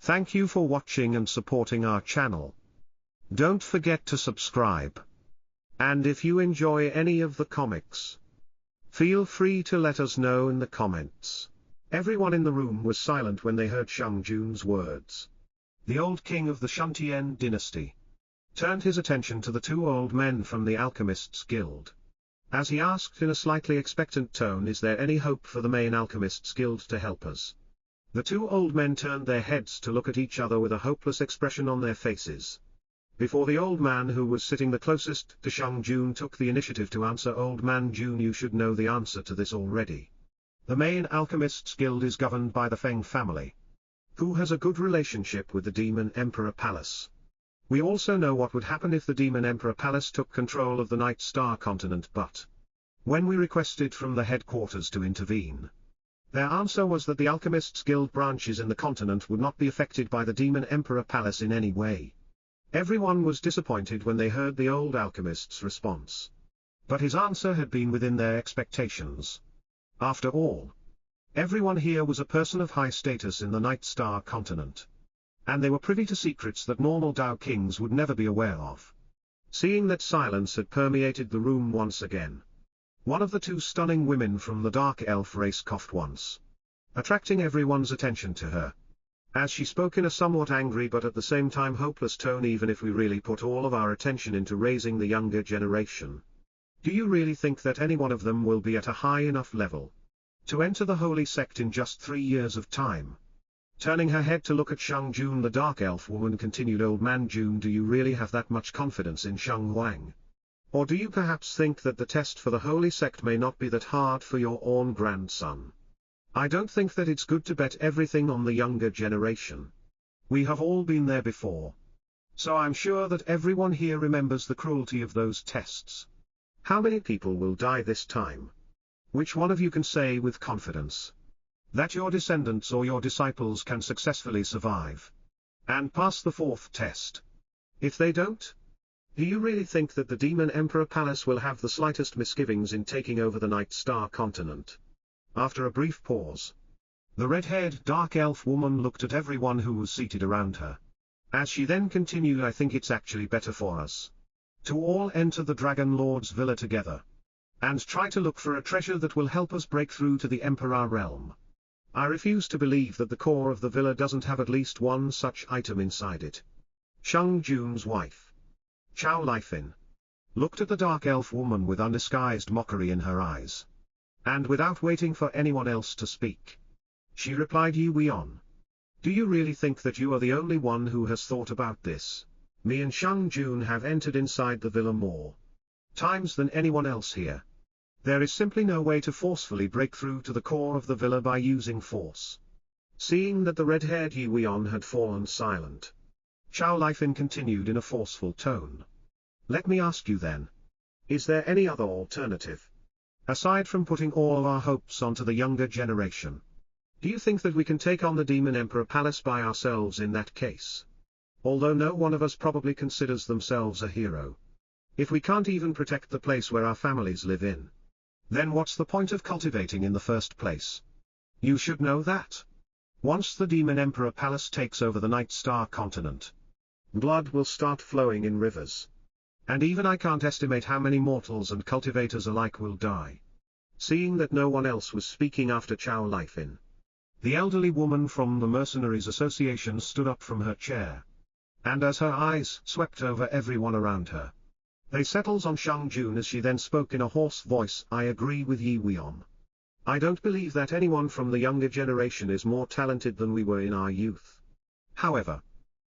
Thank you for watching and supporting our channel. Don't forget to subscribe. And if you enjoy any of the comics, feel free to let us know in the comments. Everyone in the room was silent when they heard Shang Jun's words. The old king of the Shuntian dynasty turned his attention to the two old men from the Alchemists Guild. As he asked in a slightly expectant tone, "Is there any hope for the main Alchemists Guild to help us?" The two old men turned their heads to look at each other with a hopeless expression on their faces. Before the old man who was sitting the closest to Shang Jun took the initiative to answer, "Old man Jun, you should know the answer to this already. The main Alchemists Guild is governed by the Feng family, who has a good relationship with the Demon Emperor Palace. We also know what would happen if the Demon Emperor Palace took control of the Night Star continent, but when we requested from the headquarters to intervene, their answer was that the Alchemists Guild branches in the continent would not be affected by the Demon Emperor Palace in any way." Everyone was disappointed when they heard the old alchemist's response. But his answer had been within their expectations. After all, everyone here was a person of high status in the Night Star continent, and they were privy to secrets that normal Tao kings would never be aware of. Seeing that silence had permeated the room once again, one of the two stunning women from the Dark Elf race coughed once, attracting everyone's attention to her. As she spoke in a somewhat angry but at the same time hopeless tone, "Even if we really put all of our attention into raising the younger generation, do you really think that any one of them will be at a high enough level to enter the holy sect in just 3 years of time?" Turning her head to look at Shang Jun, the Dark Elf woman continued, "Old man Jun, do you really have that much confidence in Shang Huang? Or do you perhaps think that the test for the holy sect may not be that hard for your own grandson? I don't think that it's good to bet everything on the younger generation. We have all been there before. So I'm sure that everyone here remembers the cruelty of those tests. How many people will die this time? Which one of you can say with confidence that your descendants or your disciples can successfully survive and pass the 4th test? If they don't, do you really think that the Demon Emperor Palace will have the slightest misgivings in taking over the Night Star continent?" After a brief pause, the red-haired Dark Elf woman looked at everyone who was seated around her. As she then continued, "I think it's actually better for us to all enter the Dragon Lord's villa together and try to look for a treasure that will help us break through to the Emperor realm. I refuse to believe that the core of the villa doesn't have at least one such item inside it." Shang Jun's wife, Chow Lifin, looked at the Dark Elf woman with undisguised mockery in her eyes. And without waiting for anyone else to speak, she replied, "Yi Weon, do you really think that you are the only one who has thought about this? Me and Shang Jun have entered inside the villa more times than anyone else here. There is simply no way to forcefully break through to the core of the villa by using force." Seeing that the red-haired Yi Weon had fallen silent, Chow Lifin continued in a forceful tone, "Let me ask you then, is there any other alternative? Aside from putting all of our hopes onto the younger generation, do you think that we can take on the Demon Emperor Palace by ourselves in that case? Although no one of us probably considers themselves a hero, if we can't even protect the place where our families live in, then what's the point of cultivating in the first place? You should know that once the Demon Emperor Palace takes over the Night Star continent, blood will start flowing in rivers. And even I can't estimate how many mortals and cultivators alike will die." Seeing that no one else was speaking after Chow Lifin, the elderly woman from the Mercenaries Association stood up from her chair. And as her eyes swept over everyone around her, they settled on Shang Jun as she then spoke in a hoarse voice, "I agree with Yi Weon. I don't believe that anyone from the younger generation is more talented than we were in our youth. However,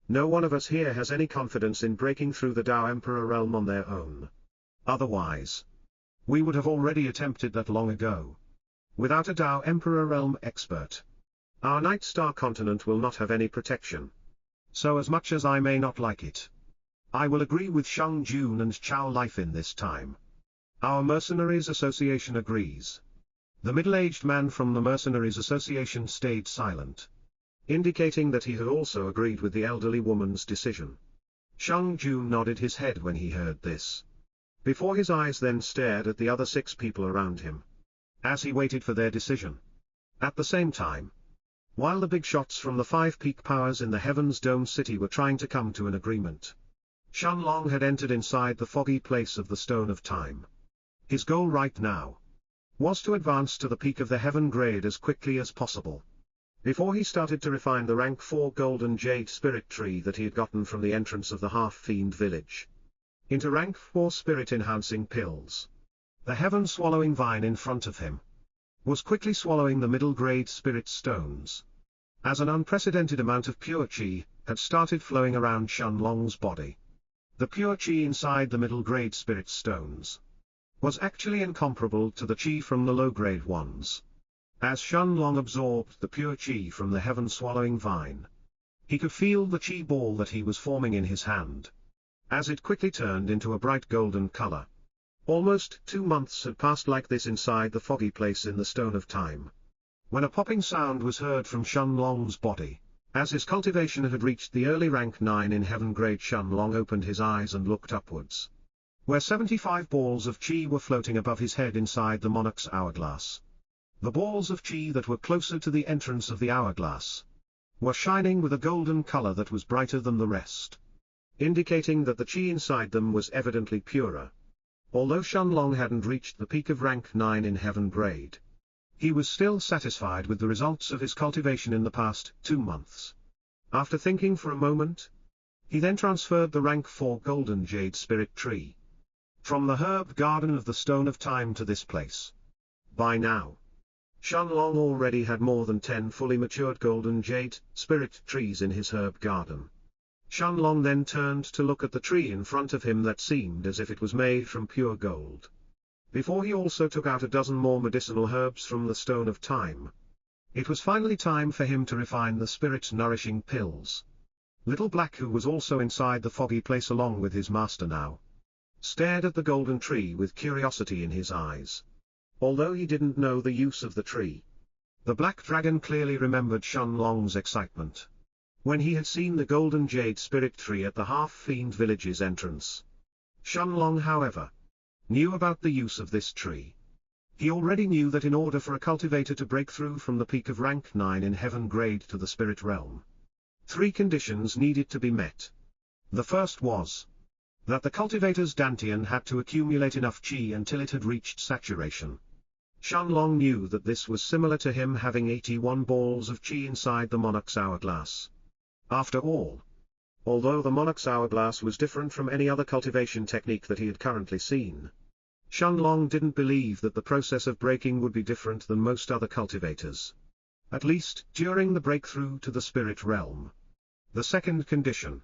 no one of us here has any confidence in breaking through the Tao Emperor realm on their own. Otherwise, we would have already attempted that long ago. Without a Tao Emperor realm expert, our Night Star continent will not have any protection. So as much as I may not like it, I will agree with Shang Jun and Chow Lifin this time. Our Mercenaries Association agrees." The middle-aged man from the Mercenaries Association stayed silent, indicating that he had also agreed with the elderly woman's decision. Shang Jun nodded his head when he heard this, before his eyes then stared at the other 6 people around him, as he waited for their decision. At the same time, while the big shots from the 5 peak powers in the Heaven's Dome City were trying to come to an agreement. Shenlong had entered inside the foggy place of the Stone of Time. His goal right now was to advance to the peak of the Heaven Grade as quickly as possible. Before he started to refine the rank 4 golden jade spirit tree that he had gotten from the entrance of the half-fiend village into rank 4 spirit-enhancing pills, the heaven-swallowing vine in front of him was quickly swallowing the middle-grade spirit stones, as an unprecedented amount of pure qi had started flowing around Shenlong's body. The pure qi inside the middle-grade spirit stones was actually incomparable to the qi from the low-grade ones. As Shenlong absorbed the pure qi from the heaven-swallowing vine, he could feel the qi ball that he was forming in his hand, as it quickly turned into a bright golden color. Almost 2 months had passed like this inside the foggy place in the Stone of Time, when a popping sound was heard from Shenlong's body. As his cultivation had reached the early rank 9 in Heaven Grade, Shenlong opened his eyes and looked upwards, where 75 balls of qi were floating above his head inside the monarch's hourglass. The balls of qi that were closer to the entrance of the hourglass were shining with a golden color that was brighter than the rest, indicating that the qi inside them was evidently purer. Although Shenlong hadn't reached the peak of rank 9 in Heaven Grade, he was still satisfied with the results of his cultivation in the past 2 months. After thinking for a moment, he then transferred the rank 4 golden jade spirit tree from the herb garden of the Stone of Time to this place. By now, Shenlong already had more than 10 fully matured golden jade spirit trees in his herb garden. Shenlong then turned to look at the tree in front of him that seemed as if it was made from pure gold, before he also took out a dozen more medicinal herbs from the Stone of Time. It was finally time for him to refine the spirit-nourishing pills. Little Black, who was also inside the foggy place along with his master now, stared at the golden tree with curiosity in his eyes. Although he didn't know the use of the tree, the Black Dragon clearly remembered Shenlong's excitement when he had seen the golden jade spirit tree at the half-fiend village's entrance. Shenlong, however, knew about the use of this tree. He already knew that in order for a cultivator to break through from the peak of rank 9 in Heaven Grade to the spirit realm, 3 conditions needed to be met. The first was that the cultivator's dantian had to accumulate enough qi until it had reached saturation. Shenlong knew that this was similar to him having 81 balls of qi inside the monarch's hourglass. After all, although the monarch's hourglass was different from any other cultivation technique that he had currently seen, Shenlong didn't believe that the process of breaking would be different than most other cultivators, at least during the breakthrough to the spirit realm. The second condition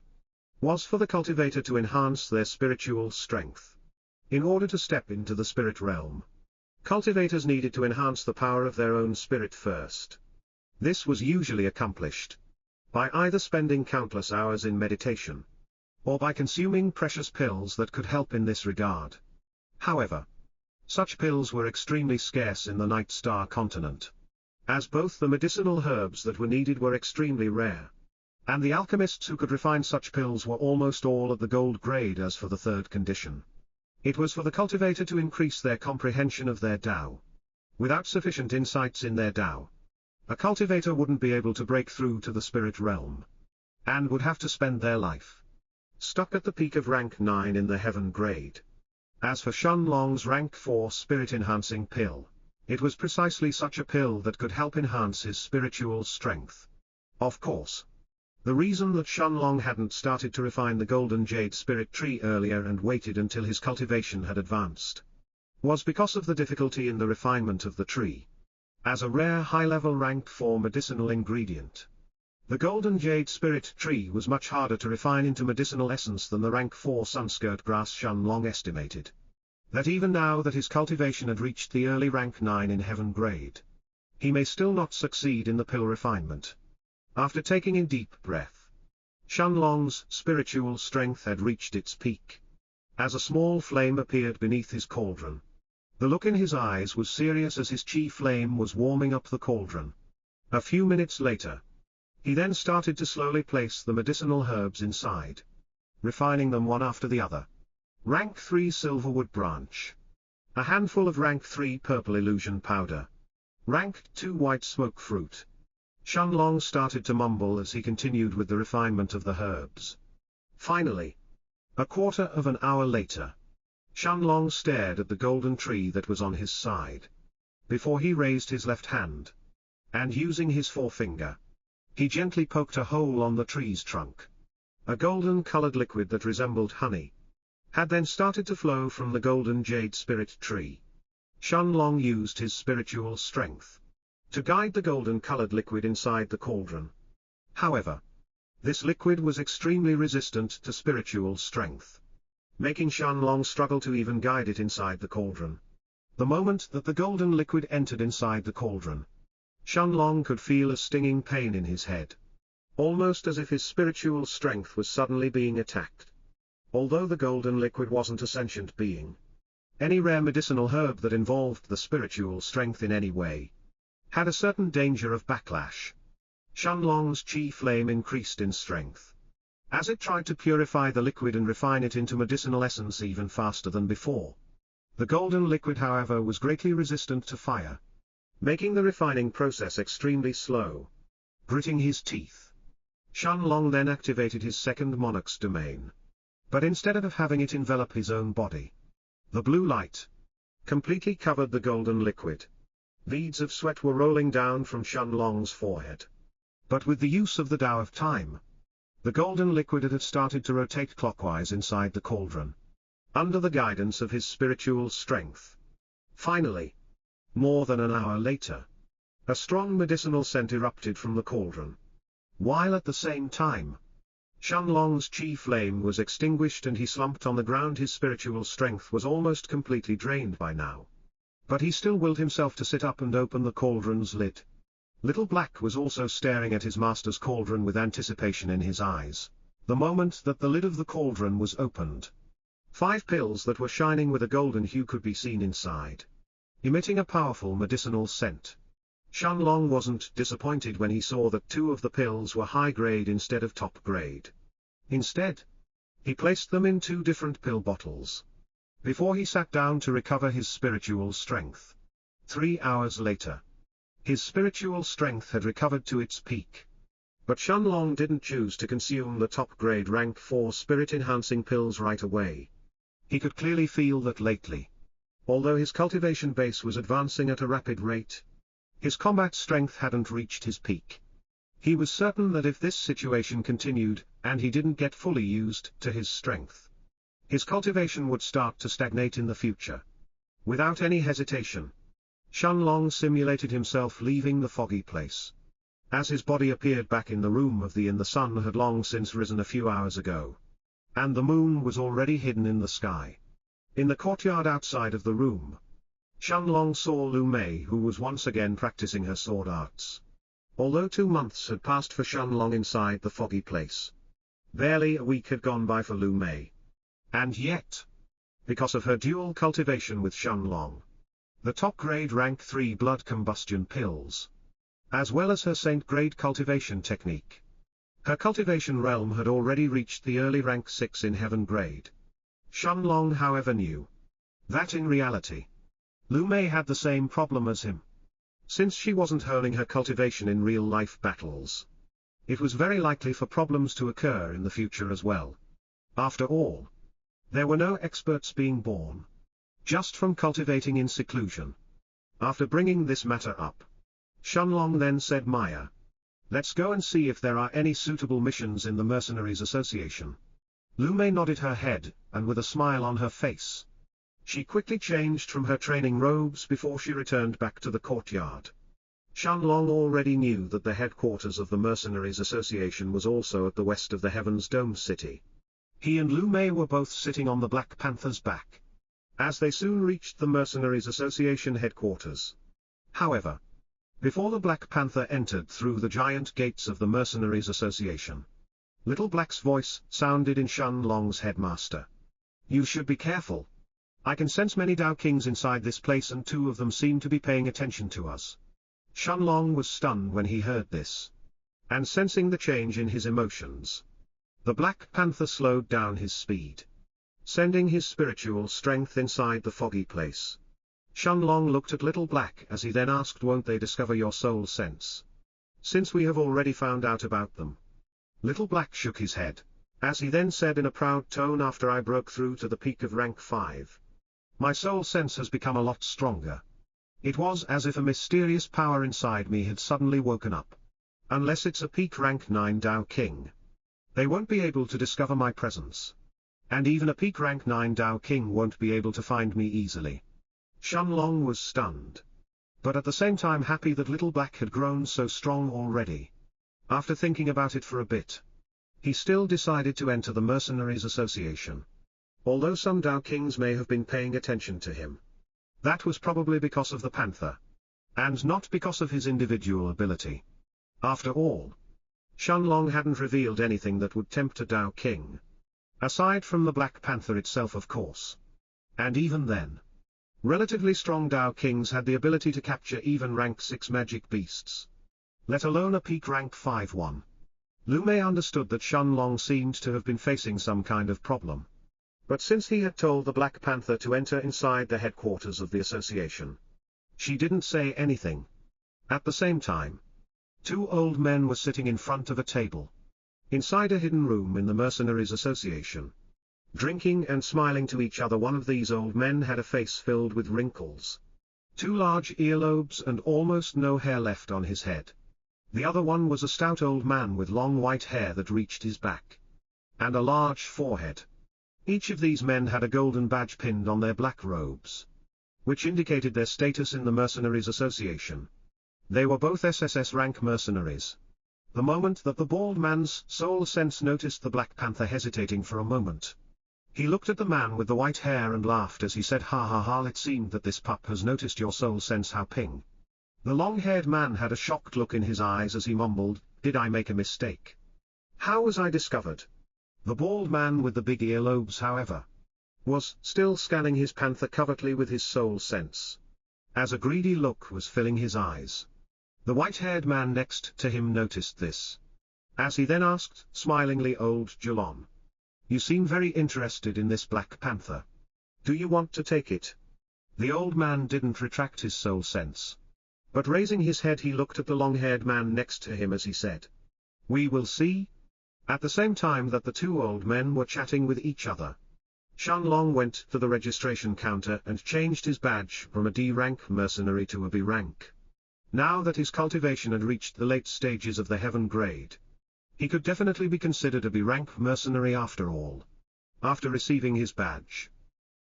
was for the cultivator to enhance their spiritual strength. In order to step into the spirit realm, cultivators needed to enhance the power of their own spirit first. This was usually accomplished by either spending countless hours in meditation, or by consuming precious pills that could help in this regard. However, such pills were extremely scarce in the Night Star continent, as both the medicinal herbs that were needed were extremely rare, and the alchemists who could refine such pills were almost all at the gold grade. As for the third condition, it was for the cultivator to increase their comprehension of their Tao. Without sufficient insights in their Tao, a cultivator wouldn't be able to break through to the spirit realm, and would have to spend their life stuck at the peak of rank 9 in the Heaven Grade. As for Shenlong's rank 4 spirit-enhancing pill, it was precisely such a pill that could help enhance his spiritual strength. Of course, the reason that Shenlong hadn't started to refine the golden jade spirit tree earlier and waited until his cultivation had advanced was because of the difficulty in the refinement of the tree. As a rare high-level rank 4 medicinal ingredient, the golden jade spirit tree was much harder to refine into medicinal essence than the rank 4 sunskirt grass. Shenlong estimated that even now that his cultivation had reached the early rank 9 in Heaven Grade, he may still not succeed in the pill refinement. After taking a deep breath, Shenlong's spiritual strength had reached its peak, as a small flame appeared beneath his cauldron. The look in his eyes was serious as his chi flame was warming up the cauldron. A few minutes later, he then started to slowly place the medicinal herbs inside, refining them one after the other. Rank 3 silverwood branch, a handful of rank 3 purple illusion powder, rank 2 white smoke fruit. Shenlong started to mumble as he continued with the refinement of the herbs. Finally, a quarter of an hour later, Shenlong stared at the golden tree that was on his side. Before he raised his left hand, and using his forefinger, he gently poked a hole on the tree's trunk. A golden-colored liquid that resembled honey had then started to flow from the golden jade spirit tree. Shenlong used his spiritual strength to guide the golden-colored liquid inside the cauldron. However, this liquid was extremely resistant to spiritual strength, making Shenlong struggle to even guide it inside the cauldron. The moment that the golden liquid entered inside the cauldron, Shenlong could feel a stinging pain in his head, almost as if his spiritual strength was suddenly being attacked. Although the golden liquid wasn't a sentient being, any rare medicinal herb that involved the spiritual strength in any way had a certain danger of backlash. Shenlong's chi flame increased in strength as it tried to purify the liquid and refine it into medicinal essence even faster than before. The golden liquid, however, was greatly resistant to fire, making the refining process extremely slow. Gritting his teeth, Shenlong then activated his second Monarch's domain. But instead of having it envelop his own body, the blue light completely covered the golden liquid. Beads of sweat were rolling down from Shenlong's forehead. But with the use of the Tao of Time, the golden liquid had started to rotate clockwise inside the cauldron, under the guidance of his spiritual strength. Finally, more than an hour later, a strong medicinal scent erupted from the cauldron, while at the same time, Shenlong's chi flame was extinguished and he slumped on the ground. His spiritual strength was almost completely drained by now, but he still willed himself to sit up and open the cauldron's lid. Little Black was also staring at his master's cauldron with anticipation in his eyes. The moment that the lid of the cauldron was opened, 5 pills that were shining with a golden hue could be seen inside, emitting a powerful medicinal scent. Shenlong wasn't disappointed when he saw that 2 of the pills were high grade instead of top grade. Instead, he placed them in 2 different pill bottles, before he sat down to recover his spiritual strength. 3 hours later, his spiritual strength had recovered to its peak. But Shenlong didn't choose to consume the top grade rank 4 spirit-enhancing pills right away. He could clearly feel that lately, although his cultivation base was advancing at a rapid rate, his combat strength hadn't reached his peak. He was certain that if this situation continued, and he didn't get fully used to his strength, his cultivation would start to stagnate in the future. Without any hesitation, Shenlong simulated himself leaving the foggy place. As his body appeared back in the room of the sun had long since risen a few hours ago, and the moon was already hidden in the sky. In the courtyard outside of the room, Shenlong saw Lu Mei, who was once again practicing her sword arts. Although 2 months had passed for Shenlong inside the foggy place, barely a week had gone by for Lu Mei. And yet, because of her dual cultivation with Shenlong, the top-grade rank 3 blood combustion pills, as well as her saint-grade cultivation technique, her cultivation realm had already reached the early rank 6 in heaven grade. Shenlong, however, knew that in reality, Lu Mei had the same problem as him. Since she wasn't honing her cultivation in real-life battles, it was very likely for problems to occur in the future as well. After all, there were no experts being born just from cultivating in seclusion. After bringing this matter up, Shenlong then said, "Maya, let's go and see if there are any suitable missions in the Mercenaries Association." Lu Mei nodded her head, and with a smile on her face, she quickly changed from her training robes before she returned back to the courtyard. Shenlong already knew that the headquarters of the Mercenaries Association was also at the west of the Heaven's Dome City. He and Lu Mei were both sitting on the Black Panther's back, as they soon reached the Mercenaries Association headquarters. However, before the Black Panther entered through the giant gates of the Mercenaries Association, Little Black's voice sounded in Shenlong's headmaster. "You should be careful. I can sense many Dao Kings inside this place and 2 of them seem to be paying attention to us." Shenlong was stunned when he heard this. And sensing the change in his emotions, the Black Panther slowed down his speed, sending his spiritual strength inside the foggy place. Shenlong looked at Little Black as he then asked, "Won't they discover your soul sense?" since we have already found out about them. Little Black shook his head, as he then said in a proud tone, after I broke through to the peak of rank 5. My soul sense has become a lot stronger. It was as if a mysterious power inside me had suddenly woken up. Unless it's a peak rank 9 Tao King, they won't be able to discover my presence. And even a peak rank 9 Tao King won't be able to find me easily. Shenlong was stunned, but at the same time happy that Little Black had grown so strong already. After thinking about it for a bit, he still decided to enter the Mercenaries Association. Although some Tao Kings may have been paying attention to him, that was probably because of the Panther, and not because of his individual ability. After all, Shenlong hadn't revealed anything that would tempt a Tao King. Aside from the Black Panther itself, of course. And even then, relatively strong Tao Kings had the ability to capture even rank 6 magic beasts, let alone a peak rank 5 one. Lu Mei understood that Shenlong seemed to have been facing some kind of problem. But since he had told the Black Panther to enter inside the headquarters of the association, she didn't say anything. At the same time, 2 old men were sitting in front of a table, inside a hidden room in the Mercenaries Association, drinking and smiling to each other. One of these old men had a face filled with wrinkles, 2 large earlobes and almost no hair left on his head. The other one was a stout old man with long white hair that reached his back, and a large forehead. Each of these men had a golden badge pinned on their black robes, which indicated their status in the Mercenaries Association. They were both SSS rank mercenaries. The moment that the bald man's soul sense noticed the Black Panther hesitating for a moment, he looked at the man with the white hair and laughed as he said, "Ha ha ha, it seemed that this pup has noticed your soul sense, How Ping." The long-haired man had a shocked look in his eyes as he mumbled, "Did I make a mistake? How was I discovered?" The bald man with the big earlobes, however, was still scanning his panther covertly with his soul sense, as a greedy look was filling his eyes. The white-haired man next to him noticed this, as he then asked, smilingly, "Old Jalon, you seem very interested in this Black Panther. Do you want to take it?" The old man didn't retract his soul sense, but raising his head he looked at the long-haired man next to him as he said, "We will see." At the same time that the 2 old men were chatting with each other, Shenlong went to the registration counter and changed his badge from a D-rank mercenary to a B-rank. Now that his cultivation had reached the late stages of the heaven grade, he could definitely be considered a B-rank mercenary after all. After receiving his badge,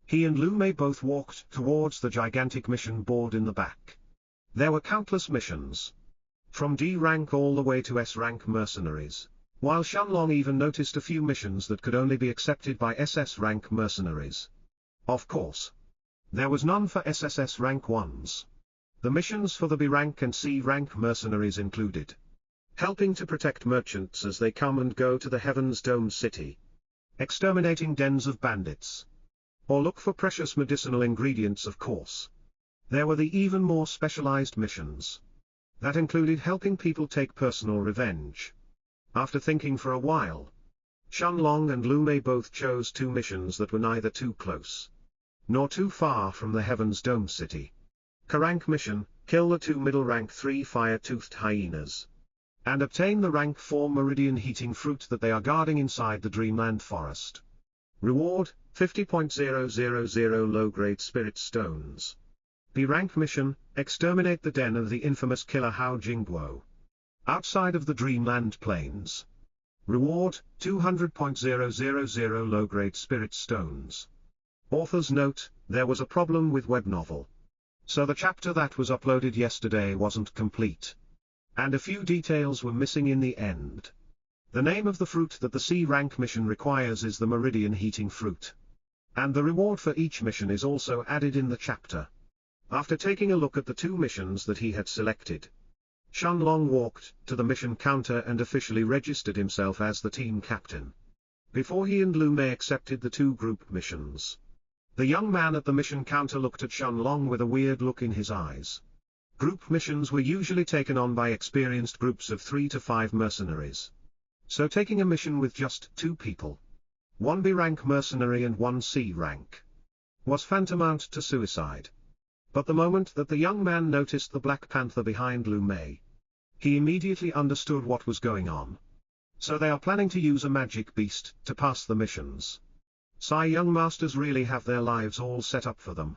he and Lu Mei both walked towards the gigantic mission board in the back. There were countless missions, from D-rank all the way to S-rank mercenaries, while Shenlong even noticed a few missions that could only be accepted by SS rank mercenaries. Of course, there was none for SSS rank 1s. The missions for the B rank and C rank mercenaries included helping to protect merchants as they come and go to the Heaven's Dome City, exterminating dens of bandits, or look for precious medicinal ingredients. Of course, there were the even more specialized missions that included helping people take personal revenge. After thinking for a while, Shenlong and Lu Mei both chose 2 missions that were neither too close nor too far from the Heaven's Dome City. K-rank mission, kill the 2 middle rank 3 fire-toothed hyenas, and obtain the rank 4 meridian heating fruit that they are guarding inside the Dreamland Forest. Reward, 50.000 low-grade spirit stones. B-rank mission, exterminate the den of the infamous killer Hao Jingguo, outside of the Dreamland Plains. Reward, 200.000 low-grade spirit stones. Author's note, there was a problem with web novel, so the chapter that was uploaded yesterday wasn't complete, and a few details were missing in the end. The name of the fruit that the C-rank mission requires is the meridian heating fruit, and the reward for each mission is also added in the chapter. After taking a look at the 2 missions that he had selected, Shenlong walked to the mission counter and officially registered himself as the team captain. Before he and Lu Mei accepted the 2 group missions, the young man at the mission counter looked at Shenlong with a weird look in his eyes. Group missions were usually taken on by experienced groups of 3 to 5 mercenaries. So taking a mission with just 2 people, 1 B-rank mercenary and 1 C-rank, was tantamount to suicide. But the moment that the young man noticed the Black Panther behind Lu Mei, He immediately understood what was going on. So they are planning to use a magic beast to pass the missions. Young masters really have their lives all set up for them.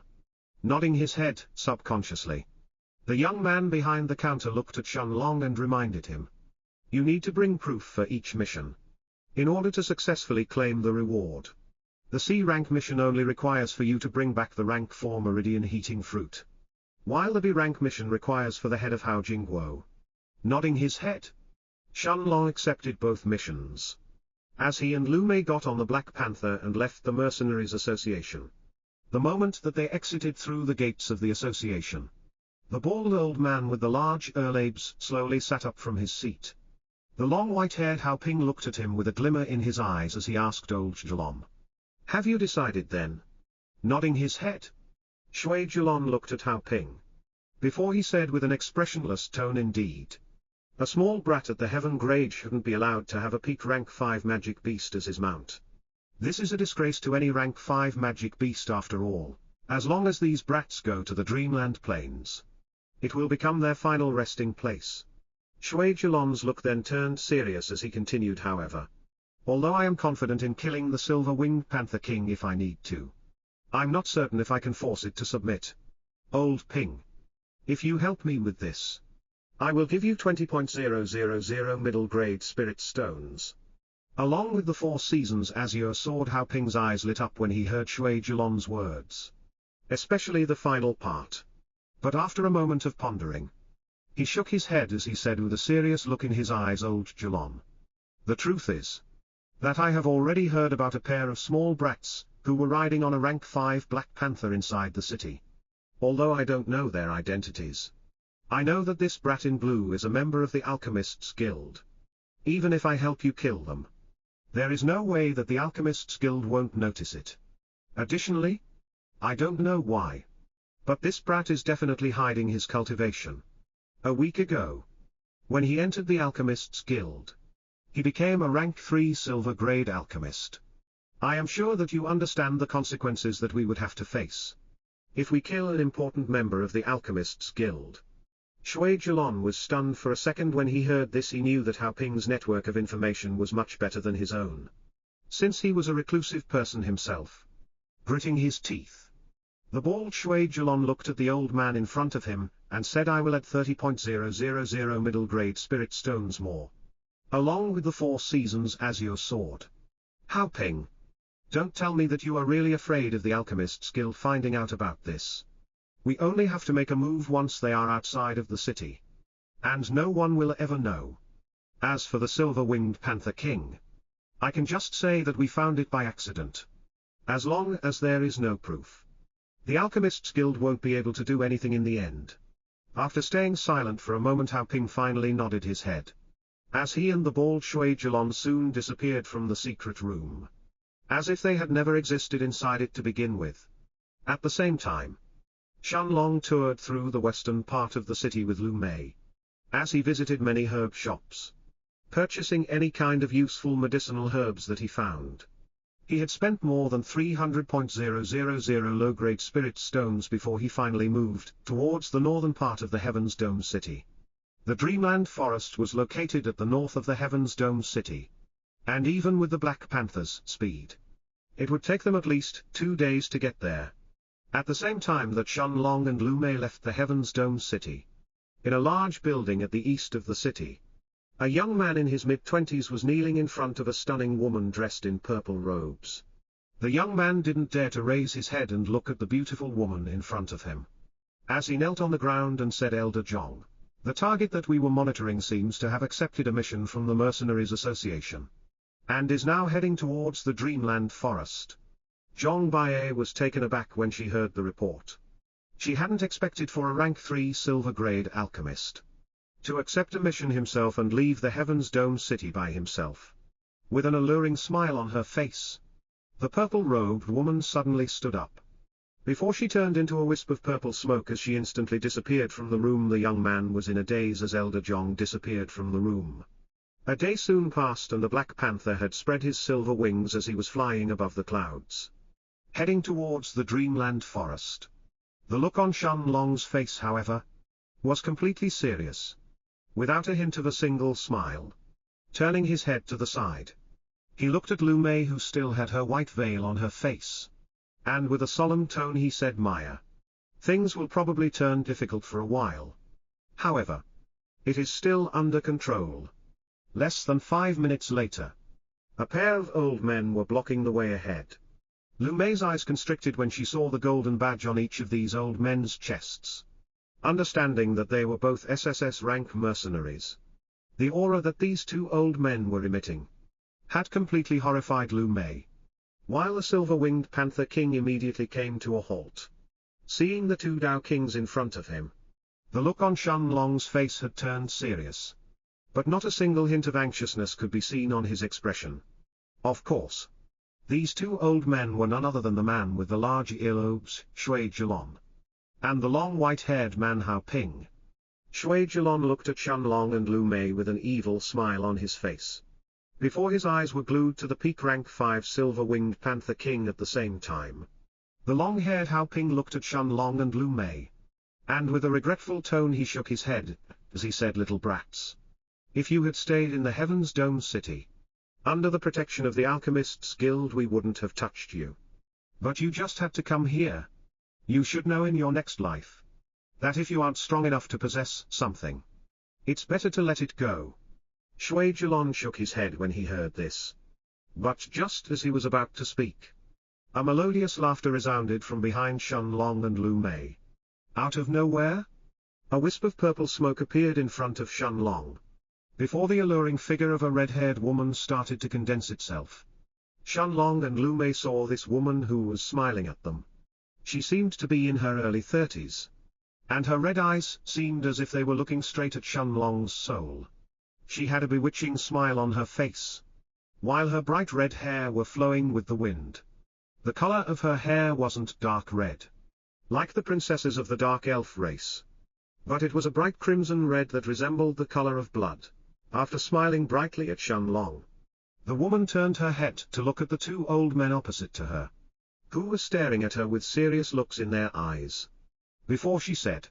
Nodding his head, subconsciously, the young man behind the counter looked at Shenlong and reminded him. You need to bring proof for each mission, in order to successfully claim the reward. The C-rank mission only requires for you to bring back the rank 4 meridian heating fruit, while the B-rank mission requires for the head of Hao Jingguo. Nodding his head, Shenlong accepted both missions. As he and Lu Mei got on the Black Panther and left the Mercenaries Association, the moment that they exited through the gates of the association, the bald old man with the large earlobes slowly sat up from his seat. The long white-haired Hao Ping looked at him with a glimmer in his eyes as he asked old Zhelong. Have you decided then? Nodding his head, Shui Zhelong looked at Hao Ping, before he said with an expressionless tone, indeed. A small brat at the heaven grade shouldn't be allowed to have a peak rank 5 magic beast as his mount. This is a disgrace to any rank 5 magic beast after all. As long as these brats go to the Dreamland Plains, it will become their final resting place. Shui Zhelong's look then turned serious as he continued, however. Although I am confident in killing the Silver-Winged Panther King if I need to, I'm not certain if I can force it to submit. Old Ping, if you help me with this, I will give you 20.000 middle-grade spirit stones, along with the 4 seasons azure sword. Hao Ping's eyes lit up when he heard Shui Zhelong's words, especially the final part. But after a moment of pondering, he shook his head as he said with a serious look in his eyes, Old Zhelong, the truth is that I have already heard about a pair of small brats who were riding on a rank 5 Black Panther inside the city. Although I don't know their identities, I know that this brat in blue is a member of the Alchemists Guild. Even if I help you kill them, there is no way that the Alchemists Guild won't notice it. Additionally, I don't know why, but this brat is definitely hiding his cultivation. A week ago, when he entered the Alchemists Guild, he became a rank 3 silver grade alchemist. I am sure that you understand the consequences that we would have to face if we kill an important member of the Alchemists Guild. Shui Zhelong was stunned for a second when he heard this. He knew that Hao Ping's network of information was much better than his own, since he was a reclusive person himself. Gritting his teeth, the bald Shui Zhelong looked at the old man in front of him, and said, I will add 30.000 middle-grade spirit stones more, along with the 4 seasons azure sword. Hao Ping, don't tell me that you are really afraid of the Alchemists Guild finding out about this. We only have to make a move once they are outside of the city, and no one will ever know. As for the Silver-Winged Panther King, I can just say that we found it by accident. As long as there is no proof, the Alchemists Guild won't be able to do anything in the end. After staying silent for a moment, Hao Ping finally nodded his head, as he and the bald Shui Zhelong soon disappeared from the secret room, as if they had never existed inside it to begin with. At the same time, Shenlong toured through the western part of the city with Lu Mei, as he visited many herb shops, purchasing any kind of useful medicinal herbs that he found. He had spent more than 300.000 low-grade spirit stones before he finally moved towards the northern part of the Heaven's Dome City. The Dreamland Forest was located at the north of the Heaven's Dome City, and even with the Black Panther's speed, it would take them at least 2 days to get there. At the same time that Shenlong and Lu Mei left the Heaven's Dome City, in a large building at the east of the city, a young man in his mid-20s was kneeling in front of a stunning woman dressed in purple robes. The young man didn't dare to raise his head and look at the beautiful woman in front of him, as he knelt on the ground and said, Elder Zhong, the target that we were monitoring seems to have accepted a mission from the Mercenaries Association, and is now heading towards the Dreamland Forest. Zhong Baiye was taken aback when she heard the report. She hadn't expected for a rank 3 silver grade alchemist to accept a mission himself and leave the Heaven's Dome City by himself. With an alluring smile on her face, the purple-robed woman suddenly stood up. Before she turned into a wisp of purple smoke as she instantly disappeared from the room, the young man was in a daze as Elder Zhong disappeared from the room. A day soon passed and the Black Panther had spread his silver wings as he was flying above the clouds, heading towards the Dreamland Forest. The look on Shenlong's face, however, was completely serious. without a hint of a single smile. Turning his head to the side, he looked at Lu Mei, who still had her white veil on her face. And with a solemn tone he said, Maya, things will probably turn difficult for a while. However, it is still under control. Less than 5 minutes later, a pair of old men were blocking the way ahead. Lu Mei's eyes constricted when she saw the golden badge on each of these old men's chests. Understanding that they were both SSS rank mercenaries, the aura that these 2 old men were emitting had completely horrified Lu Mei. While the silver-winged Panther King immediately came to a halt. Seeing the 2 Dao Kings in front of him, the look on Shen Long's face had turned serious. But not a single hint of anxiousness could be seen on his expression. Of course, these 2 old men were none other than the man with the large earlobes, Shui Jilon, and the long white-haired Manha Ping. Shui Jilon looked at Shen Long and Lu Mei with an evil smile on his face. Before his eyes were glued to the peak rank 5 silver-winged Panther King at the same time. The long-haired Hao Ping looked at Shen Long and Lu Mei. And with a regretful tone he shook his head, as he said, little brats. If you had stayed in the Heaven's Dome City, under the protection of the Alchemists Guild, we wouldn't have touched you. But you just had to come here. You should know in your next life that if you aren't strong enough to possess something, it's better to let it go. Shui Jilon shook his head when he heard this. But just as he was about to speak, a melodious laughter resounded from behind Shen Long and Lu Mei. Out of nowhere, a wisp of purple smoke appeared in front of Shen Long. Before the alluring figure of a red-haired woman started to condense itself, Shen Long and Lu Mei saw this woman who was smiling at them. She seemed to be in her early 30s, and her red eyes seemed as if they were looking straight at Shen Long's soul. She had a bewitching smile on her face, while her bright red hair were flowing with the wind. The color of her hair wasn't dark red, like the princesses of the dark elf race, but it was a bright crimson red that resembled the color of blood. After smiling brightly at Shen Long, the woman turned her head to look at the 2 old men opposite to her, who were staring at her with serious looks in their eyes. Before she said,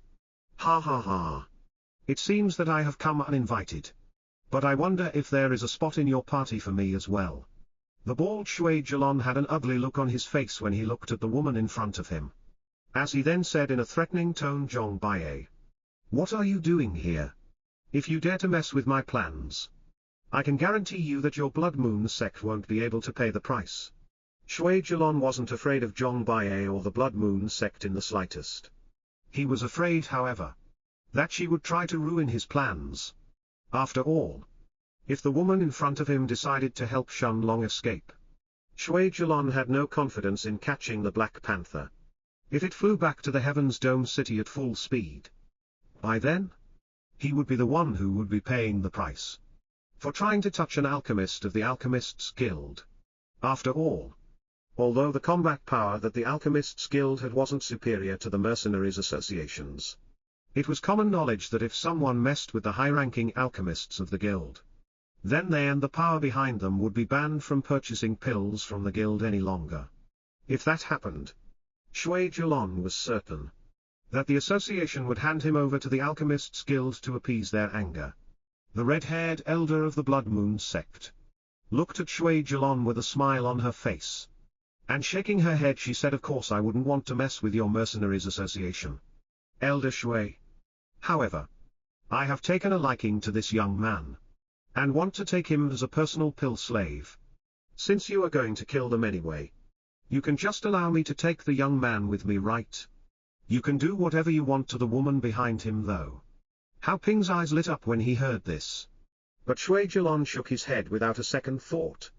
"Ha ha ha. It seems that I have come uninvited. But I wonder if there is a spot in your party for me as well." The bald Shui Jilon had an ugly look on his face when he looked at the woman in front of him, as he then said in a threatening tone, "Zhong Baiye, what are you doing here? If you dare to mess with my plans, I can guarantee you that your Blood Moon sect won't be able to pay the price." Shui Jilon wasn't afraid of Zhong Baiye or the Blood Moon sect in the slightest. He was afraid, however, that she would try to ruin his plans. After all, if the woman in front of him decided to help Shen Long escape, Shui Jilon had no confidence in catching the Black Panther. If it flew back to the Heaven's Dome City at full speed, by then, he would be the one who would be paying the price for trying to touch an alchemist of the Alchemists Guild. After all, although the combat power that the Alchemists Guild had wasn't superior to the Mercenaries Association's, it was common knowledge that if someone messed with the high-ranking alchemists of the guild, then they and the power behind them would be banned from purchasing pills from the guild any longer. If that happened, Shui Jilon was certain that the association would hand him over to the Alchemists Guild to appease their anger. The red-haired elder of the Blood Moon sect looked at Shui Jilon with a smile on her face, and shaking her head she said, "Of course I wouldn't want to mess with your Mercenaries Association, Elder Shui. However, I have taken a liking to this young man, and want to take him as a personal pill slave. Since you are going to kill them anyway, you can just allow me to take the young man with me, right? You can do whatever you want to the woman behind him though." Hao Ping's eyes lit up when he heard this. But Shui Jilon shook his head without a second thought.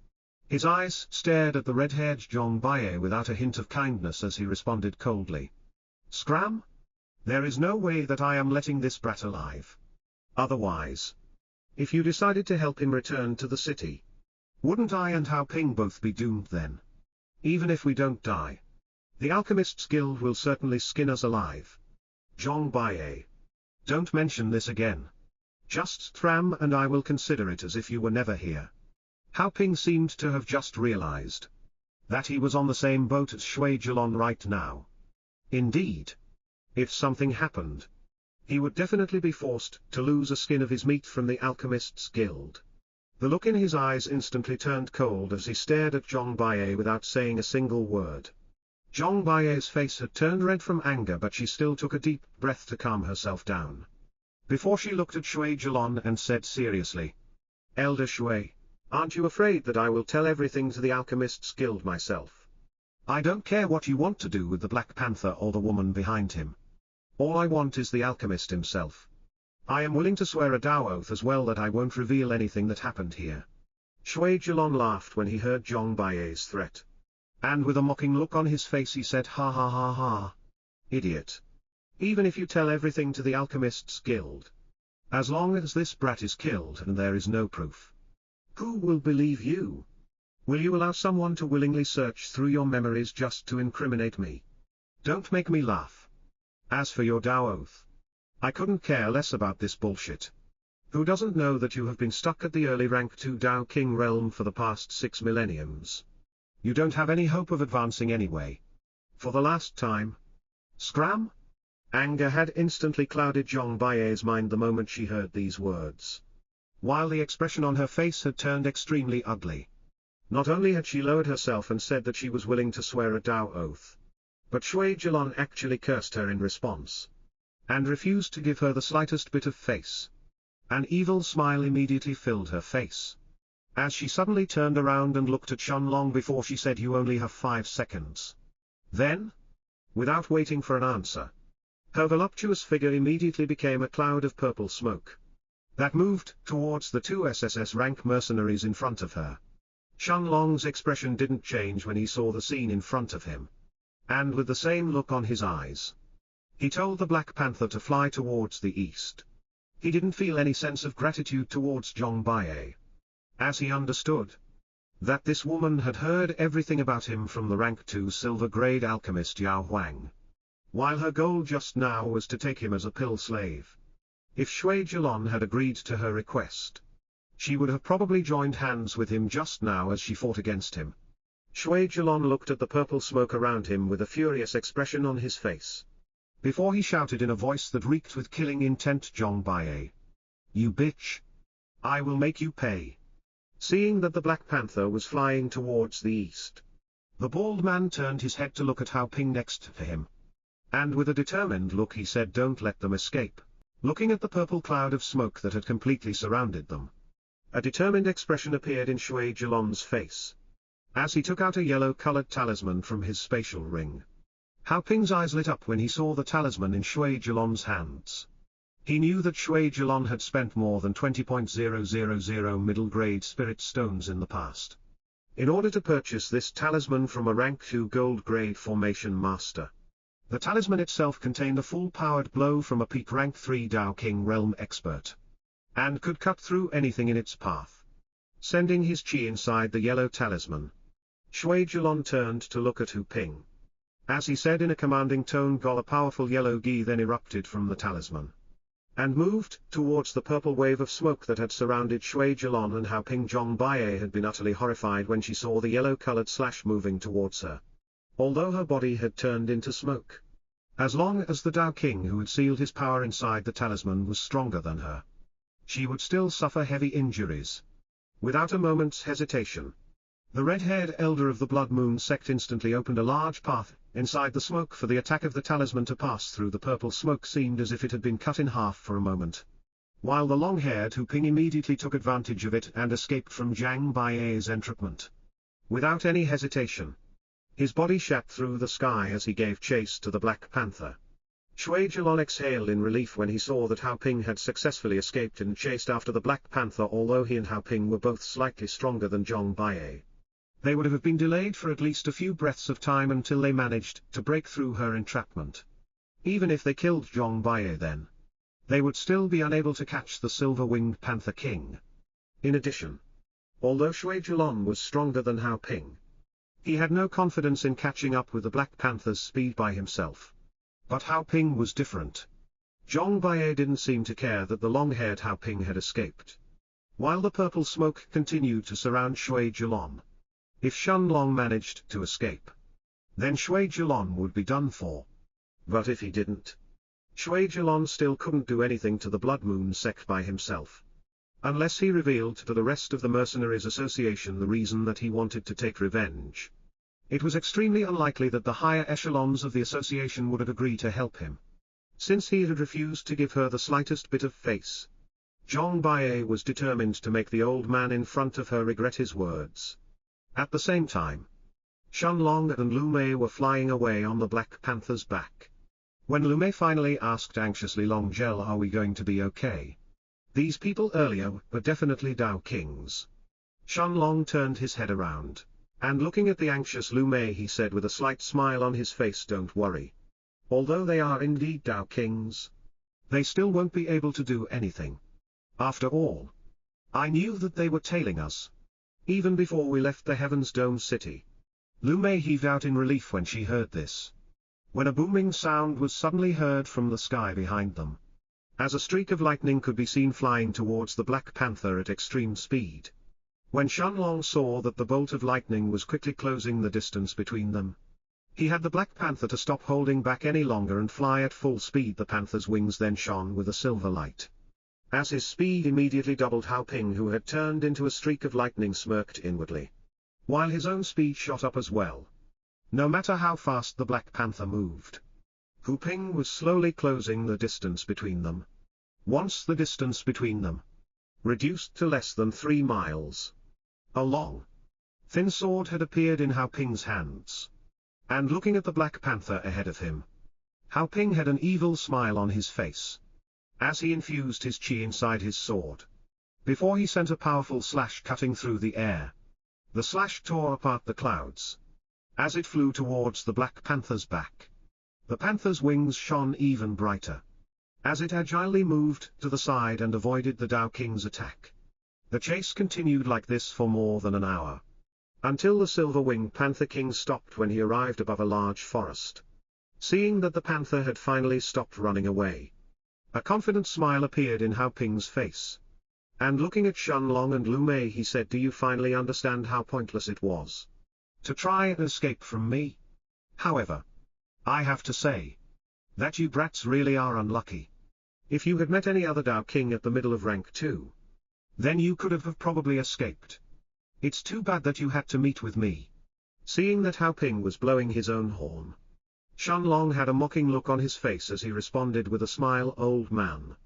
His eyes stared at the red-haired Zhong Baiye without a hint of kindness as he responded coldly, "Scram? There is no way that I am letting this brat alive. Otherwise, if you decided to help him return to the city, wouldn't I and Hao Ping both be doomed then? Even if we don't die, the Alchemists Guild will certainly skin us alive. Zhong Baiye, don't mention this again. Just scram and I will consider it as if you were never here." Hao Ping seemed to have just realized that he was on the same boat as Shui Jilon right now. Indeed, if something happened, he would definitely be forced to lose a skin of his meat from the Alchemist's Guild. The look in his eyes instantly turned cold as he stared at Zhong Baiye without saying a single word. Zhong Baiye's face had turned red from anger, but she still took a deep breath to calm herself down. Before she looked at Shui Zhelong and said seriously, "Elder Shui, aren't you afraid that I will tell everything to the Alchemist's Guild myself? I don't care what you want to do with the Black Panther or the woman behind him. All I want is the Alchemist himself. I am willing to swear a Dao oath as well that I won't reveal anything that happened here." Shui Zhelong laughed when he heard Zhong Baiye's threat. And with a mocking look on his face he said, "Ha ha ha ha. Idiot. Even if you tell everything to the Alchemist's Guild, as long as this brat is killed and there is no proof, who will believe you? Will you allow someone to willingly search through your memories just to incriminate me? Don't make me laugh. As for your Dao oath, I couldn't care less about this bullshit. Who doesn't know that you have been stuck at the early rank 2 Dao King realm for the past 6 millenniums? You don't have any hope of advancing anyway. For the last time. Scram? Anger had instantly clouded Zhong Baiye's mind the moment she heard these words. While the expression on her face had turned extremely ugly. Not only had she lowered herself and said that she was willing to swear a Dao oath, but Shui Zhelong actually cursed her in response, and refused to give her the slightest bit of face. An evil smile immediately filled her face, as she suddenly turned around and looked at Shenlong before she said, "You only have 5 seconds. Then?" Without waiting for an answer, her voluptuous figure immediately became a cloud of purple smoke that moved towards the 2 SSS rank mercenaries in front of her. Shenlong's expression didn't change when he saw the scene in front of him, and with the same look on his eyes, he told the Black Panther to fly towards the east. He didn't feel any sense of gratitude towards Zhong Baiye, as he understood that this woman had heard everything about him from the rank 2 silver-grade alchemist Yao Huang, while her goal just now was to take him as a pill slave. If Shui Zhelong had agreed to her request, she would have probably joined hands with him just now as she fought against him. Shui Zhelong looked at the purple smoke around him with a furious expression on his face, before he shouted in a voice that reeked with killing intent, "Zhong Baiye, you bitch! I will make you pay." Seeing that the Black Panther was flying towards the east, the bald man turned his head to look at Hao Ping next to him, and with a determined look he said, "Don't let them escape." Looking at the purple cloud of smoke that had completely surrounded them, a determined expression appeared in Shui Zhelong's face, as he took out a yellow-colored talisman from his spatial ring. Hao Ping's eyes lit up when he saw the talisman in Shui Zhelong's hands. He knew that Shui Zhelong had spent more than 20,000 middle-grade spirit stones in the past in order to purchase this talisman from a rank 2 gold-grade formation master. The talisman itself contained a full-powered blow from a peak rank 3 Dao King realm expert, and could cut through anything in its path, sending his chi inside the yellow talisman. Shui Zhelong turned to look at Hao Ping, as he said in a commanding tone, "Gol." A powerful yellow gi then erupted from the talisman, and moved towards the purple wave of smoke that had surrounded Shui Zhelong and Hao Ping. Zhong Baiye had been utterly horrified when she saw the yellow-colored slash moving towards her, although her body had turned into smoke. As long as the Dao King who had sealed his power inside the talisman was stronger than her, she would still suffer heavy injuries. Without a moment's hesitation, the red-haired elder of the Blood Moon sect instantly opened a large path inside the smoke for the attack of the talisman to pass through. The purple smoke seemed as if it had been cut in half for a moment, while the long-haired Hao Ping immediately took advantage of it and escaped from Zhang Baiye's entrapment. Without any hesitation, his body shot through the sky as he gave chase to the Black Panther. Shui Zhelong exhaled in relief when he saw that Hao Ping had successfully escaped and chased after the Black Panther. Although he and Hao Ping were both slightly stronger than Zhong Baiye, they would have been delayed for at least a few breaths of time until they managed to break through her entrapment. Even if they killed Zhong Baiye then, they would still be unable to catch the Silver-Winged Panther King. In addition, although Shui Zhelong was stronger than Hao Ping, he had no confidence in catching up with the Black Panther's speed by himself. But Hao Ping was different. Zhong Baiye didn't seem to care that the long-haired Hao Ping had escaped, while the purple smoke continued to surround Shui Zhelong. If Shenlong managed to escape, then Shui Zhelong would be done for. But if he didn't, Shui Jilon still couldn't do anything to the Blood Moon sect by himself. Unless he revealed to the rest of the Mercenaries Association the reason that he wanted to take revenge. It was extremely unlikely that the higher echelons of the association would agree to help him. Since he had refused to give her the slightest bit of face. Zhong Baiye was determined to make the old man in front of her regret his words. At the same time, Shenlong and Lu Mei were flying away on the Black Panther's back. When Lu Mei finally asked anxiously, Long Gel, are we going to be okay? These people earlier were definitely Dao Kings. Shenlong turned his head around, and looking at the anxious Lu Mei he said with a slight smile on his face, don't worry. Although they are indeed Dao Kings, they still won't be able to do anything. After all, I knew that they were tailing us. Even before we left the Heaven's Dome City. Lu Mei heaved out in relief when she heard this. When a booming sound was suddenly heard from the sky behind them. As a streak of lightning could be seen flying towards the Black Panther at extreme speed. When Shenlong saw that the bolt of lightning was quickly closing the distance between them, he had the Black Panther to stop holding back any longer and fly at full speed. The panther's wings then shone with a silver light. As his speed immediately doubled, Hao Ping, who had turned into a streak of lightning, smirked inwardly. While his own speed shot up as well. No matter how fast the Black Panther moved, Hao Ping was slowly closing the distance between them. Once the distance between them reduced to less than 3 miles. A long, thin sword had appeared in Hao Ping's hands. And looking at the Black Panther ahead of him, Hao Ping had an evil smile on his face. As he infused his chi inside his sword. Before he sent a powerful slash cutting through the air. The slash tore apart the clouds. As it flew towards the Black Panther's back. The panther's wings shone even brighter. As it agilely moved to the side and avoided the Dao King's attack. The chase continued like this for more than an hour. Until the silver-winged Panther King stopped when he arrived above a large forest. Seeing that the panther had finally stopped running away. A confident smile appeared in Hao Ping's face. And looking at Shenlong and Lu Mei he said, do you finally understand how pointless it was to try and escape from me? However, I have to say that you brats really are unlucky. If you had met any other Dao King at the middle of rank 2, then you could have probably escaped. It's too bad that you had to meet with me. Seeing that Hao Ping was blowing his own horn, Shenlong had a mocking look on his face as he responded with a smile, old man.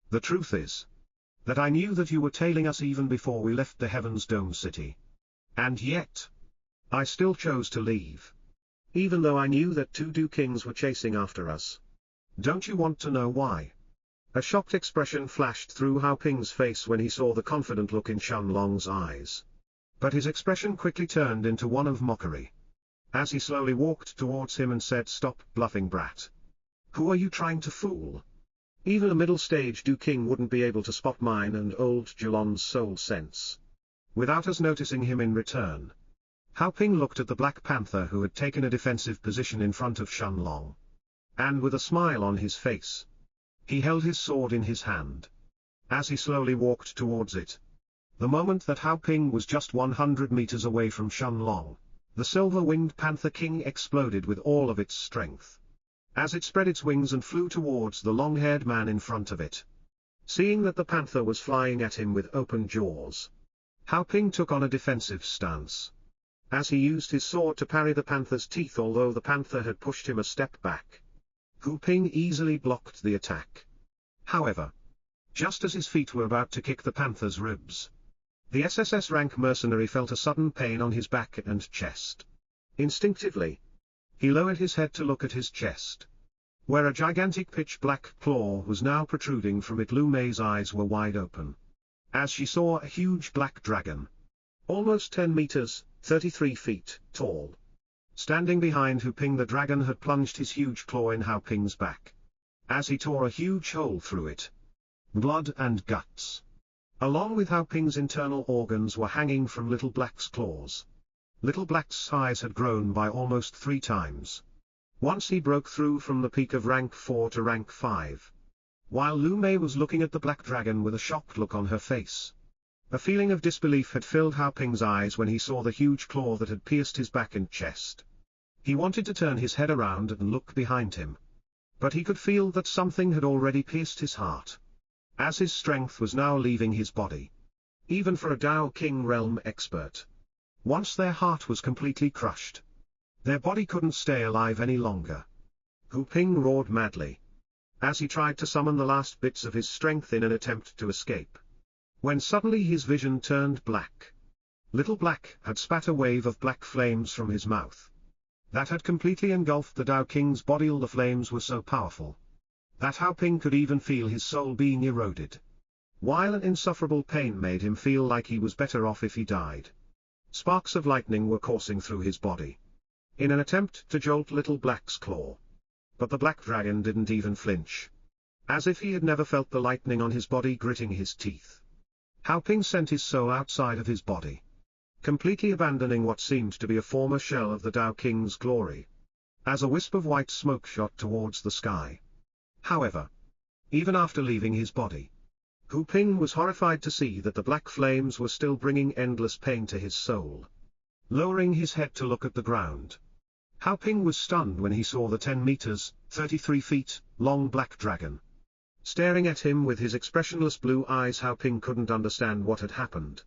The truth is that I knew that you were tailing us even before we left the Heaven's Dome City. And yet, I still chose to leave. Even though I knew that 2 Dao Kings were chasing after us. Don't you want to know why? A shocked expression flashed through Hao Ping's face when he saw the confident look in Shenlong's eyes. But his expression quickly turned into one of mockery. As he slowly walked towards him and said, stop bluffing, brat. Who are you trying to fool? Even a middle-stage Dao King wouldn't be able to spot mine and old Jilon's soul sense. Without us noticing him in return. Hao Ping looked at the Black Panther who had taken a defensive position in front of Shenlong. And with a smile on his face, he held his sword in his hand. As he slowly walked towards it. The moment that Hao Ping was just 100 meters away from Shenlong, the silver-winged Panther King exploded with all of its strength. As it spread its wings and flew towards the long-haired man in front of it. Seeing that the panther was flying at him with open jaws, Hao Ping took on a defensive stance. As he used his sword to parry the panther's teeth, although the panther had pushed him a step back. Hao Ping easily blocked the attack. However, just as his feet were about to kick the panther's ribs, the SSS rank mercenary felt a sudden pain on his back and chest. Instinctively, he lowered his head to look at his chest, where a gigantic pitch-black claw was now protruding from it. Lu Mei's eyes were wide open, as she saw a huge black dragon, almost 10 meters, 33 feet, tall. Standing behind Hao Ping, the dragon had plunged his huge claw in Hao Ping's back, as he tore a huge hole through it. Blood and guts, along with Hao Ping's internal organs, were hanging from Little Black's claws. Little Black's size had grown by almost 3 times. Once he broke through from the peak of rank 4 to rank 5. While Lu Mei was looking at the black dragon with a shocked look on her face. A feeling of disbelief had filled Hao Ping's eyes when he saw the huge claw that had pierced his back and chest. He wanted to turn his head around and look behind him. But he could feel that something had already pierced his heart, as his strength was now leaving his body. Even for a Tao King realm expert, once their heart was completely crushed, their body couldn't stay alive any longer. Hu Ping roared madly, as he tried to summon the last bits of his strength in an attempt to escape, when suddenly his vision turned black. Little Black had spat a wave of black flames from his mouth that had completely engulfed the Tao King's body. All the flames were so powerful that Hao Ping could even feel his soul being eroded, while an insufferable pain made him feel like he was better off if he died. Sparks of lightning were coursing through his body in an attempt to jolt Little Black's claw. But the black dragon didn't even flinch, as if he had never felt the lightning on his body gritting his teeth. Hao Ping sent his soul outside of his body, completely abandoning what seemed to be a former shell of the Tao King's glory, as a wisp of white smoke shot towards the sky. However, even after leaving his body, Hu Ping was horrified to see that the black flames were still bringing endless pain to his soul. Lowering his head to look at the ground, Hao Ping was stunned when he saw the 10 meters, 33 feet, long black dragon staring at him with his expressionless blue eyes. Hao Ping couldn't understand what had happened.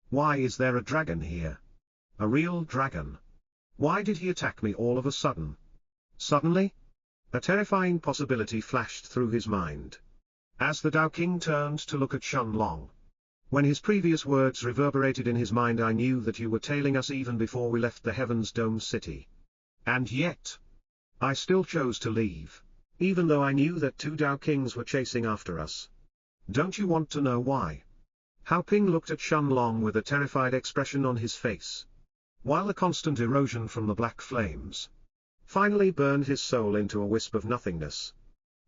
Why is there a dragon here? A real dragon? Why did he attack me all of a sudden? Suddenly, a terrifying possibility flashed through his mind, as the Tao King turned to look at Shun Long. When his previous words reverberated in his mind, I knew that you were tailing us even before we left the Heaven's Dome City. And yet, I still chose to leave, even though I knew that 2 Tao Kings were chasing after us. Don't you want to know why? Hao Ping looked at Shun Long with a terrified expression on his face, while the constant erosion from the black flames finally burned his soul into a wisp of nothingness.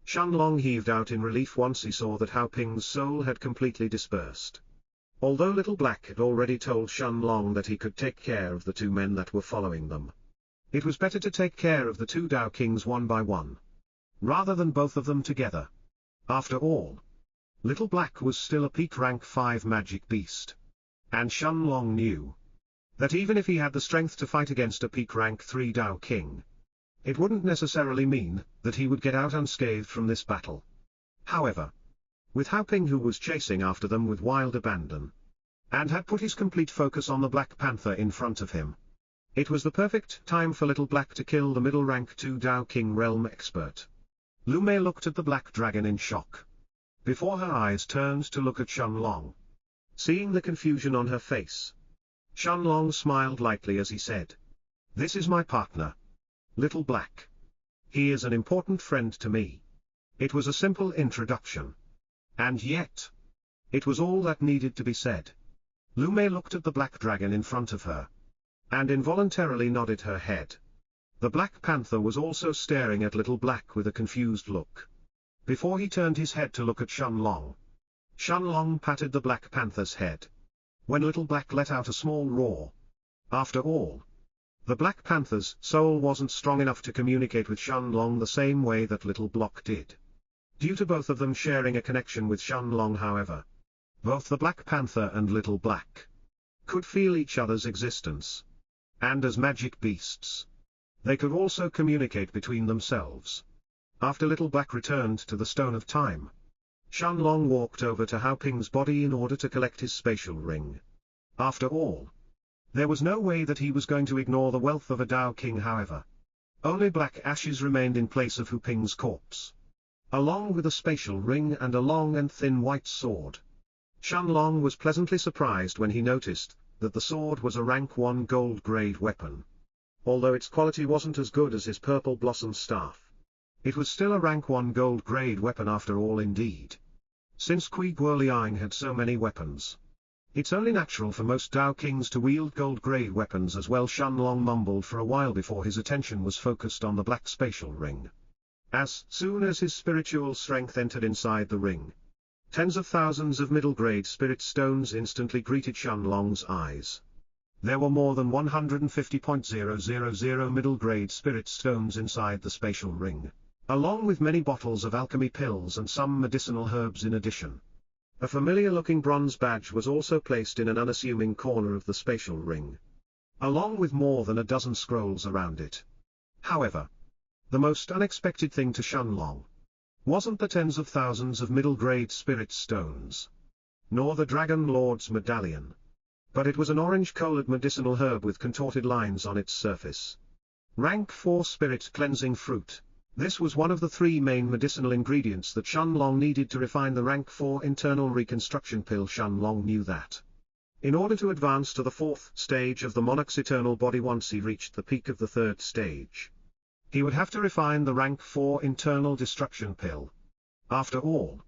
Shun Long heaved out in relief once he saw that Hao Ping's soul had completely dispersed. Although Little Black had already told Shun Long that he could take care of the 2 men that were following them, it was better to take care of the 2 Tao Kings one by one, rather than both of them together. After all, Little Black was still a peak rank 5 magic beast, and Shun Long knew that even if he had the strength to fight against a peak rank 3 Tao King, it wouldn't necessarily mean that he would get out unscathed from this battle. However, with Hao Ping, who was chasing after them with wild abandon, and had put his complete focus on the Black Panther in front of him, it was the perfect time for Little Black to kill the middle rank 2 Tao King realm expert. Lu Mei looked at the black dragon in shock, before her eyes turned to look at Shun Long. Seeing the confusion on her face, Shun Long smiled lightly as he said, "This is my partner, Little Black. He is an important friend to me." It was a simple introduction, and yet, it was all that needed to be said. Lu Mei looked at the black dragon in front of her, and involuntarily nodded her head. The Black Panther was also staring at Little Black with a confused look, before he turned his head to look at Shun Long. Shun Long patted the Black Panther's head, when Little Black let out a small roar. After all, the Black Panther's soul wasn't strong enough to communicate with Shun Long the same way that Little Black did. Due to both of them sharing a connection with Shun Long, however, both the Black Panther and Little Black could feel each other's existence, and as magic beasts, they could also communicate between themselves. After Little Black returned to the Stone of Time, Shun Long walked over to Hao Ping's body in order to collect his spatial ring. After all, there was no way that he was going to ignore the wealth of a Tao King. However, only black ashes remained in place of Hu Ping's corpse, along with a spatial ring and a long and thin white sword. Shun Long was pleasantly surprised when he noticed that the sword was a rank 1 gold-grade weapon. Although its quality wasn't as good as his purple blossom staff, it was still a rank 1 gold-grade weapon after all. Indeed, since Kui Guoliang had so many weapons, it's only natural for most Tao Kings to wield gold-grade weapons as well. Shun Long mumbled for a while before his attention was focused on the black spatial ring. As soon as his spiritual strength entered inside the ring, tens of thousands of middle-grade spirit stones instantly greeted Shun Long's eyes. There were more than 150,000 middle-grade spirit stones inside the spatial ring, along with many bottles of alchemy pills and some medicinal herbs in addition. A familiar-looking bronze badge was also placed in an unassuming corner of the spatial ring, along with more than a dozen scrolls around it. However, The most unexpected thing to Shenlong wasn't the tens of thousands of middle-grade spirit stones, nor the Dragon Lord's medallion, but it was an orange-colored medicinal herb with contorted lines on its surface. Rank 4 Spirit Cleansing Fruit. This was one of the 3 main medicinal ingredients that Shenlong needed to refine the Rank 4 internal reconstruction pill. Shenlong knew that in order to advance to the 4th stage of the Monarch's eternal body once he reached the peak of the 3rd stage, he would have to refine the Rank 4 internal destruction pill. After all,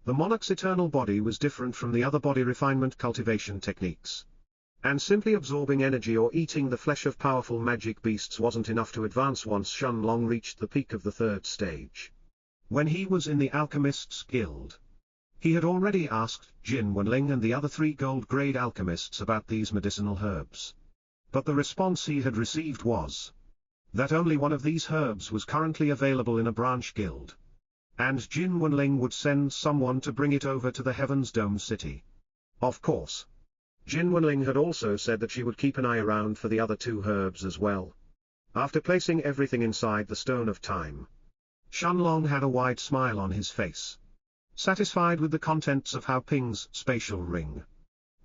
the Monarch's eternal body was different from the other body refinement cultivation techniques, and simply absorbing energy or eating the flesh of powerful magic beasts wasn't enough to advance once Shenlong reached the peak of the 3rd stage. When he was in the Alchemists Guild, he had already asked Jin Wenling and the other 3 gold-grade alchemists about these medicinal herbs. But the response he had received was that only one of these herbs was currently available in a branch guild, and Jin Wenling would send someone to bring it over to the Heaven's Dome city. Of course, Jin Wenling had also said that she would keep an eye around for the other 2 herbs as well. After placing everything inside the Stone of Time, Shenlong had a wide smile on his face, satisfied with the contents of Hao Ping's spatial ring.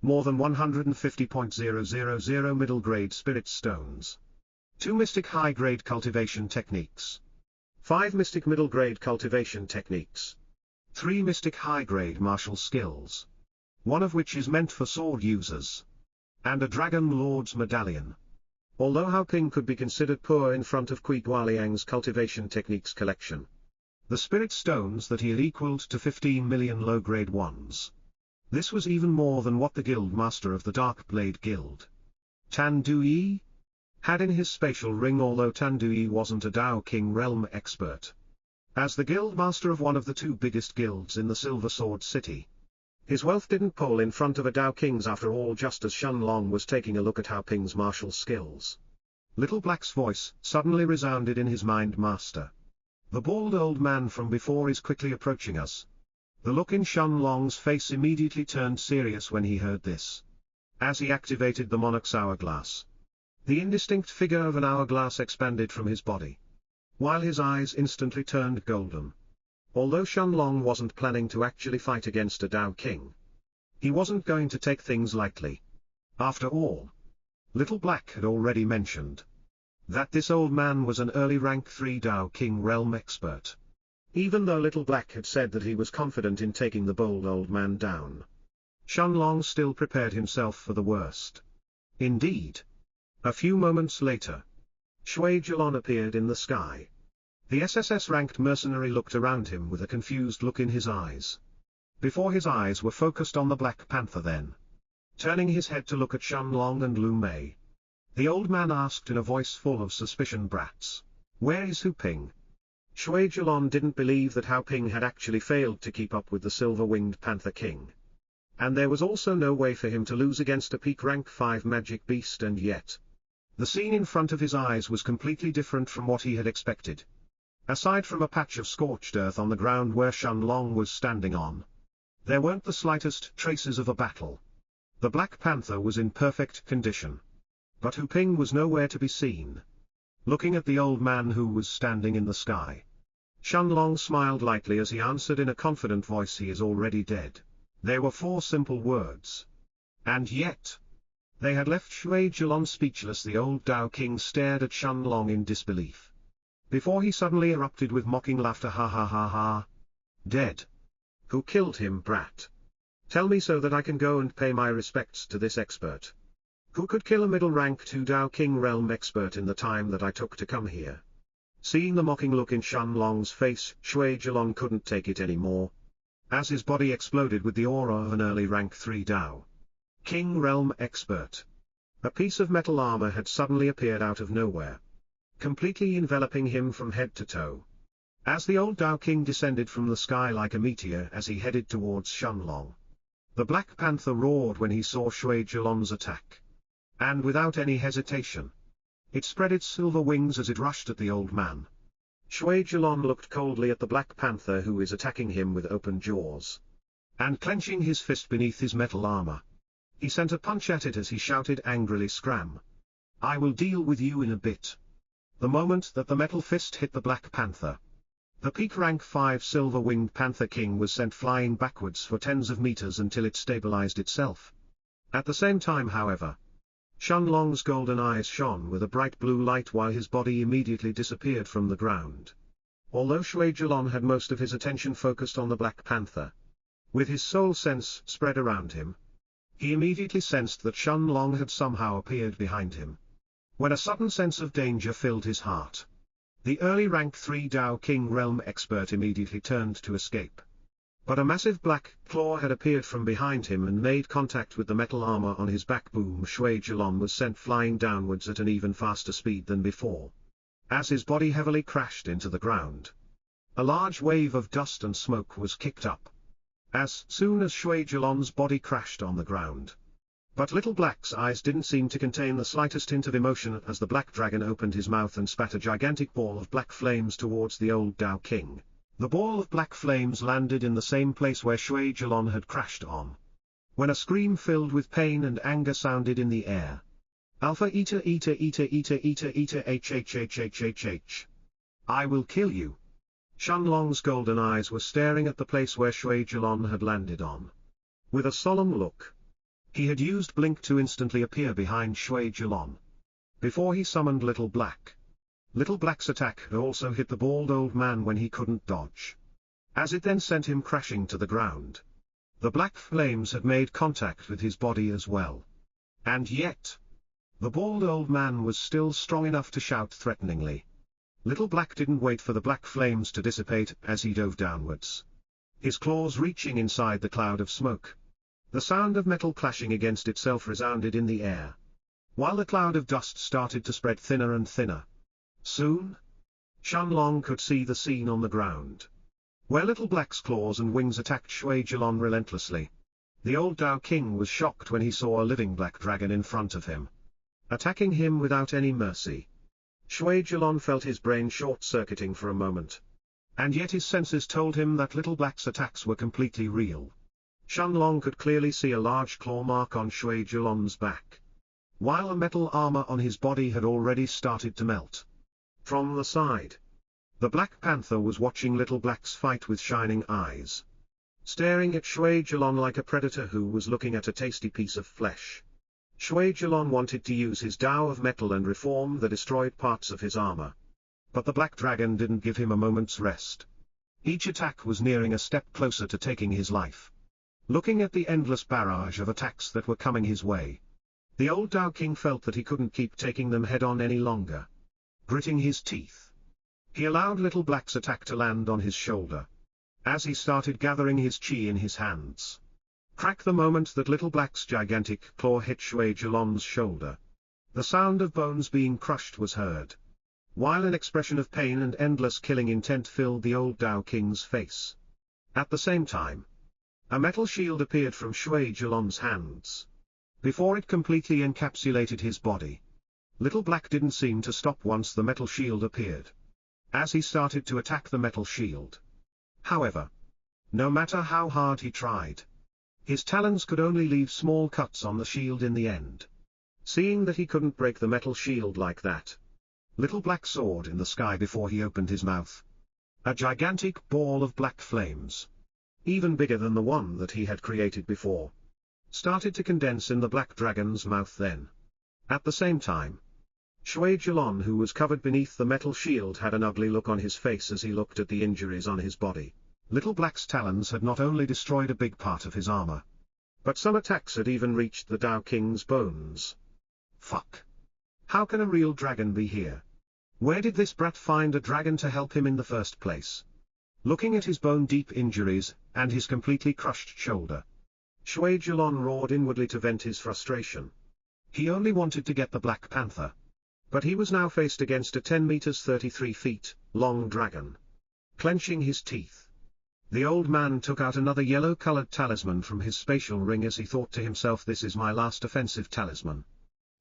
More than 150.000 middle-grade spirit stones, 2 mystic high-grade cultivation techniques, 5 mystic middle-grade cultivation techniques, 3 mystic high-grade martial skills, one of which is meant for sword users, and a Dragon Lord's medallion. Although Hao Ping could be considered poor in front of Kui Guoliang's cultivation techniques collection, the spirit stones that he had equaled to 15 million low-grade ones. This was even more than what the guild master of the Dark Blade Guild, Tan Dui, had in his spatial ring. Although Tan Dui wasn't a Dao King realm expert, as the guild master of one of the 2 biggest guilds in the Silver Sword City, his wealth didn't pole in front of a Dao King's after all. Just as Shenlong was taking a look at Hao Ping's martial skills, Little Black's voice suddenly resounded in his mind. Master, the bald old man from before is quickly approaching us. The look in Shenlong's face immediately turned serious when he heard this. As he activated the Monarch's hourglass, the indistinct figure of an hourglass expanded from his body, while his eyes instantly turned golden. Although Shenlong wasn't planning to actually fight against a Dao King, he wasn't going to take things lightly. After all, Little Black had already mentioned that this old man was an early rank 3 Dao King realm expert. Even though Little Black had said that he was confident in taking the bold old man down, Shenlong still prepared himself for the worst. Indeed, a few moments later, Shui Jilon appeared in the sky. The SSS-ranked mercenary looked around him with a confused look in his eyes, before his eyes were focused on the Black Panther. Then, turning his head to look at Shenlong and Lu Mei, the old man asked in a voice full of suspicion, "Brats, where is Hao Ping?" Shui Jilon didn't believe that Hao Ping had actually failed to keep up with the Silver-Winged Panther King, and there was also no way for him to lose against a peak rank 5 magic beast. And yet, the scene in front of his eyes was completely different from what he had expected. Aside from a patch of scorched earth on the ground where Shenlong was standing on, there weren't the slightest traces of a battle. The Black Panther was in perfect condition, but Hao Ping was nowhere to be seen. Looking at the old man who was standing in the sky, Shenlong smiled lightly as he answered in a confident voice, "He is already dead." There were 4 simple words, and yet they had left Shui Jilon speechless. The old Dao King stared at Shenlong in disbelief, before he suddenly erupted with mocking laughter. "Ha ha ha ha! Dead? Who killed him, brat? Tell me so that I can go and pay my respects to this expert. Who could kill a middle rank 2 Dao King realm expert in the time that I took to come here?" Seeing the mocking look in Shenlong's face, Shui Jilon couldn't take it anymore, as his body exploded with the aura of an early rank 3 Dao King realm expert. A piece of metal armor had suddenly appeared out of nowhere, completely enveloping him from head to toe. As the old Dao King descended from the sky like a meteor as he headed towards Shenlong, the Black Panther roared when he saw Shui Jilon's attack, and without any hesitation, it spread its silver wings as it rushed at the old man. Shui Jilon looked coldly at the Black Panther who is attacking him with open jaws, and clenching his fist beneath his metal armor, he sent a punch at it as he shouted angrily, "Scram! I will deal with you in a bit." the moment that the metal fist hit the Black Panther. The peak rank 5 silver-winged Panther King was sent flying backwards for tens of meters until it stabilized itself. At the same time, however, Shenlong's golden eyes shone with a bright blue light while his body immediately disappeared from the ground. Although Shui Zhelong had most of his attention focused on the Black Panther, with his soul sense spread around him, he immediately sensed that Shenlong had somehow appeared behind him. When a sudden sense of danger filled his heart, the early rank 3 Dao King Realm expert immediately turned to escape. But a massive black claw had appeared from behind him and made contact with the metal armor on his back. Boom! Shui Zhelong was sent flying downwards at an even faster speed than before. As his body heavily crashed into the ground, a large wave of dust and smoke was kicked up as soon as Shui Zhelong's body crashed on the ground. But Little Black's eyes didn't seem to contain the slightest hint of emotion as the Black Dragon opened his mouth and spat a gigantic ball of black flames towards the old Dao King. The ball of black flames landed in the same place where Shui Zhelong had crashed on. When a scream filled with pain and anger sounded in the air. Alpha Eta Eta Eta Eta Eta Eta HHHHHH. I will kill you. Shenlong's golden eyes were staring at the place where Shui Zhelong had landed on. With a solemn look, he had used Blink to instantly appear behind Shui Zhelong. Before he summoned Little Black. Little Black's attack had also hit the bald old man when he couldn't dodge, as it then sent him crashing to the ground. The black flames had made contact with his body as well. And yet, the bald old man was still strong enough to shout threateningly. Little Black didn't wait for the black flames to dissipate as he dove downwards, his claws reaching inside the cloud of smoke. The sound of metal clashing against itself resounded in the air, while the cloud of dust started to spread thinner and thinner. Soon, Shenlong could see the scene on the ground, where Little Black's claws and wings attacked Shui Zhelong relentlessly. The old Dao King was shocked when he saw a living black dragon in front of him, attacking him without any mercy. Shui Zhelong felt his brain short-circuiting for a moment, and yet his senses told him that Little Black's attacks were completely real. Shenlong could clearly see a large claw mark on Shui Zhelong's back, while the metal armor on his body had already started to melt. From the side, the Black Panther was watching Little Black's fight with shining eyes, staring at Shui Zhelong like a predator who was looking at a tasty piece of flesh. Shui Zhelong wanted to use his Dao of metal and reform the destroyed parts of his armor, but the Black Dragon didn't give him a moment's rest. Each attack was nearing a step closer to taking his life. Looking at the endless barrage of attacks that were coming his way, the old Dao King felt that he couldn't keep taking them head-on any longer. Gritting his teeth, he allowed Little Black's attack to land on his shoulder, as he started gathering his chi in his hands. Crack! The moment that Little Black's gigantic claw hit Shui Zhelong's shoulder, the sound of bones being crushed was heard, while an expression of pain and endless killing intent filled the old Dao King's face. At the same time, a metal shield appeared from Shui Zhelong's hands. Before it completely encapsulated his body, Little Black didn't seem to stop once the metal shield appeared, as he started to attack the metal shield. However, no matter how hard he tried, his talons could only leave small cuts on the shield in the end. Seeing that he couldn't break the metal shield like that, Little Black soared in the sky before he opened his mouth. A gigantic ball of black flames, even bigger than the one that he had created before, started to condense in the Black Dragon's mouth then. At the same time, Shui Zhelong, who was covered beneath the metal shield, had an ugly look on his face as he looked at the injuries on his body. Little Black's talons had not only destroyed a big part of his armor, but some attacks had even reached the Dao King's bones. Fuck! How can a real dragon be here? Where did this brat find a dragon to help him in the first place? Looking at his bone-deep injuries, and his completely crushed shoulder, Shui Zhelong roared inwardly to vent his frustration. He only wanted to get the Black Panther, but he was now faced against a 10 meters 33 feet long dragon. Clenching his teeth, the old man took out another yellow-colored talisman from his spatial ring as he thought to himself, this is my last offensive talisman.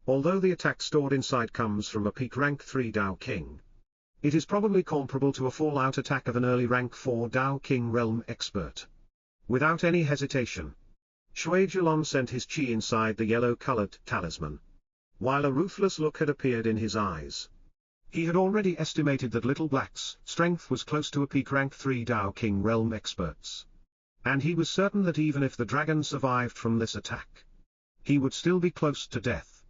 Although the attack stored inside comes from a peak rank 3 Dao King, it is probably comparable to a fallout attack of an early rank 4 Dao King realm expert. Without any hesitation, Shui Zhelong sent his chi inside the yellow-colored talisman, while a ruthless look had appeared in his eyes. He had already estimated that Little Black's strength was close to a peak rank 3 Tao King realm experts. And he was certain that even if the dragon survived from this attack, he would still be close to death.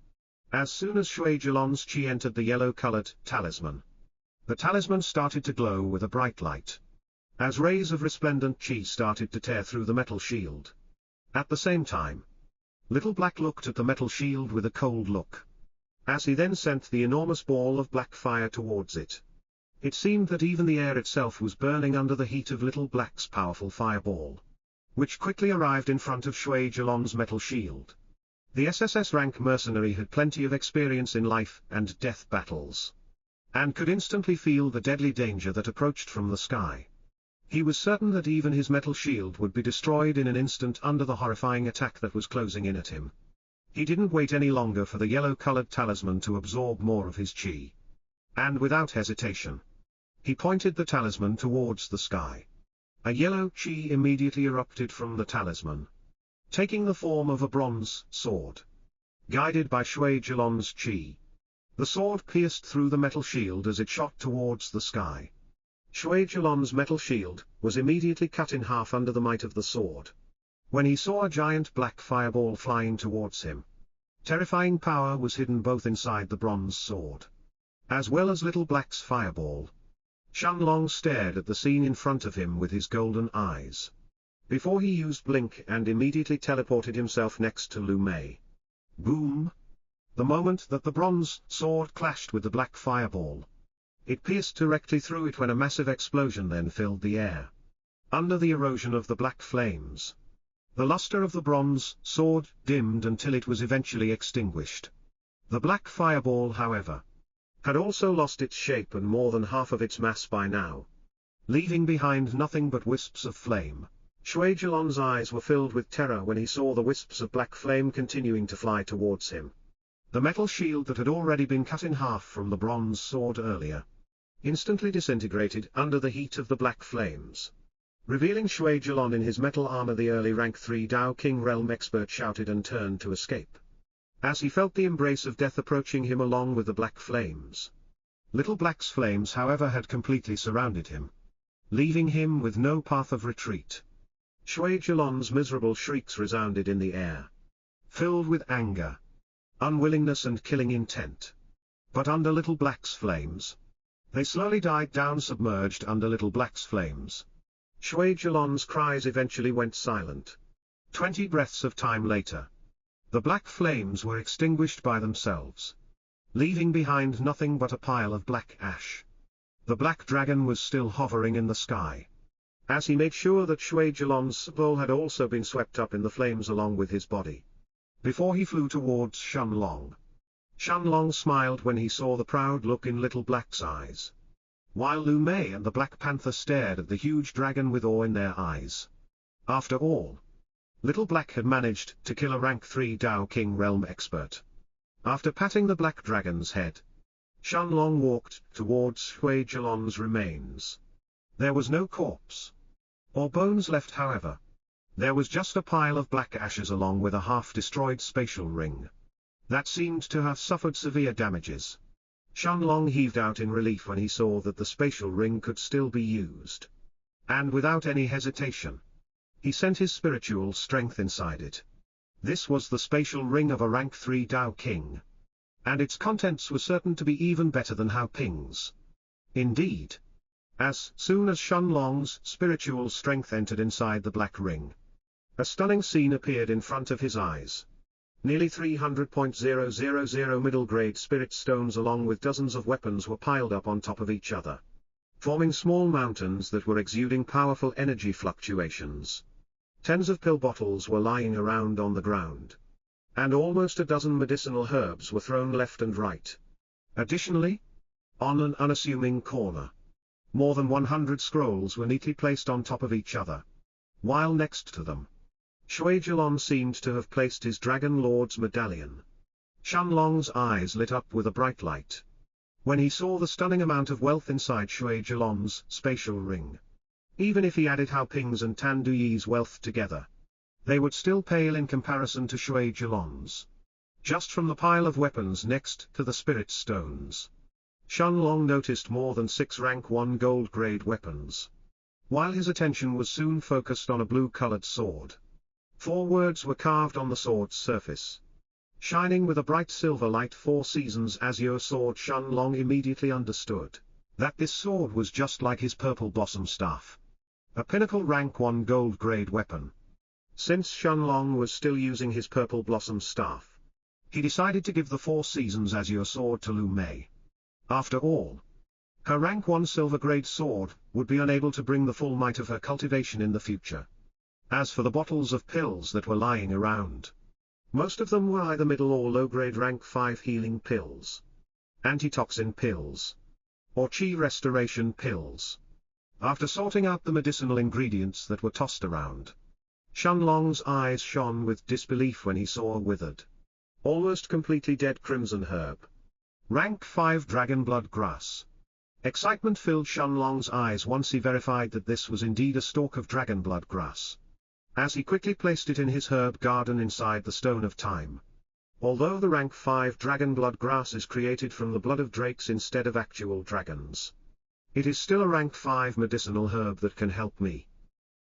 As soon as Shui Zhelon's chi entered the yellow-colored talisman, the talisman started to glow with a bright light, as rays of resplendent chi started to tear through the metal shield. At the same time, Little Black looked at the metal shield with a cold look, as he then sent the enormous ball of black fire towards it. It seemed that even the air itself was burning under the heat of Little Black's powerful fireball, which quickly arrived in front of Shui Zhelon's metal shield. The SSS rank mercenary had plenty of experience in life and death battles, and could instantly feel the deadly danger that approached from the sky. He was certain that even his metal shield would be destroyed in an instant under the horrifying attack that was closing in at him. He didn't wait any longer for the yellow-colored talisman to absorb more of his chi. And without hesitation, he pointed the talisman towards the sky. A yellow chi immediately erupted from the talisman, taking the form of a bronze sword. Guided by Shui Zhelon's chi, the sword pierced through the metal shield as it shot towards the sky. Shui Zhelon's metal shield was immediately cut in half under the might of the sword, when he saw a giant black fireball flying towards him. Terrifying power was hidden both inside the bronze sword, as well as Little Black's fireball. Shenlong stared at the scene in front of him with his golden eyes, before he used Blink and immediately teleported himself next to Lu Mei. Boom! The moment that the bronze sword clashed with the black fireball, it pierced directly through it when a massive explosion then filled the air. Under the erosion of the black flames, the luster of the bronze sword dimmed until it was eventually extinguished. The black fireball, however, had also lost its shape and more than half of its mass by now, leaving behind nothing but wisps of flame. Shui Zhelon's eyes were filled with terror when he saw the wisps of black flame continuing to fly towards him. The metal shield that had already been cut in half from the bronze sword earlier instantly disintegrated under the heat of the black flames, revealing Shui Zhelon in his metal armor. The early rank 3 Tao King realm expert shouted and turned to escape, as he felt the embrace of death approaching him along with the black flames. Little Black's flames, however, had completely surrounded him, leaving him with no path of retreat. Shui Zhelon's miserable shrieks resounded in the air, filled with anger, unwillingness and killing intent. But under Little Black's flames, they slowly died down, submerged under Little Black's flames. Shui Zhelon's cries eventually went silent. 20 breaths of time later, the black flames were extinguished by themselves, leaving behind nothing but a pile of black ash. The black dragon was still hovering in the sky, as he made sure that Shui Zhelon's soul had also been swept up in the flames along with his body, before he flew towards Shenlong. Shenlong smiled when he saw the proud look in Little Black's eyes, while Lu Mei and the Black Panther stared at the huge dragon with awe in their eyes. After all, Little Black had managed to kill a rank 3 Tao King realm expert. After patting the black dragon's head, Shenlong walked towards Shui Zhelon's remains. There was no corpse or bones left, however. There was just a pile of black ashes along with a half-destroyed spatial ring that seemed to have suffered severe damages. Shenlong heaved out in relief when he saw that the spatial ring could still be used, and without any hesitation, he sent his spiritual strength inside it. This was the spatial ring of a rank 3 Tao King, and its contents were certain to be even better than Hao Ping's. Indeed, as soon as Shenlong's spiritual strength entered inside the black ring, a stunning scene appeared in front of his eyes. Nearly 300,000 middle-grade spirit stones along with dozens of weapons were piled up on top of each other, forming small mountains that were exuding powerful energy fluctuations. Tens of pill bottles were lying around on the ground, and almost a dozen medicinal herbs were thrown left and right. Additionally, on an unassuming corner, more than 100 scrolls were neatly placed on top of each other, while next to them, Shui Zhelon seemed to have placed his Dragon Lord's medallion. Shenlong's eyes lit up with a bright light when he saw the stunning amount of wealth inside Shui Zhelon's spatial ring. Even if he added Hao Ping's and Tan Duyi's wealth together, they would still pale in comparison to Shui Zhelon's. Just from the pile of weapons next to the spirit stones, Shenlong noticed more than 6 rank 1 gold-grade weapons. While his attention was soon focused on a blue-colored sword. 4 words were carved on the sword's surface. Shining with a bright silver light, 4 seasons azure sword. Shenlong immediately understood that this sword was just like his purple blossom staff. A pinnacle rank 1 gold-grade weapon. Since Shenlong was still using his purple blossom staff, he decided to give the 4 seasons azure sword to Lu Mei. After all, her rank 1 silver-grade sword would be unable to bring the full might of her cultivation in the future. As for the bottles of pills that were lying around, most of them were either middle or low-grade rank 5 healing pills, antitoxin pills, or chi restoration pills. After sorting out the medicinal ingredients that were tossed around, Shenlong's eyes shone with disbelief when he saw a withered, almost completely dead crimson herb. Rank 5 dragon blood grass. Excitement filled Shenlong's eyes once he verified that this was indeed a stalk of dragon blood grass, as he quickly placed it in his herb garden inside the Stone of Time. Although the rank 5 dragon blood grass is created from the blood of drakes instead of actual dragons, it is still a rank 5 medicinal herb that can help me.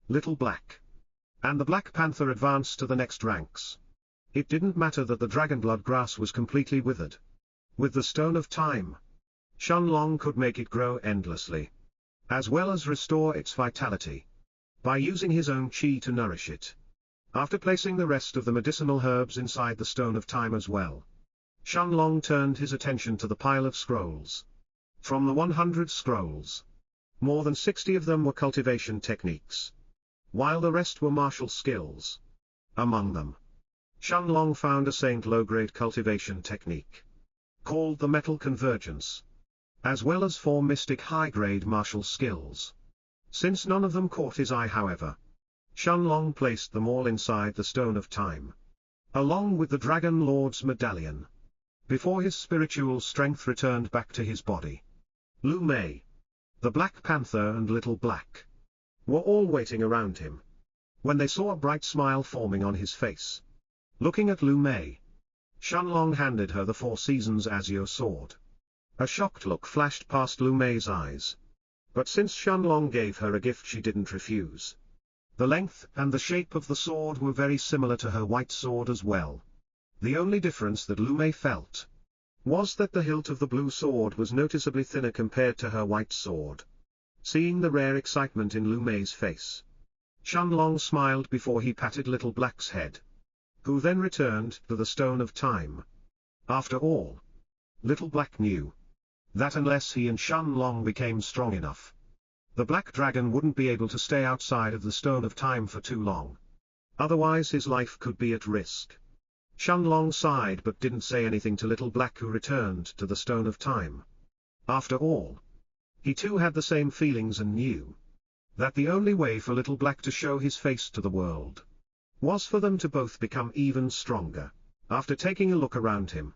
Little Black. And the Black Panther advanced to the next ranks. It didn't matter that the dragon blood grass was completely withered. With the Stone of Time, Shenlong could make it grow endlessly, as well as restore its vitality, by using his own chi to nourish it. After placing the rest of the medicinal herbs inside the Stone of Time as well, Shenlong turned his attention to the pile of scrolls. From the 100 scrolls, more than 60 of them were cultivation techniques, while the rest were martial skills. Among them, Shenlong found a saint low-grade cultivation technique, called the Metal Convergence, as well as 4 mystic high-grade martial skills. Since none of them caught his eye, however, Shenlong placed them all inside the Stone of Time, along with the Dragon Lord's medallion, before his spiritual strength returned back to his body. Lu Mei, the Black Panther and Little Black were all waiting around him, when they saw a bright smile forming on his face. Looking at Lu Mei, Shenlong handed her the 4 seasons azure sword. A shocked look flashed past Lu Mei's eyes. But since Shenlong gave her a gift, she didn't refuse. The length and the shape of the sword were very similar to her white sword as well. The only difference that Lu Mei felt was that the hilt of the blue sword was noticeably thinner compared to her white sword. Seeing the rare excitement in Lu Mei's face, Shenlong smiled before he patted Little Black's head, who then returned to the Stone of Time. After all, Little Black knew that unless he and Shenlong became strong enough, the Black Dragon wouldn't be able to stay outside of the Stone of Time for too long. Otherwise his life could be at risk. Shenlong sighed but didn't say anything to Little Black, who returned to the Stone of Time. After all, he too had the same feelings and knew that the only way for Little Black to show his face to the world was for them to both become even stronger. After taking a look around him,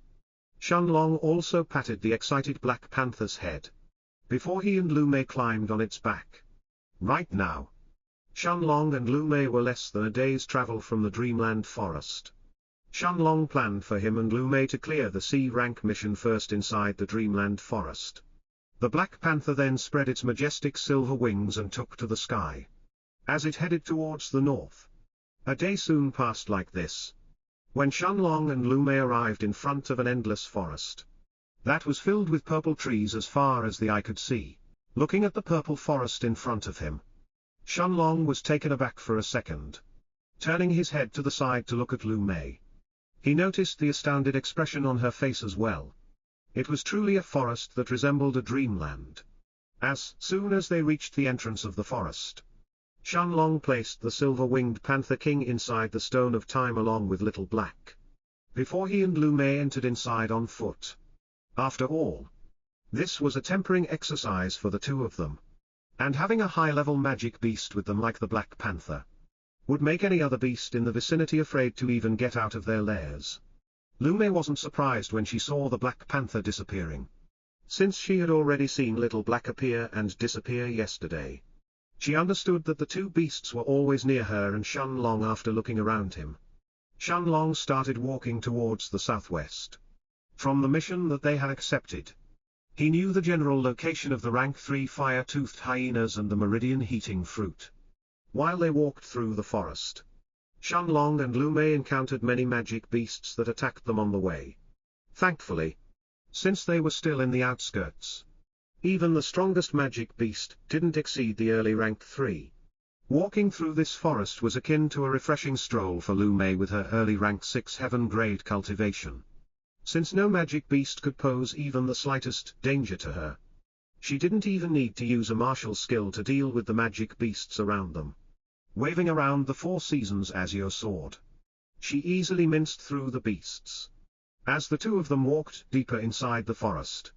Shenlong also patted the excited Black Panther's head, before he and Lu Mei climbed on its back. Right now, Shenlong and Lu Mei were less than a day's travel from the Dreamland Forest. Shenlong planned for him and Lu Mei to clear the C-rank mission first inside the Dreamland Forest. The Black Panther then spread its majestic silver wings and took to the sky, as it headed towards the north. A day soon passed like this, when Shenlong and Lu Mei arrived in front of an endless forest that was filled with purple trees as far as the eye could see. Looking at the purple forest in front of him, Shenlong was taken aback for a second. Turning his head to the side to look at Lu Mei, he noticed the astounded expression on her face as well. It was truly a forest that resembled a dreamland. As soon as they reached the entrance of the forest, Shenlong placed the silver-winged Panther King inside the Stone of Time along with Little Black, before he and Lu Mei entered inside on foot. After all, this was a tempering exercise for the two of them, and having a high-level magic beast with them like the Black Panther would make any other beast in the vicinity afraid to even get out of their lairs. Lu Mei wasn't surprised when she saw the Black Panther disappearing, since she had already seen Little Black appear and disappear yesterday. She understood that the two beasts were always near her and Shenlong. After looking around him, Shenlong started walking towards the southwest, from the mission that they had accepted. He knew the general location of the rank 3 fire-toothed hyenas and the meridian heating fruit. While they walked through the forest, Shenlong and Lu Mei encountered many magic beasts that attacked them on the way. Thankfully, since they were still in the outskirts, even the strongest magic beast didn't exceed the early rank 3. Walking through this forest was akin to a refreshing stroll for Lu Mei with her early rank 6 heaven-grade cultivation. Since no magic beast could pose even the slightest danger to her, she didn't even need to use a martial skill to deal with the magic beasts around them. Waving around the 4 seasons azure sword, she easily minced through the beasts. As the two of them walked deeper inside the forest,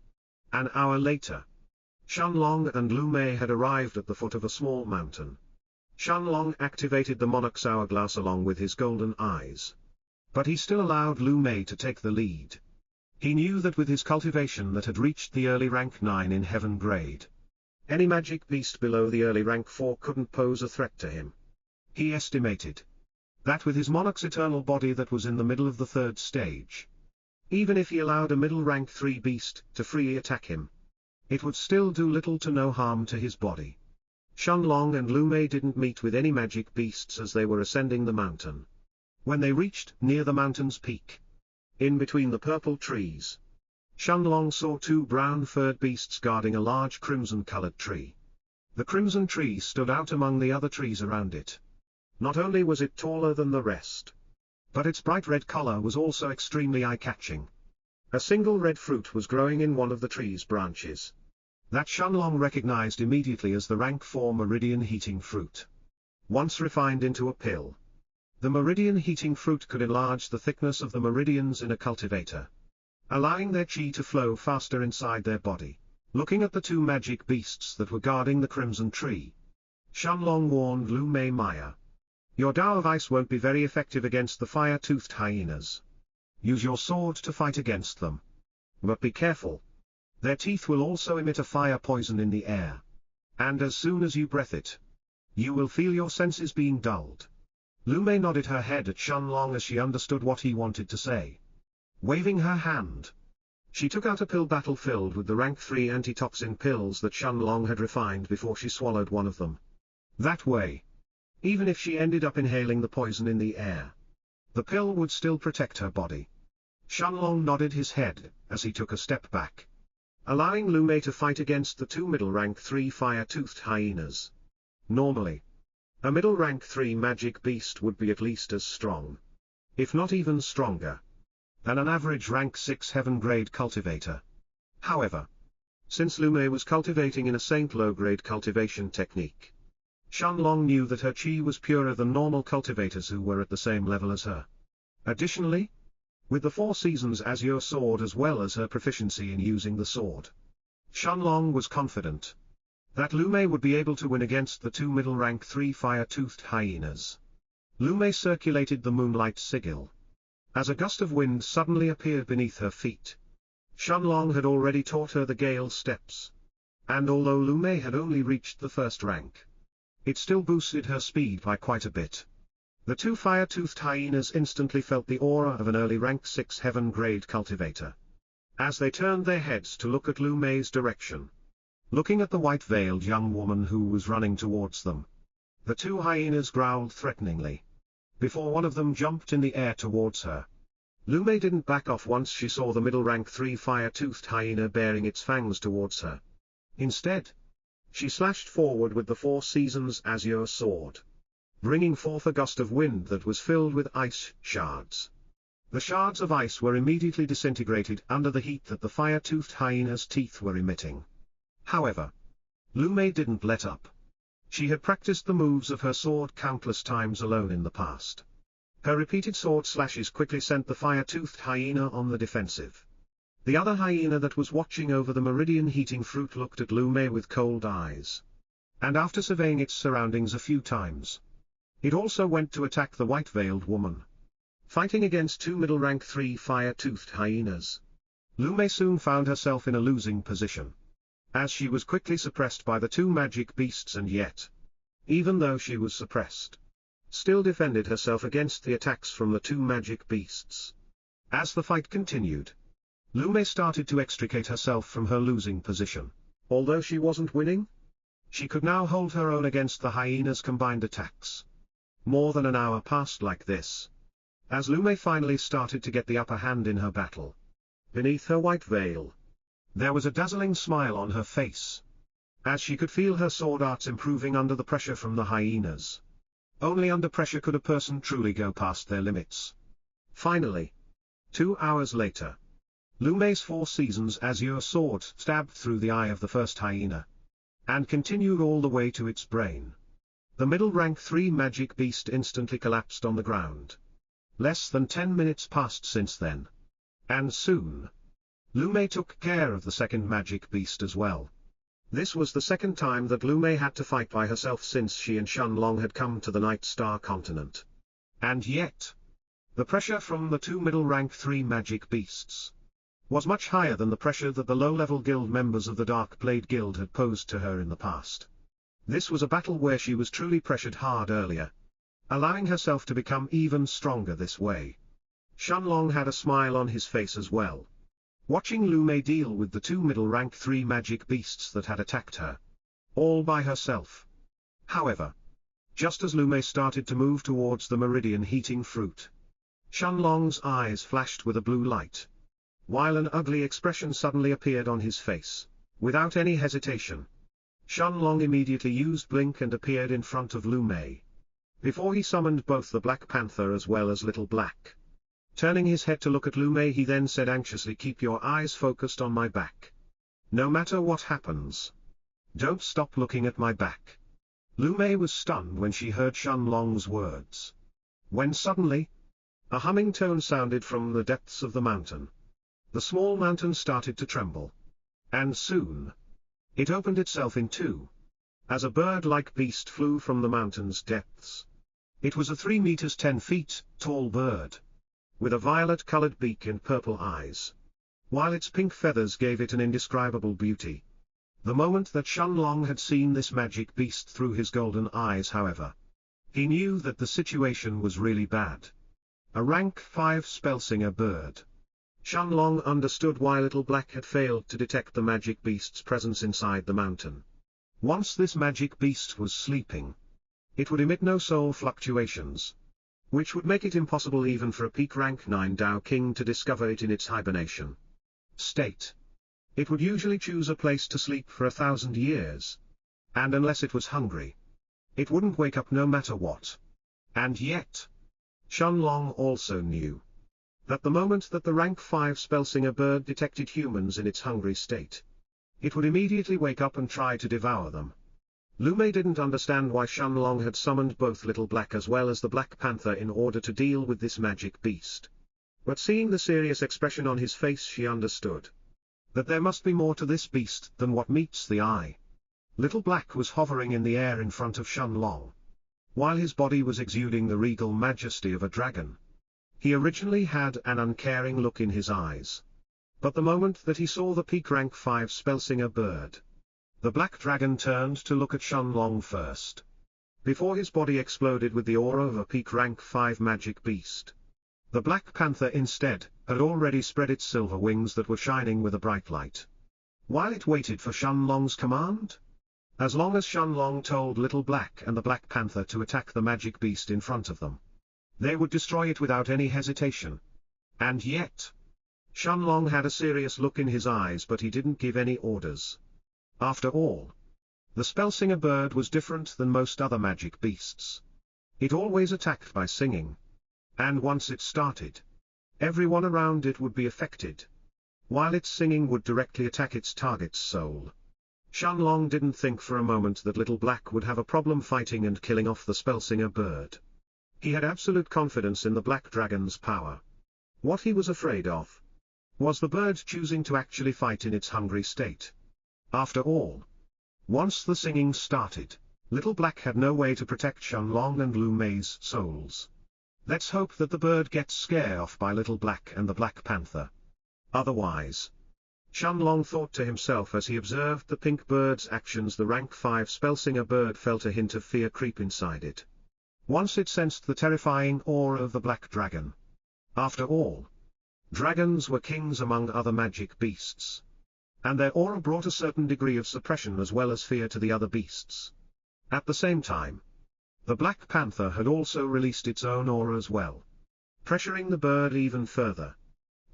an hour later, Shenlong and Lu Mei had arrived at the foot of a small mountain. Shenlong activated the Monarch's hourglass along with his golden eyes, but he still allowed Lu Mei to take the lead. He knew that with his cultivation that had reached the early rank 9 in heaven grade, any magic beast below the early rank 4 couldn't pose a threat to him. He estimated that with his Monarch's eternal body that was in the middle of the 3rd stage, even if he allowed a middle rank 3 beast to freely attack him, it would still do little to no harm to his body. Shenlong and Lu Mei didn't meet with any magic beasts as they were ascending the mountain. When they reached near the mountain's peak, in between the purple trees, Shenlong saw 2 brown-furred beasts guarding a large crimson-colored tree. The crimson tree stood out among the other trees around it. Not only was it taller than the rest, but its bright red color was also extremely eye-catching. A single red fruit was growing in one of the tree's branches, that Shenlong recognized immediately as the rank 4 meridian heating fruit. Once refined into a pill, the meridian heating fruit could enlarge the thickness of the meridians in a cultivator, allowing their chi to flow faster inside their body. Looking at the 2 magic beasts that were guarding the crimson tree, Shenlong warned Lu Mei Maya, "Your Dao of Ice won't be very effective against the fire-toothed hyenas. Use your sword to fight against them. But be careful. Their teeth will also emit a fire poison in the air. And as soon as you breath it, you will feel your senses being dulled." Lu Mei nodded her head at Shenlong as she understood what he wanted to say. Waving her hand, she took out a pill battle filled with the rank 3 antitoxin pills that Shenlong had refined before she swallowed one of them. That way, even if she ended up inhaling the poison in the air, the pill would still protect her body. Shenlong nodded his head as he took a step back, allowing Lu Mei to fight against the 2 middle rank 3 fire-toothed hyenas. Normally, a middle rank 3 magic beast would be at least as strong, if not even stronger, than an average rank 6 heaven-grade cultivator. However, since Lu Mei was cultivating in a Saint low-grade cultivation technique, Shenlong knew that her chi was purer than normal cultivators who were at the same level as her. Additionally, with the 4 seasons azure sword as well as her proficiency in using the sword, Shenlong was confident that Lu Mei would be able to win against the 2 middle rank 3 fire-toothed hyenas. Lu Mei circulated the moonlight sigil, as a gust of wind suddenly appeared beneath her feet. Shenlong had already taught her the gale steps, and although Lu Mei had only reached the 1st rank, it still boosted her speed by quite a bit. The 2 fire-toothed hyenas instantly felt the aura of an early rank 6 heaven-grade cultivator, as they turned their heads to look at Lu Mei's direction. Looking at the white-veiled young woman who was running towards them, the 2 hyenas growled threateningly, before one of them jumped in the air towards her. Lu Mei didn't back off once she saw the middle rank 3 fire-toothed hyena bearing its fangs towards her. Instead, she slashed forward with the 4 seasons azure sword, bringing forth a gust of wind that was filled with ice shards. The shards of ice were immediately disintegrated under the heat that the fire-toothed hyena's teeth were emitting. However, Lu Mei didn't let up. She had practiced the moves of her sword countless times alone in the past. Her repeated sword slashes quickly sent the fire-toothed hyena on the defensive. The other hyena that was watching over the meridian heating fruit looked at Lu Mei with cold eyes, and after surveying its surroundings a few times, it also went to attack the white-veiled woman. Fighting against 2 middle rank 3 fire-toothed hyenas, Lu Mei soon found herself in a losing position, as she was quickly suppressed by the 2 magic beasts and yet, even though she was suppressed, still defended herself against the attacks from the 2 magic beasts. As the fight continued, Lu Mei started to extricate herself from her losing position. Although she wasn't winning, she could now hold her own against the hyena's combined attacks. More than an hour passed like this. As Lu Mei finally started to get the upper hand in her battle, beneath her white veil, there was a dazzling smile on her face, as she could feel her sword arts improving under the pressure from the hyenas. Only under pressure could a person truly go past their limits. Finally, 2 hours later, Lu Mei's 4 seasons azure sword stabbed through the eye of the first hyena, and continued all the way to its brain. The middle rank 3 magic beast instantly collapsed on the ground. Less than 10 minutes passed since then. And soon, Lu Mei took care of the second magic beast as well. This was the second time that Lu Mei had to fight by herself since she and Shenlong had come to the Night Star continent. And yet, the pressure from the 2 middle rank 3 magic beasts was much higher than the pressure that the low-level guild members of the Dark Blade Guild had posed to her in the past. This was a battle where she was truly pressured hard earlier, allowing herself to become even stronger this way. Shenlong had a smile on his face as well, watching Lu Mei deal with the 2 middle rank 3 magic beasts that had attacked her, all by herself. However, just as Lu Mei started to move towards the meridian heating fruit, Shenlong's eyes flashed with a blue light, while an ugly expression suddenly appeared on his face. Without any hesitation, Shenlong immediately used Blink and appeared in front of Lu Mei, before he summoned both the Black Panther as well as Little Black. Turning his head to look at Lu Mei, he then said anxiously, "Keep your eyes focused on my back. No matter what happens, don't stop looking at my back." Lu Mei was stunned when she heard Shenlong's words, when suddenly, a humming tone sounded from the depths of the mountain. The small mountain started to tremble, and soon, it opened itself in two, as a bird-like beast flew from the mountain's depths. It was a 3 meters 10 feet tall bird, with a violet-colored beak and purple eyes, while its pink feathers gave it an indescribable beauty. The moment that Shenlong had seen this magic beast through his golden eyes, however, he knew that the situation was really bad. A rank 5 spellsinger bird. Shenlong understood why Little Black had failed to detect the magic beast's presence inside the mountain. Once this magic beast was sleeping, it would emit no soul fluctuations, which would make it impossible even for a peak rank 9 Dao King to discover it in its hibernation state. It would usually choose a place to sleep for 1,000 years, and unless it was hungry, it wouldn't wake up no matter what. And yet, Shenlong also knew that the moment that the rank 5 spellsinger bird detected humans in its hungry state, it would immediately wake up and try to devour them. Lu Mei didn't understand why Shenlong had summoned both Little Black as well as the Black Panther in order to deal with this magic beast. But seeing the serious expression on his face, she understood that there must be more to this beast than what meets the eye. Little Black was hovering in the air in front of Shenlong, while his body was exuding the regal majesty of a dragon. He originally had an uncaring look in his eyes, but the moment that he saw the peak rank 5 spellsinger bird, the black dragon turned to look at Shenlong first, before his body exploded with the aura of a peak rank 5 magic beast. The Black Panther instead had already spread its silver wings that were shining with a bright light, while it waited for Shenlong's command. As long as Shenlong told Little Black and the Black Panther to attack the magic beast in front of them, they would destroy it without any hesitation. And yet, Shenlong had a serious look in his eyes, but he didn't give any orders. After all, the spellsinger bird was different than most other magic beasts. It always attacked by singing, and once it started, everyone around it would be affected, while its singing would directly attack its target's soul. Shenlong didn't think for a moment that Little Black would have a problem fighting and killing off the spellsinger bird. He had absolute confidence in the Black Dragon's power. What he was afraid of was the bird choosing to actually fight in its hungry state. After all, once the singing started, Little Black had no way to protect Shenlong and Lu Mei's souls. Let's hope that the bird gets scared off by Little Black and the Black Panther. Otherwise, Shenlong thought to himself as he observed the pink bird's actions. The rank 5 spellsinger bird felt a hint of fear creep inside it, once it sensed the terrifying aura of the black dragon. After all, Dragons were kings among other magic beasts. And their aura brought a certain degree of suppression as well as fear to the other beasts. At the same time, the Black Panther had also released its own aura as well, pressuring the bird even further.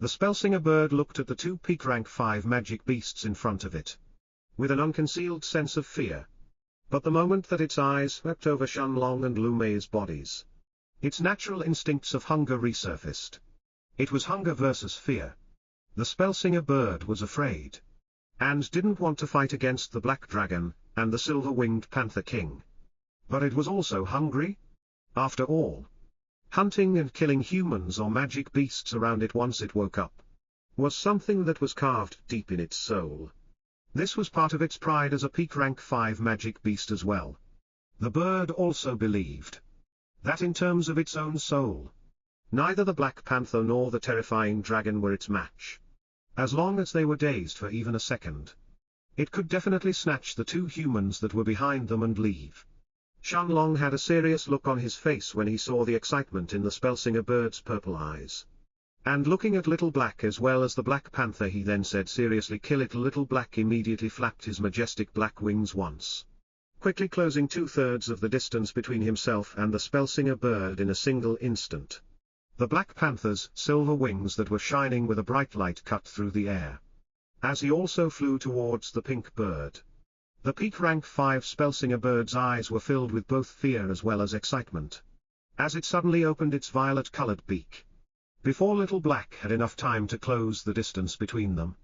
The Spellsinger bird looked at the two peak rank 5 magic beasts in front of it, with an unconcealed sense of fear. But the moment that its eyes swept over Shenlong and Lu Mei's bodies, its natural instincts of hunger resurfaced. It was hunger versus fear. The Spellsinger bird was afraid, and didn't want to fight against the Black Dragon and the Silver-Winged Panther King. But it was also hungry. After all, hunting and killing humans or magic beasts around it once it woke up was something that was carved deep in its soul. This was part of its pride as a peak rank 5 magic beast as well. The bird also believed that in terms of its own soul, neither the Black Panther nor the terrifying dragon were its match. As long as they were dazed for even a second, it could definitely snatch the two humans that were behind them and leave. Shenlong had a serious look on his face when he saw the excitement in the Spellsinger bird's purple eyes. And looking at Little Black as well as the Black Panther, he then said seriously, "Kill it." Little Black immediately flapped his majestic black wings once, quickly closing 2/3 of the distance between himself and the Spellsinger bird in a single instant. The Black Panther's silver wings that were shining with a bright light cut through the air, as he also flew towards the pink bird. The peak rank 5 Spellsinger bird's eyes were filled with both fear as well as excitement, as it suddenly opened its violet-colored beak. Before Little Black had enough time to close the distance between them,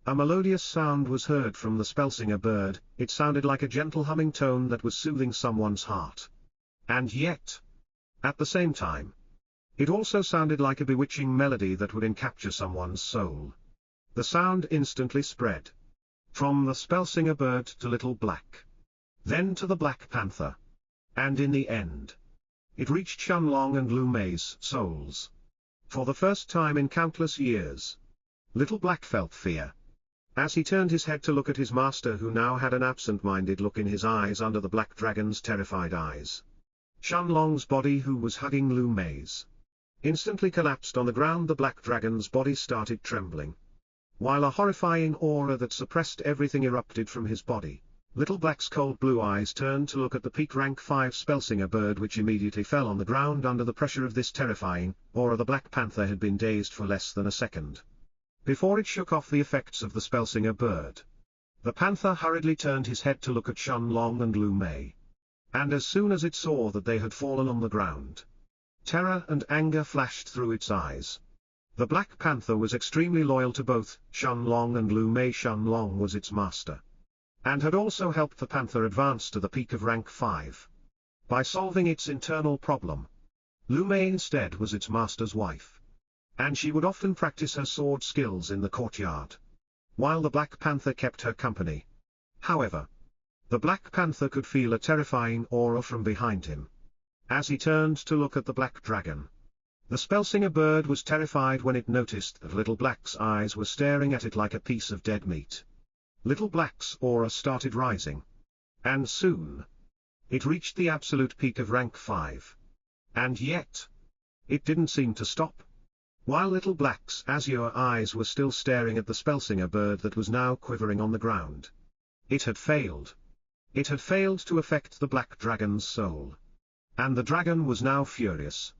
a melodious sound was heard from the Spellsinger bird. It sounded like a gentle humming tone that was soothing someone's heart. And yet, at the same time, it also sounded like a bewitching melody that would encapture someone's soul. The sound instantly spread from the Spellsinger bird to Little Black, then to the Black Panther, and in the end, it reached Shenlong and Lu Mei's souls. For the first time in countless years, Little Black felt fear, as he turned his head to look at his master, who now had an absent-minded look in his eyes under the Black Dragon's terrified eyes. Shenlong's body, who was hugging Lu Mei's, instantly collapsed on the ground. The Black Dragon's body started trembling, while a horrifying aura that suppressed everything erupted from his body. Little Black's cold blue eyes turned to look at the peak rank 5 Spellsinger bird, which immediately fell on the ground under the pressure of this terrifying aura. The Black Panther had been dazed for less than a second before it shook off the effects of the Spellsinger bird. The panther hurriedly turned his head to look at Shenlong and Lu Mei, and as soon as it saw that they had fallen on the ground, terror and anger flashed through its eyes. The Black Panther was extremely loyal to both Shenlong and Lu Mei. Shenlong was its master, and had also helped the panther advance to the peak of rank 5 by solving its internal problem. Lu Mei instead was its master's wife, and she would often practice her sword skills in the courtyard, while the Black Panther kept her company. However, the Black Panther could feel a terrifying aura from behind him, as he turned to look at the Black Dragon. The Spellsinger bird was terrified when it noticed that Little Black's eyes were staring at it like a piece of dead meat. Little Black's aura started rising, and soon, it reached the absolute peak of rank 5. And yet, it didn't seem to stop. While Little Black's azure eyes were still staring at the Spellsinger bird that was now quivering on the ground, it had failed. It had failed to affect the Black Dragon's soul. And the dragon was now furious.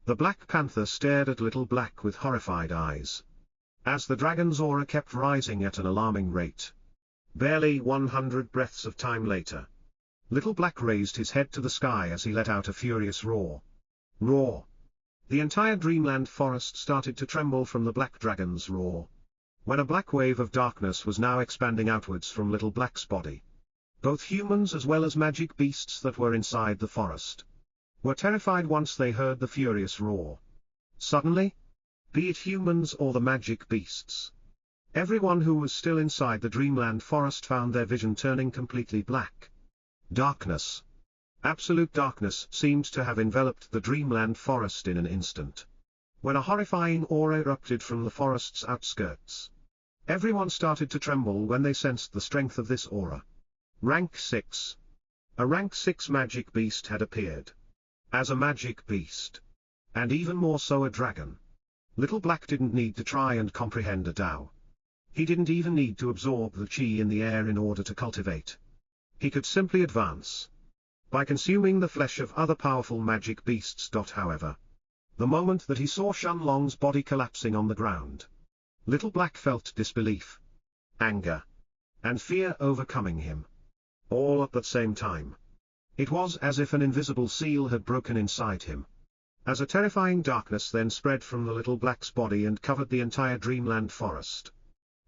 The Black Panther stared at Little Black with horrified eyes, as the dragon's aura kept rising at an alarming rate. Barely 100 breaths of time later, Little Black raised his head to the sky as he let out a furious roar. Roar! The entire Dreamland forest started to tremble from the Black Dragon's roar, when a black wave of darkness was now expanding outwards from Little Black's body. Both humans as well as magic beasts that were inside the forest were terrified once they heard the furious roar. Suddenly, be it humans or the magic beasts, everyone who was still inside the Dreamland forest found their vision turning completely black. Darkness. Absolute darkness seemed to have enveloped the Dreamland forest in an instant, when a horrifying aura erupted from the forest's outskirts. Everyone started to tremble when they sensed the strength of this aura. Rank 6. A rank 6 magic beast had appeared. As a magic beast, and even more so a dragon, Little Black didn't need to try and comprehend a Tao. He didn't even need to absorb the chi in the air in order to cultivate. He could simply advance by consuming the flesh of other powerful magic beasts. However, the moment that he saw Shenlong's body collapsing on the ground, Little Black felt disbelief, anger, and fear overcoming him, all at the same time. It was as if an invisible seal had broken inside him. As a terrifying darkness then spread from the Little Black's body and covered the entire Dreamland forest.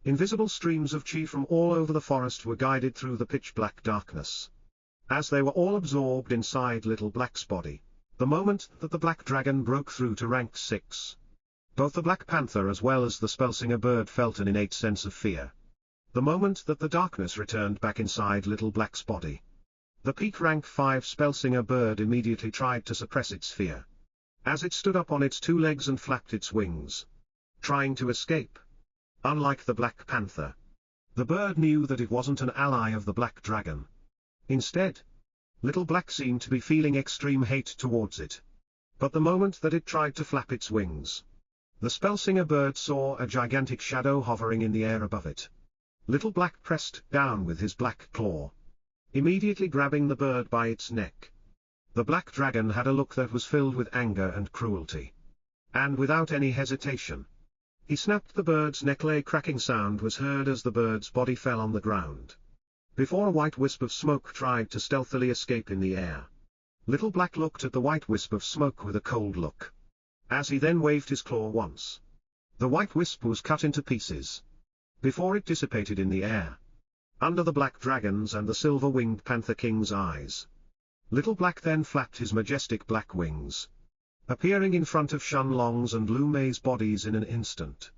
Invisible streams of chi from all over the forest were guided through the pitch-black darkness. As they were all absorbed inside Little Black's body, the moment that the Black Dragon broke through to rank 6. Both the Black Panther as well as the Spellsinger bird felt an innate sense of fear. The moment that the darkness returned back inside Little Black's body, the peak rank 5 Spellsinger bird immediately tried to suppress its fear. As it stood up on its 2 legs and flapped its wings, trying to escape. Unlike the Black Panther, the bird knew that it wasn't an ally of the Black Dragon. Instead, Little Black seemed to be feeling extreme hate towards it. But the moment that it tried to flap its wings, the Spellsinger bird saw a gigantic shadow hovering in the air above it. Little Black pressed down with his black claw, immediately grabbing the bird by its neck. The Black Dragon had a look that was filled with anger and cruelty. And without any hesitation, he snapped the bird's neck. A cracking sound was heard as the bird's body fell on the ground. Before a white wisp of smoke tried to stealthily escape in the air, Little Black looked at the white wisp of smoke with a cold look. As he then waved his claw once, the white wisp was cut into pieces, before it dissipated in the air, under the Black Dragon's and the Silver-Winged Panther King's eyes. Little Black then flapped his majestic black wings, appearing in front of Shenlong's and Lu Mei's bodies in an instant.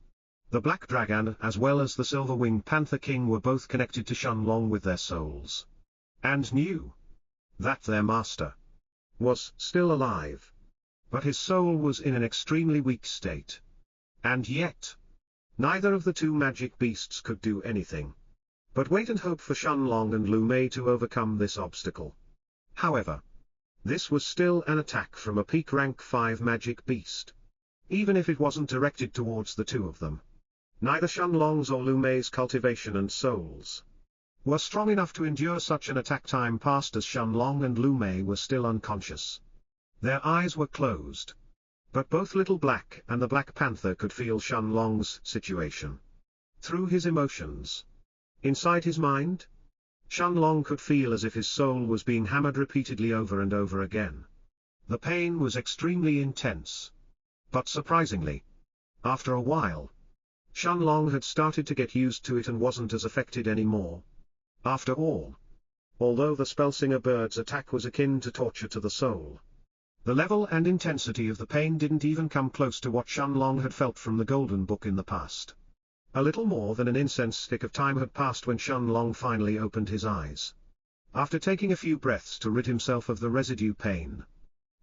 The Black Dragon as well as the Silver-Winged Panther King were both connected to Shenlong with their souls, and knew that their master was still alive. But his soul was in an extremely weak state. And yet, neither of the 2 magic beasts could do anything but wait and hope for Shenlong and Lu Mei to overcome this obstacle. However, this was still an attack from a peak rank 5 magic beast. Even if it wasn't directed towards the 2 of them, neither Shenlong's or Lu Mei's cultivation and souls were strong enough to endure such an attack. Time passed as Shenlong and Lu Mei were still unconscious. Their eyes were closed. But both Little Black and the Black Panther could feel Shenlong's situation through his emotions. Inside his mind, Shenlong could feel as if his soul was being hammered repeatedly over and over again. The pain was extremely intense. But surprisingly, after a while, Shenlong had started to get used to it and wasn't as affected anymore. After all, although the Spellsinger bird's attack was akin to torture to the soul, the level and intensity of the pain didn't even come close to what Shenlong had felt from the Golden Book in the past. A little more than an incense stick of time had passed when Shenlong finally opened his eyes. After taking a few breaths to rid himself of the residue pain,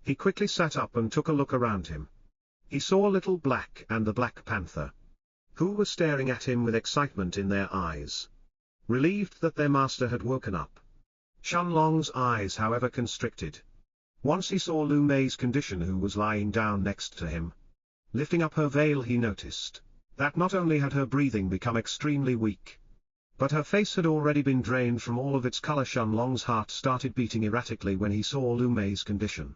he quickly sat up and took a look around him. He saw Little Black and the Black Panther, who were staring at him with excitement in their eyes, relieved that their master had woken up. Shenlong's eyes however constricted. Once he saw Lu Mei's condition, who was lying down next to him. Lifting up her veil, he noticed that not only had her breathing become extremely weak, but her face had already been drained from all of its color. Shenlong's heart started beating erratically when he saw Lu Mei's condition.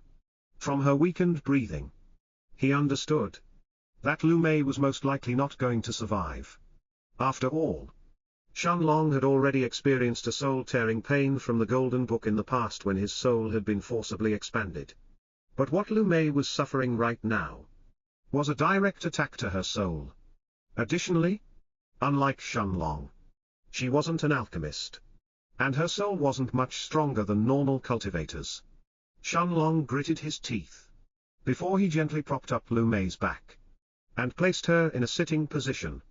From her weakened breathing, he understood that Lu Mei was most likely not going to survive. After all, Shenlong had already experienced a soul-tearing pain from the Golden Book in the past when his soul had been forcibly expanded. But what Lu Mei was suffering right now was a direct attack to her soul. Additionally, unlike Shenlong, she wasn't an alchemist, and her soul wasn't much stronger than normal cultivators. Shenlong gritted his teeth before he gently propped up Lu Mei's back and placed her in a sitting position.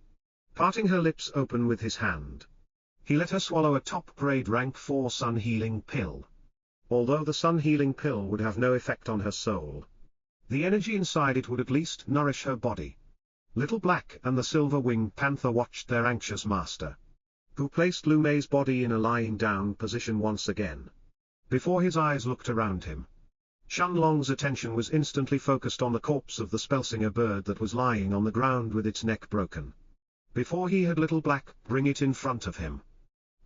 Parting her lips open with his hand, he let her swallow a top-grade rank 4 sun healing pill. Although the sun healing pill would have no effect on her soul, the energy inside it would at least nourish her body. Little Black and the Silver-Winged Panther watched their anxious master, who placed Lu Mei's body in a lying down position once again. Before his eyes looked around him, Shenlong's attention was instantly focused on the corpse of the Spellsinger bird that was lying on the ground with its neck broken. Before he had Little Black bring it in front of him,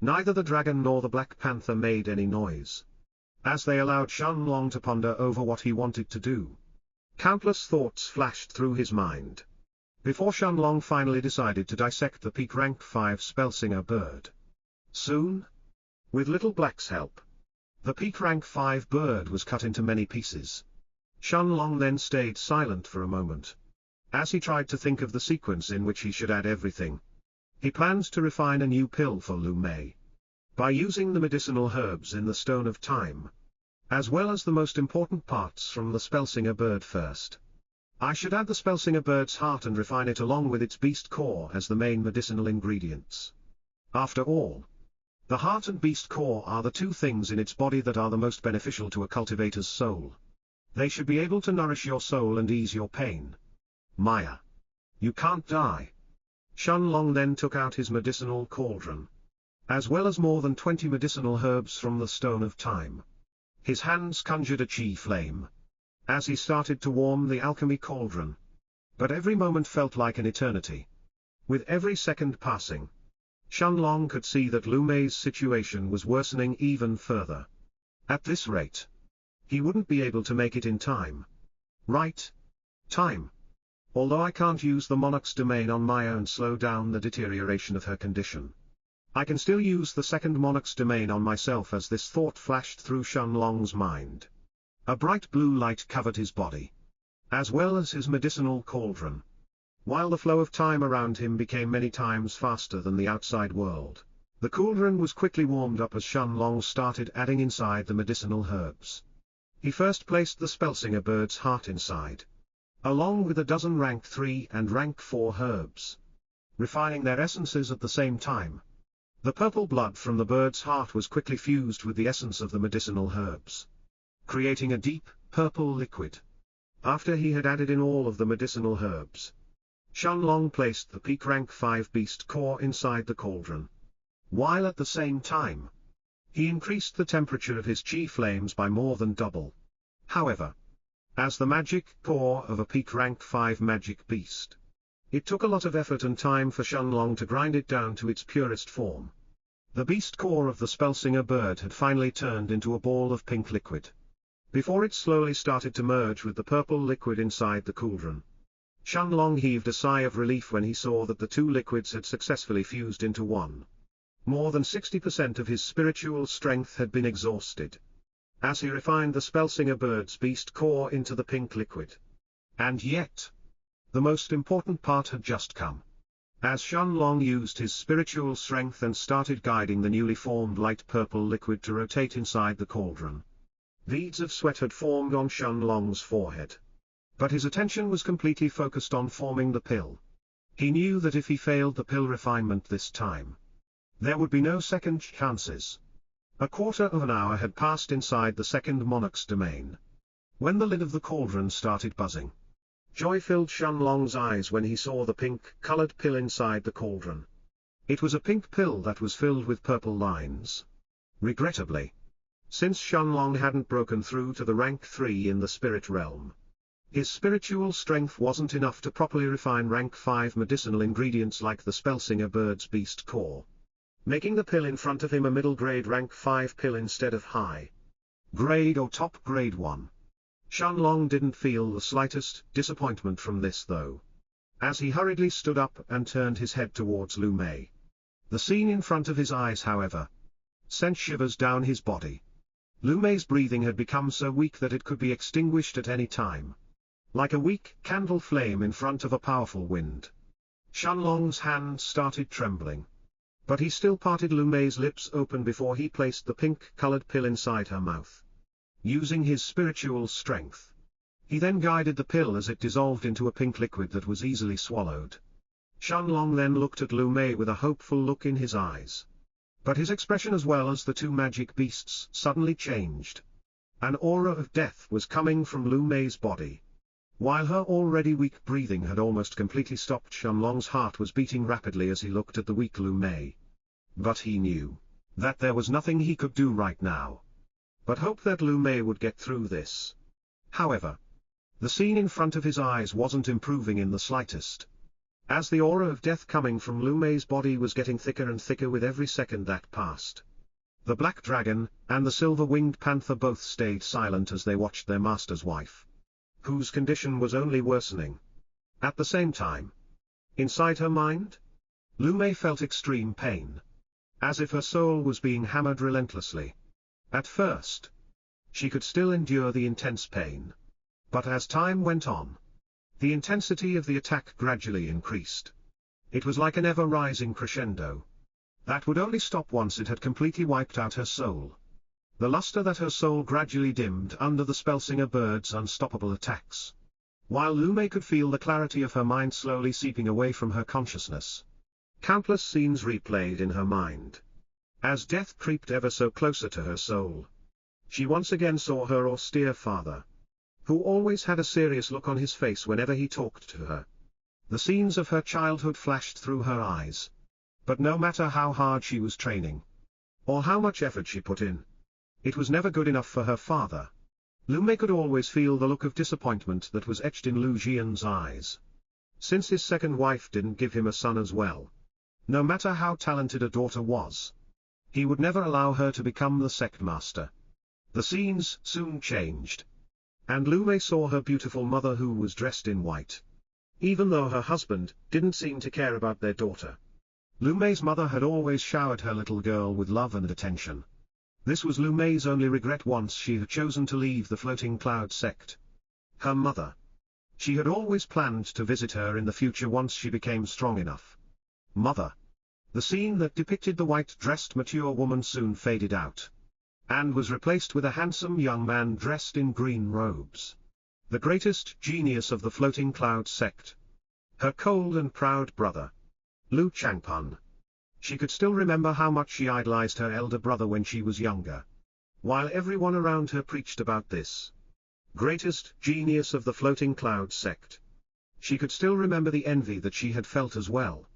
neither the dragon nor the Black Panther made any noise, as they allowed Shenlong to ponder over what he wanted to do. Countless thoughts flashed through his mind before Shenlong finally decided to dissect the peak rank 5 Spellsinger bird. Soon, with Little Black's help, the peak rank 5 bird was cut into many pieces. Shenlong then stayed silent for a moment, as he tried to think of the sequence in which he should add everything. He planned to refine a new pill for Lu Mei, by using the medicinal herbs in the Stone of Time, as well as the most important parts from the Spellsinger bird first. I should add the Spellsinger bird's heart and refine it along with its beast core as the main medicinal ingredients. After all, the heart and beast core are the two things in its body that are the most beneficial to a cultivator's soul. They should be able to nourish your soul and ease your pain. Maya, you can't die. Shenlong then took out his medicinal cauldron, as well as more than 20 medicinal herbs from the Stone of Time. His hands conjured a chi flame, as he started to warm the alchemy cauldron. But every moment felt like an eternity. With every second passing, Shenlong could see that Lu Mei's situation was worsening even further. At this rate, he wouldn't be able to make it in time. Right? Time. Although I can't use the Monarch's domain on Maya and slow down the deterioration of her condition, I can still use the second Monarch's domain on myself. As this thought flashed through Shenlong's mind, a bright blue light covered his body, as well as his medicinal cauldron, while the flow of time around him became many times faster than the outside world. The cauldron was quickly warmed up as Shenlong started adding inside the medicinal herbs. He first placed the Spellsinger bird's heart inside, along with a dozen rank 3 and rank 4 herbs, refining their essences at the same time. The purple blood from the bird's heart was quickly fused with the essence of the medicinal herbs, creating a deep, purple liquid. After he had added in all of the medicinal herbs, Shenlong placed the peak rank 5 beast core inside the cauldron, while at the same time, he increased the temperature of his chi flames by more than double. However, as the magic core of a peak rank 5 magic beast, it took a lot of effort and time for Shenlong to grind it down to its purest form. The beast core of the Spellsinger bird had finally turned into a ball of pink liquid, before it slowly started to merge with the purple liquid inside the cauldron. Shenlong heaved a sigh of relief when he saw that the two liquids had successfully fused into one. More than 60% of his spiritual strength had been exhausted, as he refined the Spellsinger bird's beast core into the pink liquid. And yet, the most important part had just come. As Shenlong used his spiritual strength and started guiding the newly formed light purple liquid to rotate inside the cauldron, beads of sweat had formed on Shenlong's forehead. But his attention was completely focused on forming the pill. He knew that if he failed the pill refinement this time, there would be no second chances. A quarter of an hour had passed inside the second Monarch's domain, when the lid of the cauldron started buzzing. Joy filled Shenlong's eyes when he saw the pink-colored pill inside the cauldron. It was a pink pill that was filled with purple lines. Regrettably, since Shenlong hadn't broken through to the rank 3 in the spirit realm, his spiritual strength wasn't enough to properly refine rank 5 medicinal ingredients like the Spellsinger bird's beast core, making the pill in front of him a middle-grade rank 5 pill instead of high-grade or top-grade one. Shenlong didn't feel the slightest disappointment from this though, as he hurriedly stood up and turned his head towards Lu Mei. The scene in front of his eyes, however, sent shivers down his body. Lu Mei's breathing had become so weak that it could be extinguished at any time, like a weak candle flame in front of a powerful wind. Shenlong's hands started trembling, but he still parted Lu Mei's lips open before he placed the pink-colored pill inside her mouth. Using his spiritual strength, he then guided the pill as it dissolved into a pink liquid that was easily swallowed. Shenlong then looked at Lu Mei with a hopeful look in his eyes. But his expression as well as the two magic beasts suddenly changed. An aura of death was coming from Lu Mei's body. While her already weak breathing had almost completely stopped, Shenlong's heart was beating rapidly as he looked at the weak Lu Mei. But he knew that there was nothing he could do right now, but hope that Lu Mei would get through this. However, the scene in front of his eyes wasn't improving in the slightest. As the aura of death coming from Lu Mei's body was getting thicker and thicker with every second that passed. The black dragon, and the silver-winged panther both stayed silent as they watched their master's wife, whose condition was only worsening. At the same time, inside her mind, Lu Mei felt extreme pain, as if her soul was being hammered relentlessly. At first, she could still endure the intense pain. But as time went on, the intensity of the attack gradually increased. It was like an ever-rising crescendo that would only stop once it had completely wiped out her soul. The luster that her soul gradually dimmed under the Spellsinger bird's unstoppable attacks, while Lu Mei could feel the clarity of her mind slowly seeping away from her consciousness. Countless scenes replayed in her mind. As death creeped ever so closer to her soul, she once again saw her austere father, who always had a serious look on his face whenever he talked to her. The scenes of her childhood flashed through her eyes. But no matter how hard she was training, or how much effort she put in, it was never good enough for her father. Lu Mei could always feel the look of disappointment that was etched in Lu Jian's eyes. Since his second wife didn't give him a son as well, no matter how talented a daughter was, he would never allow her to become the sect master. The scenes soon changed, and Lu Mei saw her beautiful mother who was dressed in white. Even though her husband didn't seem to care about their daughter, Lu Mei's mother had always showered her little girl with love and attention. This was Lu Mei's only regret once she had chosen to leave the Floating Cloud sect. Her mother. She had always planned to visit her in the future once she became strong enough. Mother. The scene that depicted the white-dressed mature woman soon faded out, and was replaced with a handsome young man dressed in green robes. The greatest genius of the Floating Cloud sect. Her cold and proud brother, Lu Changpun. She could still remember how much she idolized her elder brother when she was younger, while everyone around her preached about this greatest genius of the Floating Cloud sect. She could still remember the envy that she had felt as well,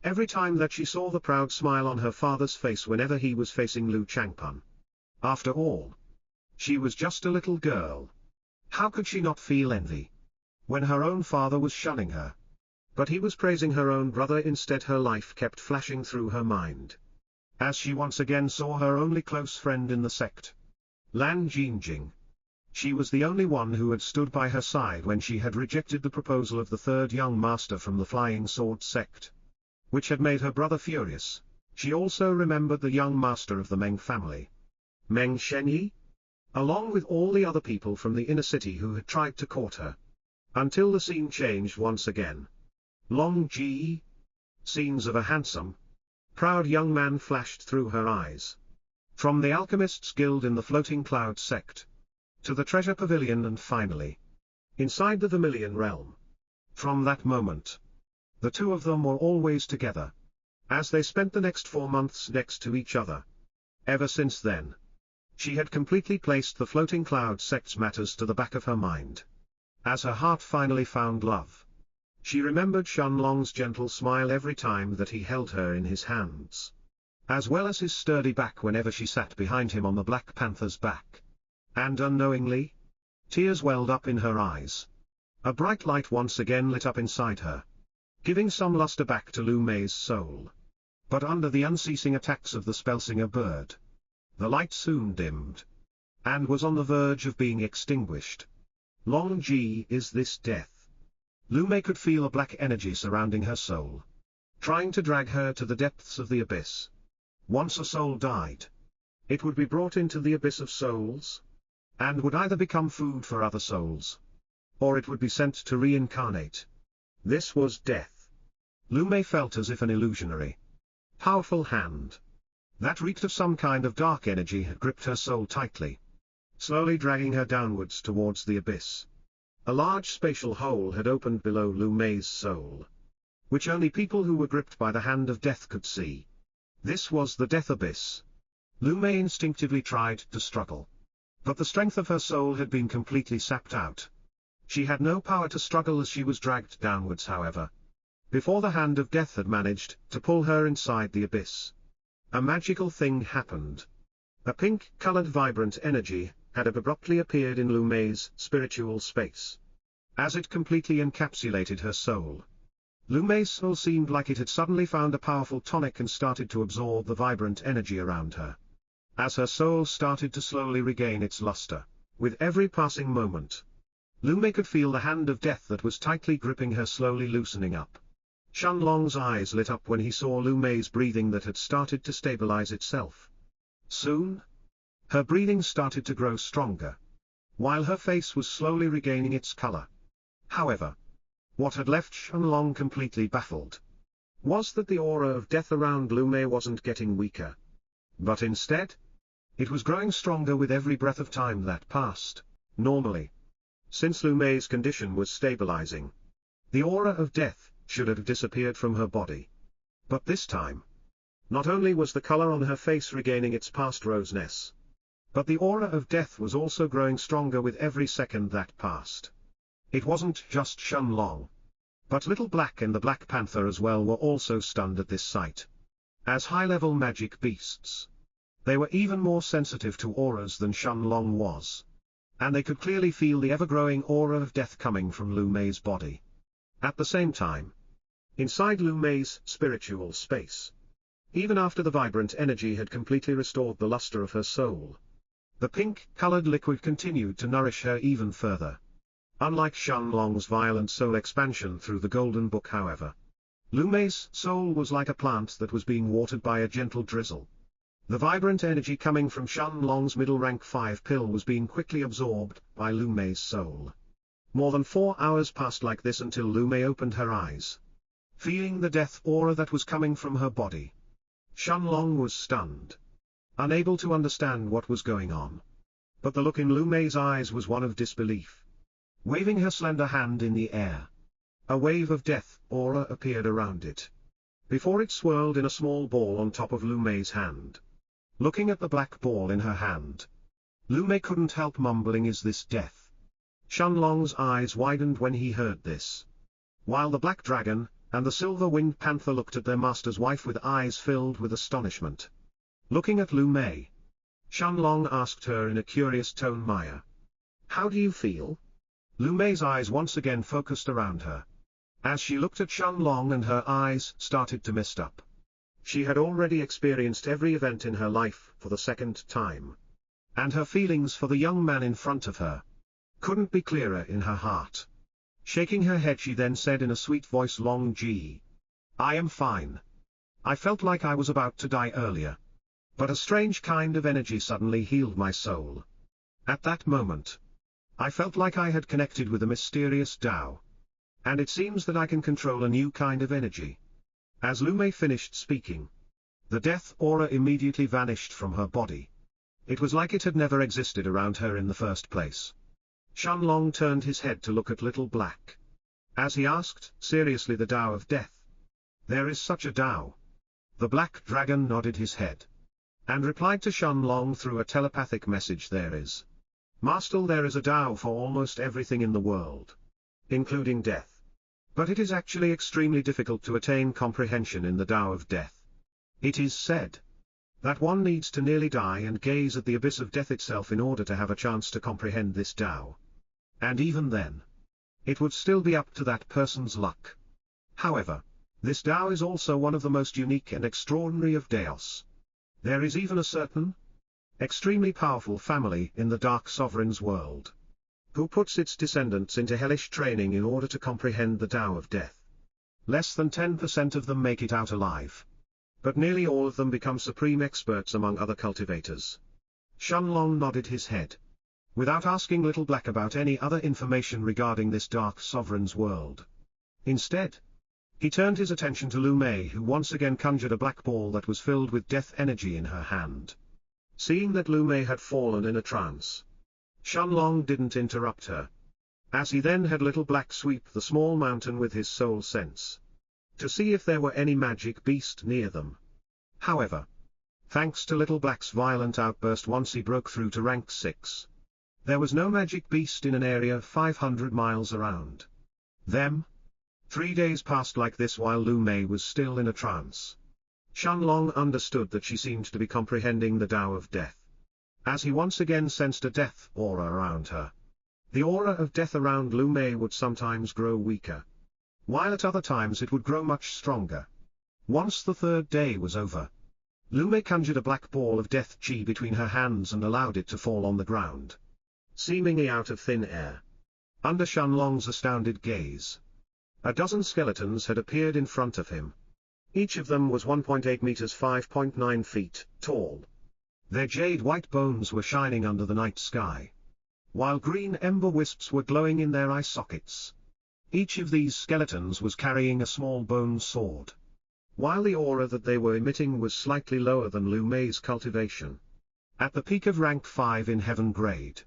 every time that she saw the proud smile on her father's face whenever he was facing Lu Changpun. After all, she was just a little girl. How could she not feel envy when her own father was shunning her? But he was praising her own brother instead. Her life kept flashing through her mind, as she once again saw her only close friend in the sect, Lan Jingjing. She was the only one who had stood by her side when she had rejected the proposal of the third young master from the Flying Sword sect, which had made her brother furious. She also remembered the young master of the Meng family, Meng Shenyi, along with all the other people from the inner city who had tried to court her, until the scene changed once again. Long Ji. Scenes of a handsome, proud young man flashed through her eyes. From the Alchemists' Guild in the Floating Cloud sect, to the Treasure Pavilion, and finally, inside the Vermilion Realm. From that moment, the two of them were always together, as they spent the next 4 months next to each other. Ever since then, she had completely placed the Floating Cloud sect's matters to the back of her mind. As her heart finally found love, she remembered Shenlong's gentle smile every time that he held her in his hands, as well as his sturdy back whenever she sat behind him on the Black Panther's back. And unknowingly, tears welled up in her eyes. A bright light once again lit up inside her, giving some luster back to Lu Mei's soul. But under the unceasing attacks of the Spellsinger bird, the light soon dimmed, and was on the verge of being extinguished. Long Ji. Is this death? Lu Mei could feel a black energy surrounding her soul, trying to drag her to the depths of the abyss. Once a soul died, it would be brought into the abyss of souls, and would either become food for other souls, or it would be sent to reincarnate. This was death. Lu Mei felt as if an illusionary, powerful hand that reeked of some kind of dark energy had gripped her soul tightly, slowly dragging her downwards towards the abyss. A large spatial hole had opened below Lu Mei's soul, which only people who were gripped by the hand of death could see. This was the death abyss. Lu Mei instinctively tried to struggle, but the strength of her soul had been completely sapped out. She had no power to struggle as she was dragged downwards. However, before the hand of death had managed to pull her inside the abyss, a magical thing happened. A pink-colored vibrant energy had abruptly appeared in Lu Mei's spiritual space. As it completely encapsulated her soul, Lu Mei's soul seemed like it had suddenly found a powerful tonic and started to absorb the vibrant energy around her. As her soul started to slowly regain its luster, with every passing moment, Lu Mei could feel the hand of death that was tightly gripping her slowly loosening up. Shenlong's eyes lit up when he saw Lu Mei's breathing that had started to stabilize itself. Soon, her breathing started to grow stronger, while her face was slowly regaining its color. However, what had left Shenlong completely baffled was that the aura of death around Lu Mei wasn't getting weaker, but instead, it was growing stronger with every breath of time that passed. Normally, since Lu Mei's condition was stabilizing, the aura of death should have disappeared from her body. But this time, not only was the color on her face regaining its past roseness, but the aura of death was also growing stronger with every second that passed. It wasn't just Shenlong, but Little Black and the Black Panther as well were also stunned at this sight. As high-level magic beasts, they were even more sensitive to auras than Shenlong was, and they could clearly feel the ever-growing aura of death coming from Lu Mei's body. At the same time, inside Lu Mei's spiritual space, even after the vibrant energy had completely restored the luster of her soul, the pink-colored liquid continued to nourish her even further. Unlike Shenlong's violent soul expansion through the Golden Book, however, Lu Mei's soul was like a plant that was being watered by a gentle drizzle. The vibrant energy coming from Shenlong's middle rank 5 pill was being quickly absorbed by Lu Mei's soul. More than 4 hours passed like this until Lu Mei opened her eyes, feeling the death aura that was coming from her body. Shenlong was stunned, unable to understand what was going on. But the look in Lu Mei's eyes was one of disbelief. Waving her slender hand in the air, a wave of death aura appeared around it, before it swirled in a small ball on top of Lu Mei's hand. Looking at the black ball in her hand, Lu Mei couldn't help mumbling, "Is this death?" Shenlong's eyes widened when he heard this, while the Black Dragon and the Silver-Winged Panther looked at their master's wife with eyes filled with astonishment. Looking at Lu Mei, Shenlong asked her in a curious tone, "Maya, how do you feel?" Lu Mei's eyes once again focused around her. As she looked at Shenlong and her eyes started to mist up. She had already experienced every event in her life for the second time, and her feelings for the young man in front of her couldn't be clearer in her heart. Shaking her head, she then said in a sweet voice, "Long Ji, I am fine. I felt like I was about to die earlier, but a strange kind of energy suddenly healed my soul. At that moment, I felt like I had connected with a mysterious Tao, and it seems that I can control a new kind of energy." As Lu Mei finished speaking, the death aura immediately vanished from her body. It was like it had never existed around her in the first place. Shenlong turned his head to look at Little Black, as he asked seriously, "The Tao of Death? There is such a Tao?" The Black Dragon nodded his head, and replied to Shenlong through a telepathic message, "There is. Master, there is a Tao for almost everything in the world, including death. But it is actually extremely difficult to attain comprehension in the Tao of Death. It is said that one needs to nearly die and gaze at the abyss of death itself in order to have a chance to comprehend this Tao. And even then, it would still be up to that person's luck. However, this Tao is also one of the most unique and extraordinary of Daos. There is even a certain, extremely powerful family in the Dark Sovereign's world, who puts its descendants into hellish training in order to comprehend the Tao of Death. Less than 10% of them make it out alive, but nearly all of them become supreme experts among other cultivators." Shenlong nodded his head, without asking Little Black about any other information regarding this Dark Sovereign's world. Instead, he turned his attention to Lu Mei, who once again conjured a black ball that was filled with death energy in her hand. Seeing that Lu Mei had fallen in a trance, Shenlong didn't interrupt her, as he then had Little Black sweep the small mountain with his soul sense, to see if there were any magic beast near them. However, thanks to Little Black's violent outburst once he broke through to rank 6, there was no magic beast in an area 500 miles around them. 3 days passed like this while Lu Mei was still in a trance. Shenlong understood that she seemed to be comprehending the Tao of Death. as he once again sensed a death aura around her. The aura of death around Lu Mei would sometimes grow weaker, while at other times it would grow much stronger. Once the third day was over, Lu Mei conjured a black ball of death chi between her hands and allowed it to fall on the ground, seemingly out of thin air. Under Shenlong's astounded gaze, a dozen skeletons had appeared in front of him. Each of them was 1.8 meters 5.9 feet tall. Their jade-white bones were shining under the night sky, while green ember wisps were glowing in their eye sockets. Each of these skeletons was carrying a small bone sword, while the aura that they were emitting was slightly lower than Lu Mei's cultivation. At the peak of rank 5 in heaven grade.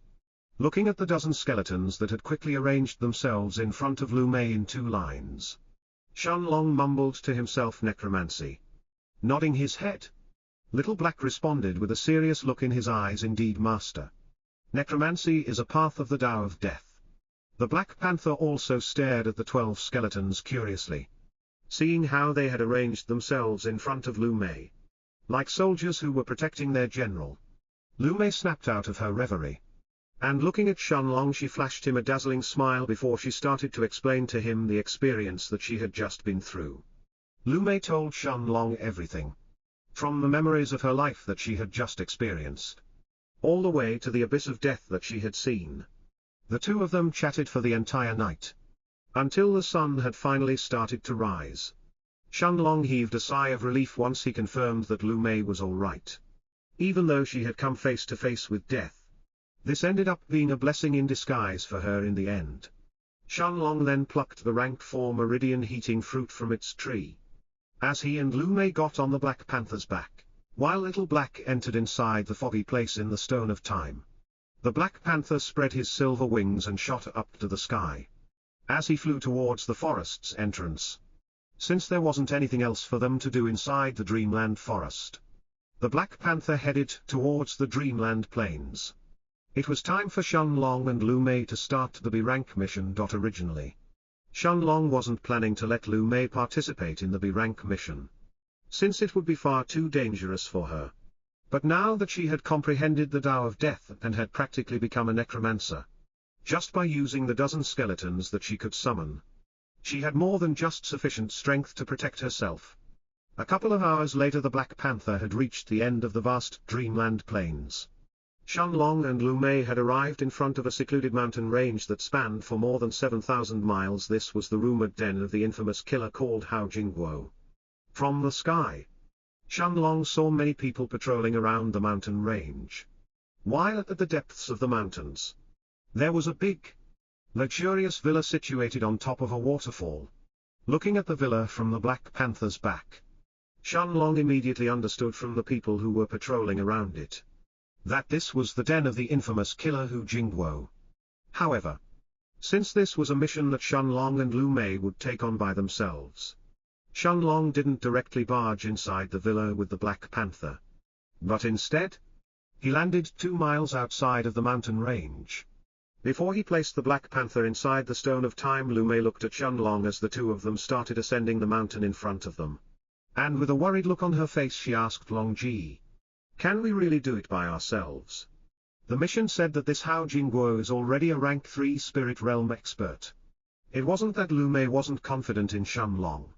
Looking at the dozen skeletons that had quickly arranged themselves in front of Lu Mei in 2 lines, Shenlong mumbled to himself necromancy. Nodding his head, Little Black responded with a serious look in his eyes. Indeed, master. Necromancy is a path of the Tao of Death. The Black Panther also stared at the 12 skeletons curiously, seeing how they had arranged themselves in front of Lu Mei, like soldiers who were protecting their general. Lu Mei snapped out of her reverie, and looking at Shenlong, she flashed him a dazzling smile before she started to explain to him the experience that she had just been through. Lu Mei told Shenlong everything, from the memories of her life that she had just experienced, all the way to the abyss of death that she had seen. The two of them chatted for the entire night, until the sun had finally started to rise. Shenlong heaved a sigh of relief once he confirmed that Lu Mei was all right. Even though she had come face to face with death, this ended up being a blessing in disguise for her in the end. Shenlong then plucked the rank 4 meridian heating fruit from its tree, as he and Lu Mei got on the Black Panther's back, while Little Black entered inside the foggy place in the Stone of Time. The Black Panther spread his silver wings and shot up to the sky, as he flew towards the forest's entrance. Since there wasn't anything else for them to do inside the Dreamland Forest, the Black Panther headed towards the Dreamland Plains. It was time for Shenlong and Lu Mei to start the B-rank mission. Originally, Shenlong wasn't planning to let Lu Mei participate in the B-rank mission, since it would be far too dangerous for her. But now that she had comprehended the Tao of Death and had practically become a necromancer, just by using the dozen skeletons that she could summon, she had more than just sufficient strength to protect herself. A couple of hours later, the Black Panther had reached the end of the vast Dreamland Plains. Shenlong and Lu Mei had arrived in front of a secluded mountain range that spanned for more than 7,000 miles. This was the rumored den of the infamous killer called Hao Jingguo. From the sky, Shenlong saw many people patrolling around the mountain range, while at the depths of the mountains, there was a big, luxurious villa situated on top of a waterfall. Looking at the villa from the Black Panther's back, Shenlong immediately understood from the people who were patrolling around it that this was the den of the infamous killer Hao Jingguo. However, since this was a mission that Shenlong and Lu Mei would take on by themselves, Shenlong didn't directly barge inside the villa with the Black Panther, but instead, he landed 2 miles outside of the mountain range. Before he placed the Black Panther inside the Stone of Time, Lu Mei looked at Shenlong as the two of them started ascending the mountain in front of them, and with a worried look on her face she asked Long Ji, "Can we really do it by ourselves? The mission said that this Hao Jingguo is already a rank 3 spirit realm expert." It wasn't that Lu Mei wasn't confident in Shenlong,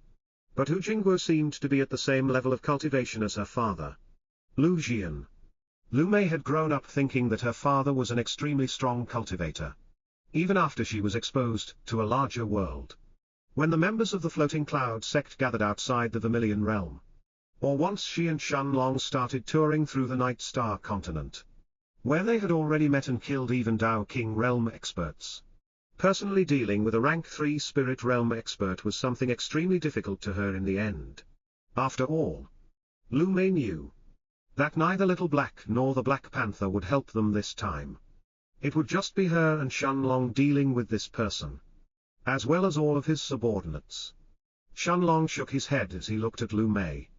but Hao Jingguo seemed to be at the same level of cultivation as her father, Lu Jian. Lu Mei had grown up thinking that her father was an extremely strong cultivator, even after she was exposed to a larger world. When the members of the Floating Cloud sect gathered outside the Vermilion Realm, or once she and Shenlong started touring through the Night Star continent, where they had already met and killed even Dao King realm experts. Personally dealing with a rank 3 spirit realm expert was something extremely difficult to her in the end. After all, Lu Mei knew that neither Little Black nor the Black Panther would help them this time. It would just be her and Shenlong dealing with this person, as well as all of his subordinates. Shenlong shook his head as he looked at Lu Mei,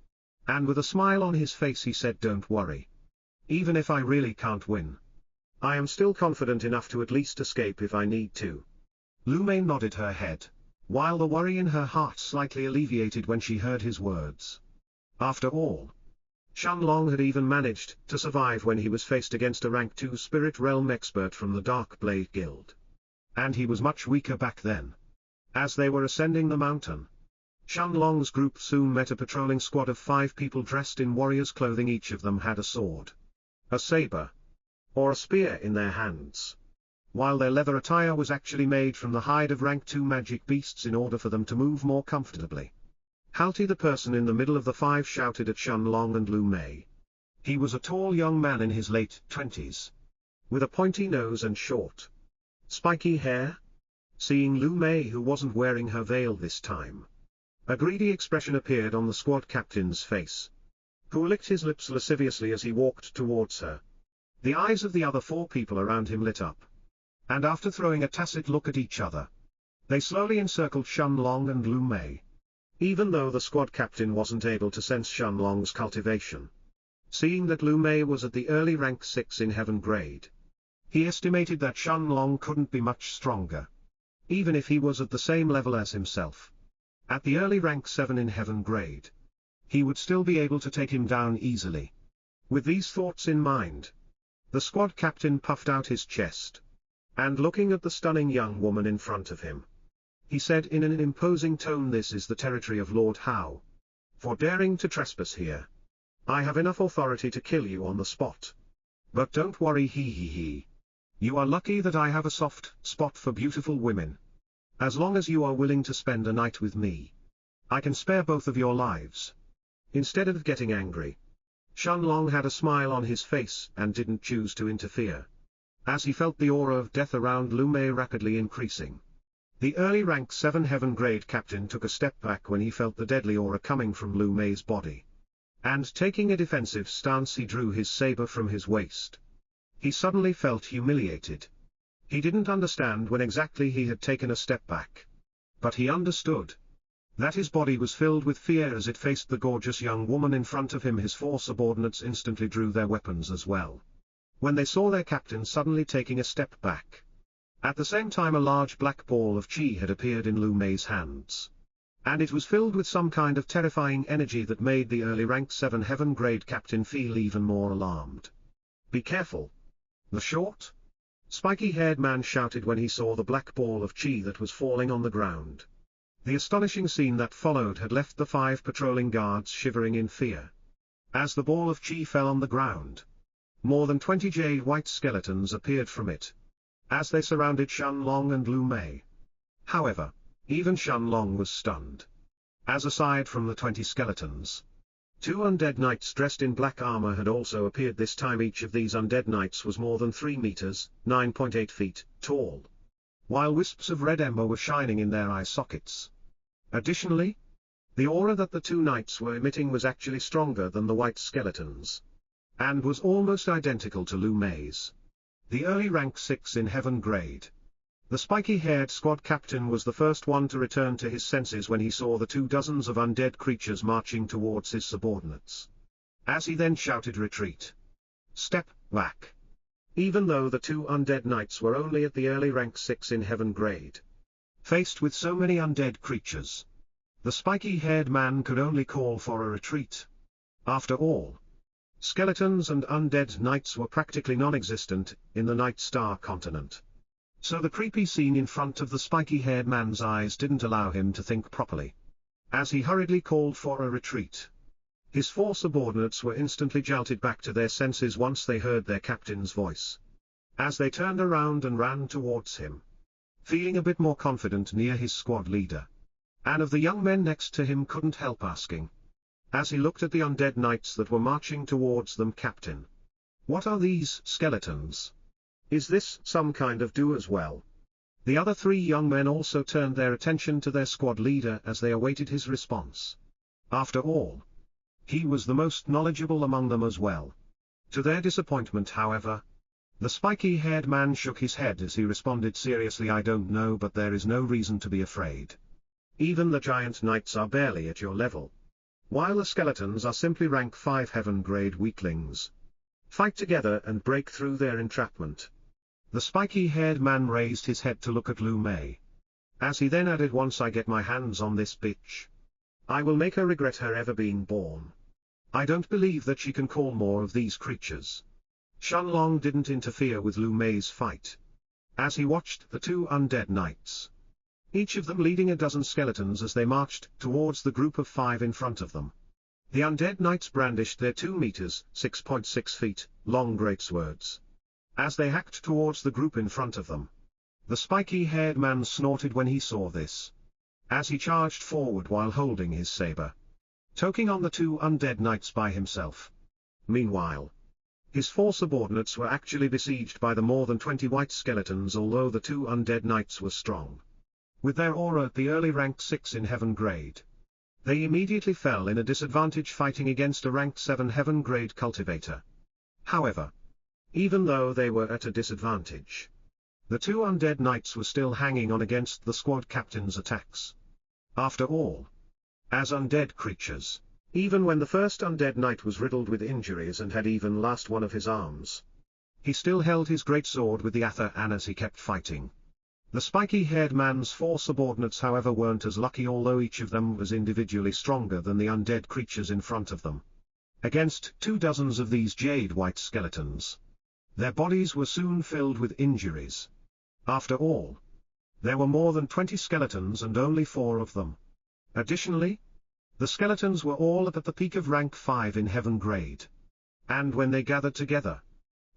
and with a smile on his face he said, "Don't worry. Even if I really can't win, I am still confident enough to at least escape if I need to." Lu Mei nodded her head, while the worry in her heart slightly alleviated when she heard his words. After all, Shenlong had even managed to survive when he was faced against a rank 2 Spirit Realm expert from the Dark Blade Guild. And he was much weaker back then. As they were ascending the mountain, Shenlong's group soon met a patrolling squad of 5 people dressed in warriors' clothing. Each of them had a sword, a saber, or a spear in their hands, while their leather attire was actually made from the hide of rank 2 magic beasts in order for them to move more comfortably. Halti, the person in the middle of the 5, shouted at Shenlong and Lu Mei. He was a tall young man in his late 20s, with a pointy nose and short, spiky hair. Seeing Lu Mei, who wasn't wearing her veil this time, a greedy expression appeared on the squad captain's face, who licked his lips lasciviously as he walked towards her. The eyes of the other 4 people around him lit up, and after throwing a tacit look at each other, they slowly encircled Shenlong and Lu Mei. Even though the squad captain wasn't able to sense Shenlong's cultivation, seeing that Lu Mei was at the early rank 6 in heaven grade, he estimated that Shenlong couldn't be much stronger, even if he was at the same level as himself. At the early rank 7 in heaven grade, he would still be able to take him down easily. With these thoughts in mind, the squad captain puffed out his chest, and looking at the stunning young woman in front of him, he said in an imposing tone, "This is the territory of Lord Hao. For daring to trespass here, I have enough authority to kill you on the spot. But don't worry, he. You are lucky that I have a soft spot for beautiful women. As long as you are willing to spend a night with me, I can spare both of your lives." Instead of getting angry, Shenlong had a smile on his face and didn't choose to interfere, as he felt the aura of death around Lu Mei rapidly increasing. The early rank 7 heaven grade captain took a step back when he felt the deadly aura coming from Lu Mei's body, and taking a defensive stance, he drew his saber from his waist. He suddenly felt humiliated. He didn't understand when exactly he had taken a step back, but he understood that his body was filled with fear as it faced the gorgeous young woman in front of him. His 4 subordinates instantly drew their weapons as well, when they saw their captain suddenly taking a step back. At the same time, a large black ball of chi had appeared in Lu Mei's hands, and it was filled with some kind of terrifying energy that made the early rank 7 heaven grade captain feel even more alarmed. "Be careful!" the short, spiky-haired man shouted when he saw the black ball of chi that was falling on the ground. The astonishing scene that followed had left the 5 patrolling guards shivering in fear. As the ball of chi fell on the ground, more than 20 jade white skeletons appeared from it, as they surrounded Shenlong and Lu Mei. However, even Shenlong was stunned, as aside from the 20 skeletons, 2 undead knights dressed in black armor had also appeared this time. Each of these undead knights was more than 3 meters, 9.8 feet, tall, while wisps of red ember were shining in their eye sockets. Additionally, the aura that the 2 knights were emitting was actually stronger than the white skeletons, and was almost identical to Lu Mei's. The early rank 6 in heaven grade, the spiky-haired squad captain was the first one to return to his senses when he saw the 2 dozens of undead creatures marching towards his subordinates. As he then shouted, "Retreat! Step back!" Even though the 2 undead knights were only at the early rank 6 in heaven grade, faced with so many undead creatures, the spiky-haired man could only call for a retreat. After all, skeletons and undead knights were practically non-existent in the Night Star continent. So the creepy scene in front of the spiky-haired man's eyes didn't allow him to think properly. As he hurriedly called for a retreat, his 4 subordinates were instantly jolted back to their senses once they heard their captain's voice, as they turned around and ran towards him, feeling a bit more confident near his squad leader. And of the young men next to him couldn't help asking, as he looked at the undead knights that were marching towards them, "Captain, what are these skeletons? Is this some kind of do as well?" The other 3 young men also turned their attention to their squad leader as they awaited his response. After all, he was the most knowledgeable among them as well. To their disappointment, however, the spiky-haired man shook his head as he responded seriously, "I don't know, but there is no reason to be afraid. Even the giant knights are barely at your level, while the skeletons are simply rank 5 heaven grade weaklings. Fight together and break through their entrapment." The spiky-haired man raised his head to look at Lu Mei, as he then added, "Once I get my hands on this bitch, I will make her regret her ever being born. I don't believe that she can call more of these creatures. Shenlong didn't interfere with Lu Mei's fight. As he watched the two undead knights, each of them leading a dozen skeletons as they marched towards the group of 5 in front of them. The undead knights brandished their 2 meters, 6.6 feet, long greatswords. As they hacked towards the group in front of them, the spiky-haired man snorted when he saw this, as he charged forward while holding his saber, taking on the 2 undead knights by himself. Meanwhile, his 4 subordinates were actually besieged by the more than 20 white skeletons, although the 2 undead knights were strong. With their aura at the early rank 6 in heaven grade, they immediately fell in a disadvantage fighting against a ranked 7 heaven grade cultivator. However, even though they were at a disadvantage, the 2 undead knights were still hanging on against the squad captain's attacks. After all, as undead creatures, even when the first undead knight was riddled with injuries and had even lost one of his arms, he still held his greatsword with the other and as he kept fighting. The spiky-haired man's 4 subordinates however weren't as lucky, although each of them was individually stronger than the undead creatures in front of them. Against 2 dozens of these jade-white skeletons, their bodies were soon filled with injuries. After all, there were more than 20 skeletons and only 4 of them. Additionally, the skeletons were all at the peak of rank 5 in heaven grade. And when they gathered together,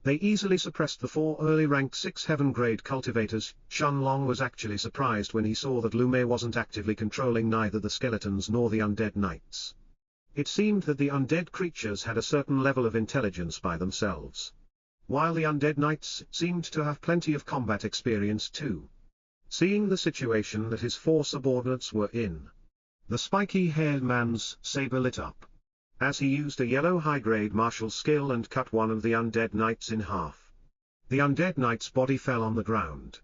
they easily suppressed the 4 early rank 6 heaven grade cultivators. Shenlong was actually surprised when he saw that Lu Mei wasn't actively controlling neither the skeletons nor the undead knights. It seemed that the undead creatures had a certain level of intelligence by themselves, while the undead knights seemed to have plenty of combat experience too. Seeing the situation that his 4 subordinates were in, the spiky-haired man's saber lit up, as he used a yellow high-grade martial skill and cut one of the undead knights in half. The undead knight's body fell on the ground,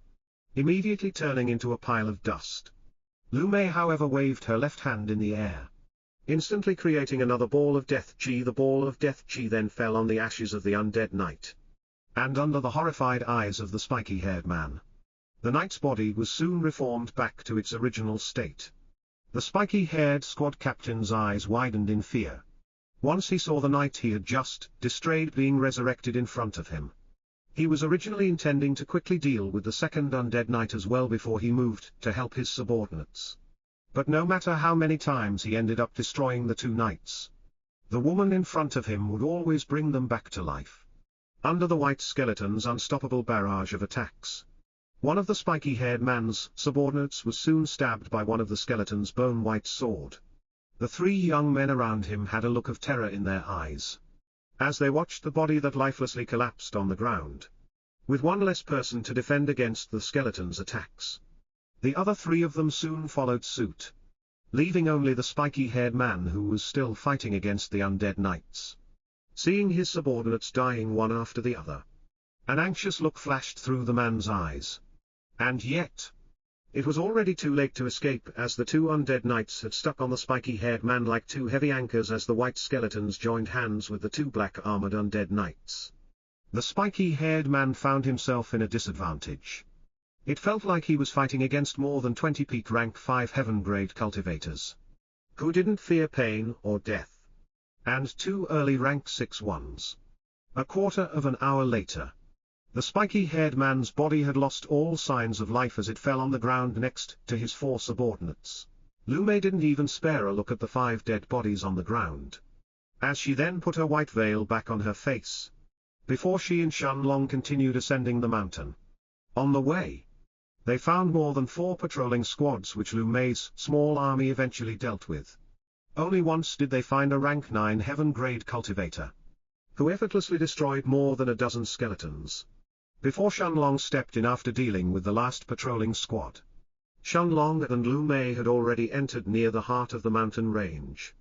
immediately turning into a pile of dust. Lu Mei however waved her left hand in the air, instantly creating another ball of death chi. The ball of death chi then fell on the ashes of the undead knight, and under the horrified eyes of the spiky-haired man, the knight's body was soon reformed back to its original state. The spiky-haired squad captain's eyes widened in fear once he saw the knight he had just destroyed being resurrected in front of him. He was originally intending to quickly deal with the second undead knight as well before he moved to help his subordinates. But no matter how many times he ended up destroying the 2 knights, the woman in front of him would always bring them back to life. Under the white skeleton's unstoppable barrage of attacks, one of the spiky-haired man's subordinates was soon stabbed by one of the skeleton's bone-white sword. The 3 young men around him had a look of terror in their eyes, as they watched the body that lifelessly collapsed on the ground. With one less person to defend against the skeleton's attacks, the other 3 of them soon followed suit, leaving only the spiky-haired man who was still fighting against the undead knights. Seeing his subordinates dying one after the other, an anxious look flashed through the man's eyes. And yet, it was already too late to escape, as the 2 undead knights had stuck on the spiky-haired man like 2 heavy anchors as the white skeletons joined hands with the 2 black-armored undead knights. The spiky-haired man found himself in a disadvantage. It felt like he was fighting against more than 20 peak rank 5 heaven grade cultivators, who didn't fear pain or death, and 2 early rank 6 ones. A quarter of an hour later, the spiky-haired man's body had lost all signs of life as it fell on the ground next to his 4 subordinates. Lu Mei didn't even spare a look at the 5 dead bodies on the ground, as she then put her white veil back on her face, before she and Shenlong continued ascending the mountain. On the way, they found more than 4 patrolling squads which Lu Mei's small army eventually dealt with. Only once did they find a rank 9 heaven grade cultivator, who effortlessly destroyed more than a dozen skeletons, before Shenlong stepped in after dealing with the last patrolling squad. Shenlong and Lu Mei had already entered near the heart of the mountain range,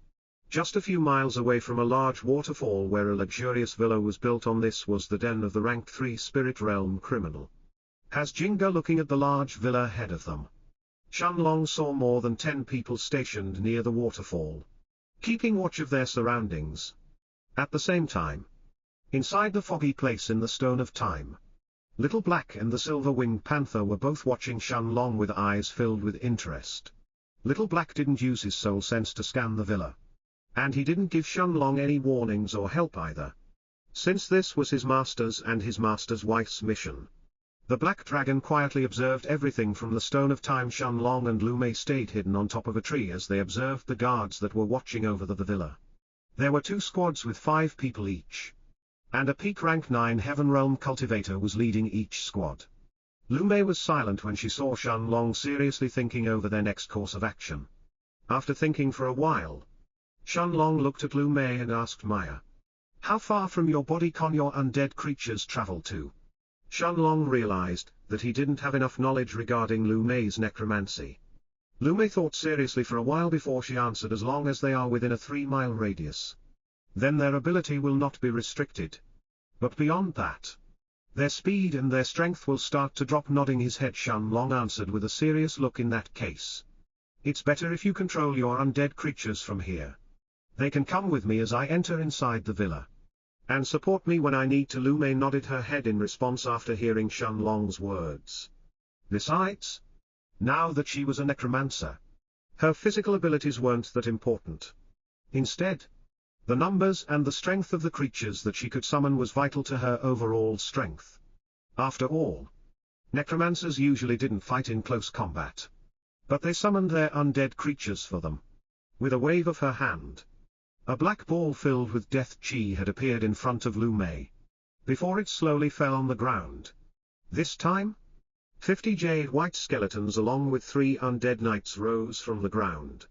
just a few miles away from a large waterfall where a luxurious villa was built on. This was the den of the rank 3 spirit realm criminal. As Jinga looking at the large villa ahead of them, Shenlong saw more than 10 people stationed near the waterfall, keeping watch of their surroundings. At the same time, inside the foggy place in the Stone of Time, Little Black and the Silver-Winged Panther were both watching Shenlong with eyes filled with interest. Little Black didn't use his soul sense to scan the villa, And he didn't give Shenlong any warnings or help either. Since this was his master's and his master's wife's mission. The Black Dragon quietly observed everything from the Stone of Time. Shenlong and Lu Mei stayed hidden on top of a tree as they observed the guards that were watching over the villa. There were 2 squads with 5 people each. And a peak rank 9 Heaven Realm cultivator was leading each squad. Lu Mei was silent when she saw Shenlong seriously thinking over their next course of action. After thinking for a while, Shenlong looked at Lu Mei and asked Maya, "How far from your body can your undead creatures travel to?" Shenlong realized that he didn't have enough knowledge regarding Lu Mei's necromancy. Lu Mei thought seriously for a while before she answered, "As long as they are within a 3-mile radius. Then their ability will not be restricted. But beyond that, their speed and their strength will start to drop." Nodding his head, Shenlong answered with a serious look, "In that case, it's better if you control your undead creatures from here. They can come with me as I enter inside the villa. And support me when I need to." Lu Mei nodded her head in response after hearing Shenlong's words. Besides, now that she was a necromancer, her physical abilities weren't that important. Instead, the numbers and the strength of the creatures that she could summon was vital to her overall strength. After all, necromancers usually didn't fight in close combat. But they summoned their undead creatures for them. With a wave of her hand, a black ball filled with death chi had appeared in front of Lu Mei. Before it slowly fell on the ground. This time, 50 jade white skeletons along with 3 undead knights rose from the ground.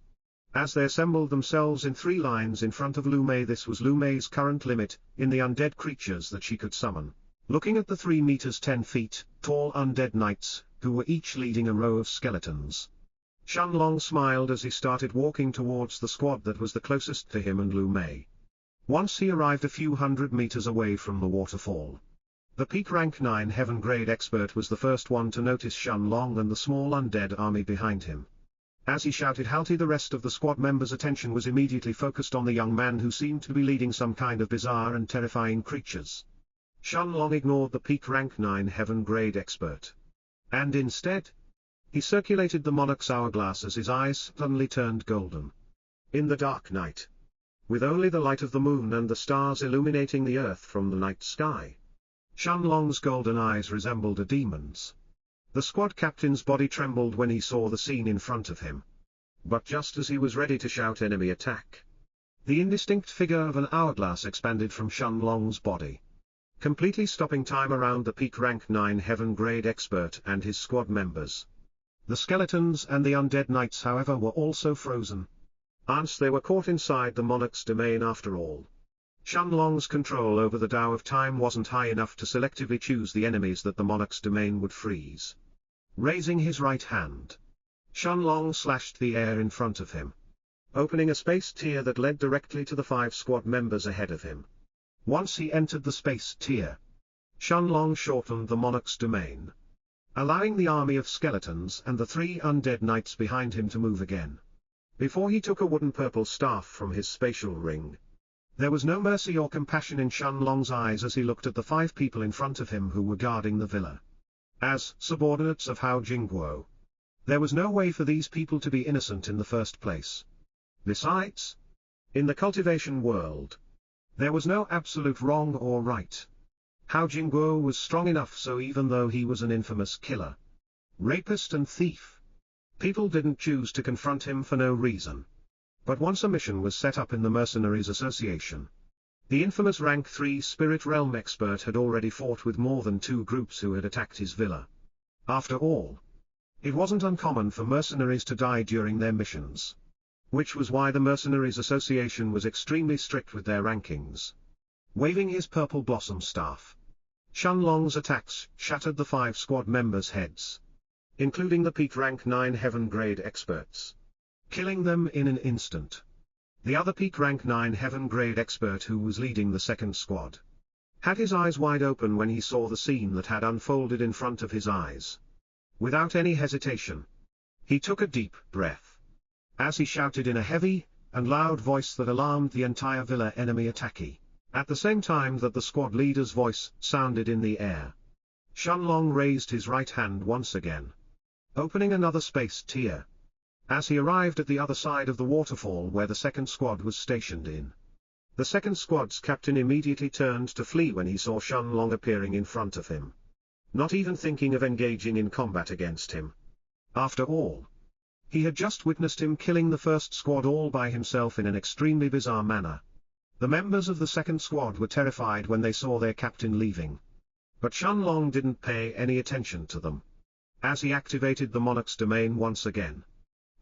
As they assembled themselves in 3 lines in front of Lu Mei. This was Lu Mei's current limit in the undead creatures that she could summon. Looking at the 3 meters 10 feet tall undead knights, who were each leading a row of skeletons, Shenlong smiled as he started walking towards the squad that was the closest to him and Lu Mei. Once he arrived a few hundred meters away from the waterfall. The peak rank 9 heaven grade expert was the first one to notice Shenlong and the small undead army behind him. As he shouted "Halti!" the rest of the squad members' attention was immediately focused on the young man who seemed to be leading some kind of bizarre and terrifying creatures. Shenlong ignored the peak rank 9 heaven grade expert. And instead, he circulated the monarch's hourglass as his eyes suddenly turned golden. In the dark night, with only the light of the moon and the stars illuminating the earth from the night sky, Shenlong's golden eyes resembled a demon's. The squad captain's body trembled when he saw the scene in front of him. But just as he was ready to shout "Enemy attack!", the indistinct figure of an hourglass expanded from Shenlong's body, completely stopping time around the peak rank 9 heaven grade expert and his squad members. The skeletons and the undead knights, however, were also frozen. They were caught inside the monarch's domain after all. Shenlong's control over the Tao of Time wasn't high enough to selectively choose the enemies that the monarch's domain would freeze. Raising his right hand, Shenlong slashed the air in front of him, opening a space tier that led directly to the 5 squad members ahead of him. Once he entered the space tier, Shenlong shortened the monarch's domain, allowing the army of skeletons and the 3 undead knights behind him to move again. Before he took a wooden purple staff from his spatial ring. There was no mercy or compassion in Shenlong's eyes as he looked at the 5 people in front of him who were guarding the villa. As subordinates of Hao Jingguo, there was no way for these people to be innocent in the first place. Besides, in the cultivation world, there was no absolute wrong or right. Hao Jingguo was strong enough so even though he was an infamous killer, rapist and thief, people didn't choose to confront him for no reason. But once a mission was set up in the Mercenaries Association, the infamous rank 3 Spirit Realm expert had already fought with more than 2 groups who had attacked his villa. After all, it wasn't uncommon for mercenaries to die during their missions. Which was why the Mercenaries Association was extremely strict with their rankings. Waving his purple blossom staff, Shenlong's attacks shattered the 5 squad members' heads, including the peak rank 9 heaven grade experts, killing them in an instant. The other peak rank 9 heaven grade expert who was leading the second squad had his eyes wide open when he saw the scene that had unfolded in front of his eyes. Without any hesitation, he took a deep breath, as he shouted in a heavy and loud voice that alarmed the entire villa, "Enemy attackee!" At the same time that the squad leader's voice sounded in the air, Shenlong raised his right hand once again, opening another space tier. as he arrived at the other side of the waterfall where the second squad was stationed in. The second squad's captain immediately turned to flee when he saw Shenlong appearing in front of him, not even thinking of engaging in combat against him. After all, he had just witnessed him killing the first squad all by himself in an extremely bizarre manner. The members of the second squad were terrified when they saw their captain leaving. But Shenlong didn't pay any attention to them. As he activated the Monarch's domain once again,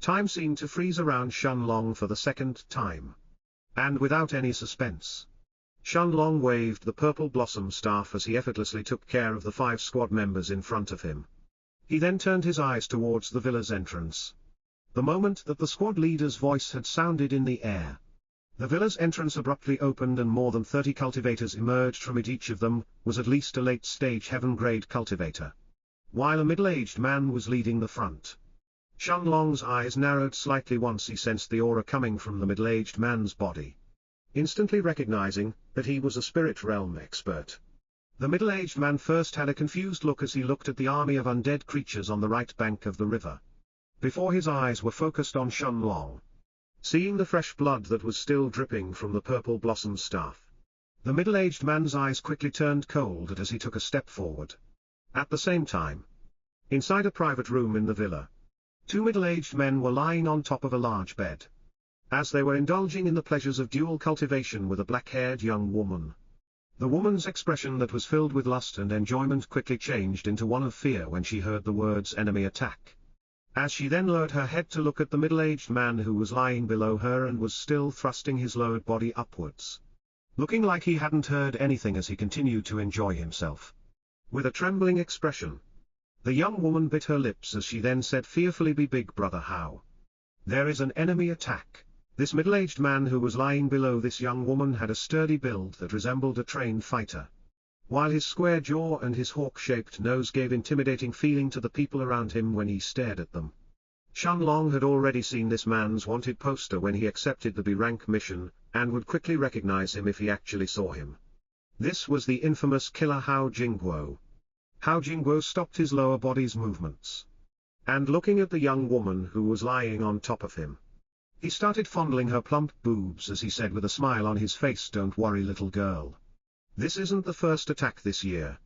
time seemed to freeze around Shenlong for the second time. And without any suspense, Shenlong waved the purple blossom staff as he effortlessly took care of the 5 squad members in front of him. He then turned his eyes towards the villa's entrance. The moment that the squad leader's voice had sounded in the air, the villa's entrance abruptly opened and more than 30 cultivators emerged from it. Each of them was at least a late-stage heaven-grade cultivator, while a middle-aged man was leading the front. Shenlong's eyes narrowed slightly once he sensed the aura coming from the middle-aged man's body, instantly recognizing that he was a spirit realm expert. The middle-aged man first had a confused look as he looked at the army of undead creatures on the right bank of the river, before his eyes were focused on Shenlong. Seeing the fresh blood that was still dripping from the purple blossom staff, the middle-aged man's eyes quickly turned cold as he took a step forward. At the same time, inside a private room in the villa, 2 middle-aged men were lying on top of a large bed, as they were indulging in the pleasures of dual cultivation with a black-haired young woman. The woman's expression that was filled with lust and enjoyment quickly changed into one of fear when she heard the words "enemy attack," as she then lowered her head to look at the middle-aged man who was lying below her and was still thrusting his lowered body upwards, looking like he hadn't heard anything as he continued to enjoy himself. With a trembling expression, the young woman bit her lips as she then said fearfully, "Be Big Brother, how? There is an enemy attack." This middle-aged man who was lying below this young woman had a sturdy build that resembled a trained fighter, while his square jaw and his hawk-shaped nose gave intimidating feeling to the people around him when he stared at them. Shenlong had already seen this man's wanted poster when he accepted the B-rank mission, and would quickly recognize him if he actually saw him. This was the infamous killer Hao Jingguo. Hao Jingguo stopped his lower body's movements, and looking at the young woman who was lying on top of him, he started fondling her plump boobs as he said with a smile on his face, "Don't worry, little girl. This isn't the first attack this year,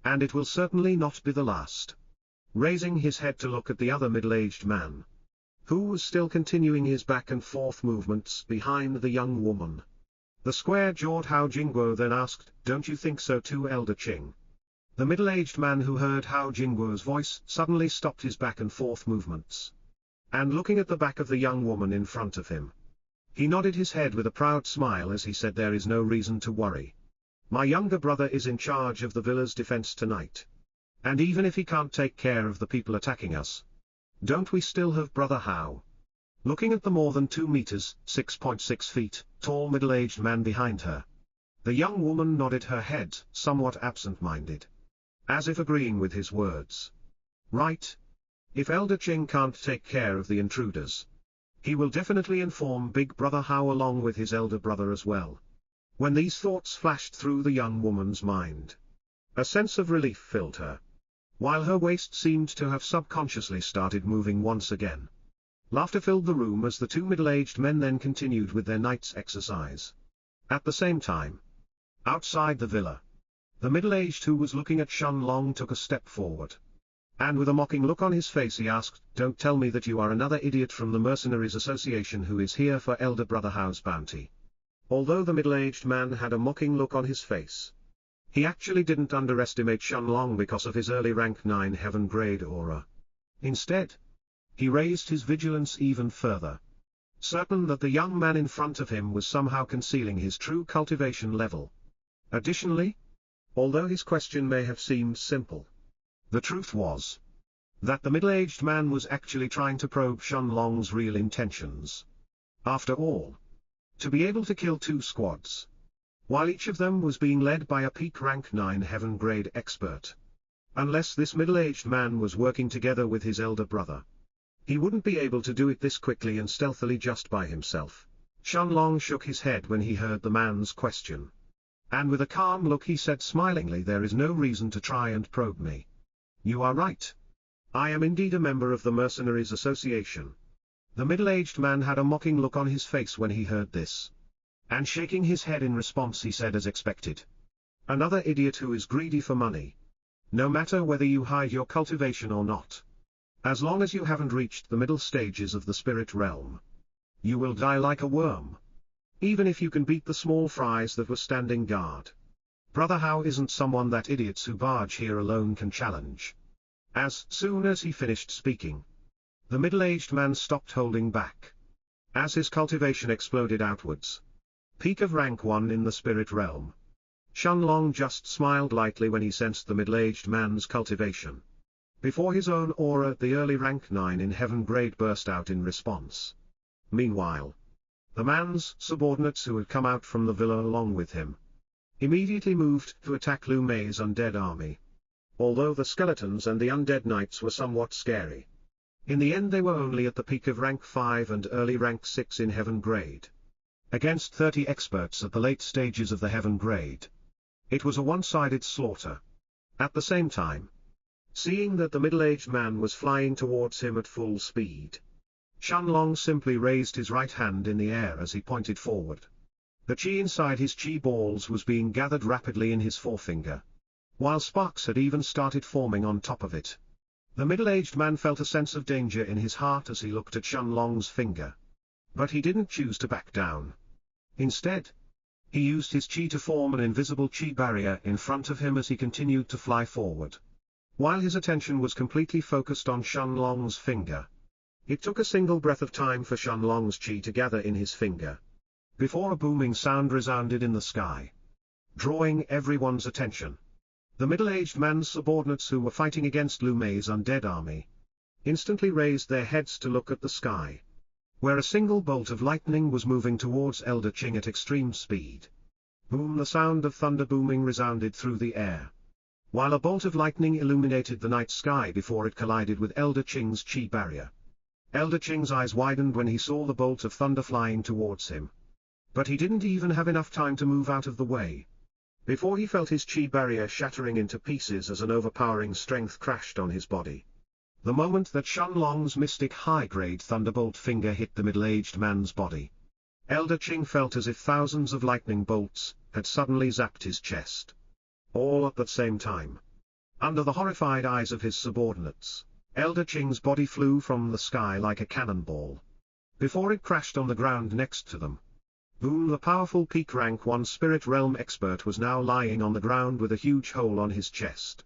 and it will certainly not be the last." Raising his head to look at the other middle-aged man, who was still continuing his back-and-forth movements behind the young woman, the square-jawed Hao Jingguo then asked, "Don't you think so too, Elder Qing?" The middle-aged man who heard Hao Jingguo's voice suddenly stopped his back-and-forth movements, and looking at the back of the young woman in front of him, he nodded his head with a proud smile as he said, "There is no reason to worry. My younger brother is in charge of the villa's defense tonight. And even if he can't take care of the people attacking us, don't we still have Brother Hao?" Looking at the more than 2 meters, 6.6 feet, tall middle-aged man behind her, the young woman nodded her head, somewhat absent-minded, as if agreeing with his words. "Right. If Elder Qing can't take care of the intruders, he will definitely inform Big Brother Hao along with his elder brother as well." When these thoughts flashed through the young woman's mind, a sense of relief filled her, while her waist seemed to have subconsciously started moving once again. Laughter filled the room as the 2 middle-aged men then continued with their night's exercise. At the same time, outside the villa, the middle-aged who was looking at Shenlong took a step forward, and with a mocking look on his face he asked, "Don't tell me that you are another idiot from the Mercenaries Association who is here for Elder Brother Hao's bounty." Although the middle-aged man had a mocking look on his face, he actually didn't underestimate Shenlong because of his early rank 9 heaven-grade aura. Instead, he raised his vigilance even further, certain that the young man in front of him was somehow concealing his true cultivation level. Additionally, although his question may have seemed simple, the truth was that the middle-aged man was actually trying to probe Shenlong's real intentions. After all, to be able to kill 2 squads, while each of them was being led by a peak rank 9 heaven-grade expert, unless this middle-aged man was working together with his elder brother, he wouldn't be able to do it this quickly and stealthily just by himself. Shenlong shook his head when he heard the man's question, and with a calm look he said smilingly, "There is no reason to try and probe me. You are right. I am indeed a member of the Mercenaries Association. The middle-aged man had a mocking look on his face when he heard this. And shaking his head in response he said as expected. Another idiot who is greedy for money. No matter whether you hide your cultivation or not. As long as you haven't reached the middle stages of the spirit realm, you will die like a worm. Even if you can beat the small fries that were standing guard. Brother How isn't someone that idiots who barge here alone can challenge. As soon as he finished speaking, the middle-aged man stopped holding back. As his cultivation exploded outwards. Peak of rank 1 in the spirit realm. Shenlong just smiled lightly when he sensed the middle-aged man's cultivation. Before his own aura the early rank 9 in heaven grade burst out in response. Meanwhile, the man's subordinates who had come out from the villa along with him immediately moved to attack Lu Mei's undead army. Although the skeletons and the undead knights were somewhat scary. In the end they were only at the peak of rank 5 and early rank 6 in heaven grade. Against 30 experts at the late stages of the heaven grade. It was a one-sided slaughter. At the same time, seeing that the middle-aged man was flying towards him at full speed, Shenlong simply raised his right hand in the air as he pointed forward. The chi inside his chi balls was being gathered rapidly in his forefinger, while sparks had even started forming on top of it. The middle-aged man felt a sense of danger in his heart as he looked at Shenlong's finger. But he didn't choose to back down. Instead, he used his chi to form an invisible chi barrier in front of him as he continued to fly forward. While his attention was completely focused on Shenlong's finger. It took a single breath of time for Shenlong's chi to gather in his finger. Before a booming sound resounded in the sky, drawing everyone's attention. The middle-aged man's subordinates who were fighting against Lu Mei's undead army instantly raised their heads to look at the sky, where a single bolt of lightning was moving towards Elder Ching at extreme speed. Boom! The sound of thunder booming resounded through the air, while a bolt of lightning illuminated the night sky before it collided with Elder Ching's chi barrier. Elder Ching's eyes widened when he saw the bolt of thunder flying towards him. But he didn't even have enough time to move out of the way, before he felt his chi barrier shattering into pieces as an overpowering strength crashed on his body. The moment that Shenlong's mystic high-grade thunderbolt finger hit the middle-aged man's body, Elder Ching felt as if thousands of lightning bolts had suddenly zapped his chest. All at the same time. Under the horrified eyes of his subordinates, Elder Ching's body flew from the sky like a cannonball. Before it crashed on the ground next to them. Boom! The powerful peak rank 1 spirit realm expert was now lying on the ground with a huge hole on his chest.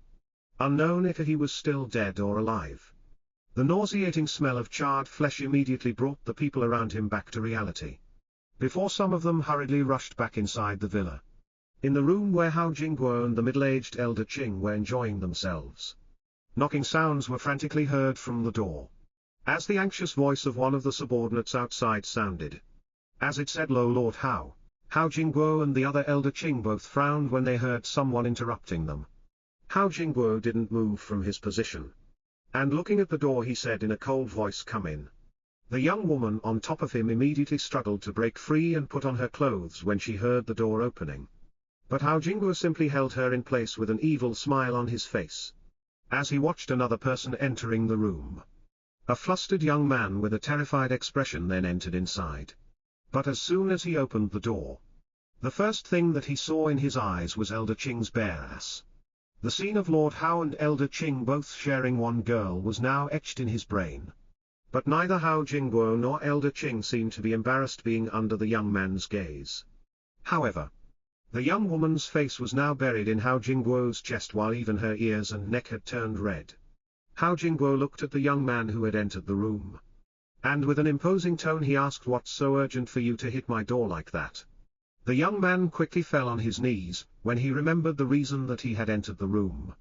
Unknown if he was still dead or alive. The nauseating smell of charred flesh immediately brought the people around him back to reality. Before some of them hurriedly rushed back inside the villa. In the room where Hao Jingguo and the middle-aged Elder Ching were enjoying themselves. Knocking sounds were frantically heard from the door. As the anxious voice of one of the subordinates outside sounded. As it said, "Lo Lord Hao." Hao Jingguo and the other Elder Ching both frowned when they heard someone interrupting them. Hao Jingguo didn't move from his position. And looking at the door he said in a cold voice, "Come in." The young woman on top of him immediately struggled to break free and put on her clothes when she heard the door opening. But Hao Jingguo simply held her in place with an evil smile on his face. As he watched another person entering the room. A flustered young man with a terrified expression then entered inside. But as soon as he opened the door, the first thing that he saw in his eyes was Elder Ching's bare ass. The scene of Lord Hao and Elder Ching both sharing one girl was now etched in his brain. But neither Hao Jingguo nor Elder Ching seemed to be embarrassed being under the young man's gaze. However, the young woman's face was now buried in Hao Jingguo's chest while even her ears and neck had turned red. Hao Jingguo looked at the young man who had entered the room. And with an imposing tone he asked, "What's so urgent for you to hit my door like that?" The young man quickly fell on his knees, when he remembered the reason that he had entered the room.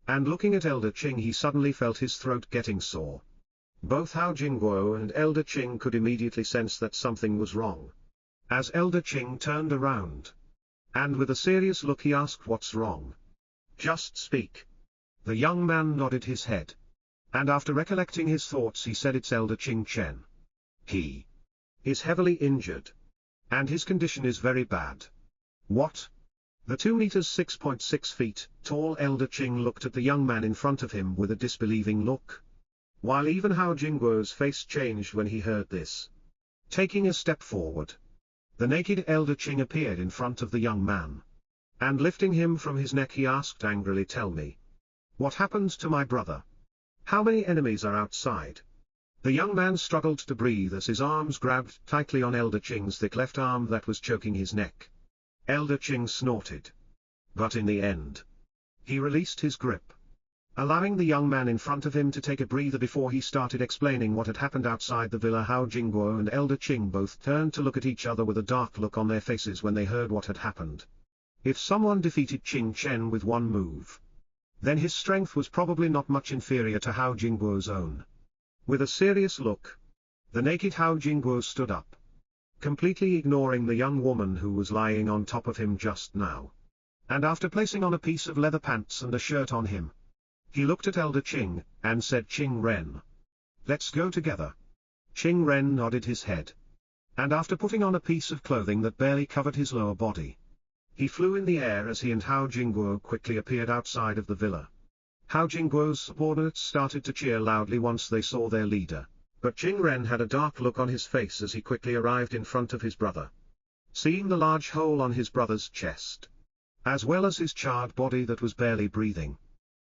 And looking at Elder Ching he suddenly felt his throat getting sore. Both Hao Jingguo and Elder Ching could immediately sense that something was wrong. As Elder Ching turned around. And with a serious look he asked, "What's wrong? Just speak." The young man nodded his head. And after recollecting his thoughts he said, "It's Elder Ching Chen. He is heavily injured. And his condition is very bad." "What?" The 2 meters 6.6 feet tall Elder Ching looked at the young man in front of him with a disbelieving look. while even Hao Jingguo's face changed when he heard this. Taking a step forward, the naked elder Qing appeared in front of the young man. And lifting him from his neck he asked angrily, "Tell me, what happened to my brother? How many enemies are outside?" The young man struggled to breathe as his arms grabbed tightly on Elder Qing's thick left arm that was choking his neck. Elder Qing snorted. But in the end, he released his grip, allowing the young man in front of him to take a breather before he started explaining what had happened outside the villa. Hao Jingguo and Elder Qing both turned to look at each other with a dark look on their faces when they heard what had happened. If someone defeated Qing Chen with one move, then his strength was probably not much inferior to Hao Jingguo's own. With a serious look, the naked Hao Jingguo stood up, completely ignoring the young woman who was lying on top of him just now. And after placing on a piece of leather pants and a shirt on him, he looked at Elder Qing, and said, "Qing Ren, let's go together." Qing Ren nodded his head. And after putting on a piece of clothing that barely covered his lower body, he flew in the air as he and Hao Jingguo quickly appeared outside of the villa. Hao Jingguo's subordinates started to cheer loudly once they saw their leader, but Qing Ren had a dark look on his face as he quickly arrived in front of his brother. Seeing the large hole on his brother's chest, as well as his charred body that was barely breathing,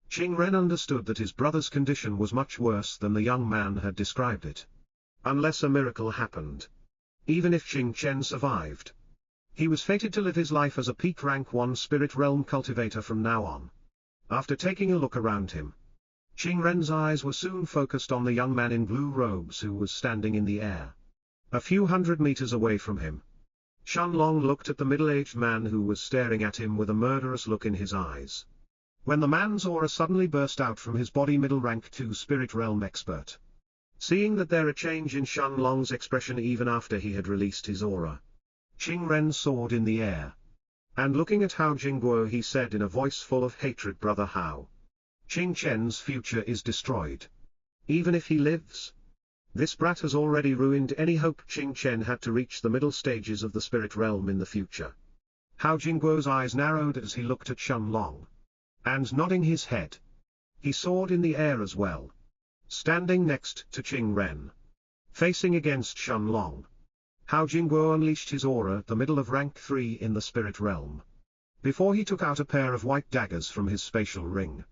Qing Ren understood that his brother's condition was much worse than the young man had described it. Unless a miracle happened, even if Qing Chen survived, he was fated to live his life as a peak rank 1 spirit realm cultivator from now on. After taking a look around him, Qing Ren's eyes were soon focused on the young man in blue robes who was standing in the air. A few hundred meters away from him, Shanlong looked at the middle-aged man who was staring at him with a murderous look in his eyes. When the man's aura suddenly burst out from his body, middle rank 2 spirit realm expert. Seeing that there a change in Shanlong's expression even after he had released his aura, Qing Ren soared in the air. And looking at Hao Jingguo he said in a voice full of hatred, "Brother Hao, Qing Chen's future is destroyed. Even if he lives, this brat has already ruined any hope Qing Chen had to reach the middle stages of the spirit realm in the future." Hao Jingguo's eyes narrowed as he looked at Shanlong. And nodding his head, he soared in the air as well, standing next to Qing Ren. Facing against Shanlong, Hao Jingguo unleashed his aura at the middle of rank 3 in the spirit realm, before he took out a pair of white daggers from his spatial ring.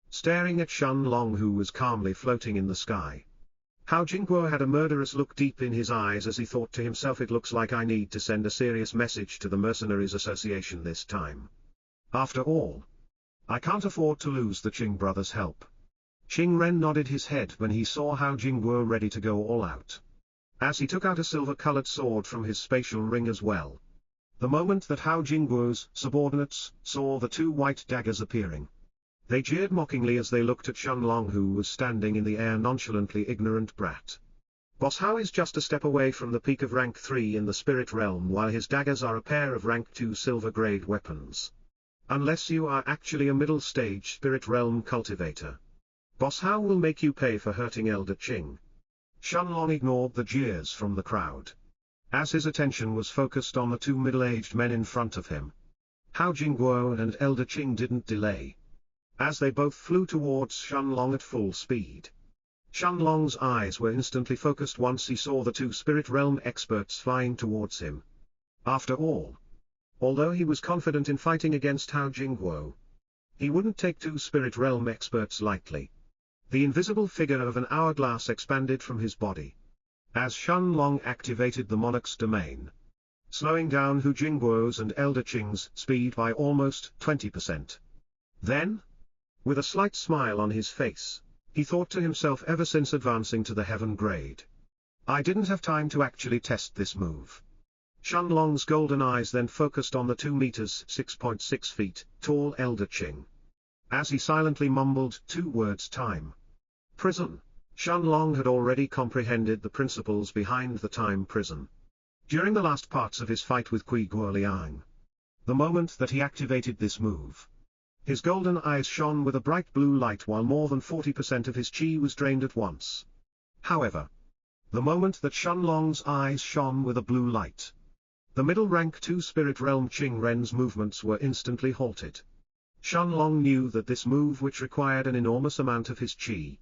Staring at Shanlong who was calmly floating in the sky, Hao Jingguo had a murderous look deep in his eyes as he thought to himself, "It looks like I need to send a serious message to the Mercenaries Association this time. After all, I can't afford to lose the Qing brothers' help." Qing Ren nodded his head when he saw Hao Jingguo ready to go all out, as he took out a silver-colored sword from his spatial ring as well. The moment that Hao Jingguo's subordinates saw the 2 white daggers appearing, they jeered mockingly as they looked at Shanlong who was standing in the air nonchalantly. "Ignorant brat. Boss Hao is just a step away from the peak of rank 3 in the spirit realm while his daggers are a pair of rank 2 silver-grade weapons. Unless you are actually a middle-stage spirit realm cultivator, Boss Hao will make you pay for hurting Elder Qing." Shanlong ignored the jeers from the crowd, as his attention was focused on the 2 middle-aged men in front of him. Hao Jingguo and Elder Qing didn't delay, as they both flew towards Shanlong at full speed. Shanlong's eyes were instantly focused once he saw the 2 spirit realm experts flying towards him. After all, although he was confident in fighting against Hao Jingguo, he wouldn't take 2 spirit realm experts lightly. The invisible figure of an hourglass expanded from his body, as Shanlong activated the Monarch's domain, slowing down Hao Jingguo's and Elder Qing's speed by almost 20%. Then, with a slight smile on his face, he thought to himself, "Ever since advancing to the heaven grade, I didn't have time to actually test this move." Shanlong's golden eyes then focused on the 2 meters (6.6 feet) tall Elder Qing, as he silently mumbled 2 words: "Time prison." Shanlong had already comprehended the principles behind the time prison during the last parts of his fight with Kui Guoliang. The moment that he activated this move, his golden eyes shone with a bright blue light while more than 40% of his qi was drained at once. However, the moment that Shanlong's eyes shone with a blue light, the middle rank 2 spirit realm Qing Ren's movements were instantly halted. Shanlong knew that this move, which required an enormous amount of his qi,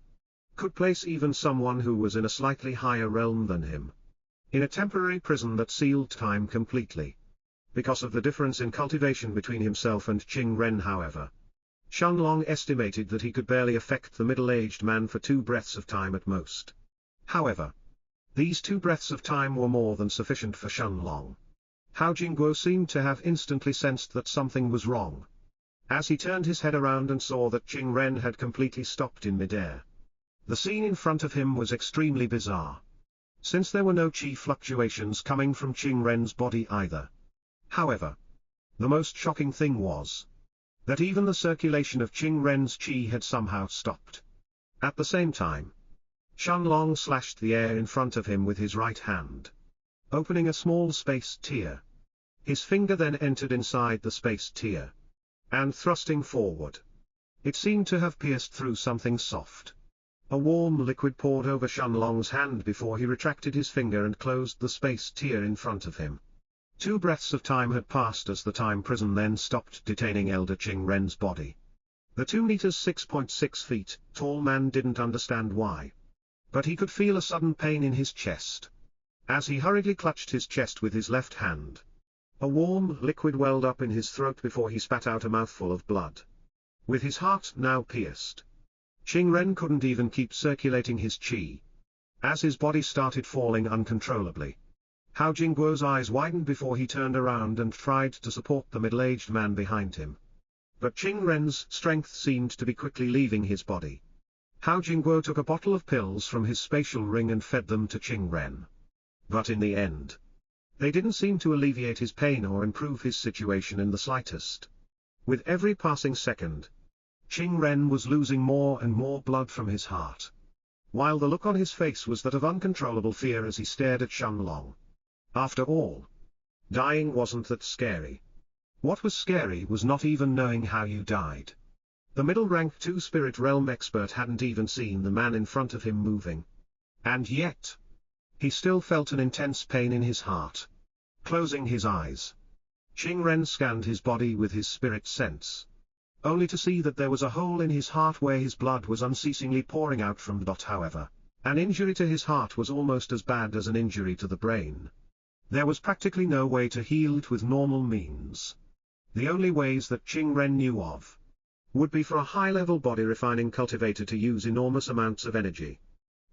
could place even someone who was in a slightly higher realm than him in a temporary prison that sealed time completely. Because of the difference in cultivation between himself and Qing Ren, however, Shenlong estimated that he could barely affect the middle-aged man for 2 breaths of time at most. However, these 2 breaths of time were more than sufficient for Shenlong. Hao Jingguo seemed to have instantly sensed that something was wrong, as he turned his head around and saw that Qing Ren had completely stopped in midair. The scene in front of him was extremely bizarre, since there were no qi fluctuations coming from Qing Ren's body either. However, the most shocking thing was that even the circulation of Qing Ren's qi had somehow stopped. At the same time, Shenlong slashed the air in front of him with his right hand, opening a small spaced tear. His finger then entered inside the spaced tear, and thrusting forward, it seemed to have pierced through something soft. A warm liquid poured over Shenlong's hand before he retracted his finger and closed the spaced tear in front of him. 2 breaths of time had passed as the time prison then stopped detaining Elder Qing Ren's body. The 2 meters 6.6 feet tall man didn't understand why, but he could feel a sudden pain in his chest. As he hurriedly clutched his chest with his left hand, a warm liquid welled up in his throat before he spat out a mouthful of blood. With his heart now pierced, Qing Ren couldn't even keep circulating his qi, as his body started falling uncontrollably. Hao Jingguo's eyes widened before he turned around and tried to support the middle-aged man behind him. But Qing Ren's strength seemed to be quickly leaving his body. Hao Jingguo took a bottle of pills from his spatial ring and fed them to Qing Ren. But in the end, they didn't seem to alleviate his pain or improve his situation in the slightest. With every passing second, Qing Ren was losing more and more blood from his heart, while the look on his face was that of uncontrollable fear as he stared at Shenlong. After all, dying wasn't that scary. What was scary was not even knowing how you died. The middle rank 2 spirit realm expert hadn't even seen the man in front of him moving. And yet, he still felt an intense pain in his heart. Closing his eyes, Qing Ren scanned his body with his spirit sense, only to see that there was a hole in his heart where his blood was unceasingly pouring out from. However, an injury to his heart was almost as bad as an injury to the brain. There was practically no way to heal it with normal means. The only ways that Qing Ren knew of would be for a high-level body refining cultivator to use enormous amounts of energy,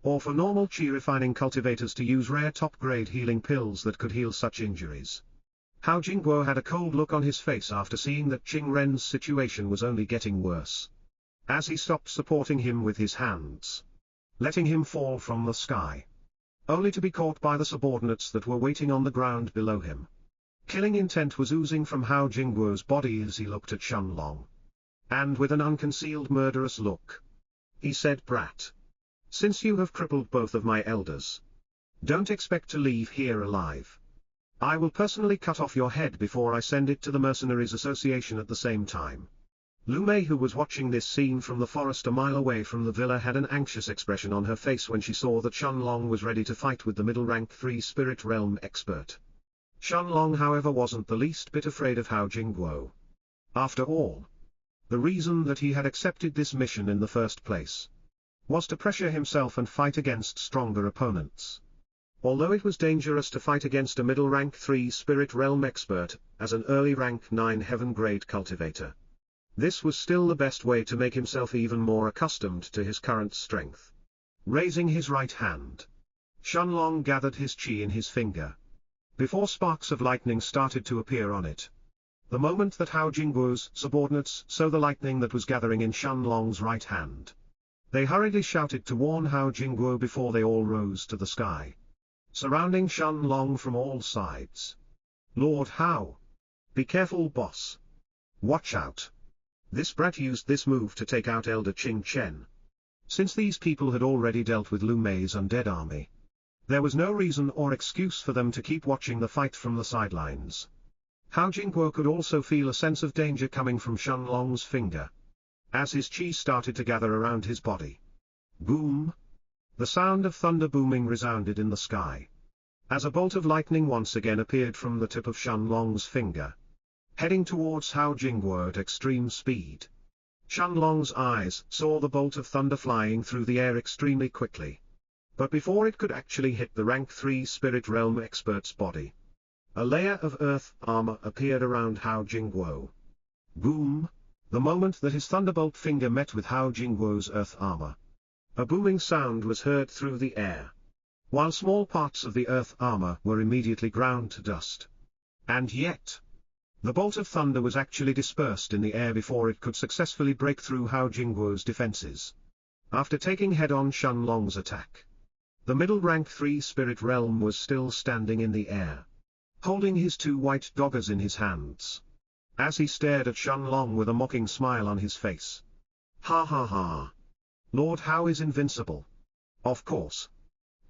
or for normal qi refining cultivators to use rare top-grade healing pills that could heal such injuries. Hao Jingguo had a cold look on his face after seeing that Qing Ren's situation was only getting worse, as he stopped supporting him with his hands, letting him fall from the sky, only to be caught by the subordinates that were waiting on the ground below him. Killing intent was oozing from Hao Jingguo's body as he looked at Shenlong, and with an unconcealed murderous look, he said, "Brat, since you have crippled both of my elders, don't expect to leave here alive. I will personally cut off your head before I send it to the Mercenaries Association at the same time." Lu Mei, who was watching this scene from the forest a mile away from the villa, had an anxious expression on her face when she saw that Shenlong was ready to fight with the middle rank 3 spirit realm expert. Shenlong, however, wasn't the least bit afraid of Hao Jingguo. After all, the reason that he had accepted this mission in the first place was to pressure himself and fight against stronger opponents. Although it was dangerous to fight against a middle rank 3 spirit realm expert, as an early rank 9 heaven grade cultivator, this was still the best way to make himself even more accustomed to his current strength. Raising his right hand, Shenlong gathered his qi in his finger, before sparks of lightning started to appear on it. The moment that Hao Jingguo's subordinates saw the lightning that was gathering in Shenlong's right hand, they hurriedly shouted to warn Hao Jingguo before they all rose to the sky, surrounding Shenlong from all sides. "Lord Hao! Be careful, boss! Watch out! This brat used this move to take out Elder Qing Chen." Since these people had already dealt with Lu Mei's undead army, there was no reason or excuse for them to keep watching the fight from the sidelines. Hao Jingguo could also feel a sense of danger coming from Shenlong's finger, as his qi started to gather around his body. Boom! The sound of thunder booming resounded in the sky, as a bolt of lightning once again appeared from the tip of Shenlong's finger, heading towards Hao Jingguo at extreme speed. Shenlong's eyes saw the bolt of thunder flying through the air extremely quickly. But before it could actually hit the rank 3 spirit realm expert's body, a layer of earth armor appeared around Hao Jingguo. Boom! The moment that his thunderbolt finger met with Hao Jingguo's earth armor, a booming sound was heard through the air, while small parts of the earth armor were immediately ground to dust. And yet, the bolt of thunder was actually dispersed in the air before it could successfully break through Hao Jingguo's defenses. After taking head-on Shenlong's attack, the middle rank 3 spirit realm was still standing in the air, holding his 2 white daggers in his hands, as he stared at Shenlong with a mocking smile on his face. Ha ha ha! Lord Hao is invincible. Of course.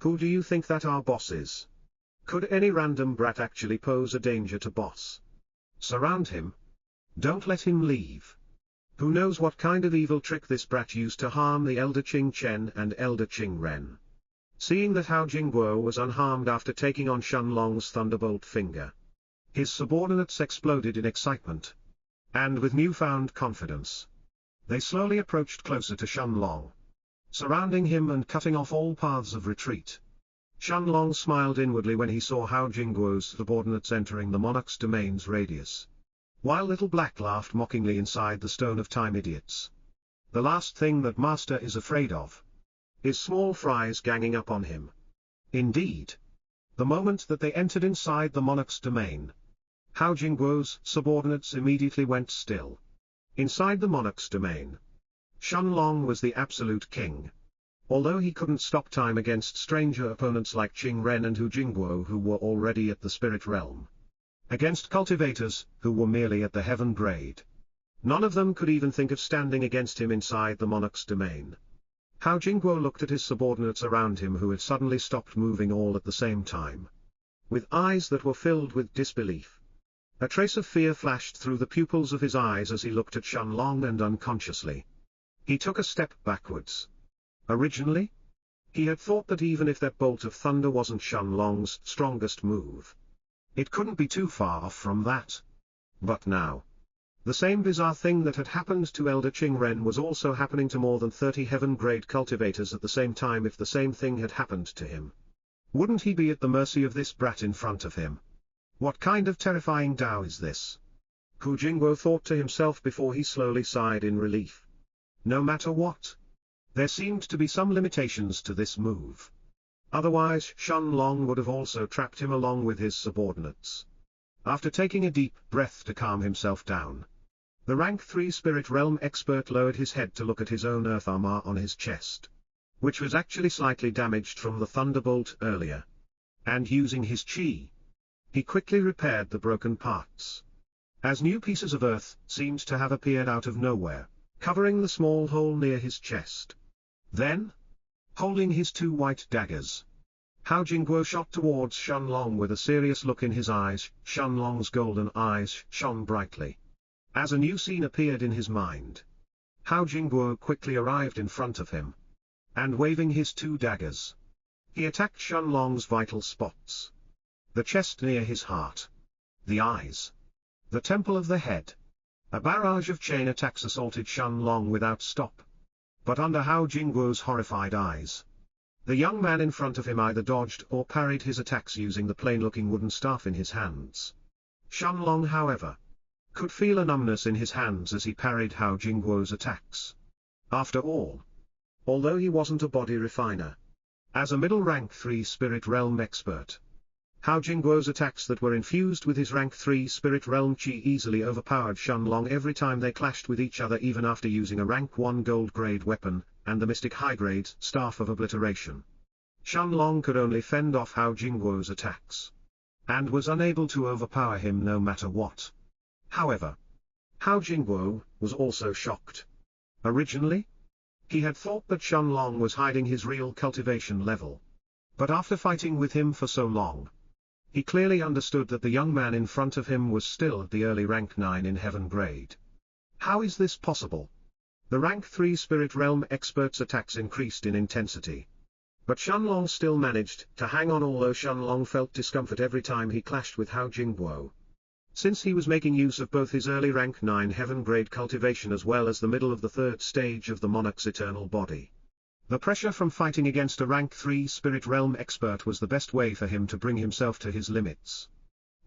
Who do you think that our boss is? Could any random brat actually pose a danger to boss? Surround him. Don't let him leave. Who knows what kind of evil trick this brat used to harm the Elder Qing Chen and Elder Qing Ren. Seeing that Hao Jingguo was unharmed after taking on Shenlong's thunderbolt finger, his subordinates exploded in excitement. And with newfound confidence, they slowly approached closer to Shenlong, surrounding him and cutting off all paths of retreat. Shenlong smiled inwardly when he saw Hao Jingguo's subordinates entering the monarch's domain's radius, while Little Black laughed mockingly inside the Stone of Time idiots. The last thing that Master is afraid of is small fries ganging up on him. Indeed, the moment that they entered inside the monarch's domain, Hao Jingguo's subordinates immediately went still. Inside the monarch's domain, Shenlong was the absolute king. Although he couldn't stop time against stranger opponents like Qing Ren and Hao Jingguo who were already at the spirit realm, against cultivators who were merely at the heaven grade, none of them could even think of standing against him inside the monarch's domain. Hao Jingguo looked at his subordinates around him who had suddenly stopped moving all at the same time, with eyes that were filled with disbelief. A trace of fear flashed through the pupils of his eyes as he looked at Shenlong, and unconsciously, he took a step backwards. Originally, he had thought that even if that bolt of thunder wasn't Shenlong's strongest move, it couldn't be too far off from that. But now, the same bizarre thing that had happened to Elder Qing Ren was also happening to more than 30 heaven-grade cultivators at the same time. If the same thing had happened to him, wouldn't he be at the mercy of this brat in front of him? What kind of terrifying Tao is this? Hao Jingguo thought to himself before he slowly sighed in relief. No matter what, there seemed to be some limitations to this move. Otherwise Shenlong would have also trapped him along with his subordinates. After taking a deep breath to calm himself down, the rank 3 spirit realm expert lowered his head to look at his own earth armor on his chest, which was actually slightly damaged from the thunderbolt earlier. And using his chi, he quickly repaired the broken parts, as new pieces of earth seemed to have appeared out of nowhere, covering the small hole near his chest. Then, holding his 2 white daggers, Hao Jingguo shot towards Shenlong with a serious look in his eyes. Shenlong's golden eyes shone brightly, as a new scene appeared in his mind. Hao Jingguo quickly arrived in front of him, and waving his 2 daggers, he attacked Shenlong's vital spots: the chest near his heart, the eyes, the temple of the head. A barrage of chain attacks assaulted Shenlong without stop. But under Hao Jingguo's horrified eyes, the young man in front of him either dodged or parried his attacks using the plain-looking wooden staff in his hands. Shenlong, however, could feel a numbness in his hands as he parried Hao Jingguo's attacks. After all, although he wasn't a body refiner, as a middle rank 3 spirit realm expert, Hao Jingguo's attacks that were infused with his rank 3 spirit realm chi easily overpowered Shenlong every time they clashed with each other, even after using a rank 1 gold grade weapon, and the mystic high grade staff of obliteration. Shenlong could only fend off Hao Jingguo's attacks, and was unable to overpower him no matter what. However, Hao Jingguo was also shocked. Originally, he had thought that Shenlong was hiding his real cultivation level. But after fighting with him for so long, he clearly understood that the young man in front of him was still at the early rank 9 in heaven grade. How is this possible? The rank 3 spirit realm expert's attacks increased in intensity, but Shenlong still managed to hang on, although Shenlong felt discomfort every time he clashed with Hao Jingguo. Since he was making use of both his early rank 9 heaven-grade cultivation as well as the middle of the third stage of the monarch's eternal body. The pressure from fighting against a rank 3 spirit realm expert was the best way for him to bring himself to his limits.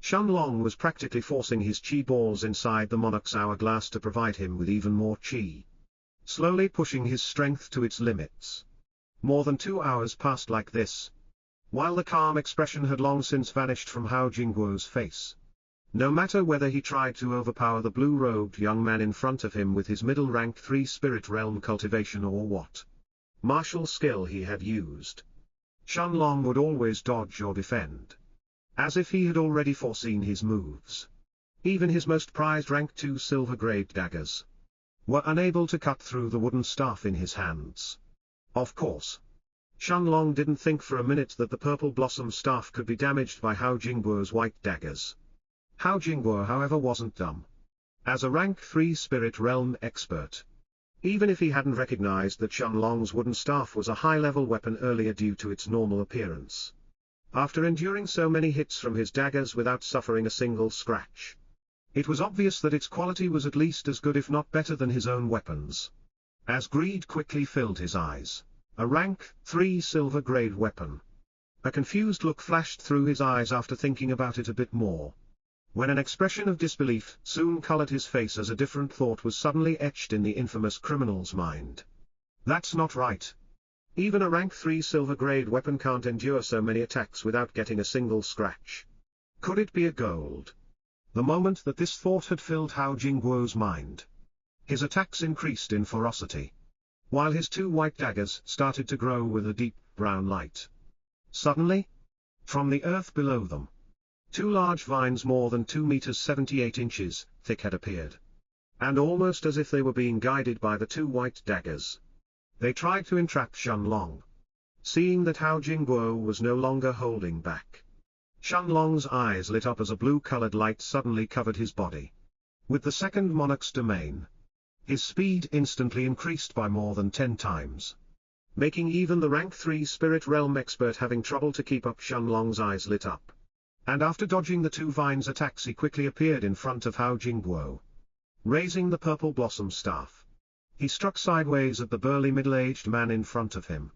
Shenlong was practically forcing his chi balls inside the monarch's hourglass to provide him with even more chi. Slowly pushing his strength to its limits. More than 2 hours passed like this. While the calm expression had long since vanished from Hao Jingguo's face. No matter whether he tried to overpower the blue-robed young man in front of him with his middle rank 3 spirit realm cultivation or what martial skill he had used, Shenlong would always dodge or defend. As if he had already foreseen his moves. Even his most prized rank 2 silver-grade daggers were unable to cut through the wooden staff in his hands. Of course. Shenlong didn't think for a minute that the purple blossom staff could be damaged by Hao Jingguo's white daggers. Hao Jingguo however wasn't dumb. As a rank 3 spirit realm expert. Even if he hadn't recognized that Shenlong's wooden staff was a high-level weapon earlier due to its normal appearance. After enduring so many hits from his daggers without suffering a single scratch. It was obvious that its quality was at least as good if not better than his own weapons. As greed quickly filled his eyes. A rank 3 silver-grade weapon. A confused look flashed through his eyes after thinking about it a bit more. When an expression of disbelief soon colored his face as a different thought was suddenly etched in the infamous criminal's mind. That's not right. Even a rank 3 silver-grade weapon can't endure so many attacks without getting a single scratch. Could it be a gold? The moment that this thought had filled Hao Jingguo's mind, his attacks increased in ferocity. While his 2 white daggers started to grow with a deep brown light. Suddenly, from the earth below them, 2 large vines more than 2 meters 78 inches thick had appeared. And almost as if they were being guided by the 2 white daggers, they tried to entrap Shenlong. Seeing that Hao Jingguo was no longer holding back, Shenlong's eyes lit up as a blue-colored light suddenly covered his body. With the second monarch's domain, his speed instantly increased by more than 10 times. Making even the rank 3 spirit realm expert having trouble to keep up. Shenlong's eyes lit up. And after dodging the 2 vines' attacks he quickly appeared in front of Hao Jingguo. Raising the purple blossom staff, he struck sideways at the burly middle-aged man in front of him.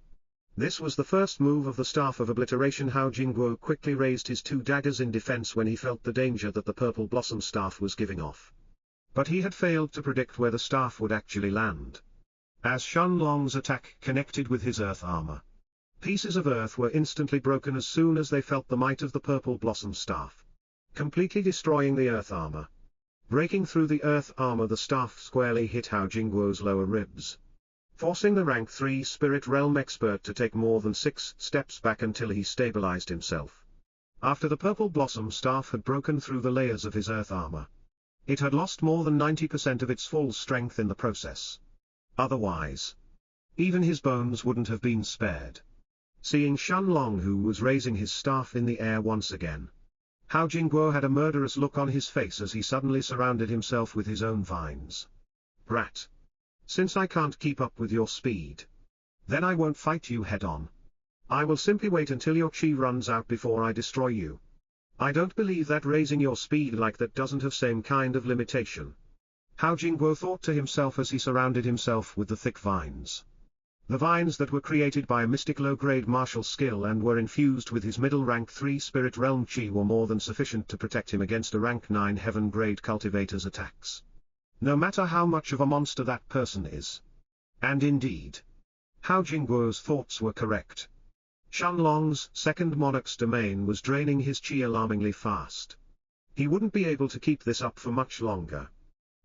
This was the first move of the staff of obliteration. Hao Jingguo quickly raised his 2 daggers in defense when he felt the danger that the purple blossom staff was giving off. But he had failed to predict where the staff would actually land. As Shenlong's attack connected with his earth armor, pieces of earth were instantly broken as soon as they felt the might of the purple blossom staff, completely destroying the earth armor. Breaking through the earth armor, the staff squarely hit Hao Jingguo's lower ribs, forcing the rank 3 spirit realm expert to take more than 6 steps back until he stabilized himself. After the purple blossom staff had broken through the layers of his earth armor, it had lost more than 90% of its full strength in the process. Otherwise, even his bones wouldn't have been spared. Seeing Shenlong, who was raising his staff in the air once again, Hao Jingguo had a murderous look on his face as he suddenly surrounded himself with his own vines. Brat! Since I can't keep up with your speed, then I won't fight you head-on. I will simply wait until your chi runs out before I destroy you. I don't believe that raising your speed like that doesn't have same kind of limitation. Hao Jingguo thought to himself as he surrounded himself with the thick vines. The vines that were created by a mystic low-grade martial skill and were infused with his middle rank 3 spirit realm chi were more than sufficient to protect him against a rank 9 heaven-grade cultivator's attacks. No matter how much of a monster that person is. And indeed, Hao Jingguo's thoughts were correct. Shenlong's second monarch's domain was draining his chi alarmingly fast. He wouldn't be able to keep this up for much longer.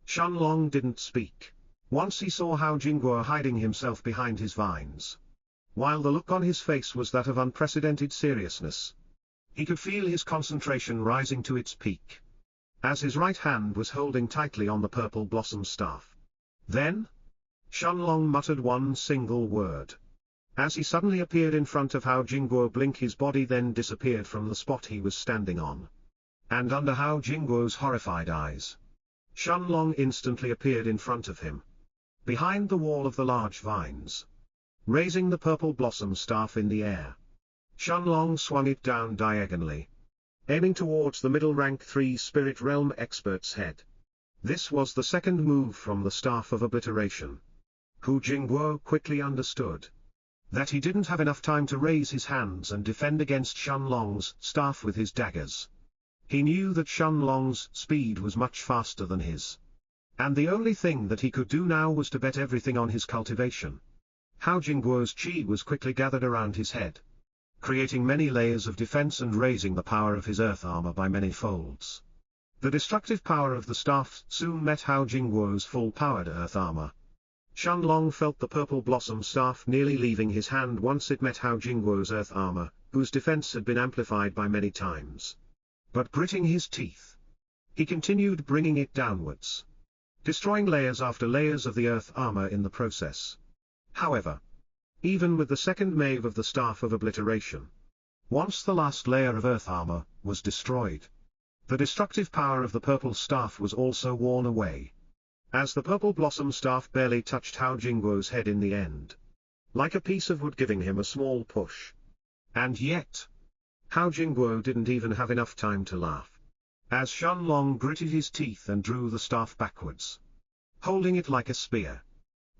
Shenlong didn't speak. Once he saw Hao Jingguo hiding himself behind his vines. While the look on his face was that of unprecedented seriousness, he could feel his concentration rising to its peak, as his right hand was holding tightly on the purple blossom staff. Then, Shenlong muttered one single word. As he suddenly appeared in front of Hao Jingguo, blink, his body then disappeared from the spot he was standing on. And under Hao Jingguo's horrified eyes, Shenlong instantly appeared in front of him, behind the wall of the large vines. Raising the purple blossom staff in the air, Shenlong swung it down diagonally. aiming towards the middle rank 3 spirit realm expert's head. This was the second move from the Staff of Obliteration. Hu Jingguo quickly understood that he didn't have enough time to raise his hands and defend against Shenlong's staff with his daggers. He knew that Shenlong's speed was much faster than his. And the only thing that he could do now was to bet everything on his cultivation. Hu Jingguo's chi was quickly gathered around his head, creating many layers of defense and raising the power of his earth armor by many folds. The destructive power of the staff soon met Hu Jingguo's full-powered earth armor. Shenlong felt the purple blossom staff nearly leaving his hand once it met Hu Jingguo's earth armor, whose defense had been amplified by many times. But gritting his teeth, he continued bringing it downwards, destroying layers after layers of the earth armor in the process. However, even with the second wave of the Staff of Obliteration, once the last layer of earth armor was destroyed, the destructive power of the purple staff was also worn away, as the purple blossom staff barely touched Hu Jingguo's head in the end, like a piece of wood giving him a small push. And yet, Hu Jingguo didn't even have enough time to laugh, as Shenlong gritted his teeth and drew the staff backwards, holding it like a spear.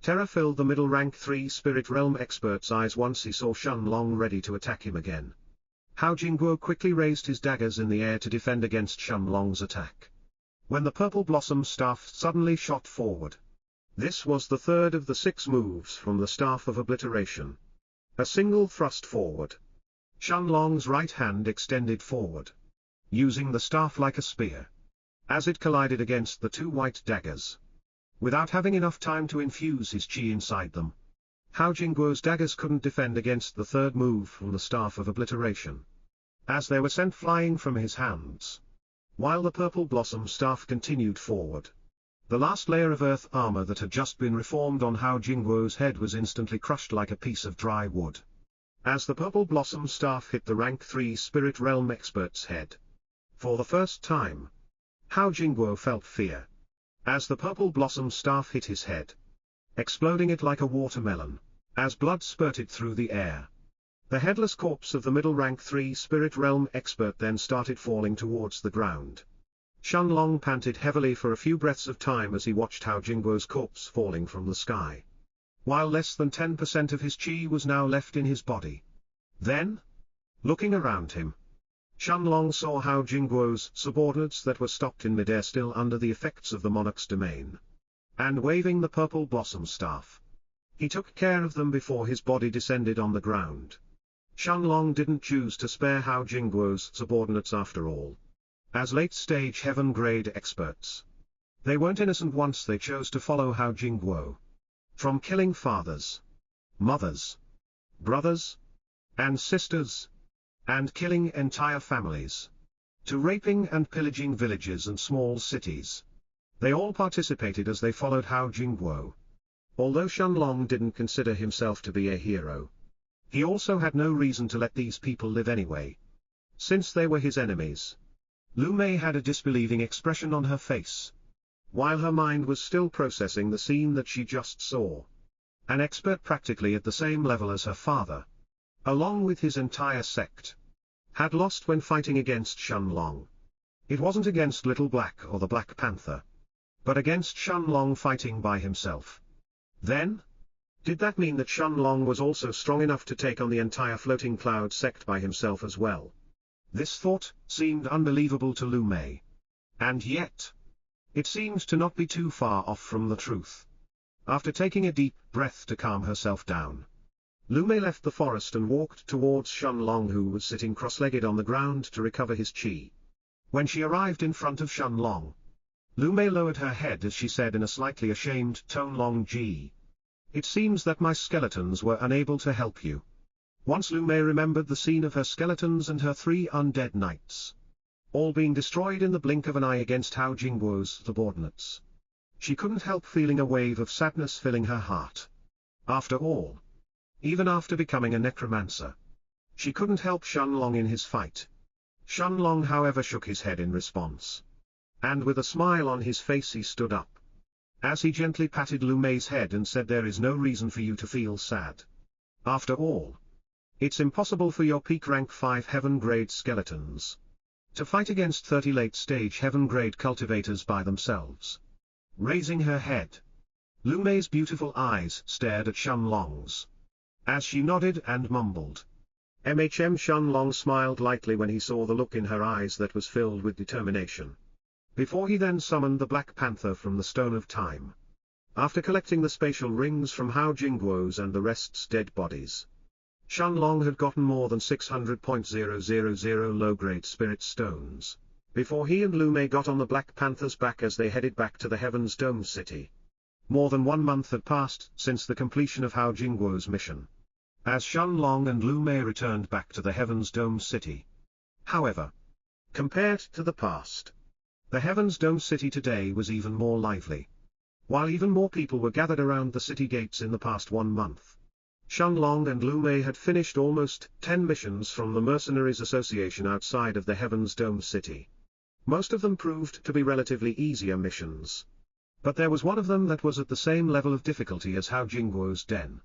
Terror filled the middle rank 3 spirit realm expert's eyes once he saw Shenlong ready to attack him again. Hu Jingguo quickly raised his daggers in the air to defend against Shenlong's attack, when the purple blossom staff suddenly shot forward. This was the third of the 6 moves from the Staff of Obliteration. A single thrust forward. Shenlong's right hand extended forward, using the staff like a spear, as it collided against the 2 white daggers. Without having enough time to infuse his chi inside them, Hu Jingguo's daggers couldn't defend against the third move from the Staff of Obliteration, as they were sent flying from his hands. While the purple blossom staff continued forward, the last layer of earth armor that had just been reformed on Hu Jingguo's head was instantly crushed like a piece of dry wood, as the purple blossom staff hit the rank 3 spirit realm expert's head. For the first time, Hu Jingguo felt fear, as the purple blossom staff hit his head, exploding it like a watermelon, as blood spurted through the air. The headless corpse of the middle rank 3 spirit realm expert then started falling towards the ground. Shenlong panted heavily for a few breaths of time as he watched Hu Jingguo's corpse falling from the sky, while less than 10% of his chi was now left in his body. Then, looking around him, Shenlong saw Hu Jingguo's subordinates that were stopped in midair still under the effects of the monarch's domain, and waving the purple blossom staff. He took care of them before his body descended on the ground. Shenlong didn't choose to spare Hu Jingguo's subordinates after all, as late-stage heaven-grade experts. They weren't innocent once they chose to follow Hu Jingguo. From killing fathers, mothers, brothers, and sisters, and killing entire families, to raping and pillaging villages and small cities, they all participated as they followed Hu Jingguo. Although Shenlong didn't consider himself to be a hero, he also had no reason to let these people live anyway, since they were his enemies. Lu Mei had a disbelieving expression on her face, while her mind was still processing the scene that she just saw. An expert practically at the same level as her father, along with his entire sect, had lost when fighting against Shenlong. It wasn't against Little Black or the Black Panther, but against Shenlong fighting by himself. Then, did that mean that Shenlong was also strong enough to take on the entire Floating Cloud sect by himself as well? This thought seemed unbelievable to Lu Mei. And yet, it seemed to not be too far off from the truth. After taking a deep breath to calm herself down, Lu Mei left the forest and walked towards Shenlong, who was sitting cross-legged on the ground to recover his chi. When she arrived in front of Shenlong, Lu Mei lowered her head as she said in a slightly ashamed tone, "Long Ji, it seems that my skeletons were unable to help you." Once Lu Mei remembered the scene of her skeletons and her 3 undead knights, all being destroyed in the blink of an eye against Hu Jingguo's subordinates. She couldn't help feeling a wave of sadness filling her heart. After all, even after becoming a necromancer, she couldn't help Shenlong in his fight. Shenlong however shook his head in response, and with a smile on his face he stood up, as he gently patted Lu Mei's head and said, "There is no reason for you to feel sad. After all, it's impossible for your peak rank 5 heaven-grade skeletons to fight against 30 late-stage heaven-grade cultivators by themselves. Raising her head, Lu Mei's beautiful eyes stared at Shenlong's. As she nodded and mumbled, Shenlong smiled lightly when he saw the look in her eyes that was filled with determination. Before he then summoned the Black Panther from the Stone of Time. After collecting the spatial rings from Hao Jingguo's and the rest's dead bodies, Shenlong had gotten more than 600,000 low-grade spirit stones, before he and Lu Mei got on the Black Panther's back as they headed back to the Heaven's Dome City. More than 1 month had passed since the completion of Hao Jingguo's mission, as Shenlong and Lu Mei returned back to the Heaven's Dome City. However, compared to the past, the Heaven's Dome City today was even more lively. While even more people were gathered around the city gates in the past 1 month, Shenlong and Lu Mei had finished almost 10 missions from the Mercenaries Association outside of the Heaven's Dome City. Most of them proved to be relatively easier missions. But there was one of them that was at the same level of difficulty as Hao Jingguo's den.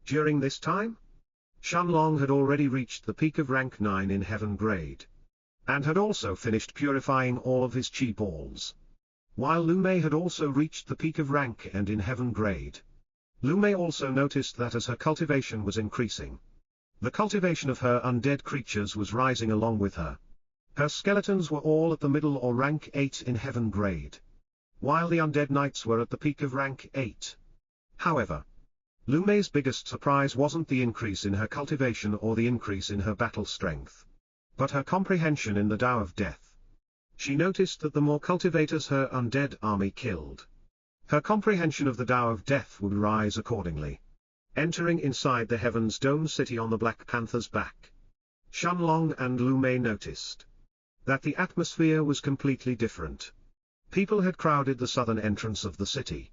During this time, Shenlong had already reached the peak of rank 9 in Heaven grade, and had also finished purifying all of his chi balls. While Lu Mei had also reached the peak of rank and in Heaven grade. Lu Mei also noticed that as her cultivation was increasing, the cultivation of her undead creatures was rising along with her. Her skeletons were all at the middle or rank 8 in Heaven grade, while the undead knights were at the peak of rank 8. However, Lu Mei's biggest surprise wasn't the increase in her cultivation or the increase in her battle strength, but her comprehension in the Tao of Death. She noticed that the more cultivators her undead army killed, her comprehension of the Tao of Death would rise accordingly. Entering inside the Heaven's Dome City on the Black Panther's back, Shenlong and Lu Mei noticed that the atmosphere was completely different. People had crowded the southern entrance of the city,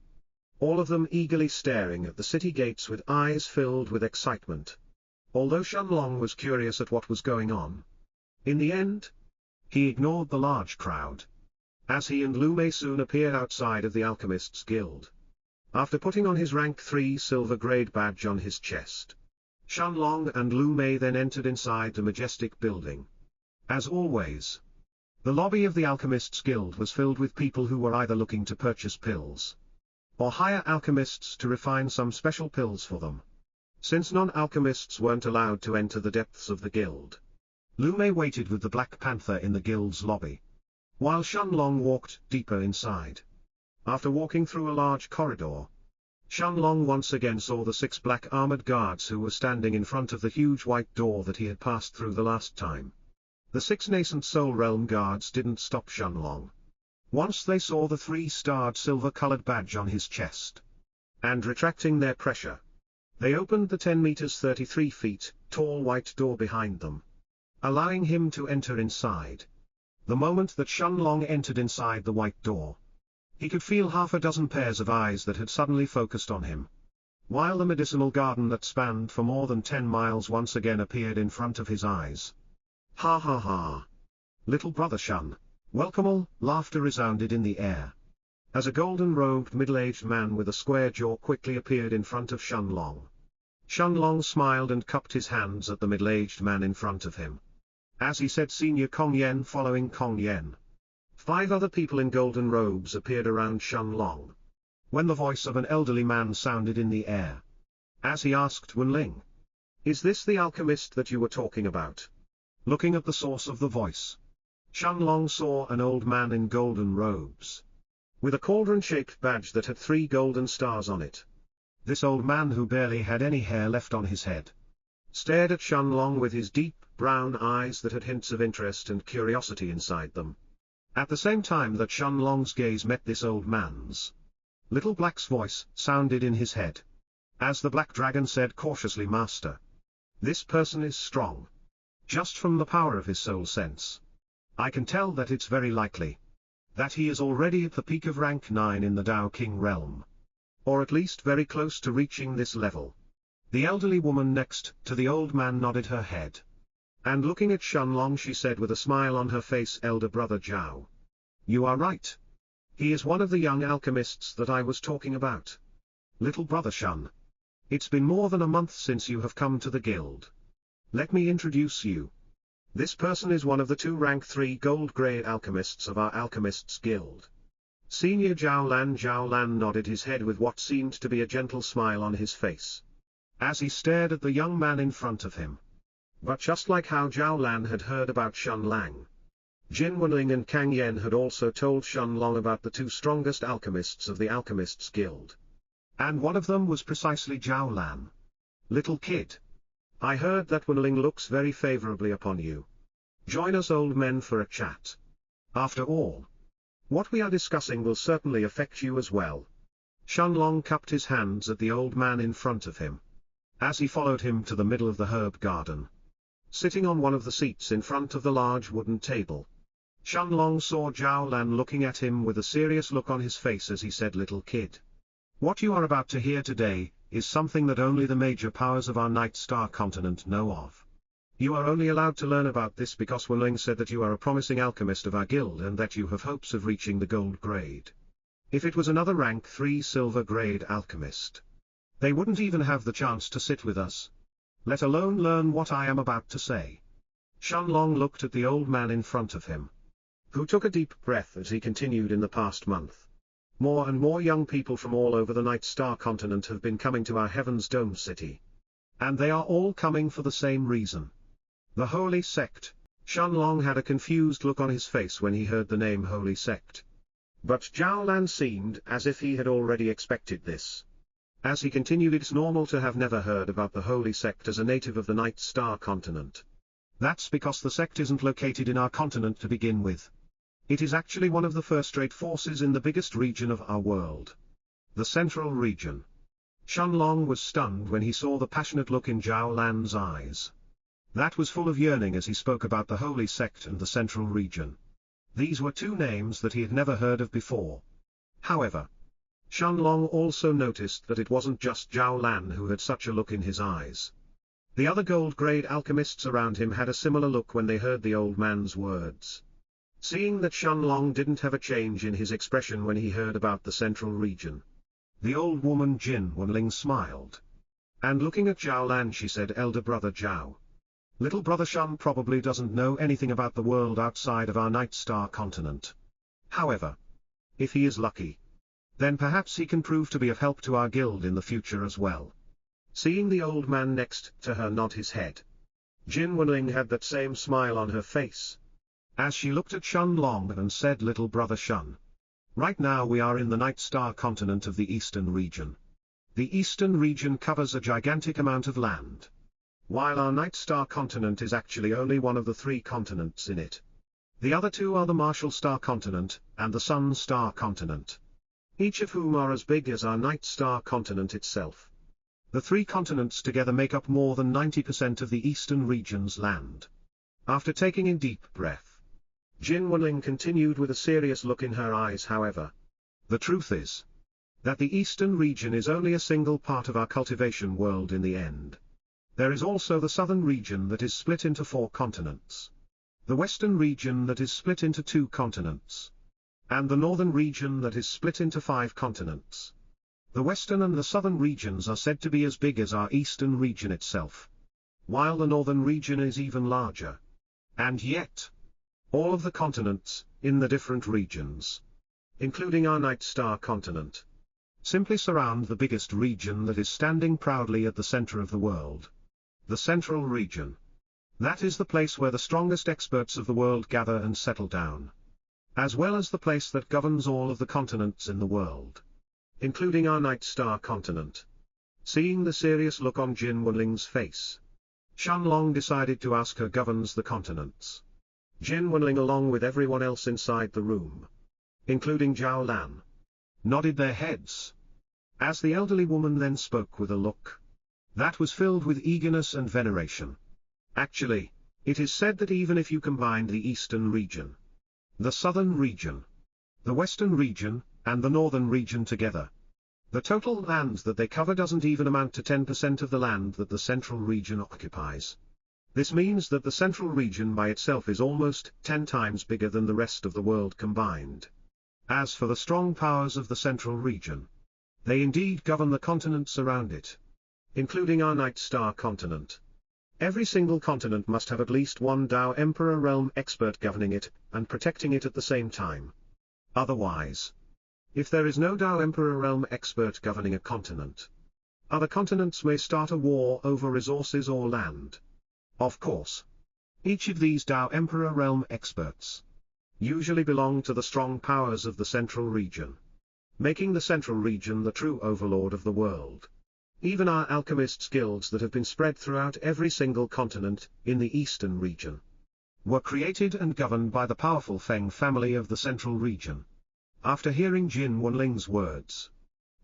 all of them eagerly staring at the city gates with eyes filled with excitement. Although Shenlong was curious at what was going on, in the end, he ignored the large crowd, as he and Lu Mei soon appeared outside of the Alchemist's Guild. After putting on his rank 3 silver grade badge on his chest, Shenlong and Lu Mei then entered inside the majestic building. As always, the lobby of the Alchemist's Guild was filled with people who were either looking to purchase pills, or hire alchemists to refine some special pills for them. Since non-alchemists weren't allowed to enter the depths of the guild, Lu Mei waited with the Black Panther in the guild's lobby, while Shenlong walked deeper inside. After walking through a large corridor, Shenlong once again saw the 6 black armored guards who were standing in front of the huge white door that he had passed through the last time. The 6 nascent Soul Realm guards didn't stop Shenlong once they saw the 3-starred silver-colored badge on his chest, and retracting their pressure, they opened the 10 meters 33 feet tall white door behind them, allowing him to enter inside. The moment that Shenlong entered inside the white door, he could feel half a dozen pairs of eyes that had suddenly focused on him, while the medicinal garden that spanned for more than 10 miles once again appeared in front of his eyes. Ha ha ha! Little brother Shen, welcome! All laughter resounded in the air, as a golden-robed middle-aged man with a square jaw quickly appeared in front of Shenlong. Shenlong smiled and cupped his hands at the middle-aged man in front of him, as he said, "Senior Kong Yen." Following Kong Yen, 5 other people in golden robes appeared around Shenlong, when the voice of an elderly man sounded in the air, as he asked Wenling, "Is this the alchemist that you were talking about?" Looking at the source of the voice, Shenlong saw an old man in golden robes, with a cauldron-shaped badge that had 3 golden stars on it. This old man, who barely had any hair left on his head, stared at Shenlong with his deep, brown eyes that had hints of interest and curiosity inside them. At the same time that Shenlong's gaze met this old man's, Little Black's voice sounded in his head, as the Black Dragon said cautiously, "Master, this person is strong. Just from the power of his soul sense, I can tell that it's very likely that he is already at the peak of rank 9 in the Tao King realm, or at least very close to reaching this level." The elderly woman next to the old man nodded her head, and looking at Shenlong she said with a smile on her face, "Elder brother Zhao, you are right. He is one of the young alchemists that I was talking about. Little brother Shen, it's been more than a month since you have come to the guild. Let me introduce you. This person is one of the two rank 3 gold grade alchemists of our Alchemists Guild. Senior Zhao Lan nodded his head with what seemed to be a gentle smile on his face, as he stared at the young man in front of him. But just like how Zhao Lan had heard about Shun Lang, Jin Wenling and Kang Yen had also told Shun Long about the two strongest alchemists of the Alchemists Guild. And one of them was precisely Zhao Lan. Little kid, I heard that Wenling looks very favorably upon you. Join us old men for a chat. After all, what we are discussing will certainly affect you as well. Shun Long cupped his hands at the old man in front of him, as he followed him to the middle of the herb garden. Sitting on one of the seats in front of the large wooden table, Shun Long saw Zhao Lan looking at him with a serious look on his face as he said, "Little kid, what you are about to hear today is something that only the major powers of our Night Star continent know of. You are only allowed to learn about this because Wenling said that you are a promising alchemist of our guild and that you have hopes of reaching the gold grade. If it was another rank 3 silver grade alchemist, they wouldn't even have the chance to sit with us, let alone learn what I am about to say." Shun Long looked at the old man in front of him, who took a deep breath as he continued. In the past month, more and more young people from all over the Night Star continent have been coming to our Heaven's Dome city. And they are all coming for the same reason. The Holy Sect. Shun Long had a confused look on his face when he heard the name Holy Sect. But Zhao Lan seemed as if he had already expected this. As he continued, it's normal to have never heard about the Holy Sect as a native of the Night Star continent. That's because the sect isn't located in our continent to begin with. It is actually one of the first-rate forces in the biggest region of our world, the Central Region. Shun Long was stunned when he saw the passionate look in Zhao Lan's eyes. That was full of yearning as he spoke about the Holy Sect and the Central Region. These were two names that he had never heard of before. However, Shun Long also noticed that it wasn't just Zhao Lan who had such a look in his eyes. The other gold-grade alchemists around him had a similar look when they heard the old man's words. Seeing that Shun Long didn't have a change in his expression when he heard about the Central Region, the old woman Jin Wenling smiled. And looking at Zhao Lan she said, "Elder brother Zhao, little brother Shun probably doesn't know anything about the world outside of our Night Star continent. However, if he is lucky, then perhaps he can prove to be of help to our guild in the future as well." Seeing the old man next to her nod his head, Jin Wenling had that same smile on her face, as she looked at Shun Long and said, "Little brother Shun, right now we are in the Night Star continent of the Eastern Region. The Eastern Region covers a gigantic amount of land, while our Night Star continent is actually only one of the 3 continents in it. The other 2 are the Martial Star continent and the Sun Star continent, each of whom are as big as our Night Star continent itself. The 3 continents together make up more than 90% of the Eastern Region's land." After taking a deep breath, Jin Wenling continued with a serious look in her eyes. "However, the truth is that the Eastern Region is only a single part of our cultivation world in the end. There is also the Southern Region that is split into 4 continents, the Western Region that is split into 2 continents, and the Northern Region that is split into 5 continents. The Western and the Southern regions are said to be as big as our Eastern Region itself, while the Northern Region is even larger. And yet, all of the continents, in the different regions, including our Night Star continent, simply surround the biggest region that is standing proudly at the center of the world, the Central Region. That is the place where the strongest experts of the world gather and settle down, as well as the place that governs all of the continents in the world, including our Night Star continent." Seeing the serious look on Jin Wenling's face, Shun Long decided to ask her governs the continents. Jin Wenling along with everyone else inside the room, including Zhao Lan, nodded their heads, as the elderly woman then spoke with a look that was filled with eagerness and veneration. "Actually, it is said that even if you combine the Eastern Region, the Southern Region, the Western Region, and the Northern Region together, the total land that they cover doesn't even amount to 10% of the land that the Central Region occupies. This means that the Central Region by itself is almost 10 times bigger than the rest of the world combined. As for the strong powers of the Central Region, they indeed govern the continents around it, including our Night Star continent. Every single continent must have at least one Tao Emperor realm expert governing it, and protecting it at the same time. Otherwise, if there is no Tao Emperor realm expert governing a continent, other continents may start a war over resources or land. Of course, each of these Tao Emperor realm experts usually belong to the strong powers of the central region, making the central region the true overlord of the world. Even our alchemists' guilds that have been spread throughout every single continent, in the eastern region, were created and governed by the powerful Feng family of the central region. After hearing Jin Wenling's words,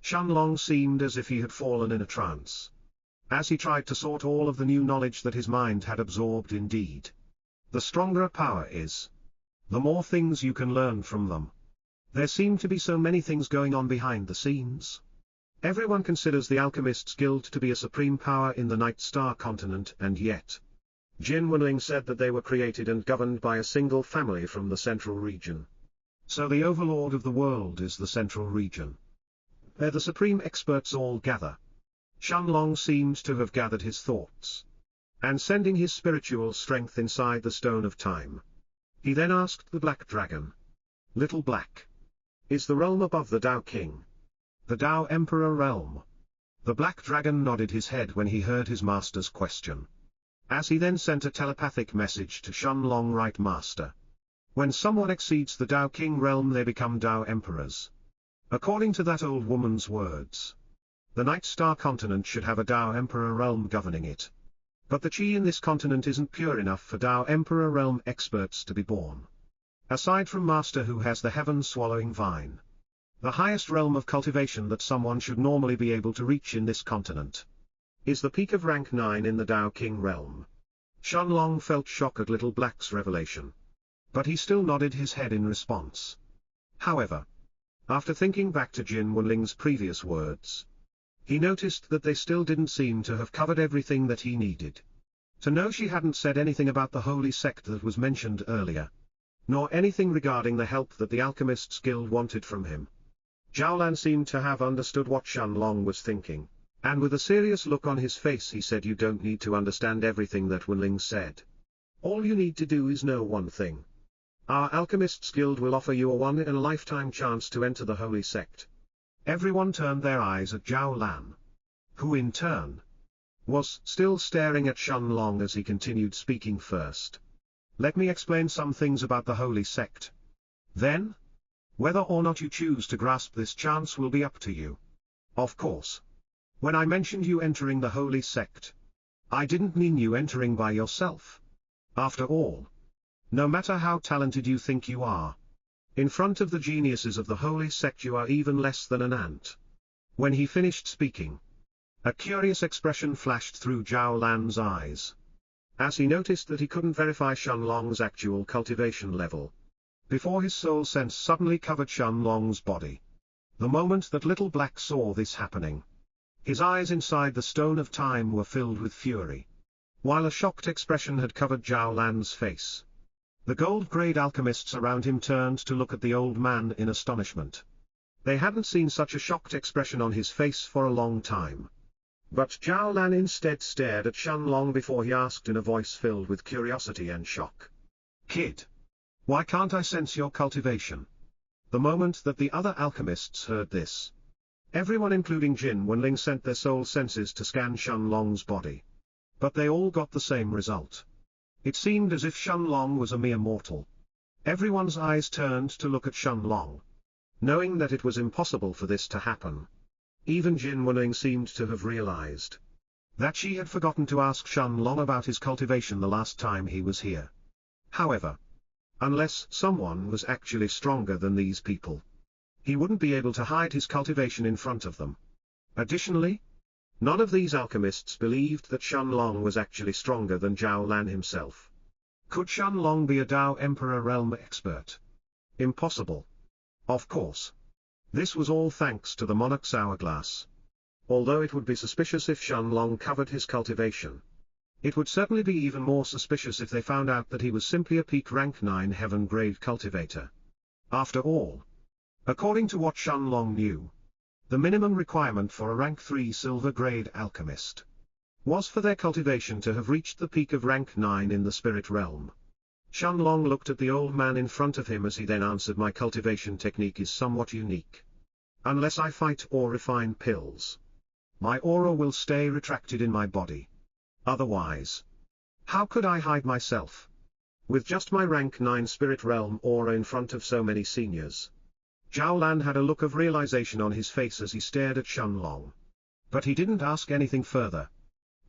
Shenlong seemed as if he had fallen in a trance, as he tried to sort all of the new knowledge that his mind had absorbed. Indeed, the stronger a power is, the more things you can learn from them. There seem to be so many things going on behind the scenes. Everyone considers the Alchemists Guild to be a supreme power in the Night Star continent, and yet Jin Wenling said that they were created and governed by a single family from the central region. So the overlord of the world is the central region. There the supreme experts all gather. Shenlong seemed to have gathered his thoughts, and sending his spiritual strength inside the Stone of Time, he then asked the Black Dragon, "Little Black, is the realm above the Tao King the Tao Emperor realm?" The Black Dragon nodded his head when he heard his master's question, as he then sent a telepathic message to Shenlong. "Right, Master. When someone exceeds the Tao King realm, they become Tao Emperors. According to that old woman's words, the Night Star continent should have a Tao Emperor realm governing it. But the Qi in this continent isn't pure enough for Tao Emperor realm experts to be born. Aside from Master, who has the heaven-swallowing vine, the highest realm of cultivation that someone should normally be able to reach in this continent is the peak of rank 9 in the Tao King realm." Shenlong felt shock at Little Black's revelation, but he still nodded his head in response. However, after thinking back to Jin Wenling's previous words, he noticed that they still didn't seem to have covered everything that he needed to know. She hadn't said anything about the holy sect that was mentioned earlier, nor anything regarding the help that the Alchemists Guild wanted from him. Zhaolan seemed to have understood what Shenlong was thinking, and with a serious look on his face he said, "You don't need to understand everything that Wenling said. All you need to do is know one thing. Our Alchemists Guild will offer you a once-in-a-lifetime chance to enter the holy sect." Everyone turned their eyes at Zhaolan, who in turn was still staring at Shenlong as he continued speaking. "First, let me explain some things about the holy sect. Then, whether or not you choose to grasp this chance will be up to you. Of course, when I mentioned you entering the holy sect, I didn't mean you entering by yourself. After all, no matter how talented you think you are, in front of the geniuses of the holy sect you are even less than an ant." When he finished speaking, a curious expression flashed through Zhaolan's eyes, as he noticed that he couldn't verify Shenlong's actual cultivation level, before his soul sense suddenly covered Shenlong's body. The moment that Little Black saw this happening, his eyes inside the Stone of Time were filled with fury, while a shocked expression had covered Zhaolan's face. The gold-grade alchemists around him turned to look at the old man in astonishment. They hadn't seen such a shocked expression on his face for a long time. But Zhaolan instead stared at Shenlong before he asked in a voice filled with curiosity and shock, "Kid, why can't I sense your cultivation?" The moment that the other alchemists heard this, everyone including Jin Wenling sent their soul senses to scan Shenlong's body. But they all got the same result. It seemed as if Shenlong was a mere mortal. Everyone's eyes turned to look at Shenlong, knowing that it was impossible for this to happen. Even Jin Wenling seemed to have realized that she had forgotten to ask Shenlong about his cultivation the last time he was here. However, unless someone was actually stronger than these people, he wouldn't be able to hide his cultivation in front of them. Additionally, none of these alchemists believed that Shenlong was actually stronger than Zhaolan himself. Could Shenlong be a Tao Emperor realm expert? Impossible. Of course. This was all thanks to the Monarch's hourglass. Although it would be suspicious if Shenlong covered his cultivation, it would certainly be even more suspicious if they found out that he was simply a peak rank 9 heaven-grade cultivator. After all, according to what Shenlong knew, the minimum requirement for a rank 3 silver-grade alchemist was for their cultivation to have reached the peak of rank 9 in the spirit realm. Shenlong looked at the old man in front of him as he then answered, my cultivation technique is somewhat unique. Unless I fight or refine pills, my aura will stay retracted in my body. Otherwise, how could I hide myself? With just my rank 9 spirit realm aura in front of so many seniors. Zhao Lan had a look of realization on his face as he stared at Shenlong. But he didn't ask anything further.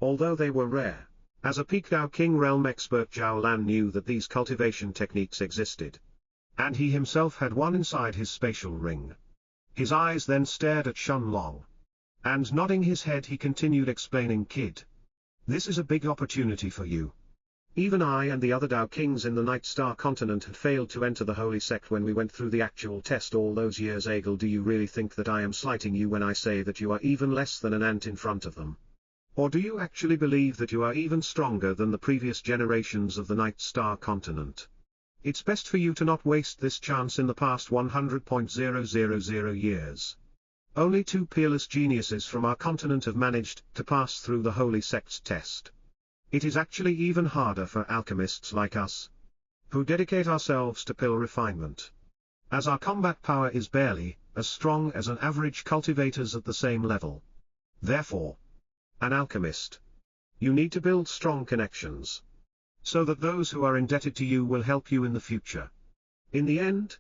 Although they were rare, as a peak Dao King realm expert, Zhao Lan knew that these cultivation techniques existed. And he himself had one inside his spatial ring. His eyes then stared at Shenlong. And nodding his head he continued explaining, kid. This is a big opportunity for you. Even I and the other Dao Kings in the Night Star continent had failed to enter the holy sect when we went through the actual test all those years ago. Do you really think that I am slighting you when I say that you are even less than an ant in front of them? Or do you actually believe that you are even stronger than the previous generations of the Night Star continent? It's best for you to not waste this chance in the past 100,000 years. Only 2 peerless geniuses from our continent have managed to pass through the holy sect's test. It is actually even harder for alchemists like us, who dedicate ourselves to pill refinement. As our combat power is barely as strong as an average cultivator's at the same level. Therefore, an alchemist, you need to build strong connections, so that those who are indebted to you will help you in the future. In the end,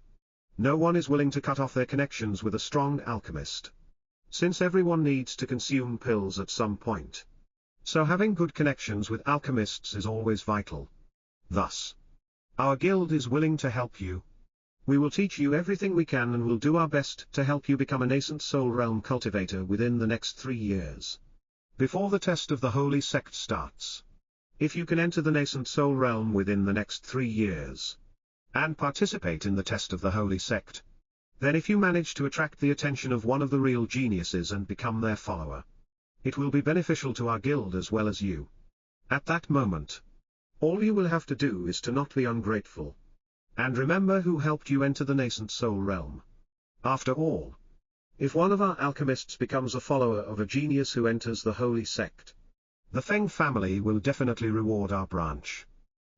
no one is willing to cut off their connections with a strong alchemist, since everyone needs to consume pills at some point. So having good connections with alchemists is always vital. Thus, our guild is willing to help you. We will teach you everything we can and will do our best to help you become a nascent soul realm cultivator within the next 3 years. Before the test of the holy sect starts. If you can enter the nascent soul realm within the next 3 years, and participate in the test of the holy sect, then if you manage to attract the attention of one of the real geniuses and become their follower, it will be beneficial to our guild as well as you. At that moment, all you will have to do is to not be ungrateful. And remember who helped you enter the nascent soul realm. After all, if one of our alchemists becomes a follower of a genius who enters the holy sect, the Feng family will definitely reward our branch.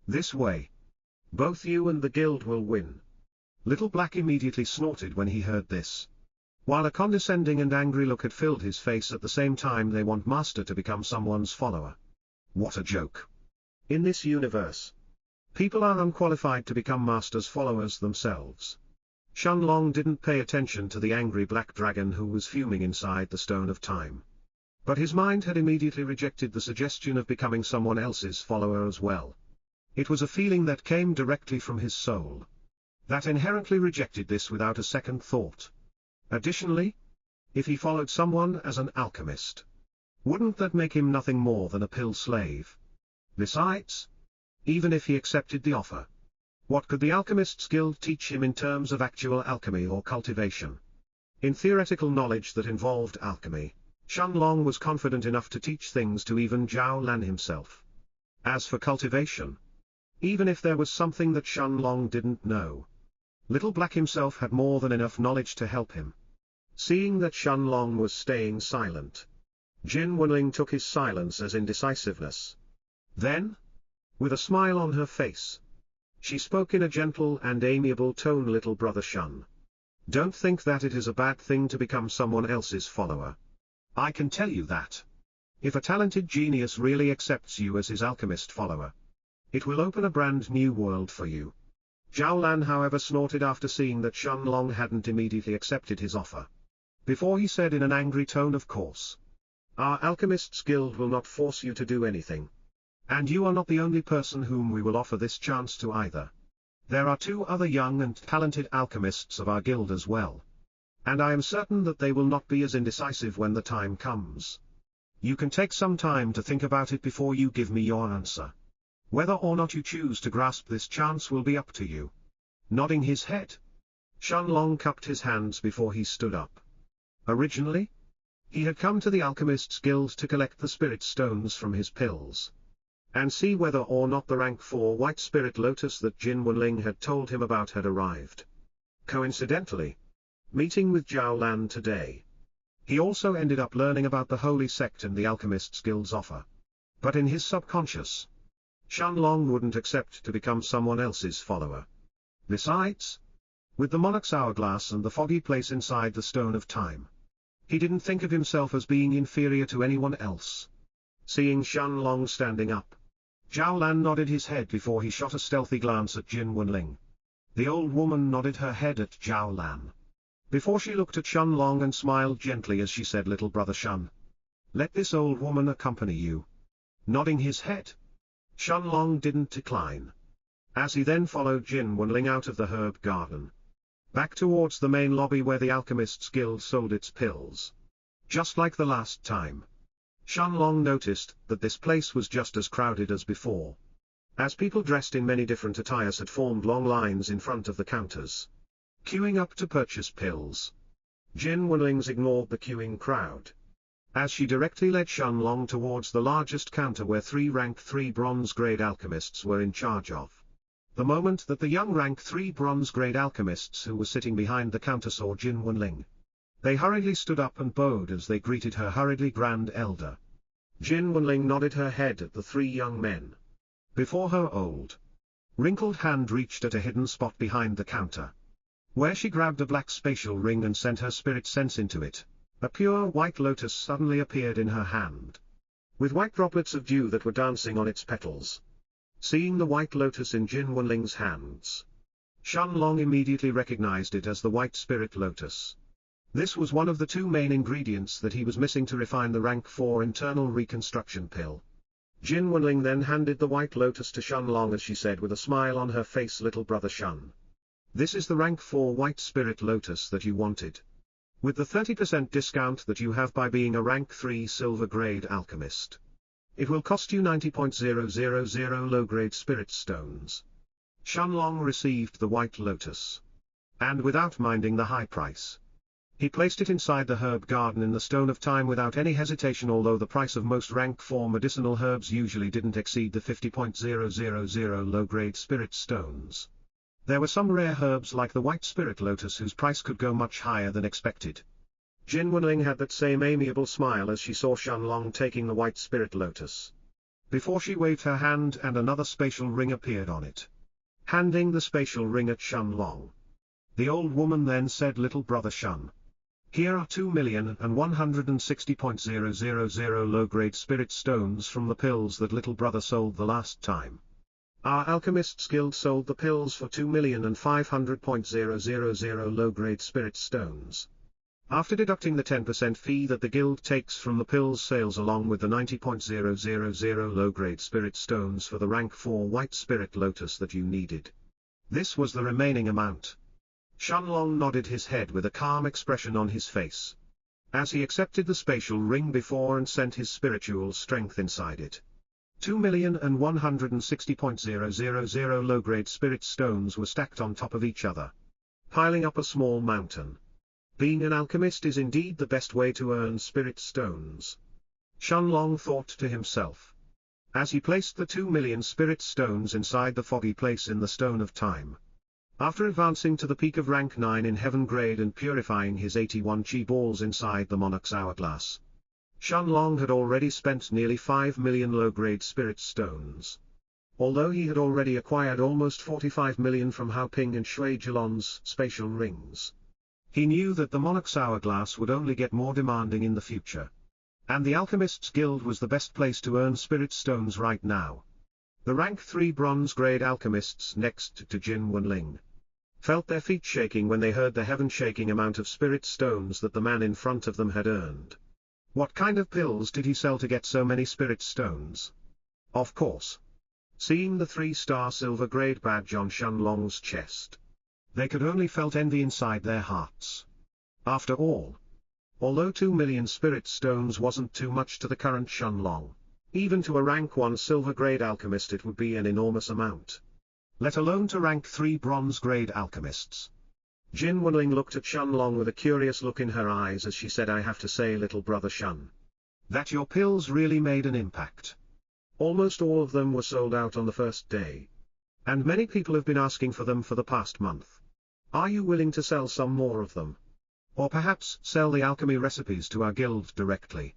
This way, both you and the guild will win. Little Black immediately snorted when he heard this. While a condescending and angry look had filled his face at the same time. They want Master to become someone's follower. What a joke. In this universe, people are unqualified to become Master's followers themselves. Shenlong didn't pay attention to the angry black dragon who was fuming inside the Stone of Time. But his mind had immediately rejected the suggestion of becoming someone else's follower as well. It was a feeling that came directly from his soul, that inherently rejected this without a second thought. Additionally, if he followed someone as an alchemist, wouldn't that make him nothing more than a pill slave? Besides, even if he accepted the offer, what could the Alchemist's Guild teach him in terms of actual alchemy or cultivation? In theoretical knowledge that involved alchemy, Shenlong was confident enough to teach things to even Zhao Lan himself. As for cultivation, even if there was something that Shenlong didn't know, Little Black himself had more than enough knowledge to help him. Seeing that Shenlong was staying silent, Jin Wenling took his silence as indecisiveness. Then, with a smile on her face, she spoke in a gentle and amiable tone. Little brother Shen, don't think that it is a bad thing to become someone else's follower. I can tell you that, if a talented genius really accepts you as his alchemist follower, it will open a brand new world for you. Zhao Lan however snorted after seeing that Shenlong hadn't immediately accepted his offer. Before he said in an angry tone, of course, our Alchemist's Guild will not force you to do anything. And you are not the only person whom we will offer this chance to either. There are 2 other young and talented alchemists of our guild as well. And I am certain that they will not be as indecisive when the time comes. You can take some time to think about it before you give me your answer. Whether or not you choose to grasp this chance will be up to you. Nodding his head, Shenlong cupped his hands before he stood up. Originally, he had come to the Alchemist's Guild to collect the spirit stones from his pills, and see whether or not the rank 4 white spirit lotus that Jin Wenling had told him about had arrived. Coincidentally, meeting with Zhao Lan today, he also ended up learning about the Holy Sect and the Alchemist's Guild's offer. But in his subconscious, Shenlong wouldn't accept to become someone else's follower. Besides, with the Monarch's hourglass and the foggy place inside the Stone of Time, he didn't think of himself as being inferior to anyone else. Seeing Shenlong standing up, Zhao Lan nodded his head before he shot a stealthy glance at Jin Wenling. The old woman nodded her head at Zhao Lan, before she looked at Shenlong and smiled gently as she said, "Little brother Shen, let this old woman accompany you." Nodding his head, Shenlong didn't decline, as he then followed Jin Wenling out of the herb garden, back towards the main lobby where the Alchemists Guild sold its pills. Just like the last time, Shenlong noticed that this place was just as crowded as before, as people dressed in many different attires had formed long lines in front of the counters, queuing up to purchase pills. Jin Wenlings ignored the queuing crowd, as she directly led Shenlong towards the largest counter where 3 rank 3 bronze-grade alchemists were in charge of. The moment that the young rank 3 bronze-grade alchemists who were sitting behind the counter saw Jin Wenling, they hurriedly stood up and bowed as they greeted her hurriedly Grand Elder. Jin Wenling nodded her head at the 3 young men. Before her old, wrinkled hand reached at a hidden spot behind the counter, where she grabbed a black spatial ring and sent her spirit sense into it. A pure white lotus suddenly appeared in her hand, with white droplets of dew that were dancing on its petals. Seeing the white lotus in Jin Wenling's hands, Shenlong immediately recognized it as the white spirit lotus. This was one of the 2 main ingredients that he was missing to refine the rank 4 internal reconstruction pill. Jin Wenling then handed the white lotus to Shenlong as she said with a smile on her face, "Little brother Shen, this is the rank 4 white spirit lotus that you wanted, with the 30% discount that you have by being a rank 3 silver grade alchemist. It will cost you 90.000 low-grade spirit stones." Shenlong received the white lotus, and without minding the high price, he placed it inside the herb garden in the Stone of Time without any hesitation. Although the price of most rank 4 medicinal herbs usually didn't exceed the 50.000 low-grade spirit stones, there were some rare herbs like the white spirit lotus whose price could go much higher than expected. Jin Wenling had that same amiable smile as she saw Shenlong taking the white spirit lotus, before she waved her hand and another spatial ring appeared on it. Handing the spatial ring at Shenlong, the old woman then said, "Little brother Shen, here are 2,160.000 low-grade spirit stones from the pills that little brother sold the last time. Our Alchemists Guild sold the pills for 2,500.000 low-grade spirit stones. After deducting the 10% fee that the guild takes from the pills sales along with the 90.000 low-grade spirit stones for the rank 4 white spirit lotus that you needed, this was the remaining amount." Shenlong nodded his head with a calm expression on his face, as he accepted the spatial ring before and sent his spiritual strength inside it. 2,160.000 low-grade spirit stones were stacked on top of each other, piling up a small mountain. Being an alchemist is indeed the best way to earn spirit stones, Shenlong thought to himself, as he placed the 2 million spirit stones inside the foggy place in the Stone of Time. After advancing to the peak of rank 9 in heaven grade and purifying his 81 chi balls inside the Monarch's hourglass, Shenlong had already spent nearly 5 million low-grade spirit stones. Although he had already acquired almost 45 million from Hao Ping and Shui Jilon's spatial rings, he knew that the Monarch's hourglass would only get more demanding in the future, and the Alchemists Guild was the best place to earn spirit stones right now. The rank 3 bronze-grade alchemists next to Jin Wenling felt their feet shaking when they heard the heaven-shaking amount of spirit stones that the man in front of them had earned. What kind of pills did he sell to get so many spirit stones? Of course. Seeing the 3-star silver grade badge on Shenlong's chest, they could only felt envy inside their hearts. After all, although 2 million spirit stones wasn't too much to the current Shenlong, even to a rank 1 silver grade alchemist it would be an enormous amount, let alone to rank 3 bronze grade alchemists. Jin Wenling looked at Shenlong with a curious look in her eyes as she said, "I have to say, little brother Shen, that your pills really made an impact. Almost all of them were sold out on the first day, and many people have been asking for them for the past month. Are you willing to sell some more of them? Or perhaps sell the alchemy recipes to our guild directly?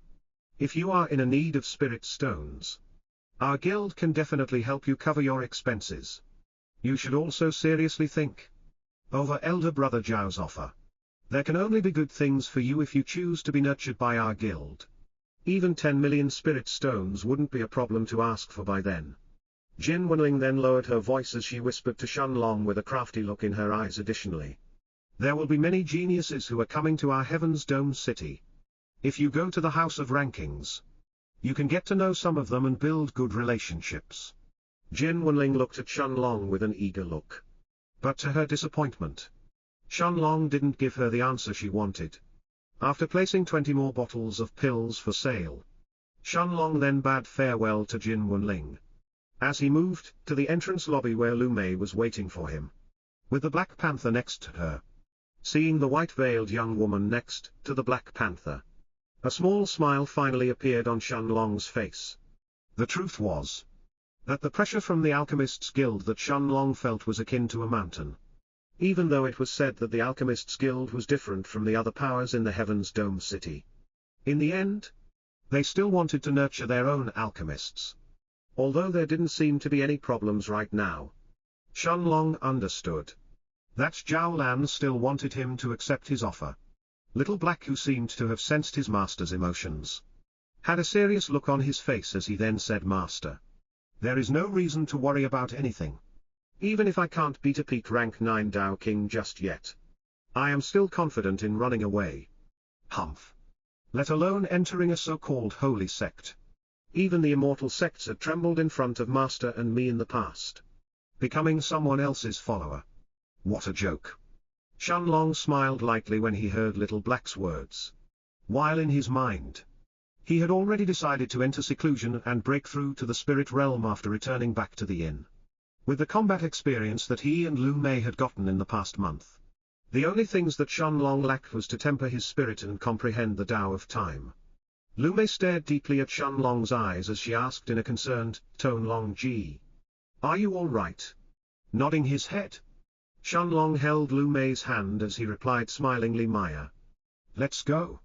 If you are in a need of spirit stones, Our guild can definitely help you cover your expenses. You should also seriously think over elder brother Zhao's offer. There can only be good things for you if you choose to be nurtured by our guild. Even 10 million spirit stones wouldn't be a problem to ask for by then. Jin Wenling then lowered her voice as she whispered to Shenlong with a crafty look in her eyes. Additionally, there will be many geniuses who are coming to our Heaven's Dome city. If you go to the House of Rankings, you can get to know some of them and build good relationships. Jin Wenling looked at Shenlong with an eager look. But to her disappointment, Shenlong didn't give her the answer she wanted. After placing 20 more bottles of pills for sale, Shenlong then bade farewell to Jin Wenling, as he moved to the entrance lobby where Lu Mei was waiting for him, with the Black Panther next to her. Seeing the white-veiled young woman next to the Black Panther, a small smile finally appeared on Shenlong's face. The truth was that the pressure from the Alchemists Guild that Shenlong felt was akin to a mountain. Even though it was said that the Alchemists Guild was different from the other powers in the Heaven's Dome city, in the end, they still wanted to nurture their own alchemists. Although there didn't seem to be any problems right now, Shenlong understood that Zhao Lan still wanted him to accept his offer. Little Black, who seemed to have sensed his master's emotions, had a serious look on his face as he then said, "Master, there is no reason to worry about anything. Even if I can't beat a peak rank 9 Dao King just yet, I am still confident in running away. Humph. Let alone entering a so-called holy sect. Even the immortal sects had trembled in front of Master and me in the past. Becoming someone else's follower. What a joke." Shenlong smiled lightly when he heard Little Black's words, while in his mind, he had already decided to enter seclusion and break through to the spirit realm after returning back to the inn. With the combat experience that he and Lu Mei had gotten in the past month, the only things that Shenlong lacked was to temper his spirit and comprehend the Tao of time. Lu Mei stared deeply at Shenlong's eyes as she asked in a concerned tone, "Long Ji, are you all right?" Nodding his head, Shenlong held Lu Mei's hand as he replied smilingly, "Maya, let's go."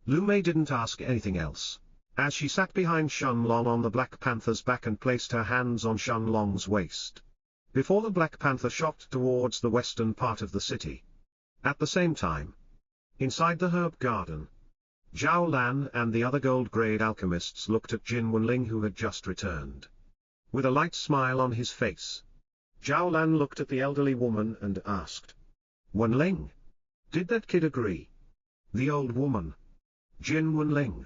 Lu Mei didn't ask anything else, as she sat behind Shenlong on the Black Panther's back and placed her hands on Shenlong's waist, before the Black Panther shot towards the western part of the city. At the same time, inside the herb garden, Zhao Lan and the other gold-grade alchemists looked at Jin Wenling, who had just returned. With a light smile on his face, Zhao Lan looked at the elderly woman and asked, "Wenling, did that kid agree?" The old woman, Jin Wenling,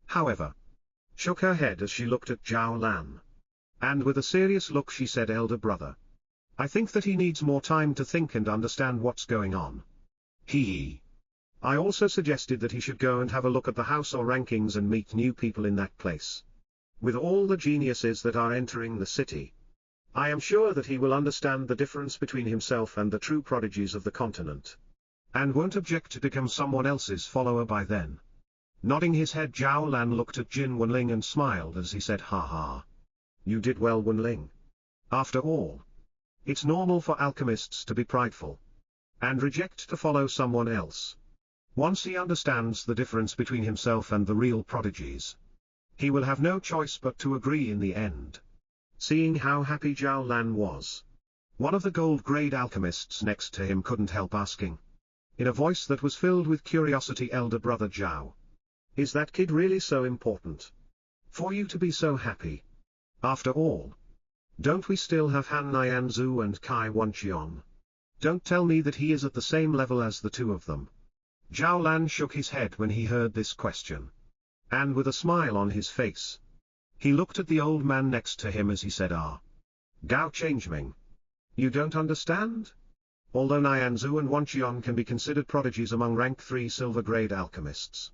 however, shook her head as she looked at Zhao Lan. And with a serious look she said, "Elder brother, I think that he needs more time to think and understand what's going on. I also suggested that he should go and have a look at the House or Rankings and meet new people in that place. With all the geniuses that are entering the city, I am sure that he will understand the difference between himself and the true prodigies of the continent, and won't object to become someone else's follower by then." Nodding his head, Zhao Lan looked at Jin Wenling and smiled as he said, "Ha ha. You did well, Wenling. After all, it's normal for alchemists to be prideful and reject to follow someone else. Once he understands the difference between himself and the real prodigies, he will have no choice but to agree in the end." Seeing how happy Zhao Lan was, one of the gold-grade alchemists next to him couldn't help asking, in a voice that was filled with curiosity, "Elder brother Zhao, is that kid really so important for you to be so happy? After all, don't we still have Han Nianzhu and Kai Wenqian? Don't tell me that he is at the same level as the two of them." Zhao Lan shook his head when he heard this question, and with a smile on his face, he looked at the old man next to him as he said, Gao Changeming, you don't understand? Although Nianzhu and Wenqian can be considered prodigies among rank 3 silver-grade alchemists,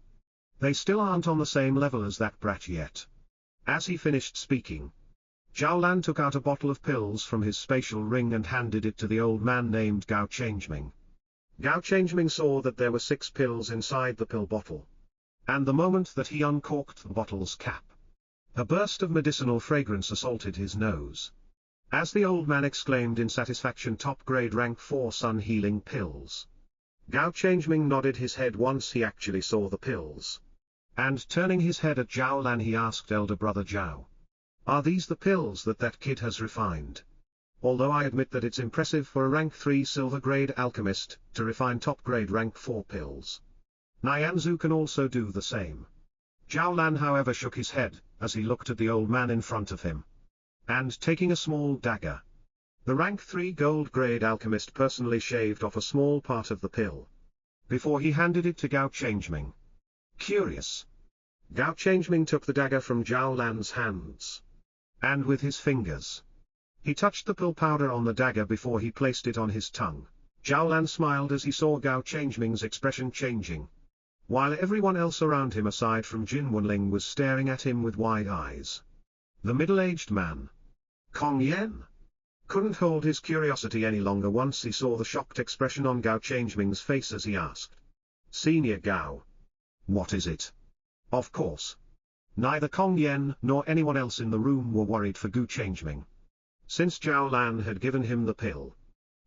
they still aren't on the same level as that brat yet." As he finished speaking, Zhao Lan took out a bottle of pills from his spatial ring and handed it to the old man named Gao Changeming. Gao Changeming saw that there were 6 pills inside the pill bottle, and the moment that he uncorked the bottle's cap, a burst of medicinal fragrance assaulted his nose. As the old man exclaimed in satisfaction, "Top-grade rank 4 sun healing pills." Gao Changeming nodded his head once he actually saw the pills, and turning his head at Zhao Lan he asked, "Elder brother Zhao, Are these the pills that kid has refined? Although I admit that it's impressive for a rank 3 silver grade alchemist to refine top grade rank 4 pills. Nyanzu can also do the same. Zhao Lan however shook his head, as he looked at the old man in front of him. And taking a small dagger, the rank 3 gold grade alchemist personally shaved off a small part of the pill, before he handed it to Gao Changeming. Curious. Gao Changeming took the dagger from Zhao Lan's hands, and with his fingers, he touched the pill powder on the dagger before he placed it on his tongue. Zhao Lan smiled as he saw Gao Changeming's expression changing, while everyone else around him aside from Jin Wenling was staring at him with wide eyes. The middle-aged man, Kong Yen, couldn't hold his curiosity any longer once he saw the shocked expression on Gao Changeming's face as he asked, "Senior Gao, what is it?" Of course, neither Kong Yen nor anyone else in the room were worried for Gao Changeming. Since Zhao Lan had given him the pill,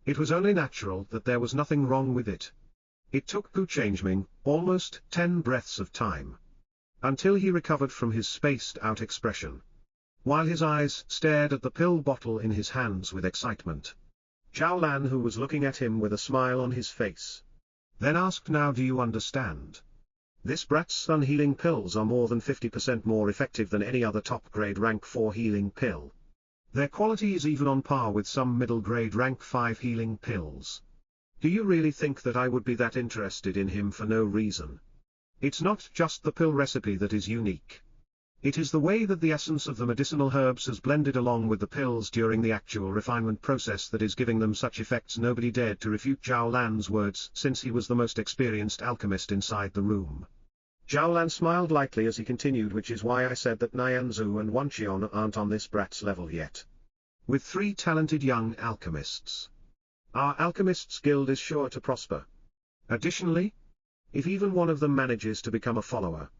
it was only natural that there was nothing wrong with it. It took Gao Changeming almost 10 breaths of time, until he recovered from his spaced-out expression, while his eyes stared at the pill bottle in his hands with excitement. Zhao Lan, who was looking at him with a smile on his face, then asked, "Now do you understand? This brat's unhealing pills are more than 50% more effective than any other top-grade rank 4 healing pill. Their quality is even on par with some middle-grade rank 5 healing pills. Do you really think that I would be that interested in him for no reason? It's not just the pill recipe that is unique. It is the way that the essence of the medicinal herbs has blended along with the pills during the actual refinement process that is giving them such effects." Nobody dared to refute Zhao Lan's words since he was the most experienced alchemist inside the room. Zhao Lan smiled lightly as he continued, "Which is why I said that Nyanzu and Wanqian aren't on this brat's level yet. With 3 talented young alchemists, our Alchemists Guild is sure to prosper. Additionally, if even one of them manages to become a follower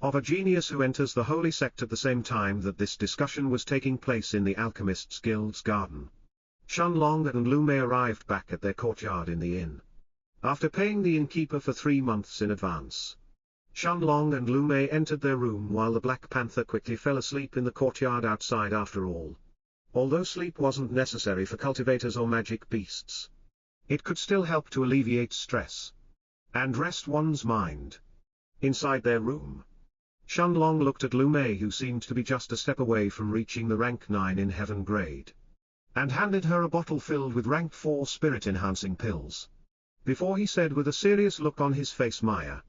of a genius who enters the holy sect at the same time that this discussion was taking place in the Alchemists Guild's garden." Shenlong and Lu Mei arrived back at their courtyard in the inn, after paying the innkeeper for 3 months in advance. Shenlong and Lu Mei entered their room while the Black Panther quickly fell asleep in the courtyard outside. After all, although sleep wasn't necessary for cultivators or magic beasts, it could still help to alleviate stress and rest one's mind. Inside their room, Shenlong looked at Lu Mei, who seemed to be just a step away from reaching the rank 9 in heaven grade, and handed her a bottle filled with rank 4 spirit-enhancing pills, before he said with a serious look on his face, "Maya,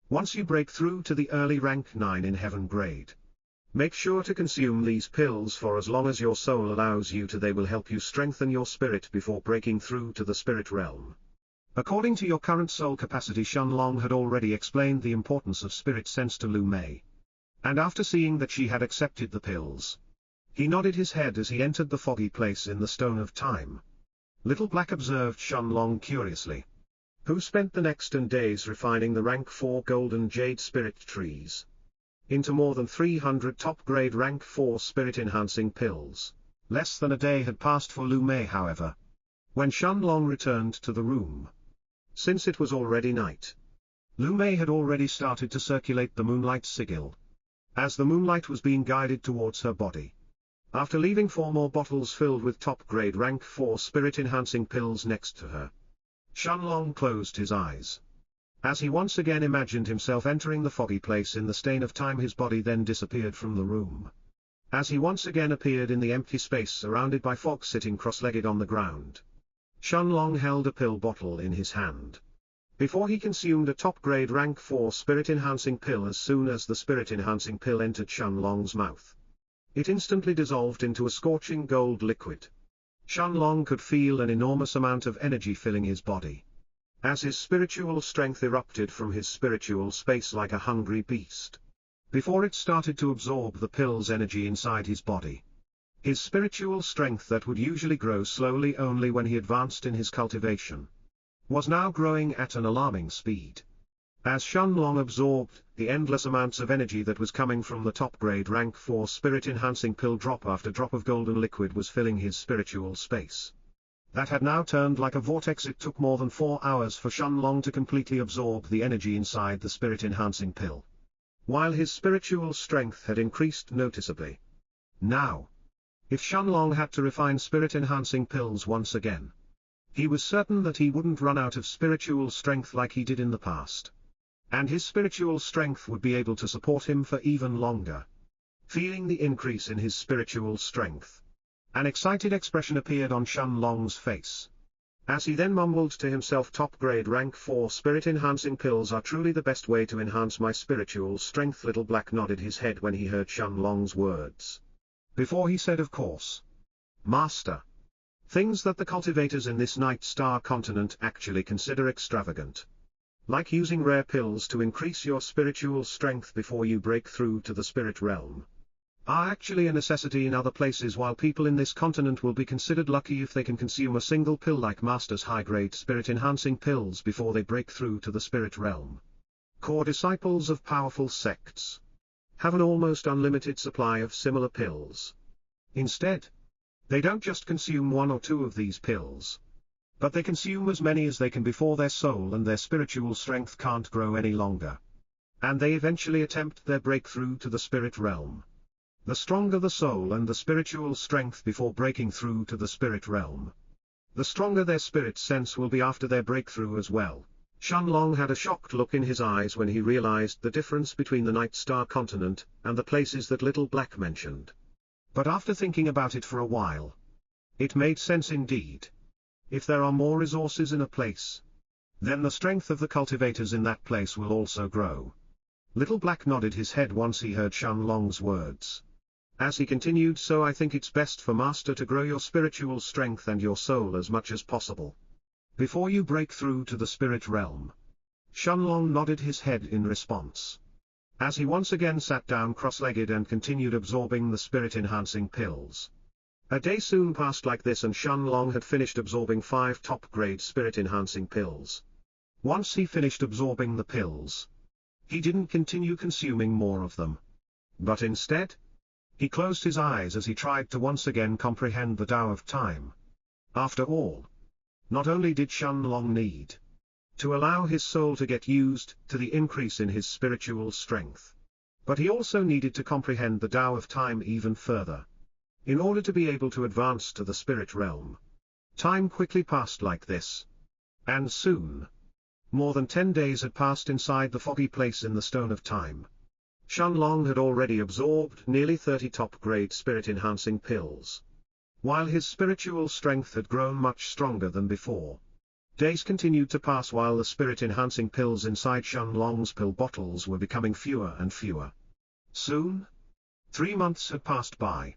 once you break through to the early rank 9 in heaven grade, make sure to consume these pills for as long as your soul allows you to. They will help you strengthen your spirit before breaking through to the spirit realm." According to your current soul capacity, Shenlong had already explained the importance of spirit sense to Lu Mei, and after seeing that she had accepted the pills, he nodded his head as he entered the foggy place in the Stone of Time. Little Black observed Shenlong curiously, who spent the next 10 days refining the rank 4 golden jade spirit trees into more than 300 top-grade rank 4 spirit-enhancing pills. Less than a day had passed for Lu Mei, however, when Shenlong returned to the room. Since it was already night, Lu Mei had already started to circulate the moonlight sigil, as the moonlight was being guided towards her body. After leaving 4 more bottles filled with top-grade rank 4 spirit-enhancing pills next to her, Shenlong closed his eyes, as he once again imagined himself entering the foggy place in the Stain of Time. His body then disappeared from the room, as he once again appeared in the empty space surrounded by fog, sitting cross-legged on the ground. Shenlong held a pill bottle in his hand, before he consumed a top-grade rank 4 spirit-enhancing pill. As soon as the spirit-enhancing pill entered Shenlong's mouth, it instantly dissolved into a scorching gold liquid. Shenlong could feel an enormous amount of energy filling his body, as his spiritual strength erupted from his spiritual space like a hungry beast, before it started to absorb the pill's energy inside his body. His spiritual strength, that would usually grow slowly only when he advanced in his cultivation, was now growing at an alarming speed. As Shenlong absorbed the endless amounts of energy that was coming from the top-grade rank 4 spirit-enhancing pill, drop after drop of golden liquid was filling his spiritual space. That had now turned like a vortex. It took more than 4 hours for Shenlong to completely absorb the energy inside the spirit-enhancing pill, while his spiritual strength had increased noticeably. Now, if Shenlong had to refine spirit-enhancing pills once again, he was certain that he wouldn't run out of spiritual strength like he did in the past. And his spiritual strength would be able to support him for even longer. Feeling the increase in his spiritual strength, an excited expression appeared on Shenlong's face. As he then mumbled to himself, top grade rank 4 spirit-enhancing pills are truly the best way to enhance my spiritual strength. Little Black nodded his head when he heard Shenlong's words. Before he said, of course, Master. Things that the cultivators in this Night Star continent actually consider extravagant, like using rare pills to increase your spiritual strength before you break through to the spirit realm, are actually a necessity in other places, while people in this continent will be considered lucky if they can consume a single pill like Master's high-grade spirit-enhancing pills before they break through to the spirit realm. Core disciples of powerful sects have an almost unlimited supply of similar pills. Instead, they don't just consume 1 or 2 of these pills, but they consume as many as they can before their soul and their spiritual strength can't grow any longer. And they eventually attempt their breakthrough to the spirit realm. The stronger the soul and the spiritual strength before breaking through to the spirit realm, the stronger their spirit sense will be after their breakthrough as well. Shenlong had a shocked look in his eyes when he realized the difference between the Night Star continent and the places that Little Black mentioned. But after thinking about it for a while, it made sense indeed. If there are more resources in a place, then the strength of the cultivators in that place will also grow. Little Black nodded his head once he heard Shenlong's words. As he continued, so I think it's best for Master to grow your spiritual strength and your soul as much as possible before you break through to the spirit realm. Shenlong nodded his head in response, as he once again sat down cross-legged and continued absorbing the spirit-enhancing pills. A day soon passed like this, and Shenlong had finished absorbing 5 top-grade spirit-enhancing pills. Once he finished absorbing the pills, he didn't continue consuming more of them, but instead, he closed his eyes as he tried to once again comprehend the Tao of Time. After all, not only did Shenlong need to allow his soul to get used to the increase in his spiritual strength, but he also needed to comprehend the Tao of Time even further, in order to be able to advance to the spirit realm. Time quickly passed like this, and soon, more than 10 days had passed inside the foggy place in the Stone of Time. Shenlong had already absorbed nearly 30 top-grade spirit-enhancing pills, while his spiritual strength had grown much stronger than before. Days continued to pass while the spirit-enhancing pills inside Shenlong's pill bottles were becoming fewer and fewer. Soon, 3 months had passed by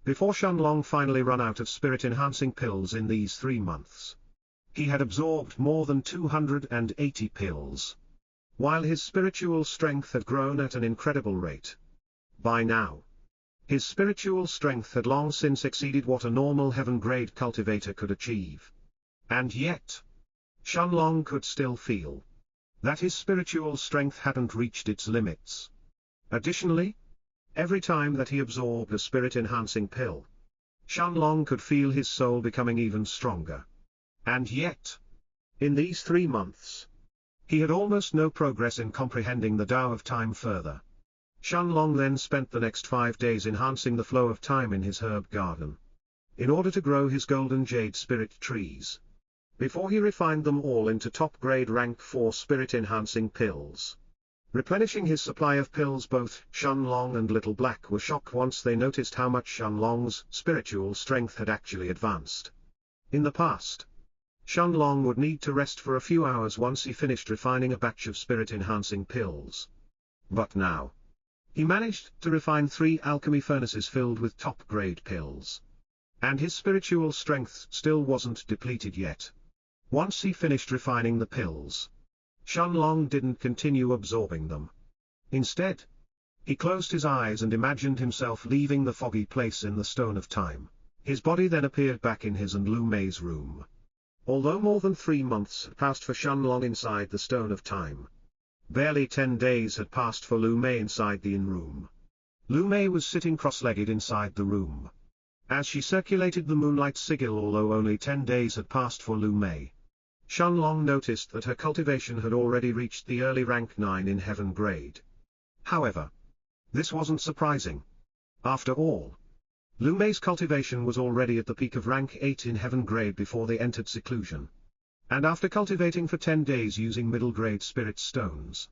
before Shenlong finally ran out of spirit-enhancing pills. In these 3 months, he had absorbed more than 280 pills, while his spiritual strength had grown at an incredible rate. By now, his spiritual strength had long since exceeded what a normal heaven-grade cultivator could achieve. And yet, Shenlong could still feel that his spiritual strength hadn't reached its limits. Additionally, every time that he absorbed a spirit-enhancing pill, Shenlong could feel his soul becoming even stronger. And yet, in these 3 months, he had almost no progress in comprehending the Tao of Time further. Shenlong then spent the next 5 days enhancing the flow of time in his herb garden, in order to grow his golden jade spirit trees, before he refined them all into top-grade rank 4 spirit-enhancing pills. Replenishing his supply of pills, both Shenlong and Little Black were shocked once they noticed how much Shenlong's spiritual strength had actually advanced. In the past, Shenlong would need to rest for a few hours once he finished refining a batch of spirit-enhancing pills. But now, he managed to refine 3 alchemy furnaces filled with top-grade pills. And his spiritual strength still wasn't depleted yet. Once he finished refining the pills, Shenlong didn't continue absorbing them. Instead, he closed his eyes and imagined himself leaving the foggy place in the Stone of Time. His body then appeared back in his and Lu Mei's room. Although more than 3 months had passed for Shenlong inside the Stone of Time, barely 10 days had passed for Lu Mei inside the inn-room. Lu Mei was sitting cross-legged inside the room, as she circulated the moonlight sigil. Although only 10 days had passed for Lu Mei, Shenlong noticed that her cultivation had already reached the early rank 9 in heaven grade. However, this wasn't surprising. After all, Lu Mei's cultivation was already at the peak of rank 8 in heaven grade before they entered seclusion. And after cultivating for 10 days using middle grade spirit stones,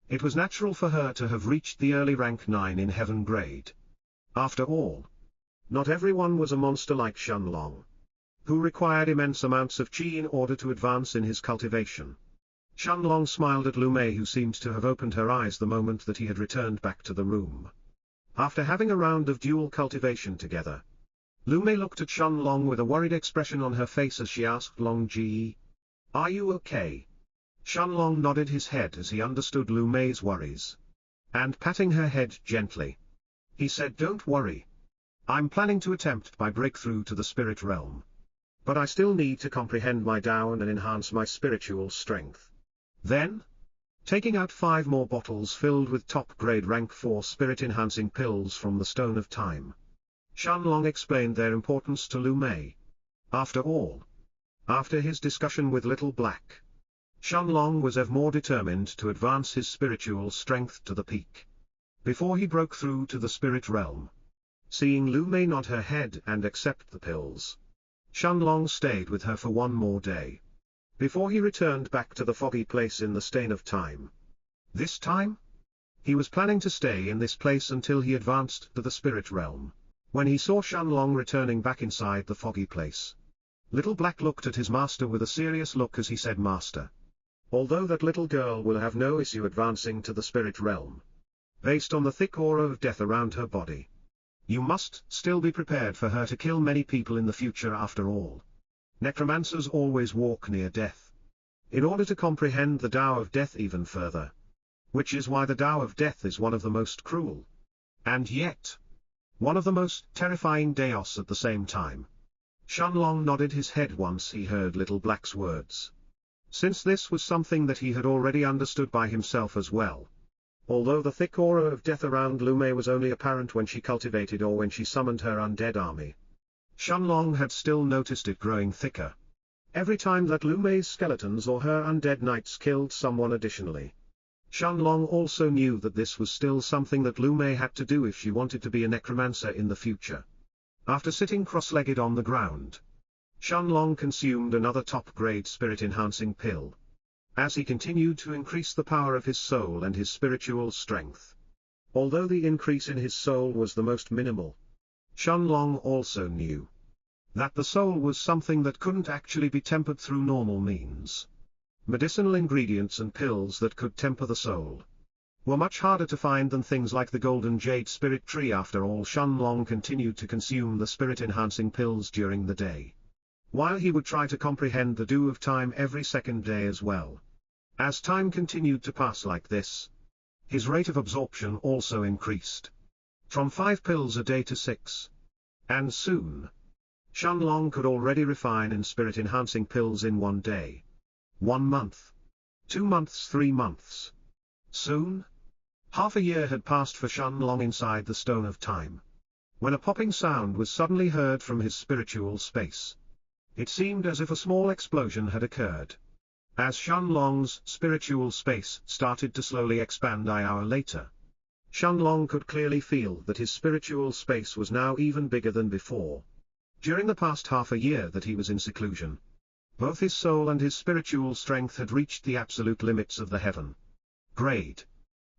it was natural for her to have reached the early rank 9 in heaven grade. After all, not everyone was a monster like Shenlong, who required immense amounts of qi in order to advance in his cultivation. Shenlong smiled at Lu Mei, who seemed to have opened her eyes the moment that he had returned back to the room. After having a round of dual cultivation together, Lu Mei looked at Shenlong with a worried expression on her face as she asked Long Ji, "Are you okay?" Shenlong nodded his head as he understood Lu Mei's worries. And patting her head gently, he said, "Don't worry. I'm planning to attempt my breakthrough to the spirit realm. But I still need to comprehend my Tao and enhance my spiritual strength." Then, taking out 5 more bottles filled with top-grade rank 4 spirit-enhancing pills from the Stone of Time, Shenlong explained their importance to Lu Mei. After all, after his discussion with Little Black, Shenlong was ever more determined to advance his spiritual strength to the peak, before he broke through to the spirit realm. Seeing Lu Mei nod her head and accept the pills, Shenlong stayed with her for 1 more day, before he returned back to the foggy place in the Stain of Time. This time, he was planning to stay in this place until he advanced to the spirit realm. When he saw Shenlong returning back inside the foggy place, Little Black looked at his master with a serious look as he said, "Master, although that little girl will have no issue advancing to the spirit realm, based on the thick aura of death around her body, you must still be prepared for her to kill many people in the future. After all, necromancers always walk near death, in order to comprehend the Tao of death even further. Which is why the Tao of death is one of the most cruel, and yet one of the most terrifying Daos at the same time." Shenlong nodded his head once he heard Little Black's words, since this was something that he had already understood by himself as well. Although the thick aura of death around Lu Mei was only apparent when she cultivated or when she summoned her undead army, Shenlong had still noticed it growing thicker every time that Lu Mei's skeletons or her undead knights killed someone additionally. Shenlong also knew that this was still something that Lu Mei had to do if she wanted to be a necromancer in the future. After sitting cross-legged on the ground, Shenlong consumed another top-grade spirit-enhancing pill, as he continued to increase the power of his soul and his spiritual strength. Although the increase in his soul was the most minimal, Shenlong also knew that the soul was something that couldn't actually be tempered through normal means. Medicinal ingredients and pills that could temper the soul were much harder to find than things like the Golden Jade Spirit Tree. After all, Shenlong continued to consume the spirit-enhancing pills during the day, while he would try to comprehend the Dew of Time every second day as well. As time continued to pass like this, his rate of absorption also increased, from 5 pills a day to 6. And soon, Shenlong could already refine in spirit-enhancing pills in 1 day, 1 month, 2 months, 3 months. Soon, half a year had passed for Shenlong inside the Stone of Time, when a popping sound was suddenly heard from his spiritual space. It seemed as if a small explosion had occurred. As Shenlong's spiritual space started to slowly expand an hour later, Shenlong could clearly feel that his spiritual space was now even bigger than before. During the past half a year that he was in seclusion, both his soul and his spiritual strength had reached the absolute limits of the heaven grade,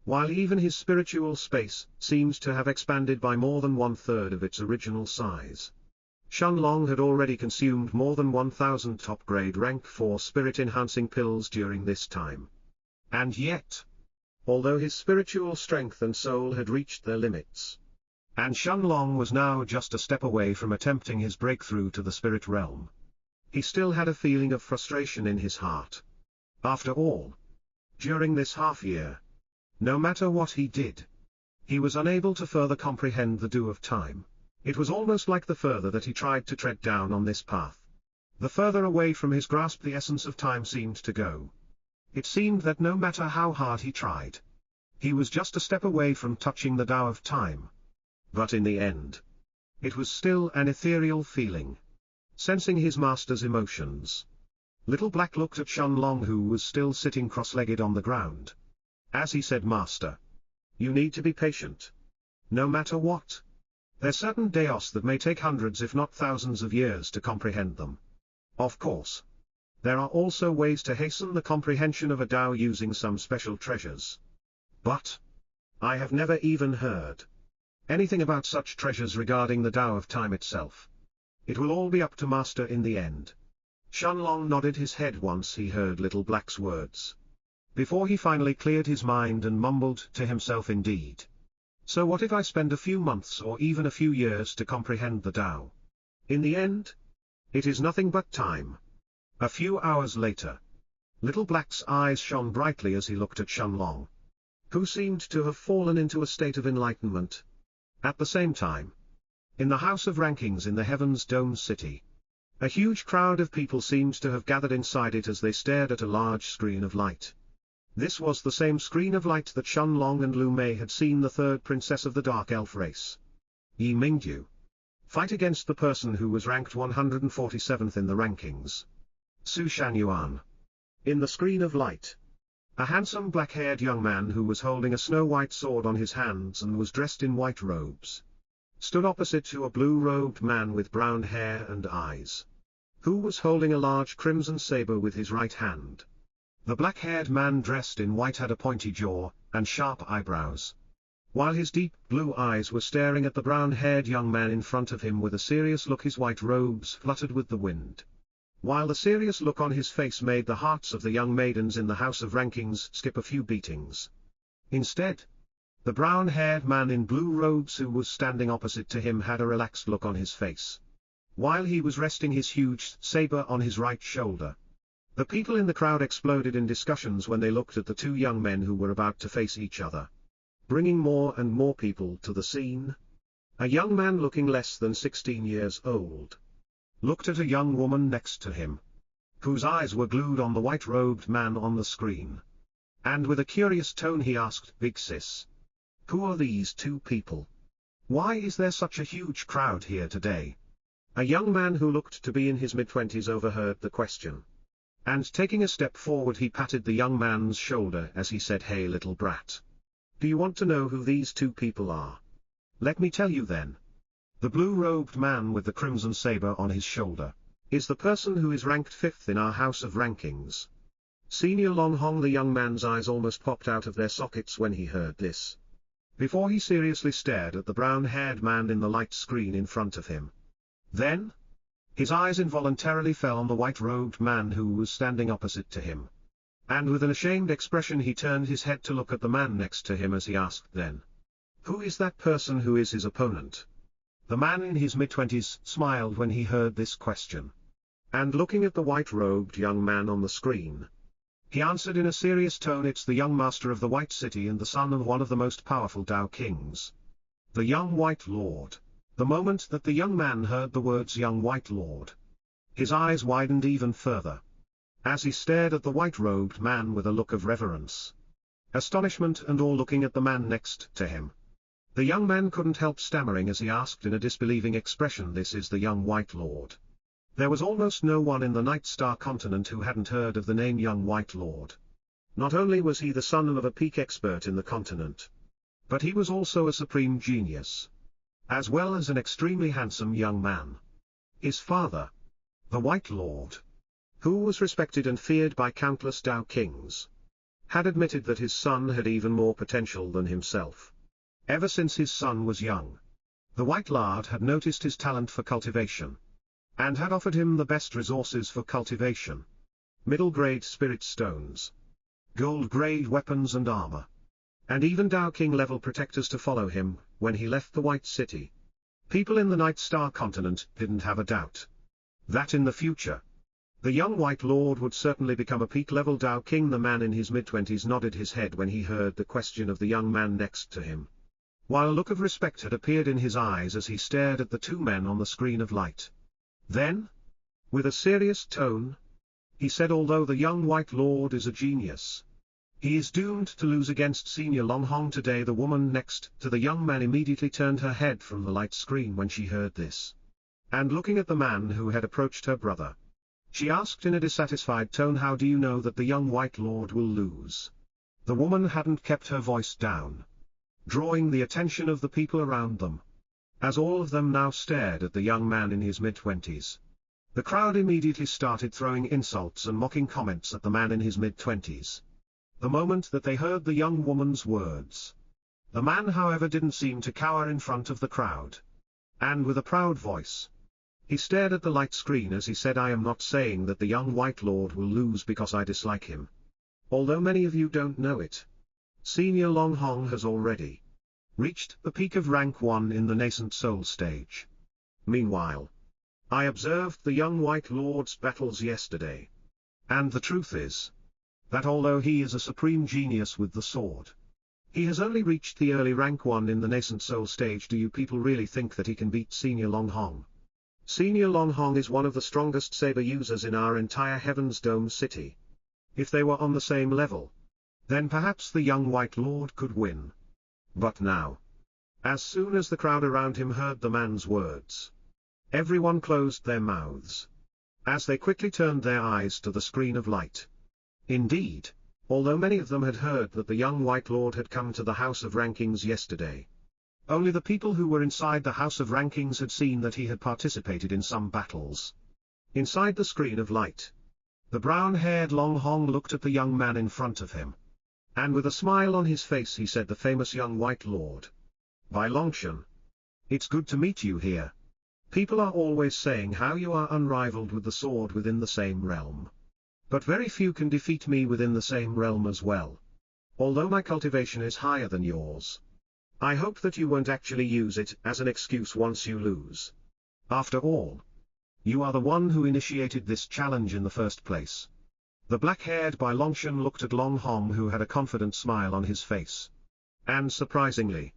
while even his spiritual space seemed to have expanded by more than 1/3 of its original size. Shenlong had already consumed more than 1,000 top-grade rank 4 spirit-enhancing pills during this time. And yet, although his spiritual strength and soul had reached their limits, and Shenlong was now just a step away from attempting his breakthrough to the spirit realm, he still had a feeling of frustration in his heart. After all, during this half-year, no matter what he did, he was unable to further comprehend the Dew of Time. It was almost like the further that he tried to tread down on this path, the further away from his grasp the essence of time seemed to go. It seemed that no matter how hard he tried, he was just a step away from touching the Tao of Time. But in the end, it was still an ethereal feeling. Sensing his master's emotions, Little Black looked at Shenlong, who was still sitting cross-legged on the ground, as he said, "Master, you need to be patient. No matter what, There's certain Daos that may take hundreds if not thousands of years to comprehend them. Of course. There are also ways to hasten the comprehension of a Dao using some special treasures. But I have never even heard anything about such treasures regarding the Dao of time itself. It will all be up to Master in the end. Shenlong nodded his head once he heard Little Black's words. Before he finally cleared his mind and mumbled to himself, indeed. So what if I spend a few months or even a few years to comprehend the Dao? In the end, it is nothing but time. A few hours later, Little Black's eyes shone brightly as he looked at Shenlong, who seemed to have fallen into a state of enlightenment. At the same time, in the House of Rankings in the Heaven's Dome City, a huge crowd of people seemed to have gathered inside it as they stared at a large screen of light. This was the same screen of light that Shenlong and Lu Mei had seen the third princess of the Dark Elf race, Yi Mingyu, fight against the person who was ranked 147th in the rankings, Su Shanyuan. In the screen of light, a handsome black-haired young man who was holding a snow-white sword on his hands and was dressed in white robes, stood opposite to a blue-robed man with brown hair and eyes, who was holding a large crimson saber with his right hand. The black-haired man dressed in white had a pointy jaw and sharp eyebrows, while his deep blue eyes were staring at the brown-haired young man in front of him with a serious look. His white robes fluttered with the wind, while the serious look on his face made the hearts of the young maidens in the House of Rankings skip a few beatings. Instead, the brown-haired man in blue robes who was standing opposite to him had a relaxed look on his face, while he was resting his huge saber on his right shoulder. The people in the crowd exploded in discussions when they looked at the two young men who were about to face each other, bringing more and more people to the scene. A young man looking less than 16 years old looked at a young woman next to him, whose eyes were glued on the white-robed man on the screen. And with a curious tone he asked, "Big sis, who are these two people? Why is there such a huge crowd here today?" A young man who looked to be in his mid-20s overheard the question, and taking a step forward he patted the young man's shoulder as he said, "Hey little brat. Do you want to know who these two people are? Let me tell you then. The blue-robed man with the crimson saber on his shoulder is the person who is ranked 5th in our House of Rankings." Senior Long Hong, the young man's eyes almost popped out of their sockets when he heard this, before he seriously stared at the brown-haired man in the light screen in front of him. Then, his eyes involuntarily fell on the white-robed man who was standing opposite to him, and with an ashamed expression he turned his head to look at the man next to him as he asked then, "Who is that person who is his opponent?" The man in his mid-20s smiled when he heard this question, and looking at the white-robed young man on the screen, he answered in a serious tone, "It's the young master of the White City and the son of one of the most powerful Dao Kings, the young White Lord." The moment that the young man heard the words "young White Lord," his eyes widened even further, as he stared at the white-robed man with a look of reverence, astonishment and awe, looking at the man next to him. The young man couldn't help stammering as he asked in a disbelieving expression, "This is the young White Lord?" There was almost no one in the Night Star continent who hadn't heard of the name young White Lord. Not only was he the son of a peak expert in the continent, but he was also a supreme genius, as well as an extremely handsome young man. His father, the White Lord, who was respected and feared by countless Dao Kings, had admitted that his son had even more potential than himself. Ever since his son was young, the White Lord had noticed his talent for cultivation, and had offered him the best resources for cultivation: middle-grade spirit stones, gold-grade weapons and armor, and even Dao King level protectors to follow him when he left the White City. People in the Night Star continent didn't have a doubt that in the future, the young White Lord would certainly become a peak-level Dao King. The man in his mid-20s nodded his head when he heard the question of the young man next to him, while a look of respect had appeared in his eyes as he stared at the two men on the screen of light. Then, with a serious tone, he said, "Although the young White Lord is a genius, he is doomed to lose against Senior Long Hong today." The woman next to the young man immediately turned her head from the light screen when she heard this, and looking at the man who had approached her brother, she asked in a dissatisfied tone, "How do you know that the young White Lord will lose?" The woman hadn't kept her voice down, drawing the attention of the people around them. As all of them now stared at the young man in his mid-20s. The crowd immediately started throwing insults and mocking comments at the man in his mid-20s. The moment that they heard the young woman's words. The man, however, didn't seem to cower in front of the crowd. And with a proud voice, he stared at the light screen as he said, "I am not saying that the young White Lord will lose because I dislike him. Although many of you don't know it. Senior Long Hong has already reached the peak of rank 1 in the nascent soul stage. Meanwhile, I observed the young White Lord's battles yesterday. And the truth is that although he is a supreme genius with the sword, he has only reached the early rank 1 in the nascent soul stage. Do you people really think that he can beat Senior Long Hong? Senior Long Hong is one of the strongest saber users in our entire Heaven's Dome city. If they were on the same level, then perhaps the young White Lord could win. But now, as soon as the crowd around him heard the man's words, everyone closed their mouths, as they quickly turned their eyes to the screen of light. Indeed, although many of them had heard that the young White Lord had come to the House of Rankings yesterday, only the people who were inside the House of Rankings had seen that he had participated in some battles. Inside the screen of light, the brown-haired Long Hong looked at the young man in front of him. And with a smile on his face he said, "The famous young White Lord. Bai Longshan. It's good to meet you here. People are always saying how you are unrivaled with the sword within the same realm. But very few can defeat me within the same realm as well. Although my cultivation is higher than yours. I hope that you won't actually use it as an excuse once you lose. After all, you are the one who initiated this challenge in the first place." The black-haired Bai Longshan looked at Long Hong, who had a confident smile on his face. And surprisingly,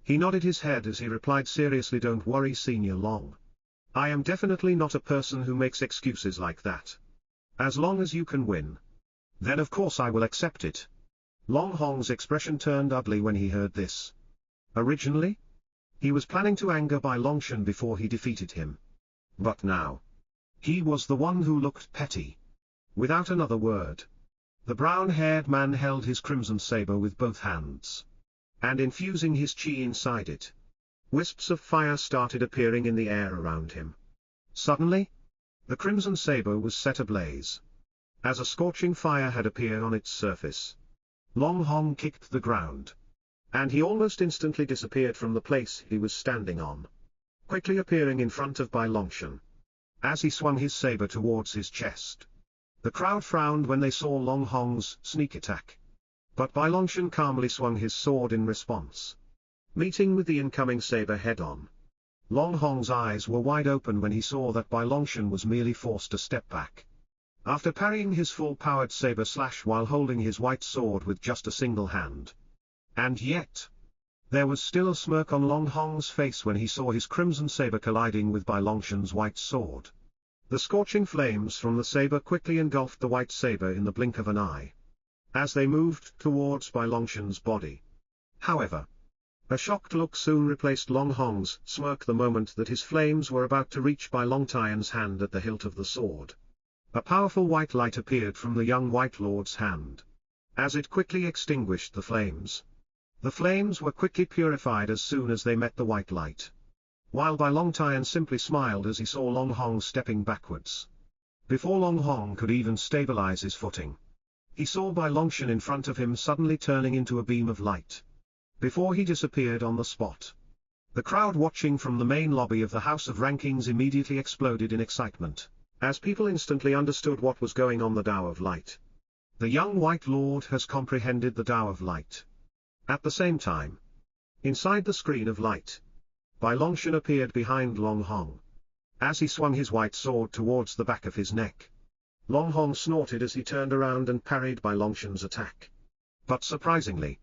he nodded his head as he replied seriously, "Don't worry, Senior Long. I am definitely not a person who makes excuses like that. As long as you can win, then of course I will accept it." Long Hong's expression turned ugly when he heard this. Originally, he was planning to anger Bai Longshan before he defeated him. But now, he was the one who looked petty. Without another word, the brown-haired man held his crimson saber with both hands. And infusing his chi inside it, wisps of fire started appearing in the air around him. Suddenly, the crimson saber was set ablaze. As a scorching fire had appeared on its surface, Long Hong kicked the ground. And he almost instantly disappeared from the place he was standing on, quickly appearing in front of Bai Longshan. As he swung his saber towards his chest, the crowd frowned when they saw Long Hong's sneak attack. But Bai Longshan calmly swung his sword in response, meeting with the incoming saber head-on. Long Hong's eyes were wide open when he saw that Bai Longshan was merely forced to step back. After parrying his full-powered saber slash while holding his white sword with just a single hand. And yet, there was still a smirk on Long Hong's face when he saw his crimson saber colliding with Bai Longshan's white sword. The scorching flames from the saber quickly engulfed the white saber in the blink of an eye, as they moved towards Bai Longshan's body. However, a shocked look soon replaced Long Hong's smirk the moment that his flames were about to reach Bai Longtian's hand at the hilt of the sword. A powerful white light appeared from the young White Lord's hand, as it quickly extinguished the flames. The flames were quickly purified as soon as they met the white light. While Bai Longtian simply smiled as he saw Long Hong stepping backwards. Before Long Hong could even stabilize his footing, he saw Bai Longshan in front of him suddenly turning into a beam of light, before he disappeared on the spot. The crowd watching from the main lobby of the House of Rankings immediately exploded in excitement, as people instantly understood what was going on. The Tao of Light. The young White Lord has comprehended the Tao of Light. At the same time, inside the screen of light, Bai Longshan appeared behind Long Hong. As he swung his white sword towards the back of his neck, Long Hong snorted as he turned around and parried Bai Longshan's attack. But surprisingly,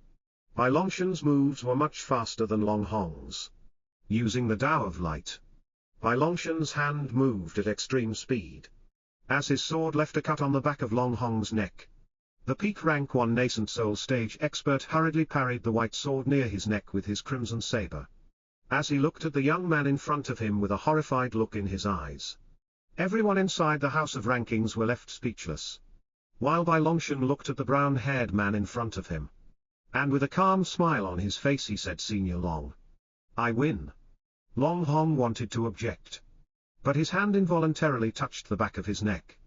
Bai Longshan's moves were much faster than Long Hong's. Using the Tao of Light, Bai Longshan's hand moved at extreme speed. As his sword left a cut on the back of Long Hong's neck, the peak rank 1 nascent soul stage expert hurriedly parried the white sword near his neck with his crimson saber. As he looked at the young man in front of him with a horrified look in his eyes, everyone inside the House of Rankings were left speechless. While Bai Longshan looked at the brown-haired man in front of him, and with a calm smile on his face he said, "Senior Long, I win." Long Hong wanted to object, but his hand involuntarily touched the back of his neck,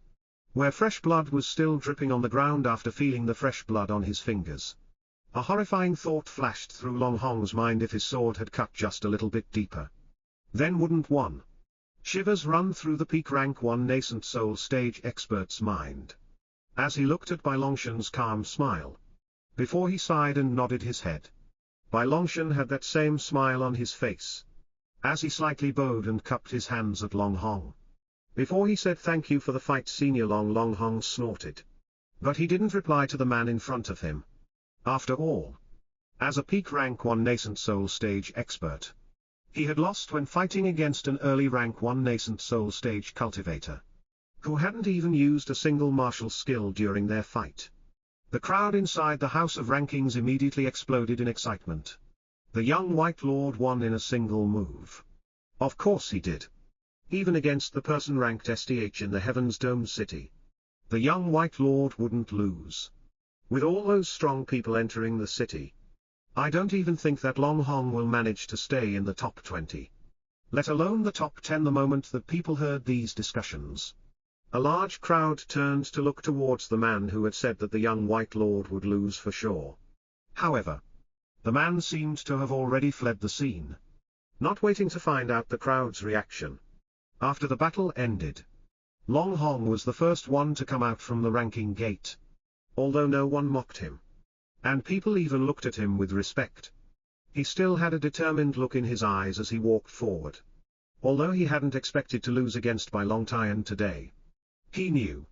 where fresh blood was still dripping on the ground after feeling the fresh blood on his fingers. A horrifying thought flashed through Long Hong's mind: if his sword had cut just a little bit deeper, then wouldn't one? Shivers run through the peak rank 1 nascent soul stage expert's mind, as he looked at Bai Longshan's calm smile, before he sighed and nodded his head. Bai Longshan had that same smile on his face, as he slightly bowed and cupped his hands at Long Hong. Before he said thank you for the fight, Senior Long Hong snorted. But he didn't reply to the man in front of him. After all, as a peak rank 1 nascent soul stage expert, he had lost when fighting against an early rank 1 nascent soul stage cultivator, who hadn't even used a single martial skill during their fight. The crowd inside the House of Rankings immediately exploded in excitement. The young White Lord won in a single move. Of course he did. Even against the person ranked SDH in the Heaven's Dome City, the young White Lord wouldn't lose. With all those strong people entering the city, I don't even think that Long Hong will manage to stay in the top 20. Let alone the top 10. The moment that people heard these discussions, a large crowd turned to look towards the man who had said that the young White Lord would lose for sure. However, the man seemed to have already fled the scene, not waiting to find out the crowd's reaction. After the battle ended, Long Hong was the first one to come out from the ranking gate. Although no one mocked him, and people even looked at him with respect, he still had a determined look in his eyes as he walked forward. Although he hadn't expected to lose against Bai Longtian today, he knew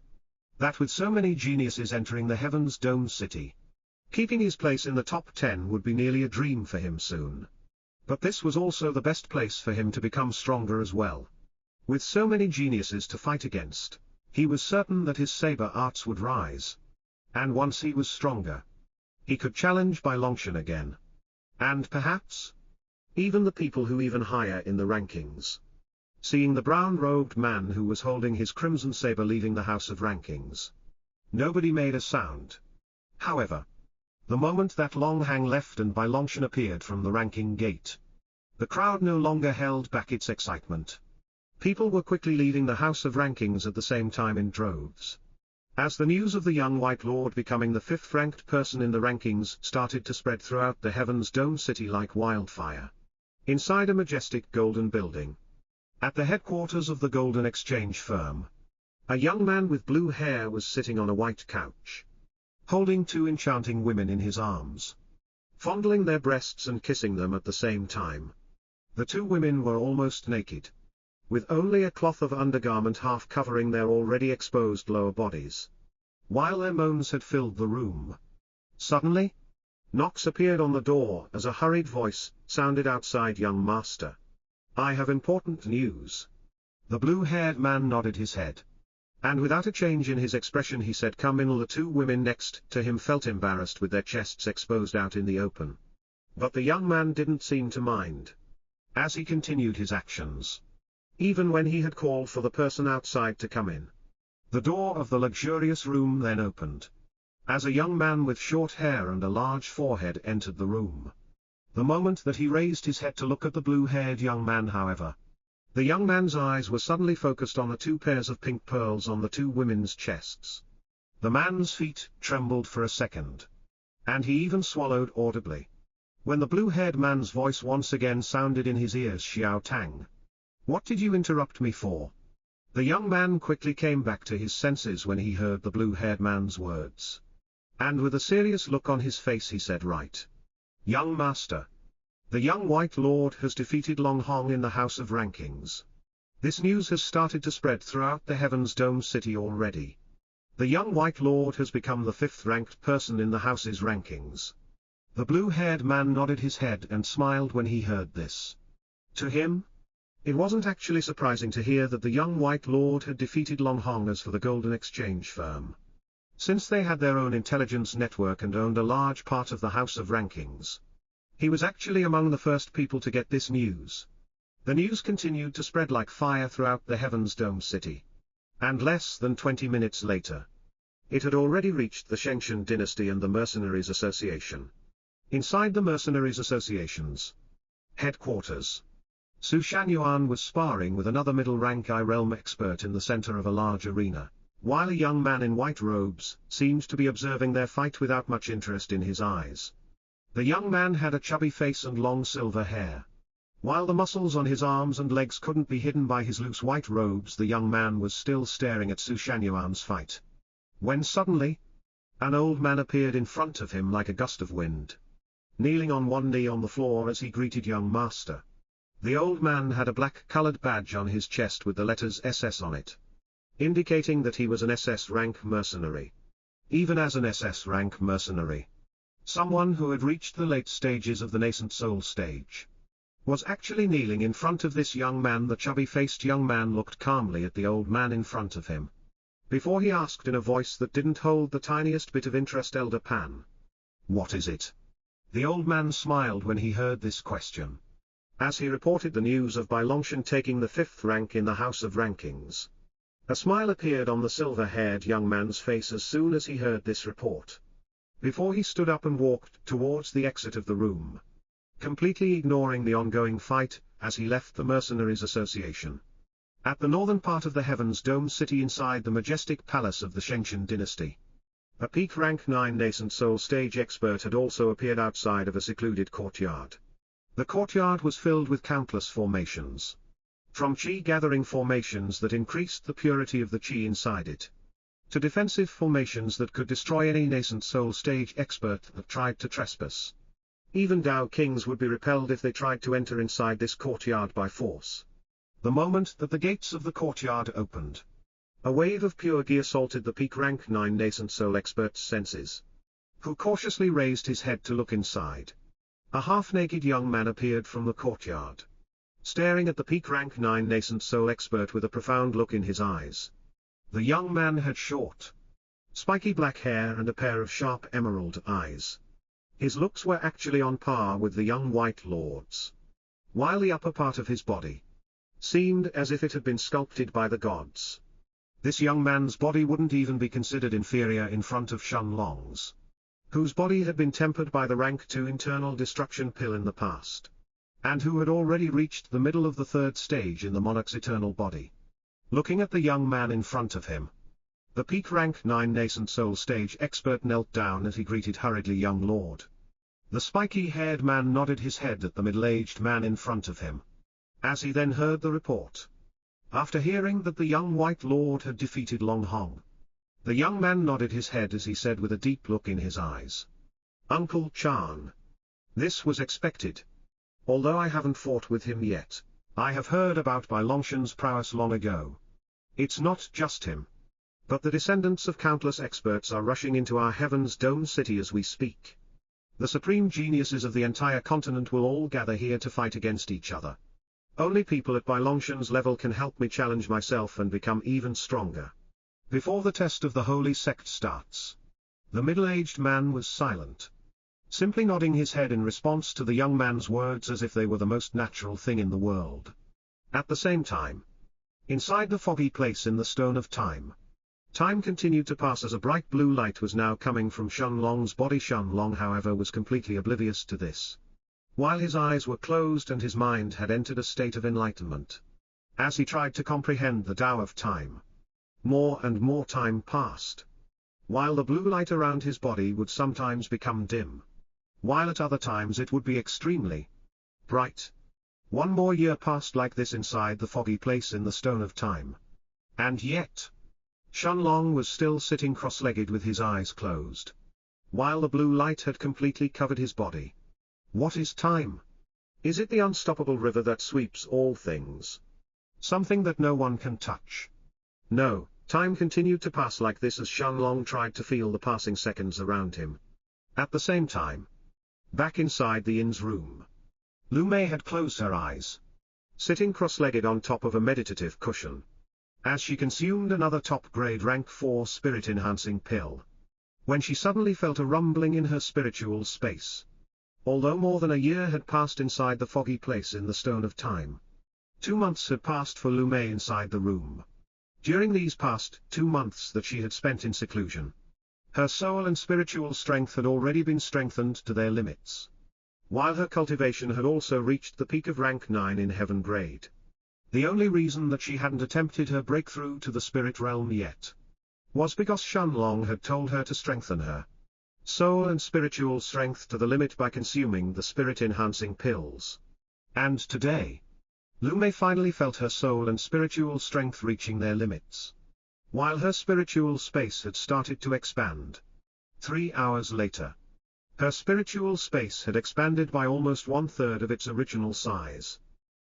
that with so many geniuses entering the Heaven's Dome City, keeping his place in the top 10 would be nearly a dream for him soon. But this was also the best place for him to become stronger as well. With so many geniuses to fight against, he was certain that his saber arts would rise. And once he was stronger, he could challenge Bai Longshan again. And perhaps even the people who even higher in the rankings. Seeing the brown-robed man who was holding his crimson saber leaving the House of Rankings, nobody made a sound. However, the moment that Long Hang left and Bai Longshan appeared from the ranking gate, the crowd no longer held back its excitement. People were quickly leaving the House of Rankings at the same time in droves, as the news of the young White Lord becoming the 5th ranked person in the rankings started to spread throughout the Heaven's Dome City like wildfire. Inside a majestic golden building, at the headquarters of the Golden Exchange firm, a young man with blue hair was sitting on a white couch, holding 2 enchanting women in his arms, fondling their breasts and kissing them at the same time. The 2 women were almost naked, with only a cloth of undergarment half covering their already exposed lower bodies, while their moans had filled the room. Suddenly, knocks appeared on the door as a hurried voice sounded outside. "Young master, I have important news." The blue-haired man nodded his head, and without a change in his expression he said, "Come in." The 2 women next to him felt embarrassed with their chests exposed out in the open. But the young man didn't seem to mind, as he continued his actions, even when he had called for the person outside to come in. The door of the luxurious room then opened, as a young man with short hair and a large forehead entered the room. The moment that he raised his head to look at the blue-haired young man, however, the young man's eyes were suddenly focused on the 2 pairs of pink pearls on the 2 women's chests. The man's feet trembled for a second, and he even swallowed audibly, when the blue-haired man's voice once again sounded in his ears, "Xiao Tang, what did you interrupt me for?" The young man quickly came back to his senses when he heard the blue-haired man's words, and with a serious look on his face he said, "Right. Young master, the young White Lord has defeated Long Hong in the House of Rankings. This news has started to spread throughout the Heaven's Dome City already. The young White Lord has become the 5th ranked person in the House's rankings." The blue-haired man nodded his head and smiled when he heard this. To him, it wasn't actually surprising to hear that the young White Lord had defeated Long Hong. As for the Golden Exchange firm, since they had their own intelligence network and owned a large part of the House of Rankings, he was actually among the first people to get this news. The news continued to spread like fire throughout the Heaven's Dome City, and less than 20 minutes later, it had already reached the Shengshan dynasty and the Mercenaries Association. Inside the Mercenaries Association's headquarters, Su Shanyuan was sparring with another middle-rank I-realm expert in the center of a large arena, while a young man in white robes seemed to be observing their fight without much interest in his eyes. The young man had a chubby face and long silver hair. While the muscles on his arms and legs couldn't be hidden by his loose white robes, the young man was still staring at Su Shanyuan's fight. When suddenly, an old man appeared in front of him like a gust of wind, kneeling on one knee on the floor as he greeted young master. The old man had a black-colored badge on his chest with the letters SS on it, indicating that he was an SS rank mercenary. Even as an SS rank mercenary, someone who had reached the late stages of the nascent soul stage was actually kneeling in front of this young man. The chubby-faced young man looked calmly at the old man in front of him, before he asked in a voice that didn't hold the tiniest bit of interest, "Elder Pan, what is it?" The old man smiled when he heard this question, as he reported the news of Bai Longshan taking the 5th rank in the House of Rankings. A smile appeared on the silver-haired young man's face as soon as he heard this report, before he stood up and walked towards the exit of the room, completely ignoring the ongoing fight, as he left the Mercenaries Association. At the northern part of the Heaven's Dome City inside the majestic palace of the Shengshan dynasty, a peak rank 9 nascent soul stage expert had also appeared outside of a secluded courtyard. The courtyard was filled with countless formations, from chi-gathering formations that increased the purity of the chi inside it, to defensive formations that could destroy any nascent soul stage expert that tried to trespass. Even Dao Kings would be repelled if they tried to enter inside this courtyard by force. The moment that the gates of the courtyard opened, a wave of pure gi assaulted the peak rank 9 nascent soul expert's senses, who cautiously raised his head to look inside. A half-naked young man appeared from the courtyard, staring at the peak rank 9 nascent soul expert with a profound look in his eyes. The young man had short, spiky black hair and a pair of sharp emerald eyes. His looks were actually on par with the young White Lord's, while the upper part of his body seemed as if it had been sculpted by the gods. This young man's body wouldn't even be considered inferior in front of Shun Long's, whose body had been tempered by the rank 2 internal destruction pill in the past, and who had already reached the middle of the 3rd stage in the Monarch's eternal body. Looking at the young man in front of him, the peak rank 9 nascent soul stage expert knelt down as he greeted hurriedly young lord. The spiky-haired man nodded his head at the middle-aged man in front of him, as he then heard the report. After hearing that the young White Lord had defeated Long Hong, the young man nodded his head as he said with a deep look in his eyes, "Uncle Chan, this was expected. Although I haven't fought with him yet, I have heard about Bai Longshan's prowess long ago. It's not just him, but the descendants of countless experts are rushing into our Heaven's Dome City as we speak. The supreme geniuses of the entire continent will all gather here to fight against each other. Only people at Bai Longshan's level can help me challenge myself and become even stronger. Before the test of the holy sect starts." The middle-aged man was silent, simply nodding his head in response to the young man's words as if they were the most natural thing in the world. At the same time, inside the foggy place in the Stone of Time, time continued to pass as a bright blue light was now coming from Shun Long's body. Shun Long, however, was completely oblivious to this, while his eyes were closed and his mind had entered a state of enlightenment, as he tried to comprehend the Tao of time. More and more time passed, while the blue light around his body would sometimes become dim, while at other times it would be extremely bright. One more year passed like this inside the foggy place in the Stone of Time. And yet, Shun Long was still sitting cross-legged with his eyes closed, while the blue light had completely covered his body. What is time? Is it the unstoppable river that sweeps all things? Something that no one can touch? No, time continued to pass like this as Shun Long tried to feel the passing seconds around him. At the same time, back inside the inn's room, Lu Mei had closed her eyes, sitting cross-legged on top of a meditative cushion, as she consumed another top-grade rank 4 spirit-enhancing pill, when she suddenly felt a rumbling in her spiritual space. Although more than a year had passed inside the foggy place in the Stone of Time, 2 months had passed for Lu Mei inside the room. During these past 2 months that she had spent in seclusion, her soul and spiritual strength had already been strengthened to their limits. while her cultivation had also reached the peak of rank 9 in heaven grade. The only reason that she hadn't attempted her breakthrough to the spirit realm yet was because Shenlong had told her to strengthen her soul and spiritual strength to the limit by consuming the spirit-enhancing pills. And today, Lu Mei finally felt her soul and spiritual strength reaching their limits, while her spiritual space had started to expand. 3 hours later, her spiritual space had expanded by almost 1/3 of its original size,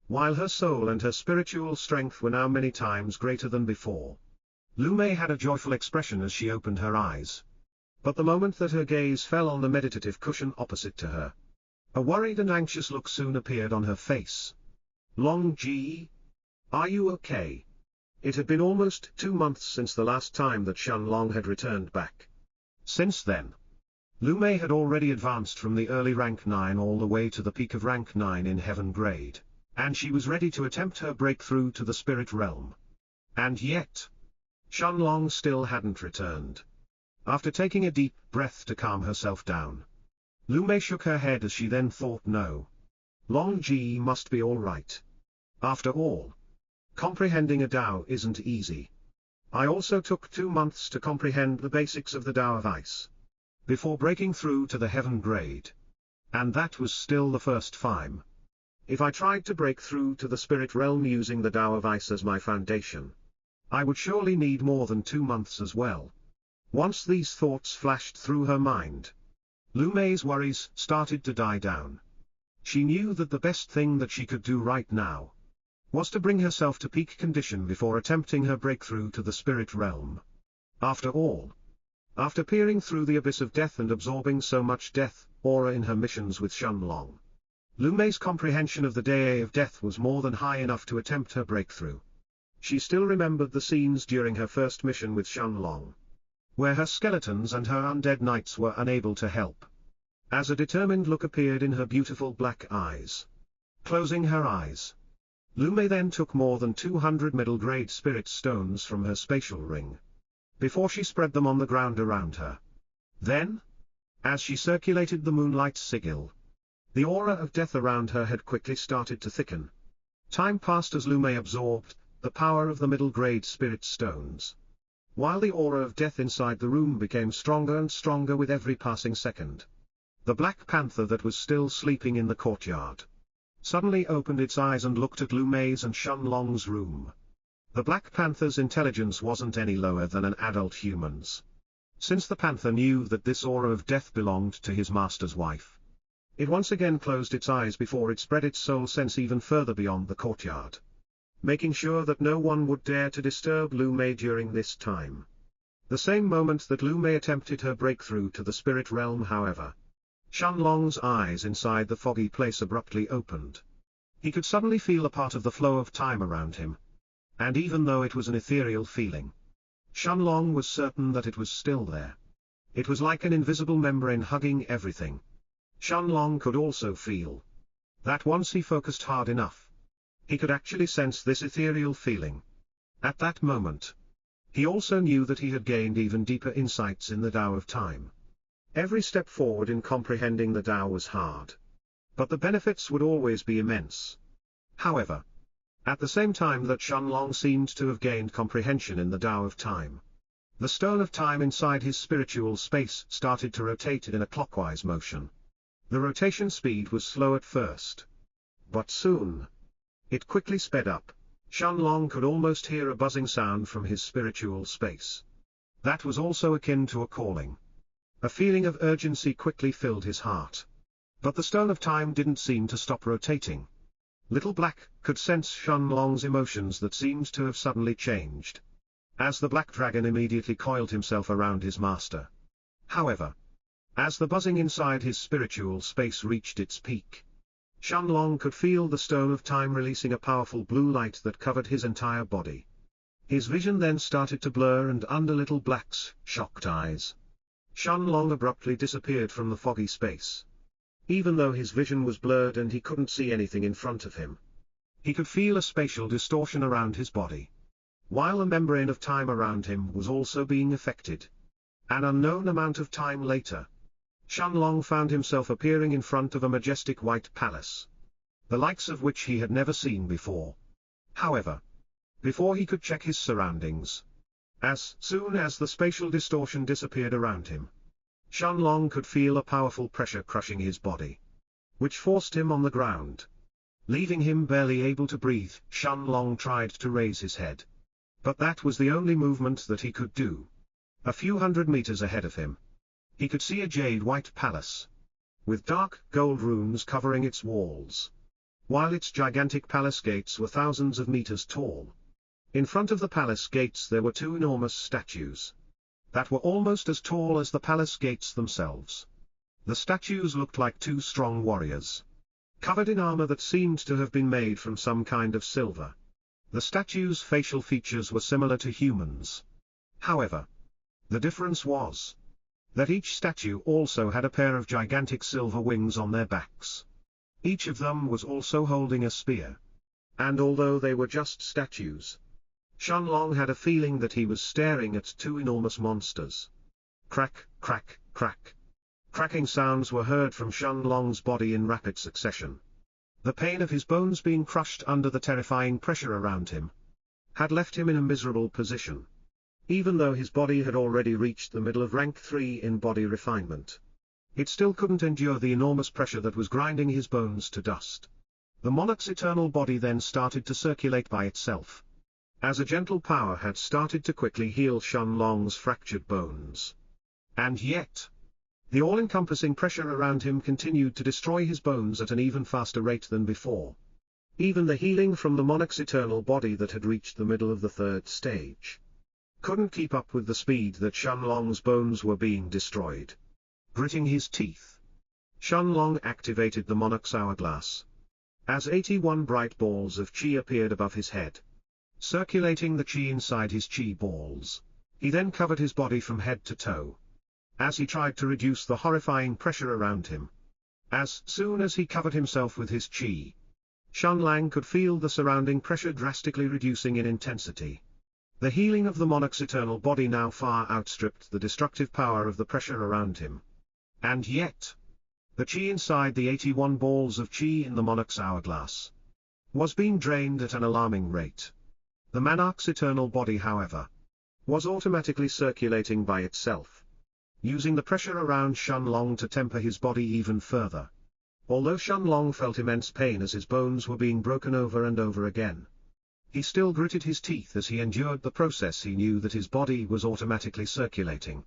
while her soul and her spiritual strength were now many times greater than before. Lu Mei had a joyful expression as she opened her eyes. But the moment that her gaze fell on the meditative cushion opposite to her, a worried and anxious look soon appeared on her face. "Long Ji? Are you okay?" It had been almost 2 months since the last time that Shenlong had returned back. Since then, Lu Mei had already advanced from the early rank 9 all the way to the peak of rank 9 in heaven grade, and she was ready to attempt her breakthrough to the spirit realm. And yet, Shenlong still hadn't returned. After taking a deep breath to calm herself down, Lu Mei shook her head as she then thought, no. Long Ji must be all right. After all, comprehending a Tao isn't easy. I also took 2 months to comprehend the basics of the Tao of Ice before breaking through to the heaven grade. And that was still the first time. If I tried to break through to the spirit realm using the Tao of Ice as my foundation, I would surely need more than 2 months as well. Once these thoughts flashed through her mind, Lu Mei's worries started to die down. She knew that the best thing that she could do right now was to bring herself to peak condition before attempting her breakthrough to the spirit realm. After all, after peering through the abyss of death and absorbing so much death aura in her missions with Shenlong, Lu Mei's comprehension of the day of death was more than high enough to attempt her breakthrough. She still remembered the scenes during her first mission with Shenlong, where her skeletons and her undead knights were unable to help, as a determined look appeared in her beautiful black eyes. Closing her eyes, Lu Mei then took more than 200 middle-grade spirit stones from her spatial ring, before she spread them on the ground around her. Then, as she circulated the moonlight sigil, the aura of death around her had quickly started to thicken. Time passed as Lu Mei absorbed the power of the middle-grade spirit stones, while the aura of death inside the room became stronger and stronger with every passing second. The black panther that was still sleeping in the courtyard suddenly opened its eyes and looked at Lu Mei's and Shenlong's room. The black panther's intelligence wasn't any lower than an adult human's. Since the panther knew that this aura of death belonged to his master's wife, it once again closed its eyes before it spread its soul sense even further beyond the courtyard, making sure that no one would dare to disturb Lu Mei during this time. The same moment that Lu Mei attempted her breakthrough to the spirit realm, however, Shenlong's eyes inside the foggy place abruptly opened. He could suddenly feel a part of the flow of time around him. And even though it was an ethereal feeling, Shenlong was certain that it was still there. It was like an invisible membrane hugging everything. Shenlong could also feel that once he focused hard enough, he could actually sense this ethereal feeling. At that moment, he also knew that he had gained even deeper insights in the Tao of Time. Every step forward in comprehending the Tao was hard, but the benefits would always be immense. However, at the same time that Shenlong seemed to have gained comprehension in the Tao of Time, the stone of time inside his spiritual space started to rotate in a clockwise motion. The rotation speed was slow at first, but soon it quickly sped up. Shenlong could almost hear a buzzing sound from his spiritual space. That was also akin to a calling. A feeling of urgency quickly filled his heart. But the stone of time didn't seem to stop rotating. Little Black could sense Shenlong's emotions that seemed to have suddenly changed, as the black dragon immediately coiled himself around his master. However, as the buzzing inside his spiritual space reached its peak, Shenlong could feel the stone of time releasing a powerful blue light that covered his entire body. His vision then started to blur, and under Little Black's shocked eyes, Shenlong abruptly disappeared from the foggy space. Even though his vision was blurred and he couldn't see anything in front of him, he could feel a spatial distortion around his body, while the membrane of time around him was also being affected. An unknown amount of time later, Shenlong found himself appearing in front of a majestic white palace, the likes of which he had never seen before. However, before he could check his surroundings, as soon as the spatial distortion disappeared around him, Shenlong could feel a powerful pressure crushing his body, which forced him on the ground. Leaving him barely able to breathe, Shenlong tried to raise his head. But that was the only movement that he could do. A few hundred meters ahead of him, he could see a jade-white palace, with dark gold runes covering its walls, while its gigantic palace gates were thousands of meters tall. In front of the palace gates there were two enormous statues that were almost as tall as the palace gates themselves. The statues looked like two strong warriors, covered in armor that seemed to have been made from some kind of silver. The statues' facial features were similar to humans. However, the difference was that each statue also had a pair of gigantic silver wings on their backs. Each of them was also holding a spear. And although they were just statues, Shenlong had a feeling that he was staring at two enormous monsters. Crack, crack, crack. Cracking sounds were heard from Shenlong's body in rapid succession. The pain of his bones being crushed under the terrifying pressure around him had left him in a miserable position. Even though his body had already reached the middle of rank 3 in body refinement, it still couldn't endure the enormous pressure that was grinding his bones to dust. The Monarch's eternal body then started to circulate by itself, as a gentle power had started to quickly heal Shenlong's fractured bones. And yet, the all-encompassing pressure around him continued to destroy his bones at an even faster rate than before. Even the healing from the Monarch's eternal body that had reached the middle of the third stage couldn't keep up with the speed that Shenlong's bones were being destroyed. Gritting his teeth, Shenlong activated the Monarch's hourglass, as 81 bright balls of chi appeared above his head, circulating the chi inside his chi balls. He then covered his body from head to toe, as he tried to reduce the horrifying pressure around him. As soon as he covered himself with his chi, Shenlong could feel the surrounding pressure drastically reducing in intensity. The healing of the Monarch's eternal body now far outstripped the destructive power of the pressure around him. And yet, the chi inside the 81 balls of chi in the Monarch's hourglass was being drained at an alarming rate. The Monarch's eternal body, however, was automatically circulating by itself, using the pressure around Shenlong to temper his body even further. Although Shenlong felt immense pain as his bones were being broken over and over again, he still gritted his teeth as he endured the process. He knew that his body was automatically circulating,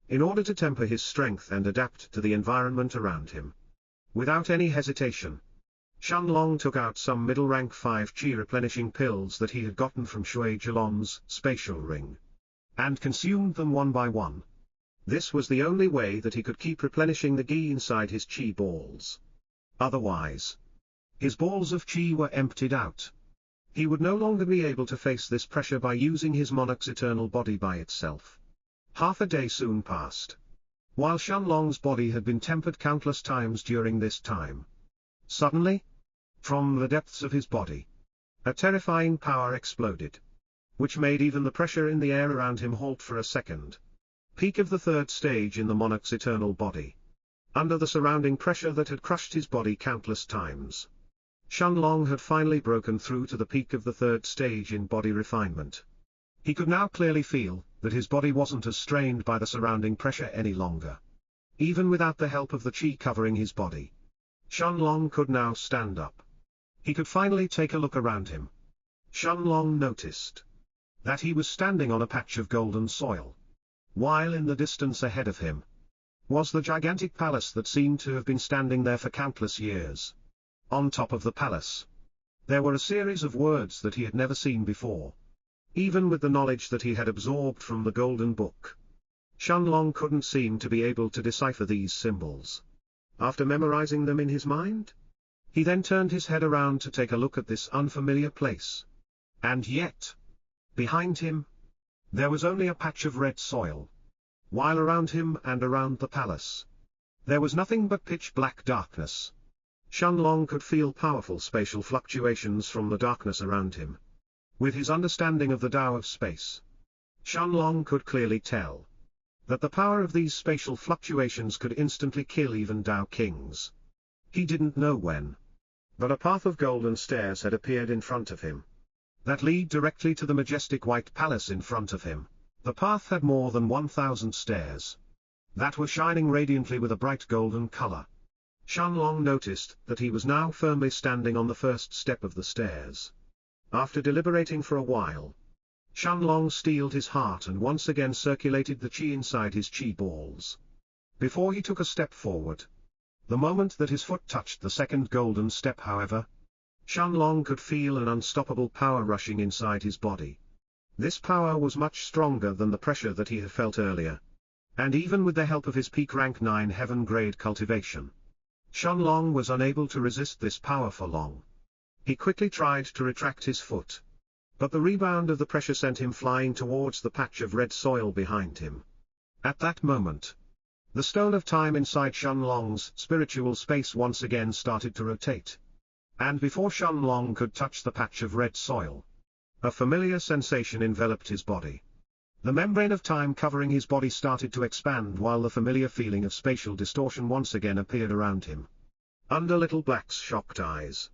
in order to temper his strength and adapt to the environment around him. Without any hesitation, Shenlong took out some middle rank 5 chi replenishing pills that he had gotten from Shui Jalon's spatial ring, and consumed them one by one. This was the only way that he could keep replenishing the chi inside his chi balls. Otherwise, his balls of chi were emptied out. He would no longer be able to face this pressure by using his Monarch's eternal body by itself. Half a day soon passed, while Shenlong's body had been tempered countless times during this time. Suddenly, from the depths of his body, a terrifying power exploded, which made even the pressure in the air around him halt for a second. Peak of the third stage in the Monarch's eternal body. Under the surrounding pressure that had crushed his body countless times, Shenlong had finally broken through to the peak of the third stage in body refinement. He could now clearly feel that his body wasn't as strained by the surrounding pressure any longer. Even without the help of the chi covering his body, Shenlong could now stand up. He could finally take a look around him. Shenlong noticed that he was standing on a patch of golden soil, while in the distance ahead of him was the gigantic palace that seemed to have been standing there for countless years. On top of the palace, there were a series of words that he had never seen before. Even with the knowledge that he had absorbed from the Golden Book, Shenlong couldn't seem to be able to decipher these symbols. After memorizing them in his mind, he then turned his head around to take a look at this unfamiliar place. And yet, behind him, there was only a patch of red soil, while around him and around the palace, there was nothing but pitch-black darkness. Shenlong could feel powerful spatial fluctuations from the darkness around him. With his understanding of the Tao of space, Shenlong could clearly tell that the power of these spatial fluctuations could instantly kill even Tao Kings. He didn't know when. But a path of golden stairs had appeared in front of him. That lead directly to the majestic white palace in front of him. The path had more than 1,000 stairs that were shining radiantly with a bright golden color. Shenlong noticed that he was now firmly standing on the first step of the stairs. After deliberating for a while, Shenlong steeled his heart and once again circulated the qi inside his qi balls. Before he took a step forward. The moment that his foot touched the second golden step, however, Shenlong could feel an unstoppable power rushing inside his body. This power was much stronger than the pressure that he had felt earlier. And even with the help of his peak rank 9 heaven-grade cultivation, Shenlong was unable to resist this power for long. He quickly tried to retract his foot. But the rebound of the pressure sent him flying towards the patch of red soil behind him. At that moment, the stone of time inside Shenlong's spiritual space once again started to rotate. And before Shenlong could touch the patch of red soil, a familiar sensation enveloped his body. The membrane of time covering his body started to expand while the familiar feeling of spatial distortion once again appeared around him. Under Little Black's shocked eyes,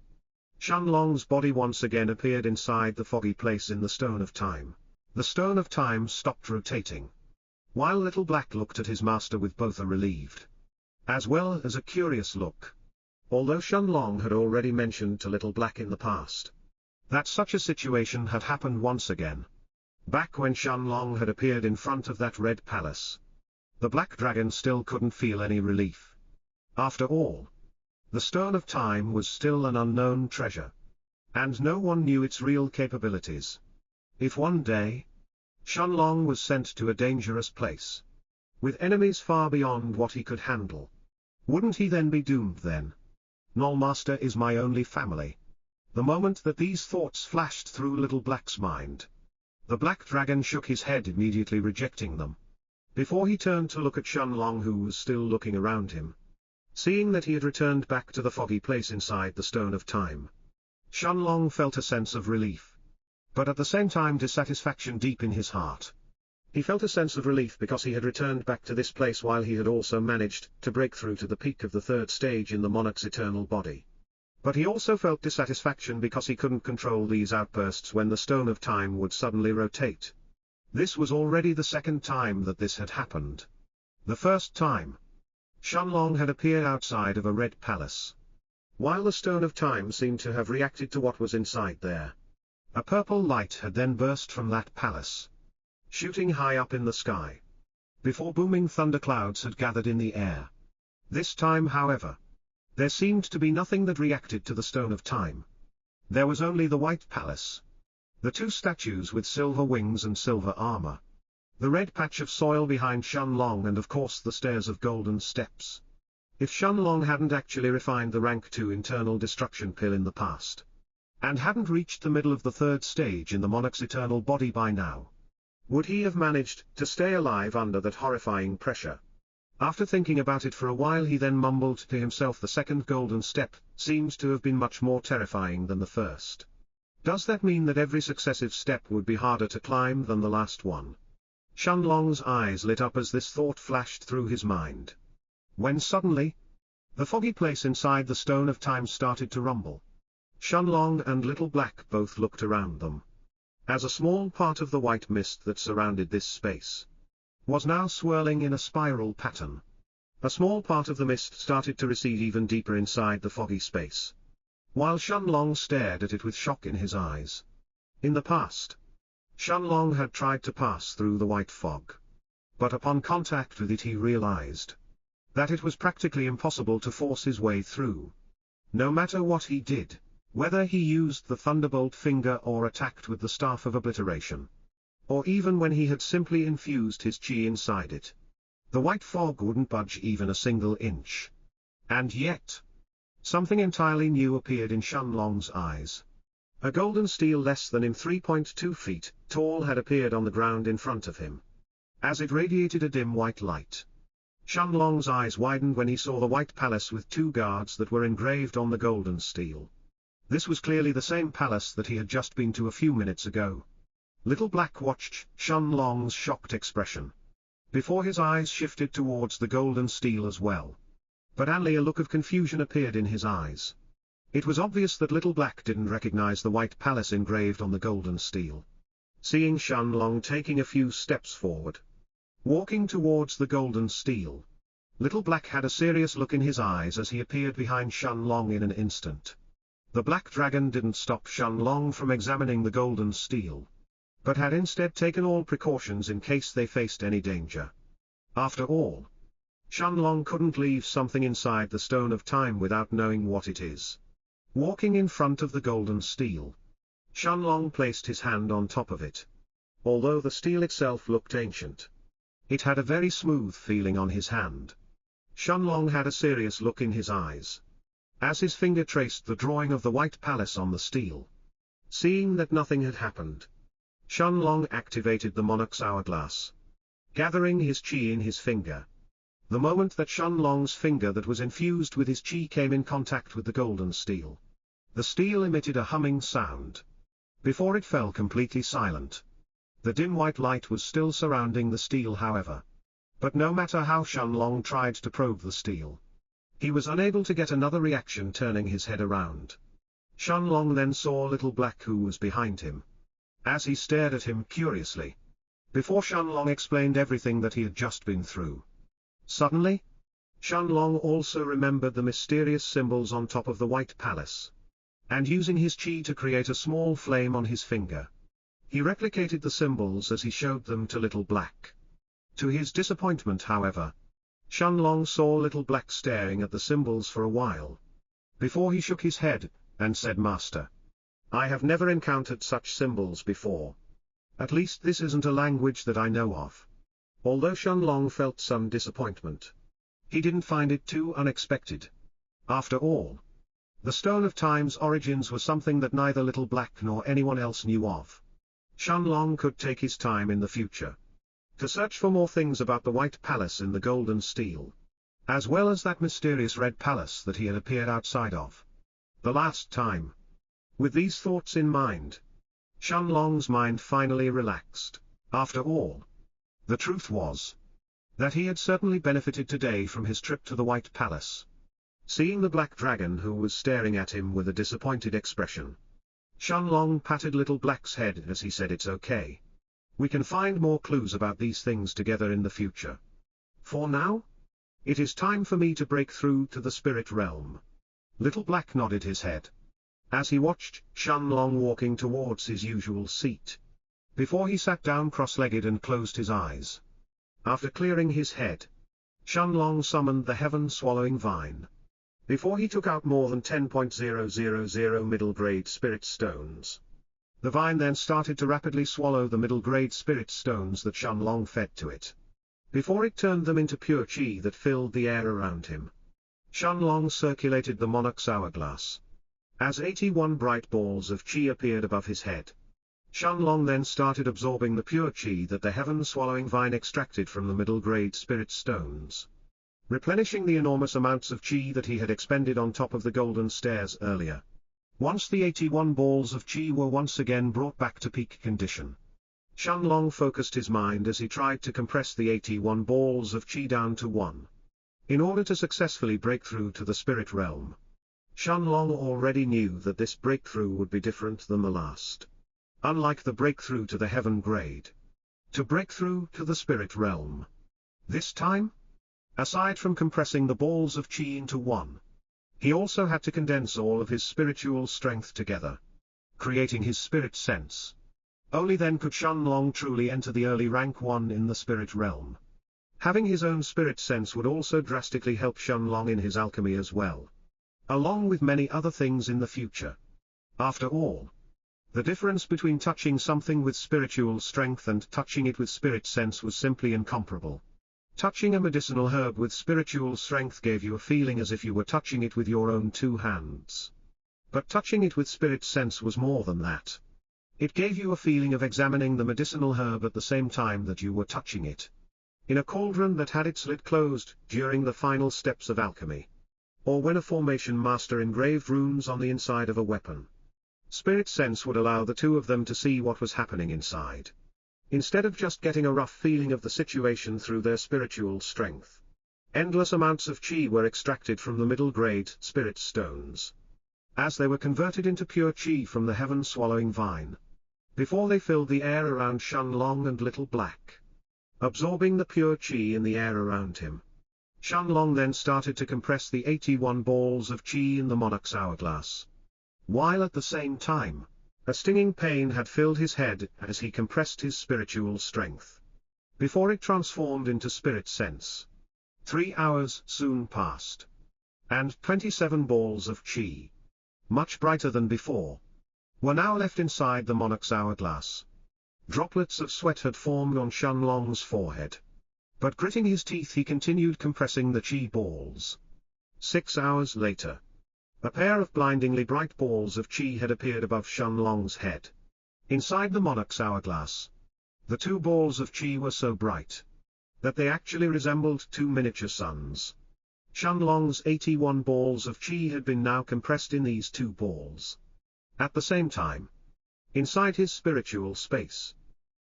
Shenlong's body once again appeared inside the foggy place in the Stone of Time. The Stone of Time stopped rotating, while Little Black looked at his master with both a relieved, as well as a curious look. Although Shenlong had already mentioned to Little Black in the past that such a situation had happened once again, back when Shenlong had appeared in front of that red palace, the Black Dragon still couldn't feel any relief. After all, the Stone of Time was still an unknown treasure, and no one knew its real capabilities. If one day, Shenlong was sent to a dangerous place, with enemies far beyond what he could handle, wouldn't he then be doomed then? Null Master is my only family. The moment that these thoughts flashed through Little Black's mind, the Black Dragon shook his head, immediately rejecting them. Before he turned to look at Shenlong, who was still looking around him, seeing that he had returned back to the foggy place inside the Stone of Time, Shenlong felt a sense of relief, but at the same time dissatisfaction deep in his heart. He felt a sense of relief because he had returned back to this place while he had also managed to break through to the peak of the third stage in the Monarch's eternal body. But he also felt dissatisfaction because he couldn't control these outbursts when the Stone of Time would suddenly rotate. This was already the second time that this had happened. The first time, Shenlong had appeared outside of a red palace, while the Stone of Time seemed to have reacted to what was inside there. A purple light had then burst from that palace, shooting high up in the sky, before booming thunderclouds had gathered in the air. This time, however, there seemed to be nothing that reacted to the Stone of Time. There was only the white palace, the two statues with silver wings and silver armor, the red patch of soil behind Shenlong, and of course the stairs of golden steps. If Shenlong hadn't actually refined the rank 2 internal destruction pill in the past, and hadn't reached the middle of the third stage in the Monarch's eternal body by now, would he have managed to stay alive under that horrifying pressure? After thinking about it for a while, he then mumbled to himself, the second golden step seems to have been much more terrifying than the first. Does that mean that every successive step would be harder to climb than the last one? Shenlong's eyes lit up as this thought flashed through his mind, when suddenly, the foggy place inside the Stone of Time started to rumble. Shenlong and Little Black both looked around them, as a small part of the white mist that surrounded this space was now swirling in a spiral pattern. A small part of the mist started to recede even deeper inside the foggy space, while Shenlong stared at it with shock in his eyes. In the past, Shenlong had tried to pass through the white fog, but upon contact with it he realized that it was practically impossible to force his way through. No matter what he did, whether he used the Thunderbolt finger or attacked with the Staff of Obliteration, or even when he had simply infused his qi inside it, the white fog wouldn't budge even a single inch. And yet, something entirely new appeared in Shenlong's eyes. A golden steel less than 3.2 feet tall had appeared on the ground in front of him, as it radiated a dim white light. Shenlong's eyes widened when he saw the white palace with two guards that were engraved on the golden steel. This was clearly the same palace that he had just been to a few minutes ago. Little Black watched Shenlong's shocked expression. before his eyes shifted towards the golden steel as well. But only a look of confusion appeared in his eyes. It was obvious that Little Black didn't recognize the white palace engraved on the golden steel. Seeing Shenlong taking a few steps forward, walking towards the golden steel, Little Black had a serious look in his eyes as he appeared behind Shenlong in an instant. The black dragon didn't stop Shenlong from examining the golden steel, but had instead taken all precautions in case they faced any danger. After all, Shenlong couldn't leave something inside the Stone of Time without knowing what it is. Walking in front of the golden steel, Shenlong placed his hand on top of it. Although the steel itself looked ancient, it had a very smooth feeling on his hand. Shenlong had a serious look in his eyes, as his finger traced the drawing of the white palace on the steel. Seeing that nothing had happened, Shenlong activated the Monarch's hourglass, gathering his chi in his finger. The moment that Shenlong's finger that was infused with his chi came in contact with the golden steel, the steel emitted a humming sound. Before it fell completely silent. The dim white light was still surrounding the steel however. But no matter how Shenlong tried to probe the steel, he was unable to get another reaction turning his head around. Shenlong then saw Little Black who was behind him, as he stared at him curiously. Before Shenlong explained everything that he had just been through. Suddenly, Shenlong also remembered the mysterious symbols on top of the white palace. And using his chi to create a small flame on his finger, he replicated the symbols as he showed them to Little Black. To his disappointment however, Shenlong saw Little Black staring at the symbols for a while, before he shook his head, and said, "Master, I have never encountered such symbols before. At least this isn't a language that I know of." Although Shenlong felt some disappointment, he didn't find it too unexpected. After all, the Stone of Time's origins were something that neither Little Black nor anyone else knew of. Shenlong could take his time in the future to search for more things about the White Palace in the golden steel, as well as that mysterious Red Palace that he had appeared outside of the last time. With these thoughts in mind, Shenlong's mind finally relaxed. After all, the truth was that he had certainly benefited today from his trip to the White Palace. Seeing the black dragon who was staring at him with a disappointed expression, Shenlong patted Little Black's head as he said, "It's okay. We can find more clues about these things together in the future. For now, it is time for me to break through to the spirit realm." Little Black nodded his head, as he watched Shenlong walking towards his usual seat, before he sat down cross-legged and closed his eyes. After clearing his head, Shenlong summoned the heaven-swallowing vine. Before he took out more than 10,000 middle-grade spirit stones. The vine then started to rapidly swallow the middle-grade spirit stones that Shenlong fed to it, before it turned them into pure chi that filled the air around him. Shenlong circulated the Monarch's hourglass, as 81 bright balls of chi appeared above his head. Shenlong then started absorbing the pure chi that the heaven-swallowing vine extracted from the middle-grade spirit stones, replenishing the enormous amounts of chi that he had expended on top of the golden stairs earlier. Once the 81 balls of chi were once again brought back to peak condition, Shenlong focused his mind as he tried to compress the 81 balls of chi down to 1. In order to successfully break through to the spirit realm. Shenlong already knew that this breakthrough would be different than the last. Unlike the breakthrough to the heaven grade. To break through to the spirit realm. This time, aside from compressing the balls of chi into 1, he also had to condense all of his spiritual strength together, creating his spirit sense. Only then could Shenlong truly enter the early rank 1 in the spirit realm. Having his own spirit sense would also drastically help Shenlong in his alchemy as well, along with many other things in the future. After all, the difference between touching something with spiritual strength and touching it with spirit sense was simply incomparable. Touching a medicinal herb with spiritual strength gave you a feeling as if you were touching it with your own 2 hands. But touching it with spirit sense was more than that. It gave you a feeling of examining the medicinal herb at the same time that you were touching it. In a cauldron that had its lid closed during the final steps of alchemy. Or when a formation master engraved runes on the inside of a weapon. Spirit sense would allow the two of them to see what was happening inside. instead of just getting a rough feeling of the situation through their spiritual strength. Endless amounts of chi were extracted from the middle-grade spirit stones, as they were converted into pure chi from the heaven-swallowing vine, before they filled the air around Shenlong and Little Black, absorbing the pure chi in the air around him. Shenlong then started to compress the 81 balls of chi in the monarch's hourglass, while at the same time, a stinging pain had filled his head as he compressed his spiritual strength, before it transformed into spirit sense. 3 hours soon passed, and 27 balls of chi, much brighter than before, were now left inside the monarch's hourglass. Droplets of sweat had formed on Shenlong's forehead, but gritting his teeth he continued compressing the chi balls. 6 hours later, a pair of blindingly bright balls of chi had appeared above Shenlong's head, inside the monarch's hourglass. The 2 balls of chi were so bright that they actually resembled 2 miniature suns. Shenlong's 81 balls of chi had been now compressed in these 2 balls. At the same time, inside his spiritual space,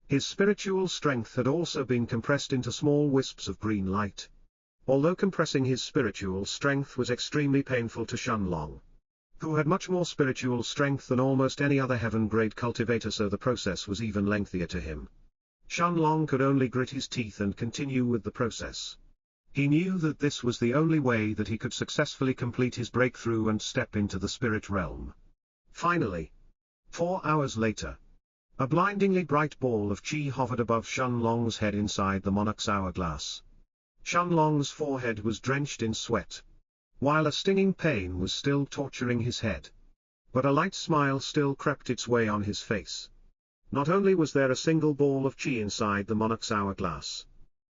his spiritual strength had also been compressed into small wisps of green light. Although compressing his spiritual strength was extremely painful to Shenlong, who had much more spiritual strength than almost any other heaven-grade cultivator, so the process was even lengthier to him. Shenlong could only grit his teeth and continue with the process. He knew that this was the only way that he could successfully complete his breakthrough and step into the spirit realm. Finally, 4 hours later, a blindingly bright ball of chi hovered above Shenlong's head inside the monarch's hourglass. Shenlong's forehead was drenched in sweat, while a stinging pain was still torturing his head. But a light smile still crept its way on his face. Not only was there a single ball of chi inside the monarch's hourglass,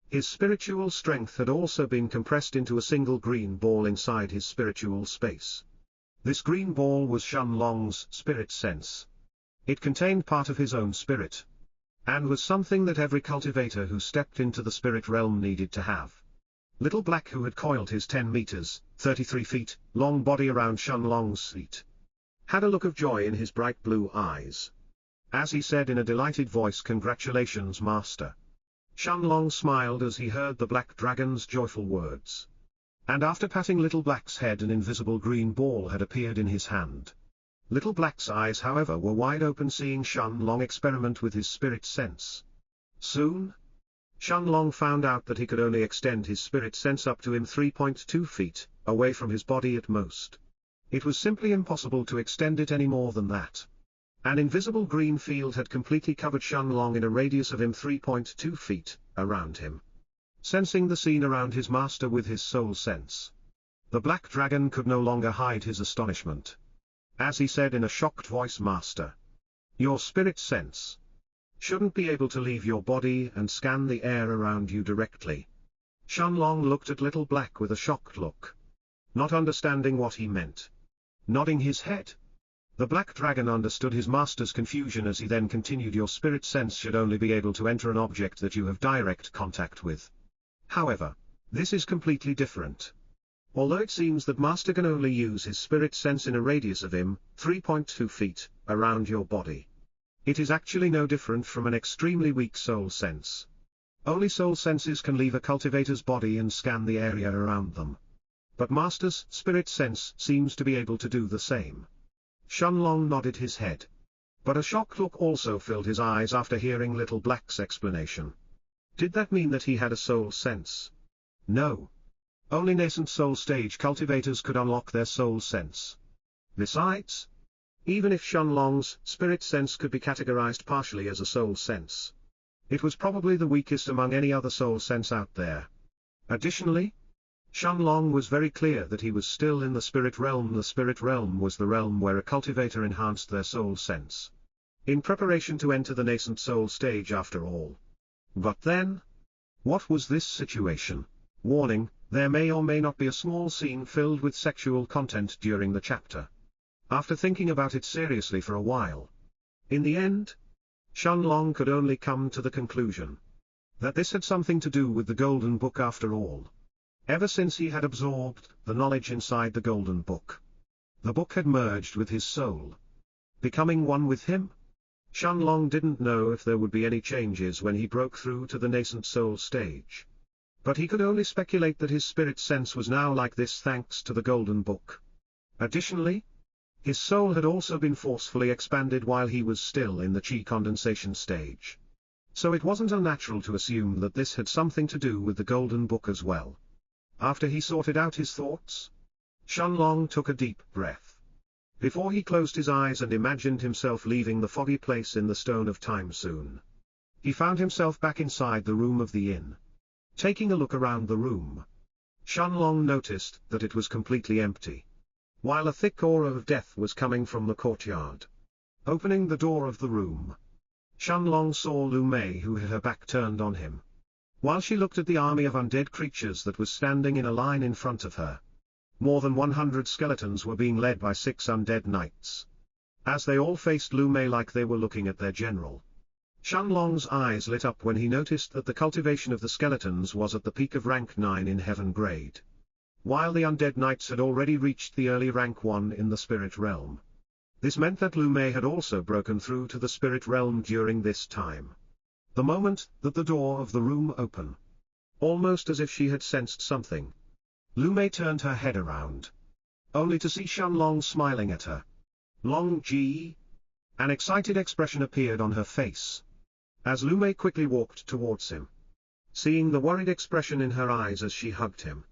his spiritual strength had also been compressed into a single green ball inside his spiritual space. This green ball was Shenlong's spirit sense. It contained part of his own spirit, and was something that every cultivator who stepped into the spirit realm needed to have. Little Black, who had coiled his 10 meters, 33 feet, long body around Shenlong's feet, had a look of joy in his bright blue eyes, as he said in a delighted voice, "Congratulations, Master." Shenlong smiled as he heard the Black Dragon's joyful words, and after patting Little Black's head, an invisible green ball had appeared in his hand. Little Black's eyes, however, were wide open, seeing Shenlong experiment with his spirit sense. Soon, Shenlong found out that he could only extend his spirit sense up to 3.2 feet, away from his body at most. It was simply impossible to extend it any more than that. An invisible green field had completely covered Shenlong in a radius of 3.2 feet, around him. Sensing the scene around his master with his soul sense, the Black Dragon could no longer hide his astonishment, as he said in a shocked voice, "Master, your spirit sense shouldn't be able to leave your body and scan the air around you directly." Shenlong looked at Little Black with a shocked look, not understanding what he meant. Nodding his head, the Black Dragon understood his master's confusion as he then continued, "Your spirit sense should only be able to enter an object that you have direct contact with. However, this is completely different. Although it seems that Master can only use his spirit sense in a radius of 3.2 feet, around your body, it is actually no different from an extremely weak soul sense. Only soul senses can leave a cultivator's body and scan the area around them. But Master's spirit sense seems to be able to do the same." Shenlong nodded his head, but a shocked look also filled his eyes after hearing Little Black's explanation. Did that mean that he had a soul sense? No. Only nascent soul stage cultivators could unlock their soul sense. Besides, even if Shenlong's spirit sense could be categorized partially as a soul sense, it was probably the weakest among any other soul sense out there. Additionally, Shenlong was very clear that he was still in the spirit realm. The spirit realm was the realm where a cultivator enhanced their soul sense, in preparation to enter the nascent soul stage after all. But then, what was this situation? Warning: there may or may not be a small scene filled with sexual content during the chapter. After thinking about it seriously for a while, in the end, Shenlong could only come to the conclusion that this had something to do with the Golden Book after all. Ever since he had absorbed the knowledge inside the Golden Book, the book had merged with his soul, becoming one with him. Shenlong didn't know if there would be any changes when he broke through to the nascent soul stage. But he could only speculate that his spirit sense was now like this thanks to the Golden Book. Additionally, his soul had also been forcefully expanded while he was still in the chi condensation stage. So it wasn't unnatural to assume that this had something to do with the Golden Book as well. After he sorted out his thoughts, Shenlong took a deep breath. Before he closed his eyes and imagined himself leaving the foggy place in the Stone of Time soon, he found himself back inside the room of the inn. Taking a look around the room, Shenlong noticed that it was completely empty, while a thick aura of death was coming from the courtyard. Opening the door of the room, Shenlong saw Lu Mei, who had her back turned on him, while she looked at the army of undead creatures that was standing in a line in front of her. More than 100 skeletons were being led by 6 undead knights. As they all faced Lu Mei like they were looking at their general, Shenlong's eyes lit up when he noticed that the cultivation of the skeletons was at the peak of rank 9 in heaven grade, while the undead knights had already reached the early rank 1 in the spirit realm. This meant that Lu Mei had also broken through to the spirit realm during this time. The moment that the door of the room opened, almost as if she had sensed something, Lu Mei turned her head around, only to see Shenlong smiling at her. Long Ji? An excited expression appeared on her face, as Lu Mei quickly walked towards him. Seeing the worried expression in her eyes as she hugged him,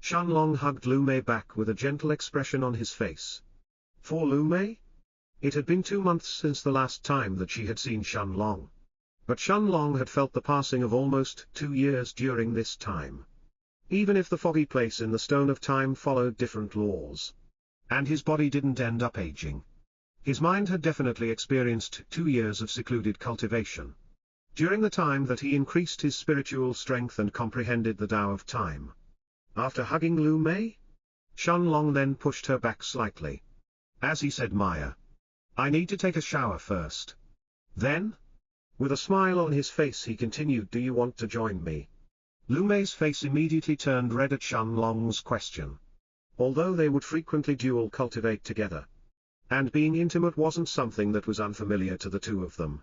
Shenlong hugged Lu Mei back with a gentle expression on his face. For Lu Mei, it had been 2 months since the last time that she had seen Shenlong. But Shenlong had felt the passing of almost 2 years during this time. Even if the foggy place in the Stone of Time followed different laws, and his body didn't end up aging, his mind had definitely experienced 2 years of secluded cultivation. During the time that he increased his spiritual strength and comprehended the Tao of Time. After hugging Lu Mei, Shenlong then pushed her back slightly, as he said, "Maya, I need to take a shower first." Then, with a smile on his face, he continued, "Do you want to join me?" Lu Mei's face immediately turned red at Shenlong's question. Although they would frequently dual cultivate together, and being intimate wasn't something that was unfamiliar to the two of them,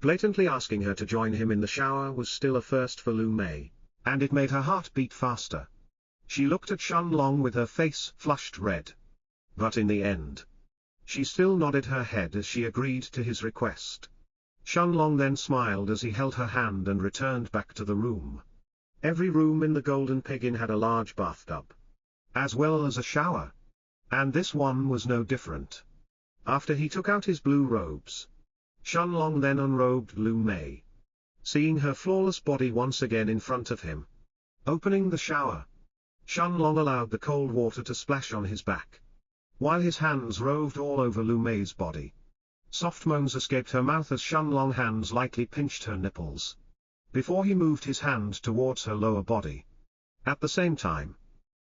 blatantly asking her to join him in the shower was still a first for Lu Mei, and it made her heart beat faster. She looked at Shenlong with her face flushed red. But in the end, she still nodded her head as she agreed to his request. Shenlong then smiled as he held her hand and returned back to the room. Every room in the Golden Pig Inn had a large bathtub, as well as a shower, and this one was no different. After he took out his blue robes, Shenlong then unrobed Lu Mei, seeing her flawless body once again in front of him. Opening the shower, Shenlong allowed the cold water to splash on his back, while his hands roved all over Lu Mei's body. Soft moans escaped her mouth as Shenlong's hands lightly pinched her nipples, before he moved his hand towards her lower body. At the same time,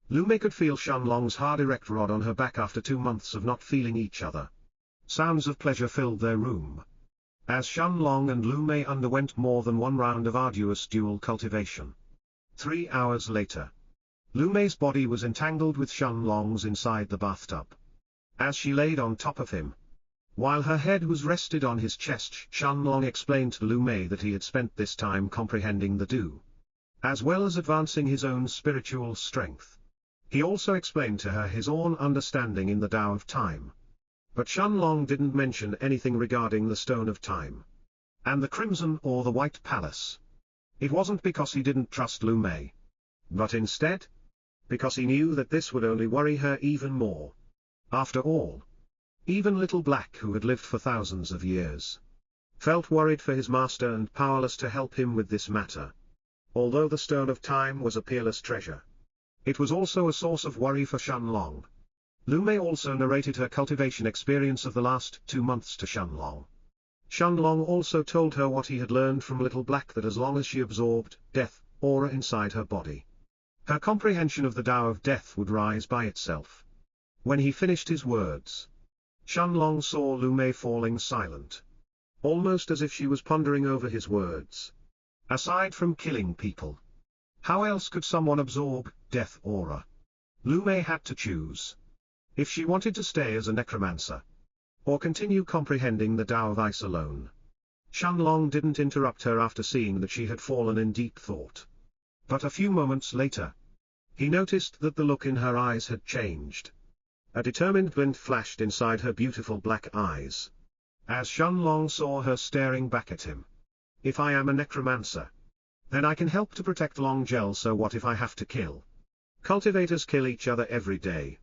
Lu Mei could feel Shenlong's hard erect rod on her back after 2 months of not feeling each other. Sounds of pleasure filled their room, as Shenlong and Lu Mei underwent more than 1 round of arduous dual cultivation. 3 hours later, Lu Mei's body was entangled with Shenlong's inside the bathtub. As she laid on top of him, while her head was rested on his chest, Shenlong explained to Lu Mei that he had spent this time comprehending the Do, as well as advancing his own spiritual strength. He also explained to her his own understanding in the Tao of Time. But Shenlong didn't mention anything regarding the Stone of Time, and the Crimson or the White Palace. It wasn't because he didn't trust Lu Mei, but instead, because he knew that this would only worry her even more. After all, even Little Black, who had lived for thousands of years, felt worried for his master and powerless to help him with this matter. Although the Stone of Time was a peerless treasure, it was also a source of worry for Shenlong. Lu Mei also narrated her cultivation experience of the last 2 months to Shenlong. Shenlong also told her what he had learned from Little Black, that as long as she absorbed death aura inside her body, her comprehension of the Tao of Death would rise by itself. When he finished his words, Shenlong saw Lu Mei falling silent, almost as if she was pondering over his words. Aside from killing people, how else could someone absorb death aura? Lu Mei had to choose. If she wanted to stay as a necromancer, or continue comprehending the Tao of Ice alone. Shenlong didn't interrupt her after seeing that she had fallen in deep thought. But a few moments later, he noticed that the look in her eyes had changed. A determined glint flashed inside her beautiful black eyes, as Shenlong saw her staring back at him. If I am a necromancer, then I can help to protect Long Gel, so what if I have to kill? Cultivators kill each other every day.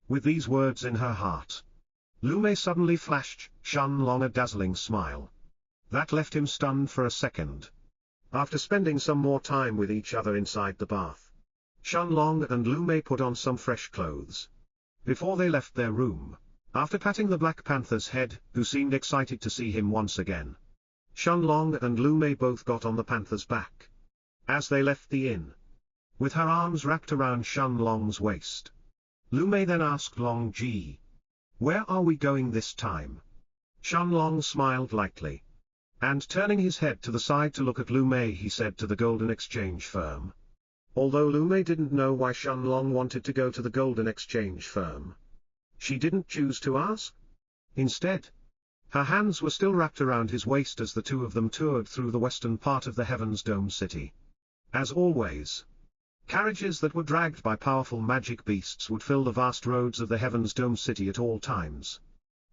With these words in her heart, Lu Mei suddenly flashed Shenlong a dazzling smile. That left him stunned for a second. After spending some more time with each other inside the bath, Shenlong and Lu Mei put on some fresh clothes. Before they left their room, after patting the Black Panther's head, who seemed excited to see him once again, Shenlong and Lu Mei both got on the panther's back. As they left the inn, with her arms wrapped around Shenlong's waist, Lu Mei then asked Long Ji, "Where are we going this time?" Shenlong smiled lightly, and turning his head to the side to look at Lu Mei, he said to the Golden Exchange Firm. Although Lu Mei didn't know why Shenlong wanted to go to the Golden Exchange Firm, she didn't choose to ask. Instead, her hands were still wrapped around his waist as the two of them toured through the western part of the Heaven's Dome city. As always, carriages that were dragged by powerful magic beasts would fill the vast roads of the Heaven's Dome city at all times.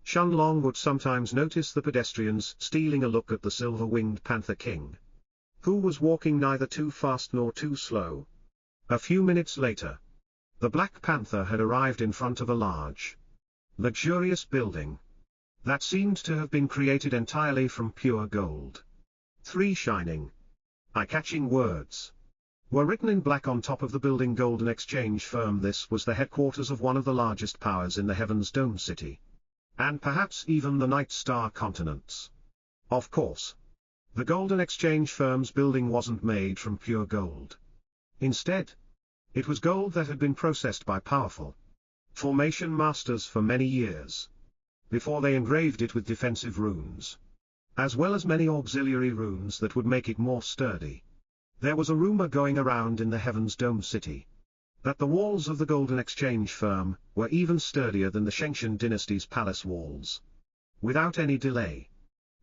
Shenlong would sometimes notice the pedestrians stealing a look at the silver-winged Panther King, who was walking neither too fast nor too slow. A few minutes later, the Black Panther had arrived in front of a large, luxurious building that seemed to have been created entirely from pure gold. 3 shining, eye-catching words were written in black on top of the building: Golden Exchange Firm. This was the headquarters of one of the largest powers in the Heaven's Dome city, and perhaps even the Night Star continents. Of course, the Golden Exchange Firm's building wasn't made from pure gold. Instead, it was gold that had been processed by powerful formation masters for many years, before they engraved it with defensive runes, as well as many auxiliary runes that would make it more sturdy. There was a rumor going around in the Heaven's Dome city that the walls of the Golden Exchange Firm were even sturdier than the Shenshin dynasty's palace walls. Without any delay,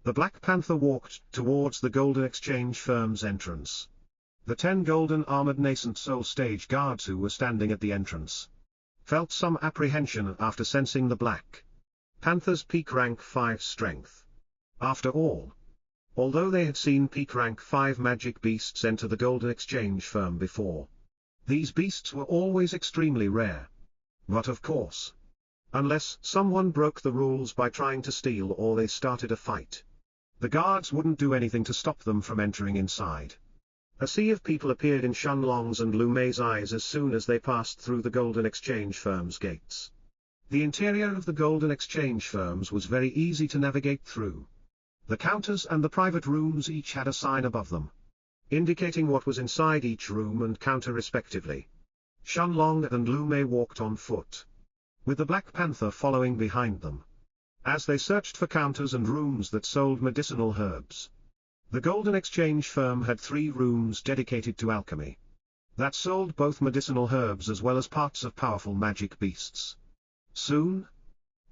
the Black Panther walked towards the Golden Exchange Firm's entrance. The 10 golden armored nascent soul stage guards who were standing at the entrance felt some apprehension after sensing the Black Panther's peak rank 5 strength. After all, although they had seen peak rank 5 magic beasts enter the Golden Exchange Firm before, these beasts were always extremely rare. But of course, unless someone broke the rules by trying to steal or they started a fight, the guards wouldn't do anything to stop them from entering inside. A sea of people appeared in Shenlong's and Lu Mei's eyes as soon as they passed through the Golden Exchange Firm's gates. The interior of the Golden Exchange Firms was very easy to navigate through. The counters and the private rooms each had a sign above them, indicating what was inside each room and counter respectively. Shenlong and Lu Mei walked on foot, with the Black Panther following behind them, as they searched for counters and rooms that sold medicinal herbs. The Golden Exchange Firm had 3 rooms dedicated to alchemy, that sold both medicinal herbs as well as parts of powerful magic beasts. Soon,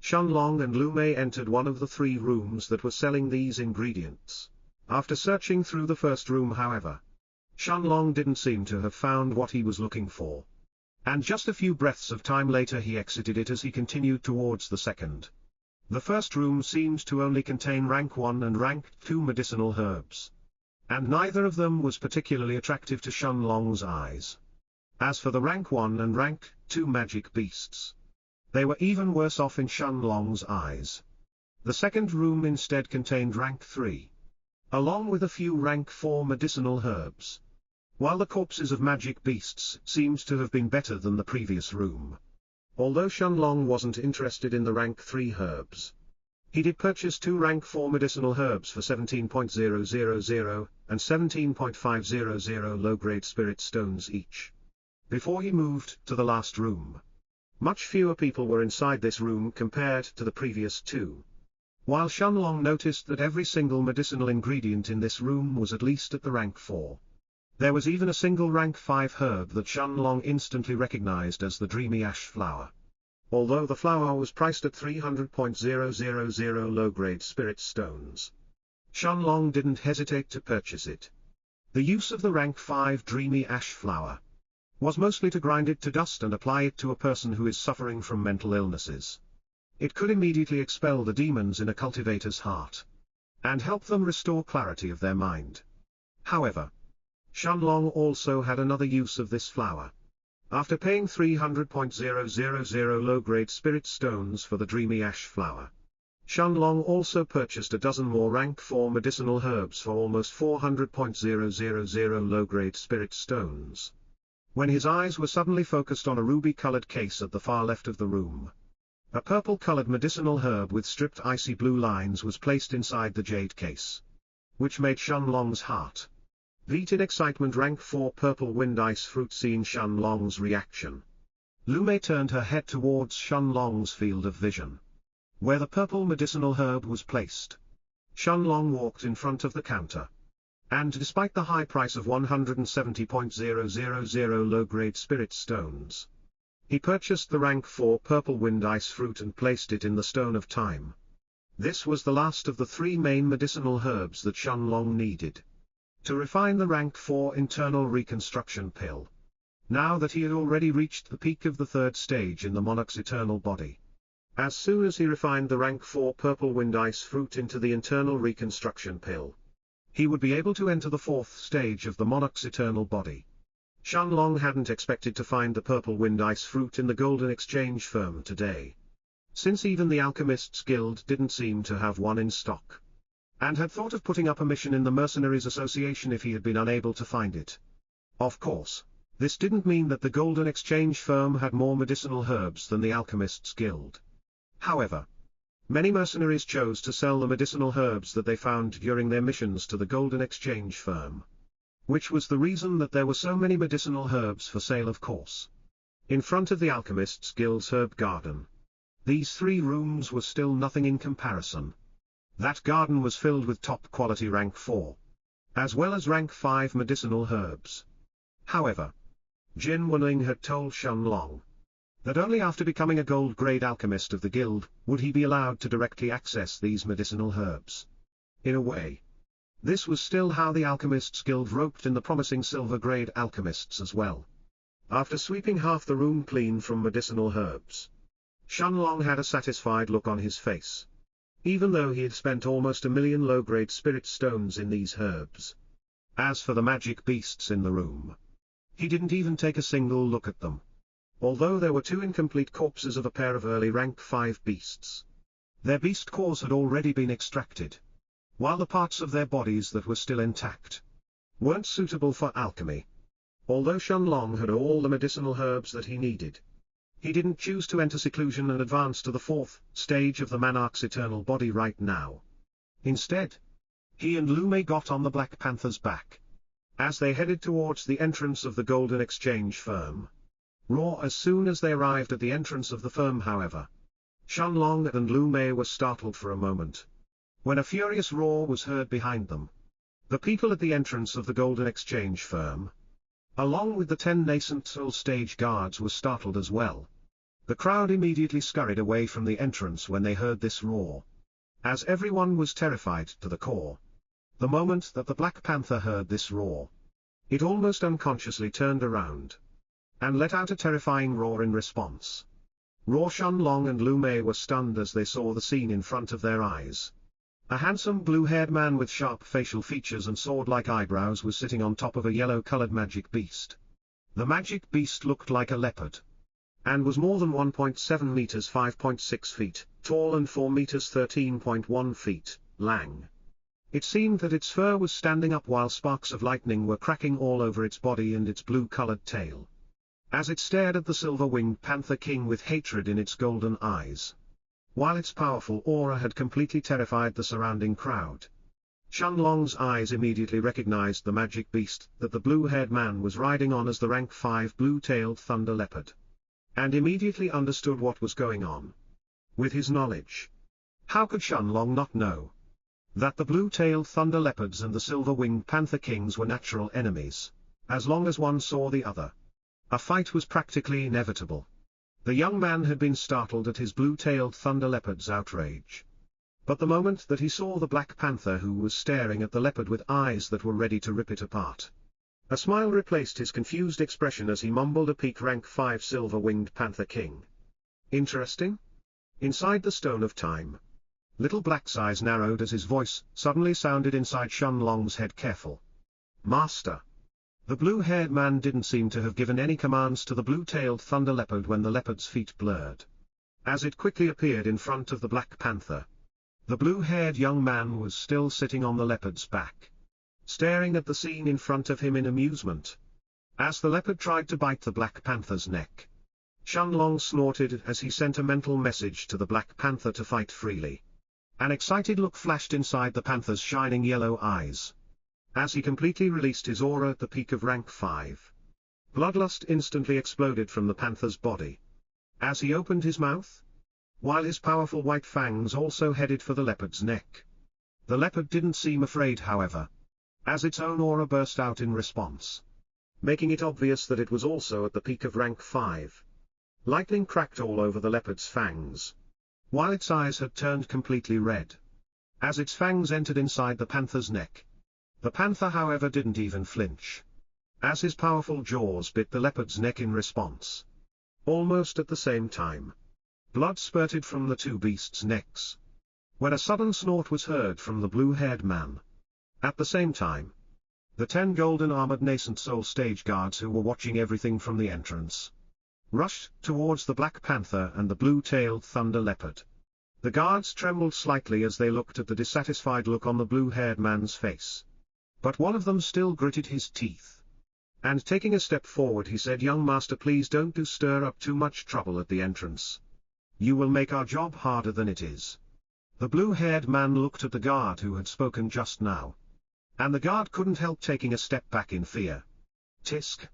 Shenlong and Lu Mei entered one of the 3 rooms that were selling these ingredients. After searching through the first room, however, Shenlong didn't seem to have found what he was looking for, and just a few breaths of time later he exited it as he continued towards the second. The first room seemed to only contain rank 1 and rank 2 medicinal herbs, and neither of them was particularly attractive to Shenlong's eyes. As for the rank 1 and rank 2 magic beasts, they were even worse off in Shenlong's eyes. The second room instead contained rank 3, along with a few rank 4 medicinal herbs, while the corpses of magic beasts seemed to have been better than the previous room. Although Shenlong wasn't interested in the rank 3 herbs, he did purchase 2 rank 4 medicinal herbs for 17.000 and 17.500 low-grade spirit stones each, before he moved to the last room. Much fewer people were inside this room compared to the previous 2. While Shenlong noticed that every single medicinal ingredient in this room was at least at the rank 4. There was even a single rank 5 herb that Shenlong instantly recognized as the dreamy ash flower. although the flower was priced at 300,000 low-grade spirit stones. Shenlong didn't hesitate to purchase it. The use of the rank 5 dreamy ash flower was mostly to grind it to dust and apply it to a person who is suffering from mental illnesses. It could immediately expel the demons in a cultivator's heart and help them restore clarity of their mind. However, Shenlong also had another use of this flower. After paying 300,000 low-grade spirit stones for the dreamy ash flower, Shenlong also purchased a dozen more rank 4 medicinal herbs for almost 400,000 low-grade spirit stones. When his eyes were suddenly focused on a ruby-colored case at the far left of the room, a purple-colored medicinal herb with stripped icy blue lines was placed inside the jade case, which made Shenlong's heart beat in excitement. Rank 4 purple wind ice fruit. Seeing Shenlong's reaction, Lu Mei turned her head towards Shenlong's field of vision, where the purple medicinal herb was placed. Shenlong walked in front of the counter, and despite the high price of 170,000 low-grade spirit stones, he purchased the rank 4 purple wind ice fruit and placed it in the stone of time. This was the last of the 3 main medicinal herbs that Shenlong needed to refine the rank 4 internal reconstruction pill, now that he had already reached the peak of the 3rd stage in the monarch's eternal body. As soon as he refined the rank 4 purple wind ice fruit into the internal reconstruction pill, he would be able to enter the 4th stage of the monarch's eternal body. Shenlong hadn't expected to find the purple wind ice fruit in the golden exchange firm today, since even the Alchemists Guild didn't seem to have one in stock, and had thought of putting up a mission in the Mercenaries Association if he had been unable to find it. Of course, this didn't mean that the golden exchange firm had more medicinal herbs than the Alchemists Guild. However, many mercenaries chose to sell the medicinal herbs that they found during their missions to the golden exchange firm, which was the reason that there were so many medicinal herbs for sale. Of course, in front of the Alchemists Guild's herb garden, these 3 rooms were still nothing in comparison. That garden was filled with top-quality rank 4, as well as rank 5 medicinal herbs. However, Jin Wenling had told Shenlong that only after becoming a gold-grade alchemist of the guild would he be allowed to directly access these medicinal herbs. In a way, this was still how the Alchemists Guild roped in the promising silver-grade alchemists as well. After sweeping half the room clean from medicinal herbs, Shenlong had a satisfied look on his face. Even though he had spent almost 1 million low-grade spirit stones in these herbs. As for the magic beasts in the room, he didn't even take a single look at them. Although there were 2 incomplete corpses of a pair of early rank 5 beasts, their beast cores had already been extracted, while the parts of their bodies that were still intact weren't suitable for alchemy. Although Shenlong had all the medicinal herbs that he needed, he didn't choose to enter seclusion and advance to the 4th stage of the monarch's eternal body right now. Instead, he and Lu Mei got on the Black Panther's back as they headed towards the entrance of the golden exchange firm. As soon as they arrived at the entrance of the firm, however, Shenlong and Lu Mei were startled for a moment when a furious roar was heard behind them. The people at the entrance of the golden exchange firm, along with the 10 nascent soul stage guards, were startled as well. The crowd immediately scurried away from the entrance when they heard this roar, as everyone was terrified to the core. The moment that the Black Panther heard this roar, it almost unconsciously turned around and let out a terrifying roar in response. Shenlong and Lu Mei were stunned as they saw the scene in front of their eyes. A handsome blue-haired man with sharp facial features and sword-like eyebrows was sitting on top of a yellow-colored magic beast. The magic beast looked like a leopard, and was more than 1.7 meters (5.6 feet) tall and 4 meters (13.1 feet) long. It seemed that its fur was standing up while sparks of lightning were cracking all over its body and its blue-colored tail, as it stared at the silver-winged Panther King with hatred in its golden eyes. While its powerful aura had completely terrified the surrounding crowd, Shenlong's eyes immediately recognized the magic beast that the blue-haired man was riding on as the rank 5 blue-tailed thunder leopard, and immediately understood what was going on. With his knowledge, how could Shenlong not know that the blue-tailed thunder leopards and the silver-winged Panther Kings were natural enemies, as long as one saw the other? A fight was practically inevitable. The young man had been startled at his blue-tailed thunder leopard's outrage. But the moment that he saw the Black Panther, who was staring at the leopard with eyes that were ready to rip it apart, a smile replaced his confused expression as he mumbled, "A peak rank 5 silver-winged panther king. Interesting?" Inside the Stone of Time, Little Black's eyes narrowed as his voice suddenly sounded inside Shenlong's head. "Careful, Master." The blue-haired man didn't seem to have given any commands to the blue-tailed thunder leopard when the leopard's feet blurred, as it quickly appeared in front of the Black Panther. The blue-haired young man was still sitting on the leopard's back, staring at the scene in front of him in amusement. As the leopard tried to bite the Black Panther's neck, Shenlong snorted as he sent a mental message to the Black Panther to fight freely. An excited look flashed inside the panther's shining yellow eyes, as he completely released his aura at the peak of rank 5. Bloodlust instantly exploded from the panther's body as he opened his mouth, while his powerful white fangs also headed for the leopard's neck. The leopard didn't seem afraid, however, as its own aura burst out in response, making it obvious that it was also at the peak of rank 5. Lightning cracked all over the leopard's fangs, while its eyes had turned completely red as its fangs entered inside the panther's neck. The panther, however, didn't even flinch as his powerful jaws bit the leopard's neck in response. Almost at the same time, blood spurted from the two beasts' necks, when a sudden snort was heard from the blue-haired man. At the same time, the 10 golden-armored nascent soul stage guards who were watching everything from the entrance rushed towards the Black Panther and the blue-tailed thunder leopard. The guards trembled slightly as they looked at the dissatisfied look on the blue-haired man's face. But one of them still gritted his teeth, and taking a step forward he said, "Young master, please don't stir up too much trouble at the entrance. You will make our job harder than it is." The blue-haired man looked at the guard who had spoken just now, and the guard couldn't help taking a step back in fear. "Tisk."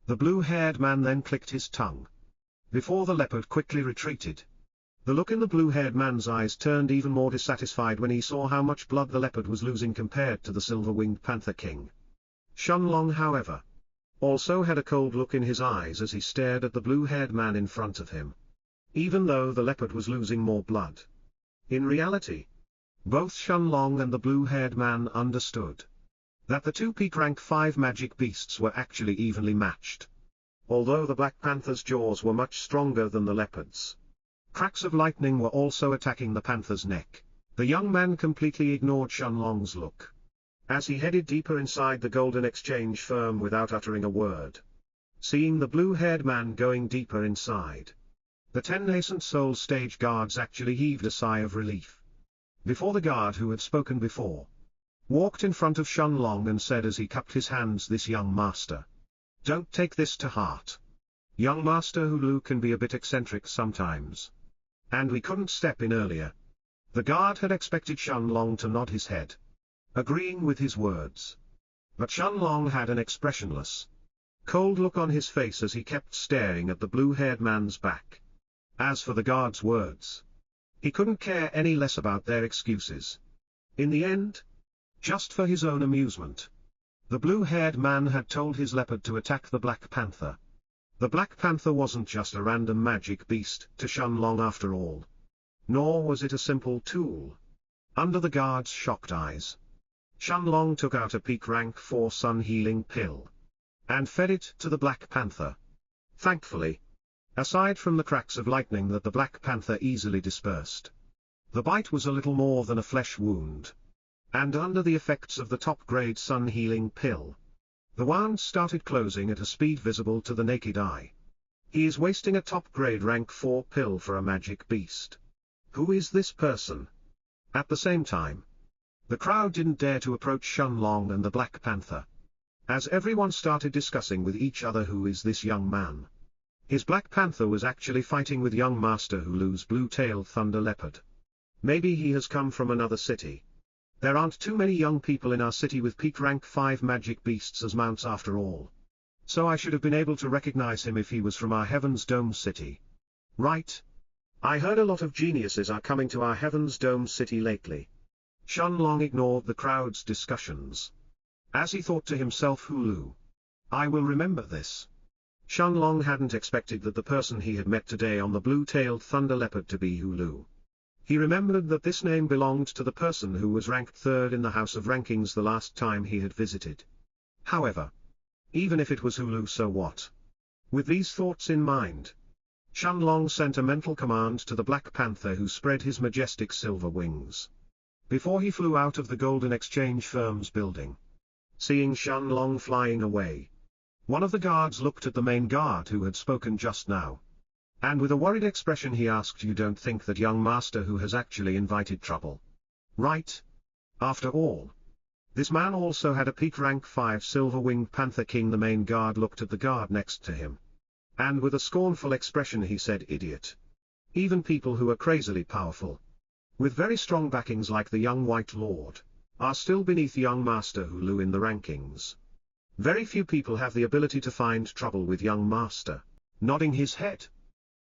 The blue-haired man then clicked his tongue, before the leopard quickly retreated. The look in the blue-haired man's eyes turned even more dissatisfied when he saw how much blood the leopard was losing compared to the silver-winged panther king. Shenlong, however, also had a cold look in his eyes as he stared at the blue-haired man in front of him. Even though the leopard was losing more blood, in reality, both Shenlong and the blue-haired man understood that the two peak rank 5 magic beasts were actually evenly matched. Although the Black Panther's jaws were much stronger than the leopard's, cracks of lightning were also attacking the panther's neck. The young man completely ignored Shenlong's look as he headed deeper inside the Golden Exchange firm without uttering a word. Seeing the blue-haired man going deeper inside, the 10 nascent soul stage guards actually heaved a sigh of relief. Before the guard who had spoken before walked in front of Shenlong and said as he cupped his hands, "This young master, don't take this to heart. Young Master Hulu can be a bit eccentric sometimes, and we couldn't step in earlier." The guard had expected Shenlong to nod his head, agreeing with his words. But Shenlong had an expressionless, cold look on his face as he kept staring at the blue-haired man's back. As for the guard's words, he couldn't care any less about their excuses. In the end, just for his own amusement, the blue-haired man had told his leopard to attack the Black Panther. The Black Panther wasn't just a random magic beast to Shenlong after all. Nor was it a simple tool. Under the guard's shocked eyes, Shenlong took out a peak rank 4 sun healing pill and fed it to the Black Panther. Thankfully, aside from the cracks of lightning that the Black Panther easily dispersed, the bite was a little more than a flesh wound. And under the effects of the top-grade sun healing pill, the wound started closing at a speed visible to the naked eye. He is wasting a top-grade rank 4 pill for a magic beast. Who is this person? At the same time, the crowd didn't dare to approach Shenlong and the Black Panther, as everyone started discussing with each other, who is this young man? His Black Panther was actually fighting with young Master Hulu's blue-tailed thunder leopard. Maybe he has come from another city. There aren't too many young people in our city with peak rank 5 magic beasts as mounts after all. So I should have been able to recognize him if he was from our Heaven's Dome city. Right? I heard a lot of geniuses are coming to our Heaven's Dome city lately. Shenlong ignored the crowd's discussions, as he thought to himself, Hulu, I will remember this. Shenlong hadn't expected that the person he had met today on the blue-tailed thunder leopard to be Hulu. He remembered that this name belonged to the person who was ranked third in the House of Rankings the last time he had visited. However, even if it was Hulu, so what? With these thoughts in mind, Shenlong sent a mental command to the Black Panther, who spread his majestic silver wings before he flew out of the Golden Exchange Firm's building. Seeing Shenlong flying away, one of the guards looked at the main guard who had spoken just now, and with a worried expression he asked, "You don't think that young master who has actually invited trouble, right? After all, this man also had a peak rank 5 silver-winged panther king." The main guard looked at the guard next to him, and with a scornful expression he said, "Idiot. Even people who are crazily powerful, with very strong backings like the young White Lord, are still beneath young Master Hulu in the rankings. Very few people have the ability to find trouble with young Master." Nodding his head,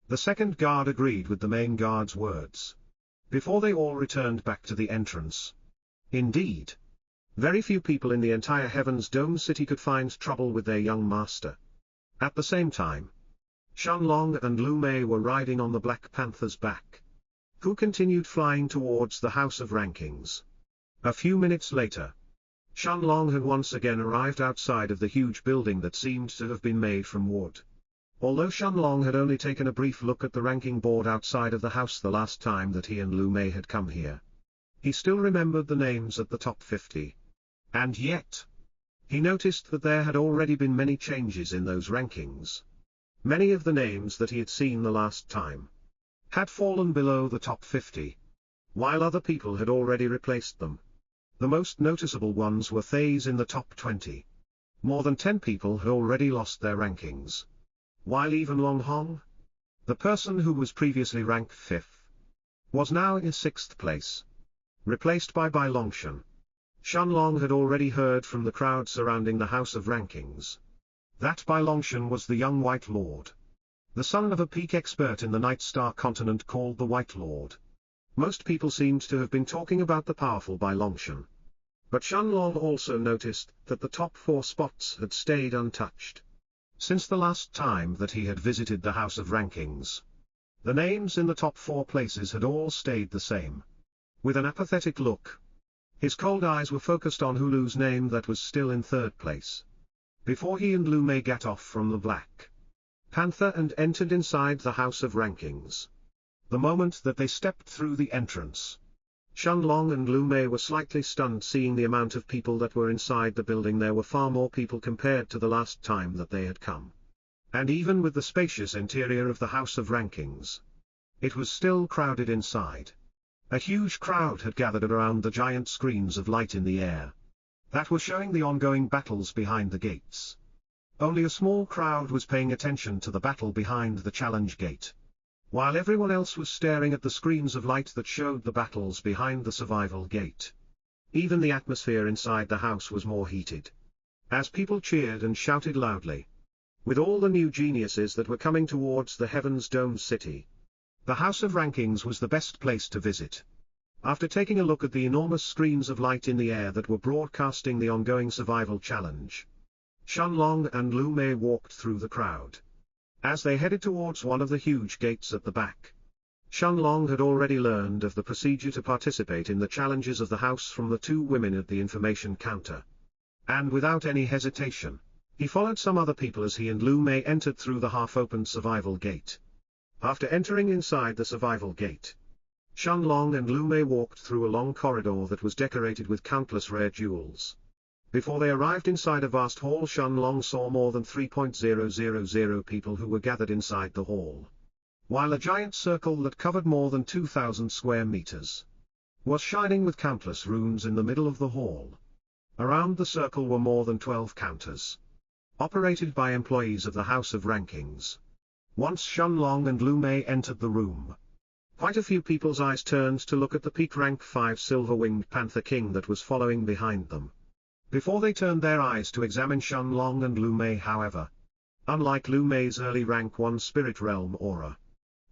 the second guard agreed with the main guard's words, before they all returned back to the entrance. Indeed, very few people in the entire Heaven's Dome city could find trouble with their young master. At the same time, Shenlong and Lu Mei were riding on the Black Panther's back, who continued flying towards the House of Rankings. A few minutes later, Shenlong had once again arrived outside of the huge building that seemed to have been made from wood. Although Shenlong had only taken a brief look at the ranking board outside of the house the last time that he and Lu Mei had come here, he still remembered the names at the top 50. And yet, he noticed that there had already been many changes in those rankings. Many of the names that he had seen the last time had fallen below the top 50, while other people had already replaced them. The most noticeable ones were Thays in the top 20. More than 10 people had already lost their rankings, while even Long Hong, the person who was previously ranked 5th, was now in 6th place, replaced by Bai Longshan. Shenlong had already heard from the crowd surrounding the House of Rankings that Bai Longshan was the young White Lord, the son of a peak expert in the Night Star continent called the White Lord. Most people seemed to have been talking about the powerful Bai Longshan, but Shenlong also noticed that the top 4 spots had stayed untouched since the last time that he had visited the House of Rankings. The names in the top 4 places had all stayed the same. With an apathetic look, his cold eyes were focused on Hulu's name that was still in 3rd place, before he and Lu Mei got off from the Black Panther and entered inside the House of Rankings. The moment that they stepped through the entrance, Shenlong and Lu Mei were slightly stunned seeing the amount of people that were inside the building. There were far more people compared to the last time that they had come. And even with the spacious interior of the House of Rankings, it was still crowded inside. A huge crowd had gathered around the giant screens of light in the air that were showing the ongoing battles behind the gates. Only a small crowd was paying attention to the battle behind the challenge gate, while everyone else was staring at the screens of light that showed the battles behind the survival gate. Even the atmosphere inside the house was more heated, as people cheered and shouted loudly. With all the new geniuses that were coming towards the Heaven's Dome city, the House of Rankings was the best place to visit. After taking a look at the enormous screens of light in the air that were broadcasting the ongoing survival challenge, Shenlong and Lu Mei walked through the crowd. As they headed towards one of the huge gates at the back, Shenlong had already learned of the procedure to participate in the challenges of the house from the 2 women at the information counter. And without any hesitation, he followed some other people as he and Lu Mei entered through the half-opened survival gate. After entering inside the survival gate, Shenlong and Lu Mei walked through a long corridor that was decorated with countless rare jewels. Before they arrived inside a vast hall, Shenlong saw more than 3,000 people who were gathered inside the hall, while a giant circle that covered more than 2,000 square meters was shining with countless runes in the middle of the hall. Around the circle were more than 12 counters, operated by employees of the House of Rankings. Once Shenlong and Lu Mei entered the room, quite a few people's eyes turned to look at the peak rank 5 silver-winged panther king that was following behind them. Before they turned their eyes to examine Shenlong and Lu Mei, however, unlike Lu Mei's early rank 1 spirit realm aura,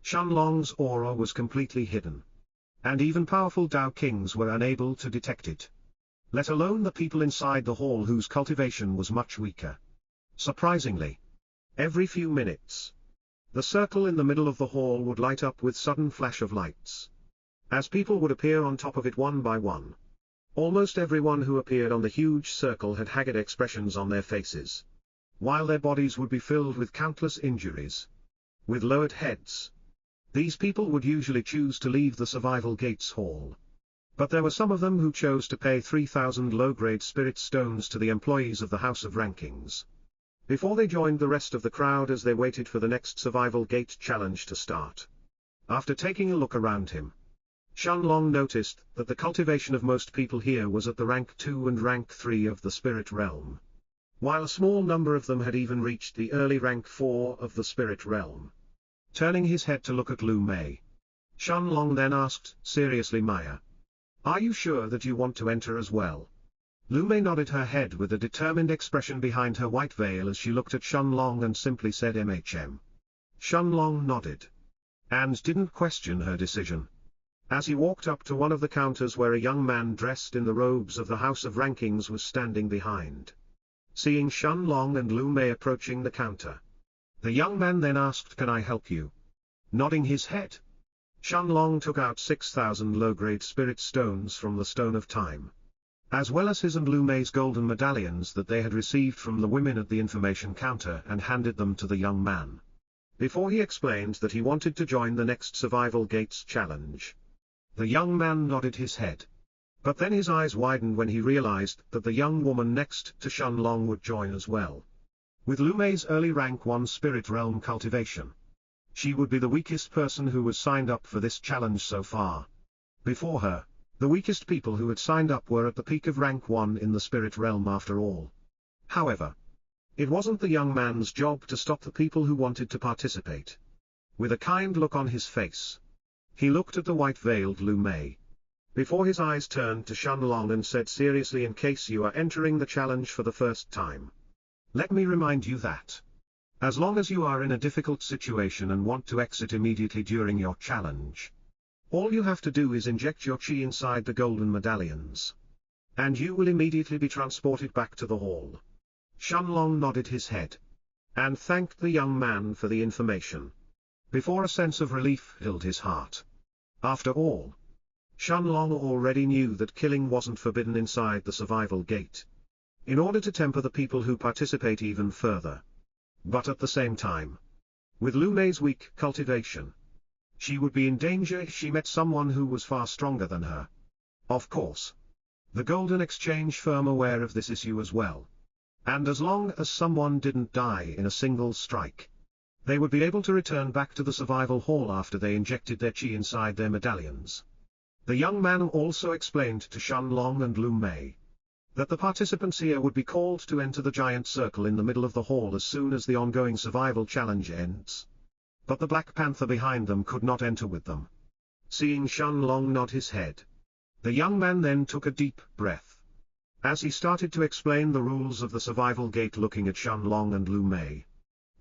Shenlong's aura was completely hidden, and even powerful Dao Kings were unable to detect it, let alone the people inside the hall whose cultivation was much weaker. Surprisingly, Every few minutes, the circle in the middle of the hall would light up with sudden flash of lights, as people would appear on top of it one by one. Almost everyone who appeared on the huge circle had haggard expressions on their faces, while their bodies would be filled with countless injuries. With lowered heads, these people would usually choose to leave the Survival Gates Hall. But there were some of them who chose to pay 3,000 low-grade spirit stones to the employees of the House of Rankings, before they joined the rest of the crowd as they waited for the next Survival Gate challenge to start. After taking a look around him, Shenlong noticed that the cultivation of most people here was at the rank 2 and rank 3 of the spirit realm, while a small number of them had even reached the early rank 4 of the spirit realm. Turning his head to look at Lu Mei, Shenlong then asked, seriously, Maya, are you sure that you want to enter as well? Lu Mei nodded her head with a determined expression behind her white veil as she looked at Shenlong and simply said MHM. Shenlong nodded, and didn't question her decision. As he walked up to one of the counters where a young man dressed in the robes of the House of Rankings was standing behind. Seeing Shenlong and Lu Mei approaching the counter, the young man then asked, can I help you? Nodding his head, Shenlong took out 6,000 low-grade spirit stones from the Stone of Time, as well as his and Lu Mei's golden medallions that they had received from the women at the information counter, and handed them to the young man, before he explained that he wanted to join the next Survival Gates challenge. The young man nodded his head, but then his eyes widened when he realized that the young woman next to Shenlong would join as well. With Lu Mei's early rank 1 spirit realm cultivation, she would be the weakest person who was signed up for this challenge so far. Before her, the weakest people who had signed up were at the peak of rank 1 in the spirit realm after all. However, it wasn't the young man's job to stop the people who wanted to participate. With a kind look on his face, he looked at the white-veiled Lu Mei, before his eyes turned to Shenlong and said seriously, in case you are entering the challenge for the first time, let me remind you that, as long as you are in a difficult situation and want to exit immediately during your challenge, all you have to do is inject your chi inside the golden medallions, and you will immediately be transported back to the hall. Shenlong nodded his head, and thanked the young man for the information, before a sense of relief filled his heart. After all, Shenlong already knew that killing wasn't forbidden inside the Survival Gate, in order to temper the people who participate even further. But at the same time, with Lu Mei's weak cultivation, she would be in danger if she met someone who was far stronger than her. Of course, the Golden Exchange firm aware of this issue as well, and as long as someone didn't die in a single strike, they would be able to return back to the survival hall after they injected their chi inside their medallions. The young man also explained to Shenlong and Lu Mei that the participants here would be called to enter the giant circle in the middle of the hall as soon as the ongoing survival challenge ends. But the Black Panther behind them could not enter with them. Seeing Shenlong nod his head, the young man then took a deep breath. As he started to explain the rules of the survival gate looking at Shenlong and Lu Mei,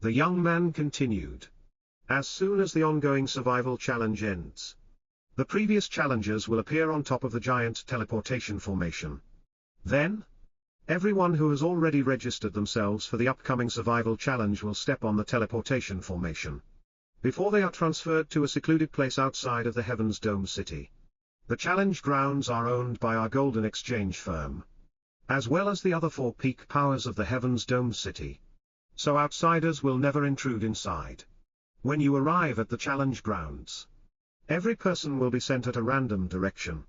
the young man continued. As soon as the ongoing survival challenge ends, the previous challengers will appear on top of the giant teleportation formation. Then, everyone who has already registered themselves for the upcoming survival challenge will step on the teleportation formation, before they are transferred to a secluded place outside of the Heaven's Dome City. The challenge grounds are owned by our Golden Exchange firm, as well as the other 4 peak powers of the Heaven's Dome City, so outsiders will never intrude inside. When you arrive at the challenge grounds, every person will be sent at a random direction,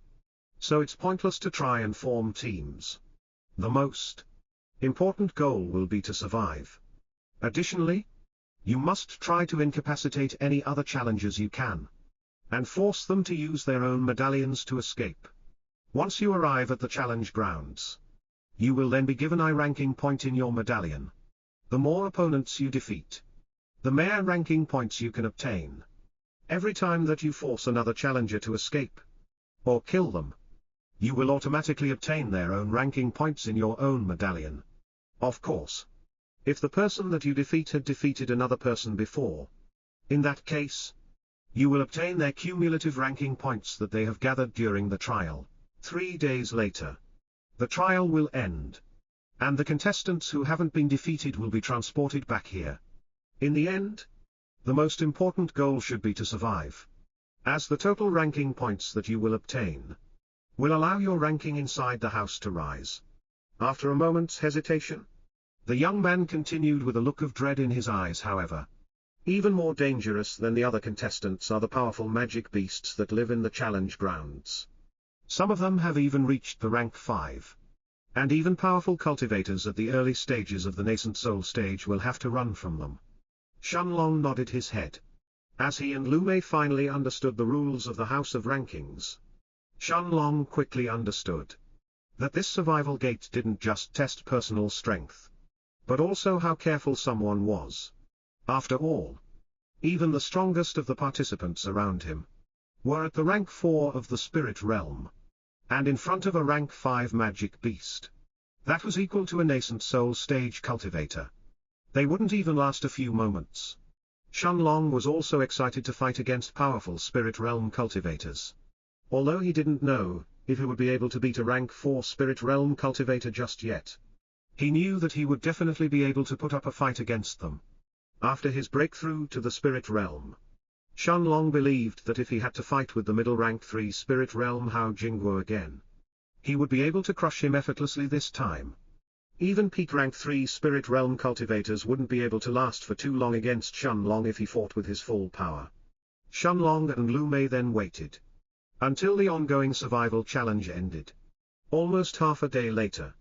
so it's pointless to try and form teams. The most important goal will be to survive. Additionally, you must try to incapacitate any other challengers you can, and force them to use their own medallions to escape. Once you arrive at the challenge grounds, you will then be given a ranking point in your medallion. The more opponents you defeat, the more ranking points you can obtain. Every time that you force another challenger to escape, or kill them, you will automatically obtain their own ranking points in your own medallion. Of course, if the person that you defeat had defeated another person before, in that case, you will obtain their cumulative ranking points that they have gathered during the trial. 3 days later, the trial will end, and the contestants who haven't been defeated will be transported back here. In the end, the most important goal should be to survive, as the total ranking points that you will obtain will allow your ranking inside the house to rise. After a moment's hesitation, the young man continued with a look of dread in his eyes. However, even more dangerous than the other contestants are the powerful magic beasts that live in the challenge grounds. Some of them have even reached the rank 5. And even powerful cultivators at the early stages of the nascent soul stage will have to run from them. Shenlong nodded his head, as he and Lu Mei finally understood the rules of the House of Rankings. Shenlong quickly understood that this survival gate didn't just test personal strength, but also how careful someone was. After all, even the strongest of the participants around him were at the rank 4 of the spirit realm, and in front of a rank 5 magic beast that was equal to a nascent soul stage cultivator. They wouldn't even last a few moments. Shenlong was also excited to fight against powerful spirit realm cultivators. Although he didn't know if he would be able to beat a rank 4 spirit realm cultivator just yet, he knew that he would definitely be able to put up a fight against them. After his breakthrough to the spirit realm, Shenlong believed that if he had to fight with the middle rank 3 spirit realm Hao Jingguo again, he would be able to crush him effortlessly this time. Even peak rank 3 spirit realm cultivators wouldn't be able to last for too long against Shenlong if he fought with his full power. Shenlong and Lu Mei then waited until the ongoing survival challenge ended. Almost half a day later,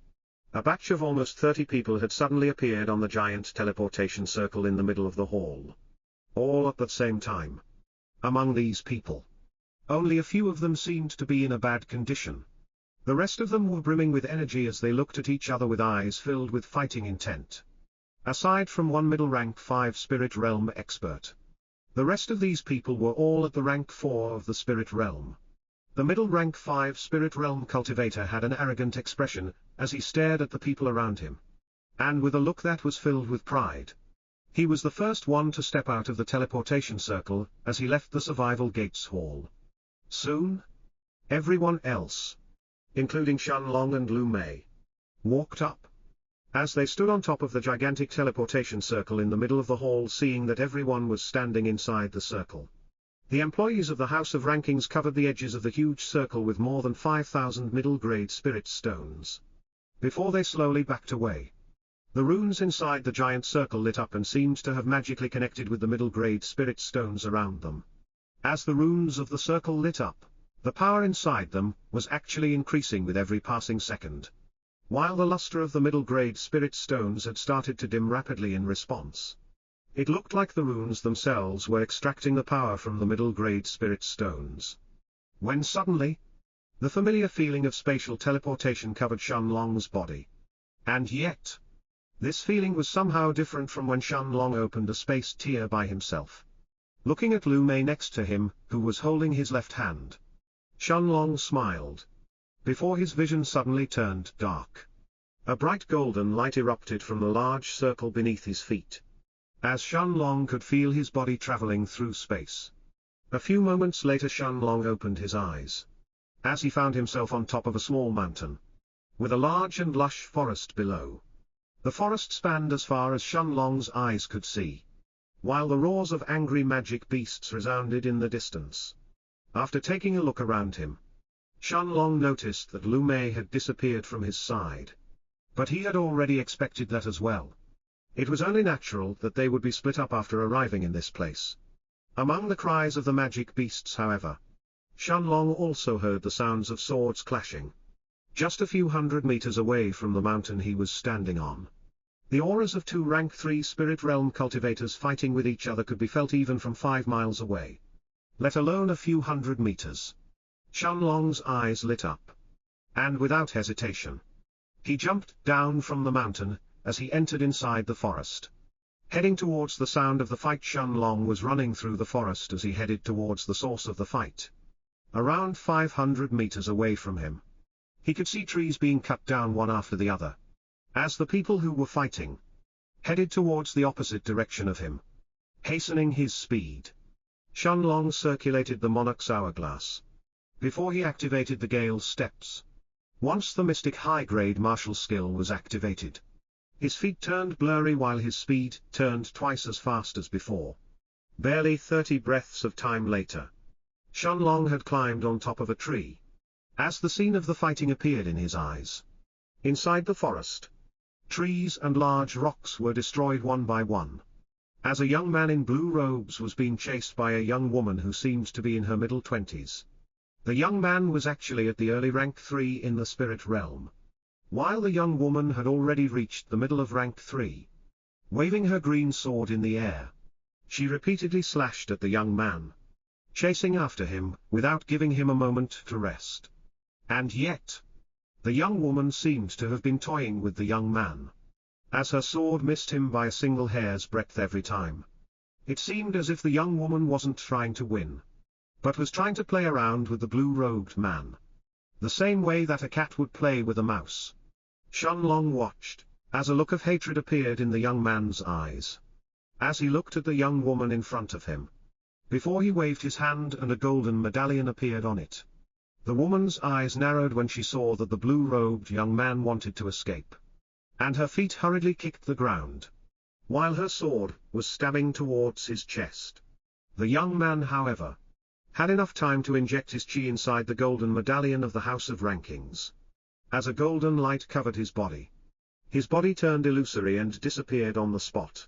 a batch of almost 30 people had suddenly appeared on the giant teleportation circle in the middle of the hall. All at the same time. Among these people, only a few of them seemed to be in a bad condition. The rest of them were brimming with energy as they looked at each other with eyes filled with fighting intent. Aside from one middle rank 5 spirit realm expert, the rest of these people were all at the rank 4 of the spirit realm. The middle rank 5 spirit realm cultivator had an arrogant expression as he stared at the people around him, and with a look that was filled with pride. He was the first one to step out of the teleportation circle as he left the survival gates hall. Soon, everyone else, including Shenlong and Lu Mei, walked up. As they stood on top of the gigantic teleportation circle in the middle of the hall, seeing that everyone was standing inside the circle, the employees of the House of Rankings covered the edges of the huge circle with more than 5,000 middle-grade spirit stones. Before they slowly backed away, the runes inside the giant circle lit up and seemed to have magically connected with the middle-grade spirit stones around them. As the runes of the circle lit up, the power inside them was actually increasing with every passing second, while the luster of the middle-grade spirit stones had started to dim rapidly in response. It looked like the runes themselves were extracting the power from the middle-grade spirit stones. When suddenly, the familiar feeling of spatial teleportation covered Shenlong's body. And yet, this feeling was somehow different from when Shenlong opened a space tier by himself. Looking at Lu Mei next to him, who was holding his left hand, Shenlong smiled, before his vision suddenly turned dark. A bright golden light erupted from the large circle beneath his feet, as Shenlong could feel his body traveling through space. A few moments later Shenlong opened his eyes, as he found himself on top of a small mountain, with a large and lush forest below. The forest spanned as far as Shenlong's eyes could see, while the roars of angry magic beasts resounded in the distance. After taking a look around him, Shenlong noticed that Lu Mei had disappeared from his side. But he had already expected that as well. It was only natural that they would be split up after arriving in this place. Among the cries of the magic beasts, however, Shenlong also heard the sounds of swords clashing. Just a few hundred meters away from the mountain he was standing on, the auras of 2 rank 3 spirit realm cultivators fighting with each other could be felt even from 5 miles away, let alone a few hundred meters. Shenlong's eyes lit up, and without hesitation, he jumped down from the mountain as he entered inside the forest. Heading towards the sound of the fight, Shenlong was running through the forest as he headed towards the source of the fight. Around 500 meters away from him, he could see trees being cut down one after the other, as the people who were fighting headed towards the opposite direction of him, hastening his speed. Shenlong circulated the Monarch's hourglass before he activated the Gale's steps. Once the mystic high-grade martial skill was activated, His feet turned blurry while his speed turned twice as fast as before. Barely 30 breaths of time later, Shenlong had climbed on top of a tree. As the scene of the fighting appeared in his eyes, inside the forest, trees and large rocks were destroyed one by one. As a young man in blue robes was being chased by a young woman who seemed to be in her middle 20s. The young man was actually at the early rank 3 in the spirit realm, while the young woman had already reached the middle of rank 3. Waving her green sword in the air, she repeatedly slashed at the young man, chasing after him without giving him a moment to rest. And yet, the young woman seemed to have been toying with the young man, as her sword missed him by a single hair's breadth every time. It seemed as if the young woman wasn't trying to win, but was trying to play around with the blue-robed man, the same way that a cat would play with a mouse. Shenlong watched, as a look of hatred appeared in the young man's eyes, as he looked at the young woman in front of him. Before he waved his hand and a golden medallion appeared on it. The woman's eyes narrowed when she saw that the blue-robed young man wanted to escape, and her feet hurriedly kicked the ground, while her sword was stabbing towards his chest. The young man, however, had enough time to inject his chi inside the golden medallion of the House of Rankings. As a golden light covered his body turned illusory and disappeared on the spot,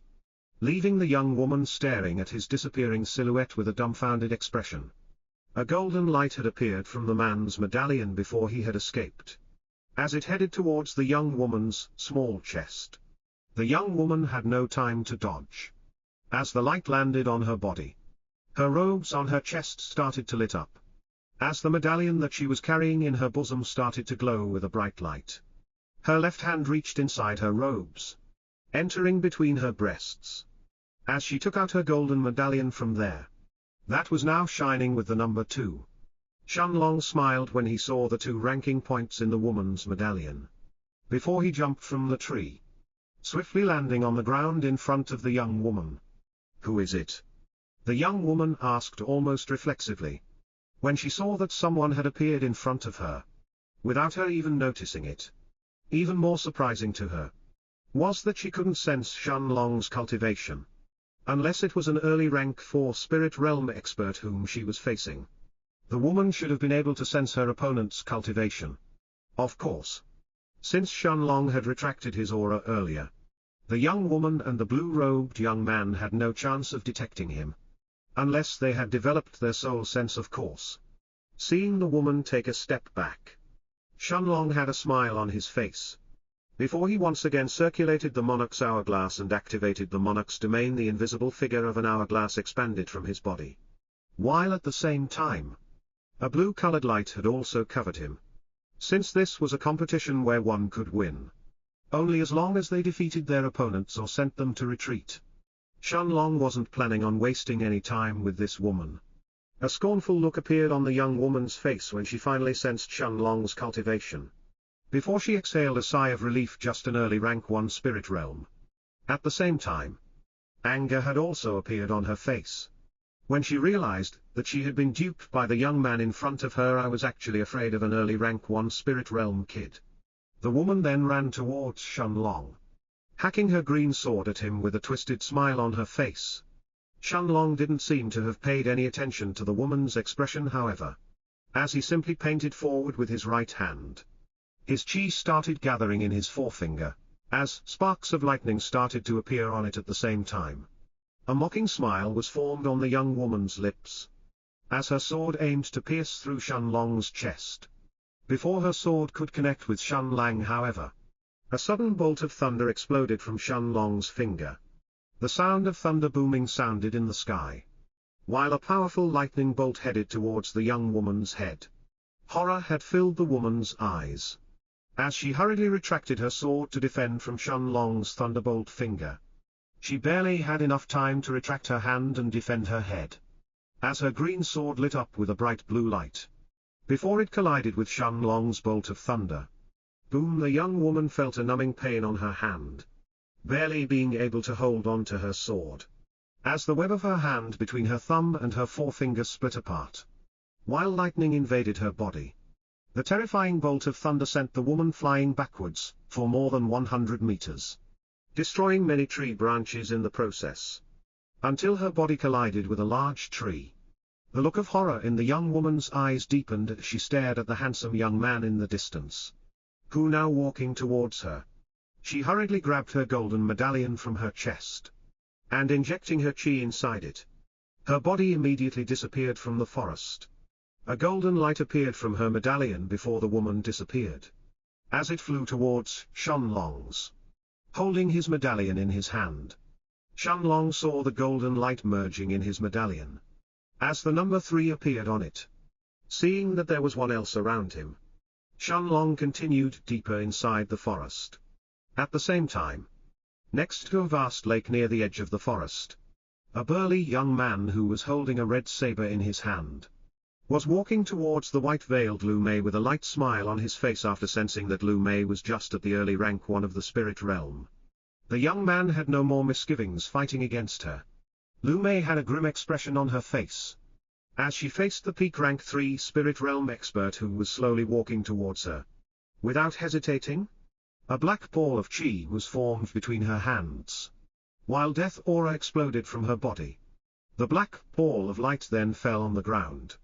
leaving the young woman staring at his disappearing silhouette with a dumbfounded expression. A golden light had appeared from the man's medallion before he had escaped, as it headed towards the young woman's small chest. The young woman had no time to dodge. As the light landed on her body, her robes on her chest started to lit up, as the medallion that she was carrying in her bosom started to glow with a bright light. Her left hand reached inside her robes, entering between her breasts, as she took out her golden medallion from there. That was now shining with the number 2. Shenlong smiled when he saw the 2 ranking points in the woman's medallion, before he jumped from the tree, swiftly landing on the ground in front of the young woman. "Who is it?" the young woman asked almost reflexively, when she saw that someone had appeared in front of her, without her even noticing it. Even more surprising to her was that she couldn't sense Shenlong's cultivation, unless it was an early rank 4 spirit realm expert whom she was facing. The woman should have been able to sense her opponent's cultivation, of course, since Shenlong had retracted his aura earlier. The young woman and the blue-robed young man had no chance of detecting him, unless they had developed their soul sense, of course. Seeing the woman take a step back, Shenlong had a smile on his face. Before he once again circulated the Monarch's hourglass and activated the Monarch's domain, the invisible figure of an hourglass expanded from his body, while at the same time, a blue-colored light had also covered him. Since this was a competition where one could win only as long as they defeated their opponents or sent them to retreat, Shenlong wasn't planning on wasting any time with this woman. A scornful look appeared on the young woman's face when she finally sensed Shenlong's cultivation. Before she exhaled a sigh of relief, just an early rank 1 spirit realm. At the same time, anger had also appeared on her face, when she realized that she had been duped by the young man in front of her. "I was actually afraid of an early rank 1 spirit realm kid." The woman then ran towards Shenlong, hacking her green sword at him with a twisted smile on her face. Shenlong didn't seem to have paid any attention to the woman's expression, however, as he simply painted forward with his right hand. His chi started gathering in his forefinger, as sparks of lightning started to appear on it at the same time. A mocking smile was formed on the young woman's lips, as her sword aimed to pierce through Shenlong's chest. Before her sword could connect with Shenlong, however, a sudden bolt of thunder exploded from Shenlong's finger. The sound of thunder booming sounded in the sky, while a powerful lightning bolt headed towards the young woman's head. Horror had filled the woman's eyes, as she hurriedly retracted her sword to defend from Shenlong's thunderbolt finger. She barely had enough time to retract her hand and defend her head, as her green sword lit up with a bright blue light, before it collided with Shenlong's bolt of thunder. Boom! The young woman felt a numbing pain on her hand, barely being able to hold on to her sword, as the web of her hand between her thumb and her forefinger split apart, while lightning invaded her body. The terrifying bolt of thunder sent the woman flying backwards, for more than 100 meters. destroying many tree branches in the process, until her body collided with a large tree. The look of horror in the young woman's eyes deepened as she stared at the handsome young man in the distance, who now walking towards her. She hurriedly grabbed her golden medallion from her chest, and injecting her chi inside it, her body immediately disappeared from the forest. A golden light appeared from her medallion before the woman disappeared, as it flew towards Shenlong's, holding his medallion in his hand. Shenlong saw the golden light merging in his medallion, as the number 3 appeared on it. Seeing that there was one else around him, Shenlong continued deeper inside the forest. At the same time, next to a vast lake near the edge of the forest, a burly young man who was holding a red saber in his hand was walking towards the white-veiled Lu Mei with a light smile on his face after sensing that Lu Mei was just at the early rank 1 of the spirit realm. The young man had no more misgivings fighting against her. Lu Mei had a grim expression on her face, as she faced the peak rank 3 spirit realm expert who was slowly walking towards her. Without hesitating, a black ball of chi was formed between her hands, while death aura exploded from her body. The black ball of light then fell on the ground,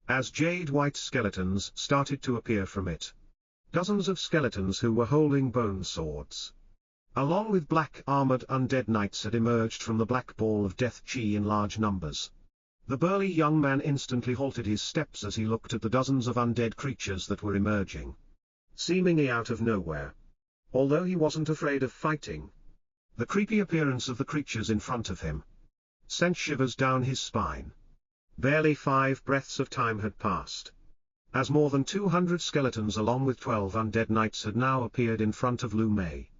as jade-white skeletons started to appear from it. Dozens of skeletons who were holding bone swords, along with black armored undead knights, had emerged from the black ball of death chi in large numbers. The burly young man instantly halted his steps as he looked at the dozens of undead creatures that were emerging, seemingly out of nowhere. Although he wasn't afraid of fighting, the creepy appearance of the creatures in front of him sent shivers down his spine. Barely 5 breaths of time had passed, as more than 200 skeletons along with 12 undead knights had now appeared in front of Lu Mei.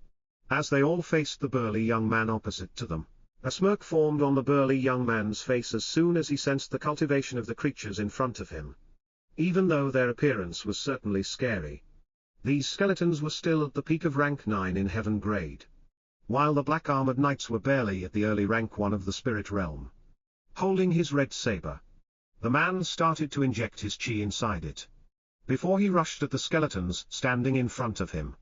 As they all faced the burly young man opposite to them, a smirk formed on the burly young man's face as soon as he sensed the cultivation of the creatures in front of him. Even though their appearance was certainly scary, these skeletons were still at the peak of rank 9 in heaven grade, while the black armored knights were barely at the early rank 1 of the spirit realm. Holding his red saber, the man started to inject his chi inside it, before he rushed at the skeletons standing in front of him.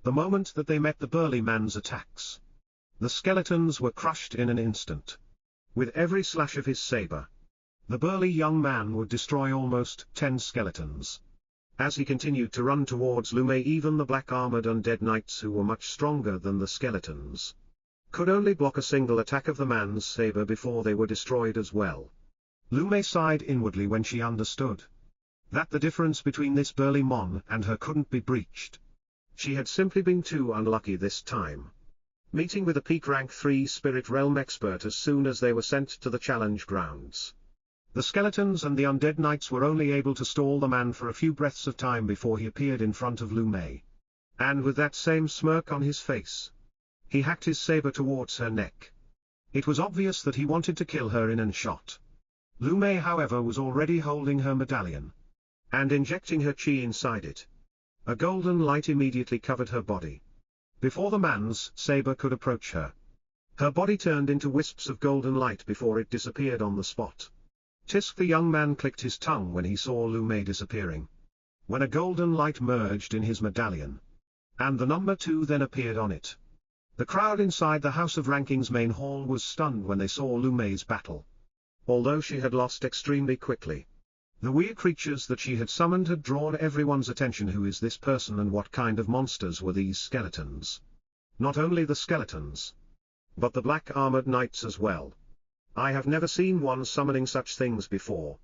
The moment that they met the burly man's attacks, the skeletons were crushed in an instant. With every slash of his saber, the burly young man would destroy almost 10 skeletons. As he continued to run towards Lu Mei, even the black-armored undead knights, who were much stronger than the skeletons, could only block a single attack of the man's saber before they were destroyed as well. Lu Mei sighed inwardly when she understood that the difference between this burly mon and her couldn't be breached. She had simply been too unlucky this time, meeting with a peak rank 3 spirit realm expert as soon as they were sent to the challenge grounds. The skeletons and the undead knights were only able to stall the man for a few breaths of time before he appeared in front of Lu Mei. And with that same smirk on his face, he hacked his saber towards her neck. It was obvious that he wanted to kill her in an shot. Lu Mei, however, was already holding her medallion, and injecting her chi inside it. A golden light immediately covered her body. Before the man's saber could approach her, her body turned into wisps of golden light before it disappeared on the spot. Tisk, the young man, clicked his tongue when he saw Lu Mei disappearing, when a golden light merged in his medallion, and the number 2 then appeared on it. The crowd inside the House of Ranking's main hall was stunned when they saw Lu Mei's battle. Although she had lost extremely quickly, the weird creatures that she had summoned had drawn everyone's attention. Who is this person, and what kind of monsters were these skeletons? Not only the skeletons, but the black-armored knights as well. I have never seen one summoning such things before.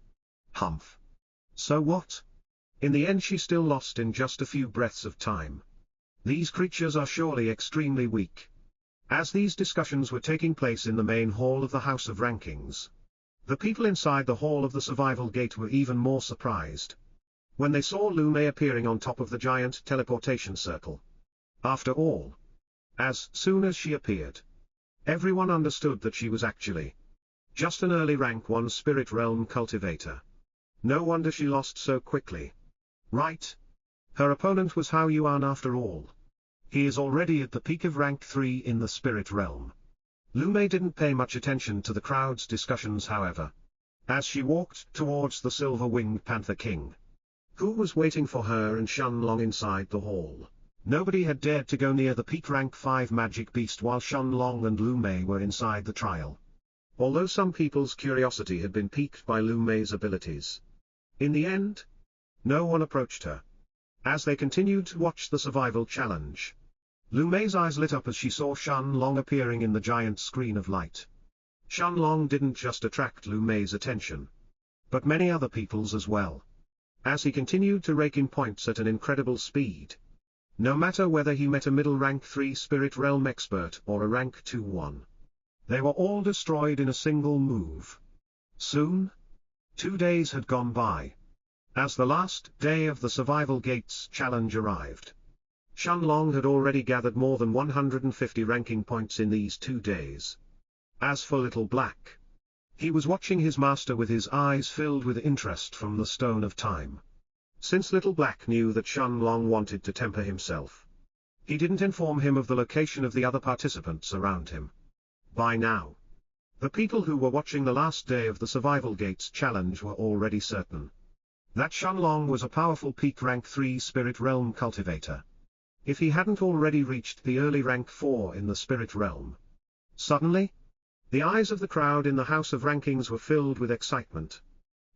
Humph. So what? In the end she still lost in just a few breaths of time. These creatures are surely extremely weak. As these discussions were taking place in the main hall of the House of Rankings, the people inside the Hall of the Survival Gate were even more surprised when they saw Lu Mei appearing on top of the giant teleportation circle. After all, as soon as she appeared, everyone understood that she was actually just an early rank 1 spirit realm cultivator. No wonder she lost so quickly. Right? Her opponent was Hao Yuan after all. He is already at the peak of rank 3 in the spirit realm. Lu Mei didn't pay much attention to the crowd's discussions, however, as she walked towards the Silver-Winged Panther King, who was waiting for her and Shenlong inside the hall. Nobody had dared to go near the peak rank 5 magic beast while Shenlong and Lu Mei were inside the trial. Although some people's curiosity had been piqued by Lu Mei's abilities. In the end, no one approached her. As they continued to watch the survival challenge, Lu Mei's eyes lit up as she saw Shenlong appearing in the giant screen of light. Shenlong didn't just attract Lu Mei's attention, but many other people's as well. As he continued to rake in points at an incredible speed. No matter whether he met a middle rank 3 Spirit Realm expert or a rank 2 one. They were all destroyed in a single move. Soon, 2 days had gone by. As the last day of the Survival Gates challenge arrived, Shenlong had already gathered more than 150 ranking points in these 2 days. As for Little Black, he was watching his master with his eyes filled with interest from the Stone of Time. Since Little Black knew that Shenlong wanted to temper himself, he didn't inform him of the location of the other participants around him. By now, the people who were watching the last day of the Survival Gates challenge were already certain that Shenlong was a powerful peak rank 3 Spirit Realm cultivator. If he hadn't already reached the early rank 4 in the Spirit Realm. Suddenly, the eyes of the crowd in the House of Rankings were filled with excitement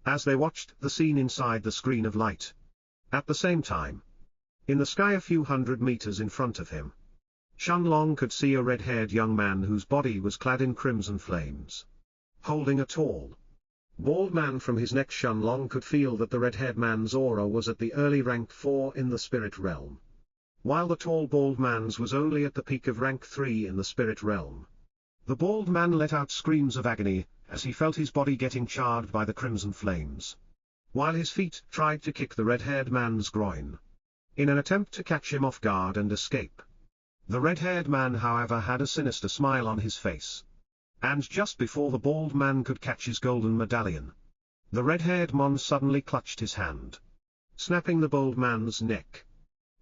as they watched the scene inside the screen of light. At the same time, in the sky a few hundred meters in front of him, Shenlong could see a red-haired young man whose body was clad in crimson flames. Holding a tall, bald man from his neck, Shenlong could feel that the red-haired man's aura was at the early rank 4 in the Spirit Realm, while the tall bald man's was only at the peak of rank 3 in the Spirit Realm. The bald man let out screams of agony as he felt his body getting charred by the crimson flames, while his feet tried to kick the red-haired man's groin, in an attempt to catch him off guard and escape. The red-haired man, however, had a sinister smile on his face. And just before the bald man could catch his golden medallion, the red-haired man suddenly clutched his hand, snapping the bald man's neck.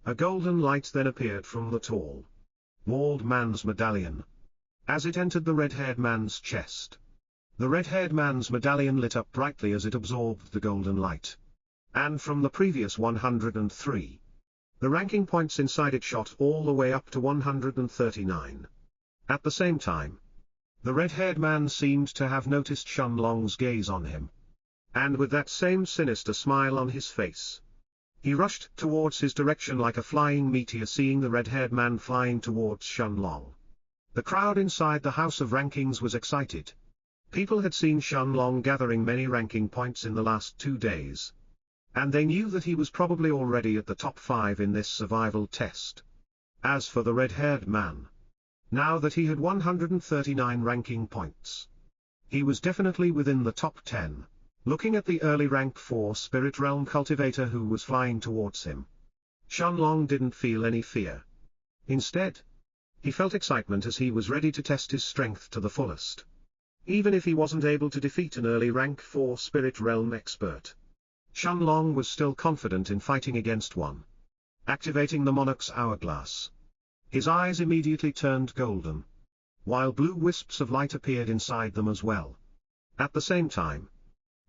A golden light then appeared from the tall, bald man's medallion as it entered the red-haired man's chest. The red-haired man's medallion lit up brightly as it absorbed the golden light. And from the previous 103, the ranking points inside it shot all the way up to 139. At the same time, the red-haired man seemed to have noticed Shenlong's gaze on him. And with that same sinister smile on his face, he rushed towards his direction like a flying meteor, seeing the red-haired man flying towards Shenlong. The crowd inside the House of Rankings was excited. People had seen Shenlong gathering many ranking points in the last 2 days, and they knew that he was probably already at the top 5 in this survival test. As for the red-haired man, now that he had 139 ranking points, he was definitely within the top 10. Looking at the early rank 4 Spirit Realm cultivator who was flying towards him, Shenlong didn't feel any fear. Instead, he felt excitement as he was ready to test his strength to the fullest. Even if he wasn't able to defeat an early rank 4 Spirit Realm expert, Shenlong was still confident in fighting against one. Activating the Monarch's hourglass, his eyes immediately turned golden, while blue wisps of light appeared inside them as well. At the same time,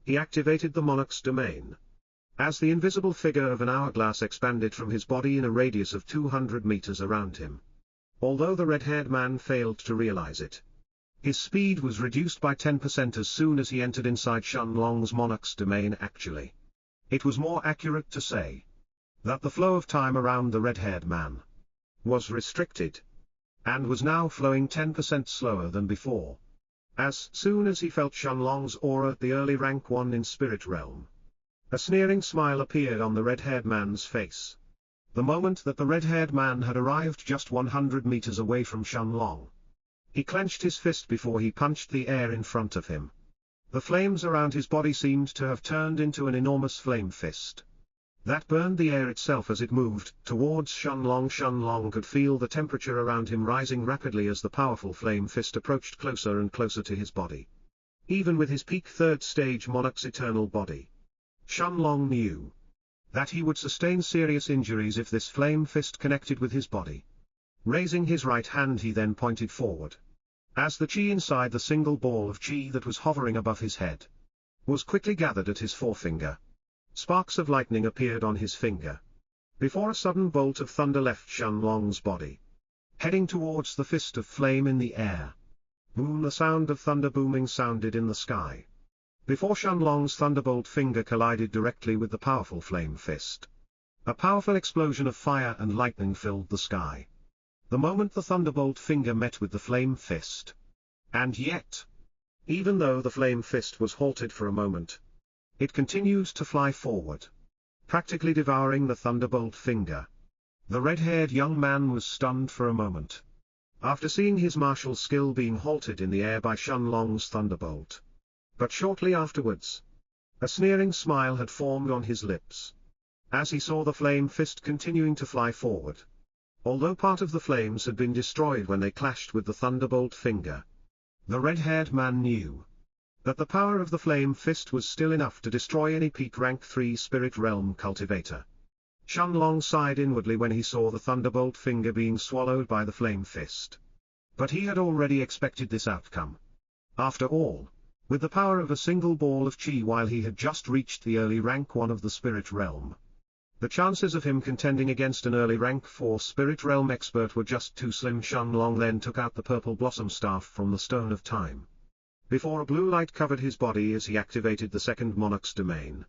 he activated the Monarch's domain, as the invisible figure of an hourglass expanded from his body in a radius of 200 meters around him. Although the red-haired man failed to realize it, his speed was reduced by 10% as soon as he entered inside Shenlong's Monarch's domain. Actually, it was more accurate to say that the flow of time around the red-haired man was restricted, and was now flowing 10% slower than before. As soon as he felt Shenlong's aura at the early rank 1 in Spirit Realm, a sneering smile appeared on the red-haired man's face. The moment that the red-haired man had arrived just 100 meters away from Shenlong, he clenched his fist before he punched the air in front of him. The flames around his body seemed to have turned into an enormous flame fist that burned the air itself as it moved towards Shenlong. Shenlong could feel the temperature around him rising rapidly as the powerful flame fist approached closer and closer to his body. Even with his peak 3rd stage Monarch's eternal body, Shenlong knew that he would sustain serious injuries if this flame fist connected with his body. Raising his right hand, he then pointed forward, as the chi inside the single ball of chi that was hovering above his head was quickly gathered at his forefinger. Sparks of lightning appeared on his finger, before a sudden bolt of thunder left Shenlong's body, heading towards the fist of flame in the air. Boom! The sound of thunder booming sounded in the sky, before Shenlong's thunderbolt finger collided directly with the powerful flame fist. A powerful explosion of fire and lightning filled the sky the moment the thunderbolt finger met with the flame fist. And yet, even though the flame fist was halted for a moment, it continued to fly forward, practically devouring the thunderbolt finger. The red-haired young man was stunned for a moment, after seeing his martial skill being halted in the air by Shenlong's thunderbolt. But shortly afterwards, a sneering smile had formed on his lips, as he saw the flame fist continuing to fly forward. Although part of the flames had been destroyed when they clashed with the thunderbolt finger, the red-haired man knew that the power of the flame fist was still enough to destroy any peak rank 3 spirit realm cultivator. Shenlong sighed inwardly when he saw the thunderbolt finger being swallowed by the flame fist. But he had already expected this outcome. After all, with the power of a single ball of chi while he had just reached the early rank 1 of the spirit realm, the chances of him contending against an early rank 4 spirit realm expert were just too slim. Shenlong then took out the purple blossom staff from the stone of time, before a blue light covered his body as he activated the second monarch's domain,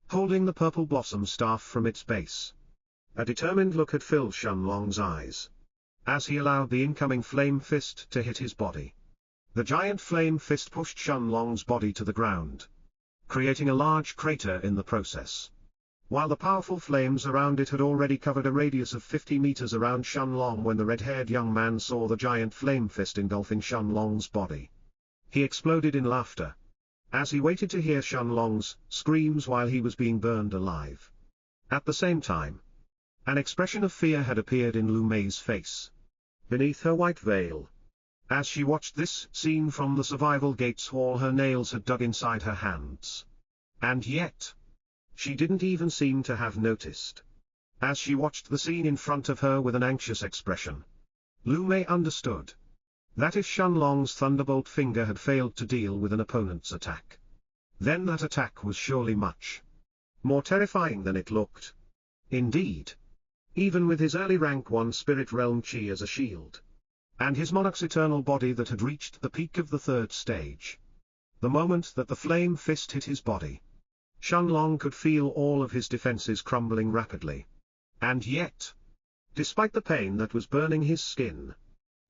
holding the purple blossom staff from its base. A determined look had filled Shenlong's eyes, as he allowed the incoming flame fist to hit his body. The giant flame fist pushed Shenlong's body to the ground, creating a large crater in the process, while the powerful flames around it had already covered a radius of 50 meters around Shenlong. When the red-haired young man saw the giant flame fist engulfing Shenlong's body, he exploded in laughter, as he waited to hear Shenlong's screams while he was being burned alive. At the same time, an expression of fear had appeared in Lu Mei's face, beneath her white veil. As she watched this scene from the survival gates hall, her nails had dug inside her hands. And yet, she didn't even seem to have noticed. As she watched the scene in front of her with an anxious expression, Lu Mei understood that if Shenlong's thunderbolt finger had failed to deal with an opponent's attack, then that attack was surely much more terrifying than it looked. Indeed, even with his early rank 1 spirit realm chi as a shield, and his monarch's eternal body that had reached the peak of the 3rd stage, the moment that the flame fist hit his body, Shenlong could feel all of his defenses crumbling rapidly. And yet, despite the pain that was burning his skin,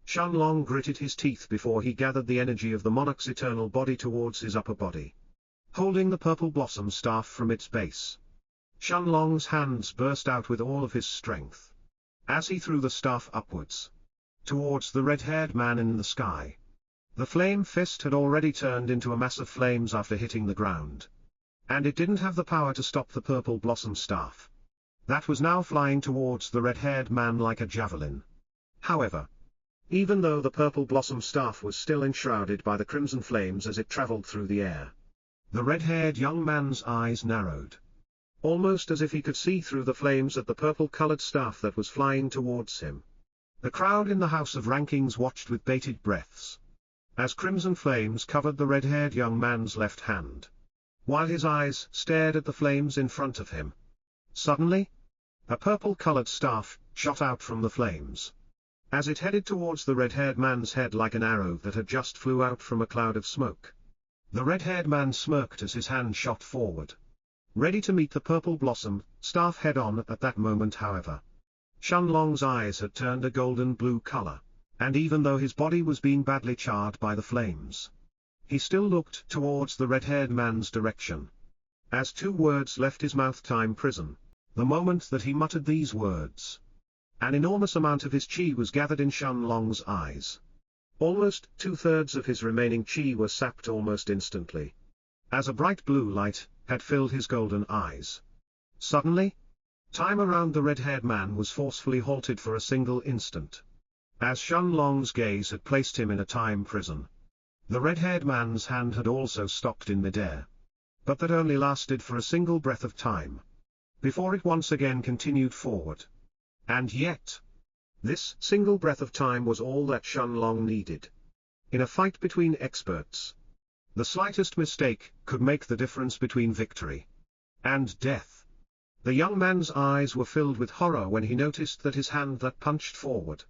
Shenlong gritted his teeth before he gathered the energy of the monarch's eternal body towards his upper body, holding the purple blossom staff from its base. Shenlong's hands burst out with all of his strength, as he threw the staff upwards, towards the red-haired man in the sky. The flame fist had already turned into a mass of flames after hitting the ground, and it didn't have the power to stop the purple blossom staff that was now flying towards the red-haired man like a javelin. However, even though the purple blossom staff was still enshrouded by the crimson flames as it traveled through the air, the red-haired young man's eyes narrowed, almost as if he could see through the flames at the purple-colored staff that was flying towards him. The crowd in the House of Rankings watched with bated breaths, as crimson flames covered the red-haired young man's left hand, while his eyes stared at the flames in front of him. Suddenly, a purple-colored staff shot out from the flames, as it headed towards the red-haired man's head like an arrow that had just flew out from a cloud of smoke. The red-haired man smirked as his hand shot forward, ready to meet the purple blossom staff head-on. At that moment, however, Shenlong's eyes had turned a golden-blue color, and even though his body was being badly charred by the flames, he still looked towards the red-haired man's direction. As 2 words left his mouth: time prison. The moment that he muttered these words, an enormous amount of his chi was gathered in Shenlong's eyes. Almost 2/3 of his remaining chi were sapped almost instantly, as a bright blue light had filled his golden eyes. Suddenly, time around the red-haired man was forcefully halted for a single instant, as Shenlong's gaze had placed him in a time prison. The red-haired man's hand had also stopped in midair, but that only lasted for a single breath of time, before it once again continued forward. And yet, this single breath of time was all that Shenlong needed. In a fight between experts, the slightest mistake could make the difference between victory and death. The young man's eyes were filled with horror when he noticed that his hand that punched forward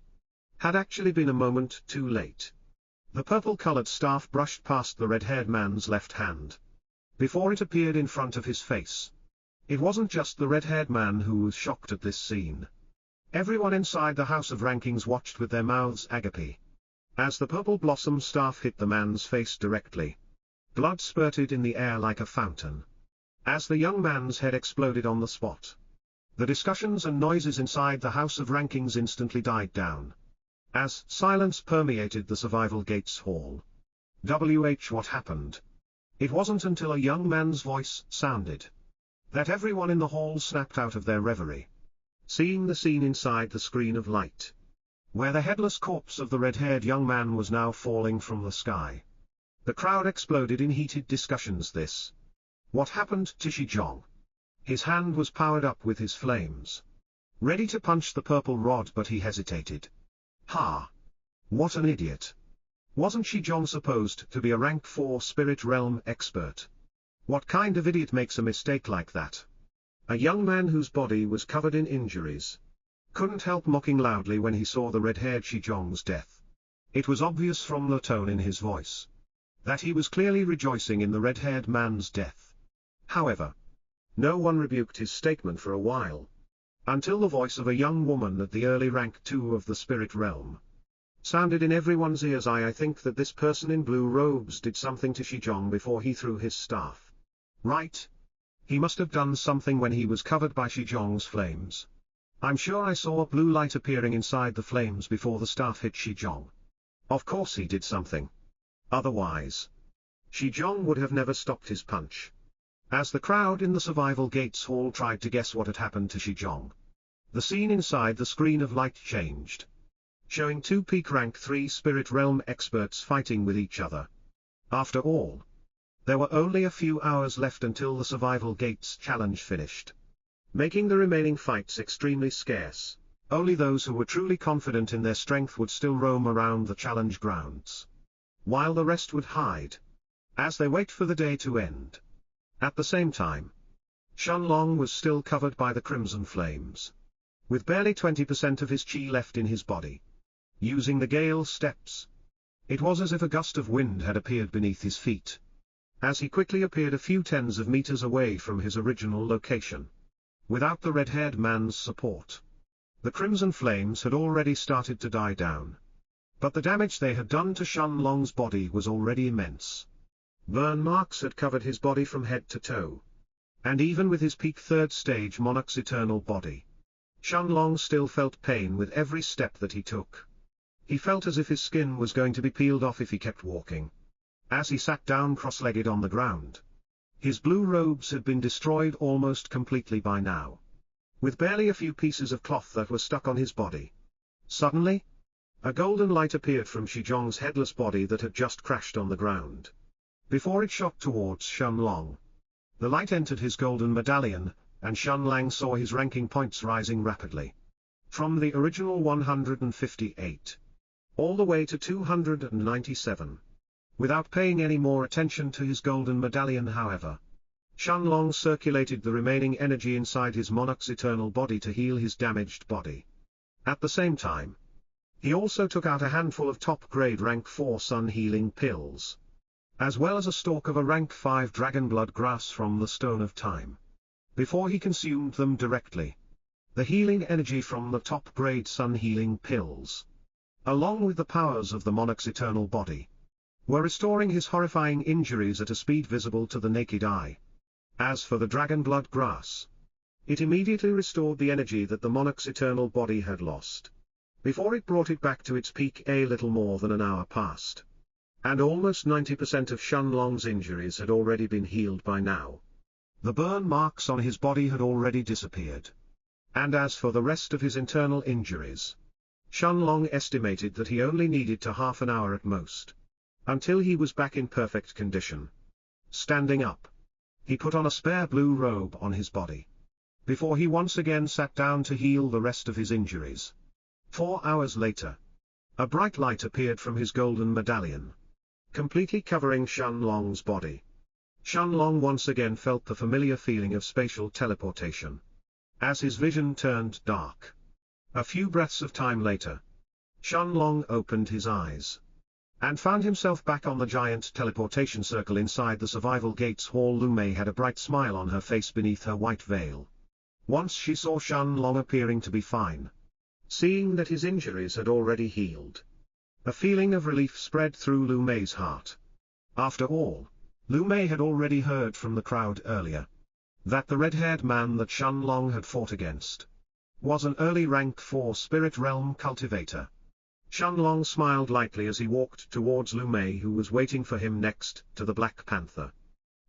had actually been a moment too late. The purple-colored staff brushed past the red-haired man's left hand before it appeared in front of his face. It wasn't just the red-haired man who was shocked at this scene. Everyone inside the House of Rankings watched with their mouths agape. As the purple blossom staff hit the man's face directly, blood spurted in the air like a fountain. As the young man's head exploded on the spot, the discussions and noises inside the House of Rankings instantly died down, as silence permeated the Survival Gates hall. What happened? It wasn't until a young man's voice sounded that everyone in the hall snapped out of their reverie, seeing the scene inside the screen of light, where the headless corpse of the red-haired young man was now falling from the sky. The crowd exploded in heated discussions. What happened to Xijong? His hand was powered up with his flames, ready to punch the purple rod, but he hesitated. What an idiot. Wasn't Xijong supposed to be a rank 4 spirit realm expert? What kind of idiot makes a mistake like that? A young man whose body was covered in injuries couldn't help mocking loudly when he saw the red-haired Xijong's death. It was obvious from the tone in his voice that he was clearly rejoicing in the red-haired man's death. However, no one rebuked his statement for a while, until the voice of a young woman at the early rank 2 of the spirit realm sounded in everyone's ears. I think that this person in blue robes did something to Xijong before he threw his staff. Right? He must have done something when he was covered by Xijong's flames. I'm sure I saw a blue light appearing inside the flames before the staff hit Xijong. Of course he did something. Otherwise, Xijong would have never stopped his punch. As the crowd in the Survival Gates hall tried to guess what had happened to Xijong, the scene inside the screen of light changed, showing 2 peak rank 3 spirit realm experts fighting with each other. After all, there were only a few hours left until the Survival Gates challenge finished, making the remaining fights extremely scarce. Only those who were truly confident in their strength would still roam around the challenge grounds, while the rest would hide as they wait for the day to end. At the same time, Shenlong was still covered by the crimson flames, with barely 20% of his chi left in his body. Using the gale steps, it was as if a gust of wind had appeared beneath his feet, as he quickly appeared a few tens of meters away from his original location. Without the red-haired man's support, the crimson flames had already started to die down, but the damage they had done to Shenlong's body was already immense. Burn marks had covered his body from head to toe, and even with his peak 3rd stage Monarch's eternal body, Shenlong still felt pain with every step that he took. He felt as if his skin was going to be peeled off if he kept walking. As he sat down cross-legged on the ground, his blue robes had been destroyed almost completely by now, with barely a few pieces of cloth that were stuck on his body. Suddenly, a golden light appeared from Xijong's headless body that had just crashed on the ground. Before it shot towards Shenlong, the light entered his golden medallion, and Shenlong saw his ranking points rising rapidly, from the original 158 all the way to 297. Without paying any more attention to his golden medallion, however, Shenlong circulated the remaining energy inside his Monarch's eternal body to heal his damaged body. At the same time, he also took out a handful of top-grade rank 4 sun healing pills, as well as a stalk of a rank 5 dragon blood grass from the Stone of Time. Before he consumed them directly, the healing energy from the top-grade sun healing pills, along with the powers of the Monarch's eternal body, were restoring his horrifying injuries at a speed visible to the naked eye. As for the dragon blood grass, it immediately restored the energy that the Monarch's eternal body had lost. Before it brought it back to its peak, a little more than an hour passed, and almost 90% of Shenlong's injuries had already been healed by now. The burn marks on his body had already disappeared. And as for the rest of his internal injuries, Shenlong estimated that he only needed to half an hour at most, until he was back in perfect condition. Standing up, he put on a spare blue robe on his body, before he once again sat down to heal the rest of his injuries. 4 hours later, a bright light appeared from his golden medallion, completely covering Shenlong's body. Shenlong once again felt the familiar feeling of spatial teleportation. as his vision turned dark. A few breaths of time later, Shenlong opened his eyes and found himself back on the giant teleportation circle inside the survival gates hall. Lu Mei had a bright smile on her face beneath her white veil. Once she saw Shenlong appearing to be fine, seeing that his injuries had already healed, a feeling of relief spread through Lu Mei's heart. After all, Lu Mei had already heard from the crowd earlier that the red-haired man that Shenlong had fought against was an early rank 4 spirit realm cultivator. Shenlong smiled lightly as he walked towards Lu Mei, who was waiting for him next to the Black Panther.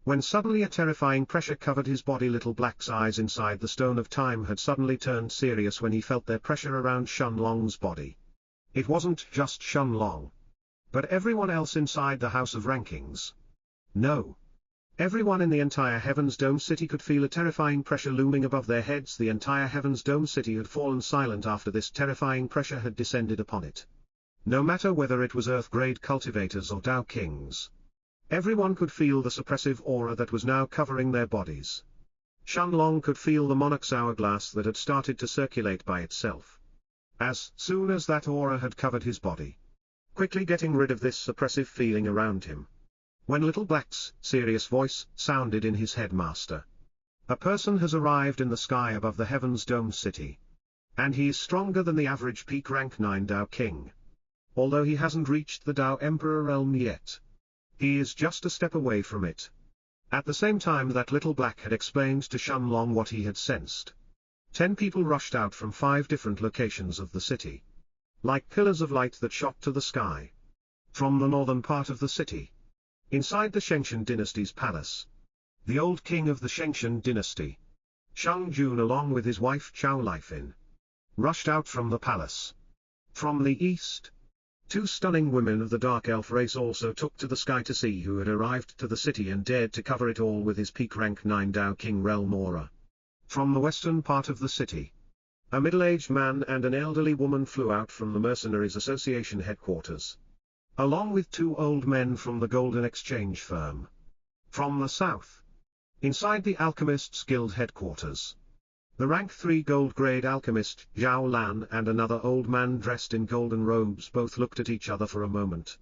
When suddenly a terrifying pressure covered his body. Little Black's eyes inside the Stone of Time had suddenly turned serious when he felt their pressure around Shenlong's body. It wasn't just Shenlong, but everyone else inside the House of Rankings. No. Everyone in the entire Heaven's Dome City could feel a terrifying pressure looming above their heads. The entire Heaven's Dome City had fallen silent after this terrifying pressure had descended upon it. No matter whether it was Earth-grade cultivators or Dao Kings, everyone could feel the suppressive aura that was now covering their bodies. Shenlong could feel the Monarch's hourglass that had started to circulate by itself as soon as that aura had covered his body, quickly getting rid of this suppressive feeling around him. When Little Black's serious voice sounded in his head, "Master, a person has arrived in the sky above the Heaven's Dome City, and he is stronger than the average peak rank 9 Dao King. Although he hasn't reached the Dao Emperor realm yet, he is just a step away from it." At the same time that Little Black had explained to Shenlong what he had sensed, 10 people rushed out from 5 different locations of the city, like pillars of light that shot to the sky. From the northern part of the city, inside the Shengshan dynasty's palace, the old king of the Shengshan dynasty, Shang Jun, along with his wife Chao Lifin, rushed out from the palace. From the east, 2 stunning women of the dark elf race also took to the sky to see who had arrived to the city and dared to cover it all with his peak rank 9 Dao King realm aura. From the western part of the city, a middle-aged man and an elderly woman flew out from the Mercenaries Association headquarters, along with 2 old men from the Golden Exchange firm. From the south, inside the Alchemists Guild headquarters, the rank 3 gold-grade alchemist Zhao Lan and another old man dressed in golden robes both looked at each other for a moment,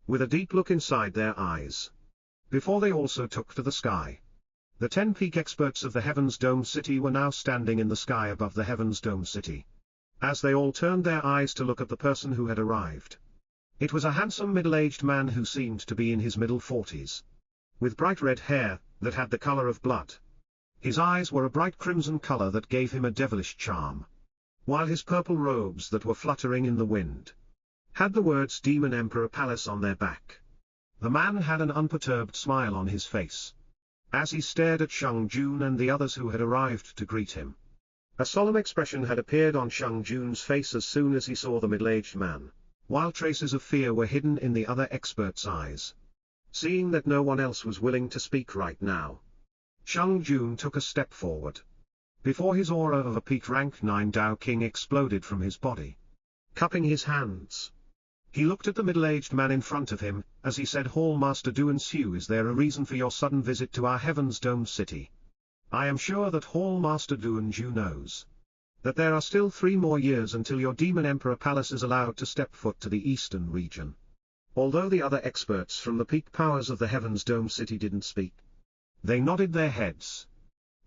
with a deep look inside their eyes, before they also took to the sky. The 10 peak experts of the Heaven's Dome City were now standing in the sky above the Heaven's Dome City, as they all turned their eyes to look at the person who had arrived. It was a handsome middle-aged man who seemed to be in his middle 40s, with bright red hair that had the color of blood. His eyes were a bright crimson color that gave him a devilish charm, while his purple robes that were fluttering in the wind had the words Demon Emperor Palace on their back. The man had an unperturbed smile on his face as he stared at Shang Jun and the others who had arrived to greet him. A solemn expression had appeared on Shang Jun's face as soon as he saw the middle-aged man, while traces of fear were hidden in the other experts' eyes. Seeing that no one else was willing to speak right now, Shang Jun took a step forward, before his aura of a peak rank 9 Dao King exploded from his body. Cupping his hands, he looked at the middle-aged man in front of him, as he said, "Hall Master Duan Su, is there a reason for your sudden visit to our Heaven's Dome City? I am sure that Hall Master Duan Su knows that there are still 3 more years until your Demon Emperor Palace is allowed to step foot to the eastern region." Although the other experts from the peak powers of the Heaven's Dome City didn't speak, they nodded their heads,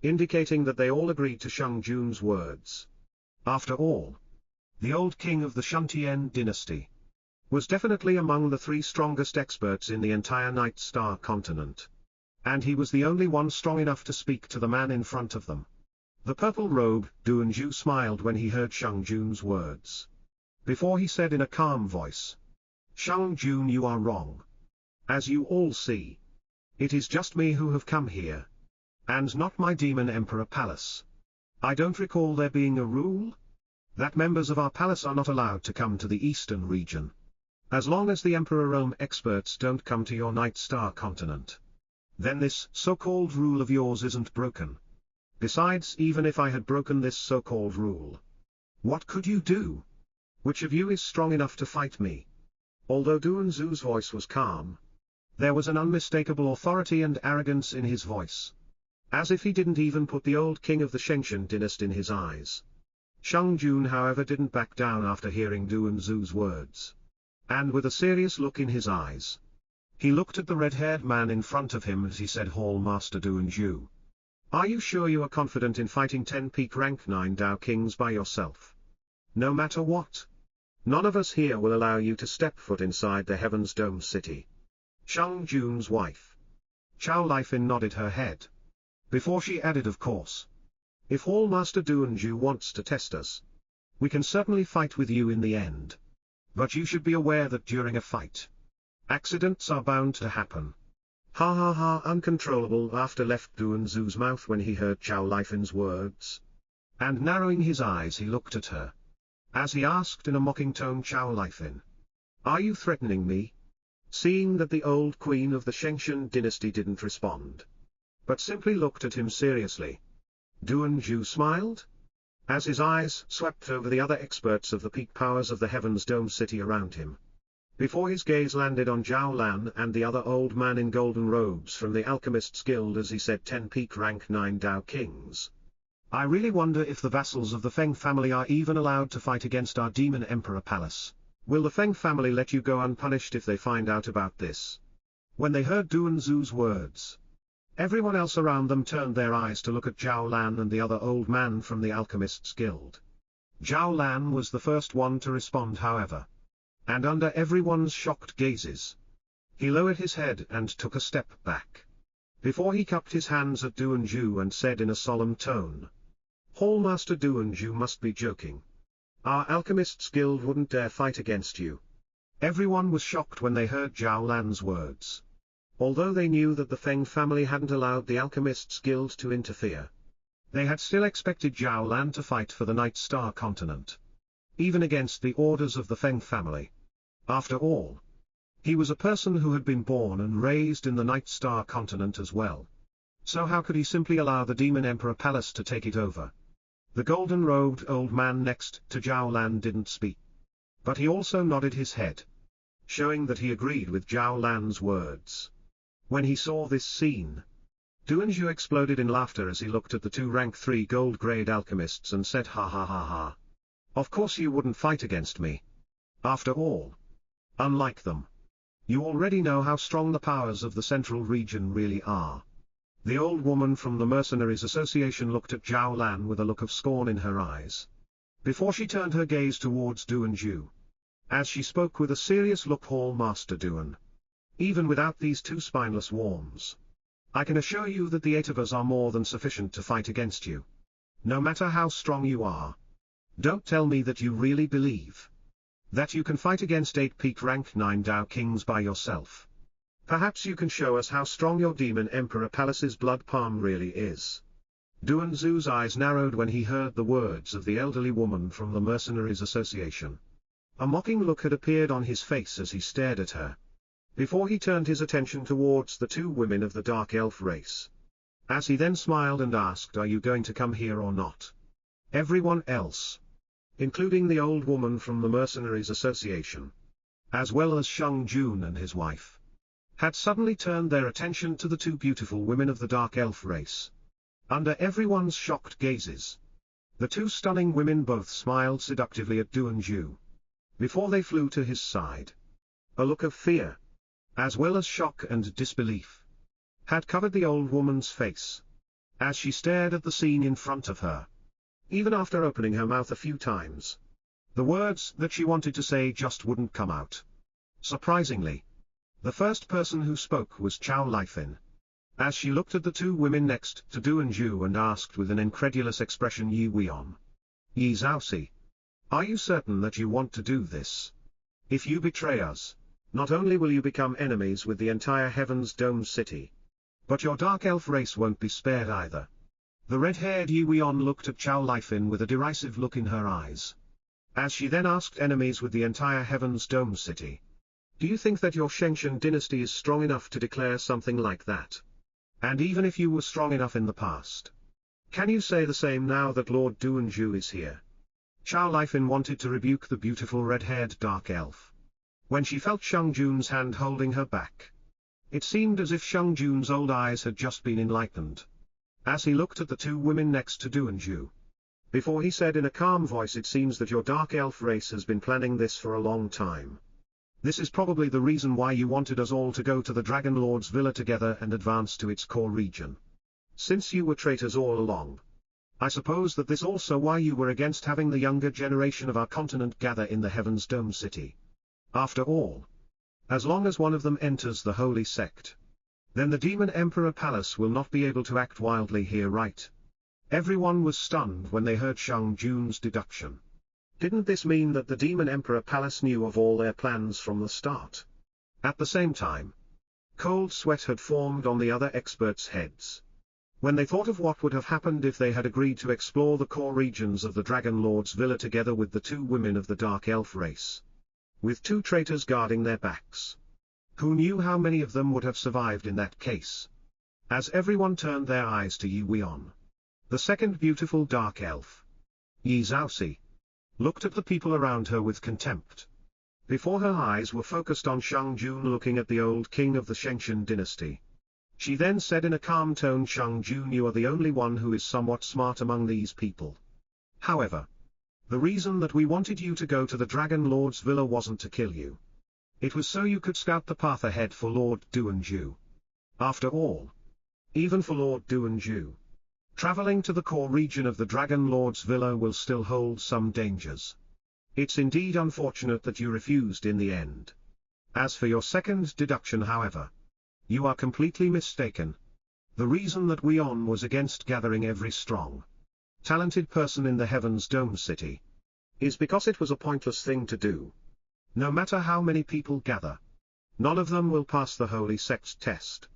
indicating that they all agreed to Shang Jun's words. After all, the old king of the Shuntian dynasty was definitely among the 3 strongest experts in the entire Night Star continent, and he was the only one strong enough to speak to the man in front of them. The purple robe Duan Ju smiled when he heard Shang Jun's words, before he said in a calm voice, "Shang Jun, you are wrong. As you all see, it is just me who have come here, and not my Demon Emperor Palace. I don't recall there being a rule that members of our palace are not allowed to come to the eastern region, as long as the Emperor Realm experts don't come to your Night Star continent. Then this so-called rule of yours isn't broken. Besides, even if I had broken this so-called rule, what could you do? Which of you is strong enough to fight me?" Although Duan Zu's voice was calm, there was an unmistakable authority and arrogance in his voice. as if he didn't even put the old king of the Shengshan dynasty in his eyes. Shang Jun however didn't back down after hearing Duan Zu's words. And with a serious look in his eyes, he looked at the red-haired man in front of him as he said, Hall Master Duan Zhu, are you sure you are confident in fighting 10 peak rank 9 Dao Kings by yourself? No matter what, none of us here will allow you to step foot inside the Heaven's Dome City. Shang Jun's wife, Chow Lifin, nodded her head. Before she added, of course. If Hall Master Duan Zhu wants to test us, we can certainly fight with you in the end. But you should be aware that during a fight, accidents are bound to happen. Ha ha ha! Uncontrollable laughter left Duan Zu's mouth when he heard Chow Lifin's words. And narrowing his eyes he looked at her. As he asked in a mocking tone, Chow Lifin, are you threatening me? Seeing that the old queen of the Shengshan dynasty didn't respond, but simply looked at him seriously, Duan Zhu smiled, as his eyes swept over the other experts of the peak powers of the Heaven's Dome City around him, before his gaze landed on Zhao Lan and the other old man in golden robes from the Alchemist's Guild as he said, 10 peak rank 9 Dao Kings. I really wonder if the vassals of the Feng family are even allowed to fight against our Demon Emperor Palace. Will the Feng family let you go unpunished if they find out about this? When they heard Duan Zu's words, everyone else around them turned their eyes to look at Zhao Lan and the other old man from the Alchemist's Guild. Zhao Lan was the first one to respond, however. And under everyone's shocked gazes, he lowered his head and took a step back, before he cupped his hands at Duan Zhu and said in a solemn tone, Hall Master Duan Zhu must be joking. Our Alchemist's Guild wouldn't dare fight against you. Everyone was shocked when they heard Zhao Lan's words. Although they knew that the Feng family hadn't allowed the Alchemist's Guild to interfere, they had still expected Zhao Lan to fight for the Night Star continent, even against the orders of the Feng family. After all, he was a person who had been born and raised in the Night Star continent as well. So how could he simply allow the Demon Emperor Palace to take it over? The golden-robed old man next to Zhao Lan didn't speak, but he also nodded his head, showing that he agreed with Zhao Lan's words. When he saw this scene, Duan Zhu exploded in laughter as he looked at the two rank 3 gold-grade alchemists and said, ha ha ha ha. Of course you wouldn't fight against me. After all, unlike them, you already know how strong the powers of the central region really are. The old woman from the Mercenaries Association looked at Zhao Lan with a look of scorn in her eyes, before she turned her gaze towards Duan Zhu. As she spoke with a serious look, Hall Master Duan, even without these two spineless worms, I can assure you that the 8 of us are more than sufficient to fight against you. No matter how strong you are. Don't tell me that you really believe that you can fight against 8 peak rank 9 Dao Kings by yourself. Perhaps you can show us how strong your Demon Emperor Palace's blood palm really is. Duan Zu's eyes narrowed when he heard the words of the elderly woman from the Mercenaries Association. A mocking look had appeared on his face as he stared at her, before he turned his attention towards the two women of the Dark Elf race. As he then smiled and asked, are you going to come here or not? Everyone else, including the old woman from the Mercenaries Association, as well as Shang Jun and his wife, had suddenly turned their attention to the two beautiful women of the Dark Elf race. Under everyone's shocked gazes, the two stunning women both smiled seductively at Duan Zhu, before they flew to his side. A look of fear, as well as shock and disbelief, had covered the old woman's face, as she stared at the scene in front of her. Even after opening her mouth a few times, the words that she wanted to say just wouldn't come out. Surprisingly, the first person who spoke was Chow Lifin, as she looked at the two women next to Duan Zhu and asked with an incredulous expression, Yi Weon, Yi Zhaoxi, are you certain that you want to do this? If you betray us, not only will you become enemies with the entire Heaven's Dome City, but your Dark Elf race won't be spared either. The red-haired Yi Weon looked at Chow Lifin with a derisive look in her eyes, as she then asked, enemies with the entire Heaven's Dome City. Do you think that your Shengshan dynasty is strong enough to declare something like that? And even if you were strong enough in the past, can you say the same now that Lord Duan Zhu is here? Chow Lifin wanted to rebuke the beautiful red-haired dark elf, when she felt Shang Jun's hand holding her back. It seemed as if Shang Jun's old eyes had just been enlightened. as he looked at the two women next to Duanju. Before he said in a calm voice, "It seems that your dark elf race has been planning this for a long time. This is probably the reason why you wanted us all to go to the Dragon Lord's villa together and advance to its core region. Since you were traitors all along, I suppose that this also why you were against having the younger generation of our continent gather in the Heaven's Dome city. After all, as long as one of them enters the holy sect, then the Demon Emperor Palace will not be able to act wildly here, right?" Everyone was stunned when they heard Shang Jun's deduction. Didn't this mean that the Demon Emperor Palace knew of all their plans from the start? At the same time, cold sweat had formed on the other experts' heads when they thought of what would have happened if they had agreed to explore the core regions of the Dragon Lord's villa together with the two women of the Dark Elf race, with two traitors guarding their backs. Who knew how many of them would have survived in that case? As everyone turned their eyes to Yi Weon, the second beautiful Dark Elf, Yi Zhaoxi, looked at the people around her with contempt. Before her eyes were focused on Shang Jun looking at the old king of the Shengshan dynasty. She then said in a calm tone, "Shang Jun, you are the only one who is somewhat smart among these people. However, the reason that we wanted you to go to the Dragon Lord's villa wasn't to kill you. It was so you could scout the path ahead for Lord Duanju. After all, even for Lord Duanju, traveling to the core region of the Dragon Lord's villa will still hold some dangers. It's indeed unfortunate that you refused in the end. As for your second deduction, however, you are completely mistaken. The reason that Weon was against gathering every strong, talented person in the Heaven's Dome city is because it was a pointless thing to do. No matter how many people gather, none of them will pass the Holy Sect's test.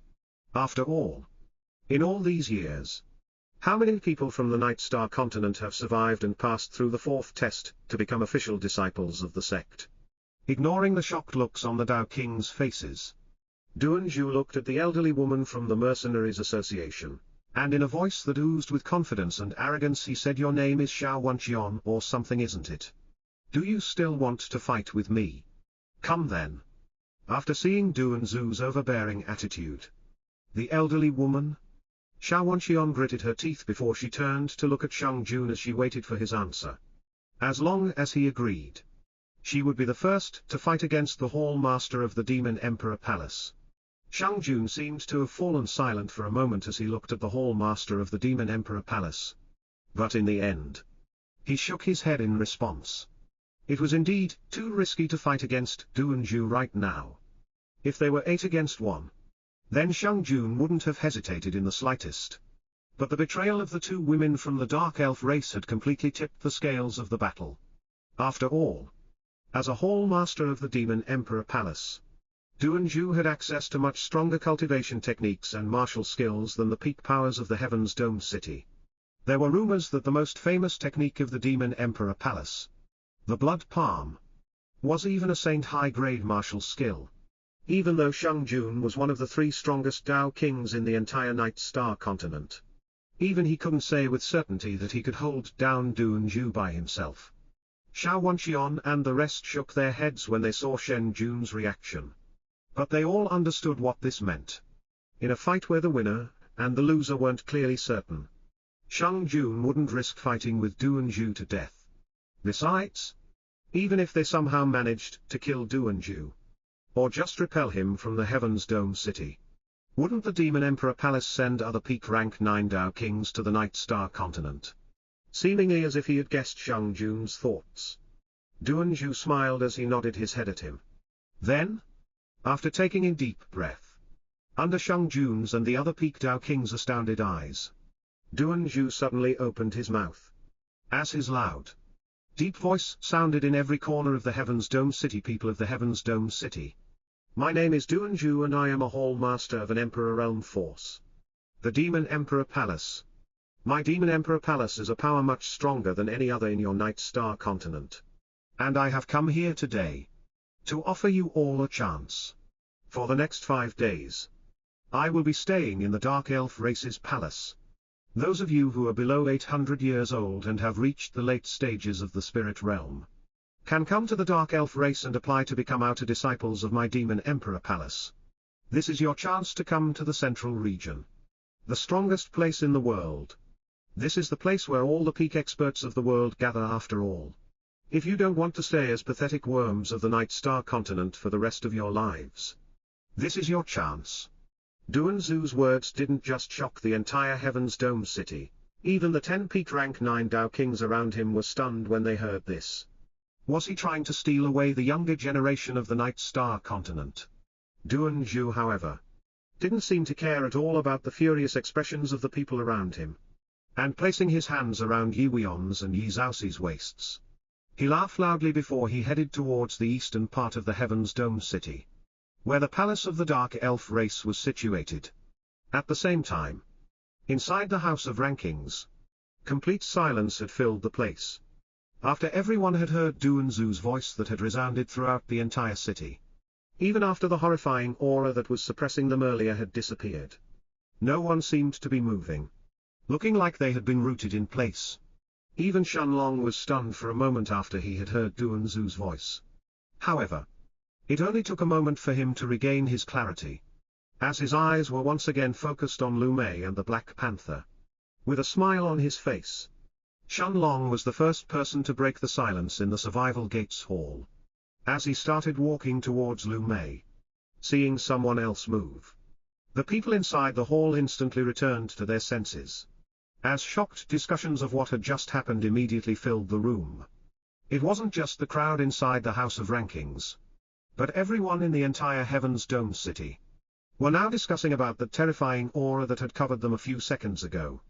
After all, in all these years, how many people from the Night Star continent have survived and passed through the fourth test to become official disciples of the sect? Ignoring the shocked looks on the Dao King's faces, Duanju looked at the elderly woman from the Mercenaries Association, and in a voice that oozed with confidence and arrogance he said, "Your name is Xiao Wenqian or something, isn't it? Do you still want to fight with me? Come then." After seeing Duanju's overbearing attitude, the elderly woman, Xiao Wenqian, gritted her teeth before she turned to look at Shang Jun as she waited for his answer. As long as he agreed, she would be the first to fight against the Hall Master of the Demon Emperor Palace. Shang Jun seemed to have fallen silent for a moment as he looked at the Hall Master of the Demon Emperor Palace. But in the end, he shook his head in response. It was indeed too risky to fight against Duanju right now. If they were 8 against 1, then Shang Jun wouldn't have hesitated in the slightest. But the betrayal of the two women from the Dark Elf race had completely tipped the scales of the battle. After all, as a Hall Master of the Demon Emperor Palace, Duanju had access to much stronger cultivation techniques and martial skills than the peak powers of the Heaven's Dome city. There were rumors that the most famous technique of the Demon Emperor Palace, the Blood Palm, was even a saint high-grade martial skill. Even though Shang Jun was one of the 3 strongest Dao Kings in the entire Night Star continent, even he couldn't say with certainty that he could hold down Duanju by himself. Xiao Wenqian and the rest shook their heads when they saw Shang Jun's reaction. But they all understood what this meant. In a fight where the winner and the loser weren't clearly certain, Shang Jun wouldn't risk fighting with Duanju to death. Besides, even if they somehow managed to kill Duanju, or just repel him from the Heaven's Dome city, wouldn't the Demon Emperor Palace send other peak rank 9 Dao Kings to the Night Star continent? Seemingly as if he had guessed Shang Jun's thoughts, Duanju smiled as he nodded his head at him. Then, after taking in deep breath, under Shang Jun's and the other peak Dao King's astounded eyes, Duanju suddenly opened his mouth. As his loud, deep voice sounded in every corner of the Heaven's Dome city, "People of the Heaven's Dome city, my name is Duanju and I am a Hall Master of an Emperor Realm Force, the Demon Emperor Palace. My Demon Emperor Palace is a power much stronger than any other in your Night Star continent. And I have come here today to offer you all a chance. For the next 5 days, I will be staying in the Dark Elf race's palace. Those of you who are below 800 years old and have reached the late stages of the spirit realm can come to the Dark Elf race and apply to become outer disciples of my Demon Emperor Palace. This is your chance to come to the central region. The strongest place in the world. This is the place where all the peak experts of the world gather after all. If you don't want to stay as pathetic worms of the Night Star continent for the rest of your lives, this is your chance. Duanzu's words didn't just shock the entire Heaven's Dome city. Even the 10 peak rank 9 Dao kings around him were stunned when they heard this. Was he trying to steal away the younger generation of the Night Star continent? Duanzu, however, didn't seem to care at all about the furious expressions of the people around him. And placing his hands around Yi Weon's and Yi Zhaoxi's waists, he laughed loudly before he headed towards the eastern part of the Heaven's Dome city, where the palace of the Dark Elf race was situated. At the same time, inside the House of Rankings, complete silence had filled the place. After everyone had heard Duanzu's voice that had resounded throughout the entire city, even after the horrifying aura that was suppressing them earlier had disappeared, no one seemed to be moving, looking like they had been rooted in place. Even Shenlong was stunned for a moment after he had heard Duanzu's voice. However, it only took a moment for him to regain his clarity, as his eyes were once again focused on Lu Mei and the Black Panther. With a smile on his face, Shenlong was the first person to break the silence in the Survival Gates Hall. As he started walking towards Lu Mei, seeing someone else move, the people inside the hall instantly returned to their senses, as shocked discussions of what had just happened immediately filled the room. It wasn't just the crowd inside the House of Rankings, but everyone in the entire Heaven's Dome city were now discussing about the terrifying aura that had covered them a few seconds ago,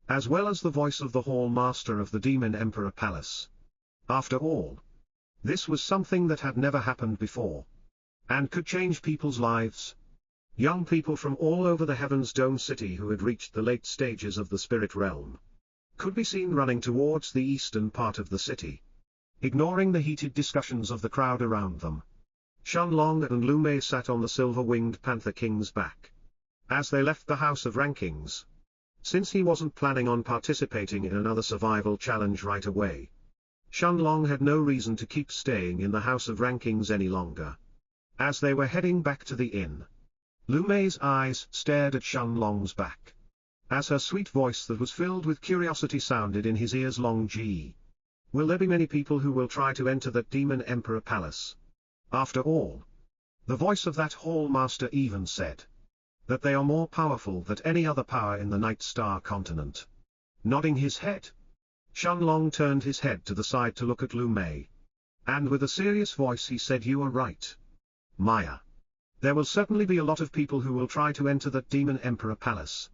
as well as the voice of the Hall Master of the Demon Emperor Palace. After all, this was something that had never happened before, and could change people's lives. Young people from all over the Heaven's Dome city who had reached the late stages of the spirit realm could be seen running towards the eastern part of the city, ignoring the heated discussions of the crowd around them. Shenlong and Lu Mei sat on the silver-winged Panther King's back as they left the House of Rankings, since he wasn't planning on participating in another survival challenge right away. Shenlong had no reason to keep staying in the House of Rankings any longer. As they were heading back to the inn, Lu Mei's eyes stared at Shenlong's back, as her sweet voice that was filled with curiosity sounded in his ears. Long Ji, will there be many people who will try to enter that Demon Emperor Palace? After all, the voice of that Hall Master even said that they are more powerful than any other power in the Night Star continent. Nodding his head, Shenlong turned his head to the side to look at Lu Mei, and with a serious voice he said, "You are right, Maya. There will certainly be a lot of people who will try to enter that Demon Emperor Palace.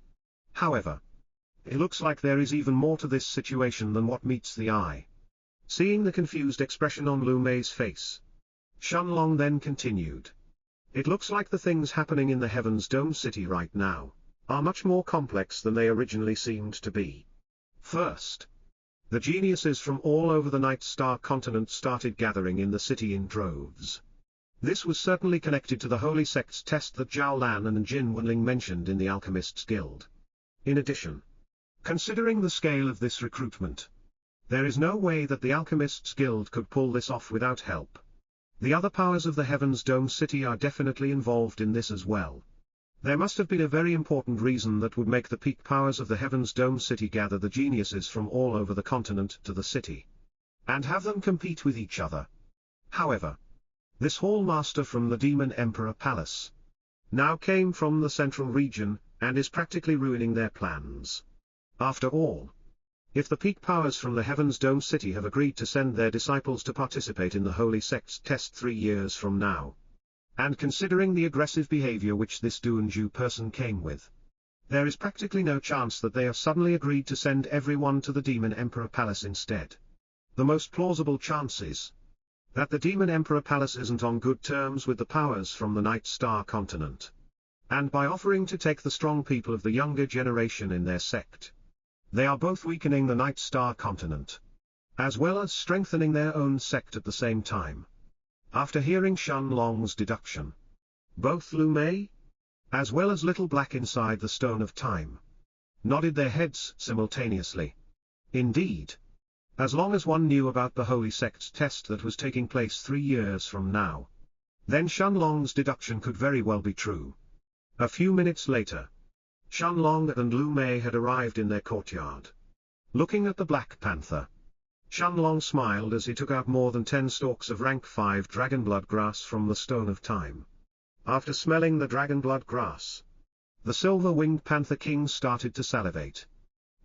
However, it looks like there is even more to this situation than what meets the eye." Seeing the confused expression on Lu Mei's face, Shenlong then continued, "It looks like the things happening in the Heaven's Dome city right now are much more complex than they originally seemed to be. First, the geniuses from all over the Night Star continent started gathering in the city in droves. This was certainly connected to the Holy Sect's test that Zhao Lan and Jin Wenling mentioned in the Alchemist's Guild. In addition, considering the scale of this recruitment, there is no way that the Alchemist's Guild could pull this off without help. The other powers of the Heaven's Dome city are definitely involved in this as well. There must have been a very important reason that would make the peak powers of the Heaven's Dome city gather the geniuses from all over the continent to the city, and have them compete with each other. However, this Hall Master from the Demon Emperor Palace now came from the central region, and is practically ruining their plans. After all, if the peak powers from the Heaven's Dome city have agreed to send their disciples to participate in the Holy Sect's test 3 years from now, and considering the aggressive behavior which this Duanzu person came with, there is practically no chance that they have suddenly agreed to send everyone to the Demon Emperor Palace instead. The most plausible chance is that the Demon Emperor Palace isn't on good terms with the powers from the Night Star continent, and by offering to take the strong people of the younger generation in their sect, they are both weakening the Night Star continent, as well as strengthening their own sect at the same time. After hearing Shenlong's deduction, both Lu Mei, as well as Little Black inside the Stone of Time, nodded their heads simultaneously. Indeed, as long as one knew about the Holy Sect's test that was taking place 3 years from now, then Shenlong's deduction could very well be true. A few minutes later, Shenlong and Lu Mei had arrived in their courtyard. Looking at the Black Panther, Shenlong smiled as he took out more than 10 stalks of rank 5 dragonblood grass from the Stone of Time. After smelling the dragonblood grass, the silver-winged Panther King started to salivate.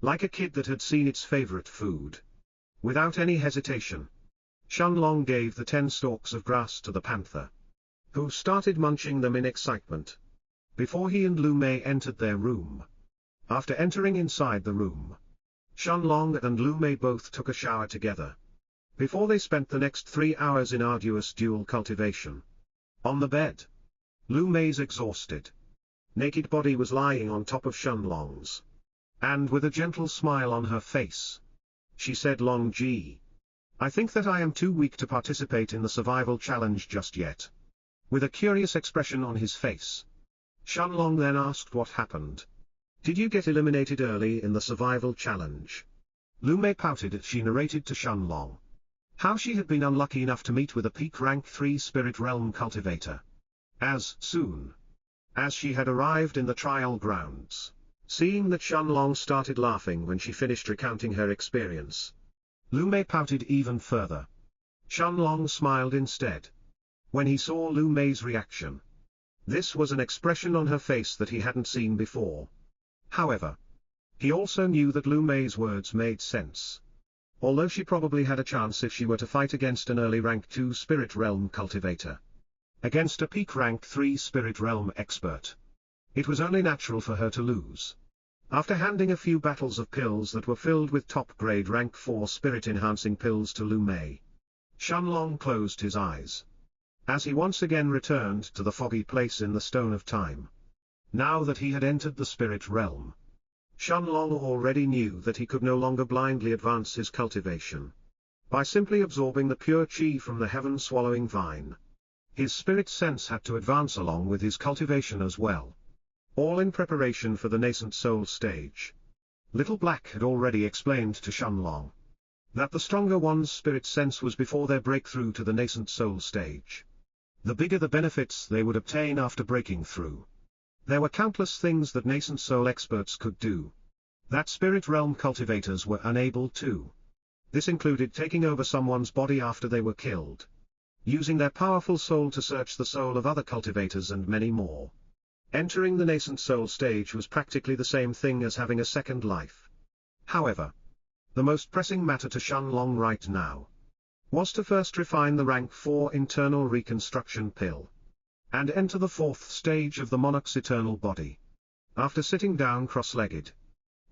Like a kid that had seen its favorite food. Without any hesitation, Shenlong gave the 10 stalks of grass to the panther, who started munching them in excitement. Before he and Lu Mei entered their room. After entering inside the room, Shenlong and Lu Mei both took a shower together. Before they spent the next 3 hours in arduous dual cultivation. On the bed, Lu Mei's exhausted, naked body was lying on top of Shenlong's. And with a gentle smile on her face, she said, "Long Ji, I think that I am too weak to participate in the survival challenge just yet." With a curious expression on his face, Shenlong then asked what happened. "Did you get eliminated early in the survival challenge?" Lu Mei pouted as she narrated to Shenlong how she had been unlucky enough to meet with a peak rank 3 spirit realm cultivator. As soon as she had arrived in the trial grounds, seeing that Shenlong started laughing when she finished recounting her experience, Lu Mei pouted even further. Shenlong smiled instead when he saw Lu Mei's reaction. This was an expression on her face that he hadn't seen before. However, he also knew that Lu Mei's words made sense. Although she probably had a chance if she were to fight against an early rank 2 spirit realm cultivator, against a peak rank 3 spirit realm expert, it was only natural for her to lose. After handing a few battles of pills that were filled with top-grade rank 4 spirit-enhancing pills to Lu Mei, Shenlong closed his eyes, as he once again returned to the foggy place in the Stone of Time. Now that he had entered the spirit realm, Shenlong already knew that he could no longer blindly advance his cultivation. By simply absorbing the pure chi from the heaven-swallowing vine, his spirit sense had to advance along with his cultivation as well. All in preparation for the nascent soul stage. Little Black had already explained to Shenlong that the stronger one's spirit sense was before their breakthrough to the nascent soul stage. The bigger the benefits they would obtain after breaking through. There were countless things that nascent soul experts could do, that spirit realm cultivators were unable to. This included taking over someone's body after they were killed, using their powerful soul to search the soul of other cultivators and many more. Entering the nascent soul stage was practically the same thing as having a second life. However, the most pressing matter to Shenlong right now was to first refine the rank 4 internal reconstruction pill, and enter the 4th stage of the Monarch's eternal body. After sitting down cross-legged,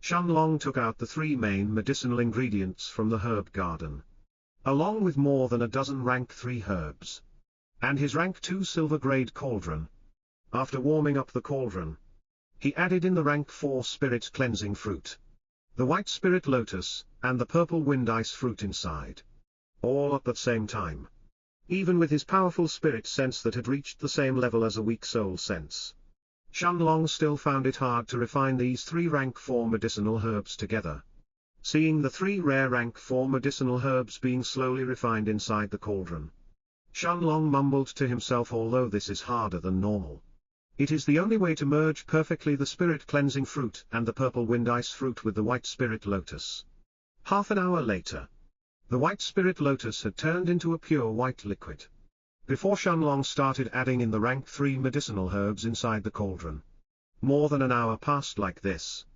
Shenlong took out the 3 main medicinal ingredients from the herb garden, along with more than a dozen rank 3 herbs, and his rank 2 silver-grade cauldron. After warming up the cauldron, he added in the rank 4 spirit cleansing fruit, the white spirit lotus, and the purple wind ice fruit inside. All at the same time. Even with his powerful spirit sense that had reached the same level as a weak soul sense, Shenlong still found it hard to refine these 3 rank 4 medicinal herbs together. Seeing the 3 rare rank 4 medicinal herbs being slowly refined inside the cauldron, Shenlong mumbled to himself, although this is harder than normal, it is the only way to merge perfectly the spirit cleansing fruit and the purple wind ice fruit with the white spirit lotus. Half an hour later, the white spirit lotus had turned into a pure white liquid. Before Shenlong started adding in the rank 3 medicinal herbs inside the cauldron. More than an hour passed like this,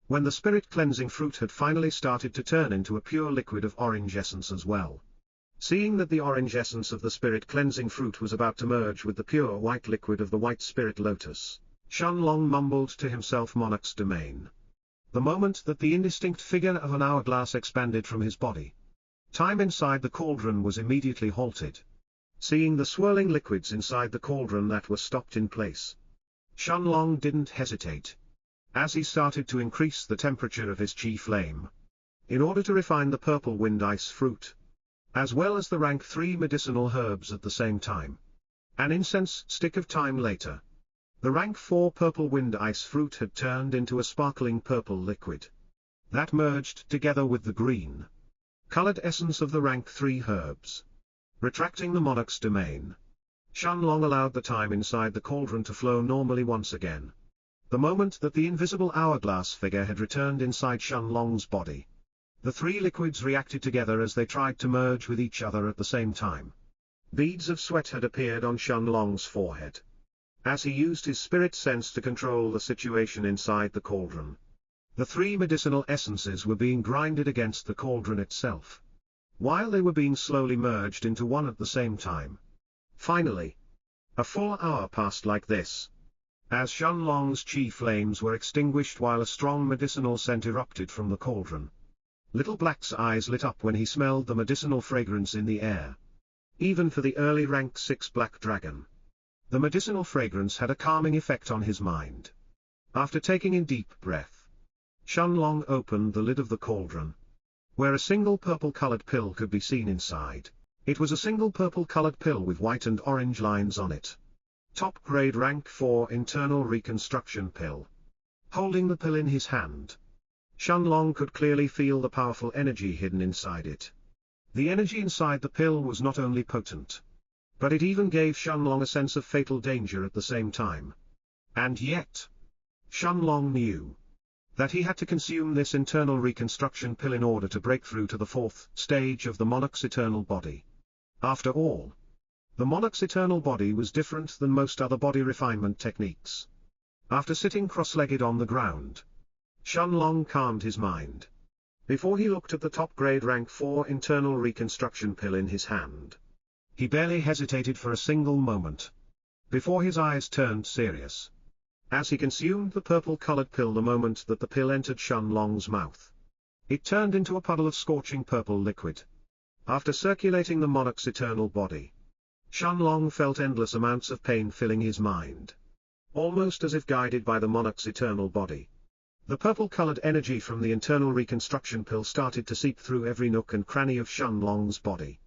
when the spirit cleansing fruit had finally started to turn into a pure liquid of orange essence as well. Seeing that the orange essence of the spirit cleansing fruit was about to merge with the pure white liquid of the white spirit lotus, Shenlong mumbled to himself, "Monarch's domain." The moment that the indistinct figure of an hourglass expanded from his body, time inside the cauldron was immediately halted. Seeing the swirling liquids inside the cauldron that were stopped in place, Shenlong didn't hesitate, as he started to increase the temperature of his chi flame, in order to refine the purple wind ice fruit, as well as the rank 3 medicinal herbs at the same time. An incense stick of time later, the rank 4 purple wind ice fruit had turned into a sparkling purple liquid that merged together with the green colored essence of the rank 3 herbs. Retracting the Monarch's domain, Shenlong allowed the time inside the cauldron to flow normally once again. The moment that the invisible hourglass figure had returned inside Shenlong's body, the three liquids reacted together as they tried to merge with each other at the same time. Beads of sweat had appeared on Shenlong's forehead, as he used his spirit sense to control the situation inside the cauldron. The three medicinal essences were being grinded against the cauldron itself, while they were being slowly merged into one at the same time. Finally, a full hour passed like this, as Shenlong's chi flames were extinguished while a strong medicinal scent erupted from the cauldron. Little Black's eyes lit up when he smelled the medicinal fragrance in the air. Even for the early rank 6 black dragon, the medicinal fragrance had a calming effect on his mind. After taking in deep breath, Shenlong opened the lid of the cauldron, where a single purple-colored pill could be seen inside. It was a single purple-colored pill with white and orange lines on it. Top grade rank 4 internal reconstruction pill. Holding the pill in his hand, Shenlong could clearly feel the powerful energy hidden inside it. The energy inside the pill was not only potent, but it even gave Shenlong a sense of fatal danger at the same time. And yet, Shenlong knew that he had to consume this internal reconstruction pill in order to break through to the 4th stage of the Monarch's eternal body. After all, the Monarch's eternal body was different than most other body refinement techniques. After sitting cross-legged on the ground, Shenlong calmed his mind. Before he looked at the top-grade rank 4 internal reconstruction pill in his hand, he barely hesitated for a single moment before his eyes turned serious, as he consumed the purple-colored pill. The moment that the pill entered Shenlong's mouth, it turned into a puddle of scorching purple liquid. After circulating the Monarch's eternal body, Shenlong felt endless amounts of pain filling his mind, almost as if guided by the Monarch's eternal body. The purple-colored energy from the internal reconstruction pill started to seep through every nook and cranny of Shenlong's body.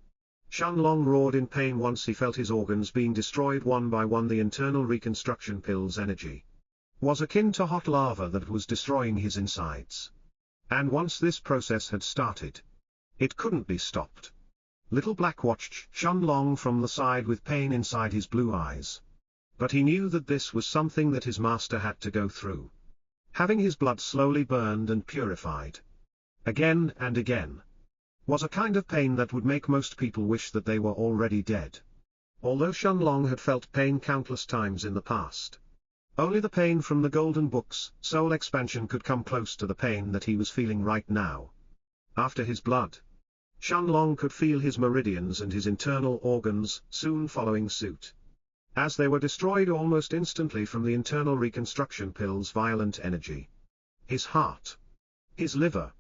Shenlong roared in pain once he felt his organs being destroyed one by one. The internal reconstruction pill's energy was akin to hot lava that was destroying his insides. And once this process had started, it couldn't be stopped. Little Black watched Shenlong from the side with pain inside his blue eyes. But he knew that this was something that his master had to go through. Having his blood slowly burned and purified, again and again, was a kind of pain that would make most people wish that they were already dead. Although Shenlong had felt pain countless times in the past, only the pain from the Golden Book's soul expansion could come close to the pain that he was feeling right now. After his blood, Shenlong could feel his meridians and his internal organs soon following suit, as they were destroyed almost instantly from the internal reconstruction pill's violent energy. His heart, his liver,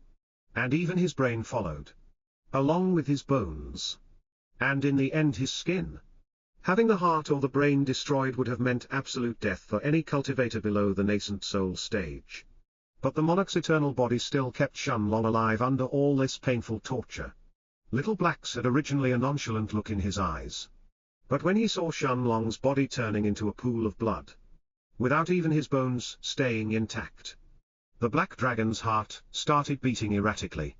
and even his brain followed, along with his bones, and in the end his skin. Having the heart or the brain destroyed would have meant absolute death for any cultivator below the nascent soul stage. But the Monarch's eternal body still kept Shenlong alive under all this painful torture. Little Black's had originally a nonchalant look in his eyes, but when he saw Shenlong's body turning into a pool of blood, without even his bones staying intact, the Black Dragon's heart started beating erratically.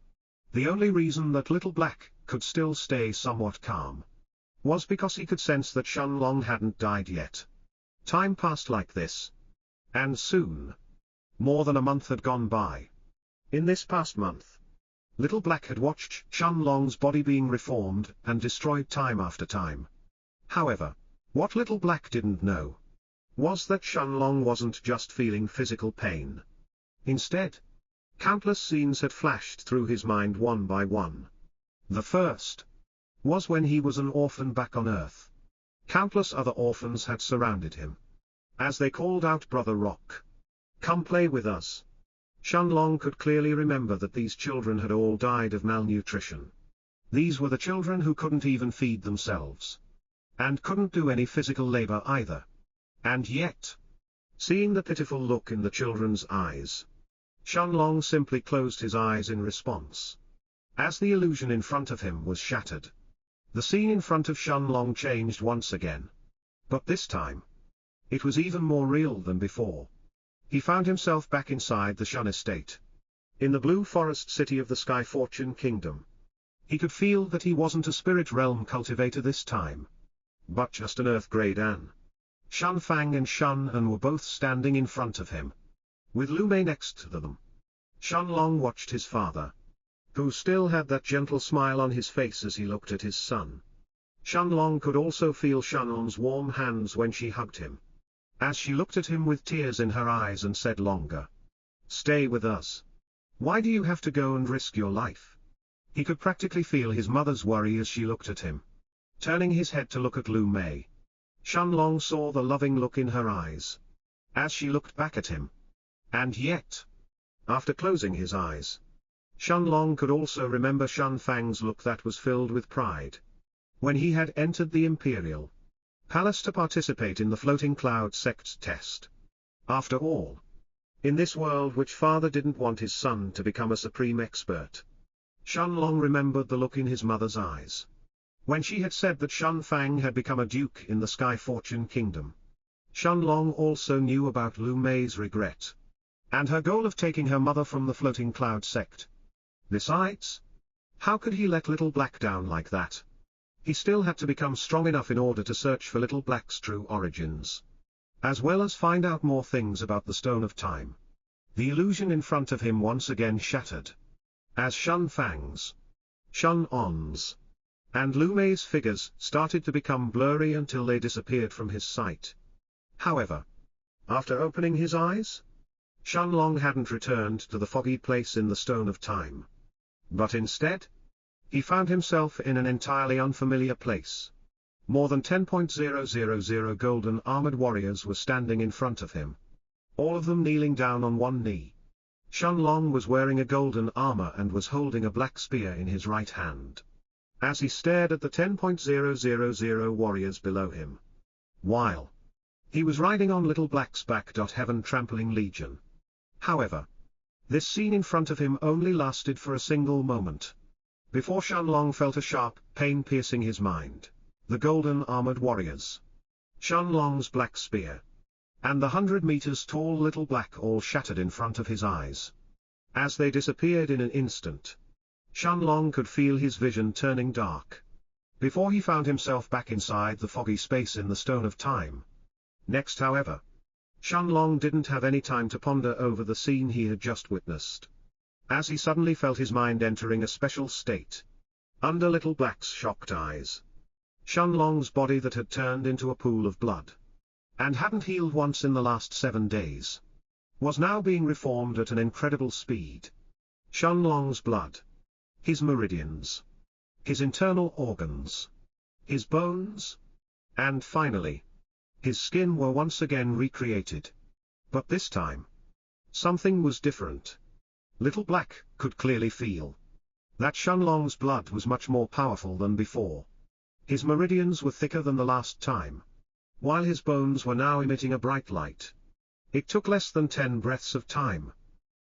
The only reason that Little Black could still stay somewhat calm was because he could sense that Shenlong hadn't died yet. Time passed like this, and soon, more than a month had gone by. In this past month, Little Black had watched Shenlong's body being reformed and destroyed time after time. However, what Little Black didn't know was that Shenlong wasn't just feeling physical pain. Instead, countless scenes had flashed through his mind one by one. The first was when he was an orphan back on Earth. Countless other orphans had surrounded him, as they called out, "Brother Rock, come play with us." Shenlong could clearly remember that these children had all died of malnutrition. These were the children who couldn't even feed themselves, and couldn't do any physical labor either. And yet, seeing the pitiful look in the children's eyes, Shenlong simply closed his eyes in response. As the illusion in front of him was shattered, the scene in front of Shenlong changed once again. But this time, it was even more real than before. He found himself back inside the Shun estate, in the Blue Forest city of the Sky Fortune Kingdom. He could feel that he wasn't a spirit realm cultivator this time, but just an Earth-grade An. Shun Fang and Shun An were both standing in front of him, with Lu Mei next to them. Shun Long watched his father, who still had that gentle smile on his face as he looked at his son. Shun Long could also feel Shun An's warm hands when she hugged him, as she looked at him with tears in her eyes and said, "Longer. Stay with us. Why do you have to go and risk your life?" He could practically feel his mother's worry as she looked at him. Turning his head to look at Lu Mei, Shun Long saw the loving look in her eyes, as she looked back at him. And yet, after closing his eyes, Shun Long could also remember Shun Fang's look that was filled with pride, when he had entered the Imperial Palace to participate in the Floating Cloud Sect's test. After all, in this world which father didn't want his son to become a supreme expert, Shun Long remembered the look in his mother's eyes, when she had said that Shun Fang had become a duke in the Sky Fortune Kingdom. Shun Long also knew about Lu Mei's regret, and her goal of taking her mother from the Floating Cloud Sect. Besides, how could he let Little Black down like that? He still had to become strong enough in order to search for Little Black's true origins, as well as find out more things about the Stone of Time. The illusion in front of him once again shattered, as Shun Fang's, Shun An's, and Lu Mei's figures started to become blurry until they disappeared from his sight. However, after opening his eyes, Shun Long hadn't returned to the foggy place in the Stone of Time, but instead, he found himself in an entirely unfamiliar place. More than 10,000 golden armored warriors were standing in front of him, all of them kneeling down on one knee. Shun Long was wearing a golden armor and was holding a black spear in his right hand, as he stared at the 10,000 warriors below him, while he was riding on Little Black's back. Heaven trampling legion. However, this scene in front of him only lasted for a single moment, before Shun Long felt a sharp pain piercing his mind. The golden armored warriors, Shun Long's black spear, and the 100 meters tall Little Black all shattered in front of his eyes. As they disappeared in an instant, Shun Long could feel his vision turning dark, before he found himself back inside the foggy space in the Stone of Time. Next, however, Shun Long didn't have any time to ponder over the scene he had just witnessed, as he suddenly felt his mind entering a special state. Under Little Black's shocked eyes, Shun Long's body that had turned into a pool of blood, and hadn't healed once in the last 7 days, was now being reformed at an incredible speed. Shun Long's blood, his meridians, his internal organs, his bones, and finally, his skin were once again recreated. But this time, something was different. Little Black could clearly feel that Shun Long's blood was much more powerful than before. His meridians were thicker than the last time, while his bones were now emitting a bright light. It took less than 10 breaths of time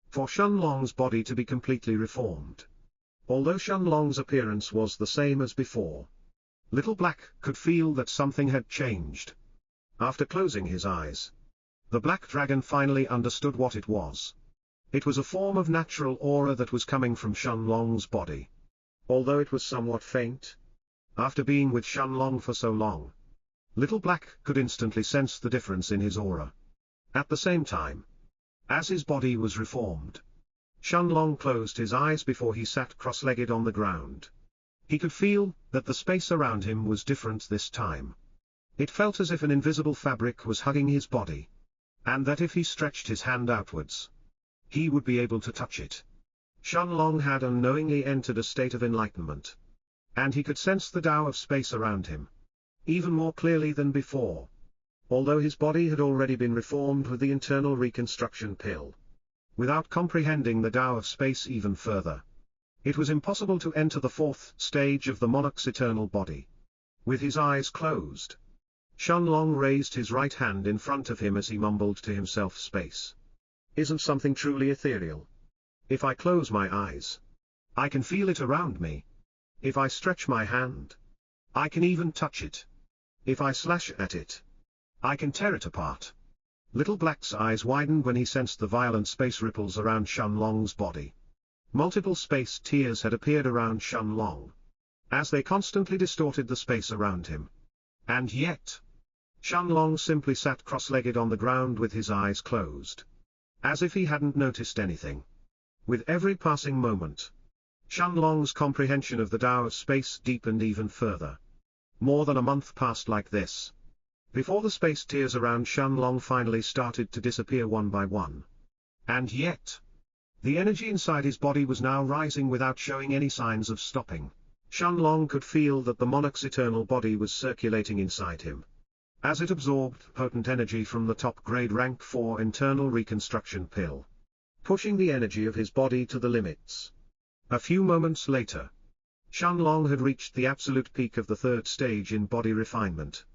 for Shun Long's body to be completely reformed. Although Shun Long's appearance was the same as before, Little Black could feel that something had changed. After closing his eyes, the Black Dragon finally understood what it was. It was a form of natural aura that was coming from Shun Long's body. Although it was somewhat faint, after being with Shun Long for so long, Little Black could instantly sense the difference in his aura. At the same time, as his body was reformed, Shun Long closed his eyes before he sat cross-legged on the ground. He could feel that the space around him was different this time. It felt as if an invisible fabric was hugging his body, and that if he stretched his hand outwards, he would be able to touch it. Shun Long had unknowingly entered a state of enlightenment, and he could sense the Tao of space around him, even more clearly than before. Although his body had already been reformed with the internal reconstruction pill, without comprehending the Tao of space even further, it was impossible to enter the 4th stage of the Monarch's eternal body. With his eyes closed, Shun Long raised his right hand in front of him as he mumbled to himself, "Space isn't something truly ethereal. If I close my eyes, I can feel it around me. If I stretch my hand, I can even touch it. If I slash at it, I can tear it apart." Little Black's eyes widened when he sensed the violent space ripples around Shun Long's body. Multiple space tears had appeared around Shun Long, as they constantly distorted the space around him. And yet, Shenlong simply sat cross-legged on the ground with his eyes closed, as if he hadn't noticed anything. With every passing moment, Shenlong's comprehension of the Tao of space deepened even further. More than a month passed like this, before the space tears around Shenlong finally started to disappear one by one. And yet, the energy inside his body was now rising without showing any signs of stopping. Shenlong could feel that the monarch's eternal body was circulating inside him, as it absorbed potent energy from the top-grade rank 4 internal reconstruction pill, pushing the energy of his body to the limits. A few moments later, Shenlong had reached the absolute peak of the third stage in body refinement,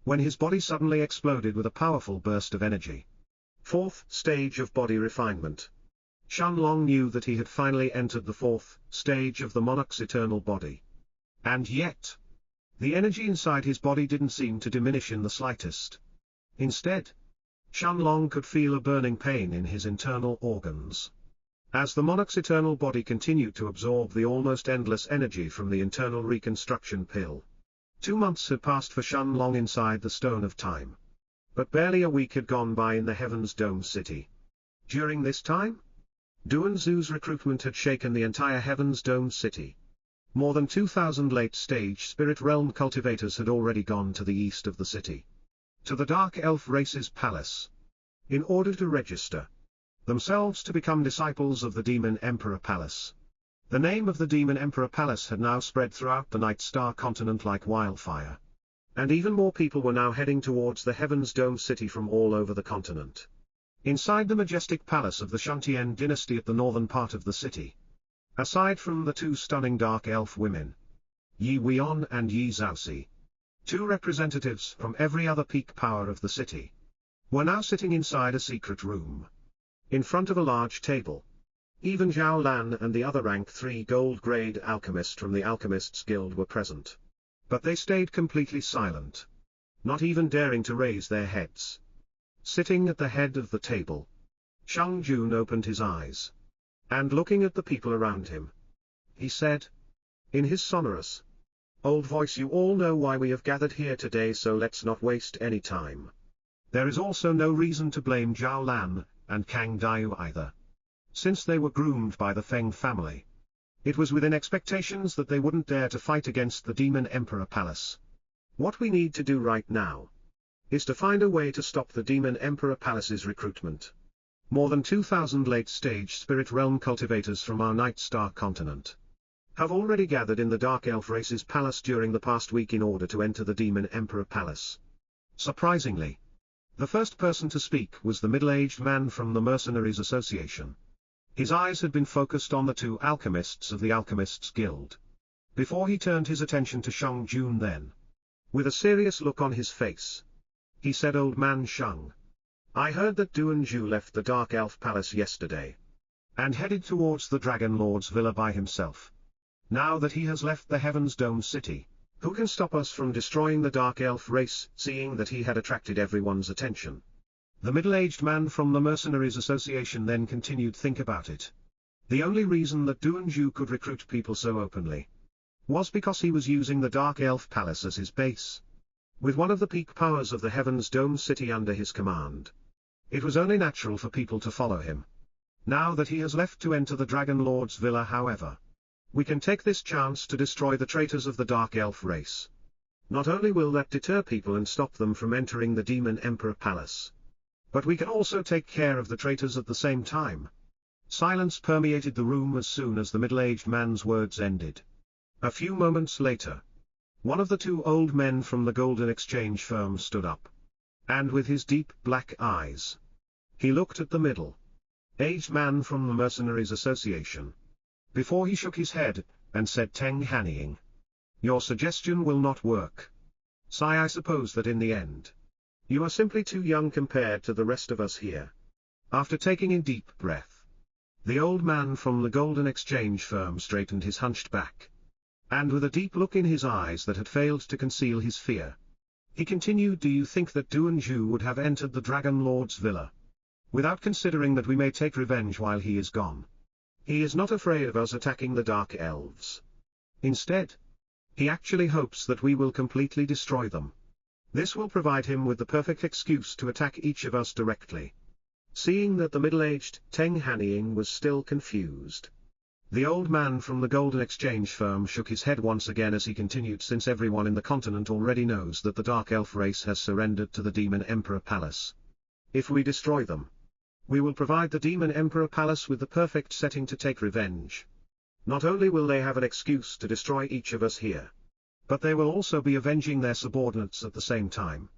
when his body suddenly exploded with a powerful burst of energy. Fourth stage of body refinement. Shenlong knew that he had finally entered the fourth stage of the monarch's eternal body. And yet, the energy inside his body didn't seem to diminish in the slightest. Instead, Shenlong could feel a burning pain in his internal organs. As the monarch's eternal body continued to absorb the almost endless energy from the internal reconstruction pill. 2 months had passed for Shenlong inside the Stone of Time. But barely a week had gone by in the Heaven's Dome city. During this time, Duanzhu's recruitment had shaken the entire Heaven's Dome city. More than 2,000 late-stage spirit realm cultivators had already gone to the east of the city, to the Dark Elf race's palace, in order to register themselves to become disciples of the Demon Emperor Palace. The name of the Demon Emperor Palace had now spread throughout the Night Star continent like wildfire. And even more people were now heading towards the Heaven's Dome city from all over the continent. Inside the majestic palace of the Shuntian dynasty at the northern part of the city, aside from the 2 stunning Dark Elf women, Yi Weon and Yi Zhaoxi, 2 representatives from every other peak power of the city, were now sitting inside a secret room, in front of a large table. Even Zhao Lan and the other rank 3 gold-grade alchemist from the Alchemists Guild were present. But they stayed completely silent, not even daring to raise their heads. Sitting at the head of the table, Shang Jun opened his eyes, and looking at the people around him, he said, in his sonorous, old voice, "You all know why we have gathered here today, so let's not waste any time. There is also no reason to blame Zhao Lan and Kang Daiyu either, since they were groomed by the Feng family. It was within expectations that they wouldn't dare to fight against the Demon Emperor Palace. What we need to do right now is to find a way to stop the Demon Emperor Palace's recruitment. More than 2,000 late-stage spirit realm cultivators from our Night Star continent have already gathered in the Dark Elf race's palace during the past week in order to enter the Demon Emperor Palace." Surprisingly, the first person to speak was the middle-aged man from the Mercenaries Association. His eyes had been focused on the 2 alchemists of the Alchemists Guild, before he turned his attention to Shang Jun then. With a serious look on his face, he said, "Old man Shang, I heard that Duanzhu left the Dark Elf Palace yesterday, and headed towards the Dragon Lord's villa by himself. Now that he has left the Heaven's Dome city, who can stop us from destroying the Dark Elf race?" Seeing that he had attracted everyone's attention, the middle-aged man from the Mercenaries Association then continued, "Think about it. The only reason that Duanzhu could recruit people so openly was because he was using the Dark Elf Palace as his base, with one of the peak powers of the Heaven's Dome city under his command. It was only natural for people to follow him. Now that he has left to enter the Dragon Lord's villa, however, we can take this chance to destroy the traitors of the Dark Elf race. Not only will that deter people and stop them from entering the Demon Emperor Palace, but we can also take care of the traitors at the same time." Silence permeated the room as soon as the middle-aged man's words ended. A few moments later, one of the 2 old men from the Golden Exchange firm stood up, and with his deep black eyes, he looked at the middle-aged man from the Mercenaries Association, before he shook his head, and said, "Teng Hanying, your suggestion will not work. Sai, I suppose that in the end, you are simply too young compared to the rest of us here." After taking a deep breath, the old man from the Golden Exchange firm straightened his hunched back, and with a deep look in his eyes that had failed to conceal his fear, he continued, "Do you think that Duanzhu would have entered the Dragon Lord's villa without considering that we may take revenge while he is gone? He is not afraid of us attacking the Dark Elves. Instead, he actually hopes that we will completely destroy them. This will provide him with the perfect excuse to attack each of us directly. Seeing that the middle-aged Teng Hanying was still confused, the old man from the golden exchange firm shook his head once again as he continued, since everyone in the continent already knows that the Dark Elf race has surrendered to the Demon Emperor Palace. If we destroy them, we will provide the Demon Emperor Palace with the perfect setting to take revenge. Not only will they have an excuse to destroy each of us here, but they will also be avenging their subordinates at the same time,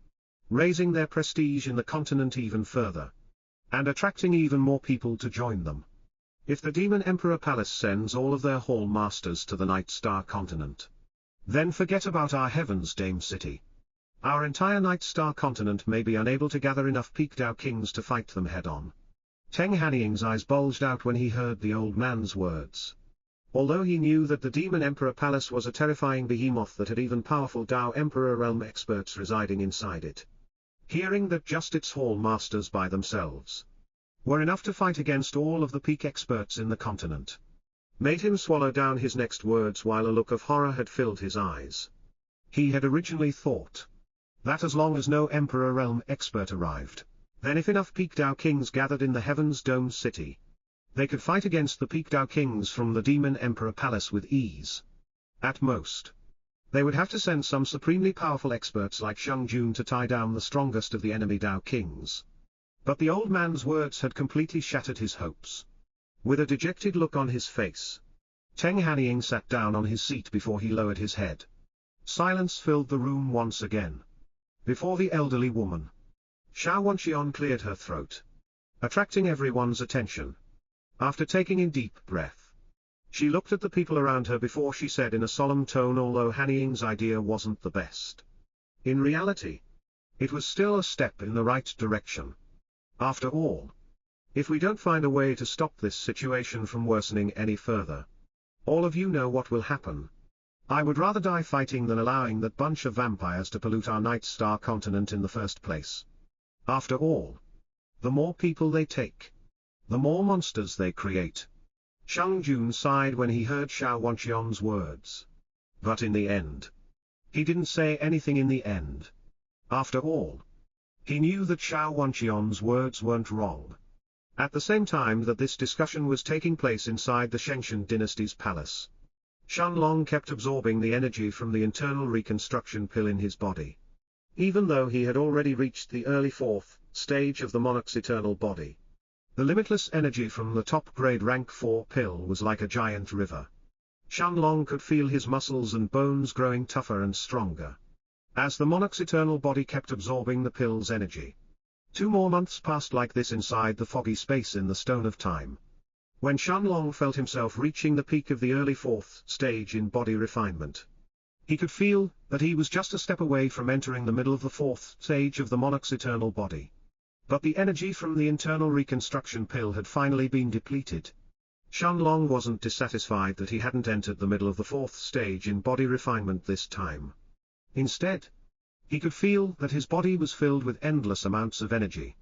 raising their prestige in the continent even further, and attracting even more people to join them. If the Demon Emperor Palace sends all of their Hall Masters to the Night Star continent, then forget about our Heaven's Dame city. Our entire Night Star continent may be unable to gather enough Peak Dao Kings to fight them head-on. Teng Hanying's eyes bulged out when he heard the old man's words. Although he knew that the Demon Emperor Palace was a terrifying behemoth that had even powerful Dao Emperor realm experts residing inside it, hearing that just its Hall Masters by themselves were enough to fight against all of the peak experts in the continent, made him swallow down his next words while a look of horror had filled his eyes. He had originally thought that as long as no Emperor realm expert arrived, then if enough Peak Dao Kings gathered in the Heaven's Dome city, they could fight against the Peak Dao Kings from the Demon Emperor Palace with ease. At most, they would have to send some supremely powerful experts like Shang Jun to tie down the strongest of the enemy Dao Kings. But the old man's words had completely shattered his hopes. With a dejected look on his face, Teng Hanying sat down on his seat before he lowered his head. Silence filled the room once again. Before the elderly woman, Xiao Wanqian cleared her throat, attracting everyone's attention. After taking in deep breath, she looked at the people around her before she said in a solemn tone, although Hanying's idea wasn't the best, in reality, it was still a step in the right direction. After all, if we don't find a way to stop this situation from worsening any further, all of you know what will happen. I would rather die fighting than allowing that bunch of vampires to pollute our Night Star continent in the first place. After all, the more people they take, the more monsters they create. Shang Jun sighed when he heard Xiao Wanqian's words. But in the end, he didn't say anything in the end. After all, he knew that Xiao Wanqian's words weren't wrong. At the same time that this discussion was taking place inside the Shengshan dynasty's palace, Shenlong kept absorbing the energy from the internal reconstruction pill in his body. Even though he had already reached the early fourth stage of the Monarch's eternal body, the limitless energy from the top-grade rank 4 pill was like a giant river. Shenlong could feel his muscles and bones growing tougher and stronger as the Monarch's eternal body kept absorbing the pill's energy. 2 more months passed like this inside the foggy space in the Stone of Time. When Shenlong felt himself reaching the peak of the early 4th stage in body refinement, he could feel that he was just a step away from entering the middle of the 4th stage of the Monarch's eternal body. But the energy from the internal reconstruction pill had finally been depleted. Shenlong wasn't dissatisfied that he hadn't entered the middle of the 4th stage in body refinement this time. Instead, he could feel that his body was filled with endless amounts of energy,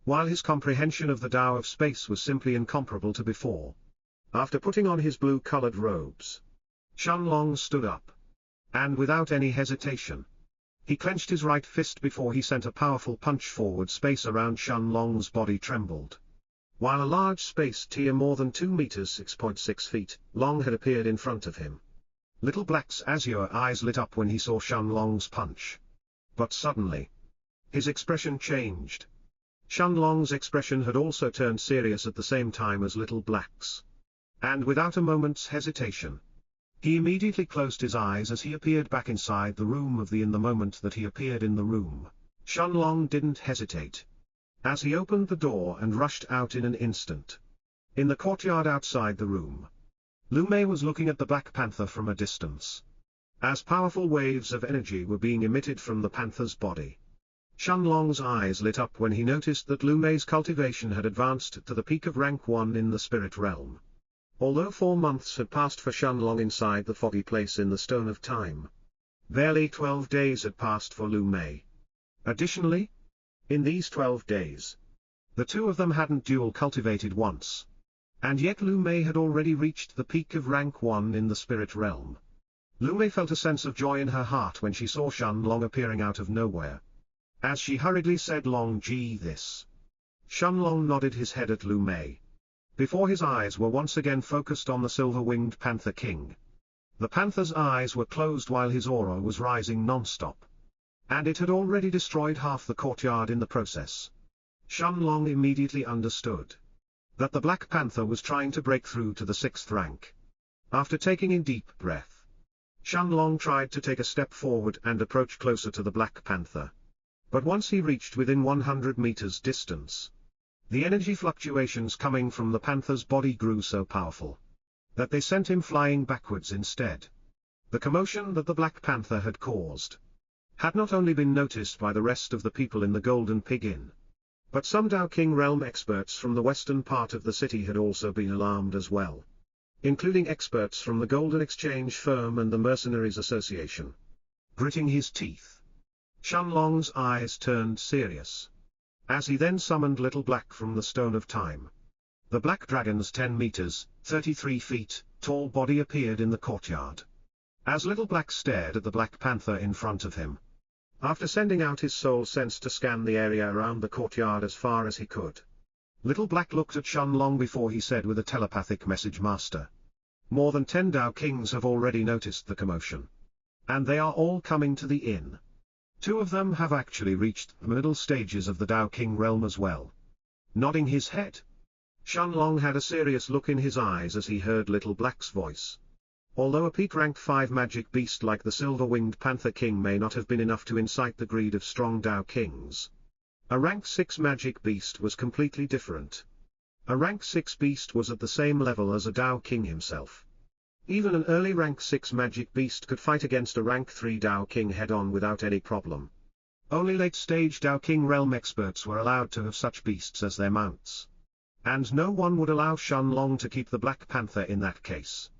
while his comprehension of the Tao of space was simply incomparable to before. After putting on his blue-colored robes, Shenlong stood up, and without any hesitation, he clenched his right fist before he sent a powerful punch forward. Space around Shenlong's body trembled, while a large space tier more than 2 meters (6.6 feet) long had appeared in front of him. Little Black's azure eyes lit up when he saw Shenlong's punch. But suddenly, his expression changed. Shenlong's expression had also turned serious at the same time as Little Black's. And without a moment's hesitation, he immediately closed his eyes as he appeared back inside the room in the moment that he appeared in the room, Shenlong didn't hesitate, as he opened the door and rushed out in an instant. In the courtyard outside the room, Lu Mei was looking at the Black Panther from a distance, as powerful waves of energy were being emitted from the panther's body. Shenlong's eyes lit up when he noticed that Lu Mei's cultivation had advanced to the peak of rank 1 in the spirit realm. Although 4 months had passed for Shenlong inside the foggy place in the Stone of Time, barely 12 days had passed for Lu Mei. Additionally, in these 12 days, the two of them hadn't dual cultivated once. And yet Lu Mei had already reached the peak of rank 1 in the spirit realm. Lu Mei felt a sense of joy in her heart when she saw Shen Long appearing out of nowhere. As she hurriedly said Long Ji this. Shen Long nodded his head at Lu Mei. Before his eyes were once again focused on the silver-winged Panther King. The panther's eyes were closed while his aura was rising non-stop. And it had already destroyed half the courtyard in the process. Shen Long immediately understood that the Black Panther was trying to break through to the 6th rank. After taking in deep breath, Shen Long tried to take a step forward and approach closer to the Black Panther. But once he reached within 100 meters distance, the energy fluctuations coming from the panther's body grew so powerful that they sent him flying backwards instead. The commotion that the Black Panther had caused had not only been noticed by the rest of the people in the Golden Pig Inn, but some Dao King realm experts from the western part of the city had also been alarmed as well, including experts from the Golden Exchange Firm and the Mercenaries Association. Gritting his teeth, Shen Long's eyes turned serious, as he then summoned Little Black from the Stone of Time. The Black Dragon's 10 meters, 33 feet, tall body appeared in the courtyard. As Little Black stared at the Black Panther in front of him, after sending out his soul sense to scan the area around the courtyard as far as he could, Little Black looked at Shen Long before he said with a telepathic message, "Master, more than 10 Dao Kings have already noticed the commotion. And they are all coming to the inn. 2 of them have actually reached the middle stages of the Dao King realm as well." Nodding his head, Shen Long had a serious look in his eyes as he heard Little Black's voice. Although a peak rank 5 magic beast like the silver-winged Panther King may not have been enough to incite the greed of strong Dao Kings, a rank 6 magic beast was completely different. A rank 6 beast was at the same level as a Dao King himself. Even an early rank 6 magic beast could fight against a rank 3 Dao King head-on without any problem. Only late-stage Dao King realm experts were allowed to have such beasts as their mounts. And no one would allow Shen Long to keep the Black Panther in that case.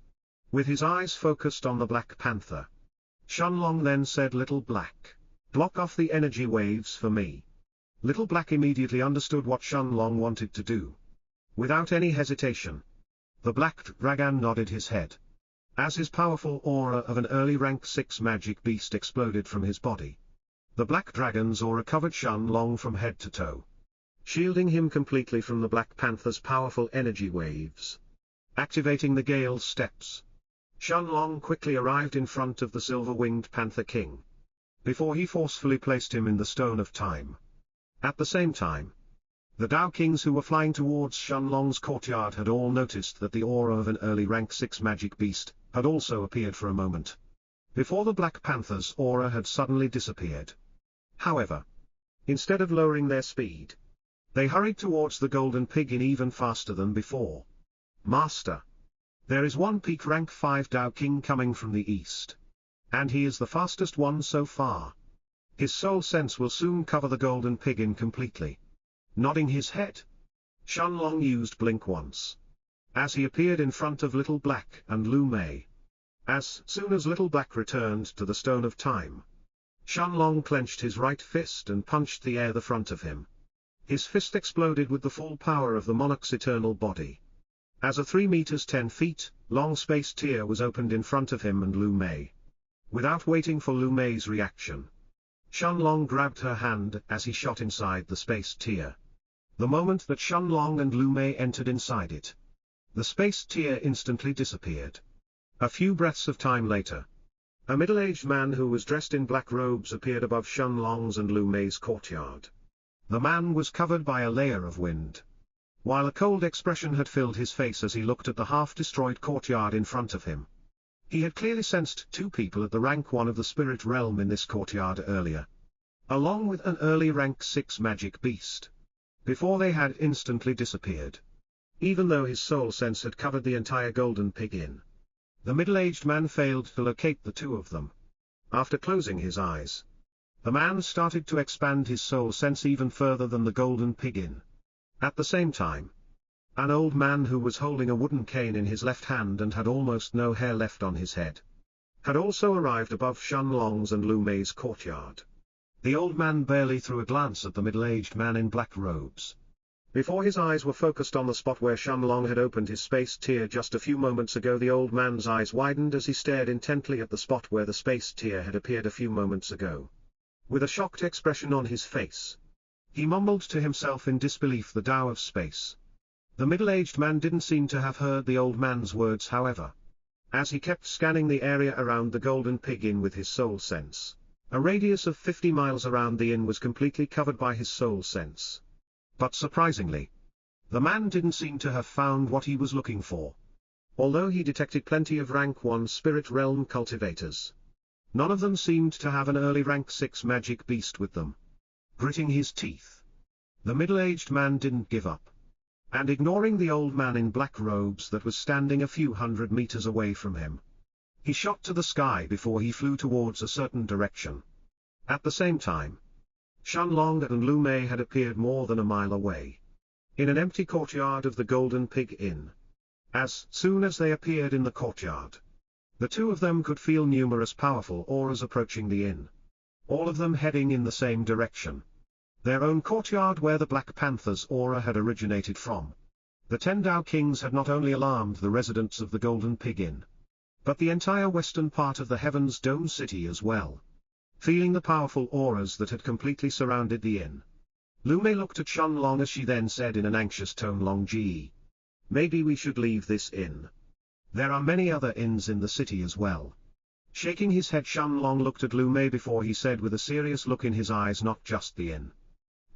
With his eyes focused on the Black Panther, Shen Long then said, "Little Black, block off the energy waves for me." Little Black immediately understood what Shen Long wanted to do. Without any hesitation, the Black Dragon nodded his head, as his powerful aura of an early rank 6 magic beast exploded from his body. The Black Dragon's aura covered Shen Long from head to toe, shielding him completely from the Black Panther's powerful energy waves. Activating the Gale Steps, Shen Long quickly arrived in front of the silver-winged Panther King, before he forcefully placed him in the Stone of Time. At the same time, the Dao Kings who were flying towards Shen Long's courtyard had all noticed that the aura of an early rank 6 magic beast had also appeared for a moment, before the Black Panther's aura had suddenly disappeared. However, instead of lowering their speed, they hurried towards the Golden Pig Inn even faster than before. "Master, there is one peak rank 5 Dao King coming from the east. And he is the fastest one so far. His soul sense will soon cover the Golden Pig Inn completely." Nodding his head, Shen Long used Blink once, as he appeared in front of Little Black and Lu Mei. As soon as Little Black returned to the Stone of Time, Shen Long clenched his right fist and punched the air the front of him. His fist exploded with the full power of the Monarch's eternal body. As a 3 meters 10 feet long space tier was opened in front of him and Lu Mei. Without waiting for Lu Mei's reaction, Shen Long grabbed her hand as he shot inside the space tier. The moment that Shen Long and Lu Mei entered inside it, the space tier instantly disappeared. A few breaths of time later, a middle-aged man who was dressed in black robes appeared above Shen Long's and Lu Mei's courtyard. The man was covered by a layer of wind, while a cold expression had filled his face as he looked at the half-destroyed courtyard in front of him. He had clearly sensed 2 people at the rank 1 of the spirit realm in this courtyard earlier, along with an early rank 6 magic beast, before they had instantly disappeared. Even though his soul sense had covered the entire Golden Pig Inn, the middle-aged man failed to locate the 2 of them. After closing his eyes, the man started to expand his soul sense even further than the Golden Pig Inn. At the same time, an old man who was holding a wooden cane in his left hand and had almost no hair left on his head, had also arrived above Shen Long's and Lu Mei's courtyard. The old man barely threw a glance at the middle-aged man in black robes. Before his eyes were focused on the spot where Shenlong had opened his space tier just a few moments ago, the old man's eyes widened as he stared intently at the spot where the space tier had appeared a few moments ago. With a shocked expression on his face, he mumbled to himself in disbelief the Tao of space. The middle-aged man didn't seem to have heard the old man's words, however, as he kept scanning the area around the Golden Pig Inn with his soul sense. A radius of 50 miles around the inn was completely covered by his soul sense. But surprisingly, the man didn't seem to have found what he was looking for. Although he detected plenty of rank 1 spirit realm cultivators, none of them seemed to have an early rank 6 magic beast with them. Gritting his teeth, the middle-aged man didn't give up. And ignoring the old man in black robes that was standing a few hundred meters away from him, he shot to the sky before he flew towards a certain direction. At the same time, Shenlong and Lu Mei had appeared more than a mile away, in an empty courtyard of the Golden Pig Inn. As soon as they appeared in the courtyard, the two of them could feel numerous powerful auras approaching the inn, all of them heading in the same direction. Their own courtyard where the Black Panther's aura had originated from. The 10 Tao Kings had not only alarmed the residents of the Golden Pig Inn, but the entire western part of the Heaven's Dome city as well. Feeling the powerful auras that had completely surrounded the inn, Lu Mei looked at Shenlong as she then said in an anxious tone, "Long Ji, maybe we should leave this inn. There are many other inns in the city as well." Shaking his head, Shenlong looked at Lu Mei before he said with a serious look in his eyes, "Not just the inn.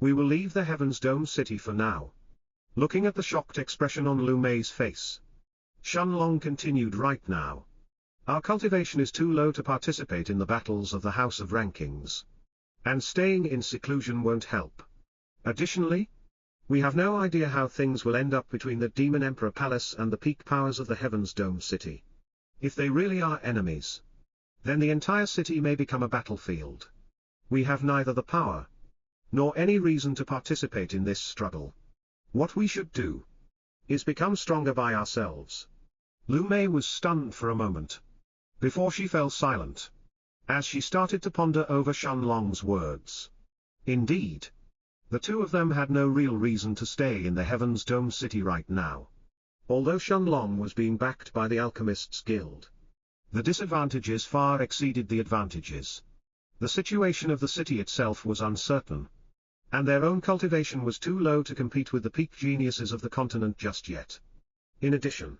We will leave the Heaven's Dome city for now." Looking at the shocked expression on Lu Mei's face, Shenlong continued, "Right now, our cultivation is too low to participate in the battles of the House of Rankings. And staying in seclusion won't help. Additionally, we have no idea how things will end up between the Demon Emperor Palace and the peak powers of the Heaven's Dome city. If they really are enemies, then the entire city may become a battlefield. We have neither the power nor any reason to participate in this struggle. What we should do is become stronger by ourselves." Lu Mei was stunned for a moment, before she fell silent, as she started to ponder over Shenlong's words. Indeed, the two of them had no real reason to stay in the Heaven's Dome city right now. Although Shenlong was being backed by the Alchemists Guild, the disadvantages far exceeded the advantages. The situation of the city itself was uncertain, and their own cultivation was too low to compete with the peak geniuses of the continent just yet. In addition,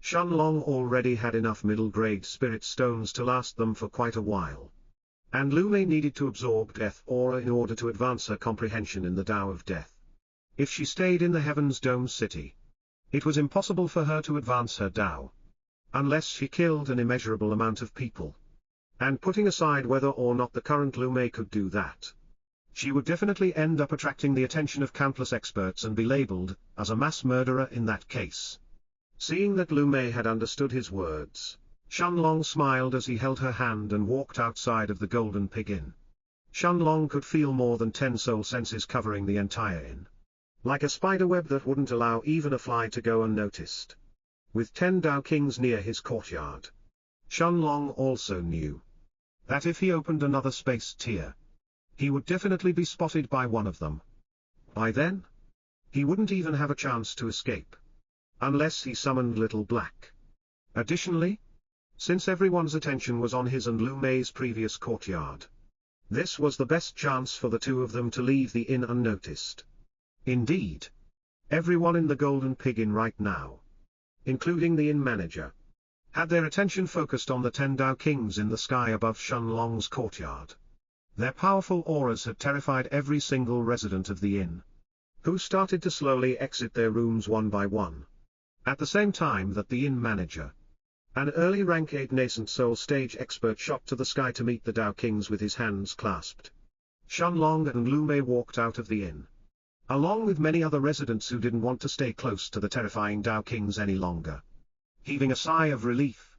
Shenlong already had enough middle-grade spirit stones to last them for quite a while. And Lu Mei needed to absorb Death Aura in order to advance her comprehension in the Tao of Death. If she stayed in the Heaven's Dome city, it was impossible for her to advance her Tao, unless she killed an immeasurable amount of people. And putting aside whether or not the current Lu Mei could do that, she would definitely end up attracting the attention of countless experts and be labeled as a mass murderer in that case. Seeing that Lu Mei had understood his words, Shenlong smiled as he held her hand and walked outside of the Golden Pig Inn. Shenlong could feel more than 10 soul senses covering the entire inn, like a spiderweb that wouldn't allow even a fly to go unnoticed. With 10 Tao Kings near his courtyard, Shenlong also knew that if he opened another space tier, he would definitely be spotted by one of them. By then, he wouldn't even have a chance to escape, unless he summoned Little Black. Additionally, since everyone's attention was on his and Lu Mei's previous courtyard, this was the best chance for the two of them to leave the inn unnoticed. Indeed, everyone in the Golden Pig Inn right now, including the inn manager, had their attention focused on the 10 Tao Kings in the sky above Shenlong's courtyard. Their powerful auras had terrified every single resident of the inn, who started to slowly exit their rooms one by one. At the same time that the inn manager, an early rank 8 nascent soul stage expert, shot to the sky to meet the Tao Kings with his hands clasped, Shenlong and Lu Mei walked out of the inn, along with many other residents who didn't want to stay close to the terrifying Tao Kings any longer. Heaving a sigh of relief,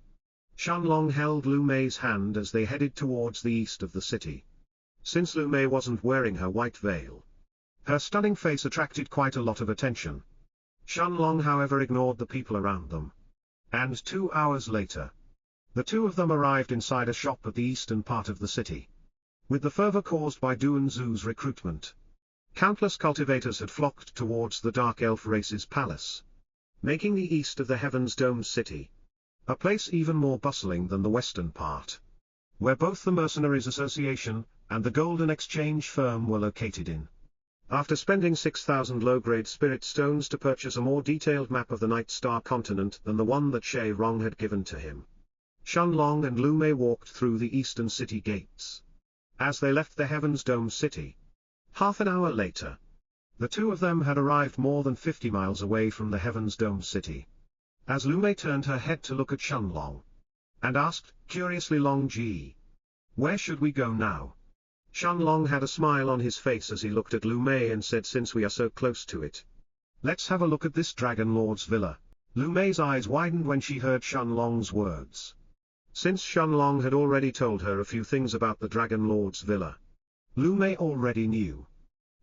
Shenlong held Lu Mei's hand as they headed towards the east of the city. Since Lu Mei wasn't wearing her white veil, her stunning face attracted quite a lot of attention. Shenlong however ignored the people around them. And 2 hours later, the two of them arrived inside a shop at the eastern part of the city. With the fervor caused by Duan Zu's recruitment, Countless cultivators had flocked towards the Dark Elf race's palace, making the east of the Heaven's Domed City a place even more bustling than the western part, where both the Mercenaries Association and the Golden Exchange firm were located in. After spending 6,000 low-grade spirit stones to purchase a more detailed map of the Night Star continent than the one that Shay Rong had given to him, Shenlong and Lu Mei walked through the eastern city gates. As they left the Heaven's Dome City, half an hour later, the two of them had arrived more than 50 miles away from the Heaven's Dome City. As Lu Mei turned her head to look at Shenlong, and asked, curiously, Long Ji, where should we go now? Shenlong had a smile on his face as he looked at Lu Mei and said, since we are so close to it, let's have a look at this Dragon Lord's villa. Lu Mei's eyes widened when she heard Shenlong's words. Since Shenlong had already told her a few things about the Dragon Lord's villa, Lu Mei already knew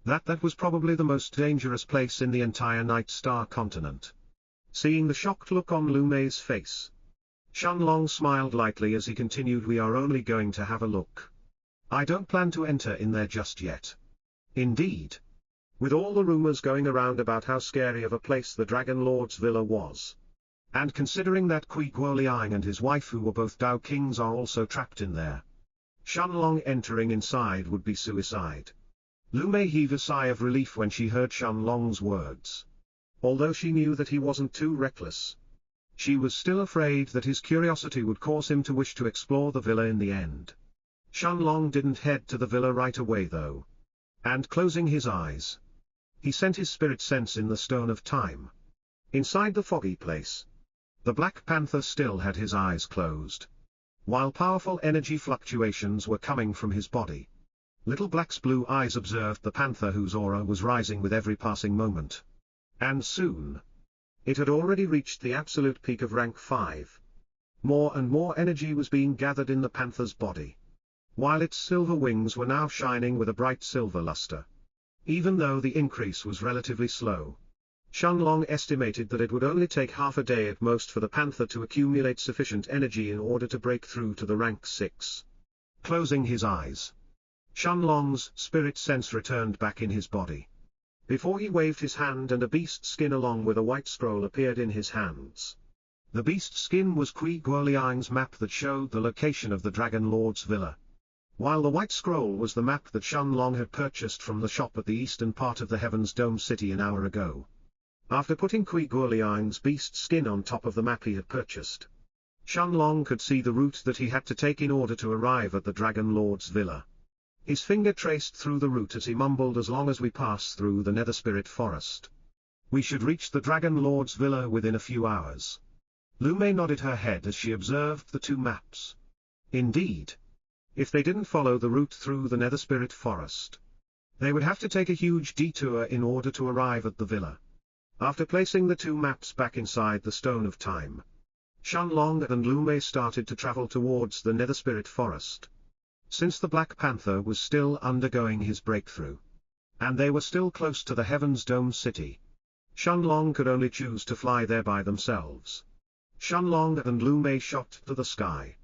that that was probably the most dangerous place in the entire Night Star continent. Seeing the shocked look on Lu Mei's face, Shenlong smiled lightly as he continued, we are only going to have a look. I don't plan to enter in there just yet. Indeed, with all the rumors going around about how scary of a place the Dragon Lord's villa was, and considering that Kui Guoliang and his wife, who were both Dao Kings, are also trapped in there, Shenlong entering inside would be suicide. Lu Mei heaved a sigh of relief when she heard Shenlong's words. Although she knew that he wasn't too reckless, she was still afraid that his curiosity would cause him to wish to explore the villa in the end. Shenlong didn't head to the villa right away though. And closing his eyes, he sent his spirit sense in the Stone of Time. Inside the foggy place, the Black Panther still had his eyes closed, while powerful energy fluctuations were coming from his body. Little Black's blue eyes observed the panther, whose aura was rising with every passing moment. And soon, it had already reached the absolute peak of rank 5. More and more energy was being gathered in the panther's body, while its silver wings were now shining with a bright silver luster. Even though the increase was relatively slow, Shenlong estimated that it would only take half a day at most for the panther to accumulate sufficient energy in order to break through to the rank 6. Closing his eyes, Shenlong's spirit sense returned back in his body. Before he waved his hand and a beast skin along with a white scroll appeared in his hands. The beast skin was Kui Guoliang's map that showed the location of the Dragon Lord's villa, while the white scroll was the map that Shenlong had purchased from the shop at the eastern part of the Heaven's Dome City an hour ago. After putting Kui Guoliang's beast skin on top of the map he had purchased, Shenlong could see the route that he had to take in order to arrive at the Dragon Lord's villa. His finger traced through the route as he mumbled, as long as we pass through the Nether Spirit Forest, we should reach the Dragon Lord's villa within a few hours. Lu Mei nodded her head as she observed the two maps. Indeed, if they didn't follow the route through the Nether Spirit Forest, they would have to take a huge detour in order to arrive at the villa. After placing the two maps back inside the Stone of Time, Shenlong and Lu Mei started to travel towards the Nether Spirit Forest. Since the Black Panther was still undergoing his breakthrough, and they were still close to the Heaven's Dome City, Shenlong could only choose to fly there by themselves. Shenlong and Lu Mei shot to the sky.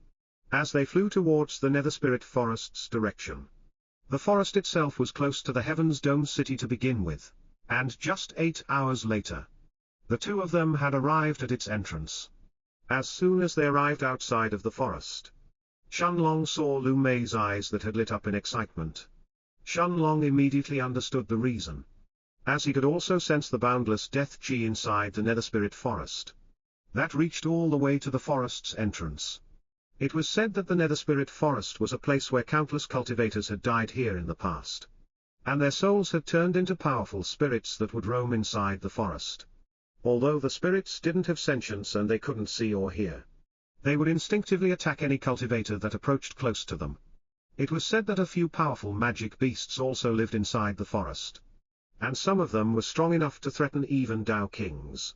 As they flew towards the Nether Spirit Forest's direction, the forest itself was close to the Heaven's Dome City to begin with, and just 8 hours later, the two of them had arrived at its entrance. As soon as they arrived outside of the forest, Shenlong saw Lu Mei's eyes that had lit up in excitement. Shenlong immediately understood the reason, as he could also sense the boundless death chi inside the Nether Spirit Forest, that reached all the way to the forest's entrance. It was said that the Nether Spirit Forest was a place where countless cultivators had died here in the past, and their souls had turned into powerful spirits that would roam inside the forest. Although the spirits didn't have sentience and they couldn't see or hear, they would instinctively attack any cultivator that approached close to them. It was said that a few powerful magic beasts also lived inside the forest, and some of them were strong enough to threaten even Dao Kings.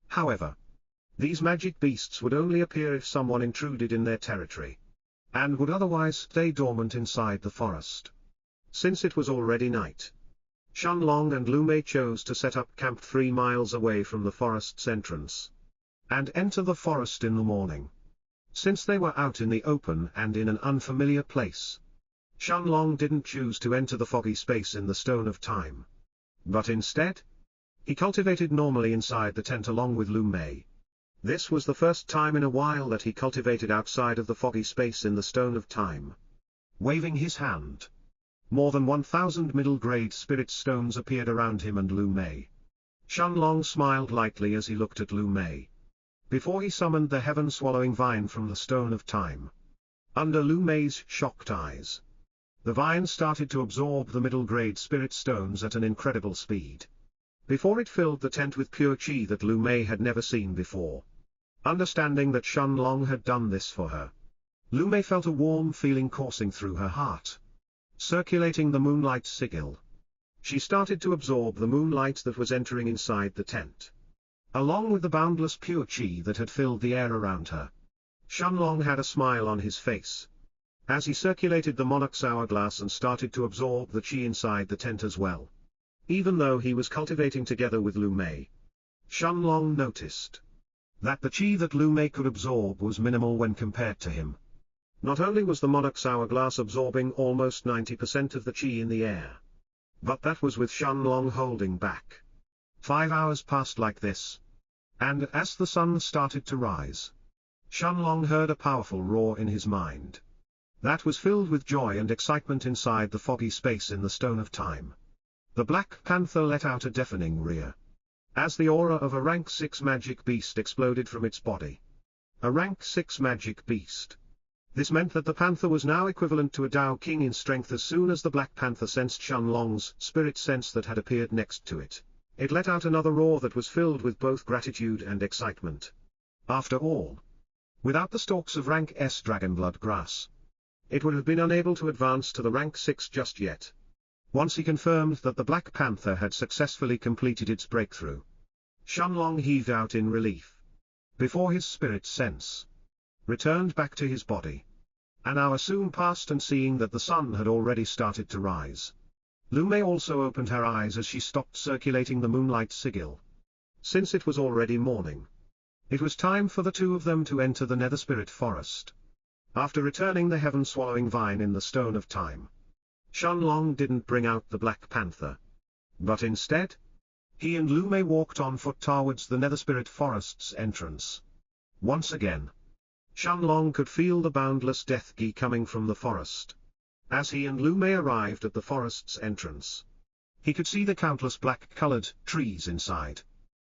However, these magic beasts would only appear if someone intruded in their territory, and would otherwise stay dormant inside the forest. Since it was already night, Shenlong and Lu Mei chose to set up camp 3 miles away from the forest's entrance, and enter the forest in the morning. Since they were out in the open and in an unfamiliar place, Shenlong didn't choose to enter the foggy space in the Stone of Time. But instead, he cultivated normally inside the tent along with Lu Mei. This was the first time in a while that he cultivated outside of the foggy space in the Stone of Time. Waving his hand, more than 1,000 middle-grade spirit stones appeared around him and Lu Mei. Shenlong smiled lightly as he looked at Lu Mei. Before he summoned the heaven-swallowing vine from the Stone of Time. Under Lu Mei's shocked eyes, the vine started to absorb the middle-grade spirit stones at an incredible speed. Before it filled the tent with pure qi that Lu Mei had never seen before. Understanding that Shenlong had done this for her, Lu Mei felt a warm feeling coursing through her heart. Circulating the moonlight sigil, she started to absorb the moonlight that was entering inside the tent, along with the boundless pure qi that had filled the air around her. Shenlong had a smile on his face, as he circulated the monarch's hourglass and started to absorb the qi inside the tent as well. Even though he was cultivating together with Lu Mei, Shenlong noticed that the qi that Lu Mei could absorb was minimal when compared to him. Not only was the monarch's hourglass absorbing almost 90% of the qi in the air, but that was with Shenlong holding back. 5 hours passed like this, and as the sun started to rise, Shenlong heard a powerful roar in his mind. That was filled with joy and excitement inside the foggy space in the Stone of Time. The Black Panther let out a deafening rear, as the aura of a rank 6 magic beast exploded from its body. A rank 6 magic beast. This meant that the panther was now equivalent to a Dao King in strength. As soon as the Black Panther sensed Shenlong's spirit sense that had appeared next to it, it let out another roar that was filled with both gratitude and excitement. After all, without the stalks of rank S dragonblood grass, it would have been unable to advance to the rank 6 just yet. Once he confirmed that the Black Panther had successfully completed its breakthrough, Shenlong heaved out in relief. Before his spirit sense returned back to his body, an hour soon passed, and seeing that the sun had already started to rise, Lu Mei also opened her eyes as she stopped circulating the moonlight sigil. Since it was already morning, it was time for the two of them to enter the Nether Spirit Forest. After returning the heaven-swallowing vine in the Stone of Time, Shenlong didn't bring out the Black Panther, but instead, he and Lu Mei walked on foot towards the Nether Spirit Forest's entrance. Once again, Shenlong could feel the boundless death qi coming from the forest. As he and Lu Mei arrived at the forest's entrance, he could see the countless black-colored trees inside,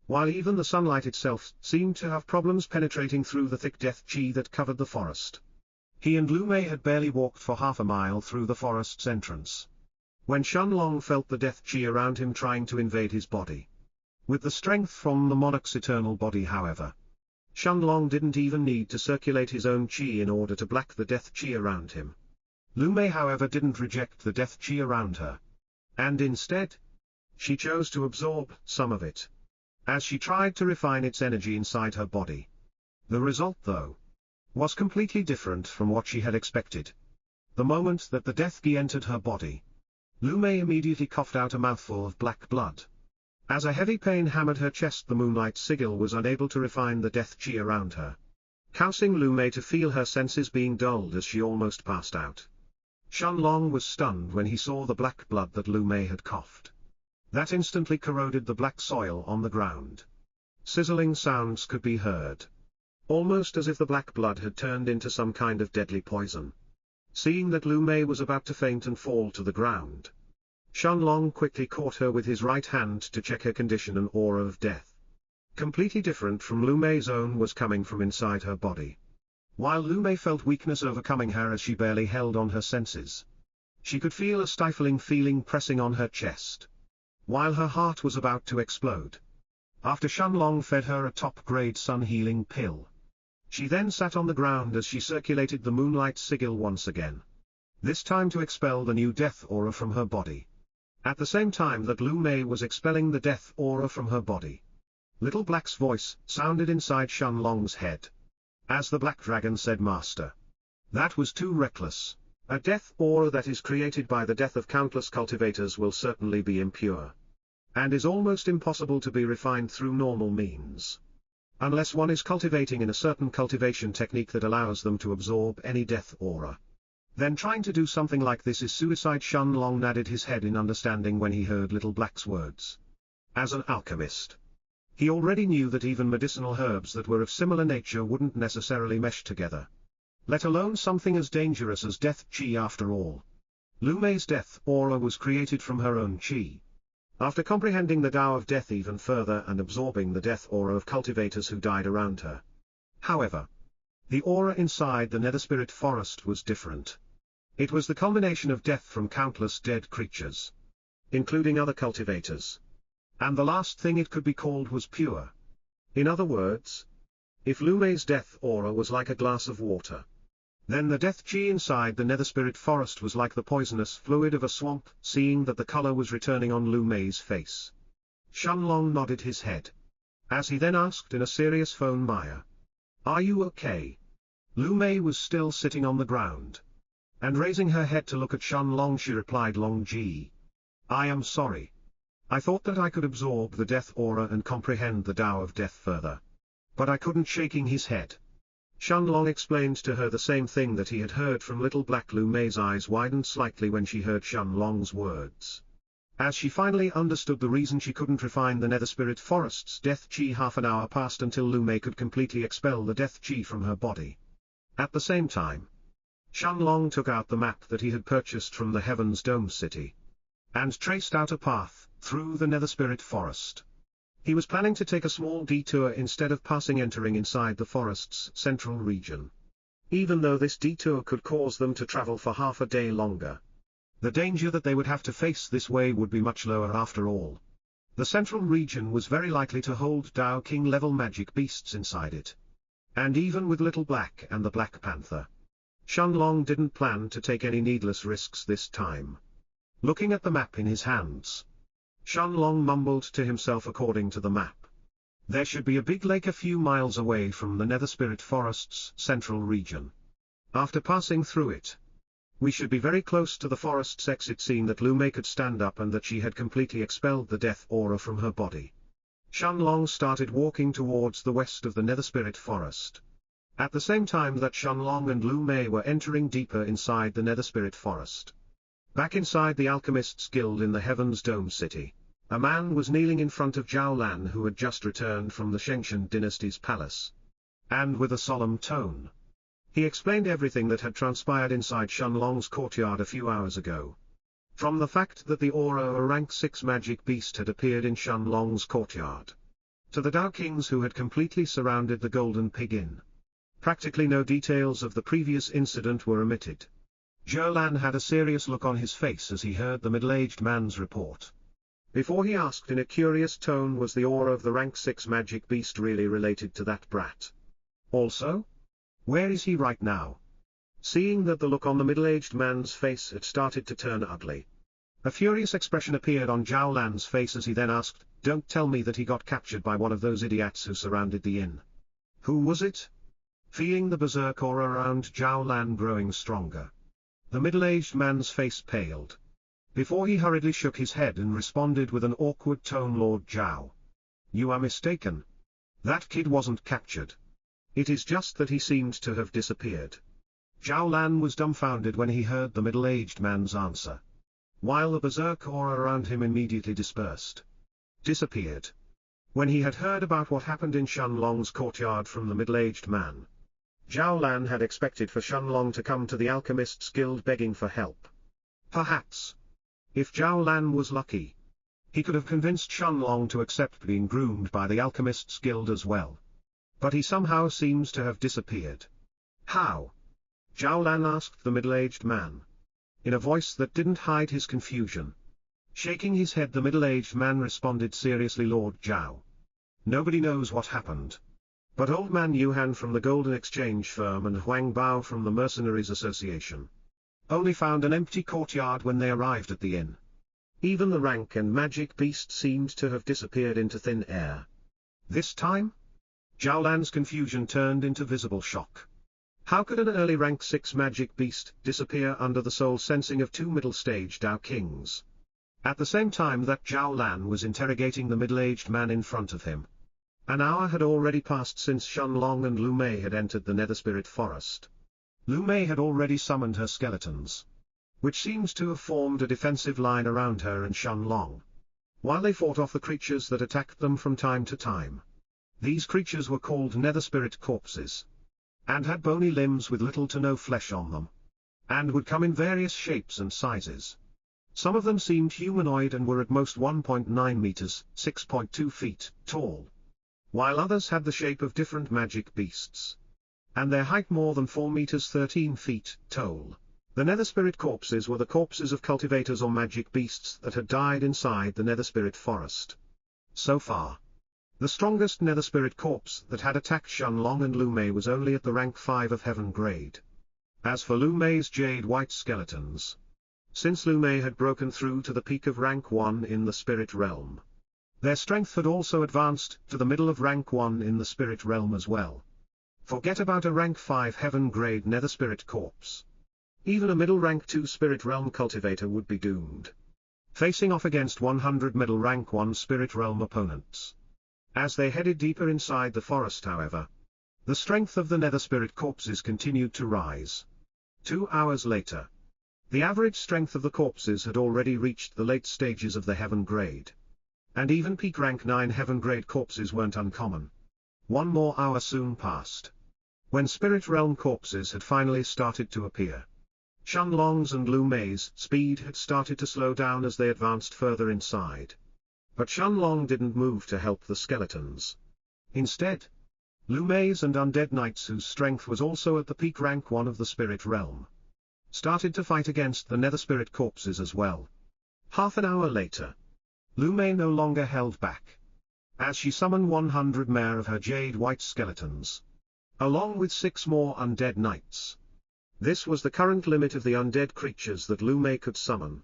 while even the sunlight itself seemed to have problems penetrating through the thick death qi that covered the forest. He and Lu Mei had barely walked for half a mile through the forest's entrance, when Shenlong felt the death qi around him trying to invade his body. With the strength from the monarch's eternal body, however, Shenlong didn't even need to circulate his own qi in order to block the death qi around him. Lu Mei, however, didn't reject the death qi around her, and instead, she chose to absorb some of it, as she tried to refine its energy inside her body. The result, though, was completely different from what she had expected. The moment that the death qi entered her body, Lu Mei immediately coughed out a mouthful of black blood. As a heavy pain hammered her chest, the moonlight sigil was unable to refine the death qi around her, causing Lu Mei to feel her senses being dulled as she almost passed out. Shenlong was stunned when he saw the black blood that Lu Mei had coughed. That instantly corroded the black soil on the ground. Sizzling sounds could be heard, almost as if the black blood had turned into some kind of deadly poison. Seeing that Lu Mei was about to faint and fall to the ground, Shenlong quickly caught her with his right hand to check her condition. An aura of death, completely different from Lu Mei's own, was coming from inside her body. While Lu Mei felt weakness overcoming her as she barely held on her senses, she could feel a stifling feeling pressing on her chest, while her heart was about to explode. After Shenlong fed her a top-grade sun-healing pill, she then sat on the ground as she circulated the moonlight sigil once again, this time to expel the new death aura from her body. At the same time that Lu Mei was expelling the death aura from her body, Little Black's voice sounded inside Shenlong's head, as the Black Dragon said, "Master, that was too reckless. A death aura that is created by the death of countless cultivators will certainly be impure, and is almost impossible to be refined through normal means, unless one is cultivating in a certain cultivation technique that allows them to absorb any death aura." Then trying to do something like this is suicide. Shun Long nodded his head in understanding when he heard Little Black's words. As an alchemist, he already knew that even medicinal herbs that were of similar nature wouldn't necessarily mesh together. Let alone something as dangerous as death chi after all. Lu Mei's death aura was created from her own chi. After comprehending the Tao of Death even further and absorbing the death aura of cultivators who died around her. However, the aura inside the Nether Spirit Forest was different. It was the culmination of death from countless dead creatures, including other cultivators. And the last thing it could be called was pure. In other words, if Lu Mei's death aura was like a glass of water, then the death chi inside the Nether Spirit Forest was like the poisonous fluid of a swamp. Seeing that the color was returning on Lu Mei's face, Shun Long nodded his head. As he then asked in a serious phone, Maya, "Are you okay?" Lu Mei was still sitting on the ground. And raising her head to look at Shun Long, she replied, "Long Ji, I am sorry. I thought that I could absorb the death aura and comprehend the Tao of Death further. But I couldn't." Shaking his head, Shun Long explained to her the same thing that he had heard from Little Black. Lu Mei's eyes widened slightly when she heard Shun Long's words. As she finally understood the reason she couldn't refine the Nether Spirit Forest's death chi, half an hour passed until Lu Mei could completely expel the death chi from her body. At the same time, Shun Long took out the map that he had purchased from the Heaven's Dome City, and traced out a path through the Nether Spirit Forest. He was planning to take a small detour instead of entering inside the forest's central region. Even though this detour could cause them to travel for half a day longer, the danger that they would have to face this way would be much lower after all. The central region was very likely to hold Tao King level magic beasts inside it. And even with Little Black and the Black Panther, Shun Long didn't plan to take any needless risks this time. Looking at the map in his hands, Shun Long mumbled to himself. According to the map, there should be a big lake a few miles away from the Nether Spirit Forest's central region. After passing through it, we should be very close to the forest's exit. Seeing that Lu Mei could stand up and that she had completely expelled the death aura from her body, Shun Long started walking towards the west of the Nether Spirit Forest. At the same time that Shun Long and Lu Mei were entering deeper inside the Nether Spirit Forest. Back inside the Alchemists Guild in the Heaven's Dome City, a man was kneeling in front of Zhao Lan, who had just returned from the Shengshan dynasty's palace. And with a solemn tone, he explained everything that had transpired inside Shun Long's courtyard a few hours ago. From the fact that the aura of a rank 6 magic beast had appeared in Shun Long's courtyard, to the Tao Kings who had completely surrounded the Golden Pig Inn, practically no details of the previous incident were omitted. Zhao Lan had a serious look on his face as he heard the middle-aged man's report. Before he asked in a curious tone, was the aura of the rank 6 magic beast really related to that brat? Also, where is he right now? Seeing that the look on the middle-aged man's face had started to turn ugly, a furious expression appeared on Zhao Lan's face as he then asked, "Don't tell me that he got captured by one of those idiots who surrounded the inn. Who was it?" Feeling the berserk aura around Zhao Lan growing stronger, the middle-aged man's face paled. Before he hurriedly shook his head and responded with an awkward tone, "Lord Zhao, you are mistaken. That kid wasn't captured. It is just that he seemed to have disappeared." Zhao Lan was dumbfounded when he heard the middle-aged man's answer, while the berserk aura around him immediately dispersed. Disappeared. When he had heard about what happened in Shun Long's courtyard from the middle-aged man, Zhao Lan had expected for Shun Long to come to the Alchemists Guild begging for help. Perhaps, if Zhao Lan was lucky, he could have convinced Shun Long to accept being groomed by the Alchemists Guild as well. But he somehow seems to have disappeared. How? Zhao Lan asked the middle-aged man, in a voice that didn't hide his confusion. Shaking his head, the middle-aged man responded seriously, "Lord Zhao, nobody knows what happened. But Old Man Yuhan from the Golden Exchange firm and Huang Bao from the Mercenaries Association only found an empty courtyard when they arrived at the inn. Even the rank and magic beast seemed to have disappeared into thin air. This time?" Zhao Lan's confusion turned into visible shock. How could an early rank 6 magic beast disappear under the soul sensing of 2 middle-stage Tao Kings? At the same time that Zhao Lan was interrogating the middle-aged man in front of him, an hour had already passed since Shun Long and Lu Mei had entered the Nether Spirit Forest. Lu Mei had already summoned her skeletons, which seems to have formed a defensive line around her and Shenlong, while they fought off the creatures that attacked them from time to time. These creatures were called nether spirit corpses, and had bony limbs with little to no flesh on them, and would come in various shapes and sizes. Some of them seemed humanoid and were at most 1.9 meters, 6.2 feet, tall, while others had the shape of different magic beasts, and their height more than 4 meters 13 feet, tall. The nether spirit corpses were the corpses of cultivators or magic beasts that had died inside the nether spirit forest. So far, the strongest nether spirit corpse that had attacked Shenlong and Lu Mei was only at the rank 5 of heaven grade. As for Lu Mei's jade white skeletons, since Lu Mei had broken through to the peak of rank 1 in the spirit realm, their strength had also advanced to the middle of rank 1 in the spirit realm as well. Forget about a rank 5 heaven grade nether spirit corpse. Even a middle rank 2 spirit realm cultivator would be doomed, facing off against 100 middle rank 1 spirit realm opponents. As they headed deeper inside the forest, however, the strength of the nether spirit corpses continued to rise. 2 hours later, the average strength of the corpses had already reached the late stages of the heaven grade, and even peak rank 9 heaven grade corpses weren't uncommon. 1 more hour soon passed, when spirit realm corpses had finally started to appear. Shenlong's and Lu Mei's speed had started to slow down as they advanced further inside. But Shenlong didn't move to help the skeletons. Instead, Lu Mei's and undead knights, whose strength was also at the peak rank 1 of the spirit realm, started to fight against the nether spirit corpses as well. Half an hour later, Lu Mei no longer held back, as she summoned 100 more of her jade white skeletons, along with 6 more undead knights. This was the current limit of the undead creatures that Lu Mei could summon,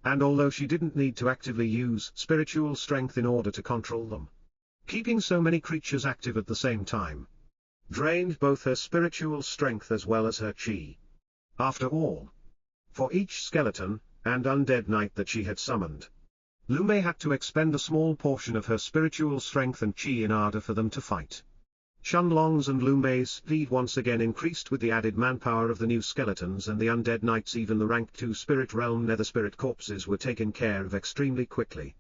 and although she didn't need to actively use spiritual strength in order to control them, keeping so many creatures active at the same time drained both her spiritual strength as well as her chi. After all, for each skeleton and undead knight that she had summoned, Lu Mei had to expend a small portion of her spiritual strength and chi in order for them to fight. Shenlong's and Lu Mei's speed once again increased with the added manpower of the new skeletons and the undead knights. Even the rank 2 spirit realm nether spirit corpses were taken care of extremely quickly,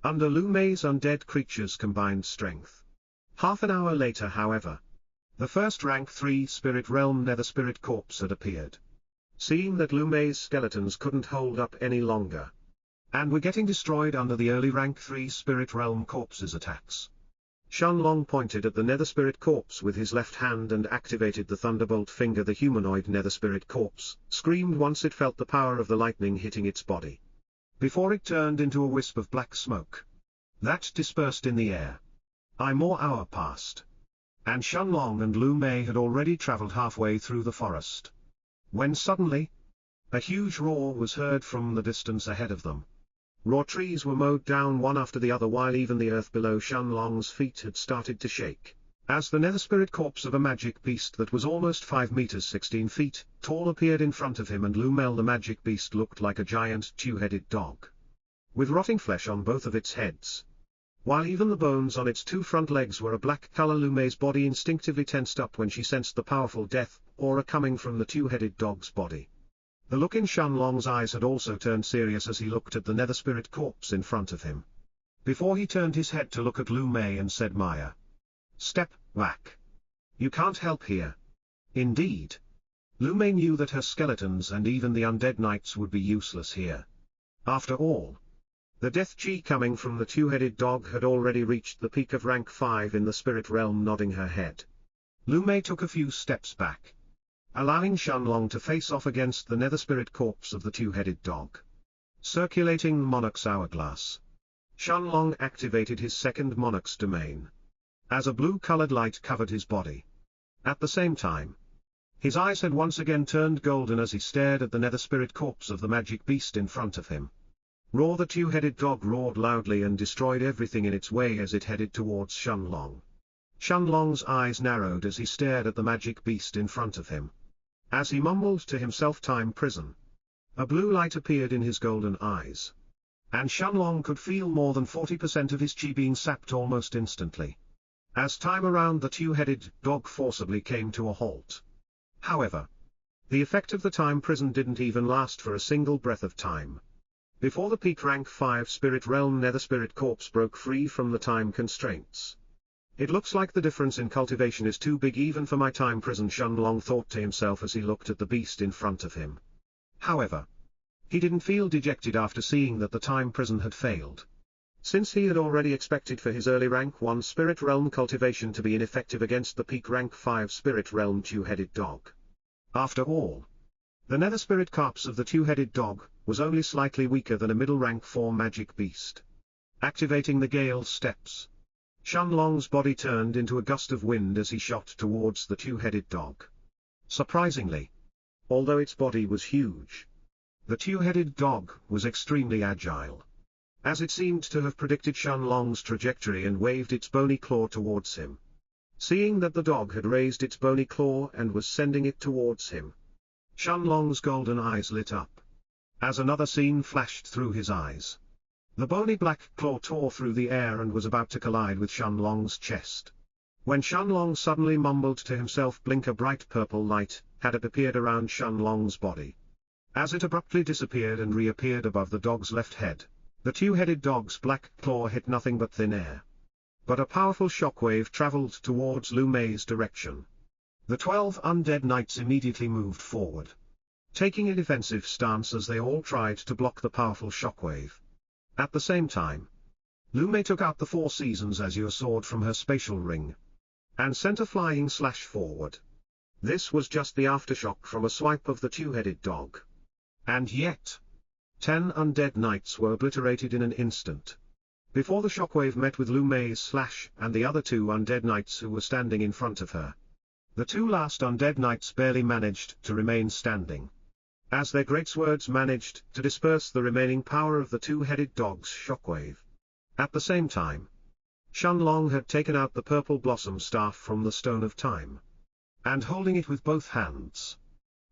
under Lu Mei's undead creatures' combined strength. Half an hour later, however, the first rank 3 spirit realm nether spirit corpse had appeared. Seeing that Lu Mei's skeletons couldn't hold up any longer, and were getting destroyed under the early rank 3 spirit realm corpses' attacks, Shenlong pointed at the nether spirit corpse with his left hand and activated the thunderbolt finger. The humanoid nether spirit corpse screamed once it felt the power of the lightning hitting its body, before it turned into a wisp of black smoke that dispersed in the air. A more hour passed, and Shenlong and Lu Mei had already traveled halfway through the forest, when suddenly, a huge roar was heard from the distance ahead of them. Raw trees were mowed down one after the other, while even the earth below Shenlong's feet had started to shake, as the nether spirit corpse of a magic beast that was almost 5 meters 16 feet tall appeared in front of him. And Lu Mei, the magic beast, looked like a giant two-headed dog, with rotting flesh on both of its heads, while even the bones on its 2 front legs were a black color. Lu Mei's body instinctively tensed up when she sensed the powerful death aura coming from the two-headed dog's body. The look in Shenlong's eyes had also turned serious as he looked at the nether spirit corpse in front of him, before he turned his head to look at Lu Mei and said, "Maya, step back. You can't help here." Indeed, Lu Mei knew that her skeletons and even the undead knights would be useless here. After all, the death chi coming from the two-headed dog had already reached the peak of rank 5 in the spirit realm. Nodding her head, Lu Mei took a few steps back, allowing Shenlong to face off against the nether spirit corpse of the two-headed dog. Circulating the Monarch's hourglass, Shenlong activated his second Monarch's domain, as a blue-colored light covered his body. At the same time, his eyes had once again turned golden as he stared at the nether spirit corpse of the magic beast in front of him. Roar! The two-headed dog roared loudly and destroyed everything in its way as it headed towards Shenlong. Shenlong's eyes narrowed as he stared at the magic beast in front of him. As he mumbled to himself, "Time prison." A blue light appeared in his golden eyes, and Shenlong could feel more than 40% of his chi being sapped almost instantly, as time around the two-headed dog forcibly came to a halt. However, The effect of the time prison didn't even last for a single breath of time. Before the peak rank 5 spirit realm nether spirit corpse broke free from the time constraints. It looks like the difference in cultivation is too big even for my time prison, Shenlong thought to himself as he looked at the beast in front of him. However, he didn't feel dejected after seeing that the time prison had failed. Since he had already expected for his early rank 1 spirit realm cultivation to be ineffective against the peak rank 5 spirit realm two-headed dog. After all, the nether spirit corpse of the two-headed dog was only slightly weaker than a middle rank 4 magic beast. Activating the gale steps, Shenlong's body turned into a gust of wind as he shot towards the two-headed dog. Surprisingly, although its body was huge, the two-headed dog was extremely agile, as it seemed to have predicted Shenlong's trajectory and waved its bony claw towards him. Seeing that the dog had raised its bony claw and was sending it towards him, Shenlong's golden eyes lit up, as another scene flashed through his eyes. The bony black claw tore through the air and was about to collide with Shenlong's chest, when Shenlong suddenly mumbled to himself, blink. A bright purple light had appeared around Shenlong's body. As it abruptly disappeared and reappeared above the dog's left head, the two-headed dog's black claw hit nothing but thin air. But a powerful shockwave traveled towards Lu Mei's direction. The 12 undead knights immediately moved forward, taking a defensive stance as they all tried to block the powerful shockwave. At the same time, Lu Mei took out the 4 Seasons Azure sword from her spatial ring, and sent a flying slash forward. This was just the aftershock from a swipe of the two-headed dog. And yet, 10 undead knights were obliterated in an instant, before the shockwave met with Lu Mei's slash and the other 2 undead knights who were standing in front of her. The 2 last undead knights barely managed to remain standing, as their greatswords managed to disperse the remaining power of the two-headed dog's shockwave. At the same time, Shenlong had taken out the purple blossom staff from the Stone of Time, and holding it with both hands,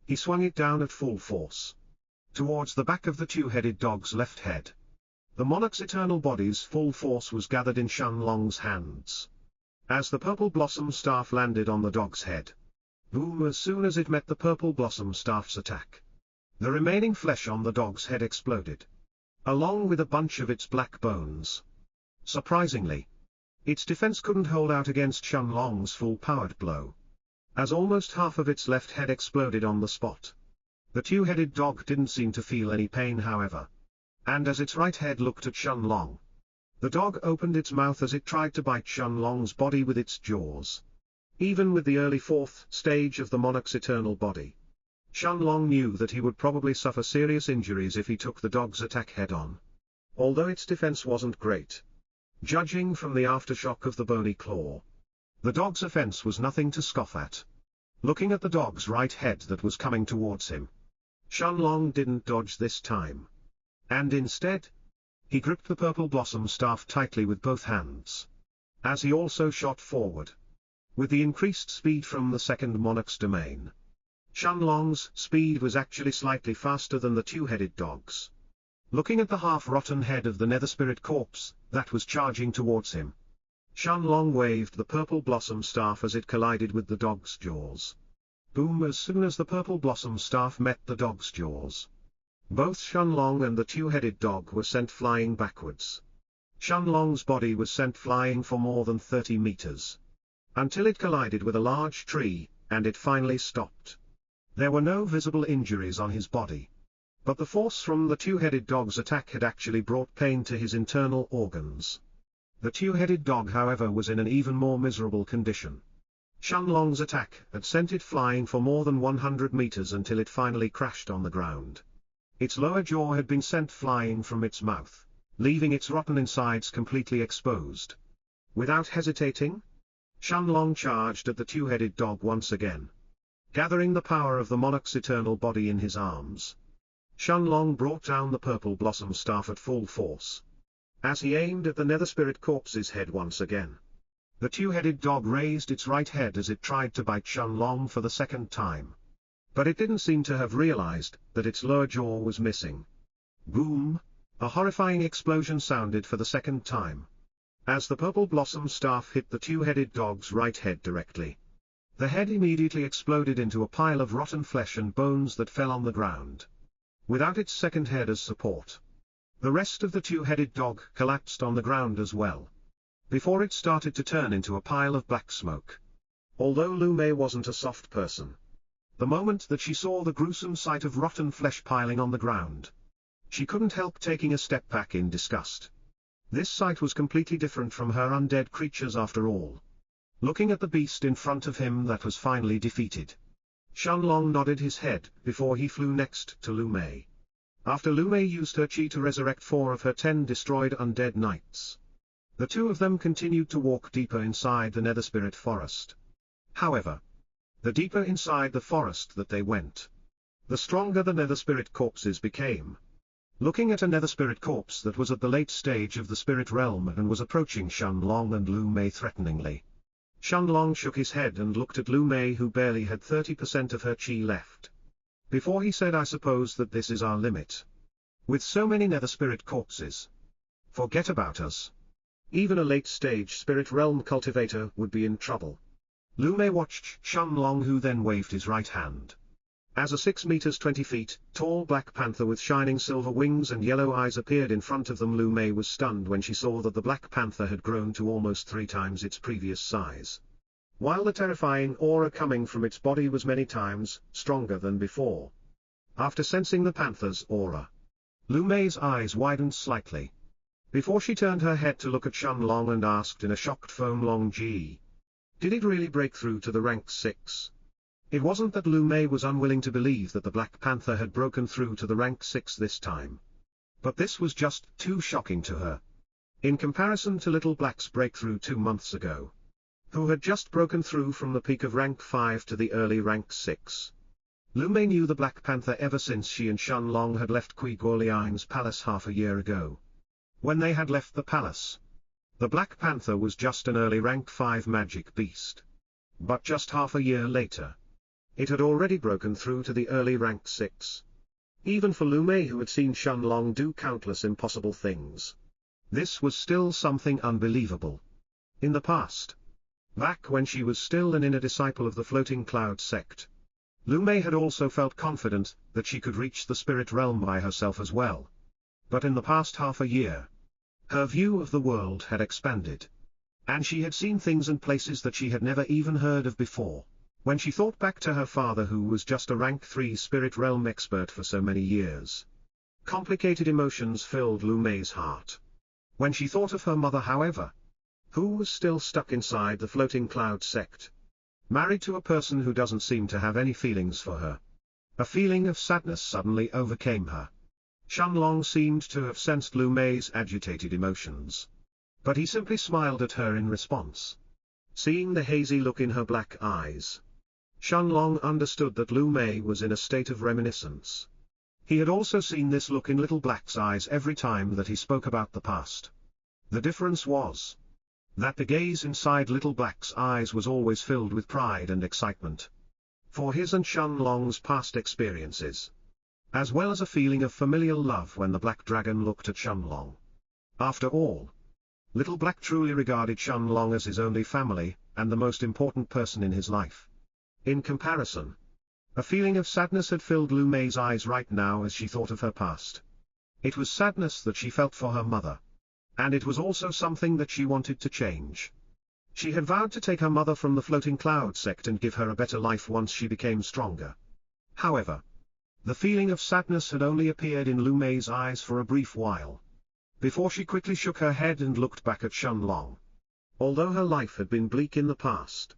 he swung it down at full force towards the back of the two-headed dog's left head. The monarch's eternal body's full force was gathered in Shenlong's hands, as the purple blossom staff landed on the dog's head. Boom! As soon as it met the purple blossom staff's attack, the remaining flesh on the dog's head exploded, along with a bunch of its black bones. Surprisingly, its defense couldn't hold out against Shenlong's full-powered blow, as almost half of its left head exploded on the spot. The two-headed dog didn't seem to feel any pain, however, and as its right head looked at Shenlong, the dog opened its mouth as it tried to bite Shenlong's body with its jaws. Even with the early 4th stage of the monarch's eternal body, Shenlong knew that he would probably suffer serious injuries if he took the dog's attack head-on, although its defense wasn't great. Judging from the aftershock of the bony claw, the dog's offense was nothing to scoff at. Looking at the dog's right head that was coming towards him, Shenlong didn't dodge this time, and instead, he gripped the purple blossom staff tightly with both hands, as he also shot forward, with the increased speed from the second monarch's domain. Shenlong's speed was actually slightly faster than the two-headed dog's. Looking at the half-rotten head of the nether spirit corpse that was charging towards him, Shenlong waved the purple blossom staff as it collided with the dog's jaws. Boom! As soon as the purple blossom staff met the dog's jaws, both Shenlong and the two-headed dog were sent flying backwards. Shenlong's body was sent flying for more than 30 meters, until it collided with a large tree, and it finally stopped. There were no visible injuries on his body, but the force from the two-headed dog's attack had actually brought pain to his internal organs. The two-headed dog, however, was in an even more miserable condition. Shenlong's attack had sent it flying for more than 100 meters until it finally crashed on the ground. Its lower jaw had been sent flying from its mouth, leaving its rotten insides completely exposed. Without hesitating, Shenlong charged at the two-headed dog once again. Gathering the power of the monarch's eternal body in his arms, Shenlong brought down the purple blossom staff at full force, as he aimed at the nether spirit corpse's head once again. The two-headed dog raised its right head as it tried to bite Shenlong for the second time, but it didn't seem to have realized that its lower jaw was missing. Boom! A horrifying explosion sounded for the second time, as the purple blossom staff hit the two-headed dog's right head directly. The head immediately exploded into a pile of rotten flesh and bones that fell on the ground, without its second head as support. The rest of the two-headed dog collapsed on the ground as well, before it started to turn into a pile of black smoke. Although Lu Mei wasn't a soft person, the moment that she saw the gruesome sight of rotten flesh piling on the ground, she couldn't help taking a step back in disgust. This sight was completely different from her undead creatures after all. Looking at the beast in front of him that was finally defeated, Shenlong nodded his head before he flew next to Lu Mei. After Lu Mei used her chi to resurrect 4 of her 10 destroyed undead knights, the two of them continued to walk deeper inside the Nether Spirit Forest. However, the deeper inside the forest that they went, the stronger the Nether Spirit corpses became. Looking at a Nether Spirit corpse that was at the late stage of the spirit realm and was approaching Shenlong and Lu Mei threateningly, Shenlong shook his head and looked at Lu Mei, who barely had 30% of her chi left, before he said, "I suppose that this is our limit. With so many Nether Spirit corpses, forget about us. Even a late-stage spirit realm cultivator would be in trouble." Lu Mei watched Shenlong, who then waved his right hand. As a 6 meters 20 feet tall black panther with shining silver wings and yellow eyes appeared in front of them, Lu Mei was stunned when she saw that the black panther had grown to almost 3 times its previous size, while the terrifying aura coming from its body was many times stronger than before. After sensing the panther's aura, Lu Mei's eyes widened slightly, before she turned her head to look at Shenlong and asked in a shocked Feng Ji, "Did it really break through to the rank 6? It wasn't that Lu Mei was unwilling to believe that the Black Panther had broken through to the rank 6 this time, but this was just too shocking to her. In comparison to Little Black's breakthrough 2 months ago, who had just broken through from the peak of rank 5 to the early rank 6. Lu Mei knew the Black Panther ever since she and Shenlong had left Kui Guoliang's palace half a year ago. When they had left the palace, the Black Panther was just an early rank 5 magic beast. But just half a year later, it had already broken through to the early rank 6. Even for Lu Mei, who had seen Shenlong do countless impossible things, this was still something unbelievable. In the past, back when she was still an inner disciple of the Floating Cloud sect, Lu Mei had also felt confident that she could reach the spirit realm by herself as well. But in the past half a year, her view of the world had expanded, and she had seen things and places that she had never even heard of before. When she thought back to her father, who was just a rank 3 spirit realm expert for so many years, complicated emotions filled Lu Mei's heart. When she thought of her mother, however, who was still stuck inside the Floating Cloud sect, married to a person who doesn't seem to have any feelings for her, a feeling of sadness suddenly overcame her. Shenlong seemed to have sensed Lu Mei's agitated emotions, but he simply smiled at her in response. Seeing the hazy look in her black eyes, Shenlong understood that Lu Mei was in a state of reminiscence. He had also seen this look in Little Black's eyes every time that he spoke about the past. The difference was that the gaze inside Little Black's eyes was always filled with pride and excitement for his and Shenlong's past experiences, as well as a feeling of familial love when the Black Dragon looked at Shenlong. After all, Little Black truly regarded Shenlong as his only family, and the most important person in his life. In comparison, a feeling of sadness had filled Lu Mei's eyes right now as she thought of her past. It was sadness that she felt for her mother, and it was also something that she wanted to change. She had vowed to take her mother from the Floating Cloud sect and give her a better life once she became stronger. However, the feeling of sadness had only appeared in Lu Mei's eyes for a brief while, before she quickly shook her head and looked back at Shenlong. Although her life had been bleak in the past,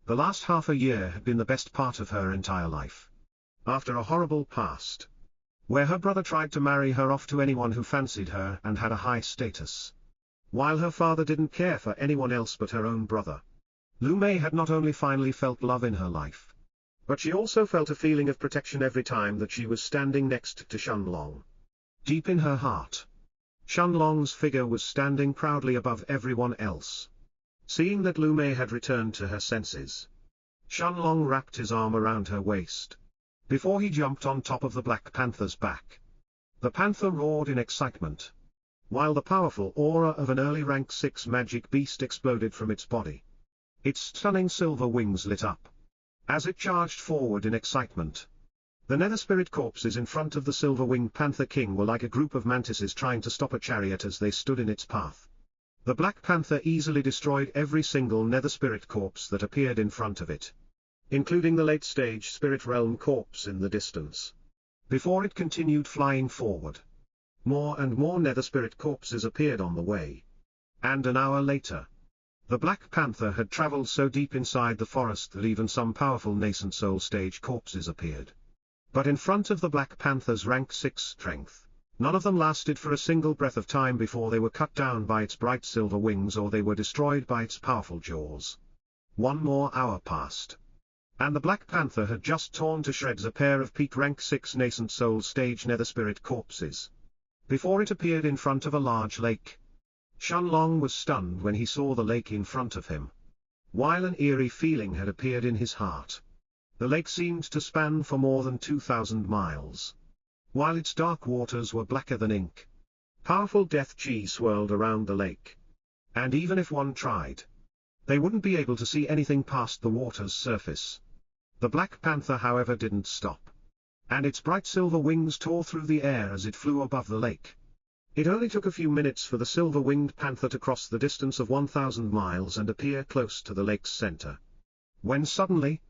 the last half a year had been the best part of her entire life. After a horrible past, where her brother tried to marry her off to anyone who fancied her and had a high status, while her father didn't care for anyone else but her own brother, Lu Mei had not only finally felt love in her life, but she also felt a feeling of protection every time that she was standing next to Shenlong. Deep in her heart, Shenlong's figure was standing proudly above everyone else. Seeing that Lu Mei had returned to her senses, Shenlong wrapped his arm around her waist, before he jumped on top of the Black Panther's back. The panther roared in excitement, while the powerful aura of an early rank 6 magic beast exploded from its body. Its stunning silver wings lit up, as it charged forward in excitement. The nether spirit corpses in front of the silver-winged Panther King were like a group of mantises trying to stop a chariot as they stood in its path. The Black Panther easily destroyed every single nether spirit corpse that appeared in front of it, including the late-stage spirit realm corpse in the distance. Before it continued flying forward, more and more nether spirit corpses appeared on the way. And an hour later, the Black Panther had traveled so deep inside the forest that even some powerful nascent soul stage corpses appeared. But in front of the Black Panther's rank 6 strength, none of them lasted for a single breath of time before they were cut down by its bright silver wings or they were destroyed by its powerful jaws. 1 more hour passed, and the Black Panther had just torn to shreds a pair of peak rank 6 nascent soul stage nether spirit corpses, before it appeared in front of a large lake. Shenlong was stunned when he saw the lake in front of him, while an eerie feeling had appeared in his heart. The lake seemed to span for more than 2,000 miles, while its dark waters were blacker than ink. Powerful death chi swirled around the lake, and even if one tried, they wouldn't be able to see anything past the water's surface. The Black Panther, however, didn't stop, and its bright silver wings tore through the air as it flew above the lake. It only took a few minutes for the silver-winged panther to cross the distance of 1,000 miles and appear close to the lake's center, when suddenly,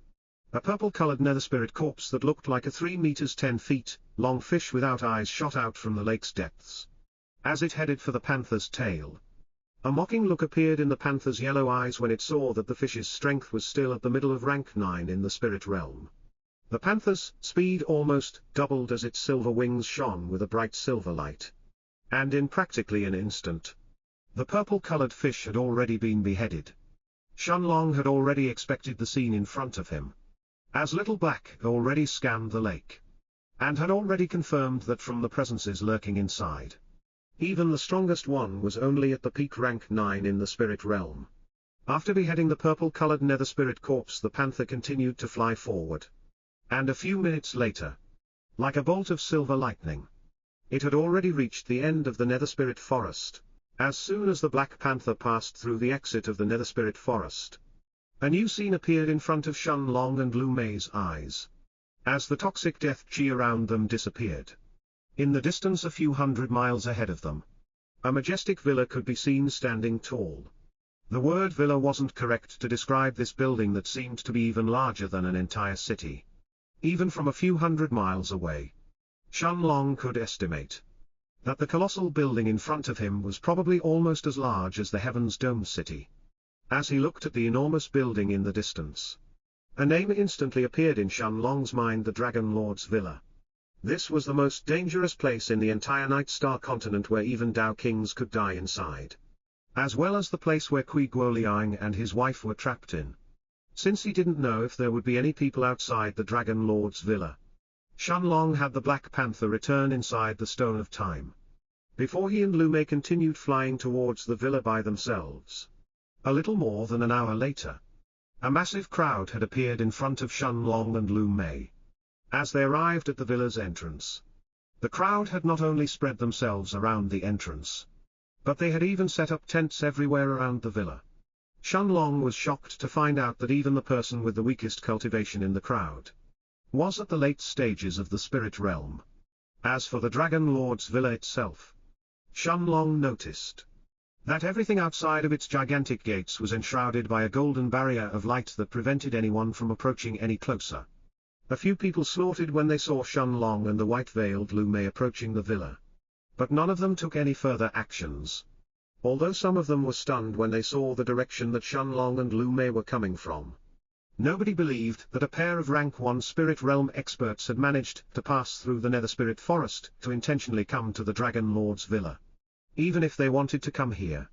a purple-colored nether spirit corpse that looked like a 3 meters 10 feet long fish without eyes shot out from the lake's depths. As it headed for the panther's tail, a mocking look appeared in the panther's yellow eyes when it saw that the fish's strength was still at the middle of rank 9 in the spirit realm. The panther's speed almost doubled as its silver wings shone with a bright silver light. And in practically an instant, the purple-colored fish had already been beheaded. Shenlong had already expected the scene in front of him, as Little Black had already scanned the lake, and had already confirmed that from the presences lurking inside, even the strongest one was only at the peak rank 9 in the spirit realm. After beheading the purple-colored nether spirit corpse, the panther continued to fly forward. And a few minutes later, like a bolt of silver lightning, it had already reached the end of the nether spirit forest. As soon as the Black Panther passed through the exit of the nether spirit forest, a new scene appeared in front of Shenlong and Lu Mei's eyes, as the toxic death chi around them disappeared. In the distance a few hundred miles ahead of them, a majestic villa could be seen standing tall. The word villa wasn't correct to describe this building that seemed to be even larger than an entire city. Even from a few hundred miles away, Shenlong could estimate that the colossal building in front of him was probably almost as large as the Heaven's Dome city. As he looked at the enormous building in the distance, a name instantly appeared in Shenlong's mind: the Dragon Lord's Villa. This was the most dangerous place in the entire Night Star continent, where even Dao Kings could die inside, as well as the place where Kui Guoliang and his wife were trapped in. Since he didn't know if there would be any people outside the Dragon Lord's Villa, Shenlong had the Black Panther return inside the Stone of Time, before he and Lu Mei continued flying towards the villa by themselves. A little more than an hour later, a massive crowd had appeared in front of Shenlong and Lu Mei. As they arrived at the villa's entrance, the crowd had not only spread themselves around the entrance, but they had even set up tents everywhere around the villa. Shenlong was shocked to find out that even the person with the weakest cultivation in the crowd was at the late stages of the spirit realm. As for the Dragon Lord's Villa itself, Shenlong noticed that everything outside of its gigantic gates was enshrouded by a golden barrier of light that prevented anyone from approaching any closer. A few people snorted when they saw Shenlong and the white-veiled Lu Mei approaching the villa, but none of them took any further actions, although some of them were stunned when they saw the direction that Shenlong and Lu Mei were coming from. Nobody believed that a pair of rank 1 spirit realm experts had managed to pass through the nether spirit forest to intentionally come to the Dragon Lord's Villa. Even if they wanted to come here,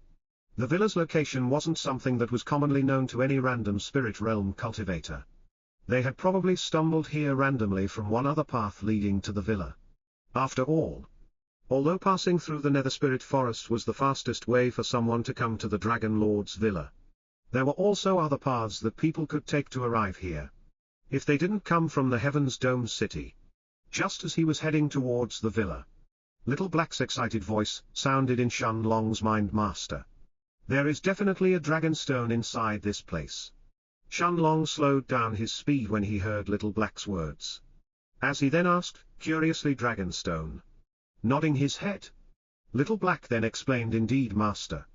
the villa's location wasn't something that was commonly known to any random spirit realm cultivator. They had probably stumbled here randomly from one other path leading to the villa. After all, although passing through the nether spirit forest was the fastest way for someone to come to the Dragon Lord's Villa, there were also other paths that people could take to arrive here, if they didn't come from the Heaven's Dome city. Just as he was heading towards the villa, Little Black's excited voice sounded in Shenlong's mind: "Master, there is definitely a dragon stone inside this place." Shenlong slowed down his speed when he heard Little Black's words. As he then asked, curiously, Dragonstone? Nodding his head. Little Black then explained, indeed, Master.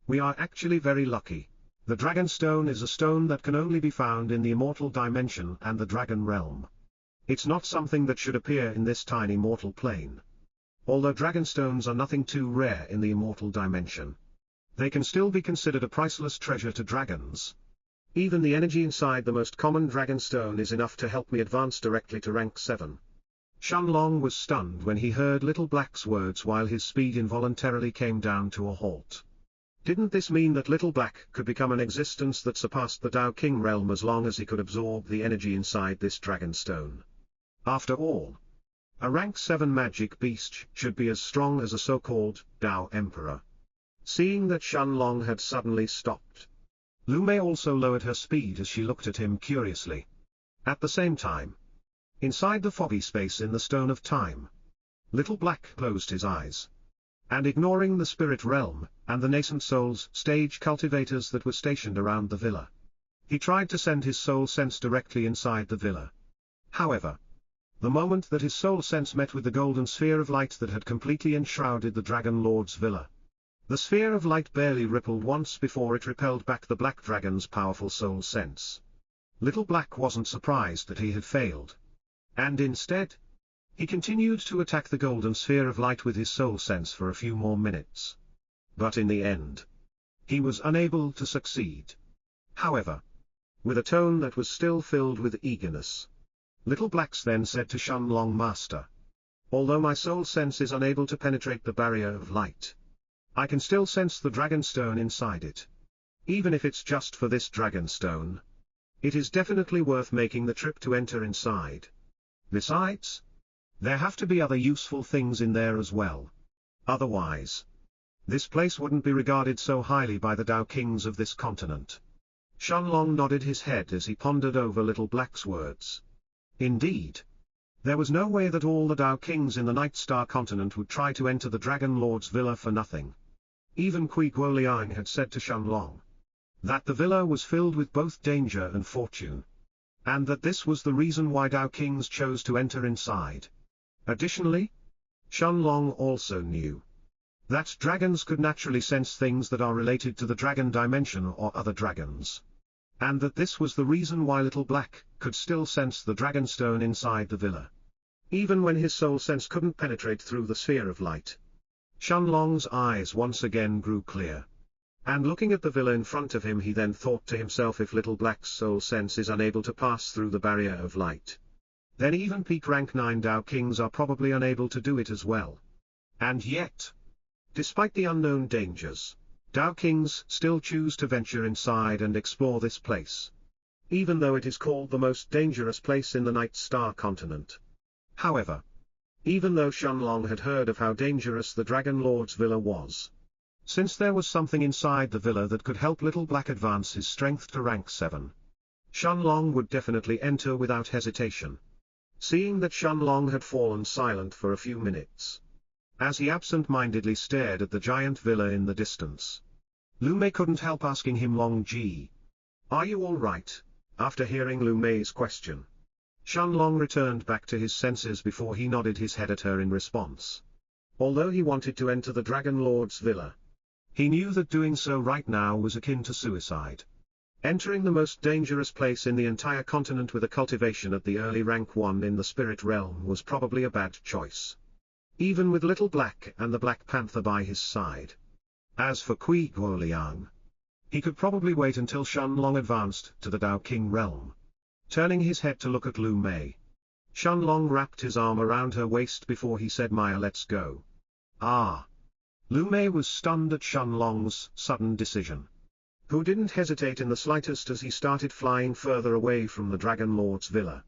We are actually very lucky. The Dragonstone is a stone that can only be found in the immortal dimension and the dragon realm. It's not something that should appear in this tiny mortal plane. Although Dragonstones are nothing too rare in the immortal dimension, they can still be considered a priceless treasure to dragons. Even the energy inside the most common Dragonstone is enough to help me advance directly to rank 7. Shenlong was stunned when he heard Little Black's words while his speed involuntarily came down to a halt. Didn't this mean that Little Black could become an existence that surpassed the Tao King realm as long as he could absorb the energy inside this Dragonstone? After all, a rank 7 magic beast should be as strong as a so-called Tao Emperor. Seeing that Shenlong had suddenly stopped, Lu Mei also lowered her speed as she looked at him curiously. At the same time, inside the foggy space in the Stone of Time, Little Black closed his eyes. And ignoring the spirit realm, and the nascent souls stage cultivators that were stationed around the villa, he tried to send his soul sense directly inside the villa. However, the moment that his soul sense met with the golden sphere of light that had completely enshrouded the Dragon Lord's villa, the sphere of light barely rippled once before it repelled back the Black Dragon's powerful soul sense. Little Black wasn't surprised that he had failed. And instead, he continued to attack the golden sphere of light with his soul sense for a few more minutes. But in the end, he was unable to succeed. However, with a tone that was still filled with eagerness, Little Black then said to Shenlong, Master, although my soul sense is unable to penetrate the barrier of light, I can still sense the Dragonstone inside it. Even if it's just for this Dragonstone, it is definitely worth making the trip to enter inside. Besides, there have to be other useful things in there as well. Otherwise, this place wouldn't be regarded so highly by the Tao Kings of this continent. Shenlong nodded his head as he pondered over Little Black's words. Indeed, there was no way that all the Tao Kings in the Night Star continent would try to enter the Dragon Lord's villa for nothing. Even Kui Guoliang had said to Shenlong that the villa was filled with both danger and fortune, and that this was the reason why Tao Kings chose to enter inside. Additionally, Shenlong also knew that dragons could naturally sense things that are related to the dragon dimension or other dragons, and that this was the reason why Little Black could still sense the Dragonstone inside the villa, even when his soul sense couldn't penetrate through the sphere of light. Shenlong's eyes once again grew clear, and looking at the villa in front of him, he then thought to himself, if Little Black's soul sense is unable to pass through the barrier of light, then even peak rank 9 Tao Kings are probably unable to do it as well. And yet, despite the unknown dangers, Tao Kings still choose to venture inside and explore this place, even though it is called the most dangerous place in the Night Star continent. However, even though Shenlong had heard of how dangerous the Dragon Lord's villa was, since there was something inside the villa that could help Little Black advance his strength to rank 7, Shenlong would definitely enter without hesitation. Seeing that Shenlong had fallen silent for a few minutes, as he absent-mindedly stared at the giant villa in the distance, Lu Mei couldn't help asking him, Long Ji, are you all right? After hearing Lu Mei's question, Shenlong returned back to his senses before he nodded his head at her in response. Although he wanted to enter the Dragon Lord's villa, he knew that doing so right now was akin to suicide. Entering the most dangerous place in the entire continent with a cultivation at the early rank 1 in the spirit realm was probably a bad choice, even with Little Black and the Black Panther by his side. As for Kui Guoliang, he could probably wait until Shenlong advanced to the Tao King realm. Turning his head to look at Lu Mei, Shenlong wrapped his arm around her waist before he said, Maya, let's go. Ah! Lu Mei was stunned at Shenlong's sudden decision, who didn't hesitate in the slightest as he started flying further away from the Dragon Lord's villa.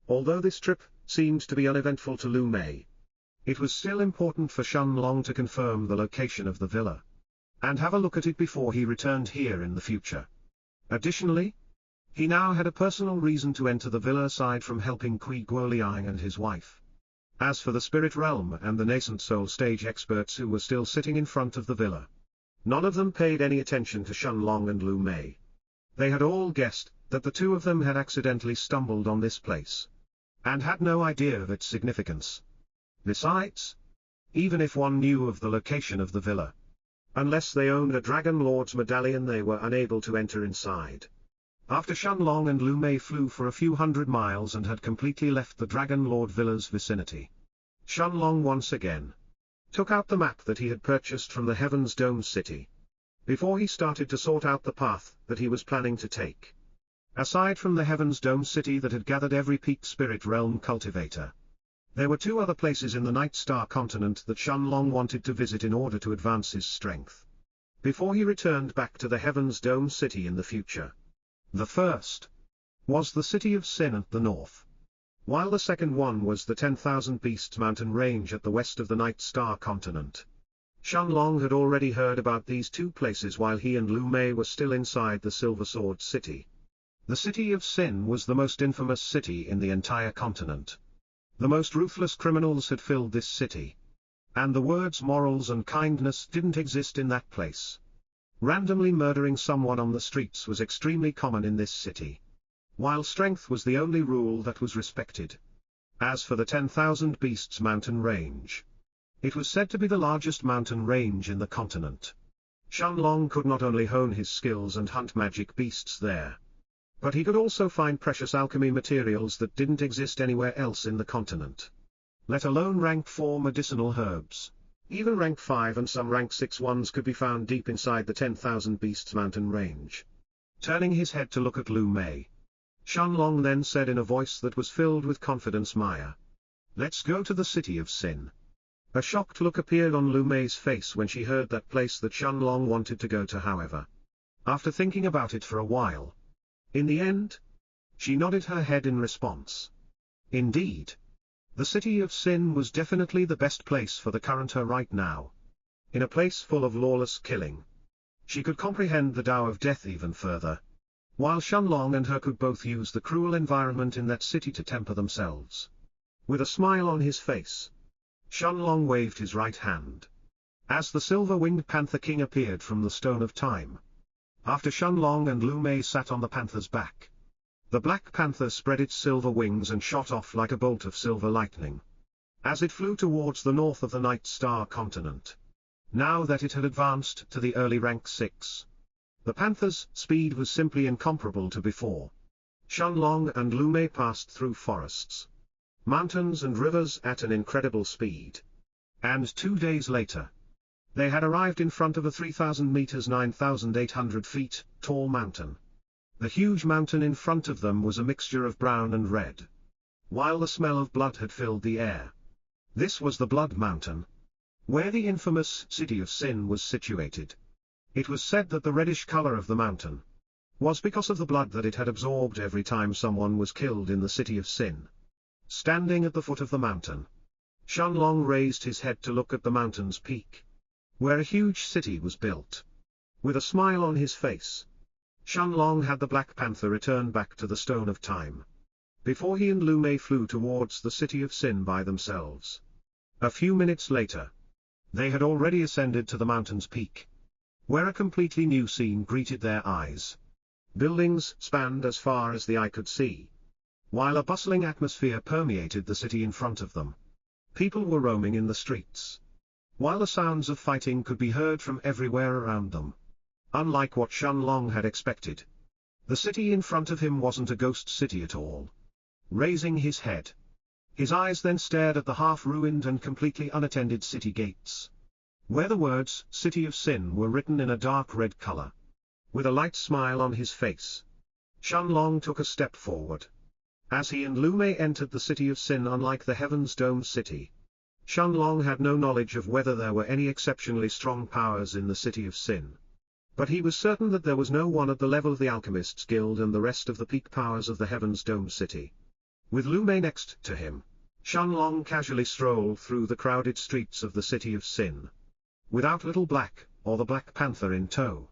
Although this trip seemed to be uneventful to Lu Mei, it was still important for Shenlong to confirm the location of the villa, and have a look at it before he returned here in the future. Additionally, he now had a personal reason to enter the villa aside from helping Kui Guoliang and his wife. As for the spirit realm and the nascent soul stage experts who were still sitting in front of the villa, none of them paid any attention to Shenlong and Lu Mei. They had all guessed that the two of them had accidentally stumbled on this place, and had no idea of its significance. Besides, even if one knew of the location of the villa, unless they owned a Dragon Lord's medallion, they were unable to enter inside. After Shenlong and Lu Mei flew for a few hundred miles and had completely left the Dragon Lord villa's vicinity, Shenlong once again took out the map that he had purchased from the Heaven's Dome city, before he started to sort out the path that he was planning to take. Aside from the Heaven's Dome city that had gathered every peak spirit realm cultivator, there were two other places in the Night Star continent that Shenlong wanted to visit in order to advance his strength, before he returned back to the Heaven's Dome city in the future. The first was the city of Sin at the north, while the second one was the 10,000 Beasts mountain range at the west of the Night Star continent. Shenlong had already heard about these two places while he and Lu Mei were still inside the Silver Sword city. The city of Sin was the most infamous city in the entire continent. The most ruthless criminals had filled this city, and the words morals and kindness didn't exist in that place. Randomly murdering someone on the streets was extremely common in this city, while strength was the only rule that was respected. As for the 10,000 Beasts mountain range, it was said to be the largest mountain range in the continent. Shenlong could not only hone his skills and hunt magic beasts there, but he could also find precious alchemy materials that didn't exist anywhere else in the continent, let alone rank 4 medicinal herbs. Even rank 5 and some rank 6 ones could be found deep inside the 10,000 Beasts mountain range. Turning his head to look at Lu Mei, Shenlong then said in a voice that was filled with confidence, "Maya, let's go to the city of Sin." A shocked look appeared on Lu Mei's face when she heard that place that Shenlong wanted to go to. However, after thinking about it for a while, in the end, she nodded her head in response. Indeed, the city of Sin was definitely the best place for the current her right now. In a place full of lawless killing, she could comprehend the Tao of Death even further, while Shenlong and her could both use the cruel environment in that city to temper themselves. With a smile on his face, Shenlong waved his right hand, as the silver-winged Panther King appeared from the Stone of Time. After Shenlong and Lu Mei sat on the panther's back, the Black Panther spread its silver wings and shot off like a bolt of silver lightning, as it flew towards the north of the Night Star continent. Now that it had advanced to the early rank 6, the panther's speed was simply incomparable to before. Shenlong and Lu Mei passed through forests, mountains and rivers at an incredible speed, and 2 days later, they had arrived in front of a 3,000 meters 9,800 feet tall mountain. The huge mountain in front of them was a mixture of brown and red, while the smell of blood had filled the air. This was the Blood Mountain, where the infamous city of Sin was situated. It was said that the reddish color of the mountain was because of the blood that it had absorbed every time someone was killed in the city of Sin. Standing at the foot of the mountain, Shenlong raised his head to look at the mountain's peak, where a huge city was built. With a smile on his face, Shenlong had the Black Panther return back to the Stone of Time, before he and Lu Mei flew towards the city of Sin by themselves. A few minutes later, they had already ascended to the mountain's peak, where a completely new scene greeted their eyes. Buildings spanned as far as the eye could see, while a bustling atmosphere permeated the city in front of them. People were roaming in the streets, while the sounds of fighting could be heard from everywhere around them. Unlike what Shenlong had expected, the city in front of him wasn't a ghost city at all. Raising his head, his eyes then stared at the half-ruined and completely unattended city gates, where the words "City of Sin" were written in a dark red color. With a light smile on his face, Shenlong took a step forward. As he and Lu Mei entered the city of Sin, unlike the Heaven's Dome city, Shenlong had no knowledge of whether there were any exceptionally strong powers in the city of Sin. But he was certain that there was no one at the level of the Alchemists Guild and the rest of the peak powers of the Heaven's Dome city. With Lu Mei next to him, Shenlong casually strolled through the crowded streets of the city of Sin, without Little Black, or the Black Panther in tow.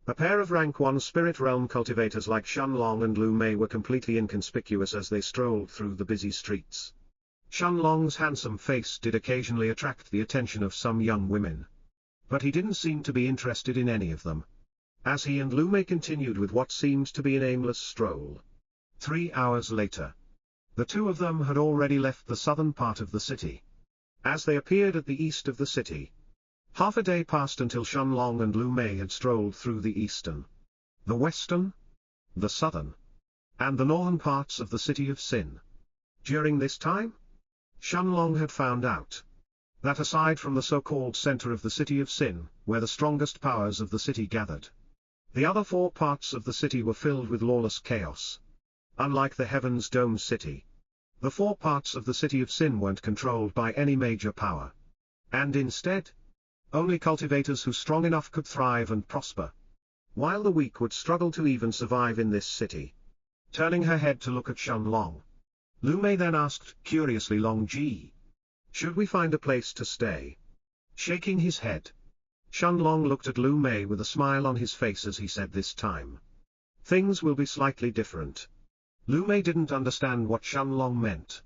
A pair of rank 1 spirit realm cultivators like Shenlong and Lu Mei were completely inconspicuous as they strolled through the busy streets. Shenlong's handsome face did occasionally attract the attention of some young women, but he didn't seem to be interested in any of them. as he and Lu Mei continued with what seemed to be an aimless stroll. 3 hours later, the two of them had already left the southern part of the city. As they appeared at the east of the city, half a day passed until Shenlong and Lu Mei had strolled through the eastern, the western, the southern, and the northern parts of the city of Sin. During this time, Shenlong had found out that aside from the so-called center of the city of Sin, where the strongest powers of the city gathered, the other 4 parts of the city were filled with lawless chaos. Unlike the Heaven's Dome city, the 4 parts of the city of Sin weren't controlled by any major power. And instead, only cultivators who strong enough could thrive and prosper, while the weak would struggle to even survive in this city. Turning her head to look at Shenlong, Lu Mei then asked curiously, Long Ji, should we find a place to stay? Shaking his head, Shenlong looked at Lu Mei with a smile on his face as he said, this time, things will be slightly different. Lu Mei didn't understand what Shenlong meant,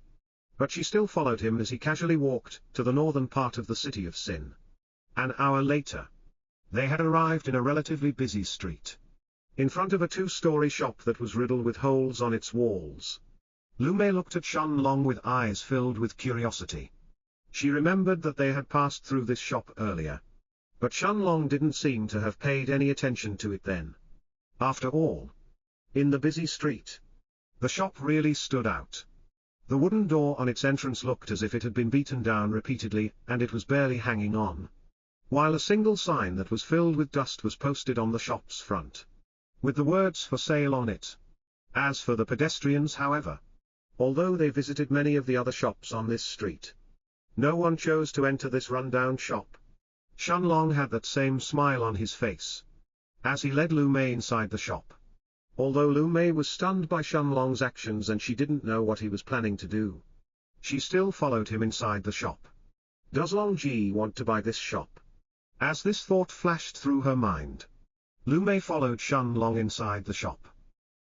but she still followed him as he casually walked to the northern part of the city of Sin. An hour later, they had arrived in a relatively busy street, in front of a 2-story shop that was riddled with holes on its walls. Lu Mei looked at Shenlong with eyes filled with curiosity. She remembered that they had passed through this shop earlier, but Shenlong didn't seem to have paid any attention to it then. After all, in the busy street, the shop really stood out. The wooden door on its entrance looked as if it had been beaten down repeatedly, and it was barely hanging on, while a single sign that was filled with dust was posted on the shop's front, with the words "for sale" on it. As for the pedestrians, however, although they visited many of the other shops on this street, no one chose to enter this rundown shop. Shenlong had that same smile on his face as he led Lu Mei inside the shop. Although Lu Mei was stunned by Shenlong's actions and she didn't know what he was planning to do, she still followed him inside the shop. Does Long Ji want to buy this shop? As this thought flashed through her mind, Lu Mei followed Shenlong inside the shop,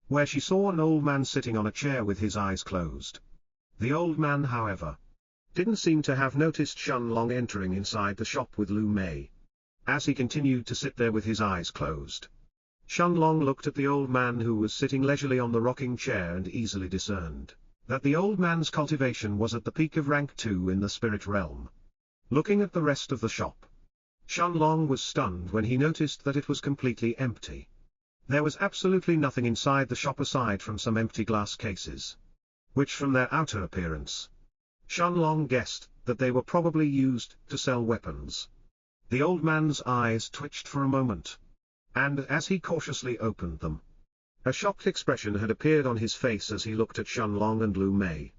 where she saw an old man sitting on a chair with his eyes closed. The old man, however, didn't seem to have noticed Shenlong entering inside the shop with Lu Mei, as he continued to sit there with his eyes closed. Shenlong looked at the old man who was sitting leisurely on the rocking chair and easily discerned that the old man's cultivation was at the peak of rank 2 in the spirit realm. Looking at the rest of the shop, Shenlong was stunned when he noticed that it was completely empty. There was absolutely nothing inside the shop aside from some empty glass cases, which from their outer appearance, Shenlong guessed that they were probably used to sell weapons. The old man's eyes twitched for a moment, and as he cautiously opened them, a shocked expression had appeared on his face as he looked at Shenlong and Lu Mei.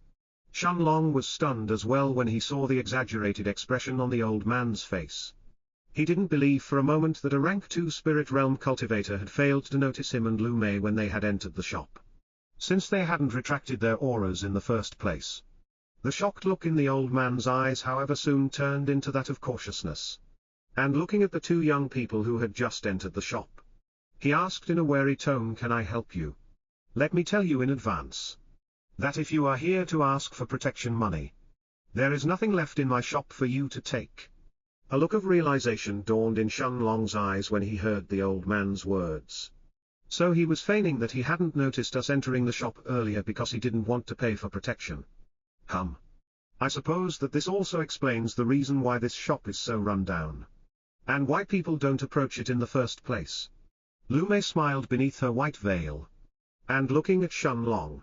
Shenlong was stunned as well when he saw the exaggerated expression on the old man's face. He didn't believe for a moment that a rank 2 spirit realm cultivator had failed to notice him and Lu Mei when they had entered the shop, since they hadn't retracted their auras in the first place. The shocked look in the old man's eyes, however, soon turned into that of cautiousness. And looking at the 2 young people who had just entered the shop, he asked in a wary tone, "Can I help you? Let me tell you in advance that if you are here to ask for protection money, there is nothing left in my shop for you to take." A look of realization dawned in Shenlong's eyes when he heard the old man's words. So he was feigning that he hadn't noticed us entering the shop earlier because he didn't want to pay for protection. I suppose that this also explains the reason why this shop is so run down, and why people don't approach it in the first place. Lu Mei smiled beneath her white veil, and looking at Shenlong,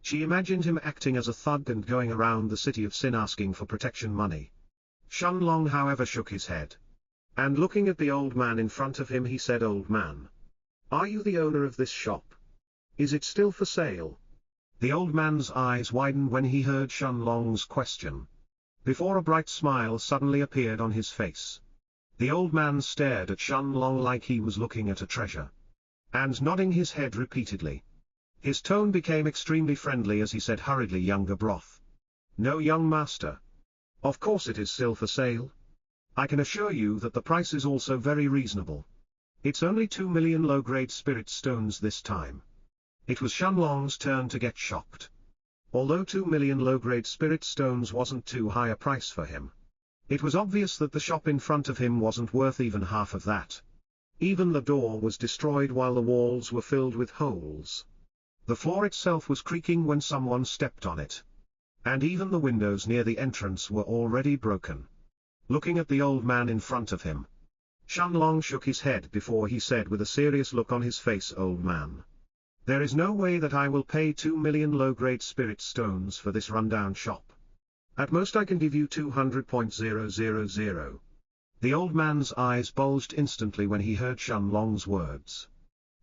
she imagined him acting as a thug and going around the city of Sin asking for protection money. Shenlong, however, shook his head, and looking at the old man in front of him, he said, "Old man, are you the owner of this shop? Is it still for sale?" The old man's eyes widened when he heard Shenlong's question, before a bright smile suddenly appeared on his face. The old man stared at Shenlong like he was looking at a treasure, and nodding his head repeatedly. His tone became extremely friendly as he said hurriedly, "Younger broth. No, young master. Of course it is still for sale. I can assure you that the price is also very reasonable. It's only 2 million low-grade spirit stones this time." It was Shenlong's turn to get shocked. Although 2 million low-grade spirit stones wasn't too high a price for him, it was obvious that the shop in front of him wasn't worth even half of that. Even the door was destroyed while the walls were filled with holes. The floor itself was creaking when someone stepped on it. And even the windows near the entrance were already broken. Looking at the old man in front of him, Shenlong shook his head before he said with a serious look on his face, "Old man, there is no way that I will pay 2 million low-grade spirit stones for this rundown shop. At most I can give you 200,000. The old man's eyes bulged instantly when he heard Shenlong's words.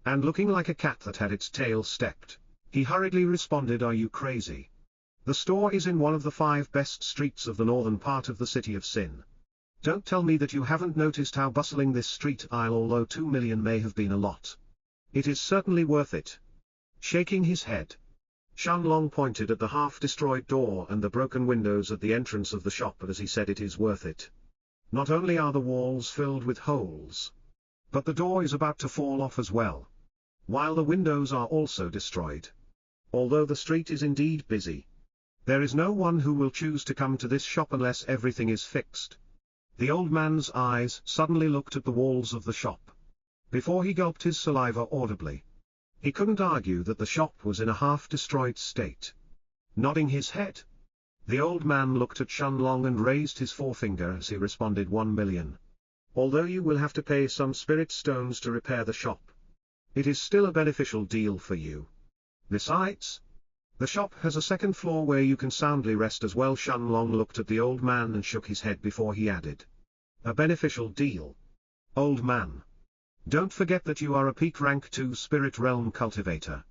And looking like a cat that had its tail stepped, he hurriedly responded, "Are you crazy? The store is in one of the 5 best streets of the northern part of the city of Sin. Don't tell me that you haven't noticed how bustling this street aisle, although 2 million may have been a lot. It is certainly worth it." Shaking his head, Shenlong pointed at the half-destroyed door and the broken windows at the entrance of the shop as he said, "It is worth it. Not only are the walls filled with holes, but the door is about to fall off as well, while the windows are also destroyed. Although the street is indeed busy, there is no one who will choose to come to this shop unless everything is fixed." The old man's eyes suddenly looked at the walls of the shop. Before he gulped his saliva audibly. He couldn't argue that the shop was in a half-destroyed state. Nodding his head, the old man looked at Shenlong and raised his forefinger as he responded, 1 million. Although you will have to pay some spirit stones to repair the shop, it is still a beneficial deal for you. Besides, the shop has a second floor where you can soundly rest as well. Shenlong looked at the old man and shook his head before he added, "A beneficial deal? Old man, don't forget that you are a peak rank 2 spirit realm cultivator.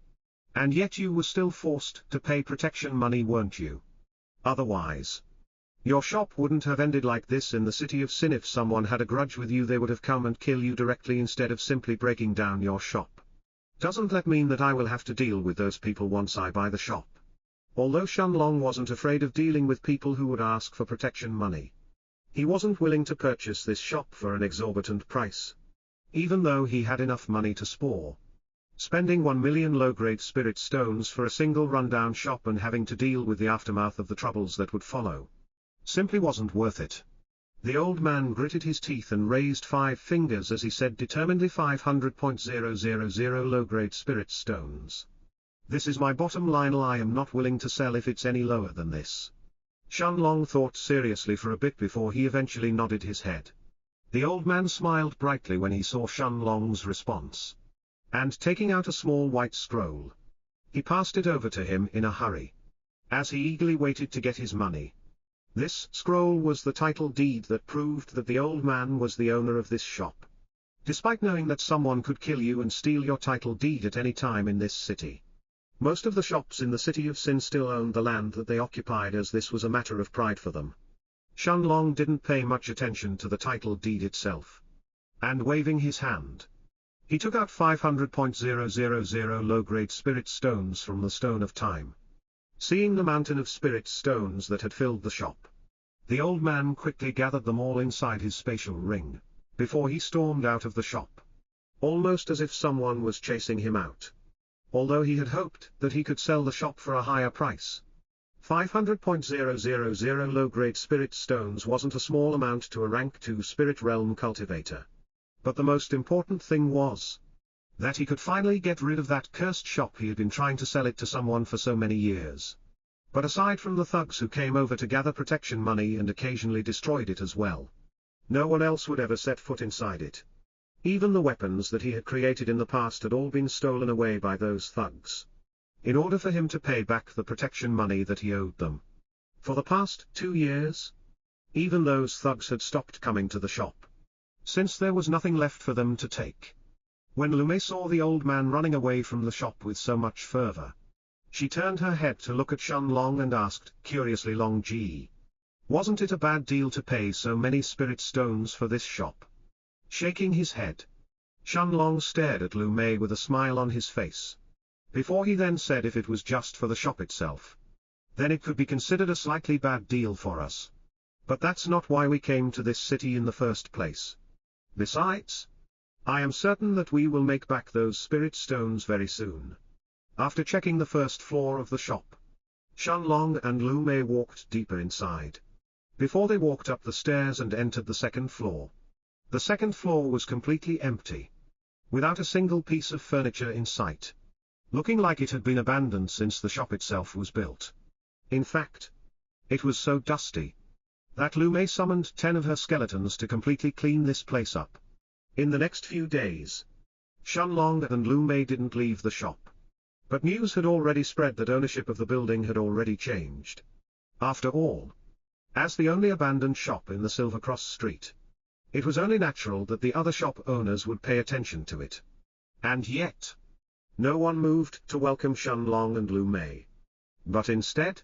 And yet you were still forced to pay protection money, weren't you? Otherwise, your shop wouldn't have ended like this in the city of Sin. If someone had a grudge with you, they would have come and kill you directly instead of simply breaking down your shop. Doesn't that mean that I will have to deal with those people once I buy the shop?" Although Shenlong wasn't afraid of dealing with people who would ask for protection money, he wasn't willing to purchase this shop for an exorbitant price, even though he had enough money to spare. Spending 1 million low-grade spirit stones for a single rundown shop and having to deal with the aftermath of the troubles that would follow simply wasn't worth it. The old man gritted his teeth and raised 5 fingers as he said determinedly, 500,000 low-grade spirit stones. This is my bottom line. I am not willing to sell if it's any lower than this. Shenlong thought seriously for a bit before he eventually nodded his head. The old man smiled brightly when he saw Shenlong's response. And taking out a small white scroll, he passed it over to him in a hurry, as he eagerly waited to get his money. This scroll was the title deed that proved that the old man was the owner of this shop. Despite knowing that someone could kill you and steal your title deed at any time in this city, most of the shops in the city of Sin still owned the land that they occupied, as this was a matter of pride for them. Shenlong didn't pay much attention to the title deed itself. And waving his hand, he took out 500,000 low-grade spirit stones from the Stone of Time. Seeing the mountain of spirit stones that had filled the shop, the old man quickly gathered them all inside his spatial ring, before he stormed out of the shop, almost as if someone was chasing him out. Although he had hoped that he could sell the shop for a higher price, 500,000 low-grade spirit stones wasn't a small amount to a rank 2 spirit realm cultivator. But the most important thing was that he could finally get rid of that cursed shop. He had been trying to sell it to someone for so many years. But aside from the thugs who came over to gather protection money and occasionally destroyed it as well, no one else would ever set foot inside it. Even the weapons that he had created in the past had all been stolen away by those thugs, in order for him to pay back the protection money that he owed them. For the past 2 years, even those thugs had stopped coming to the shop, since there was nothing left for them to take. When Lumei saw the old man running away from the shop with so much fervor, she turned her head to look at Shenlong and asked, curiously, Long Ji, wasn't it a bad deal to pay so many spirit stones for this shop? Shaking his head, Shenlong stared at Lumei with a smile on his face, before he then said, if it was just for the shop itself, then it could be considered a slightly bad deal for us. But that's not why we came to this city in the first place. Besides, I am certain that we will make back those spirit stones very soon. After checking the first floor of the shop, Shenlong and Lumei walked deeper inside, before they walked up the stairs and entered the second floor. The second floor was completely empty. without a single piece of furniture in sight, looking like it had been abandoned since the shop itself was built. In fact, it was so dusty that Lu Mei summoned 10 of her skeletons to completely clean this place up. In the next few days, Shenlong and Lu Mei didn't leave the shop. But news had already spread that ownership of the building had already changed. After all, as the only abandoned shop in the Silver Cross Street, it was only natural that the other shop owners would pay attention to it. And yet, no one moved to welcome Shenlong and Lu Mei. But instead,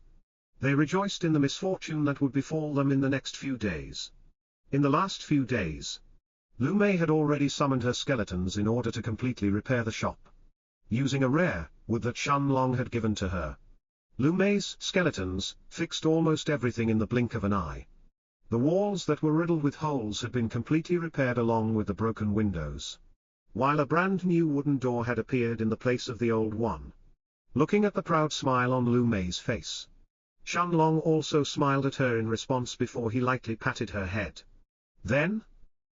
they rejoiced in the misfortune that would befall them in the next few days. In the last few days, Lu Mei had already summoned her skeletons in order to completely repair the shop, using a rare wood that Shenlong had given to her. Lu Mei's skeletons fixed almost everything in the blink of an eye. The walls that were riddled with holes had been completely repaired along with the broken windows, while a brand new wooden door had appeared in the place of the old one. Looking at the proud smile on Lu Mei's face, Shenlong also smiled at her in response before he lightly patted her head. Then,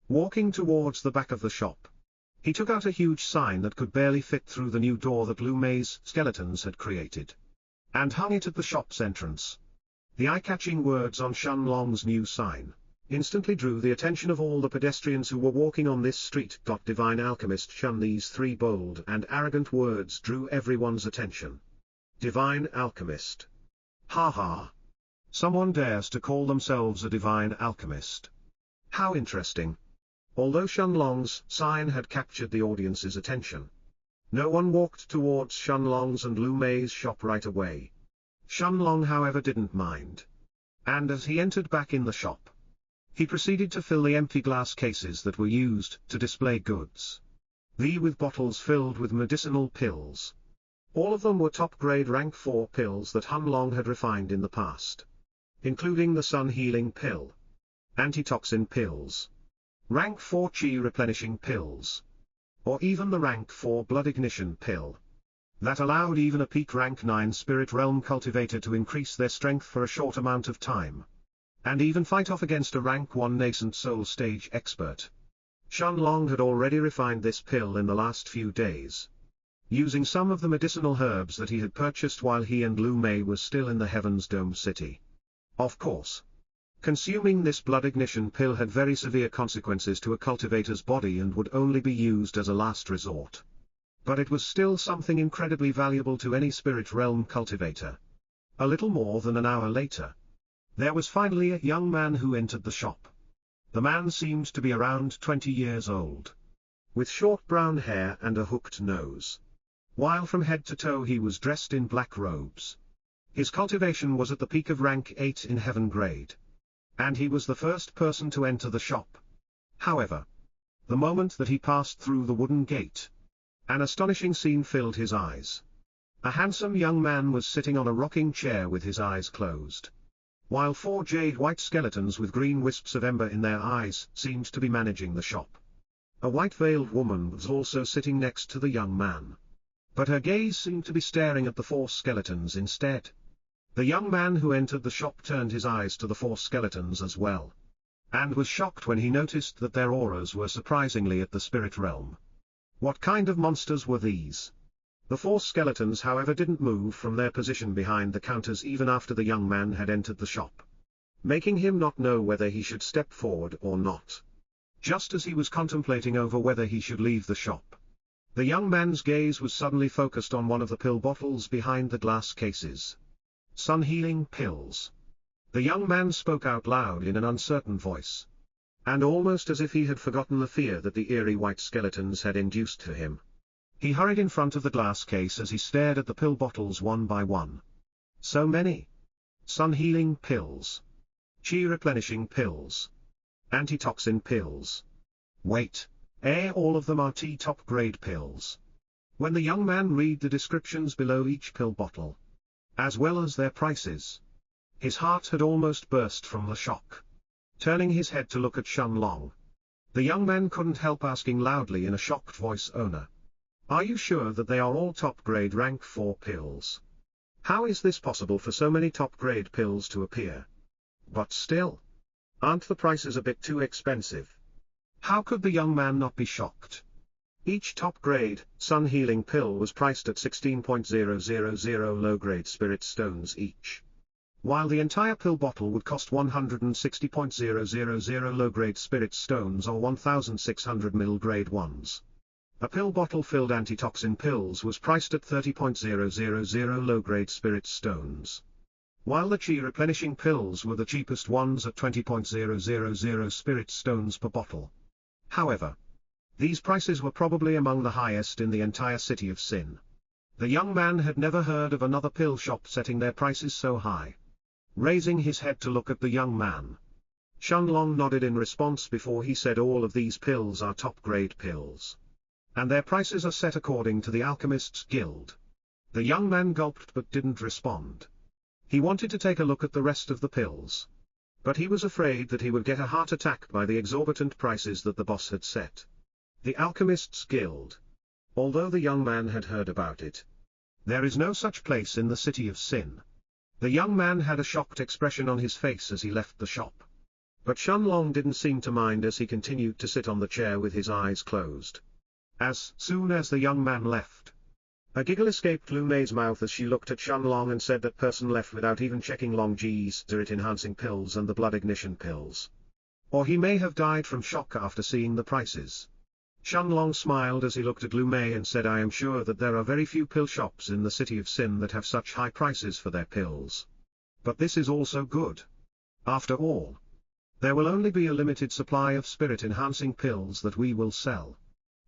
walking towards the back of the shop, he took out a huge sign that could barely fit through the new door that Lu Mei's skeletons had created, and hung it at the shop's entrance. The eye-catching words on Shenlong's new sign instantly drew the attention of all the pedestrians who were walking on this street. Divine Alchemist Shun. These 3 bold and arrogant words drew everyone's attention. Divine Alchemist. Ha. Someone dares to call themselves a divine alchemist. How interesting. Although Shenlong's sign had captured the audience's attention, no one walked towards Shenlong's and Lu Mei's shop right away. Shenlong, however, didn't mind. And as he entered back in the shop, he proceeded to fill the empty glass cases that were used to display goods. These with bottles filled with medicinal pills. All of them were top-grade rank 4 pills that Shenlong had refined in the past, including the Sun Healing Pill, Antitoxin Pills, rank 4 Chi Replenishing Pills, or even the rank 4 Blood Ignition Pill, that allowed even a peak rank 9 Spirit Realm cultivator to increase their strength for a short amount of time, and even fight off against a rank 1 nascent Soul Stage expert. Shenlong had already refined this pill in the last few days, using some of the medicinal herbs that he had purchased while he and Lu Mei were still in the Heaven's Dome City. Of course, consuming this blood ignition pill had very severe consequences to a cultivator's body and would only be used as a last resort. But it was still something incredibly valuable to any spirit realm cultivator. A little more than an hour later, there was finally a young man who entered the shop. The man seemed to be around 20 years old, with short brown hair and a hooked nose, while from head to toe he was dressed in black robes. His cultivation was at the peak of rank 8 in heaven grade, and he was the first person to enter the shop. However, the moment that he passed through the wooden gate, an astonishing scene filled his eyes. A handsome young man was sitting on a rocking chair with his eyes closed, while 4 jade-white skeletons with green wisps of ember in their eyes seemed to be managing the shop. A white-veiled woman was also sitting next to the young man, but her gaze seemed to be staring at the 4 skeletons instead. The young man who entered the shop turned his eyes to the 4 skeletons as well, and was shocked when he noticed that their auras were surprisingly at the spirit realm. What kind of monsters were these? The 4 skeletons, however, didn't move from their position behind the counters even after the young man had entered the shop, making him not know whether he should step forward or not. Just as he was contemplating over whether he should leave the shop, the young man's gaze was suddenly focused on one of the pill bottles behind the glass cases. Sun Healing Pills. The young man spoke out loud in an uncertain voice, and almost as if he had forgotten the fear that the eerie white skeletons had induced to him. He hurried in front of the glass case as he stared at the pill bottles one by one. So many. Sun Healing Pills. Chi Replenishing Pills. Antitoxin Pills. Wait, all of them are top grade pills. When the young man read the descriptions below each pill bottle, as well as their prices, his heart had almost burst from the shock. Turning his head to look at Shenlong, the young man couldn't help asking loudly in a shocked voice, "Owner, are you sure that they are all top-grade rank 4 pills? How is this possible for so many top-grade pills to appear? But still, aren't the prices a bit too expensive?" How could the young man not be shocked? Each top-grade, sun-healing pill was priced at 16,000 low-grade spirit stones each, while the entire pill bottle would cost 160,000 low-grade spirit stones or 1,600 ml grade ones. A pill bottle filled antitoxin pills was priced at 30,000 low-grade spirit stones, while the chi replenishing pills were the cheapest ones at 20,000 spirit stones per bottle. However, these prices were probably among the highest in the entire city of Sin. The young man had never heard of another pill shop setting their prices so high. Raising his head to look at the young man, Shunlong nodded in response before he said, all of these pills are top-grade pills, and their prices are set according to the Alchemists Guild. The young man gulped but didn't respond. He wanted to take a look at the rest of the pills, but he was afraid that he would get a heart attack by the exorbitant prices that the boss had set. The Alchemists Guild. Although the young man had heard about it, there is no such place in the city of Sin. The young man had a shocked expression on his face as he left the shop. But Shunlong didn't seem to mind as he continued to sit on the chair with his eyes closed. As soon as the young man left, a giggle escaped Lu Mei's mouth as she looked at Shunlong and said, that person left without even checking Long Ji's spirit-enhancing pills and the blood ignition pills. Or he may have died from shock after seeing the prices. Shunlong smiled as he looked at Lu Mei and said, I am sure that there are very few pill shops in the city of Sin that have such high prices for their pills. But this is also good. After all, there will only be a limited supply of spirit-enhancing pills that we will sell.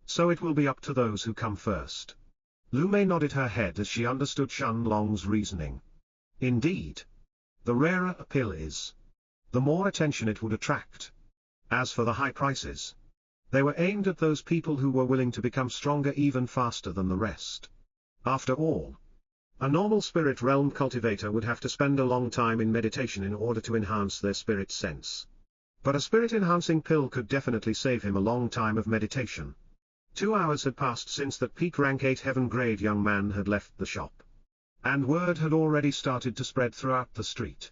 So it will be up to those who come first. Lu Mei nodded her head as she understood Shunlong's reasoning. Indeed, the rarer a pill is, the more attention it would attract. As for the high prices, they were aimed at those people who were willing to become stronger even faster than the rest. After all, a normal spirit realm cultivator would have to spend a long time in meditation in order to enhance their spirit sense. But a spirit-enhancing pill could definitely save him a long time of meditation. 2 hours had passed since that peak rank 8 heaven-grade young man had left the shop, and word had already started to spread throughout the street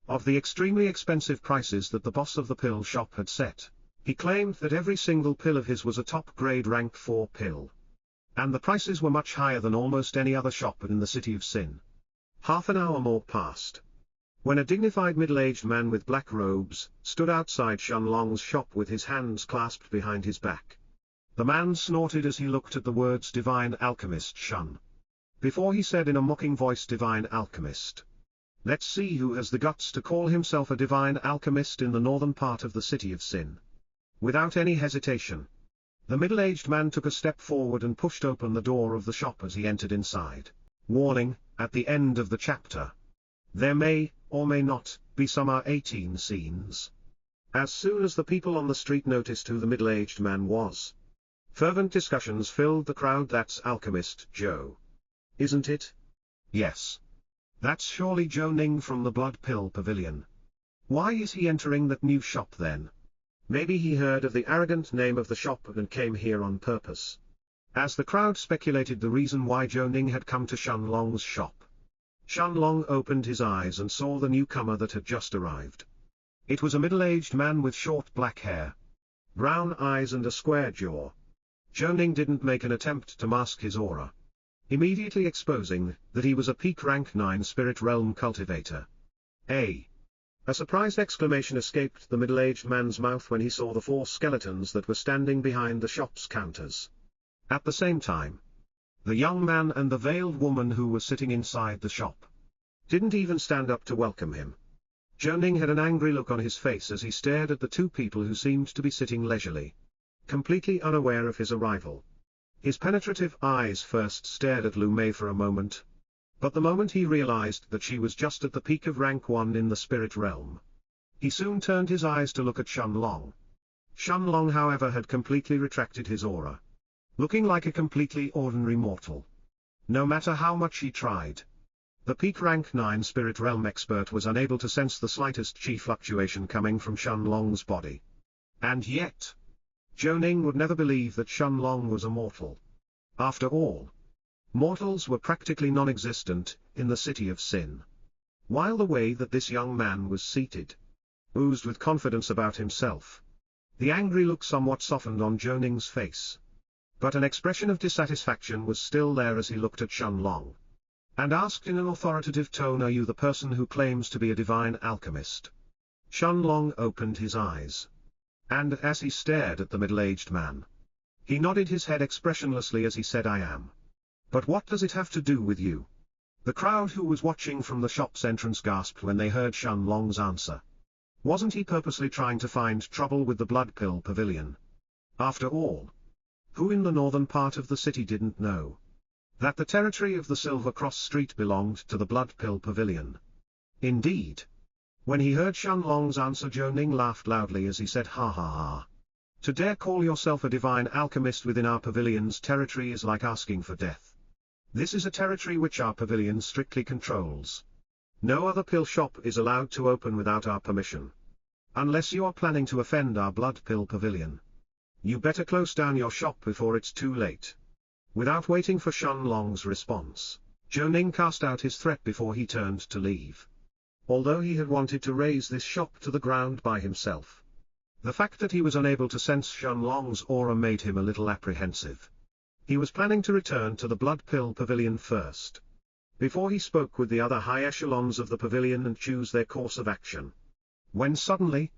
of the extremely expensive prices that the boss of the pill shop had set. He claimed that every single pill of his was a top-grade rank 4 pill, and the prices were much higher than almost any other shop in the city of Sin. Half an hour more passed, when a dignified middle-aged man with black robes stood outside Shunlong's shop with his hands clasped behind his back. The man snorted as he looked at the words Divine Alchemist Shun, before he said in a mocking voice, Divine Alchemist. Let's see who has the guts to call himself a Divine Alchemist in the northern part of the city of Sin. Without any hesitation, the middle-aged man took a step forward and pushed open the door of the shop as he entered inside. Warning, at the end of the chapter, there may, or may not, be some R18 scenes. As soon as the people on the street noticed who the middle-aged man was, fervent discussions filled the crowd. That's Alchemist Joe, isn't it? Yes. That's surely Joe Ning from the Blood Pill Pavilion. Why is he entering that new shop then? Maybe he heard of the arrogant name of the shop and came here on purpose. As the crowd speculated the reason why Joe Ning had come to Shunlong's shop, Shunlong opened his eyes and saw the newcomer that had just arrived. It was a middle-aged man with short black hair, brown eyes and a square jaw. Joe Ning didn't make an attempt to mask his aura, immediately exposing that he was a peak rank 9 spirit realm cultivator. A surprised exclamation escaped the middle-aged man's mouth when he saw the 4 skeletons that were standing behind the shop's counters. At the same time, the young man and the veiled woman who were sitting inside the shop didn't even stand up to welcome him. Joe Ning had an angry look on his face as he stared at the 2 people who seemed to be sitting leisurely, completely unaware of his arrival. His penetrative eyes first stared at Lu Mei for a moment, but the moment he realized that she was just at the peak of rank 1 in the spirit realm, he soon turned his eyes to look at Shunlong. Shunlong, however, had completely retracted his aura, looking like a completely ordinary mortal. No matter how much he tried, the peak rank 9 spirit realm expert was unable to sense the slightest chi fluctuation coming from Shunlong's body. And yet, Joe Ning would never believe that Shunlong was a mortal. After all, mortals were practically non-existent in the city of Sin. While the way that this young man was seated oozed with confidence about himself, the angry look somewhat softened on Joe Ning's face. But an expression of dissatisfaction was still there as he looked at Shenlong, and asked in an authoritative tone, "Are you the person who claims to be a divine alchemist?" Shenlong opened his eyes, and as he stared at the middle-aged man, he nodded his head expressionlessly as he said, "I am. But what does it have to do with you?" The crowd who was watching from the shop's entrance gasped when they heard Shenlong's answer. Wasn't he purposely trying to find trouble with the Blood Pill Pavilion? After all, who in the northern part of the city didn't know that the territory of the Silver Cross Street belonged to the Blood Pill Pavilion? Indeed, when he heard Shenlong's answer, Zhou Ning laughed loudly as he said, "Ha ha ha. To dare call yourself a divine alchemist within our pavilion's territory is like asking for death. This is a territory which our pavilion strictly controls. No other pill shop is allowed to open without our permission. Unless you are planning to offend our Blood Pill Pavilion, you better close down your shop before it's too late." Without waiting for Shenlong's response, Zhou Ning cast out his threat before he turned to leave. Although he had wanted to raze this shop to the ground by himself, the fact that he was unable to sense Shenlong's aura made him a little apprehensive. He was planning to return to the Blood Pill Pavilion first, before he spoke with the other high echelons of the pavilion and choose their course of action. When suddenly,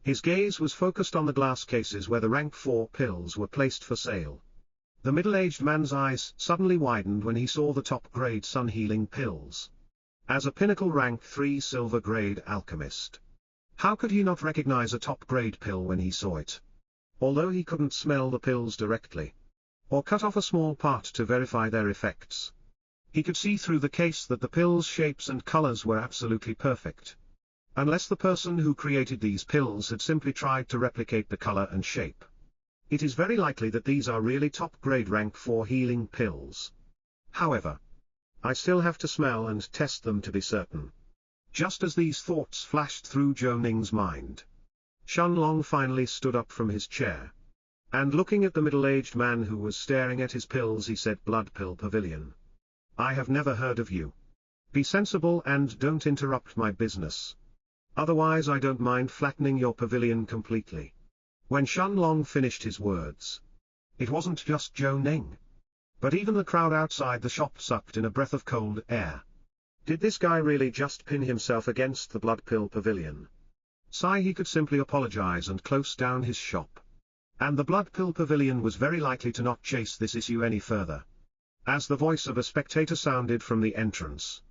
his gaze was focused on the glass cases where the rank 4 pills were placed for sale. The middle-aged man's eyes suddenly widened when he saw the top-grade sun-healing pills. As a pinnacle rank 3 silver-grade alchemist, how could he not recognize a top-grade pill when he saw it? Although he couldn't smell the pills directly, or cut off a small part to verify their effects, he could see through the case that the pills' shapes and colors were absolutely perfect. Unless the person who created these pills had simply tried to replicate the color and shape, it is very likely that these are really top-grade rank 4 healing pills. However, I still have to smell and test them to be certain. Just as these thoughts flashed through Zhou Ning's mind, Shenlong finally stood up from his chair, and looking at the middle-aged man who was staring at his pills, he said, "Blood Pill Pavilion. I have never heard of you. Be sensible and don't interrupt my business. Otherwise I don't mind flattening your pavilion completely." When Shenlong finished his words, it wasn't just Zhou Ning, but even the crowd outside the shop sucked in a breath of cold air. Did this guy really just pin himself against the Blood Pill Pavilion? He could simply apologize and close down his shop, and the Blood Pill Pavilion was very likely to not chase this issue any further. As the voice of a spectator sounded from the entrance,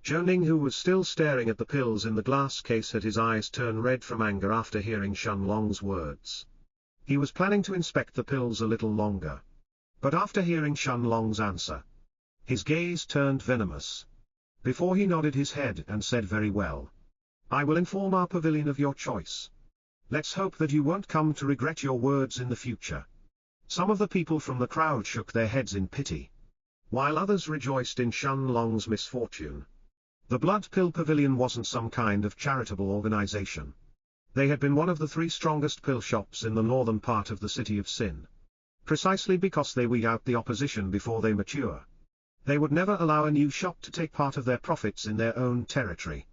Zhou Ning, who was still staring at the pills in the glass case, had his eyes turn red from anger after hearing Shenlong's words. He was planning to inspect the pills a little longer, but after hearing Shenlong's answer, his gaze turned venomous. Before he nodded his head and said, "Very well. I will inform our pavilion of your choice. Let's hope that you won't come to regret your words in the future." Some of the people from the crowd shook their heads in pity, while others rejoiced in Shenlong's misfortune. The Blood Pill Pavilion wasn't some kind of charitable organization. They had been one of the 3 strongest pill shops in the northern part of the city of Sin. Precisely because they weed out the opposition before they mature, they would never allow a new shop to take part of their profits in their own territory.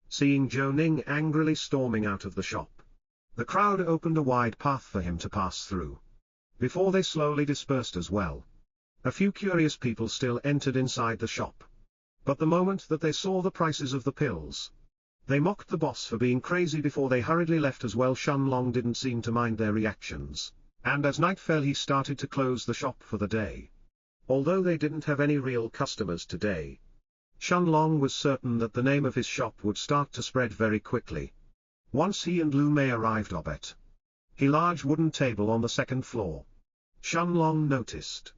Seeing Zhou Ning angrily storming out of the shop, the crowd opened a wide path for him to pass through, before they slowly dispersed as well. A few curious people still entered inside the shop, but the moment that they saw the prices of the pills, they mocked the boss for being crazy before they hurriedly left as well. Shenlong didn't seem to mind their reactions, and as night fell he started to close the shop for the day. Although they didn't have any real customers today, Shenlong was certain that the name of his shop would start to spread very quickly. Once he and Lu Mei arrived at a large wooden table on the 2nd floor, Shenlong noticed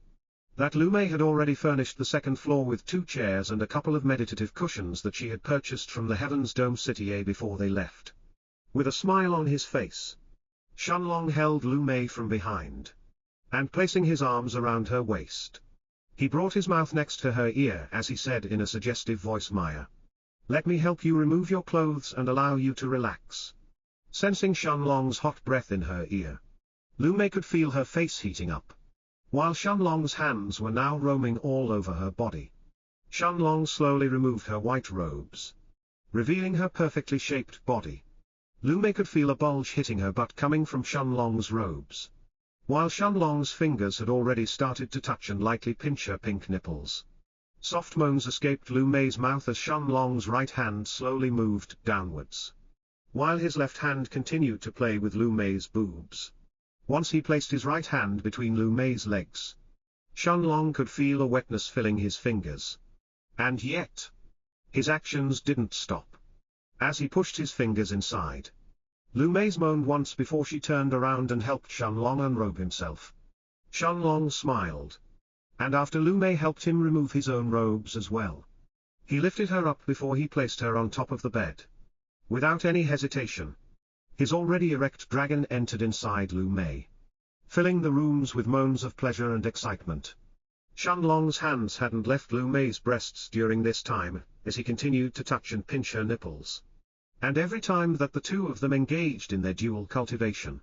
that Lu Mei had already furnished the 2nd floor with 2 chairs and a couple of meditative cushions that she had purchased from the Heaven's Dome City before they left. With a smile on his face, Shenlong held Lu Mei from behind, and placing his arms around her waist, he brought his mouth next to her ear as he said in a suggestive voice, "Maya, let me help you remove your clothes and allow you to relax." Sensing Shenlong's hot breath in her ear, Lu Mei could feel her face heating up, while Shenlong's hands were now roaming all over her body. Shenlong slowly removed her white robes, revealing her perfectly shaped body. Lu Mei could feel a bulge hitting her butt coming from Shenlong's robes. while Shenlong's fingers had already started to touch and lightly pinch her pink nipples. Soft moans escaped Lu Mei's mouth as Shenlong's right hand slowly moved downwards, while his left hand continued to play with Lu Mei's boobs. Once he placed his right hand between Lu Mei's legs, Shenlong could feel a wetness filling his fingers. And yet, his actions didn't stop. As he pushed his fingers inside, Lu Mei moaned once before she turned around and helped Shenlong unrobe himself. Shenlong smiled, and after Lu Mei helped him remove his own robes as well, he lifted her up before he placed her on top of the bed. Without any hesitation, his already erect dragon entered inside Lu Mei, filling the rooms with moans of pleasure and excitement. Shenlong's hands hadn't left Lu Mei's breasts during this time, as he continued to touch and pinch her nipples. And every time that the two of them engaged in their dual cultivation,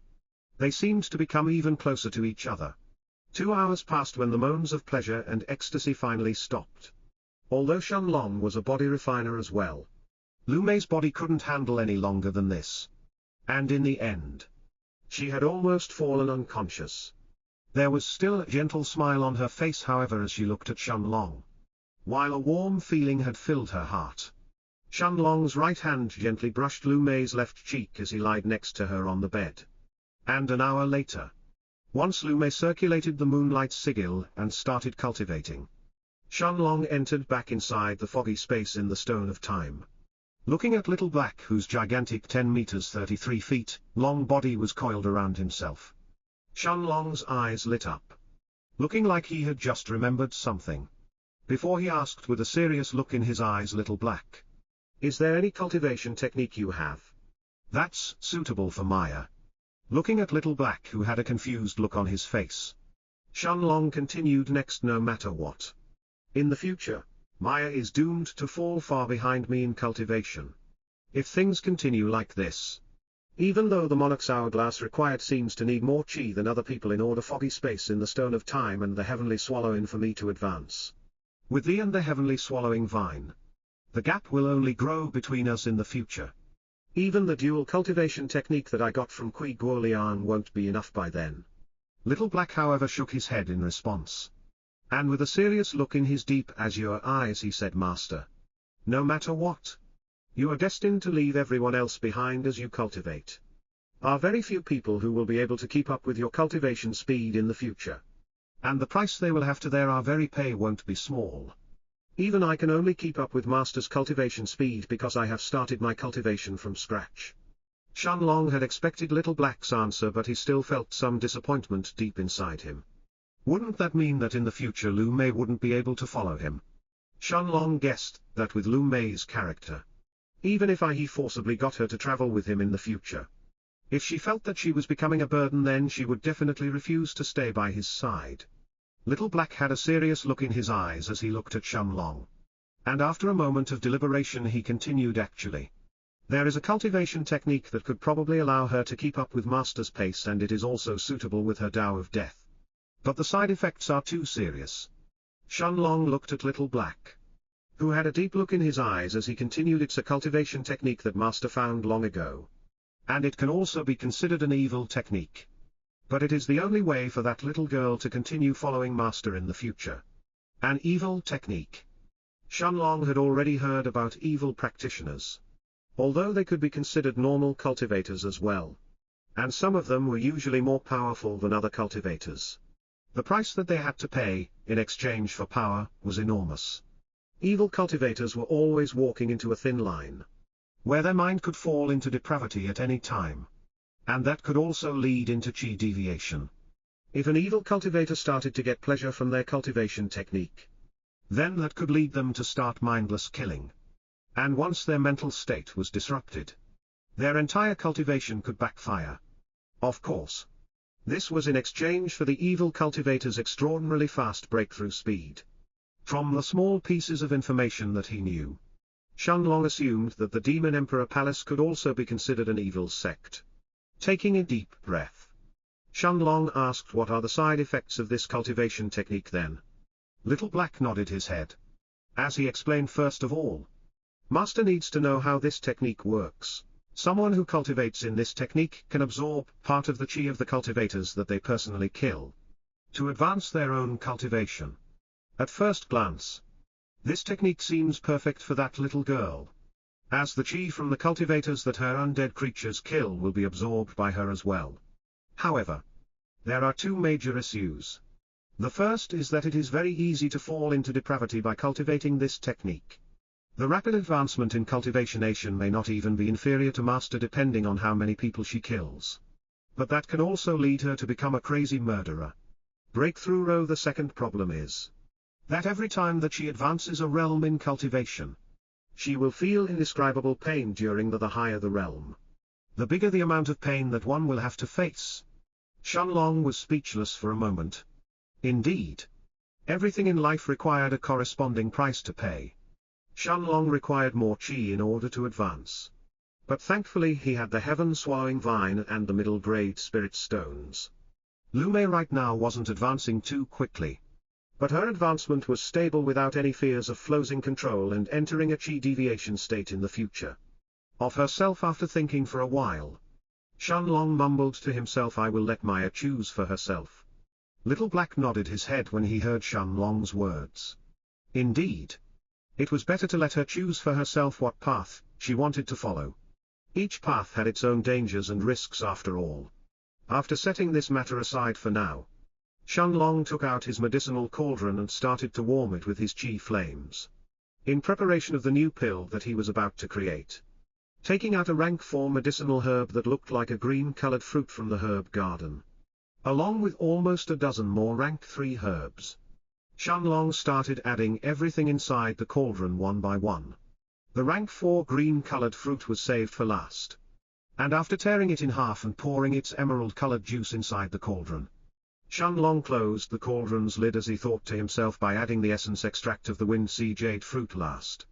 they seemed to become even closer to each other. 2 hours passed when the moans of pleasure and ecstasy finally stopped. Although Shenlong was a body refiner as well, Lu Mei's body couldn't handle any longer than this. And in the end, she had almost fallen unconscious. There was still a gentle smile on her face however as she looked at Shenlong, while a warm feeling had filled her heart. Shenlong's right hand gently brushed Lu Mei's left cheek as he lied next to her on the bed. And an hour later, once Lu Mei circulated the moonlight sigil and started cultivating, Shenlong entered back inside the foggy space in the Stone of Time. Looking at Little Black, whose gigantic 10 meters 33 feet long body was coiled around himself, Shenlong's eyes lit up, looking like he had just remembered something. Before he asked with a serious look in his eyes, Little Black, "Is there any cultivation technique you have that's suitable for Maya?" Looking at Little Black, who had a confused look on his face, Shenlong continued, "Next, no matter what. In the future, Maya is doomed to fall far behind me in cultivation. If things continue like this, even though the Monarch's hourglass required seems to need more chi than other people in order foggy space in the Stone of Time and the Heavenly Swallowing for me to advance. With thee and the Heavenly Swallowing Vine, the gap will only grow between us in the future. Even the dual cultivation technique that I got from Kui Guolian won't be enough by then." Little Black however shook his head in response, and with a serious look in his deep azure eyes he said, "Master, no matter what, you are destined to leave everyone else behind as you cultivate. Are very few people who will be able to keep up with your cultivation speed in the future. And the price they will have to their very pay won't be small. Even I can only keep up with Master's cultivation speed because I have started my cultivation from scratch." Shenlong had expected Little Black's answer, but he still felt some disappointment deep inside him. Wouldn't that mean that in the future Lu Mei wouldn't be able to follow him? Shenlong guessed that with Lu Mei's character, even if he forcibly got her to travel with him in the future, if she felt that she was becoming a burden, then she would definitely refuse to stay by his side. Little Black had a serious look in his eyes as he looked at Shenlong, and after a moment of deliberation he continued, "Actually, there is a cultivation technique that could probably allow her to keep up with Master's pace, and it is also suitable with her Tao of Death. But the side effects are too serious." Shenlong looked at Little Black, who had a deep look in his eyes as he continued, "It's a cultivation technique that Master found long ago. And it can also be considered an evil technique. But it is the only way for that little girl to continue following Master in the future." An evil technique. Shenlong had already heard about evil practitioners, although they could be considered normal cultivators as well. And some of them were usually more powerful than other cultivators. The price that they had to pay, in exchange for power, was enormous. Evil cultivators were always walking into a thin line, where their mind could fall into depravity at any time. And that could also lead into chi deviation. If an evil cultivator started to get pleasure from their cultivation technique, then that could lead them to start mindless killing. And once their mental state was disrupted, their entire cultivation could backfire. Of course, this was in exchange for the evil cultivator's extraordinarily fast breakthrough speed. From the small pieces of information that he knew, Shenlong assumed that the Demon Emperor Palace could also be considered an evil sect. Taking a deep breath, Shenlong asked, "What are the side effects of this cultivation technique then?" Little Black nodded his head, as he explained, "First of all, Master needs to know how this technique works, Someone who cultivates in this technique can absorb part of the chi of the cultivators that they personally kill, to advance their own cultivation. At first glance, this technique seems perfect for that little girl, as the chi from the cultivators that her undead creatures kill will be absorbed by her as well. However, there are two major issues. The first is that it is very easy to fall into depravity by cultivating this technique. The rapid advancement in cultivation may not even be inferior to master depending on how many people she kills. But that can also lead her to become a crazy murderer. Breakthrough row. The second problem is that every time that she advances a realm in cultivation, she will feel indescribable pain during the higher the realm, the bigger the amount of pain that one will have to face. Shenlong was speechless for a moment. Indeed, everything in life required a corresponding price to pay. Shenlong required more chi in order to advance. But thankfully he had the heaven-swallowing vine and the middle-grade spirit stones. Lumei right now wasn't advancing too quickly, but her advancement was stable without any fears of losing control and entering a chi deviation state in the future. Of herself after thinking for a while, Shenlong mumbled to himself, "I will let Maya choose for herself." Little Black nodded his head when he heard Shenlong's words. Indeed, it was better to let her choose for herself what path she wanted to follow. Each path had its own dangers and risks after all. After setting this matter aside for now, Shenlong took out his medicinal cauldron and started to warm it with his chi flames, in preparation of the new pill that he was about to create. Taking out a rank 4 medicinal herb that looked like a green-colored fruit from the herb garden, along with almost a dozen more rank 3 herbs, Shenlong started adding everything inside the cauldron one by one. The rank 4 green-colored fruit was saved for last. And after tearing it in half and pouring its emerald-colored juice inside the cauldron, Shenlong closed the cauldron's lid as he thought to himself, by adding the essence extract of the wind sea jade fruit last,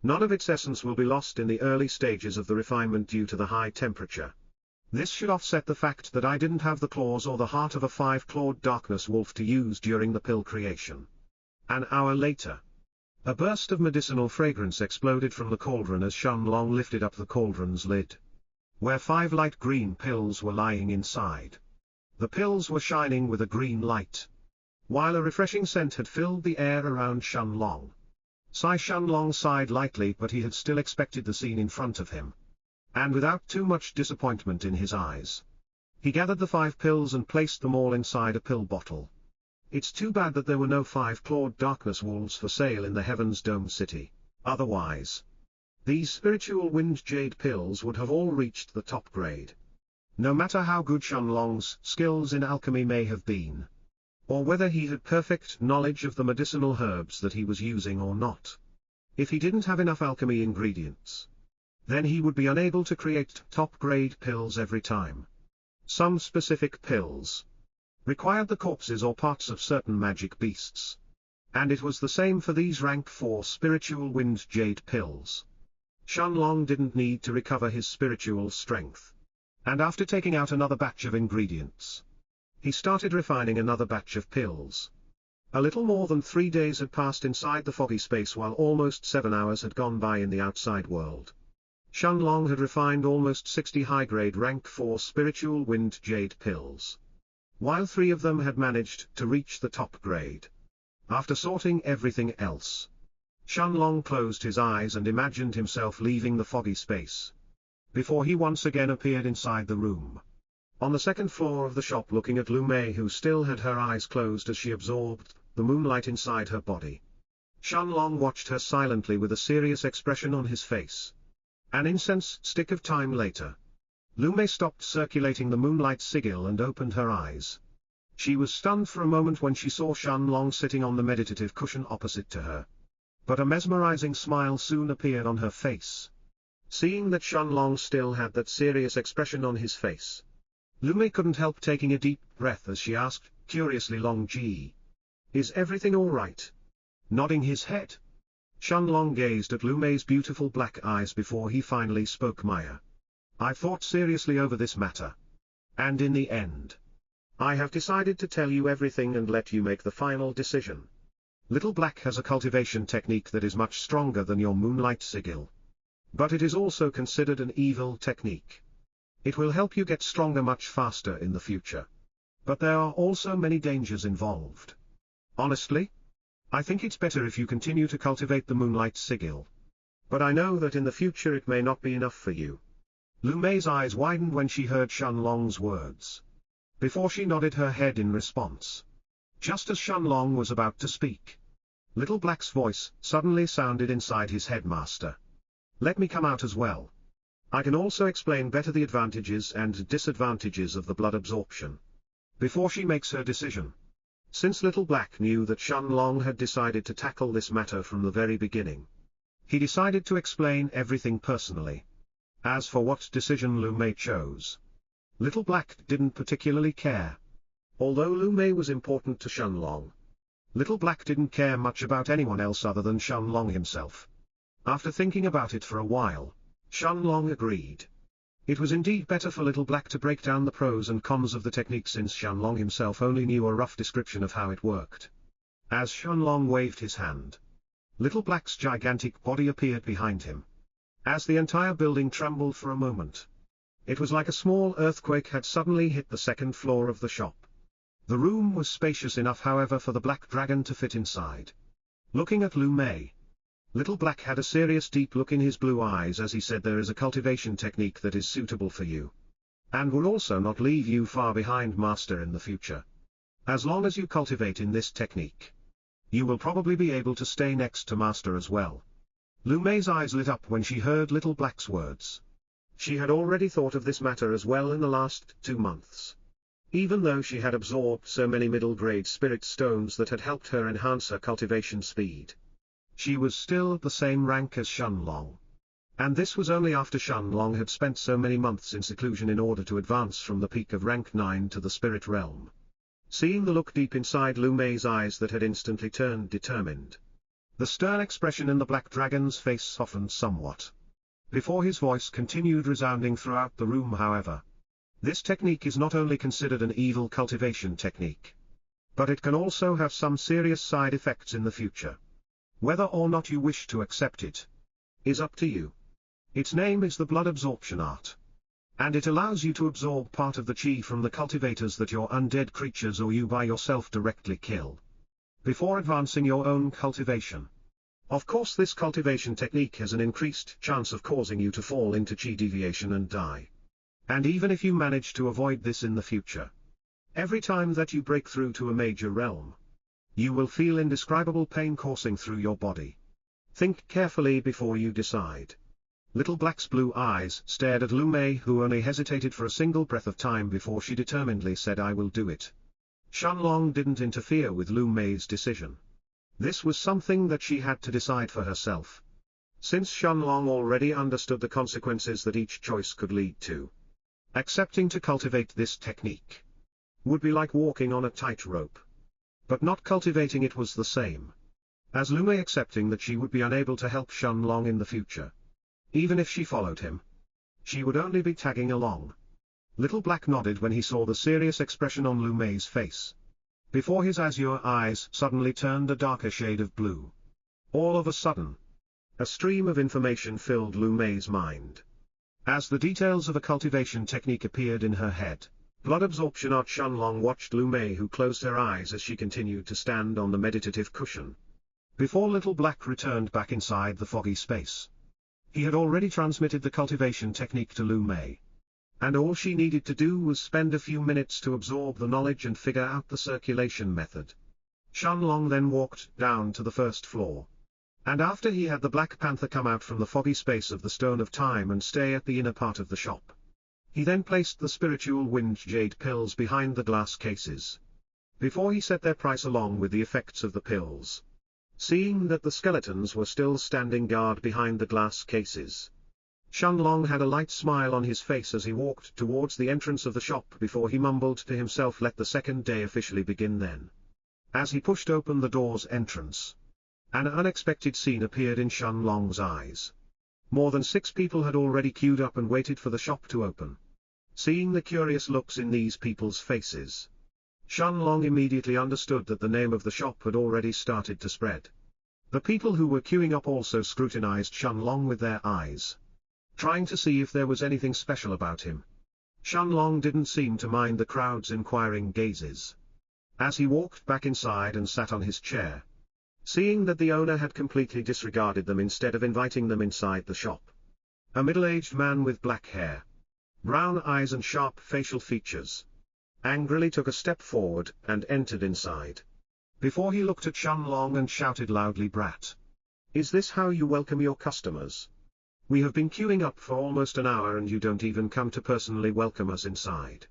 none of its essence will be lost in the early stages of the refinement due to the high temperature. This should offset the fact that I didn't have the claws or the heart of a 5-clawed darkness wolf to use during the pill creation. An hour later, a burst of medicinal fragrance exploded from the cauldron as Shenlong lifted up the cauldron's lid, where 5 light green pills were lying inside. The pills were shining with a green light, while a refreshing scent had filled the air around Shenlong. Shenlong sighed lightly, but he had still expected the scene in front of him. And without too much disappointment in his eyes, he gathered the 5 pills and placed them all inside a pill bottle. It's too bad that there were no 5-clawed darkness wolves for sale in the Heaven's Dome City. Otherwise, these spiritual wind jade pills would have all reached the top grade. No matter how good Shenlong's skills in alchemy may have been, or whether he had perfect knowledge of the medicinal herbs that he was using or not, if he didn't have enough alchemy ingredients, then he would be unable to create top-grade pills every time. Some specific pills required the corpses or parts of certain magic beasts. And it was the same for these rank 4 spiritual wind jade pills. Shenlong didn't need to recover his spiritual strength. And after taking out another batch of ingredients, he started refining another batch of pills. A little more than 3 days had passed inside the foggy space while almost 7 hours had gone by in the outside world. Shenlong had refined almost 60 high-grade rank 4 spiritual wind jade pills, while 3 of them had managed to reach the top grade. After sorting everything else, Shenlong closed his eyes and imagined himself leaving the foggy space, before he once again appeared inside the room, on the second floor of the shop, looking at Lumei, who still had her eyes closed as she absorbed the moonlight inside her body. Shenlong watched her silently with a serious expression on his face. An incense stick of time later, Lumei stopped circulating the moonlight sigil and opened her eyes. She was stunned for a moment when she saw Shenlong sitting on the meditative cushion opposite to her. But a mesmerizing smile soon appeared on her face. Seeing that Shenlong still had that serious expression on his face, Lumei couldn't help taking a deep breath as she asked, curiously, "Long Ji, is everything all right?" Nodding his head, Shenlong gazed at Lumei's beautiful black eyes before he finally spoke. "Maya, I've thought seriously over this matter. And in the end, I have decided to tell you everything and let you make the final decision. Little Black has a cultivation technique that is much stronger than your moonlight sigil. But it is also considered an evil technique. It will help you get stronger much faster in the future. But there are also many dangers involved. Honestly, I think it's better if you continue to cultivate the moonlight sigil. But I know that in the future it may not be enough for you. Lu Mei's eyes widened when she heard Shenlong's words. Before she nodded her head in response. Just as Shenlong was about to speak, Little Black's voice suddenly sounded inside his headmaster. Let me come out as well. I can also explain better the advantages and disadvantages of the blood absorption. Before she makes her decision. Since Little Black knew that Shenlong had decided to tackle this matter from the very beginning, he decided to explain everything personally. As for what decision Lu Mei chose, Little Black didn't particularly care. Although Lu Mei was important to Shenlong, Little Black didn't care much about anyone else other than Shenlong himself. After thinking about it for a while, Shenlong agreed. It was indeed better for Little Black to break down the pros and cons of the technique since Shenlong himself only knew a rough description of how it worked. As Shenlong waved his hand, Little Black's gigantic body appeared behind him. As the entire building trembled for a moment, it was like a small earthquake had suddenly hit the second floor of the shop. The room was spacious enough however for the black dragon to fit inside. Looking at Lu Mei, Little Black had a serious deep look in his blue eyes as he said there is a cultivation technique that is suitable for you. And will also not leave you far behind Master in the future. As long as you cultivate in this technique, you will probably be able to stay next to Master as well. Lu Mei's eyes lit up when she heard Little Black's words. She had already thought of this matter as well in the last 2 months. Even though she had absorbed so many middle-grade spirit stones that had helped her enhance her cultivation speed, she was still at the same rank as Shenlong. And this was only after Shenlong had spent so many months in seclusion in order to advance from the peak of rank 9 to the spirit realm. Seeing the look deep inside Lu Mei's eyes that had instantly turned determined, the stern expression in the black dragon's face softened somewhat. Before his voice continued resounding throughout the room however, this technique is not only considered an evil cultivation technique, but it can also have some serious side effects in the future. Whether or not you wish to accept it is up to you. Its name is the blood absorption art. And it allows you to absorb part of the chi from the cultivators that your undead creatures or you by yourself directly kill, before advancing your own cultivation. Of course this cultivation technique has an increased chance of causing you to fall into chi deviation and die. And even if you manage to avoid this in the future, every time that you break through to a major realm, you will feel indescribable pain coursing through your body. Think carefully before you decide. Little Black's blue eyes stared at Lu Mei who only hesitated for a single breath of time before she determinedly said I will do it. Shenlong didn't interfere with Lu Mei's decision. This was something that she had to decide for herself. Since Shenlong already understood the consequences that each choice could lead to, accepting to cultivate this technique would be like walking on a tightrope. But not cultivating it was the same as Lu Mei accepting that she would be unable to help Shenlong in the future. Even if she followed him, she would only be tagging along. Little Black nodded when he saw the serious expression on Lu Mei's face. Before his azure eyes suddenly turned a darker shade of blue. All of a sudden, a stream of information filled Lu Mei's mind. As the details of a cultivation technique appeared in her head, blood absorption art Shenlong watched Lu Mei who closed her eyes as she continued to stand on the meditative cushion. Before Little Black returned back inside the foggy space, he had already transmitted the cultivation technique to Lu Mei. And all she needed to do was spend a few minutes to absorb the knowledge and figure out the circulation method. Shenlong then walked down to the first floor. And after he had the Black Panther come out from the foggy space of the Stone of Time and stay at the inner part of the shop, he then placed the spiritual wind jade pills behind the glass cases. Before he set their price along with the effects of the pills. Seeing that the skeletons were still standing guard behind the glass cases, Shenlong had a light smile on his face as he walked towards the entrance of the shop before he mumbled to himself, let the second day officially begin then. As he pushed open the door's entrance, an unexpected scene appeared in Shenlong's eyes. More than 6 people had already queued up and waited for the shop to open. Seeing the curious looks in these people's faces, Shenlong immediately understood that the name of the shop had already started to spread. The people who were queuing up also scrutinized Shenlong with their eyes. trying to see if there was anything special about him. Shenlong didn't seem to mind the crowd's inquiring gazes. As he walked back inside and sat on his chair, seeing that the owner had completely disregarded them instead of inviting them inside the shop. A middle-aged man with black hair, brown eyes and sharp facial features, angrily took a step forward and entered inside. Before he looked at Shenlong and shouted loudly, "Brat! Is this how you welcome your customers? We have been queuing up for almost an hour and you don't even come to personally welcome us inside."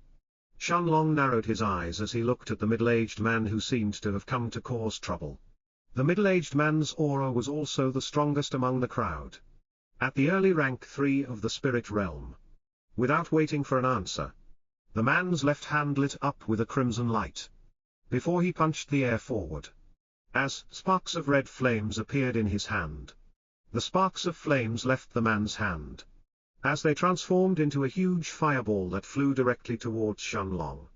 Shenlong narrowed his eyes as he looked at the middle-aged man who seemed to have come to cause trouble. The middle-aged man's aura was also the strongest among the crowd. At the early rank 3 of the spirit realm. Without waiting for an answer, the man's left hand lit up with a crimson light. Before he punched the air forward, as sparks of red flames appeared in his hand. The sparks of flames left the man's hand, as they transformed into a huge fireball that flew directly towards Shenlong.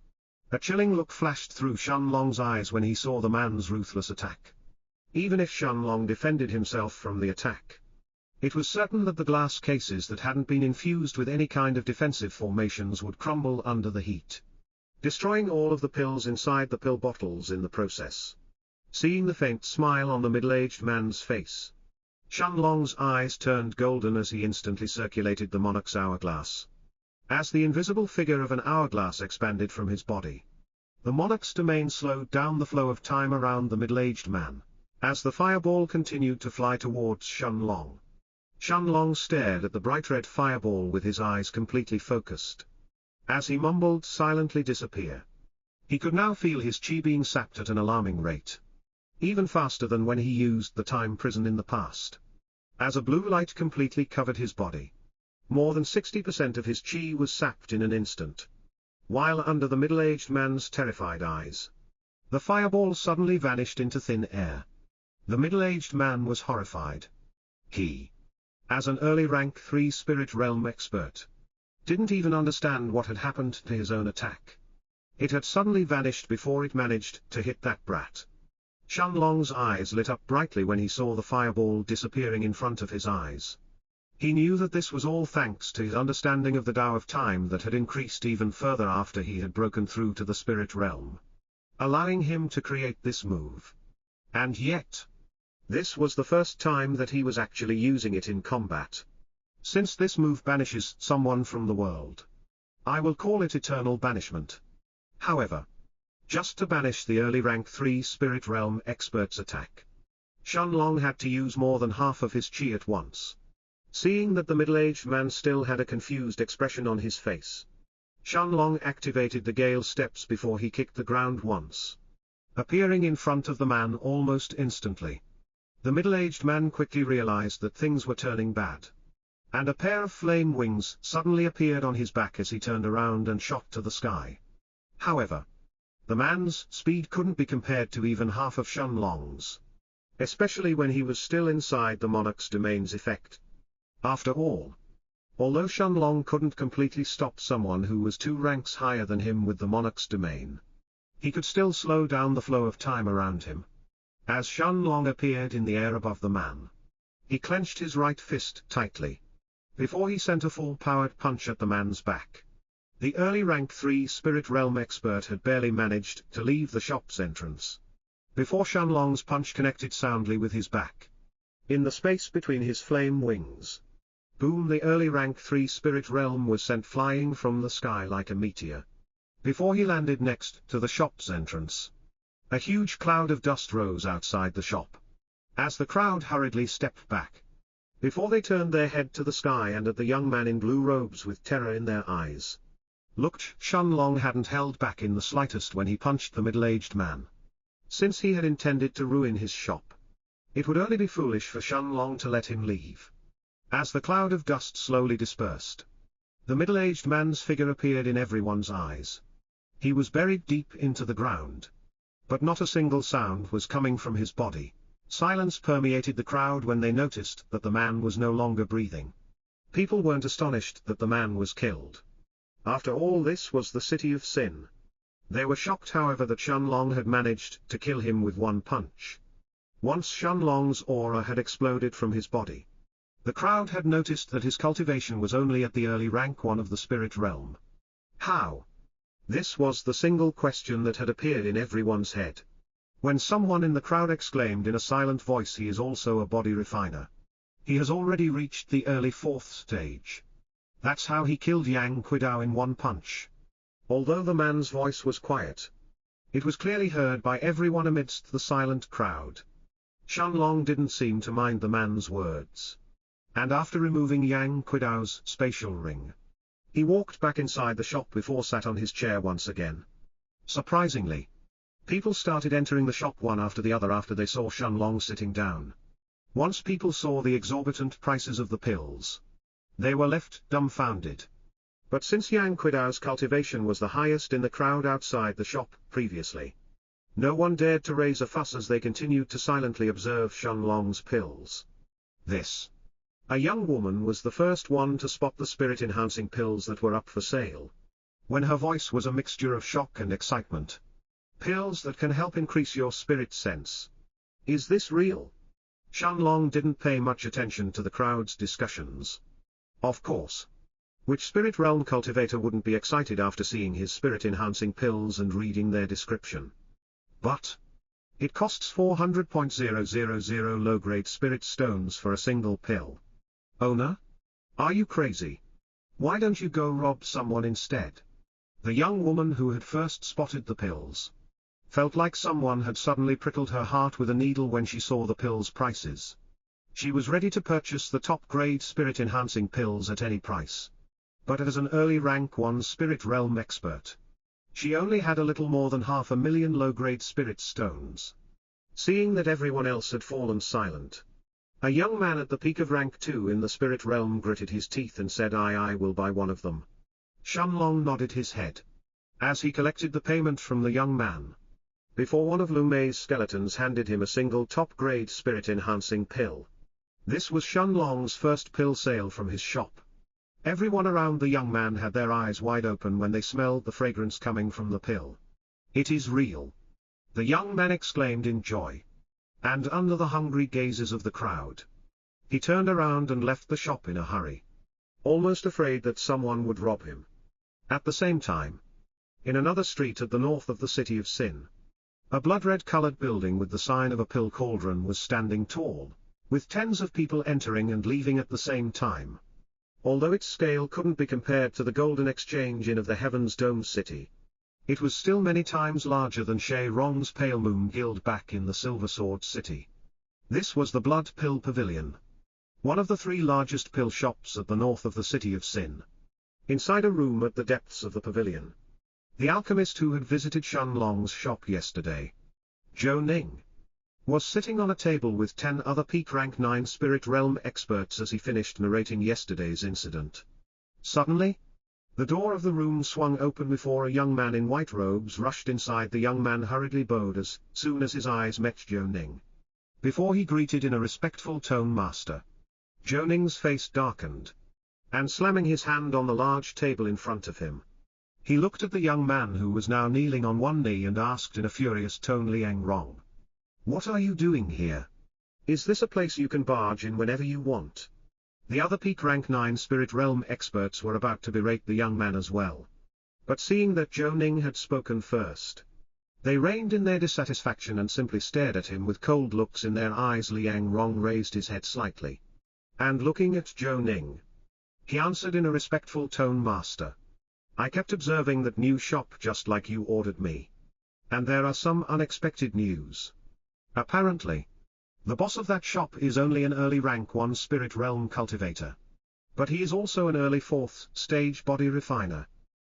A chilling look flashed through Shenlong's eyes when he saw the man's ruthless attack. Even if Shenlong defended himself from the attack, it was certain that the glass cases that hadn't been infused with any kind of defensive formations would crumble under the heat, destroying all of the pills inside the pill bottles in the process. Seeing the faint smile on the middle-aged man's face, Shenlong's eyes turned golden as he instantly circulated the Monarch's hourglass. As the invisible figure of an hourglass expanded from his body, the Monarch's domain slowed down the flow of time around the middle-aged man. As the fireball continued to fly towards Shenlong, Shenlong stared at the bright red fireball with his eyes completely focused. As he mumbled silently disappear, he could now feel his chi being sapped at an alarming rate, even faster than when he used the time prison in the past. As a blue light completely covered his body, more than 60% of his chi was sapped in an instant. While under the middle-aged man's terrified eyes, the fireball suddenly vanished into thin air. The middle-aged man was horrified. He, as an early rank 3 spirit realm expert, didn't even understand what had happened to his own attack. It had suddenly vanished before it managed to hit that brat. Shenlong's eyes lit up brightly when he saw the fireball disappearing in front of his eyes. He knew that this was all thanks to his understanding of the Tao of Time that had increased even further after he had broken through to the spirit realm, allowing him to create this move. And yet, this was the first time that he was actually using it in combat. Since this move banishes someone from the world, I will call it eternal banishment. However, just to banish the early rank 3 spirit realm expert's attack, Shenlong had to use more than half of his chi at once. Seeing that the middle-aged man still had a confused expression on his face, Shenlong activated the Gale steps before he kicked the ground once, appearing in front of the man almost instantly. The middle-aged man quickly realized that things were turning bad, and a pair of flame wings suddenly appeared on his back as he turned around and shot to the sky. However, the man's speed couldn't be compared to even half of Shenlong's, especially when he was still inside the Monarch's domain's effect. After all, although Shenlong couldn't completely stop someone who was 2 ranks higher than him with the Monarch's domain, he could still slow down the flow of time around him. As Shenlong appeared in the air above the man, he clenched his right fist tightly, before he sent a full-powered punch at the man's back. The early rank 3 spirit realm expert had barely managed to leave the shop's entrance, before Shenlong's punch connected soundly with his back. In the space between his flame wings, boom, the early rank 3 spirit realm was sent flying from the sky like a meteor. Before he landed next to the shop's entrance, a huge cloud of dust rose outside the shop. As the crowd hurriedly stepped back, before they turned their head to the sky and at the young man in blue robes with terror in their eyes. Looked, Shenlong hadn't held back in the slightest when he punched the middle-aged man. Since he had intended to ruin his shop, it would only be foolish for Shenlong to let him leave. As the cloud of dust slowly dispersed, the middle-aged man's figure appeared in everyone's eyes. He was buried deep into the ground, but not a single sound was coming from his body. Silence permeated the crowd when they noticed that the man was no longer breathing. People weren't astonished that the man was killed. After all, this was the city of sin. They were shocked, however, that Shenlong had managed to kill him with one punch. Once Shenlong's aura had exploded from his body, The crowd had noticed that his cultivation was only at the early rank 1 of the spirit realm. How? This was the single question that had appeared in everyone's head. When someone in the crowd exclaimed in a silent voice, he is also a body refiner. He has already reached the early 4th stage. That's how he killed Yang Qidao in one punch. Although the man's voice was quiet, it was clearly heard by everyone amidst the silent crowd. Shenlong didn't seem to mind the man's words. And after removing Yang Qidao's spatial ring, he walked back inside the shop before sat on his chair once again. Surprisingly, people started entering the shop one after the other after they saw Shenlong sitting down. Once people saw the exorbitant prices of the pills, they were left dumbfounded. But since Yang Qidao's cultivation was the highest in the crowd outside the shop previously, no one dared to raise a fuss as they continued to silently observe Shenlong's pills. A young woman was the first one to spot the spirit-enhancing pills that were up for sale. When her voice was a mixture of shock and excitement. Pills that can help increase your spirit sense. Is this real? Shenlong didn't pay much attention to the crowd's discussions. Of course. Which spirit realm cultivator wouldn't be excited after seeing his spirit-enhancing pills and reading their description? But it costs 400.000 low-grade spirit stones for a single pill. Owner? Are you crazy? Why don't you go rob someone instead? The young woman who had first spotted the pills felt like someone had suddenly prickled her heart with a needle when she saw the pills' prices. She was ready to purchase the top-grade spirit-enhancing pills at any price. But as an early rank 1 spirit realm expert, she only had a little more than 500,000 low-grade spirit stones. Seeing that everyone else had fallen silent, a young man at the peak of rank 2 in the spirit realm gritted his teeth and said, I will buy one of them. Shenlong nodded his head as he collected the payment from the young man, before one of Lu Mei's skeletons handed him a single top-grade spirit-enhancing pill. This was Shenlong's first pill sale from his shop. Everyone around the young man had their eyes wide open when they smelled the fragrance coming from the pill. It is real. The young man exclaimed in joy. And under the hungry gazes of the crowd, he turned around and left the shop in a hurry, almost afraid that someone would rob him. At the same time, in another street at the north of the city of Sin, a blood-red-colored building with the sign of a pill cauldron was standing tall, with tens of people entering and leaving at the same time. Although its scale couldn't be compared to the Golden Exchange Inn of the Heaven's Dome City, it was still many times larger than Shay Rong's Pale Moon Guild back in the Silver Sword City. This was the Blood Pill Pavilion, one of the 3 largest pill shops at the north of the city of Sin. Inside a room at the depths of the pavilion, the alchemist who had visited Shenlong's shop yesterday, Zhou Ning, was sitting on a table with 10 other peak rank 9 spirit realm experts as he finished narrating yesterday's incident. Suddenly, the door of the room swung open before a young man in white robes rushed inside. The young man hurriedly bowed as soon as his eyes met Zhou Ning. Before he greeted in a respectful tone, Master. Zhou Ning's face darkened, and slamming his hand on the large table in front of him, he looked at the young man who was now kneeling on one knee and asked in a furious tone, Liang Rong, what are you doing here? Is this a place you can barge in whenever you want? The other peak rank 9 spirit realm experts were about to berate the young man as well. But seeing that Zhou Ning had spoken first, they reined in their dissatisfaction and simply stared at him with cold looks in their eyes. Liang Rong raised his head slightly, and looking at Zhou Ning, he answered in a respectful tone, Master. I kept observing that new shop just like you ordered me. And there are some unexpected news. Apparently, the boss of that shop is only an early rank 1 spirit realm cultivator. But he is also an early 4th stage body refiner.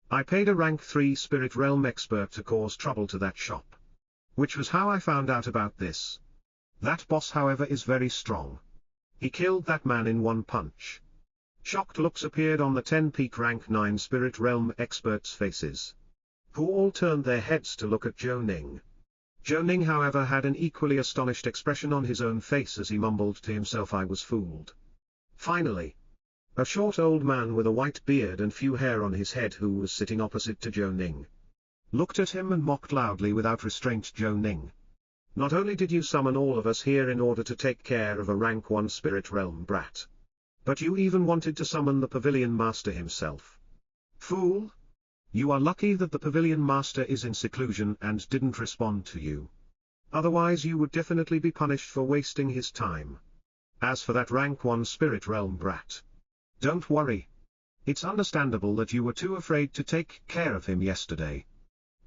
I paid a rank 3 spirit realm expert to cause trouble to that shop, which was how I found out about this. That boss, however, is very strong. He killed that man in one punch. Shocked looks appeared on the 10 peak rank 9 spirit realm experts' faces, who all turned their heads to look at Zhou Ning. Zhou Ning, however, had an equally astonished expression on his own face as he mumbled to himself, I was fooled. Finally, a short old man with a white beard and few hair on his head who was sitting opposite to Zhou Ning looked at him and mocked loudly without restraint. Zhou Ning, not only did you summon all of us here in order to take care of a rank 1 spirit realm brat, But you even wanted to summon the pavilion master himself. Fool! You are lucky that the pavilion master is in seclusion and didn't respond to you. Otherwise you would definitely be punished for wasting his time. As for that rank 1 spirit realm brat, don't worry. It's understandable that you were too afraid to take care of him yesterday.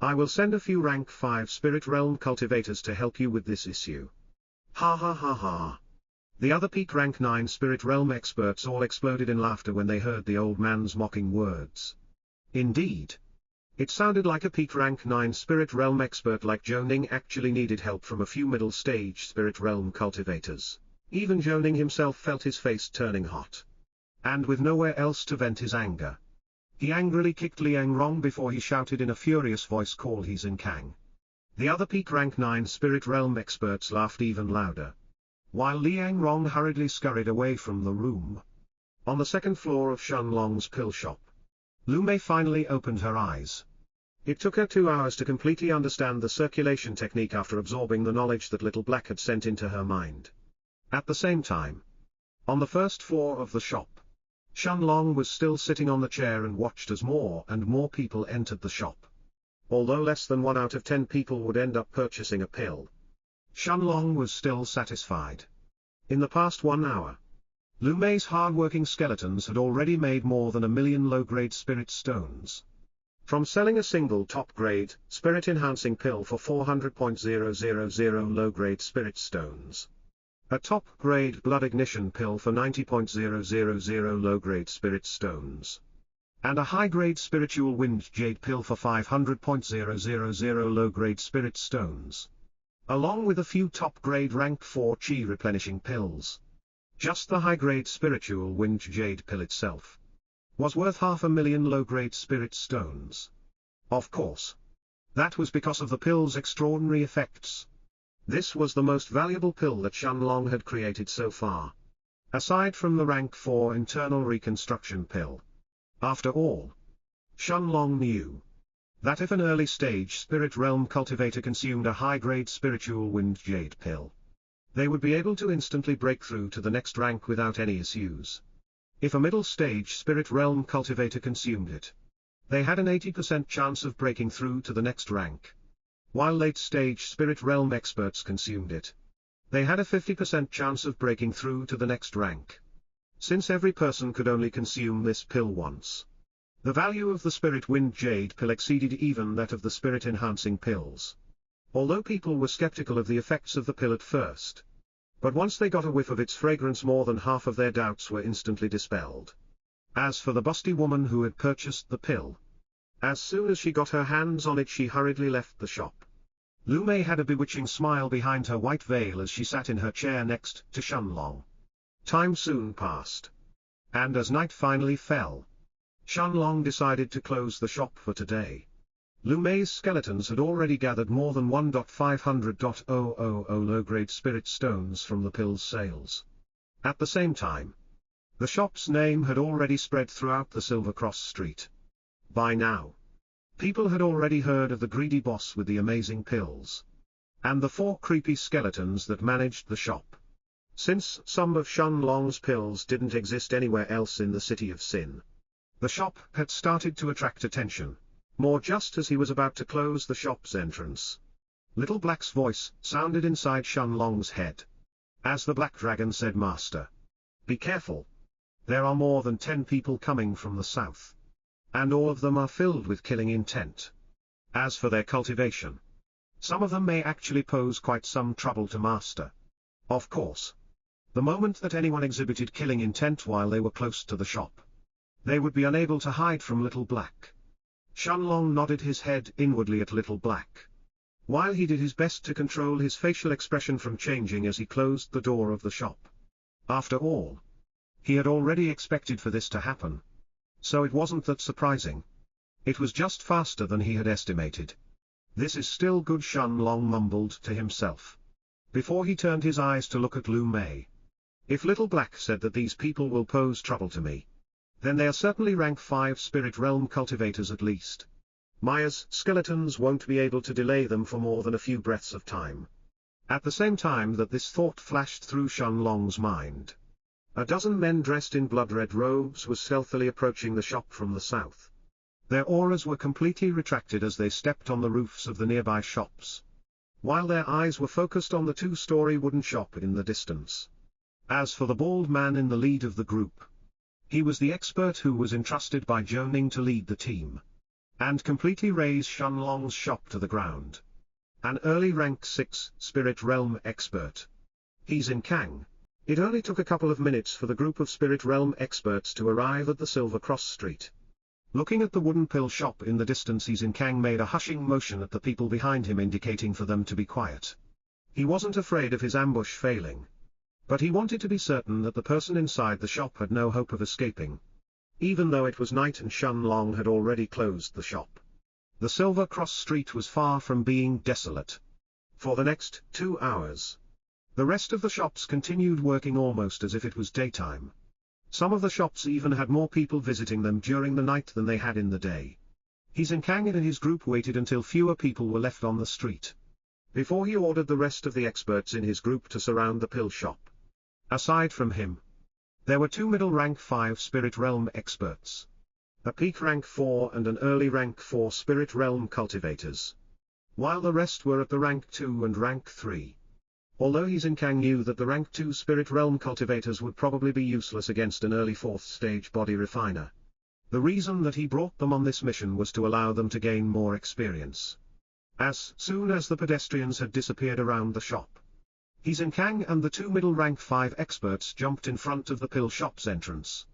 I will send a few rank 5 spirit realm cultivators to help you with this issue. Ha ha ha ha. The other peak rank 9 spirit realm experts all exploded in laughter when they heard the old man's mocking words. Indeed. It sounded like a peak rank 9 spirit realm expert like Zhou Ning actually needed help from a few middle stage spirit realm cultivators. Even Zhou Ning himself felt his face turning hot. And with nowhere else to vent his anger, he angrily kicked Liang Rong before he shouted in a furious voice, "Call he Xin Kang." The other peak rank 9 spirit realm experts laughed even louder, while Liang Rong hurriedly scurried away from the room. On the second floor of Shun Long's pill shop, Lu Mei finally opened her eyes. It took her 2 hours to completely understand the circulation technique after absorbing the knowledge that Little Black had sent into her mind. At the same time, on the first floor of the shop, Shun Long was still sitting on the chair and watched as more and more people entered the shop. Although less than 1 out of 10 people would end up purchasing a pill, Shun Long was still satisfied. In the past 1 hour, Lu Mei's hard-working skeletons had already made more than 1 million low-grade spirit stones. From selling a single top-grade, spirit-enhancing pill for 400.000 low-grade spirit stones, a top-grade blood ignition pill for 90.000 low-grade spirit stones, and a high-grade spiritual wind jade pill for 500.000 low-grade spirit stones, along with a few top-grade rank 4 chi replenishing pills. Just the high-grade spiritual wind jade pill itself was worth 500,000 low-grade spirit stones. Of course, that was because of the pill's extraordinary effects. This was the most valuable pill that Shun Long had created so far, aside from the rank 4 internal reconstruction pill. After all, Shun Long knew that if an early-stage spirit realm cultivator consumed a high-grade spiritual wind jade pill, they would be able to instantly break through to the next rank without any issues. If a middle-stage spirit realm cultivator consumed it, they had an 80% chance of breaking through to the next rank. While late-stage spirit realm experts consumed it, they had a 50% chance of breaking through to the next rank. Since every person could only consume this pill once, the value of the spirit wind jade pill exceeded even that of the spirit-enhancing pills. Although people were skeptical of the effects of the pill at first, but once they got a whiff of its fragrance, more than half of their doubts were instantly dispelled. As for the busty woman who had purchased the pill, as soon as she got her hands on it she hurriedly left the shop. Lu Mei had a bewitching smile behind her white veil as she sat in her chair next to Shun Long. Time soon passed, and as night finally fell, Shun Long decided to close the shop for today. Lu Mei's skeletons had already gathered more than 1.500.000 low-grade spirit stones from the pill's sales. At the same time, the shop's name had already spread throughout the Silver Cross Street. By now, people had already heard of the greedy boss with the amazing pills, and the 4 creepy skeletons that managed the shop. Since some of Shun Long's pills didn't exist anywhere else in the city of Sin, the shop had started to attract attention. More just as he was about to close the shop's entrance, Little Black's voice sounded inside Shun Long's head. As the Black Dragon said, "Master, be careful. There are more than 10 people coming from the south, and all of them are filled with killing intent. As for their cultivation, some of them may actually pose quite some trouble to Master. Of course, the moment that anyone exhibited killing intent while they were close to the shop, they would be unable to hide from Little Black." Shun Long nodded his head inwardly at Little Black, while he did his best to control his facial expression from changing as he closed the door of the shop. After all, he had already expected for this to happen, so it wasn't that surprising. It was just faster than he had estimated. "This is still good," Shun Long mumbled to himself, before he turned his eyes to look at Lu Mei. "If Little Black said that these people will pose trouble to me, then they are certainly rank 5 spirit realm cultivators at least. Maya's skeletons won't be able to delay them for more than a few breaths of time." At the same time that this thought flashed through Shun Long's mind, A dozen men dressed in blood-red robes were stealthily approaching the shop from the south. Their auras were completely retracted as they stepped on the roofs of the nearby shops, while their eyes were focused on the two-story wooden shop in the distance. As for the bald man in the lead of the group, he was the expert who was entrusted by Zhou Ning to lead the team and completely raze Shenlong's shop to the ground. An early rank 6 Spirit Realm expert. He's in Kang. It only took a couple of minutes for the group of Spirit Realm experts to arrive at the Silver Cross Street. Looking at the wooden pill shop in the distance, He's in Kang made a hushing motion at the people behind him, indicating for them to be quiet. He wasn't afraid of his ambush failing, but he wanted to be certain that the person inside the shop had no hope of escaping, even though it was night and Shenlong had already closed the shop. The Silver Cross Street was far from being desolate. For the next 2 hours, the rest of the shops continued working almost as if it was daytime. Some of the shops even had more people visiting them during the night than they had in the day. He's in Kang and his group waited until fewer people were left on the street before he ordered the rest of the experts in his group to surround the pill shop. Aside from him, there were 2 middle rank 5 Spirit Realm experts, a peak rank 4 and an early rank 4 Spirit Realm cultivators, while the rest were at the rank 2 and rank 3. Although He's in Kang knew that the rank 2 Spirit Realm cultivators would probably be useless against an early 4th stage body refiner, the reason that he brought them on this mission was to allow them to gain more experience. As soon as the pedestrians had disappeared around the shop, He's in Kang and the 2 middle rank 5 experts jumped in front of the pill shop's entrance.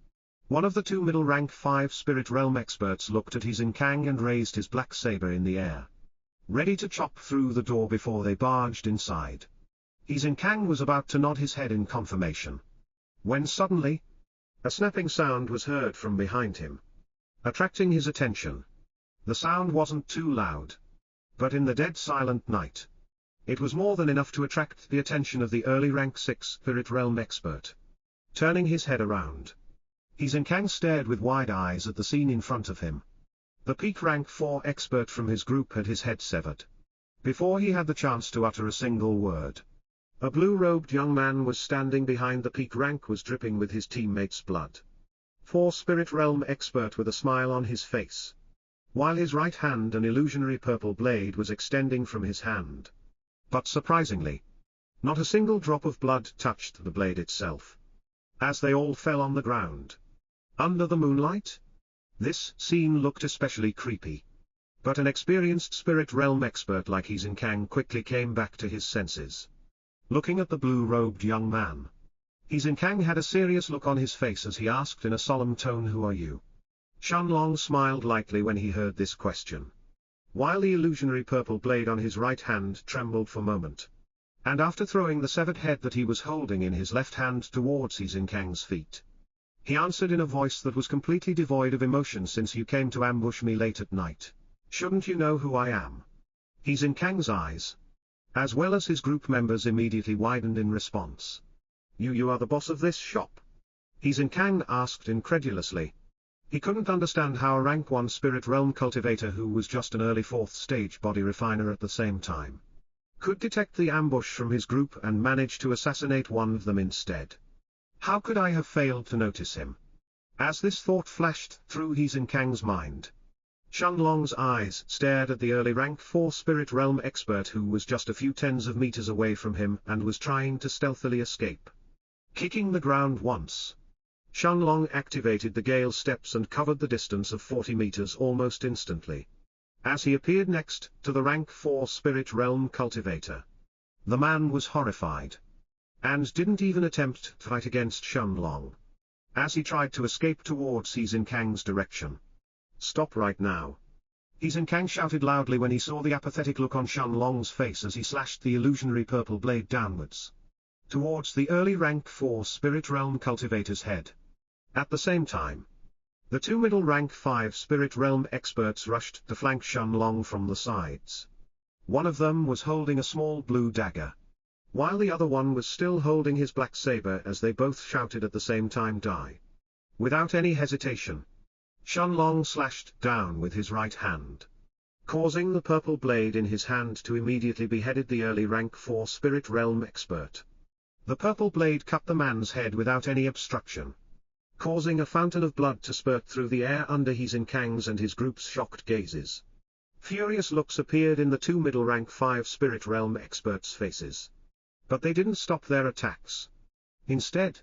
One of the 2 middle rank 5 Spirit Realm experts looked at He's in Kang and raised his black saber in the air, ready to chop through the door before they barged inside. He's in Kang was about to nod his head in confirmation, when suddenly, a snapping sound was heard from behind him, attracting his attention. The sound wasn't too loud, but in the dead silent night, it was more than enough to attract the attention of the early rank 6 Spirit Realm expert. Turning his head around, He's in Kang stared with wide eyes at the scene in front of him. The peak rank 4 expert from his group had his head severed before he had the chance to utter a single word. A blue-robed young man was standing behind the peak rank, was dripping with his teammates' blood. 4 Spirit Realm expert with a smile on his face, while his right hand an illusionary purple blade was extending from his hand. But surprisingly, not a single drop of blood touched the blade itself, as they all fell on the ground. Under the moonlight, this scene looked especially creepy. But an experienced Spirit Realm expert like He's in Kang quickly came back to his senses. Looking at the blue-robed young man, He's in Kang had a serious look on his face as he asked in a solemn tone, "Who are you?" Shenlong smiled lightly when he heard this question, while the illusionary purple blade on his right hand trembled for a moment. And after throwing the severed head that he was holding in his left hand towards He's in Kang's feet, he answered in a voice that was completely devoid of emotion, "Since you came to ambush me late at night, shouldn't you know who I am?" He's in Kang's eyes, as well as his group members, immediately widened in response. You are the boss of this shop?" He's in Kang asked incredulously. He couldn't understand how a rank 1 Spirit Realm cultivator who was just an early 4th stage body refiner at the same time could detect the ambush from his group and manage to assassinate one of them instead. How could I have failed to notice him? As this thought flashed through He's in Kang's mind, Shenlong's eyes stared at the early rank 4 Spirit Realm expert who was just a few tens of meters away from him and was trying to stealthily escape. Kicking the ground once, Shenlong activated the Gale steps and covered the distance of 40 meters almost instantly, as he appeared next to the rank 4 Spirit Realm cultivator. The man was horrified, and didn't even attempt to fight against Shenlong, as he tried to escape towards He's in Kang's direction. "Stop right now!" He's in Kang shouted loudly when he saw the apathetic look on Shenlong's face as he slashed the illusionary purple blade downwards towards the early rank 4 Spirit Realm cultivator's head. At the same time, the 2 middle rank 5 Spirit Realm experts rushed to flank Shenlong from the sides. One of them was holding a small blue dagger, while the other one was still holding his black saber as they both shouted at the same time, "Die!" Without any hesitation, Shenlong slashed down with his right hand, causing the purple blade in his hand to immediately beheaded the early rank 4 Spirit Realm expert. The purple blade cut the man's head without any obstruction, causing a fountain of blood to spurt through the air under Hizinkang's and his group's shocked gazes. Furious looks appeared in the two middle rank 5 spirit realm experts' faces. But they didn't stop their attacks. Instead,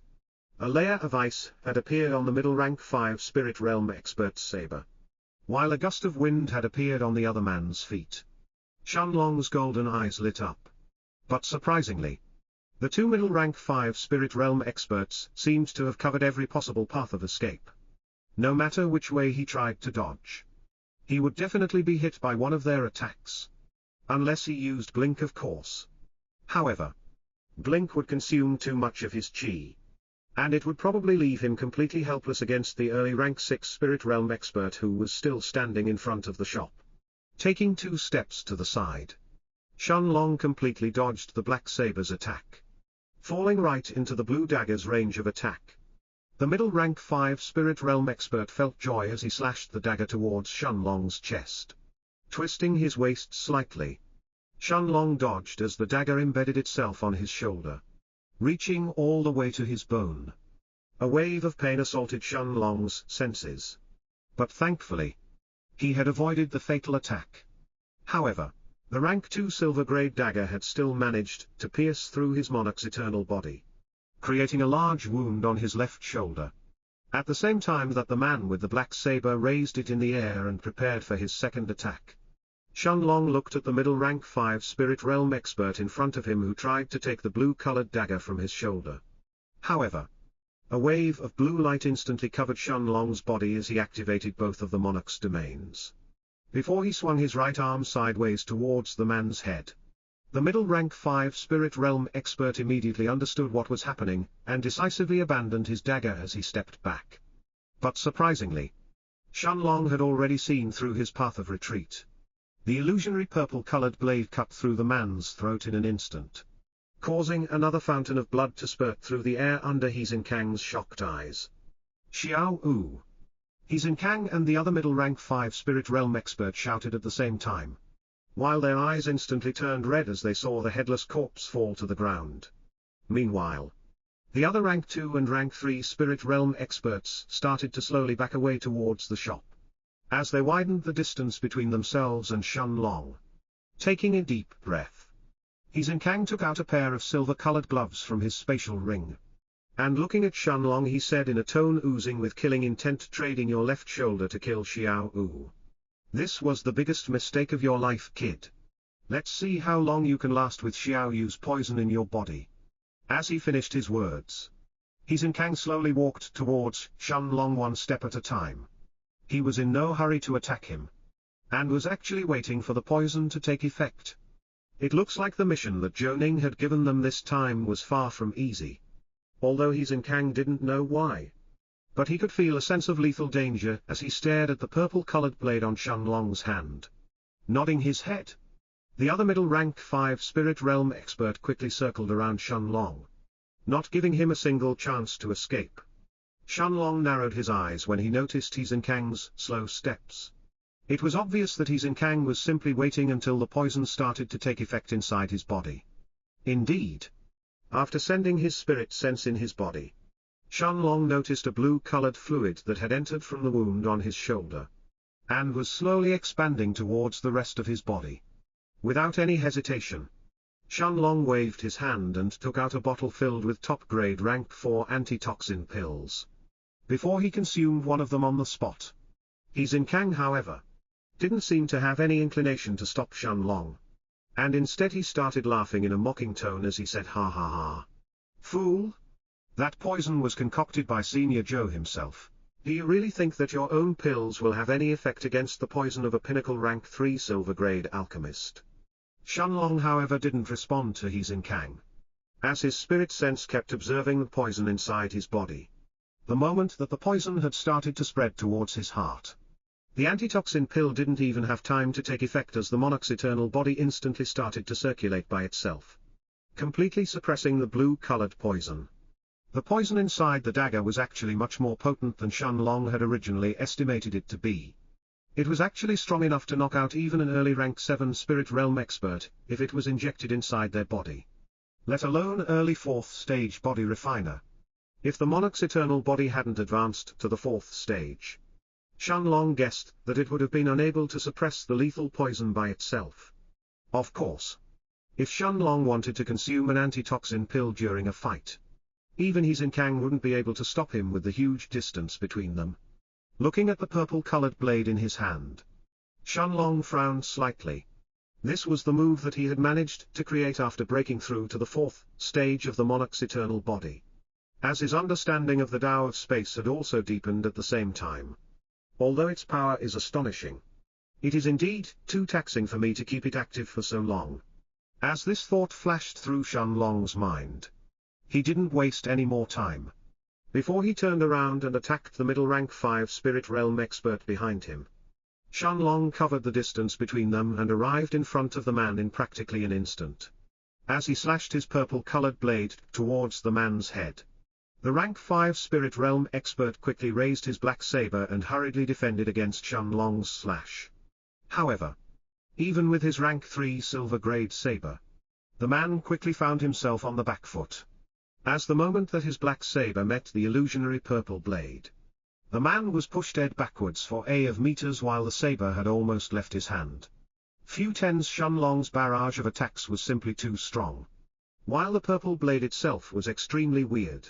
a layer of ice had appeared on the middle rank 5 spirit realm expert's saber, while a gust of wind had appeared on the other man's feet. Shenlong's golden eyes lit up. But surprisingly, the two middle rank 5 spirit realm experts seemed to have covered every possible path of escape. No matter which way he tried to dodge, he would definitely be hit by one of their attacks. Unless he used Blink, of course. However, Blink would consume too much of his chi, and it would probably leave him completely helpless against the early rank 6 spirit realm expert who was still standing in front of the shop. Taking 2 steps to the side, Shenlong completely dodged the black saber's attack, falling right into the blue dagger's range of attack. The middle rank 5 spirit realm expert felt joy as he slashed the dagger towards Shenlong's chest. Twisting his waist slightly, Shenlong dodged as the dagger embedded itself on his shoulder, reaching all the way to his bone. A wave of pain assaulted Shenlong's senses. But thankfully, he had avoided the fatal attack. However, the rank 2 silver-grade dagger had still managed to pierce through his monarch's eternal body, creating a large wound on his left shoulder. At the same time that the man with the black saber raised it in the air and prepared for his second attack, Shenlong looked at the middle rank 5 spirit realm expert in front of him who tried to take the blue-colored dagger from his shoulder. However, a wave of blue light instantly covered Shenlong's body as he activated both of the monarch's domains. Before he swung his right arm sideways towards the man's head, the middle rank 5 spirit realm expert immediately understood what was happening, and decisively abandoned his dagger as he stepped back. But surprisingly, Shenlong had already seen through his path of retreat. The illusionary purple-colored blade cut through the man's throat in an instant, causing another fountain of blood to spurt through the air under Hizinkang's shocked eyes. Xiao Wu! Hizinkang and the other middle rank 5 spirit realm expert shouted at the same time, while their eyes instantly turned red as they saw the headless corpse fall to the ground. Meanwhile, the other rank 2 and rank 3 spirit realm experts started to slowly back away towards the shop, as they widened the distance between themselves and Shenlong. Taking a deep breath, Hizinkang took out a pair of silver-colored gloves from his spatial ring, and looking at Shenlong he said in a tone oozing with killing intent, trading your left shoulder to kill Xiao Wu. This was the biggest mistake of your life, kid. Let's see how long you can last with Xiao Yu's poison in your body. As he finished his words, Hizinkang slowly walked towards Shenlong one step at a time. He was in no hurry to attack him, and was actually waiting for the poison to take effect. It looks like the mission that Zhou Ning had given them this time was far from easy. Although Hizinkang didn't know why, but he could feel a sense of lethal danger as he stared at the purple-colored blade on Shenlong's hand. Nodding his head, the other middle rank 5 spirit realm expert quickly circled around Shenlong, not giving him a single chance to escape. Shenlong narrowed his eyes when he noticed Hizinkang's slow steps. It was obvious that Hizinkang was simply waiting until the poison started to take effect inside his body. Indeed, after sending his spirit sense in his body, Shenlong noticed a blue-colored fluid that had entered from the wound on his shoulder, and was slowly expanding towards the rest of his body. Without any hesitation, Shenlong waved his hand and took out a bottle filled with top-grade rank 4 antitoxin pills. Before he consumed one of them on the spot, Hizinkang, however, didn't seem to have any inclination to stop Shenlong, and instead he started laughing in a mocking tone as he said, "Ha ha ha. Fool! That poison was concocted by Senior Zhou himself. Do you really think that your own pills will have any effect against the poison of a pinnacle rank 3 silver-grade alchemist?" Shenlong, however, didn't respond to Hizinkang, as his spirit sense kept observing the poison inside his body. The moment that the poison had started to spread towards his heart, the antitoxin pill didn't even have time to take effect as the monarch's eternal body instantly started to circulate by itself, completely suppressing the blue-colored poison. The poison inside the dagger was actually much more potent than Shenlong had originally estimated it to be. It was actually strong enough to knock out even an early rank 7 spirit realm expert, if it was injected inside their body. let alone early 4th stage body refiner. If the monarch's eternal body hadn't advanced to the 4th stage, Shenlong guessed that it would have been unable to suppress the lethal poison by itself. Of course, if Shenlong wanted to consume an antitoxin pill during a fight, even He Zinkang wouldn't be able to stop him with the huge distance between them. Looking at the purple-colored blade in his hand, Shenlong frowned slightly. This was the move that he had managed to create after breaking through to the 4th stage of the monarch's eternal body, as his understanding of the Tao of space had also deepened at the same time. Although its power is astonishing, it is indeed too taxing for me to keep it active for so long. As this thought flashed through Shenlong's mind, he didn't waste any more time. Before he turned around and attacked the middle rank 5 spirit realm expert behind him, Shenlong covered the distance between them and arrived in front of the man in practically an instant. As he slashed his purple-colored blade towards the man's head, the rank 5 spirit realm expert quickly raised his black saber and hurriedly defended against Shenlong's slash. However, even with his rank 3 silver grade saber, the man quickly found himself on the back foot. As the moment that his black saber met the illusionary purple blade, the man was pushed dead backwards for a of meters while the saber had almost left his hand. Few tens Shenlong's barrage of attacks was simply too strong, while the purple blade itself was extremely weird.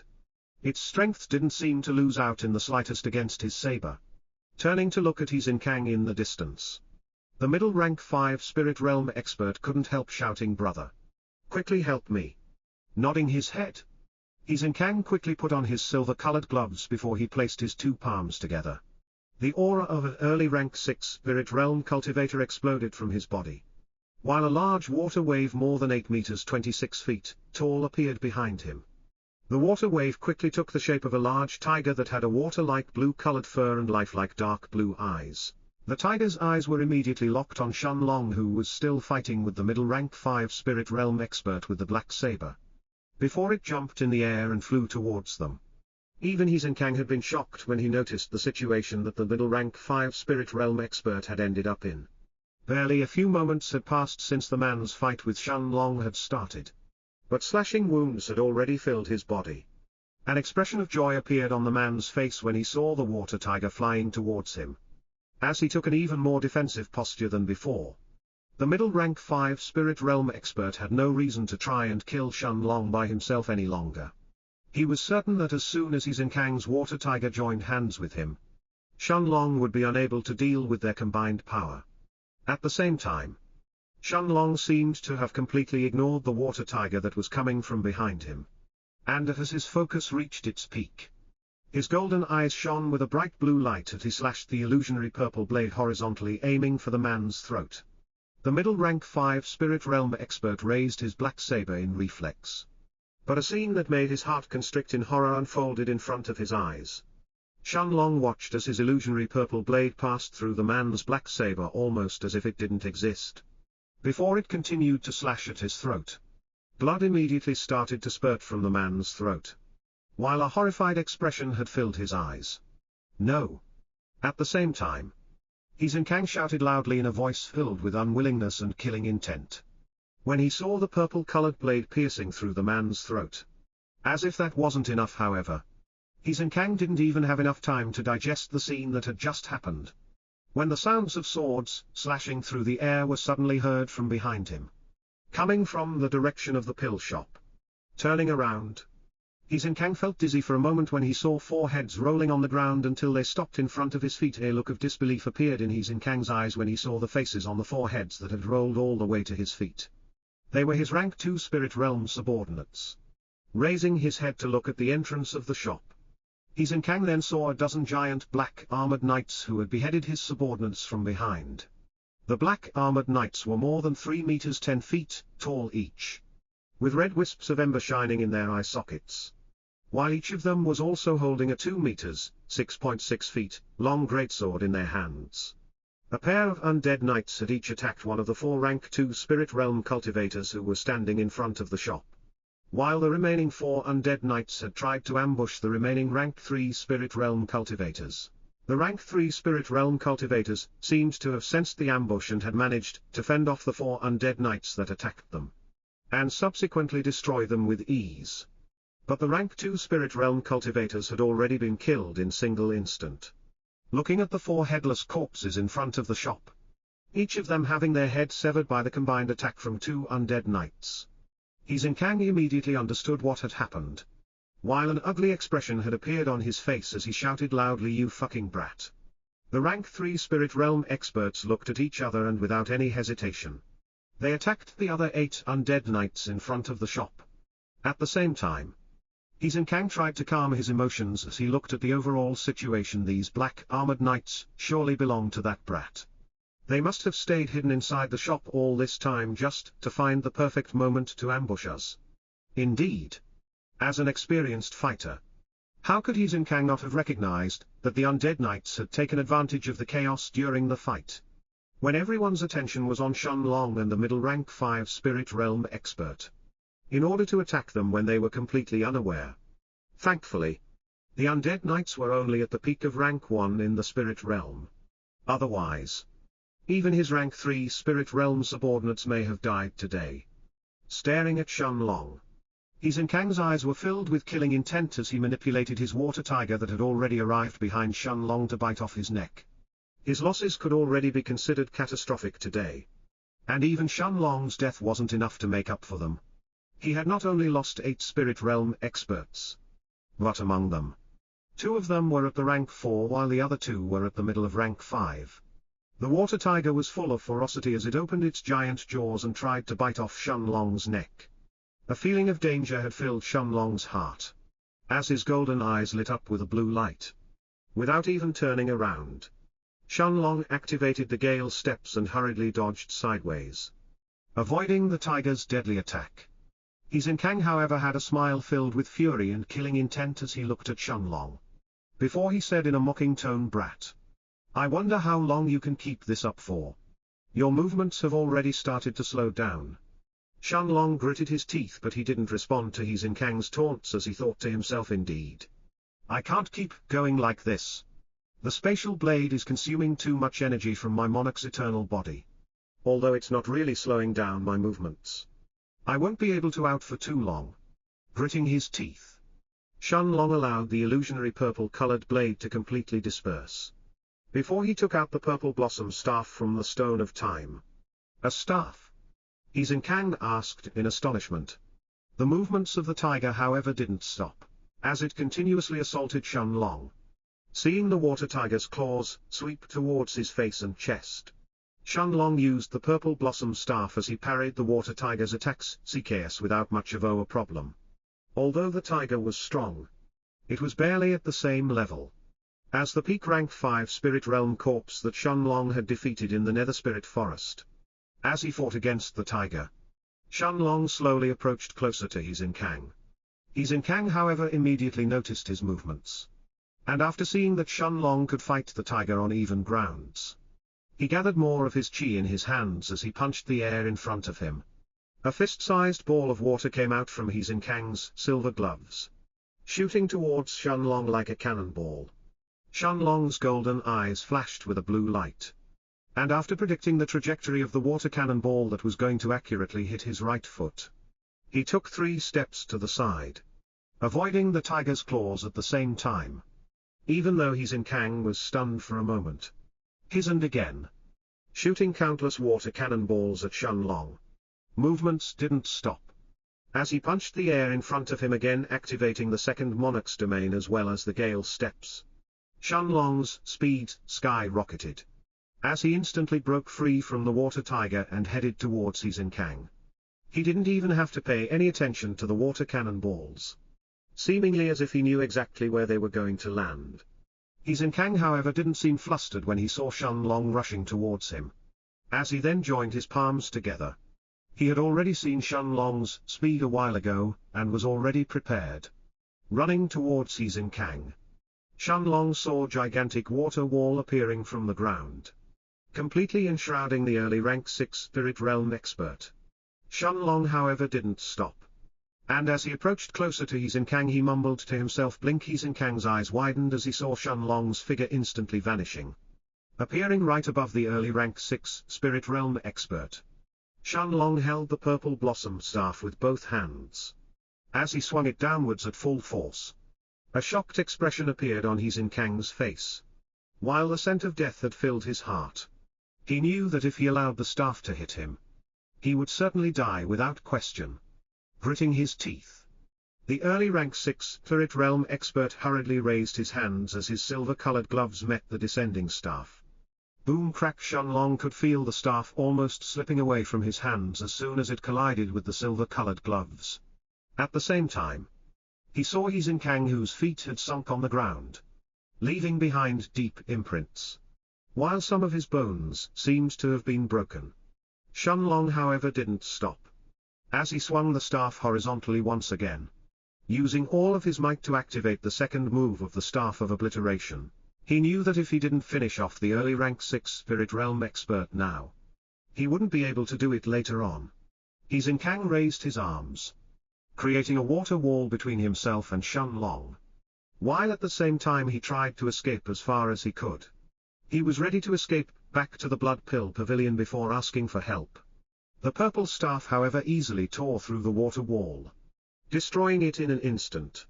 Its strength didn't seem to lose out in the slightest against his saber. Turning to look at He Zinkang in the distance, the middle rank 5 spirit realm expert couldn't help shouting, "Brother! Quickly help me!" Nodding his head, He Zinkang quickly put on his silver-colored gloves before he placed his two palms together. The aura of an early rank 6 spirit realm cultivator exploded from his body, while a large water wave more than 8 meters 26 feet tall appeared behind him. The water wave quickly took the shape of a large tiger that had a water-like blue-colored fur and lifelike dark blue eyes. The tiger's eyes were immediately locked on Shenlong, who was still fighting with the middle rank 5 spirit realm expert with the black saber, before it jumped in the air and flew towards them. Even He Zinkang had been shocked when he noticed the situation that the middle rank 5 spirit realm expert had ended up in. Barely a few moments had passed since the man's fight with Shenlong had started, but slashing wounds had already filled his body. An expression of joy appeared on the man's face when he saw the water tiger flying towards him, as he took an even more defensive posture than before. The middle rank 5 spirit realm expert had no reason to try and kill Shenlong by himself any longer. He was certain that as soon as He Zinkang's water tiger joined hands with him, Shenlong would be unable to deal with their combined power. At the same time, Shenlong seemed to have completely ignored the water tiger that was coming from behind him, and as his focus reached its peak, his golden eyes shone with a bright blue light as he slashed the illusionary purple blade horizontally, aiming for the man's throat. The middle rank 5 spirit realm expert raised his black saber in reflex, but a scene that made his heart constrict in horror unfolded in front of his eyes. Shenlong watched as his illusionary purple blade passed through the man's black saber almost as if it didn't exist. Before it continued to slash at his throat, blood immediately started to spurt from the man's throat, while a horrified expression had filled his eyes. "No!" At the same time, He Zinkang shouted loudly in a voice filled with unwillingness and killing intent, when he saw the purple-colored blade piercing through the man's throat. As if that wasn't enough, however, He Zinkang didn't even have enough time to digest the scene that had just happened, when the sounds of swords slashing through the air were suddenly heard from behind him, coming from the direction of the pill shop. Turning around, He Zinkang felt dizzy for a moment when he saw 4 heads rolling on the ground until they stopped in front of his feet. A look of disbelief appeared in He Zinkang's eyes when he saw the faces on the 4 heads that had rolled all the way to his feet. They were his rank 2 spirit realm subordinates. Raising his head to look at the entrance of the shop, He Zinkang then saw a dozen giant black armored knights who had beheaded his subordinates from behind. The black armored knights were more than 3 meters 10 feet tall each, with red wisps of ember shining in their eye sockets, while each of them was also holding a 2 meters, 6.6 feet, long greatsword in their hands. A pair of undead knights had each attacked one of the 4 rank 2 spirit realm cultivators who were standing in front of the shop, while the remaining 4 undead knights had tried to ambush the remaining rank 3 spirit realm cultivators. The rank 3 spirit realm cultivators seemed to have sensed the ambush and had managed to fend off the 4 undead knights that attacked them. and subsequently destroy them with ease. But the rank 2 spirit realm cultivators had already been killed in single instant. Looking at the 4 headless corpses in front of the shop, each of them having their head severed by the combined attack from 2 undead knights, Kang immediately understood what had happened. While an ugly expression had appeared on his face as he shouted loudly, "You fucking brat." The rank 3 spirit realm experts looked at each other and without any hesitation, they attacked the other 8 undead knights in front of the shop. At the same time, Kang tried to calm his emotions as he looked at the overall situation. These black armored knights surely belonged to that brat. They must have stayed hidden inside the shop all this time just to find the perfect moment to ambush us. Indeed, as an experienced fighter, how could Kang not have recognized that the undead knights had taken advantage of the chaos during the fight? When everyone's attention was on Shenlong and the middle rank 5 spirit realm expert, in order to attack them when they were completely unaware. Thankfully, the undead knights were only at the peak of rank 1 in the spirit realm. Otherwise, even his rank 3 spirit realm subordinates may have died today. Staring at Shenlong, Kang's eyes were filled with killing intent as he manipulated his water tiger that had already arrived behind Shenlong to bite off his neck. His losses could already be considered catastrophic today. And even Shenlong's death wasn't enough to make up for them. He had not only lost 8 spirit realm experts, but among them, 2 of them were at the rank 4 while the other 2 were at the middle of rank 5. The water tiger was full of ferocity as it opened its giant jaws and tried to bite off Shenlong's neck. A feeling of danger had filled Shenlong's heart, as his golden eyes lit up with a blue light. Without even turning around, Shenlong activated the gale steps and hurriedly dodged sideways, avoiding the tiger's deadly attack. Kang, however, had a smile filled with fury and killing intent as he looked at Shenlong. Before he said in a mocking tone, "Brat, I wonder how long you can keep this up for. Your movements have already started to slow down." Shenlong gritted his teeth, but he didn't respond to Kang's taunts as he thought to himself, "Indeed, I can't keep going like this. The spatial blade is consuming too much energy from my monarch's eternal body. Although it's not really slowing down my movements, I won't be able to out for too long." Gritting his teeth, Shenlong allowed the illusionary purple-colored blade to completely disperse, before he took out the purple blossom staff from the stone of time. "A staff?" Kang asked in astonishment. The movements of the tiger, however, didn't stop, as it continuously assaulted Shenlong. Seeing the water tiger's claws sweep towards his face and chest, Shenlong used the purple blossom staff as he parried the water tiger's attacks without much of a problem. Although the tiger was strong, it was barely at the same level as the peak rank 5 spirit realm corpse that Shenlong had defeated in the Nether Spirit Forest. As he fought against the tiger, Shenlong slowly approached closer to Kang. Kang, however, immediately noticed his movements, and after seeing that Shenlong could fight the tiger on even grounds, he gathered more of his chi in his hands as he punched the air in front of him. A fist-sized ball of water came out from Kang's silver gloves, shooting towards Shenlong like a cannonball. Shenlong's golden eyes flashed with a blue light, and after predicting the trajectory of the water cannonball that was going to accurately hit his right foot, he took 3 steps to the side, avoiding the tiger's claws at the same time. Even though Kang was stunned for a moment, and again, shooting countless water cannonballs at Shenlong. Movements didn't stop, as he punched the air in front of him again, activating the second monarch's domain as well as the gale steps. Shenlong's speed skyrocketed, as he instantly broke free from the water tiger and headed towards Kang. He didn't even have to pay any attention to the water cannonballs, seemingly as if he knew exactly where they were going to land. Kang, however, didn't seem flustered when he saw Shenlong rushing towards him. As he then joined his palms together, he had already seen Shenlong's speed a while ago, and was already prepared. Running towards Kang, Shenlong saw a gigantic water wall appearing from the ground, completely enshrouding the early rank 6 spirit realm expert. Shenlong, however, didn't stop, and as he approached closer to Kang, he mumbled to himself. Blink. Kang's eyes widened as he saw Shenlong's figure instantly vanishing, appearing right above the early rank 6 spirit realm expert. Shenlong held the purple blossom staff with both hands. As he swung it downwards at full force, a shocked expression appeared on He Zinkang's face. While the scent of death had filled his heart, he knew that if he allowed the staff to hit him, he would certainly die without question. Gritting his teeth, the early rank 6 Spirit Realm expert hurriedly raised his hands as his silver-colored gloves met the descending staff. Boom crack! Shenlong could feel the staff almost slipping away from his hands as soon as it collided with the silver-colored gloves. At the same time, he saw He Zinkang, whose feet had sunk on the ground, leaving behind deep imprints, while some of his bones seemed to have been broken. Shenlong, however, didn't stop. As he swung the staff horizontally once again, using all of his might to activate the second move of the Staff of Obliteration, he knew that if he didn't finish off the early rank 6 Spirit Realm expert now, he wouldn't be able to do it later on. He Zinkang raised his arms, creating a water wall between himself and Shenlong, while at the same time he tried to escape as far as he could. He was ready to escape back to the Blood Pill Pavilion before asking for help. The purple staff, however, easily tore through the water wall, destroying it in an instant.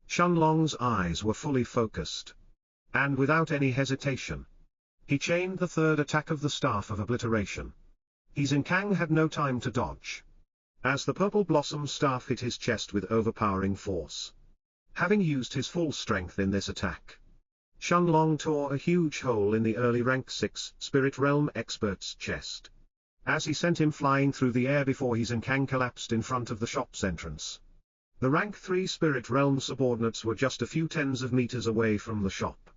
Shenlong's eyes were fully focused, and without any hesitation, he chained the third attack of the Staff of Obliteration. He Zinkang had no time to dodge, as the purple blossom staff hit his chest with overpowering force. Having used his full strength in this attack, Shenlong tore a huge hole in the early rank 6 Spirit Realm expert's chest, as he sent him flying through the air before He Zinkang collapsed in front of the shop's entrance. The rank 3 Spirit Realm subordinates were just a few tens of meters away from the shop,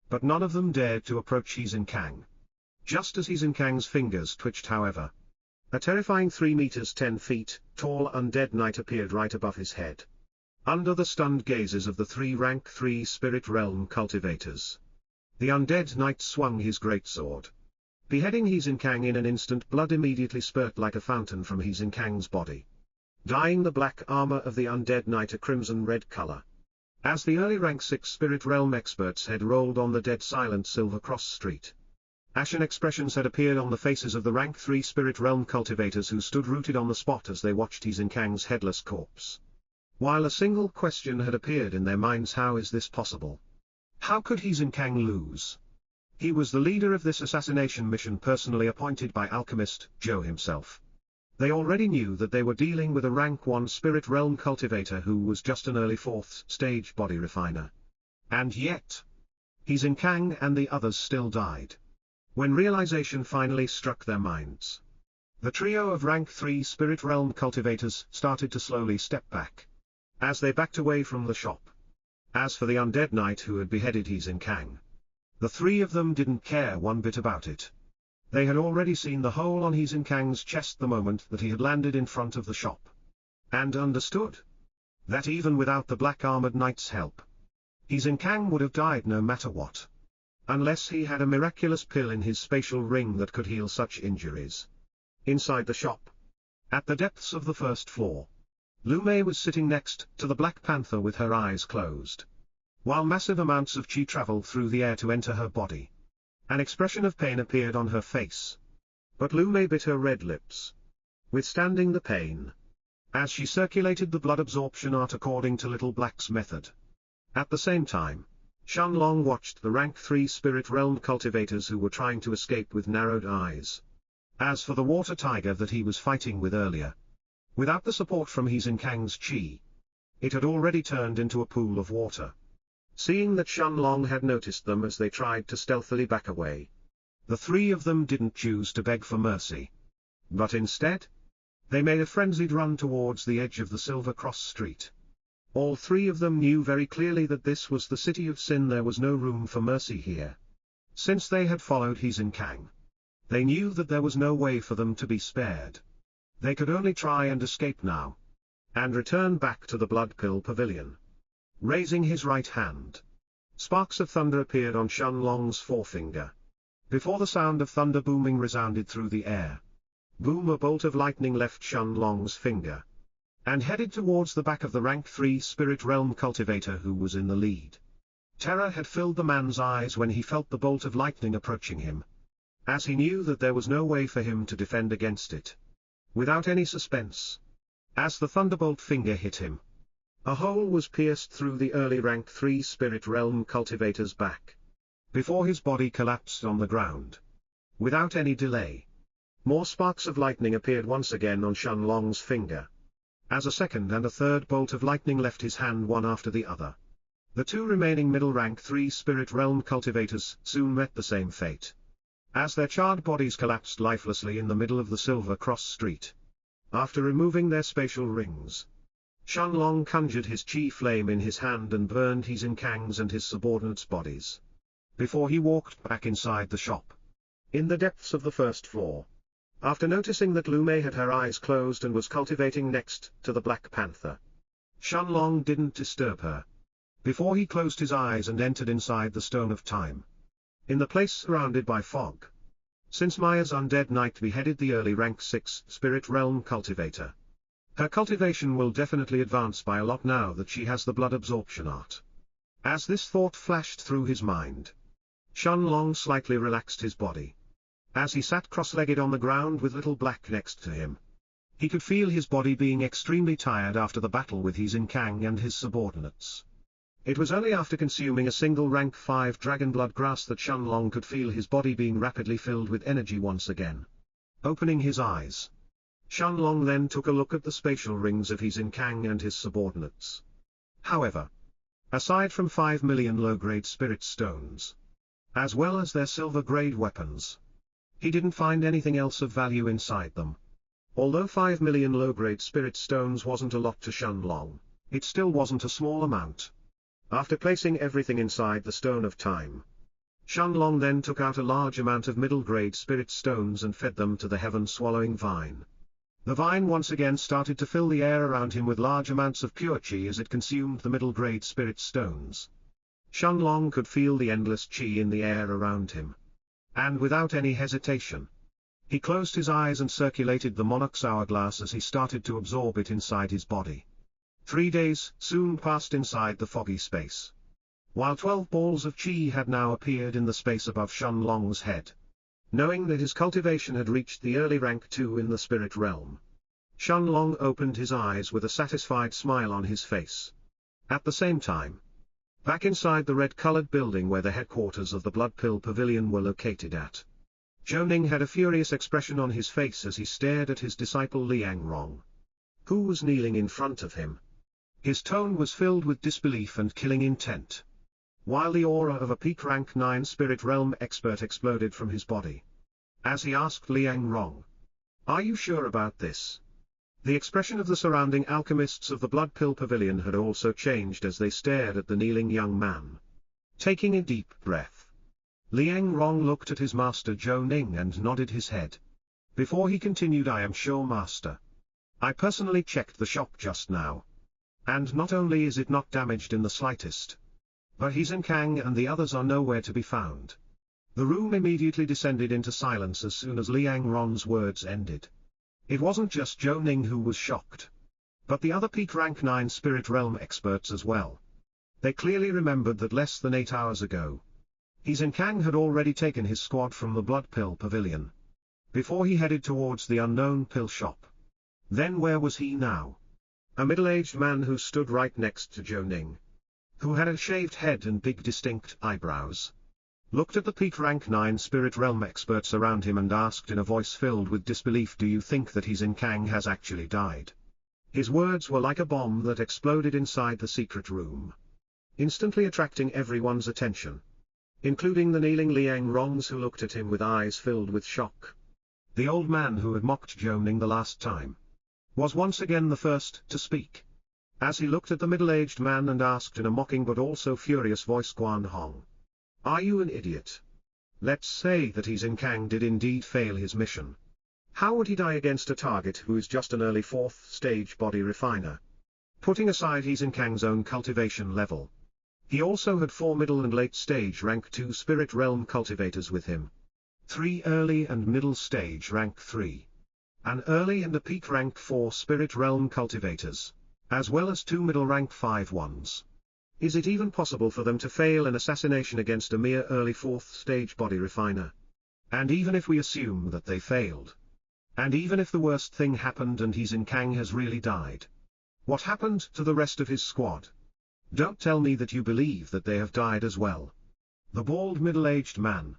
but none of them dared to approach He Zinkang. Just as He Zinkang's fingers twitched, however, a terrifying 3 meters 10 feet tall undead knight appeared right above his head. Under the stunned gazes of the 3 rank 3 Spirit Realm cultivators, the undead knight swung his greatsword, beheading He Zinkang in an instant. Blood immediately spurted like a fountain from He Zinkang's body, dyeing the black armor of the undead knight a crimson-red color. As the early rank 6 Spirit Realm expert's head rolled on the dead silent silver cross street, ashen expressions had appeared on the faces of the rank 3 Spirit Realm cultivators who stood rooted on the spot as they watched He Zinkang's headless corpse. While a single question had appeared in their minds: how is this possible? How could He Zinkang lose? He was the leader of this assassination mission, personally appointed by Alchemist Joe himself. They already knew that they were dealing with a rank 1 Spirit Realm cultivator who was just an early 4th stage body refiner. And yet, He Zinkang and the others still died. When realization finally struck their minds, the trio of rank 3 Spirit Realm cultivators started to slowly step back, as they backed away from the shop. As for the undead knight who had beheaded He Zinkang, the 3 of them didn't care one bit about it. They had already seen the hole on He Zinkang's chest the moment that he had landed in front of the shop, and understood that even without the black-armored knight's help, He Zinkang would have died no matter what, unless he had a miraculous pill in his spatial ring that could heal such injuries. Inside the shop, at the depths of the first floor, Lu Mei was sitting next to the Black Panther with her eyes closed, while massive amounts of qi traveled through the air to enter her body. An expression of pain appeared on her face, but Lu Mei bit her red lips, withstanding the pain, as she circulated the blood absorption art according to Little Black's method. At the same time, Shenlong watched the rank 3 Spirit Realm cultivators who were trying to escape with narrowed eyes. As for the water tiger that he was fighting with earlier, without the support from He Zinkang's qi, it had already turned into a pool of water. Seeing that Shenlong had noticed them as they tried to stealthily back away, the 3 of them didn't choose to beg for mercy, but instead, they made a frenzied run towards the edge of the Silver Cross Street. All 3 of them knew very clearly that this was the city of sin. There was no room for mercy here. Since they had followed He Zinkang, they knew that there was no way for them to be spared. They could only try and escape now, and return back to the Blood Pill Pavilion. Raising his right hand, sparks of thunder appeared on Shenlong's forefinger. Before the sound of thunder booming resounded through the air, boom, a bolt of lightning left Shenlong's finger, and headed towards the back of the rank 3 Spirit Realm cultivator who was in the lead. Terror had filled the man's eyes when he felt the bolt of lightning approaching him, as he knew that there was no way for him to defend against it. without any suspense. As the thunderbolt finger hit him, a hole was pierced through the early rank 3 spirit realm cultivator's back. Before his body collapsed on the ground. Without any delay, more sparks of lightning appeared once again on Shenlong's finger. As a second and a third bolt of lightning left his hand one after the other, the 2 remaining middle rank 3 spirit realm cultivators soon met the same fate. As their charred bodies collapsed lifelessly in the middle of the Silver Cross Street. After removing their spatial rings, Shenlong conjured his chi flame in his hand and burned his Kang's and his subordinates' bodies. Before he walked back inside the shop, in the depths of the first floor. After noticing that Lu Mei had her eyes closed and was cultivating next to the Black Panther, Shenlong didn't disturb her. Before he closed his eyes and entered inside the Stone of Time. In the place surrounded by fog. Since Maya's undead knight beheaded the early rank 6 spirit realm cultivator, her cultivation will definitely advance by a lot now that she has the blood absorption art. As this thought flashed through his mind, Shenlong slightly relaxed his body. As he sat cross-legged on the ground with Little Black next to him, he could feel his body being extremely tired after the battle with his Kang and his subordinates. It was only after consuming a single rank 5 dragonblood grass that Shenlong could feel his body being rapidly filled with energy once again. Opening his eyes, Shenlong then took a look at the spatial rings of his Kang and his subordinates. However, aside from 5 million low-grade spirit stones, as well as their silver-grade weapons, he didn't find anything else of value inside them. Although 5 million low-grade spirit stones wasn't a lot to Shenlong, it still wasn't a small amount. After placing everything inside the Stone of Time, Shenlong then took out a large amount of middle-grade spirit stones and fed them to the heaven-swallowing vine. The vine once again started to fill the air around him with large amounts of pure chi as it consumed the middle-grade spirit stones. Shenlong could feel the endless chi in the air around him. And without any hesitation, he closed his eyes and circulated the Monarch's hourglass as he started to absorb it inside his body. 3 days soon passed inside the foggy space, while 12 balls of chi had now appeared in the space above Shenlong's head. Knowing that his cultivation had reached the early rank 2 in the spirit realm, Shenlong opened his eyes with a satisfied smile on his face. At the same time, back inside the red-colored building where the headquarters of the Blood Pill Pavilion were located at, Zhou had a furious expression on his face as he stared at his disciple Liang Rong, who was kneeling in front of him. His tone was filled with disbelief and killing intent, while the aura of a peak rank 9 spirit realm expert exploded from his body. As he asked Liang Rong, "Are you sure about this?" The expression of the surrounding alchemists of the Blood Pill Pavilion had also changed as they stared at the kneeling young man. Taking a deep breath, Liang Rong looked at his master Zhou and nodded his head. Before he continued, "I am sure, master. I personally checked the shop just now. And not only is it not damaged in the slightest, but his Kang and the others are nowhere to be found." The room immediately descended into silence as soon as Liang Rong's words ended. It wasn't just Zhou who was shocked, but the other peak rank 9 spirit realm experts as well. They clearly remembered that less than 8 hours ago, his Kang had already taken his squad from the Blood Pill Pavilion, before he headed towards the unknown pill shop. Then where was he now? A middle-aged man who stood right next to Zhou who had a shaved head and big distinct eyebrows, looked at the peak rank 9 spirit realm experts around him and asked in a voice filled with disbelief, "Do you think that his Kang has actually died?" His words were like a bomb that exploded inside the secret room, instantly attracting everyone's attention, including the kneeling Liang Rongs who looked at him with eyes filled with shock. The old man who had mocked Zhou the last time was once again the first to speak. As he looked at the middle-aged man and asked in a mocking but also furious voice, "Guan Hong, are you an idiot? Let's say that his Kang did indeed fail his mission. How would he die against a target who is just an early 4th stage body refiner? Putting aside his Kang's own cultivation level, he also had 4 middle and late stage rank 2 spirit realm cultivators with him. 3 early and middle stage rank 3. An early and a peak rank 4 spirit realm cultivators, as well as 2 middle rank 5 ones. Is it even possible for them to fail an assassination against a mere early 4th stage body refiner? And even if we assume that they failed, And even if the worst thing happened and his Kang has really died, what happened to the rest of his squad? Don't tell me that you believe that they have died as well. The bald middle-aged man.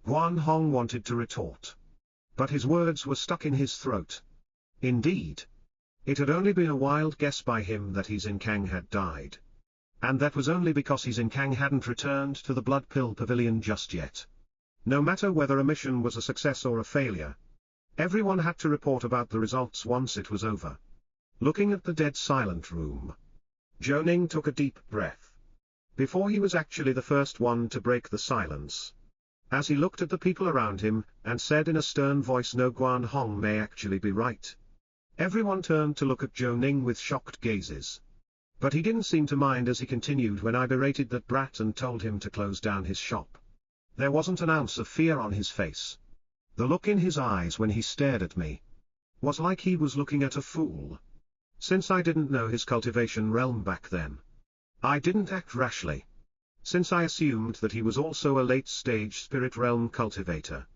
Guan Hong wanted to retort, but his words were stuck in his throat. Indeed, it had only been a wild guess by him that his Kang had died. And that was only because his Kang hadn't returned to the Blood Pill Pavilion just yet. No matter whether a mission was a success or a failure, everyone had to report about the results once it was over. Looking at the dead silent room, Zhou Ning took a deep breath. Before he was actually the first one to break the silence. As he looked at the people around him, and said in a stern voice, "No, Guan Hong may actually be right." Everyone turned to look at Zhou Ning with shocked gazes. But he didn't seem to mind as he continued, "When I berated that brat and told him to close down his shop, there wasn't an ounce of fear on his face. The look in his eyes when he stared at me was like he was looking at a fool. Since I didn't know his cultivation realm back then, I didn't act rashly. Since I assumed that he was also a late-stage spirit realm cultivator.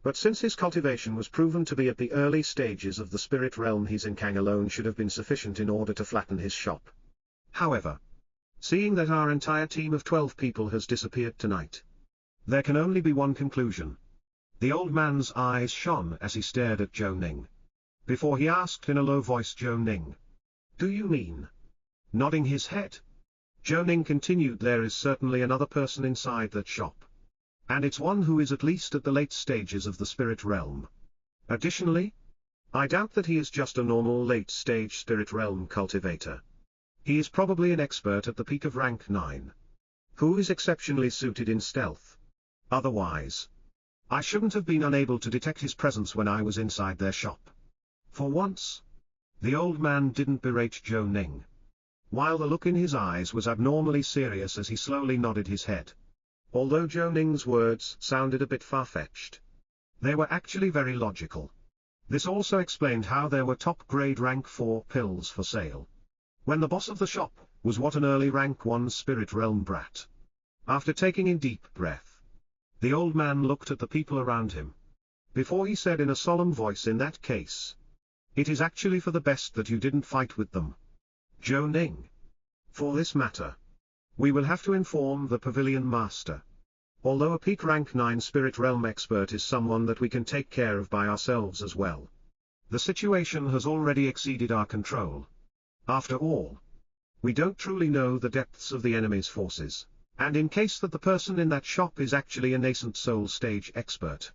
But since his cultivation was proven to be at the early stages of the spirit realm, his Kang alone should have been sufficient in order to flatten his shop. However, seeing that our entire team of 12 people has disappeared tonight, there can only be one conclusion." The old man's eyes shone as he stared at Zhou Ning. Before he asked in a low voice, "Zhou Ning, do you mean?" Nodding his head, Zhou Ning continued, "There is certainly another person inside that shop. And it's one who is at least at the late stages of the spirit realm. Additionally, I doubt that he is just a normal late-stage spirit realm cultivator. He is probably an expert at the peak of rank 9. Who is exceptionally suited in stealth. Otherwise, I shouldn't have been unable to detect his presence when I was inside their shop." For once, the old man didn't berate Zhou Ning, while the look in his eyes was abnormally serious as he slowly nodded his head. Although Zhou Ning's words sounded a bit far-fetched, they were actually very logical. This also explained how there were top-grade rank 4 pills for sale, when the boss of the shop was what an early rank 1 spirit realm brat. After taking a deep breath, the old man looked at the people around him. Before he said in a solemn voice, "In that case, it is actually for the best that you didn't fight with them, Zhou Ning. For this matter, we will have to inform the pavilion master. Although a peak rank 9 spirit realm expert is someone that we can take care of by ourselves as well, the situation has already exceeded our control. After all, we don't truly know the depths of the enemy's forces, and in case that the person in that shop is actually a nascent soul stage expert."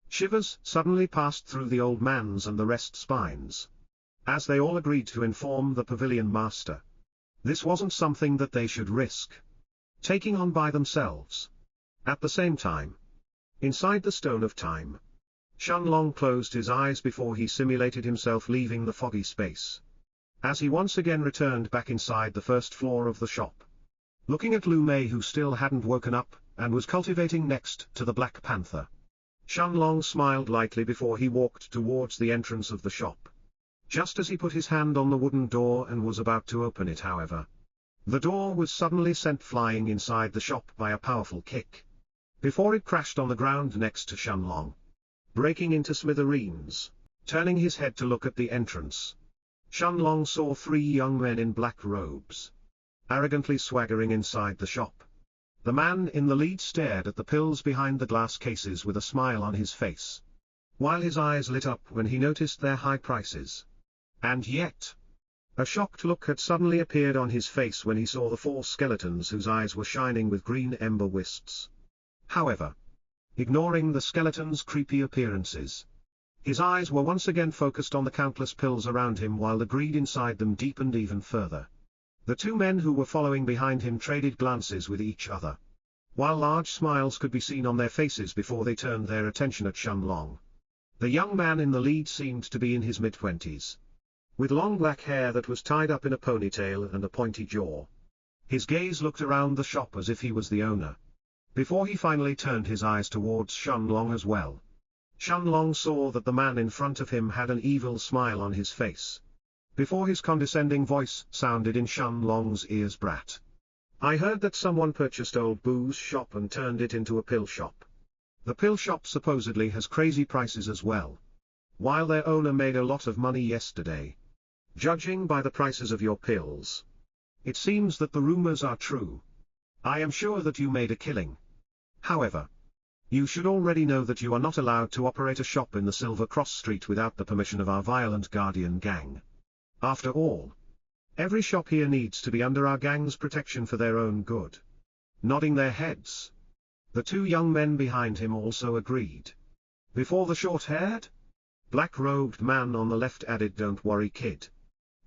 Shivers suddenly passed through the old man's and the rest's spines, as they all agreed to inform the pavilion master. This wasn't something that they should risk taking on by themselves. At the same time, inside the Stone of Time, Shenlong closed his eyes before he simulated himself leaving the foggy space, as he once again returned back inside the first floor of the shop. Looking at Lu Mei, who still hadn't woken up, and was cultivating next to the Black Panther, Shenlong smiled lightly before he walked towards the entrance of the shop. Just as he put his hand on the wooden door and was about to open it, however, the door was suddenly sent flying inside the shop by a powerful kick, before it crashed on the ground next to Shenlong, breaking into smithereens. Turning his head to look at the entrance, Shenlong saw 3 young men in black robes, arrogantly swaggering inside the shop. The man in the lead stared at the pills behind the glass cases with a smile on his face, while his eyes lit up when he noticed their high prices. And yet, a shocked look had suddenly appeared on his face when he saw the 4 skeletons whose eyes were shining with green ember wisps. However, ignoring the skeletons' creepy appearances, his eyes were once again focused on the countless pills around him, while the greed inside them deepened even further. The 2 men who were following behind him traded glances with each other, while large smiles could be seen on their faces before they turned their attention at Shenlong. The young man in the lead seemed to be in his mid-20s, with long black hair that was tied up in a ponytail and a pointy jaw. His gaze looked around the shop as if he was the owner, before he finally turned his eyes towards Shenlong as well. Shenlong saw that the man in front of him had an evil smile on his face, before his condescending voice sounded in Shenlong's ears, "Brat, I heard that someone purchased old Boo's shop and turned it into a pill shop. The pill shop supposedly has crazy prices as well. while their owner made a lot of money yesterday. Judging by the prices of your pills, it seems that the rumors are true. I am sure that you made a killing. However, you should already know that you are not allowed to operate a shop in the Silver Cross Street without the permission of our violent guardian gang. After all, every shop here needs to be under our gang's protection for their own good. Nodding their heads, the two young men behind him also agreed. Before the short-haired, black-robed man on the left added, "Don't worry, kid.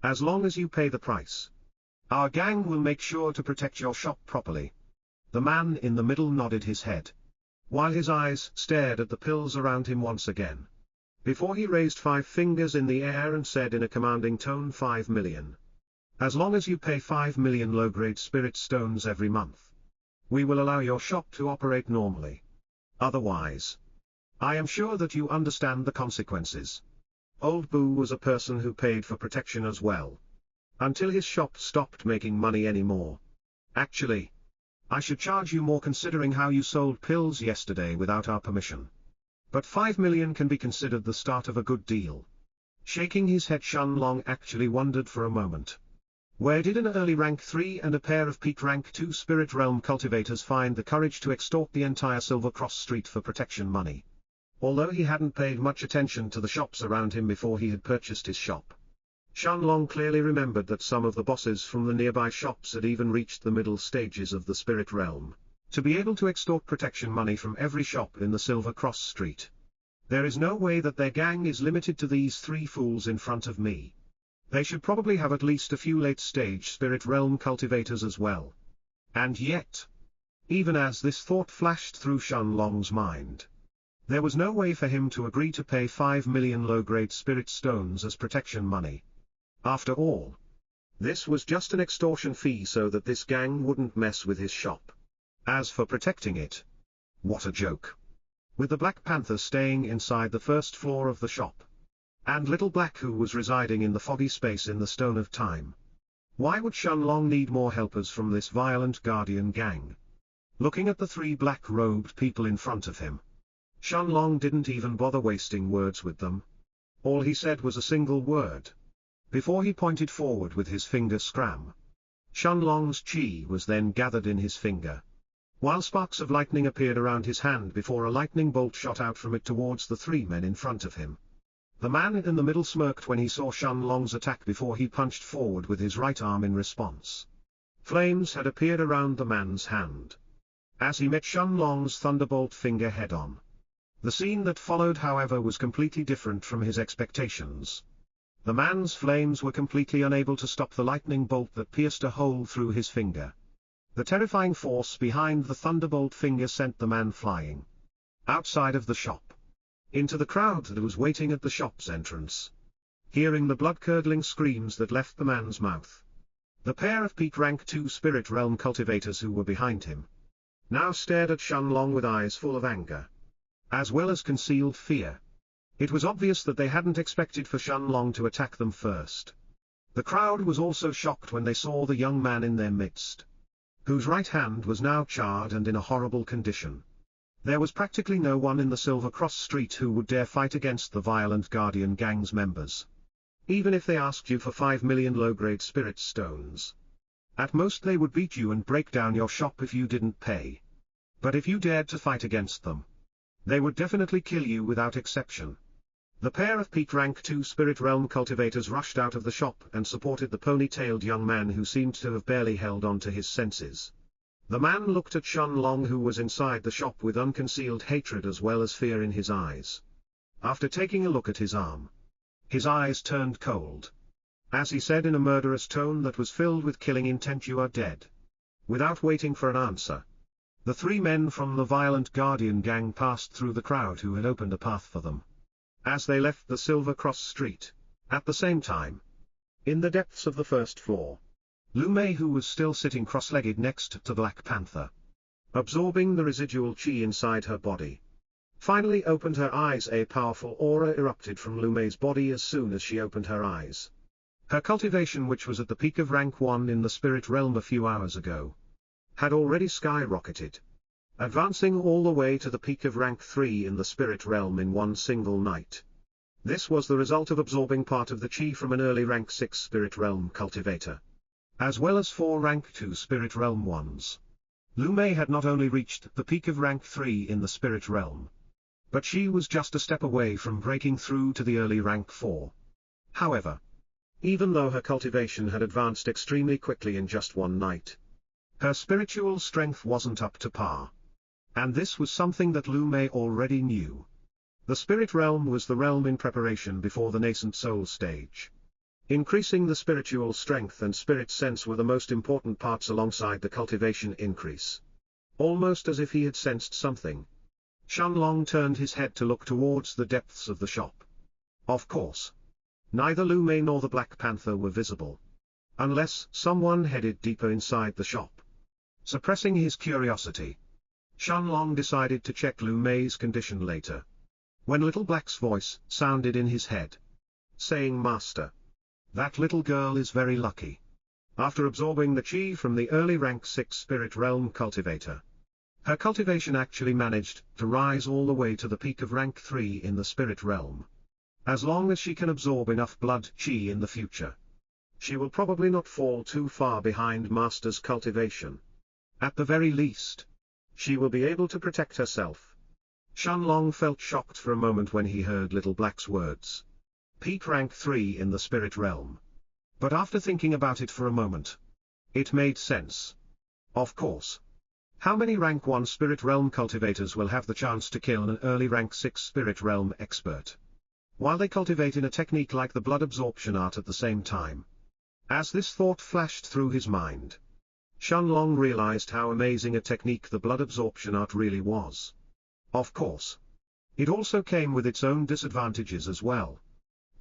As long as you pay the price, our gang will make sure to protect your shop properly." The man in the middle nodded his head, while his eyes stared at the pills around him once again. Before he raised 5 fingers in the air and said in a commanding tone, 5 million. As long as you pay 5 million low-grade spirit stones every month, we will allow your shop to operate normally. Otherwise, I am sure that you understand the consequences. Old Boo was a person who paid for protection as well, until his shop stopped making money anymore. Actually, I should charge you more considering how you sold pills yesterday without our permission. But 5 million can be considered the start of a good deal. Shaking his head, Shenlong actually wondered for a moment. Where did an early rank 3 and a pair of peak rank 2 spirit realm cultivators find the courage to extort the entire Silver Cross Street for protection money? Although he hadn't paid much attention to the shops around him before he had purchased his shop, Shenlong clearly remembered that some of the bosses from the nearby shops had even reached the middle stages of the spirit realm, to be able to extort protection money from every shop in the Silver Cross Street. There is no way that their gang is limited to these 3 fools in front of me. They should probably have at least a few late-stage spirit realm cultivators as well. And yet, even as this thought flashed through Shenlong's mind, there was no way for him to agree to pay 5 million low-grade spirit stones as protection money. After all, this was just an extortion fee so that this gang wouldn't mess with his shop. As for protecting it, what a joke. With the Black Panther staying inside the first floor of the shop, and Little Black who was residing in the foggy space in the Stone of Time, why would Shenlong need more helpers from this violent guardian gang? Looking at the 3 black-robed people in front of him, Shenlong didn't even bother wasting words with them. All he said was a single word, before he pointed forward with his finger scram. Shenlong's chi was then gathered in his finger, while sparks of lightning appeared around his hand before a lightning bolt shot out from it towards the 3 men in front of him. The man in the middle smirked when he saw Shenlong's attack before he punched forward with his right arm in response. Flames had appeared around the man's hand, as he met Shenlong's thunderbolt finger head-on. The scene that followed, however, was completely different from his expectations. The man's flames were completely unable to stop the lightning bolt that pierced a hole through his finger. The terrifying force behind the thunderbolt finger sent the man flying outside of the shop, into the crowd that was waiting at the shop's entrance. Hearing the blood-curdling screams that left the man's mouth, the pair of peak rank 2 spirit realm cultivators who were behind him now stared at Shenlong with eyes full of anger, as well as concealed fear. It was obvious that they hadn't expected for Shenlong to attack them first. The crowd was also shocked when they saw the young man in their midst, whose right hand was now charred and in a horrible condition. There was practically no one in the Silver Cross Street who would dare fight against the violent Guardian Gang's members, even if they asked you for 5 million low-grade spirit stones. At most they would beat you and break down your shop if you didn't pay. But if you dared to fight against them, they would definitely kill you without exception. The pair of peak rank 2 spirit realm cultivators rushed out of the shop and supported the pony-tailed young man who seemed to have barely held on to his senses. The man looked at Shenlong, who was inside the shop, with unconcealed hatred as well as fear in his eyes. After taking a look at his arm, his eyes turned cold, as he said in a murderous tone that was filled with killing intent, "You are dead." Without waiting for an answer, the 3 men from the violent Guardian Gang passed through the crowd who had opened a path for them. As they left the Silver Cross Street, at the same time, in the depths of the first floor, Lu Mei, who was still sitting cross-legged next to Black Panther, absorbing the residual chi inside her body, finally opened her eyes. A powerful aura erupted from Lu Mei's body as soon as she opened her eyes. Her cultivation, which was at the peak of rank 1 in the spirit realm a few hours ago, had already skyrocketed, advancing all the way to the peak of rank 3 in the spirit realm in one single night. This was the result of absorbing part of the chi from an early rank 6 spirit realm cultivator, as well as 4 rank 2 spirit realm ones. Lu Mei had not only reached the peak of rank 3 in the spirit realm, but she was just a step away from breaking through to the early rank 4. However, even though her cultivation had advanced extremely quickly in just one night, her spiritual strength wasn't up to par. And this was something that Lu Mei already knew. The spirit realm was the realm in preparation before the nascent soul stage. Increasing the spiritual strength and spirit sense were the most important parts alongside the cultivation increase. Almost as if he had sensed something, Shenlong turned his head to look towards the depths of the shop. Of course, neither Lu Mei nor the Black Panther were visible, unless someone headed deeper inside the shop. Suppressing his curiosity, Shenlong decided to check Lu Mei's condition later, when Little Black's voice sounded in his head, saying, "Master, that little girl is very lucky." After absorbing the chi from the early rank 6 spirit realm cultivator, her cultivation actually managed to rise all the way to the peak of rank 3 in the spirit realm. As long as she can absorb enough blood chi in the future, she will probably not fall too far behind Master's cultivation. At the very least, she will be able to protect herself. Shenlong felt shocked for a moment when he heard Little Black's words. Peak rank 3 in the spirit realm. But after thinking about it for a moment, it made sense. Of course. How many rank 1 spirit realm cultivators will have the chance to kill an early rank 6 spirit realm expert, while they cultivate in a technique like the blood absorption art at the same time? As this thought flashed through his mind, Shenlong realized how amazing a technique the blood absorption art really was. Of course, it also came with its own disadvantages as well.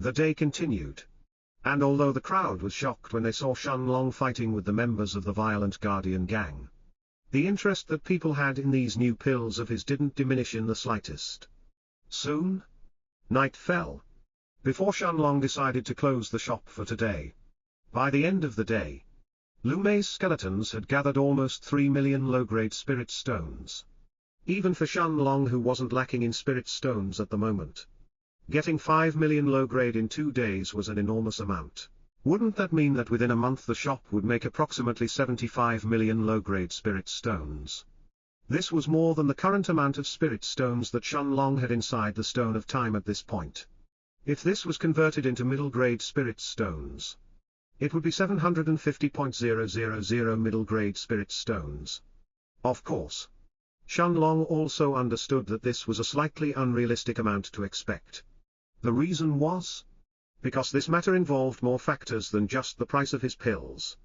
The day continued, and although the crowd was shocked when they saw Shenlong fighting with the members of the violent Guardian gang, the interest that people had in these new pills of his didn't diminish in the slightest. Soon, night fell, before Shenlong decided to close the shop for today. By the end of the day, Lu Mei's skeletons had gathered almost 3 million low-grade spirit stones. Even for Shenlong, who wasn't lacking in spirit stones at the moment, getting 5 million low-grade in 2 days was an enormous amount. Wouldn't that mean that within a month the shop would make approximately 75 million low-grade spirit stones? This was more than the current amount of spirit stones that Shenlong had inside the Stone of Time at this point. If this was converted into middle-grade spirit stones, it would be 750.000 middle-grade spirit stones. Of course, Shenlong also understood that this was a slightly unrealistic amount to expect. The reason was because this matter involved more factors than just the price of his pills.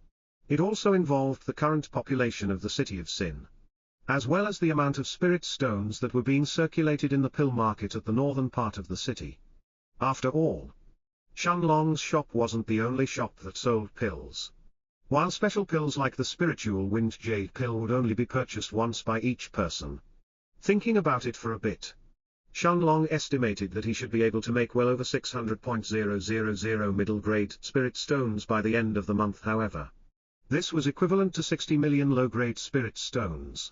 It also involved the current population of the City of Sin, as well as the amount of spirit stones that were being circulated in the pill market at the northern part of the city. After all, Shenlong's shop wasn't the only shop that sold pills. While special pills like the spiritual wind jade pill would only be purchased once by each person. Thinking about it for a bit, Shenlong estimated that he should be able to make well over 600.000 middle-grade spirit stones by the end of the month. However, this was equivalent to 60 million low-grade spirit stones.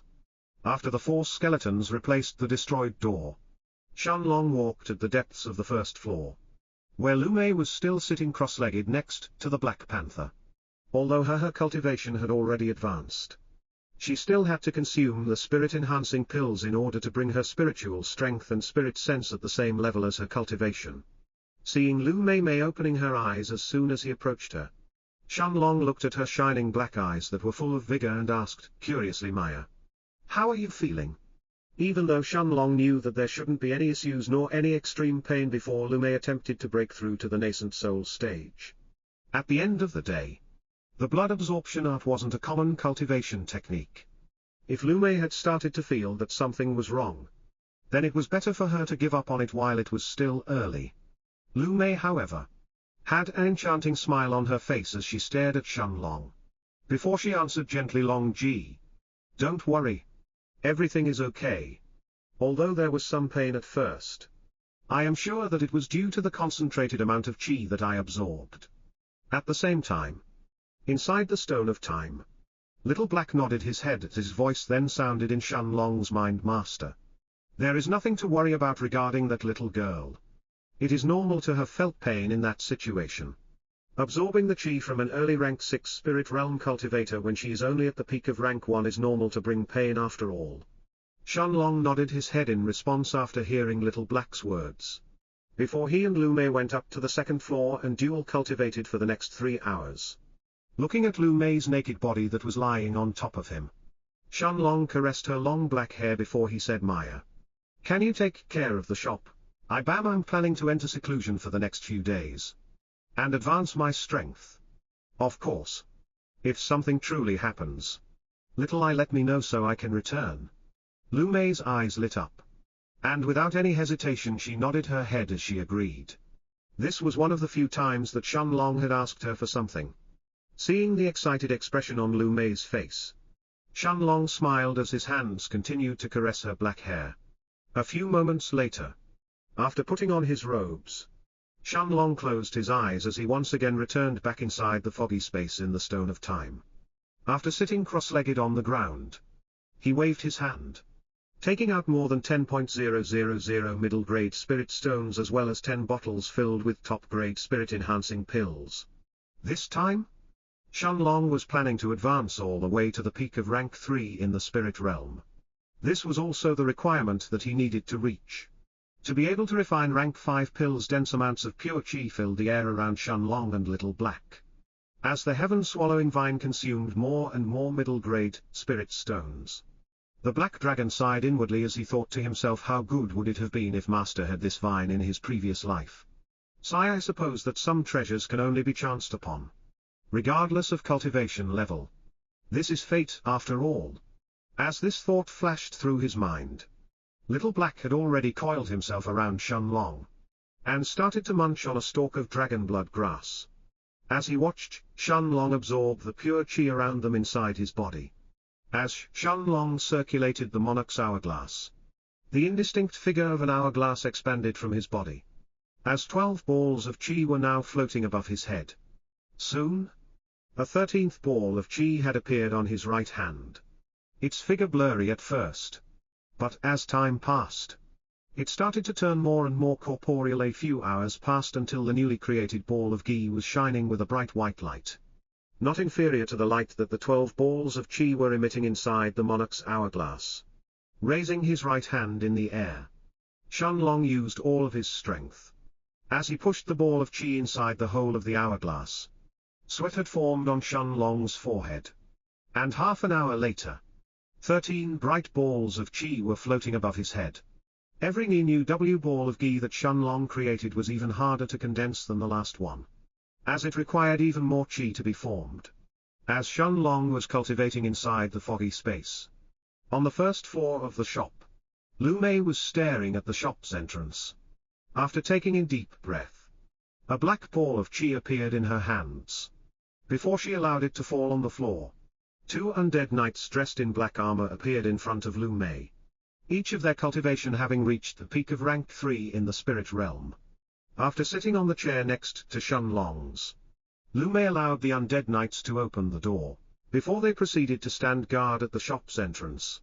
After the 4 skeletons replaced the destroyed door, Shenlong walked at the depths of the first floor, where Lu Mei was still sitting cross-legged next to the Black Panther. Although her cultivation had already advanced, she still had to consume the spirit-enhancing pills in order to bring her spiritual strength and spirit sense at the same level as her cultivation. Seeing Lu Mei opening her eyes as soon as he approached her, Shenlong looked at her shining black eyes that were full of vigor and asked, curiously, "Maya, how are you feeling?" Even though Shenlong knew that there shouldn't be any issues nor any extreme pain before Lu Mei attempted to break through to the nascent soul stage. At the end of the day, the blood absorption art wasn't a common cultivation technique. If Lu Mei had started to feel that something was wrong, then it was better for her to give up on it while it was still early. Lu Mei, however, had an enchanting smile on her face as she stared at Shenlong. Before she answered gently, "Long Ji, don't worry. Everything is okay. Although there was some pain at first, I am sure that it was due to the concentrated amount of chi that I absorbed." At the same time, inside the Stone of Time, Little Black nodded his head as his voice then sounded in Shenlong's mind, "Master, there is nothing to worry about regarding that little girl. It is normal to have felt pain in that situation. Absorbing the chi from an early rank 6 spirit realm cultivator when she is only at the peak of rank 1 is normal to bring pain after all. Shenlong nodded his head in response after hearing Little Black's words. Before he and Lu Mei went up to the second floor and dual cultivated for the next 3 hours. Looking at Lu Mei's naked body that was lying on top of him, Shenlong caressed her long black hair before he said, Maya, can you take care of the shop? I'm planning to enter seclusion for the next few days. And advance my strength. Of course. If something truly happens. Little I let me know so I can return. Lu Mei's eyes lit up. And without any hesitation she nodded her head as she agreed. This was one of the few times that Shenlong had asked her for something. Seeing the excited expression on Lu Mei's face, Shenlong smiled as his hands continued to caress her black hair. A few moments later, after putting on his robes, Shenlong closed his eyes as he once again returned back inside the foggy space in the Stone of Time. After sitting cross-legged on the ground, he waved his hand, taking out more than 10,000 middle-grade spirit stones as well as 10 bottles filled with top-grade spirit-enhancing pills. This time, Shenlong was planning to advance all the way to the peak of rank 3 in the spirit realm. This was also the requirement that he needed to reach. To be able to refine rank 5 pills, dense amounts of pure chi filled the air around Shenlong and Little Black. As the heaven-swallowing vine consumed more and more middle-grade spirit stones, the black dragon sighed inwardly as he thought to himself, how good would it have been if Master had this vine in his previous life. Sigh, I suppose that some treasures can only be chanced upon, regardless of cultivation level. This is fate after all. As this thought flashed through his mind, Little Black had already coiled himself around Shenlong, and started to munch on a stalk of dragon blood grass. As he watched, Shenlong absorb the pure chi around them inside his body. As Shenlong circulated the monarch's hourglass, the indistinct figure of an hourglass expanded from his body, as 12 balls of chi were now floating above his head. Soon, a 13th ball of chi had appeared on his right hand. Its figure blurry at first, but as time passed, it started to turn more and more corporeal. A few hours passed until the newly created ball of Gi was shining with a bright white light, not inferior to the light that the 12 balls of Chi were emitting inside the monarch's hourglass. Raising his right hand in the air, Shenlong used all of his strength. As he pushed the ball of Chi inside the hole of the hourglass, sweat had formed on Shenlong's forehead. And half an hour later, 13 bright balls of Chi were floating above his head. Every new ball of Gi that Shenlong created was even harder to condense than the last one, as it required even more Chi to be formed. As Shenlong was cultivating inside the foggy space, on the first floor of the shop, Lu Mei was staring at the shop's entrance. After taking a deep breath, a black ball of Chi appeared in her hands. Before she allowed it to fall on the floor, 2 undead knights dressed in black armor appeared in front of Lu Mei, each of their cultivation having reached the peak of rank 3 in the spirit realm. After sitting on the chair next to Shenlong's, Lu Mei allowed the undead knights to open the door, before they proceeded to stand guard at the shop's entrance.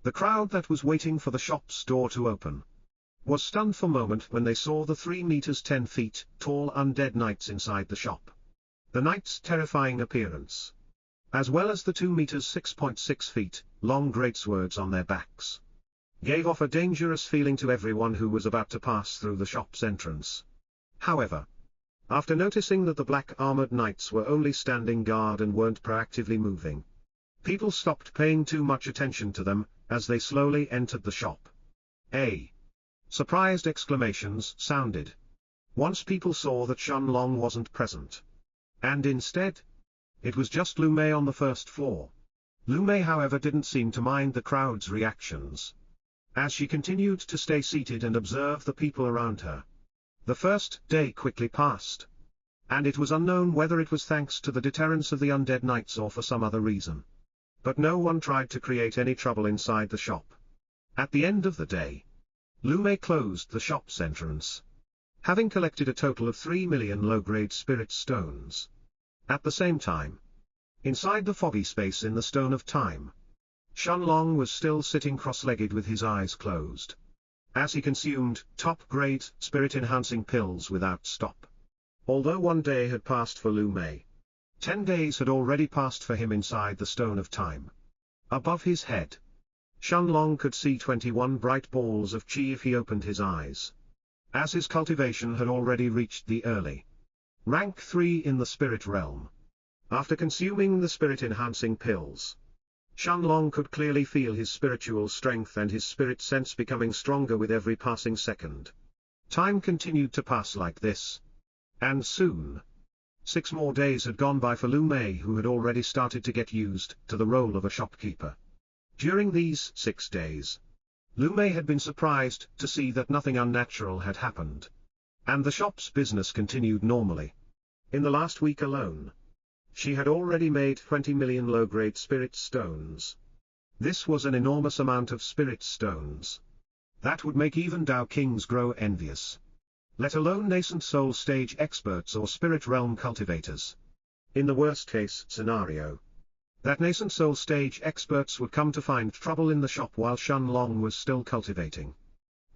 The crowd that was waiting for the shop's door to open was stunned for a moment when they saw the 3 meters 10 feet tall undead knights inside the shop. The knights' terrifying appearance, as well as the 2 meters 6.6 feet long greatswords on their backs, gave off a dangerous feeling to everyone who was about to pass through the shop's entrance. However, after noticing that the black-armored knights were only standing guard and weren't proactively moving, people stopped paying too much attention to them as they slowly entered the shop. Surprised exclamations sounded once people saw that Shenlong wasn't present, and instead, it was just Lu Mei on the first floor. Lu Mei, however, didn't seem to mind the crowd's reactions, as she continued to stay seated and observe the people around her. The first day quickly passed, and it was unknown whether it was thanks to the deterrence of the undead knights or for some other reason. But no one tried to create any trouble inside the shop. At the end of the day, Lu Mei closed the shop's entrance, having collected a total of 3 million low-grade spirit stones. At the same time, inside the foggy space in the Stone of Time, Shenlong was still sitting cross-legged with his eyes closed. as he consumed top-grade spirit-enhancing pills without stop. Although 1 day had passed for Lu Mei, 10 days had already passed for him inside the Stone of Time. Above his head, Shenlong could see 21 bright balls of qi if he opened his eyes. As his cultivation had already reached the early rank 3 in the spirit realm. After consuming the spirit-enhancing pills, Shenlong could clearly feel his spiritual strength and his spirit sense becoming stronger with every passing second. Time continued to pass like this. And soon, 6 more days had gone by for Lu Mei, who had already started to get used to the role of a shopkeeper. During these 6 days, Lu Mei had been surprised to see that nothing unnatural had happened, and the shop's business continued normally. In the last week alone, she had already made 20 million low-grade spirit stones. This was an enormous amount of spirit stones. That would make even Dao Kings grow envious, let alone nascent soul stage experts or spirit realm cultivators. In the worst-case scenario, that nascent soul stage experts would come to find trouble in the shop while Shenlong was still cultivating.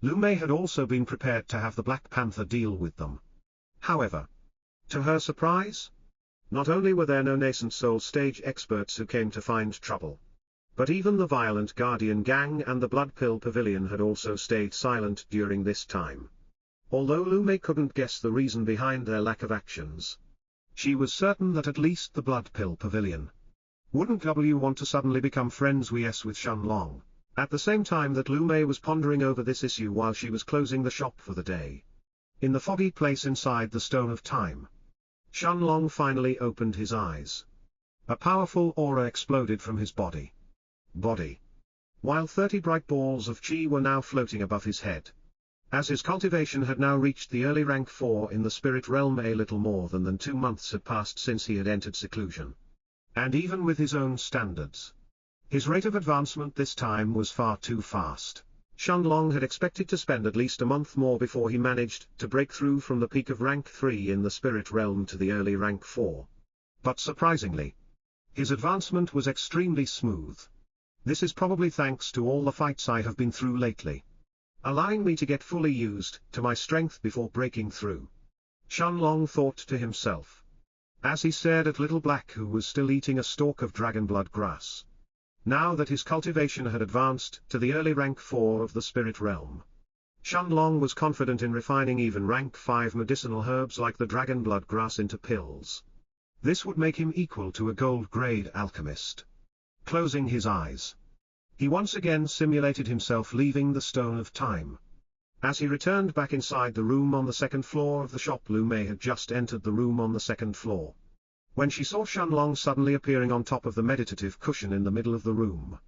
Lu Mei had also been prepared to have the Black Panther deal with them. However, to her surprise, not only were there no nascent soul stage experts who came to find trouble, but even the Violent Guardian Gang and the Blood Pill Pavilion had also stayed silent during this time. Although Lu Mei couldn't guess the reason behind their lack of actions, she was certain that at least the Blood Pill Pavilion wouldn't want to suddenly become friends with Shenlong. At the same time that Lu Mei was pondering over this issue while she was closing the shop for the day, in the foggy place inside the Stone of Time, Shenlong finally opened his eyes. A powerful aura exploded from his body. While 30 bright balls of qi were now floating above his head. As his cultivation had now reached the early rank 4 in the spirit realm, a little more than 2 months had passed since he had entered seclusion. And even with his own standards, his rate of advancement this time was far too fast. Shenlong had expected to spend at least a month more before he managed to break through from the peak of rank 3 in the spirit realm to the early rank 4. But surprisingly, his advancement was extremely smooth. This is probably thanks to all the fights I have been through lately, allowing me to get fully used to my strength before breaking through. Shenlong thought to himself, as he stared at Little Black, who was still eating a stalk of dragonblood grass. Now that his cultivation had advanced to the early rank 4 of the spirit realm, Shenlong was confident in refining even rank 5 medicinal herbs like the dragonblood grass into pills. This would make him equal to a gold-grade alchemist. Closing his eyes, he once again simulated himself leaving the Stone of Time. As he returned back inside the room on the 2nd floor of the shop, Lu Mei had just entered the room on the 2nd floor. When she saw Shenlong suddenly appearing on top of the meditative cushion in the middle of the room.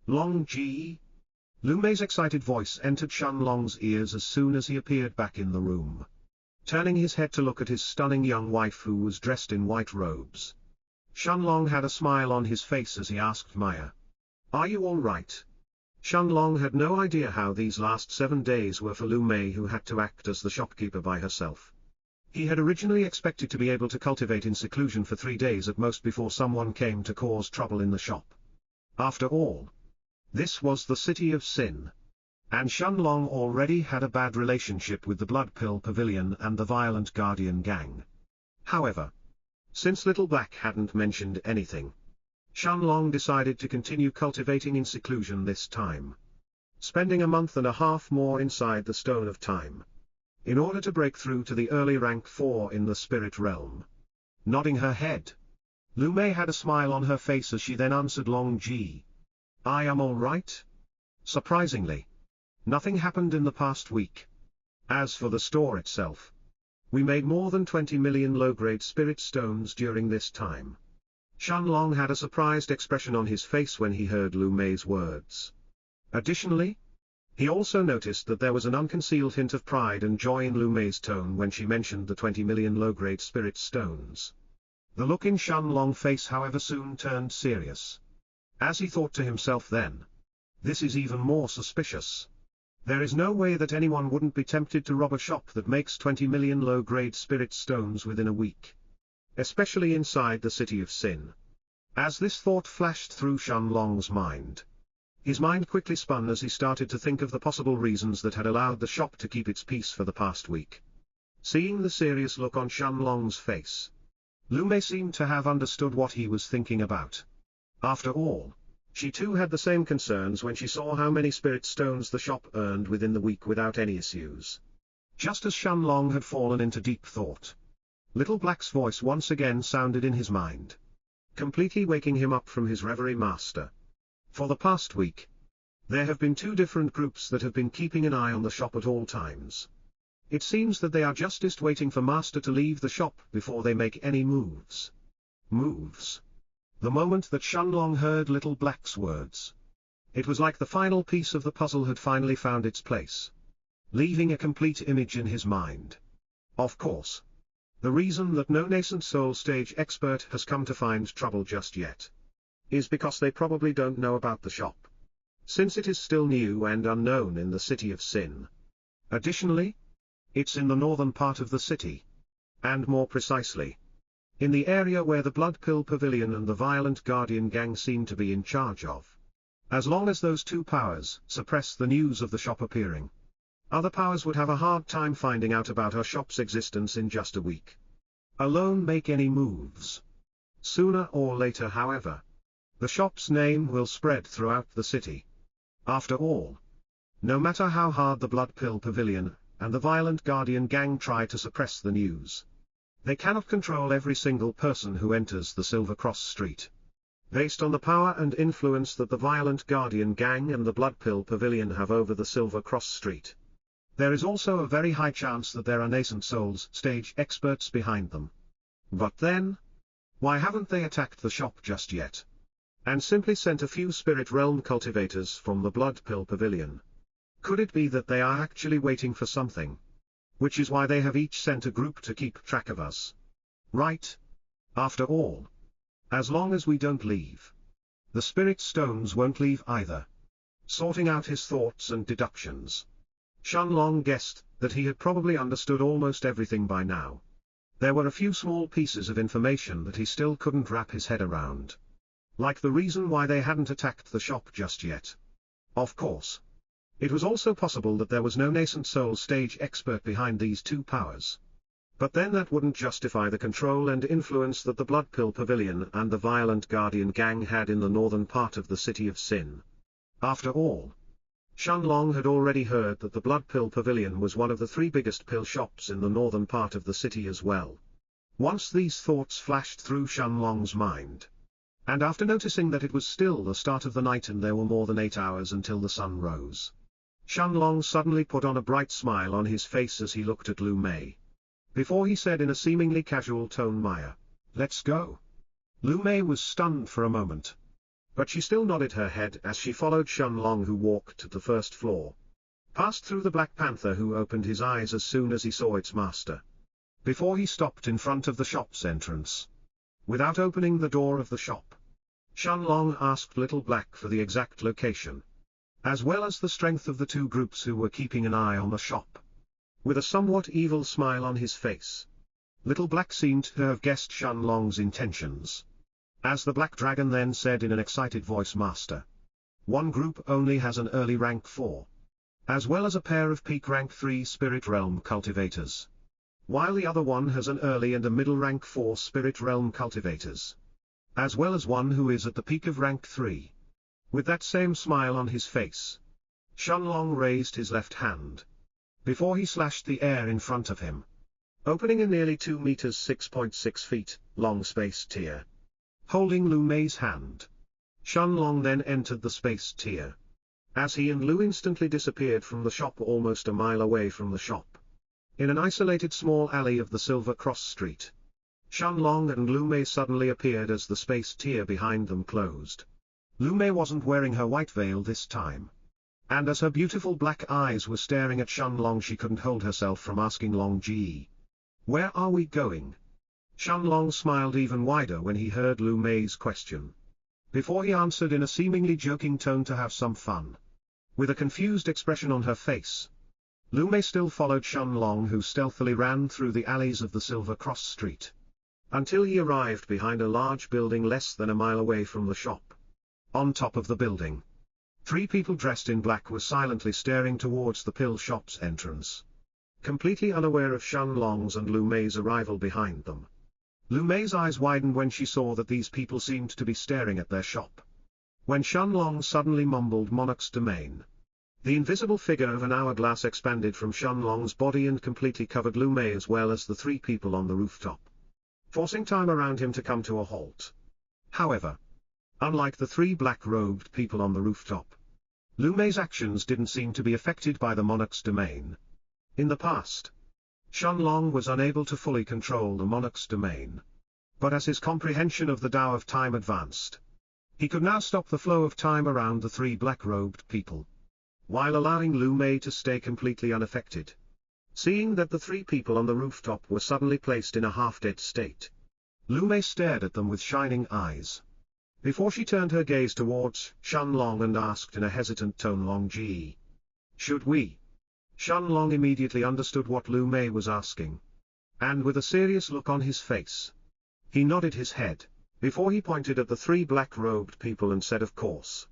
Long Ji? Lu Mei's excited voice entered Shenlong's ears as soon as he appeared back in the room. Turning his head to look at his stunning young wife, who was dressed in white robes, Shenlong had a smile on his face as he asked Maya, "Are you all right?" Shenlong had no idea how these last 7 days were for Lu Mei, who had to act as the shopkeeper by herself. He had originally expected to be able to cultivate in seclusion for 3 days at most before someone came to cause trouble in the shop. After all, this was the City of Sin, and Shenlong already had a bad relationship with the Blood Pill Pavilion and the Violent Guardian Gang. However, since Little Black hadn't mentioned anything, Shenlong decided to continue cultivating in seclusion this time, spending a month and a half more inside the Stone of Time, in order to break through to the early rank 4 in the spirit realm. Nodding her head, Lu Mei had a smile on her face as she then answered Long Ji, "I am all right." Surprisingly, nothing happened in the past week. As for the store itself, we made more than 20 million low-grade spirit stones during this time. Shenlong had a surprised expression on his face when he heard Lu Mei's words. Additionally, he also noticed that there was an unconcealed hint of pride and joy in Lu Mei's tone when she mentioned the 20 million low-grade spirit stones. The look in Shenlong's face, however, soon turned serious. As he thought to himself then, this is even more suspicious. There is no way that anyone wouldn't be tempted to rob a shop that makes 20 million low-grade spirit stones within a week, especially inside the City of Sin. As this thought flashed through Shenlong's mind, His mind quickly spun as he started to think of the possible reasons that had allowed the shop to keep its peace for the past week. Seeing the serious look on Shenlong's face, Lu Mei seemed to have understood what he was thinking about. After all, she too had the same concerns when she saw how many spirit stones the shop earned within the week without any issues. Just as Shenlong had fallen into deep thought, Little Black's voice once again sounded in his mind, completely waking him up from his reverie. Master, for the past week, there have been two different groups that have been keeping an eye on the shop at all times. It seems that they are just waiting for Master to leave the shop before they make any moves. Moves? The moment that Shenlong heard Little Black's words, it was like the final piece of the puzzle had finally found its place, leaving a complete image in his mind. Of course, the reason that no nascent soul stage expert has come to find trouble just yet is because they probably don't know about the shop, since it is still new and unknown in the city of Sin. Additionally, it's in the northern part of the city, and more precisely, in the area where the Blood Pill Pavilion and the Violent Guardian Gang seem to be in charge of. As long as those two powers suppress the news of the shop appearing, other powers would have a hard time finding out about our shop's existence in just a week alone. Make any moves. Sooner or later, however, the shop's name will spread throughout the city. After all, no matter how hard the Blood Pill Pavilion and the Violent Guardian Gang try to suppress the news, they cannot control every single person who enters the Silver Cross Street. Based on the power and influence that the Violent Guardian Gang and the Blood Pill Pavilion have over the Silver Cross Street, there is also a very high chance that there are nascent souls stage experts behind them. But then, why haven't they attacked the shop just yet, and simply sent a few spirit realm cultivators from the Blood Pill Pavilion? Could it be that they are actually waiting for something, which is why they have each sent a group to keep track of us? Right? After all, as long as we don't leave, the spirit stones won't leave either. Sorting out his thoughts and deductions, Shenlong guessed that he had probably understood almost everything by now. There were a few small pieces of information that he still couldn't wrap his head around, like the reason why they hadn't attacked the shop just yet. Of course, it was also possible that there was no nascent soul stage expert behind these two powers. But then that wouldn't justify the control and influence that the Blood Pill Pavilion and the Violent Guardian Gang had in the northern part of the City of Sin. After all, Shenlong had already heard that the Blood Pill Pavilion was one of the three biggest pill shops in the northern part of the city as well. Once these thoughts flashed through Shenlong's mind, and after noticing that it was still the start of the night and there were more than 8 hours until the sun rose, Shenlong suddenly put on a bright smile on his face as he looked at Lu Mei. Before he said in a seemingly casual tone, "Maya, let's go." Lu Mei was stunned for a moment, but she still nodded her head as she followed Shenlong, who walked to the first floor, passed through the Black Panther, who opened his eyes as soon as he saw its master, before he stopped in front of the shop's entrance. Without opening the door of the shop, Shenlong asked Little Black for the exact location, as well as the strength of the two groups who were keeping an eye on the shop. With a somewhat evil smile on his face, Little Black seemed to have guessed Shenlong's intentions, as the Black Dragon then said in an excited voice, "Master, one group only has an early rank 4, as well as a pair of peak rank 3 Spirit Realm cultivators, while the other one has an early and a middle rank 4 Spirit Realm cultivators, as well as one who is at the peak of rank 3. With that same smile on his face, Shenlong raised his left hand, before he slashed the air in front of him, opening a nearly 2 meters (6.6 feet) long space tier. Holding Lu Mei's hand, Shenlong then entered the space tier, as he and Lu instantly disappeared from the shop almost a mile away from the shop, in an isolated small alley of the Silver Cross Street. Shenlong and Lu Mei suddenly appeared as the space tier behind them closed. Lu Mei wasn't wearing her white veil this time, and as her beautiful black eyes were staring at Shenlong, she couldn't hold herself from asking Long Ji, "Where are we going?" Shenlong smiled even wider when he heard Lu Mei's question, before he answered in a seemingly joking tone to have some fun. With a confused expression on her face, Lu Mei still followed Shenlong, who stealthily ran through the alleys of the Silver Cross Street, until he arrived behind a large building less than a mile away from the shop. On top of the building, 3 people dressed in black were silently staring towards the pill shop's entrance, completely unaware of Shenlong's and Lu Mei's arrival behind them. Lu Mei's eyes widened when she saw that these people seemed to be staring at their shop. When Shenlong suddenly mumbled Monarch's domain, the invisible figure of an hourglass expanded from Shenlong's body and completely covered Lu Mei as well as the 3 people on the rooftop, forcing time around him to come to a halt. However, unlike the 3 black-robed people on the rooftop, Lu Mei's actions didn't seem to be affected by the Monarch's domain. In the past, Shenlong was unable to fully control the Monarch's domain, but as his comprehension of the Tao of Time advanced, he could now stop the flow of time around the 3 black-robed people, while allowing Lu Mei to stay completely unaffected. Seeing that the 3 people on the rooftop were suddenly placed in a half-dead state, Lu Mei stared at them with shining eyes, before she turned her gaze towards Shenlong and asked in a hesitant tone, "Longji, should we?" Shenlong immediately understood what Lu Mei was asking, and with a serious look on his face, he nodded his head, before he pointed at the 3 black-robed people and said, "Of course.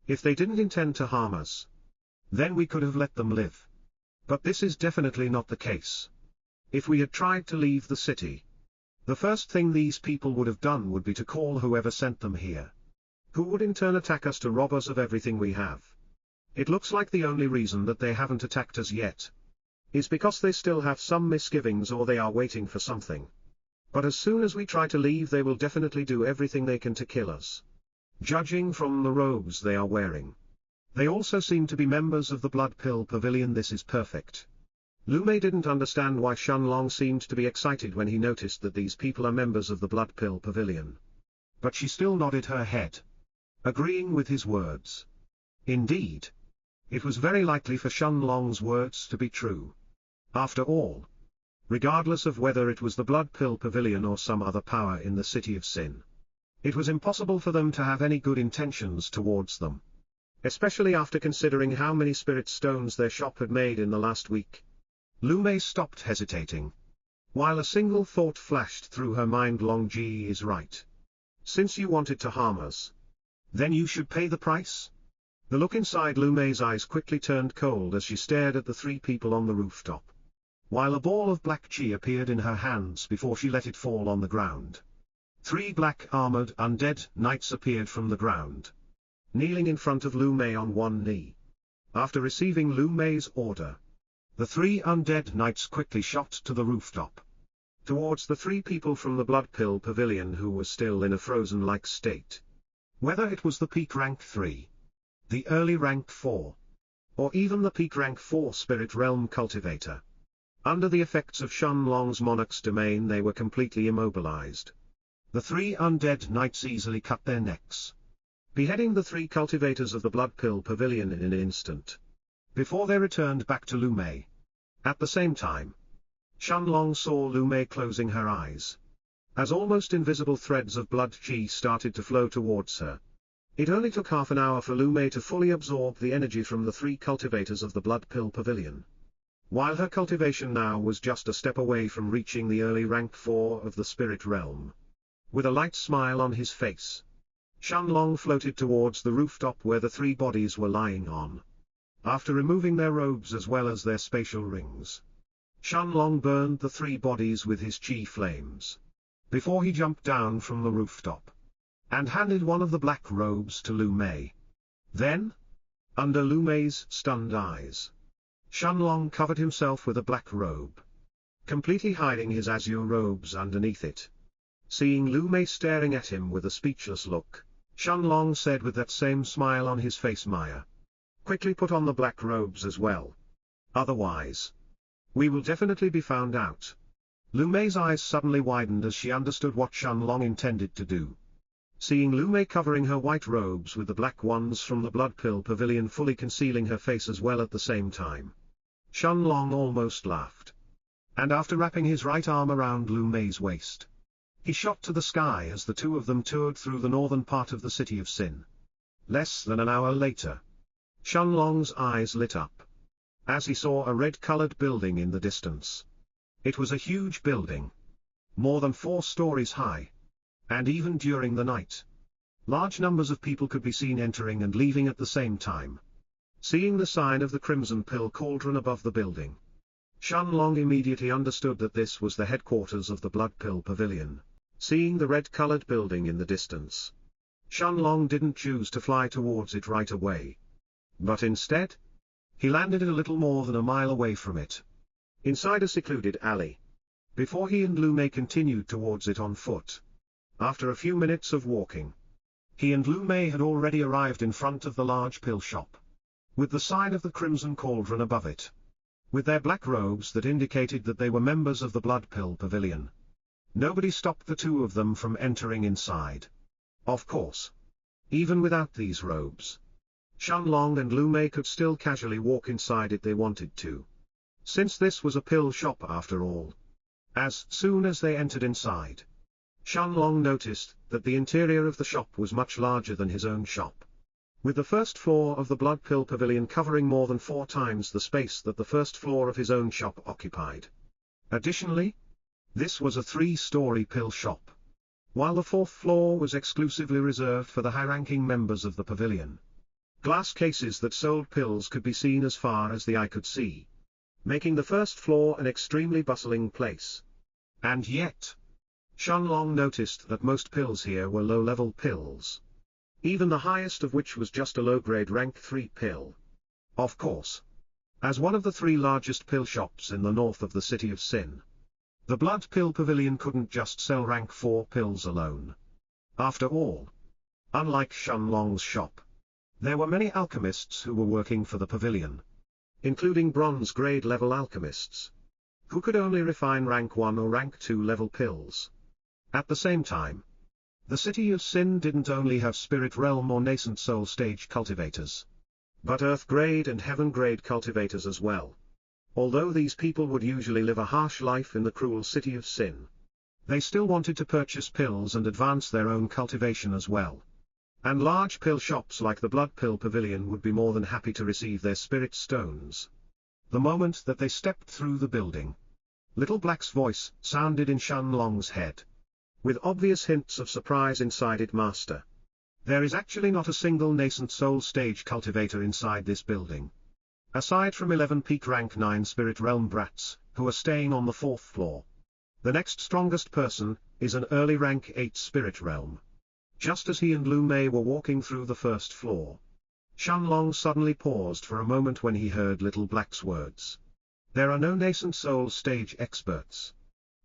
If they didn't intend to harm us, then we could have let them live. But this is definitely not the case. If we had tried to leave the city, the first thing these people would have done would be to call whoever sent them here, who would in turn attack us to rob us of everything we have. It looks like the only reason that they haven't attacked us yet is because they still have some misgivings or they are waiting for something. But as soon as we try to leave, they will definitely do everything they can to kill us. Judging from the robes they are wearing, they also seem to be members of the Blood Pill Pavilion. This is perfect." Lu Mei didn't understand why Shenlong seemed to be excited when he noticed that these people are members of the Blood Pill Pavilion. But she still nodded her head, agreeing with his words. Indeed, it was very likely for Shenlong's words to be true. After all, regardless of whether it was the Blood Pill Pavilion or some other power in the City of Sin, it was impossible for them to have any good intentions towards them, especially after considering how many spirit stones their shop had made in the last week. Lu Mei stopped hesitating, while a single thought flashed through her mind: Longji is right. Since you wanted to harm us, then you should pay the price. The look inside Lu Mei's eyes quickly turned cold as she stared at the 3 people on the rooftop, while a ball of black chi appeared in her hands before she let it fall on the ground. 3 black-armored undead knights appeared from the ground, kneeling in front of Lu Mei on one knee. After receiving Lu Mei's order, the 3 undead knights quickly shot to the rooftop, towards the 3 people from the Blood Pill Pavilion who were still in a frozen-like state. Whether it was the peak rank 3, the early rank 4, or even the peak rank 4 Spirit Realm Cultivator, under the effects of Shenlong's Monarch's domain they were completely immobilized. The 3 undead knights easily cut their necks, beheading the 3 cultivators of the Blood Pill Pavilion in an instant, before they returned back to Lu Mei. At the same time, Shenlong saw Lu Mei closing her eyes, as almost invisible threads of blood chi started to flow towards her. It only took half an hour for Lu Mei to fully absorb the energy from the 3 cultivators of the Blood Pill Pavilion, while her cultivation now was just a step away from reaching the early rank 4 of the Spirit Realm. With a light smile on his face, Shenlong floated towards the rooftop where the 3 bodies were lying on. After removing their robes as well as their spatial rings, Shenlong burned the 3 bodies with his chi flames, before he jumped down from the rooftop, and handed one of the black robes to Lu Mei. Then, under Lu Mei's stunned eyes, Shenlong covered himself with a black robe, completely hiding his azure robes underneath it. Seeing Lu Mei staring at him with a speechless look, Shenlong said with that same smile on his face, "Maya, quickly put on the black robes as well. Otherwise, we will definitely be found out." Lu Mei's eyes suddenly widened as she understood what Shenlong intended to do. Seeing Lu Mei covering her white robes with the black ones from the Blood Pill Pavilion fully concealing her face as well at the same time, Shenlong almost laughed. And after wrapping his right arm around Lu Mei's waist, he shot to the sky as the 2 of them toured through the northern part of the City of Sin. Less than an hour later, Shenlong's eyes lit up, as he saw a red-colored building in the distance. It was a huge building, more than 4 stories high, and even during the night, Large numbers of people could be seen entering and leaving at the same time. Seeing the sign of the Crimson Pill Cauldron above the building, Shenlong immediately understood that this was the headquarters of the Blood Pill Pavilion. Seeing the red-colored building in the distance, Shenlong didn't choose to fly towards it right away. But instead, he landed a little more than a mile away from it, inside a secluded alley, before he and Lu Mei continued towards it on foot. After a few minutes of walking, he and Lu Mei had already arrived in front of the large pill shop, with the sign of the Crimson Cauldron above it. With their black robes that indicated that they were members of the Blood Pill Pavilion, nobody stopped the two of them from entering inside. Of course, even without these robes, Shenlong and Lu Mei could still casually walk inside if they wanted to, since this was a pill shop after all. As soon as they entered inside, Shenlong noticed that the interior of the shop was much larger than his own shop, with the first floor of the Blood Pill Pavilion covering more than 4 times the space that the first floor of his own shop occupied. Additionally, this was a 3-story pill shop, while the 4th floor was exclusively reserved for the high-ranking members of the pavilion. Glass cases that sold pills could be seen as far as the eye could see, making the first floor an extremely bustling place. And yet, Shenlong noticed that most pills here were low-level pills, even the highest of which was just a low-grade rank 3 pill. Of course, as one of the 3 largest pill shops in the north of the city of Sin, the Blood Pill Pavilion couldn't just sell rank 4 pills alone. After all, unlike Shenlong's shop, there were many alchemists who were working for the pavilion, including bronze-grade level alchemists, who could only refine rank 1 or rank 2 level pills. At the same time, the city of Sin didn't only have spirit realm or nascent soul stage cultivators, but earth-grade and heaven-grade cultivators as well. Although these people would usually live a harsh life in the cruel city of Sin, they still wanted to purchase pills and advance their own cultivation as well. And large pill shops like the Blood Pill Pavilion would be more than happy to receive their spirit stones. The moment that they stepped through the building, Little Black's voice sounded in Shenlong's head, with obvious hints of surprise inside it. Master, there is actually not a single nascent soul stage cultivator inside this building. Aside from 11 peak rank 9 spirit realm brats, who are staying on the 4th floor. The next strongest person is an early rank 8 spirit realm. Just as he and Lu Mei were walking through the 1st floor, Shenlong suddenly paused for a moment when he heard Little Black's words. There are no nascent soul stage experts.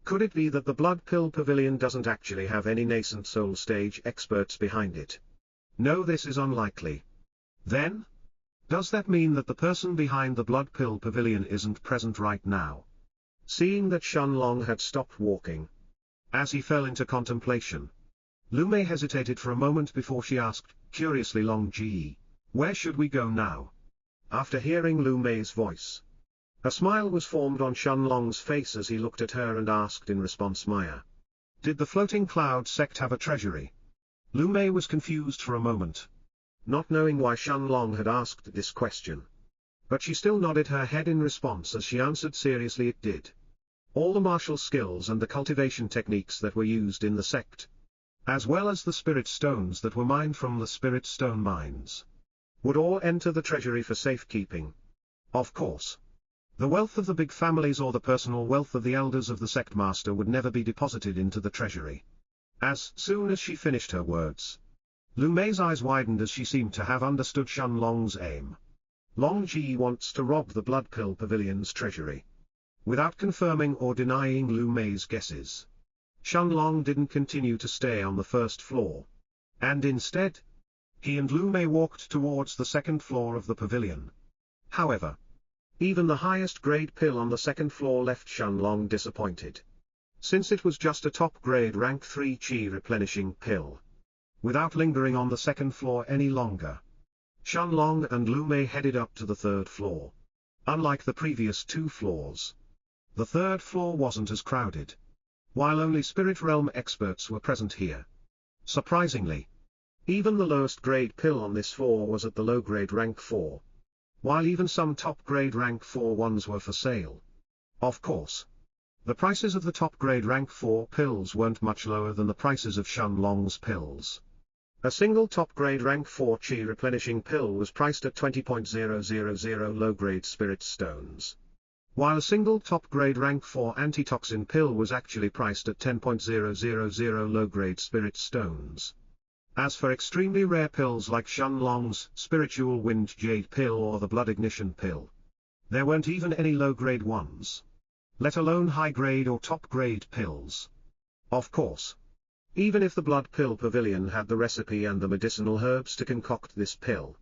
Could it be that the Blood Pill Pavilion doesn't actually have any nascent soul stage experts behind it? No, this is unlikely. Then, does that mean that the person behind the Blood Pill Pavilion isn't present right now? Seeing that Shenlong had stopped walking, as he fell into contemplation, Lu Mei hesitated for a moment before she asked, curiously, Long Ji, where should we go now? After hearing Lu Mei's voice, a smile was formed on Shenlong's face as he looked at her and asked in response, Maya, did the Floating Cloud sect have a treasury? Lu Mei was confused for a moment, not knowing why Shenlong had asked this question. But she still nodded her head in response as she answered seriously, it did. All the martial skills and the cultivation techniques that were used in the sect, as well as the spirit stones that were mined from the spirit stone mines, would all enter the treasury for safekeeping. Of course, the wealth of the big families or the personal wealth of the elders of the sect master would never be deposited into the treasury. As soon as she finished her words, Lu Mei's eyes widened as she seemed to have understood Shenlong's aim. Long Ji wants to rob the Blood Pill Pavilion's treasury. Without confirming or denying Lu Mei's guesses, Shenlong didn't continue to stay on the 1st floor, and instead, he and Lu Mei walked towards the 2nd floor of the pavilion. However, even the highest grade pill on the 2nd floor left Shenlong disappointed, since it was just a top grade rank 3 chi replenishing pill. Without lingering on the 2nd floor any longer, Shenlong and Lu Mei headed up to the 3rd floor. Unlike the previous 2 floors, the 3rd floor wasn't as crowded, while only spirit realm experts were present here. Surprisingly, even the lowest grade pill on this floor was at the low grade rank 4, while even some top grade rank 4 ones were for sale. Of course, the prices of the top grade rank 4 pills weren't much lower than the prices of Shenlong's pills. A single top-grade rank 4 chi replenishing pill was priced at 20,000 low-grade spirit stones, while a single top-grade rank 4 antitoxin pill was actually priced at 10,000 low-grade spirit stones. As for extremely rare pills like Shenlong's Spiritual Wind Jade pill or the Blood Ignition pill, there weren't even any low-grade ones, let alone high-grade or top-grade pills. Of course, even if the Blood Pill Pavilion had the recipe and the medicinal herbs to concoct this pill,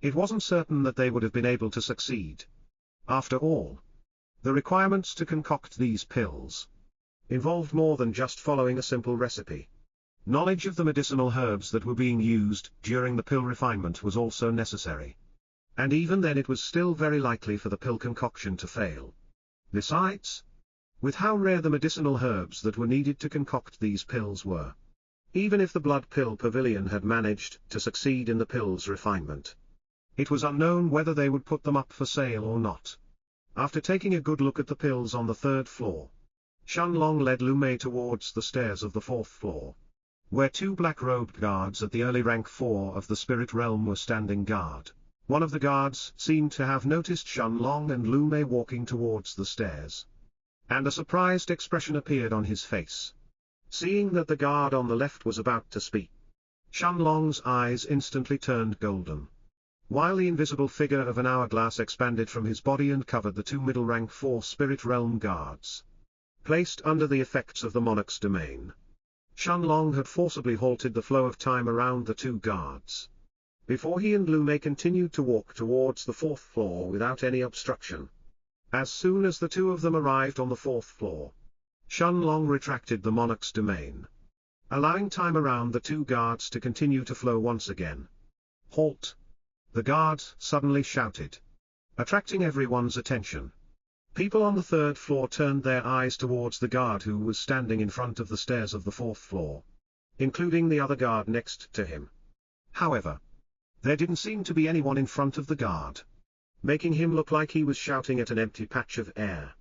it wasn't certain that they would have been able to succeed. After all, the requirements to concoct these pills involved more than just following a simple recipe. Knowledge of the medicinal herbs that were being used during the pill refinement was also necessary. And even then it was still very likely for the pill concoction to fail. Besides, with how rare the medicinal herbs that were needed to concoct these pills were, even if the Blood Pill Pavilion had managed to succeed in the pills refinement, it was unknown whether they would put them up for sale or not. After taking a good look at the pills on the 3rd floor, Shenlong led Lu Mei towards the stairs of the 4th floor, where 2 black-robed guards at the early rank 4 of the spirit realm were standing guard. One of the guards seemed to have noticed Shenlong and Lu Mei walking towards the stairs, and a surprised expression appeared on his face. Seeing that the guard on the left was about to speak, Shenlong's eyes instantly turned golden, while the invisible figure of an hourglass expanded from his body and covered the 2 middle rank 4 spirit realm guards, placed under the effects of the monarch's domain. Shenlong had forcibly halted the flow of time around the 2 guards, before he and Lu Mei continued to walk towards the 4th floor without any obstruction. As soon as the 2 of them arrived on the 4th floor, Shenlong retracted the monarch's domain, allowing time around the 2 guards to continue to flow once again. "Halt!" the guards suddenly shouted, attracting everyone's attention. People on the 3rd floor turned their eyes towards the guard who was standing in front of the stairs of the 4th floor, including the other guard next to him. However, there didn't seem to be anyone in front of the guard, making him look like he was shouting at an empty patch of air.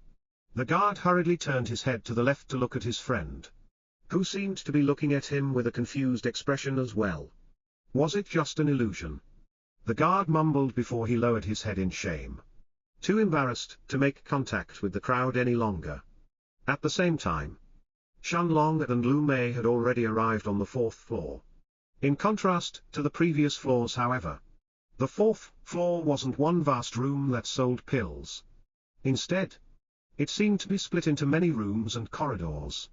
The guard hurriedly turned his head to the left to look at his friend, who seemed to be looking at him with a confused expression as well. Was it just an illusion? The guard mumbled before he lowered his head in shame, too embarrassed to make contact with the crowd any longer. At the same time, Shenlong and Lu Mei had already arrived on the 4th floor. In contrast to the previous floors, however, the 4th floor wasn't one vast room that sold pills. Instead, it seemed to be split into many rooms and corridors,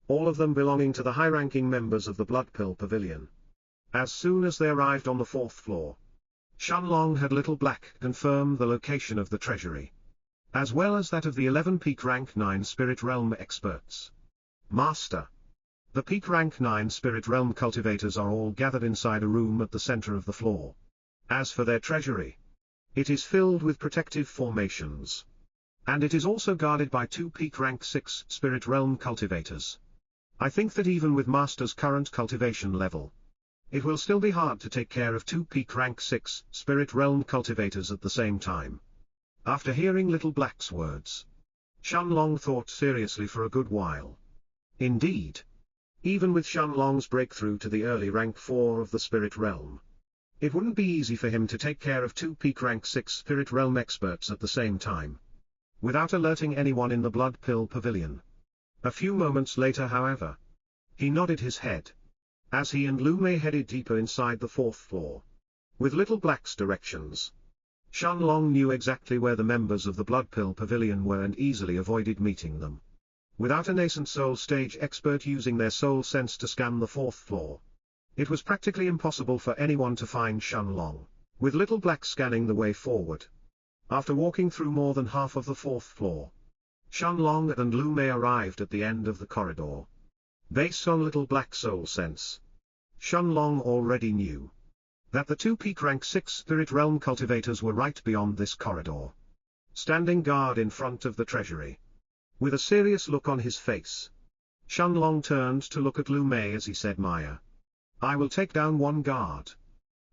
all of them belonging to the high-ranking members of the Blood Pill Pavilion. As soon as they arrived on the 4th floor, Shenlong had Little Black confirm the location of the treasury, as well as that of the 11 peak rank 9 Spirit Realm experts. "Master, the peak rank 9 Spirit Realm cultivators are all gathered inside a room at the center of the floor. As for their treasury, it is filled with protective formations, and it is also guarded by 2 peak rank 6 Spirit Realm cultivators. I think that even with Master's current cultivation level, it will still be hard to take care of 2 peak rank 6 Spirit Realm cultivators at the same time." After hearing Little Black's words, Shenlong thought seriously for a good while. Indeed, even with Shenlong's breakthrough to the early rank 4 of the Spirit Realm, it wouldn't be easy for him to take care of 2 peak rank 6 Spirit Realm experts at the same time, without alerting anyone in the Blood Pill Pavilion. A few moments later, however, he nodded his head, as he and Lu Mei headed deeper inside the 4th floor. With Little Black's directions, Shenlong knew exactly where the members of the Blood Pill Pavilion were and easily avoided meeting them. Without a nascent soul stage expert using their soul sense to scan the 4th floor, it was practically impossible for anyone to find Shenlong, with Little Black scanning the way forward. After walking through more than half of the 4th floor, Shenlong and Lu Mei arrived at the end of the corridor. Based on Little Black's soul sense, Shenlong already knew that the 2 peak rank 6 Spirit Realm cultivators were right beyond this corridor, standing guard in front of the treasury. With a serious look on his face, Shenlong turned to look at Lu Mei as he said, "Maya, I will take down one guard,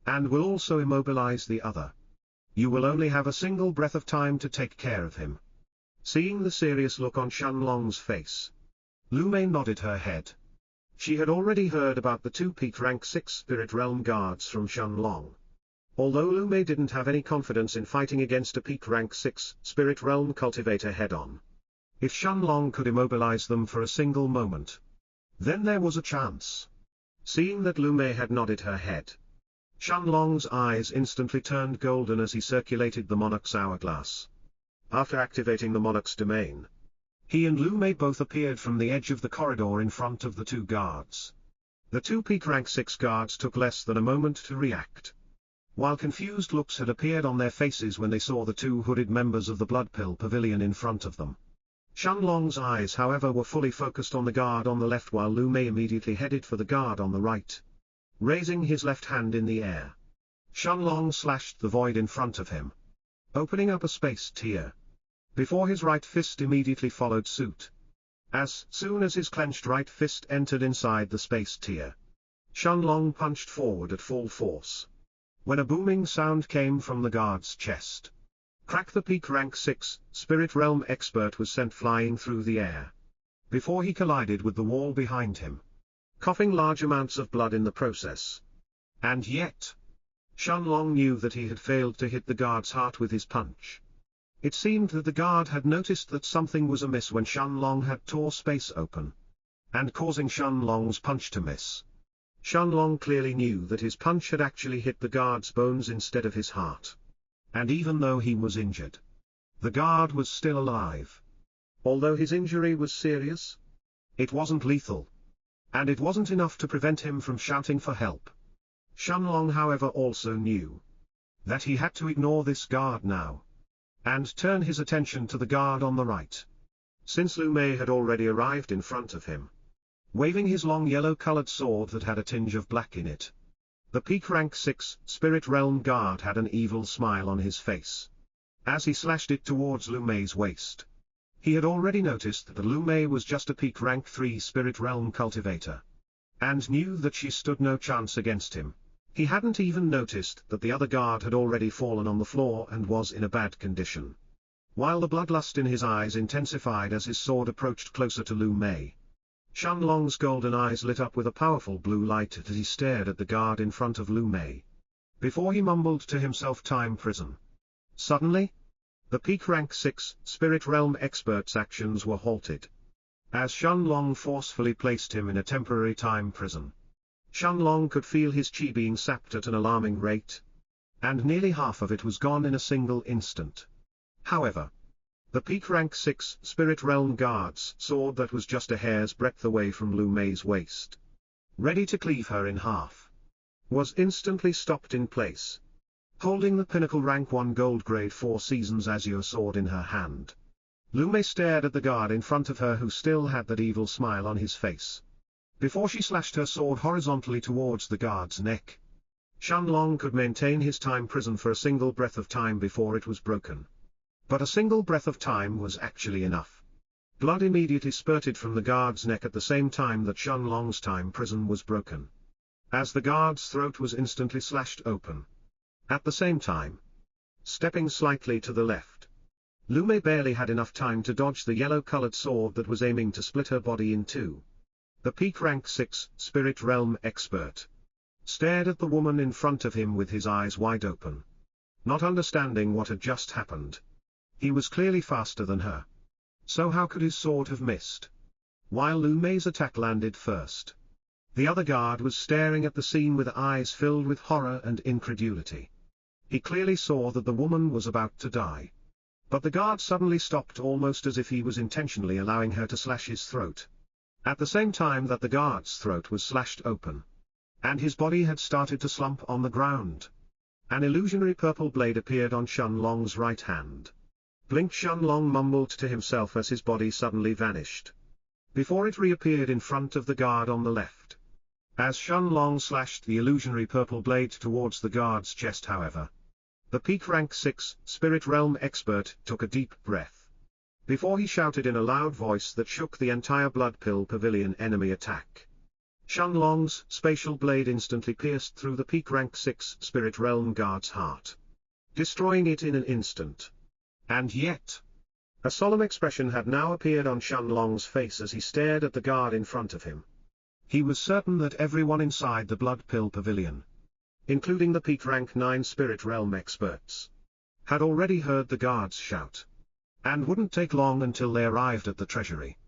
and will also immobilize the other. You will only have a single breath of time to take care of him." Seeing the serious look on Shenlong's face, Lu Mei nodded her head. She had already heard about the two peak rank 6 Spirit Realm guards from Shenlong. Although Lu Mei didn't have any confidence in fighting against a peak rank 6 Spirit Realm cultivator head-on. If Shenlong could immobilize them for a single moment, then there was a chance. Seeing that Lu Mei had nodded her head, Shenlong's eyes instantly turned golden as he circulated the Monarch's hourglass. After activating the Monarch's domain, he and Lu Mei both appeared from the edge of the corridor in front of the two guards. The two peak rank 6 guards took less than a moment to react. While confused looks had appeared on their faces when they saw the two hooded members of the Blood Pill Pavilion in front of them, Shenlong's eyes however were fully focused on the guard on the left while Lu Mei immediately headed for the guard on the right. Raising his left hand in the air, Shenlong slashed the void in front of him, opening up a space tier. Before his right fist immediately followed suit. As soon as his clenched right fist entered inside the space tier, Shenlong punched forward at full force. When a booming sound came from the guard's chest, Crack the peak rank 6 Spirit Realm expert was sent flying through the air, before he collided with the wall behind him, coughing large amounts of blood in the process. And yet, Shenlong knew that he had failed to hit the guard's heart with his punch. It seemed that the guard had noticed that something was amiss when Shenlong had tore space open, and causing Shenlong's punch to miss. Shenlong clearly knew that his punch had actually hit the guard's bones instead of his heart. And even though he was injured, the guard was still alive. Although his injury was serious, it wasn't lethal. And it wasn't enough to prevent him from shouting for help. Shenlong however also knew that he had to ignore this guard now, and turn his attention to the guard on the right. Since Lu Mei had already arrived in front of him, waving his long yellow-colored sword that had a tinge of black in it, the peak rank 6 Spirit Realm guard had an evil smile on his face. As he slashed it towards Lu Mei's waist, he had already noticed that Lu Mei was just a peak rank 3 Spirit Realm cultivator, and knew that she stood no chance against him. He hadn't even noticed that the other guard had already fallen on the floor and was in a bad condition. While the bloodlust in his eyes intensified as his sword approached closer to Lu Mei, Shenlong's golden eyes lit up with a powerful blue light as he stared at the guard in front of Lu Mei. Before he mumbled to himself time prison. Suddenly, the peak rank 6 Spirit Realm expert's actions were halted, as Shenlong forcefully placed him in a temporary time prison. Shenlong could feel his chi being sapped at an alarming rate, and nearly half of it was gone in a single instant. However, the peak rank 6 Spirit Realm guard's sword that was just a hair's breadth away from Lu Mei's waist, ready to cleave her in half, was instantly stopped in place. Holding the pinnacle rank 1 gold grade 4 seasons azure sword in her hand, Lu Mei stared at the guard in front of her who still had that evil smile on his face. Before she slashed her sword horizontally towards the guard's neck, Shenlong could maintain his time prison for a single breath of time before it was broken. But a single breath of time was actually enough. Blood immediately spurted from the guard's neck at the same time that Shenlong's time prison was broken, as the guard's throat was instantly slashed open. At the same time, stepping slightly to the left, Lu Mei barely had enough time to dodge the yellow-colored sword that was aiming to split her body in two. The peak rank 6 Spirit Realm expert stared at the woman in front of him with his eyes wide open, not understanding what had just happened. He was clearly faster than her. So how could his sword have missed? While Lu Mei's attack landed first, the other guard was staring at the scene with eyes filled with horror and incredulity. He clearly saw that the woman was about to die. But the guard suddenly stopped almost as if he was intentionally allowing her to slash his throat. At the same time that the guard's throat was slashed open, and his body had started to slump on the ground, an illusionary purple blade appeared on Shenlong's right hand. Blink! Shenlong mumbled to himself as his body suddenly vanished, before it reappeared in front of the guard on the left. As Shenlong slashed the illusionary purple blade towards the guard's chest however, the peak rank 6 Spirit Realm expert took a deep breath, before he shouted in a loud voice that shook the entire Blood Pill Pavilion enemy attack. Shenlong's spatial blade instantly pierced through the peak rank 6 Spirit Realm guard's heart, destroying it in an instant. And yet, a solemn expression had now appeared on Shenlong's face as he stared at the guard in front of him. He was certain that everyone inside the Blood Pill Pavilion, including the peak rank 9 Spirit Realm experts, had already heard the guards shout. And wouldn't take long until they arrived at the treasury.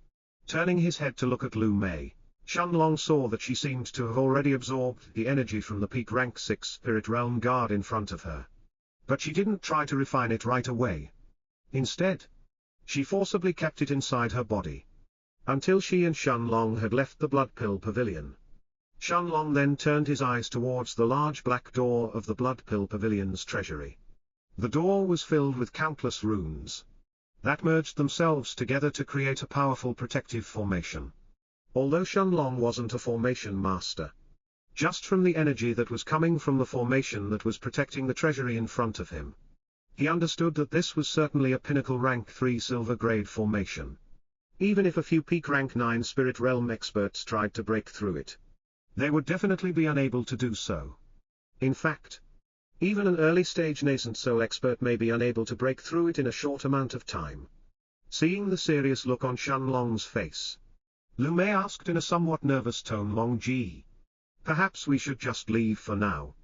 Turning his head to look at Lu Mei, Shenlong saw that she seemed to have already absorbed the energy from the peak rank 6 Spirit Realm guard in front of her. But she didn't try to refine it right away. Instead, she forcibly kept it inside her body, until she and Shenlong had left the Blood Pill Pavilion. Shenlong then turned his eyes towards the large black door of the Blood Pill Pavilion's treasury. The door was filled with countless runes that merged themselves together to create a powerful protective formation. Although Shenlong wasn't a formation master, just from the energy that was coming from the formation that was protecting the treasury in front of him, he understood that this was certainly a pinnacle rank 3 silver grade formation. Even if a few peak rank 9 Spirit Realm experts tried to break through it, they would definitely be unable to do so. In fact, even an early-stage nascent soul expert may be unable to break through it in a short amount of time. Seeing the serious look on Shenlong's face, Lu Mei asked in a somewhat nervous tone, Long Ji, perhaps we should just leave for now.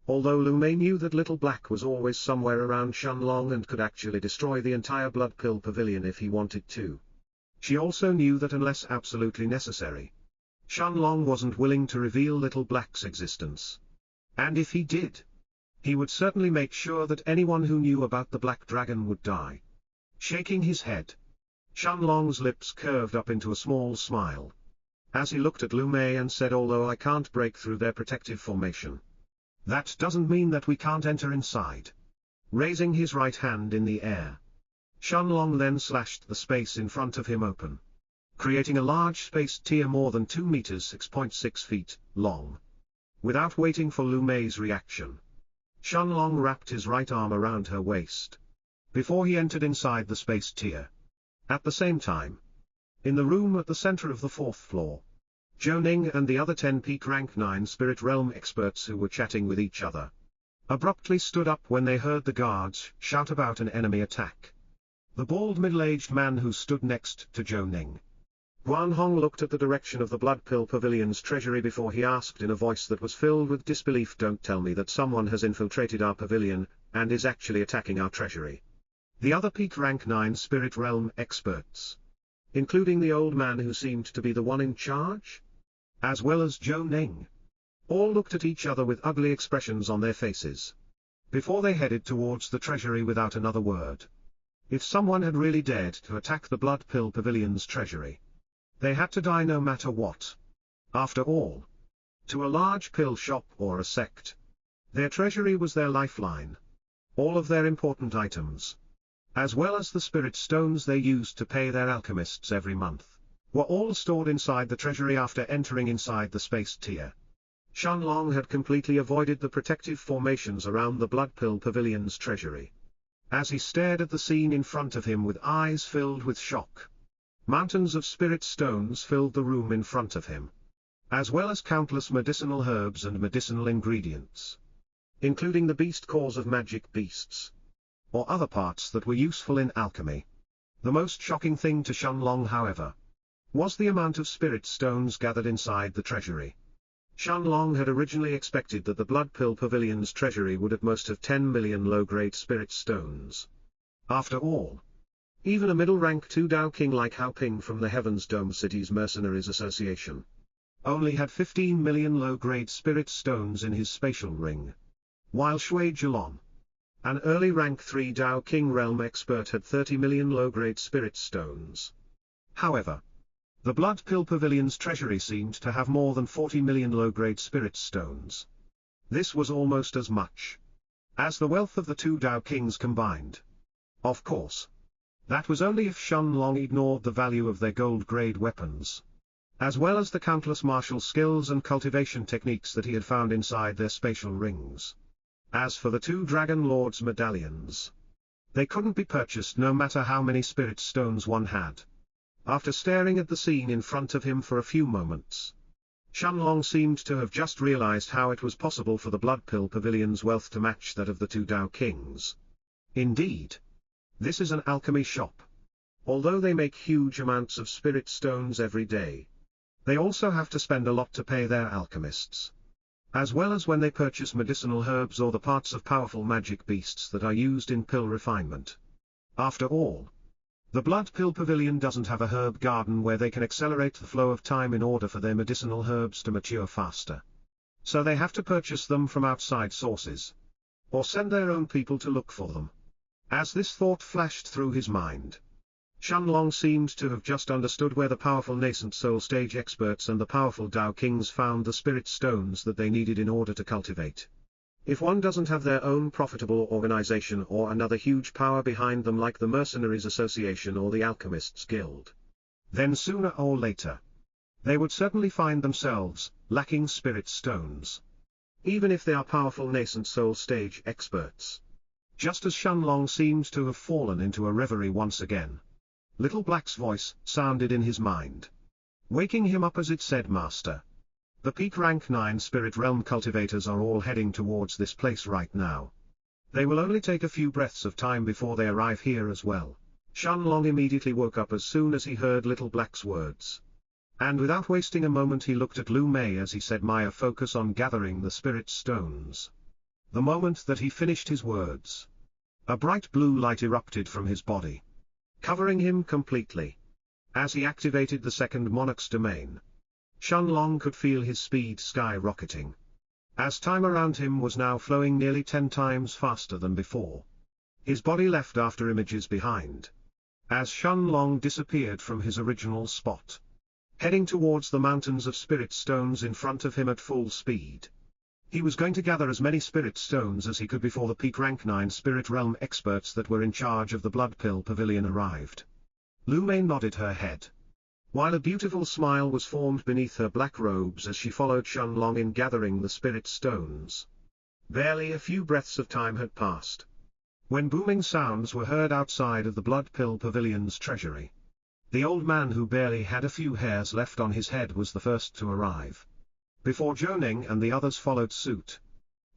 Although Lu Mei knew that Little Black was always somewhere around Shenlong and could actually destroy the entire Blood Pill Pavilion if he wanted to, she also knew that unless absolutely necessary, Shenlong wasn't willing to reveal Little Black's existence. And if he did, he would certainly make sure that anyone who knew about the Black Dragon would die. Shaking his head, Shenlong's lips curved up into a small smile, as he looked at Lu Mei and said, although I can't break through their protective formation, that doesn't mean that we can't enter inside. Raising his right hand in the air, Shenlong then slashed the space in front of him open, creating a large space tier more than 2 meters 6.6 feet long. Without waiting for Lu Mei's reaction, Shenlong wrapped his right arm around her waist, before he entered inside the space tier. At the same time, in the room at the center of the 4th floor, Zhou Ning and the other 10 peak rank 9 Spirit Realm experts who were chatting with each other, abruptly stood up when they heard the guards shout about an enemy attack. The bald middle-aged man who stood next to Zhou Ning, Guan Hong, looked at the direction of the Blood Pill Pavilion's treasury before he asked in a voice that was filled with disbelief, don't tell me that someone has infiltrated our pavilion, and is actually attacking our treasury. The other peak rank 9 Spirit Realm experts, including the old man who seemed to be the one in charge, as well as Zhou Ning, all looked at each other with ugly expressions on their faces, before they headed towards the treasury without another word. If someone had really dared to attack the Blood Pill Pavilion's treasury, they had to die no matter what. After all, to a large pill shop or a sect, their treasury was their lifeline. All of their important items, as well as the spirit stones they used to pay their alchemists every month, were all stored inside the treasury after entering inside the space tier. Shenlong had completely avoided the protective formations around the Blood Pill Pavilion's treasury. As he stared at the scene in front of him with eyes filled with shock, mountains of spirit stones filled the room in front of him, as well as countless medicinal herbs and medicinal ingredients, including the beast cores of magic beasts, or other parts that were useful in alchemy. The most shocking thing to Shenlong, however, was the amount of spirit stones gathered inside the treasury. Shenlong had originally expected that the Blood Pill Pavilion's treasury would at most have 10 million low-grade spirit stones. After all, even a middle-rank 2 Dao King like Hao Ping from the Heaven's Dome City's Mercenaries Association only had 15 million low-grade spirit stones in his spatial ring, while Shui Zilong, an early rank 3 Dao King realm expert, had 30 million low-grade spirit stones. However, the Blood Pill Pavilion's treasury seemed to have more than 40 million low-grade spirit stones. This was almost as much as the wealth of the 2 Dao Kings combined. Of course, that was only if Shenlong ignored the value of their gold-grade weapons, as well as the countless martial skills and cultivation techniques that he had found inside their spatial rings. As for the 2 Dragon Lords' medallions, they couldn't be purchased no matter how many spirit stones one had. After staring at the scene in front of him for a few moments, Shenlong seemed to have just realized how it was possible for the Blood Pill Pavilion's wealth to match that of the 2 Dao Kings. Indeed, this is an alchemy shop. Although they make huge amounts of spirit stones every day, They also have to spend a lot to pay their alchemists, as well as when they purchase medicinal herbs or the parts of powerful magic beasts that are used in pill refinement. After all, the Blood Pill Pavilion doesn't have a herb garden where they can accelerate the flow of time in order for their medicinal herbs to mature faster. So they have to purchase them from outside sources, or send their own people to look for them. As this thought flashed through his mind, Shenlong seemed to have just understood where the powerful nascent soul stage experts and the powerful Tao Kings found the spirit stones that they needed in order to cultivate. If one doesn't have their own profitable organization or another huge power behind them like the Mercenaries Association or the Alchemists Guild, then sooner or later, they would certainly find themselves lacking spirit stones, even if they are powerful nascent soul stage experts. Just as Shenlong seemed to have fallen into a reverie once again, Little Black's voice sounded in his mind, waking him up as it said, "Master, the peak rank 9 spirit realm cultivators are all heading towards this place right now. They will only take a few breaths of time before they arrive here as well." Shenlong immediately woke up as soon as he heard Little Black's words. And without wasting a moment he looked at Lu Mei as he said, "Maya, focus on gathering the spirit stones." The moment that he finished his words, a bright blue light erupted from his body, covering him completely. As he activated the second Monarch's domain, Shenlong could feel his speed skyrocketing, as time around him was now flowing nearly 10 times faster than before. His body left after images behind, as Shenlong disappeared from his original spot, heading towards the mountains of spirit stones in front of him at full speed. He was going to gather as many spirit stones as he could before the peak rank 9 spirit realm experts that were in charge of the Blood Pill Pavilion arrived. Lu Mei nodded her head, while a beautiful smile was formed beneath her black robes as she followed Shenlong in gathering the spirit stones. Barely a few breaths of time had passed, when booming sounds were heard outside of the Blood Pill Pavilion's treasury. The old man, who barely had a few hairs left on his head, was the first to arrive, before Zhou and the others followed suit.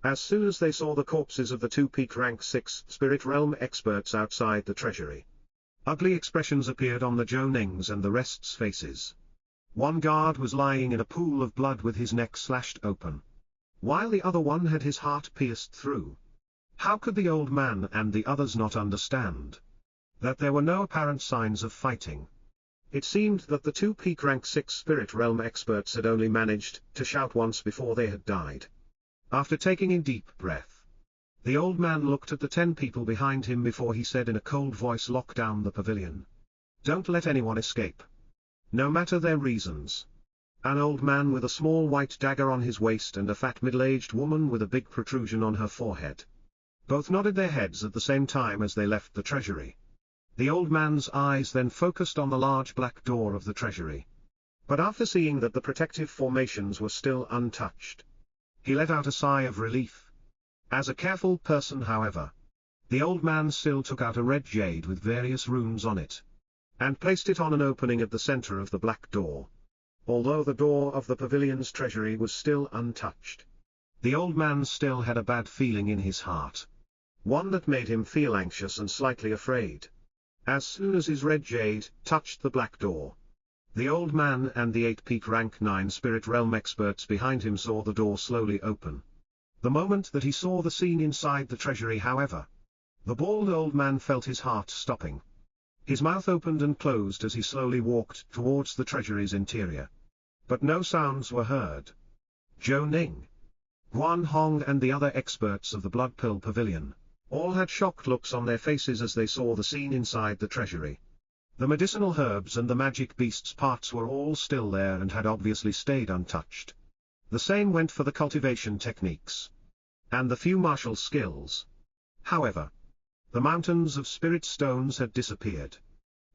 As soon as they saw the corpses of the 2 peak rank 6 spirit realm experts outside the treasury, ugly expressions appeared on the Zhou and the rest's faces. One guard was lying in a pool of blood with his neck slashed open, while the other one had his heart pierced through. How could the old man and the others not understand that there were no apparent signs of fighting? It seemed that the 2 peak rank 6 spirit realm experts had only managed to shout once before they had died. After taking a deep breath, the old man looked at the 10 people behind him before he said in a cold voice, "Lock down the pavilion. Don't let anyone escape, no matter their reasons." An old man with a small white dagger on his waist and a fat middle-aged woman with a big protrusion on her forehead both nodded their heads at the same time as they left the treasury. The old man's eyes then focused on the large black door of the treasury. But after seeing that the protective formations were still untouched, he let out a sigh of relief. As a careful person, however, the old man still took out a red jade with various runes on it, and placed it on an opening at the center of the black door. Although the door of the pavilion's treasury was still untouched, the old man still had a bad feeling in his heart, one that made him feel anxious and slightly afraid. As soon as his red jade touched the black door, the old man and the 8 peak rank 9 spirit realm experts behind him saw the door slowly open. The moment that he saw the scene inside the treasury, however, the bald old man felt his heart stopping. His mouth opened and closed as he slowly walked towards the treasury's interior. But no sounds were heard. Zhou Ning, Guan Hong and the other experts of the Blood Pill Pavilion all had shocked looks on their faces as they saw the scene inside the treasury. The medicinal herbs and the magic beast's parts were all still there and had obviously stayed untouched. The same went for the cultivation techniques and the few martial skills. However, the mountains of spirit stones had disappeared.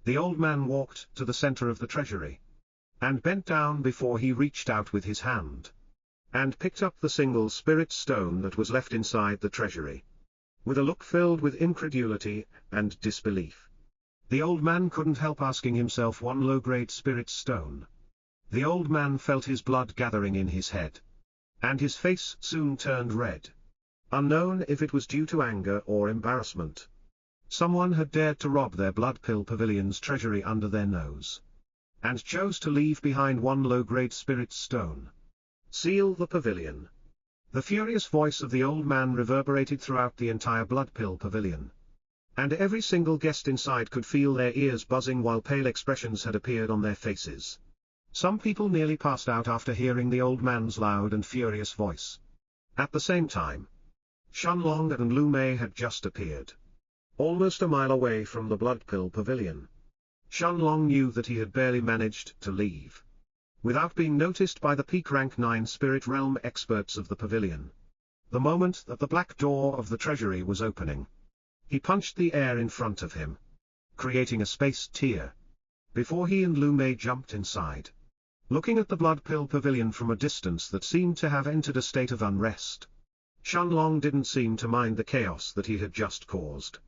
The old man walked to the center of the treasury and bent down before he reached out with his hand and picked up the single spirit stone that was left inside the treasury. With a look filled with incredulity and disbelief, the old man couldn't help asking himself, one low-grade spirit stone. The old man felt his blood gathering in his head, and his face soon turned red. Unknown if it was due to anger or embarrassment, someone had dared to rob their Blood Pill Pavilion's treasury under their nose. and chose to leave behind one low-grade spirit stone. Seal the pavilion. The furious voice of the old man reverberated throughout the entire Blood Pill pavilion. And every single guest inside could feel their ears buzzing while pale expressions had appeared on their faces. Some people nearly passed out after hearing the old man's loud and furious voice. At the same time, Shenlong and Lu Mei had just appeared, almost a mile away from the Blood Pill pavilion. Shenlong knew that he had barely managed to leave without being noticed by the peak rank 9 spirit realm experts of the pavilion. The moment that the black door of the treasury was opening, he punched the air in front of him, creating a space tier, before he and Lu Mei jumped inside. Looking at the Blood Pill pavilion from a distance that seemed to have entered a state of unrest, Shenlong didn't seem to mind the chaos that he had just caused.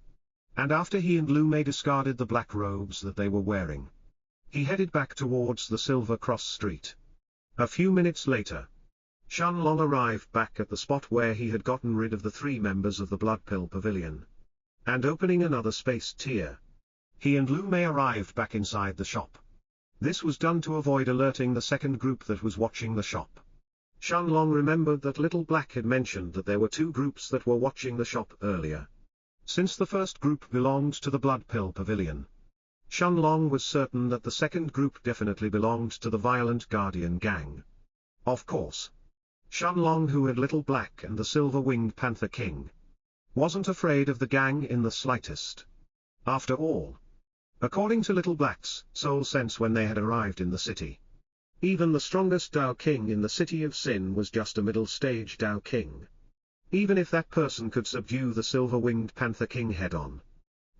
And after he and Lu Mei discarded the black robes that they were wearing, he headed back towards the Silver Cross Street. A few minutes later, Shenlong arrived back at the spot where he had gotten rid of the 3 members of the Blood Pill pavilion, and opening another space tier, he and Lu Mei arrived back inside the shop. This was done to avoid alerting the second group that was watching the shop. Shenlong remembered that Little Black had mentioned that there were 2 groups that were watching the shop earlier. Since the first group belonged to the Blood Pill pavilion, Shenlong was certain that the second group definitely belonged to the Violent Guardian gang. Of course, Shenlong, who had Little Black and the Silver-Winged Panther King, wasn't afraid of the gang in the slightest. After all, according to Little Black's soul sense when they had arrived in the city, even the strongest Dao King in the City of Sin was just a middle-stage Dao King. Even if that person could subdue the Silver-Winged Panther King head-on,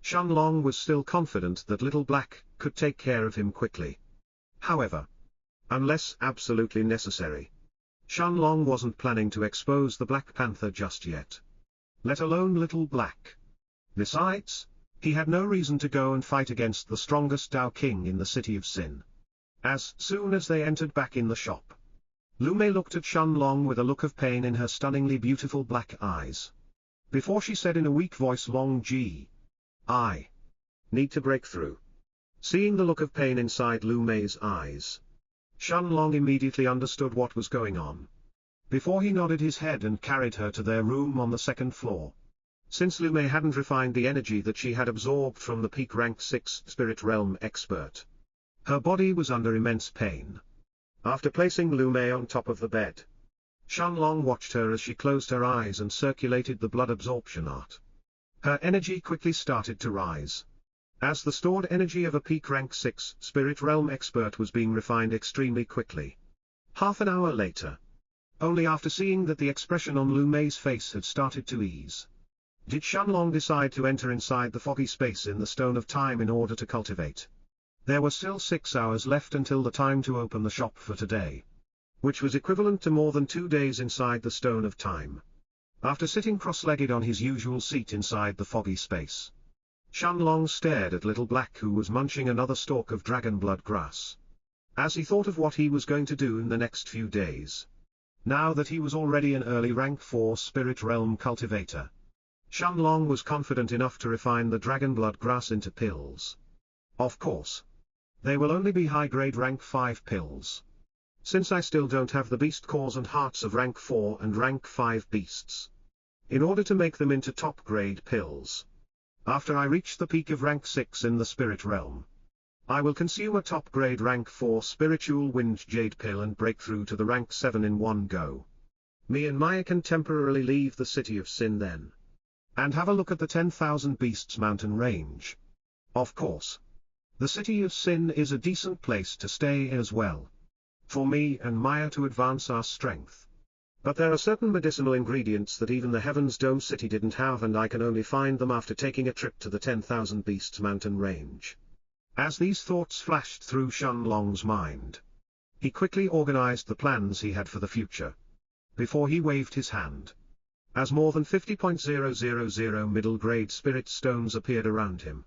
Shenlong was still confident that Little Black could take care of him quickly. However, unless absolutely necessary, Shenlong wasn't planning to expose the Black Panther just yet, let alone Little Black. Besides, he had no reason to go and fight against the strongest Dao King in the City of Sin. As soon as they entered back in the shop, Lu Mei looked at Shenlong with a look of pain in her stunningly beautiful black eyes, before she said in a weak voice, "Long G, I need to break through." Seeing the look of pain inside Lu Mei's eyes, Shenlong immediately understood what was going on. Before he nodded his head and carried her to their room on the 2nd floor. Since Lu Mei hadn't refined the energy that she had absorbed from the peak rank 6 spirit realm expert, her body was under immense pain. After placing Lu Mei on top of the bed, Shenlong watched her as she closed her eyes and circulated the blood absorption art. Her energy quickly started to rise, as the stored energy of a peak rank 6 spirit realm expert was being refined extremely quickly. Half an hour later, only after seeing that the expression on Lu Mei's face had started to ease, did Shenlong decide to enter inside the foggy space in the Stone of Time in order to cultivate. There were still 6 hours left until the time to open the shop for today, which was equivalent to more than 2 days inside the Stone of Time. After sitting cross-legged on his usual seat inside the foggy space, Shenlong stared at Little Black, who was munching another stalk of dragon blood grass, as he thought of what he was going to do in the next few days. Now that he was already an early rank 4 spirit realm cultivator, Shenlong was confident enough to refine the dragon blood grass into pills. Of course, they will only be high-grade rank 5 pills, since I still don't have the beast cores and hearts of rank 4 and rank 5 beasts. In order to make them into top-grade pills, after I reach the peak of rank 6 in the spirit realm, I will consume a top-grade rank 4 spiritual wind jade pill and break through to the rank 7 in one go. Me and Maya can temporarily leave the City of Sin then, and have a look at the 10,000 Beasts mountain range. Of course, the City of Sin is a decent place to stay as well, for me and Maya to advance our strength. But there are certain medicinal ingredients that even the Heaven's Dome City didn't have, and I can only find them after taking a trip to the 10,000 Beasts mountain range. As these thoughts flashed through Shenlong's mind, he quickly organized the plans he had for the future, before he waved his hand, as more than 50,000 middle-grade spirit stones appeared around him.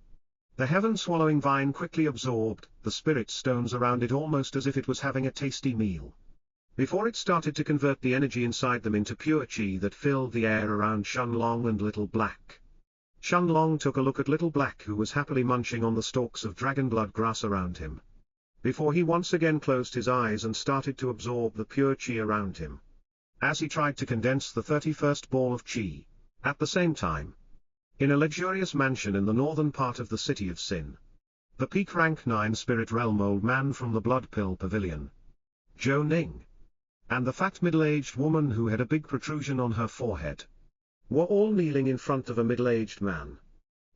The heaven-swallowing vine quickly absorbed the spirit stones around it almost as if it was having a tasty meal, before it started to convert the energy inside them into pure chi that filled the air around Shenlong and Little Black. Shenlong took a look at Little Black, who was happily munching on the stalks of dragon blood grass around him. before he once again closed his eyes and started to absorb the pure chi around him. As he tried to condense the 31st ball of chi, at the same time, in a luxurious mansion in the northern part of the city of Sin, the peak rank 9 spirit realm old man from the Blood Pill Pavilion, Zhou Ning, and the fat middle-aged woman who had a big protrusion on her forehead, were all kneeling in front of a middle-aged man,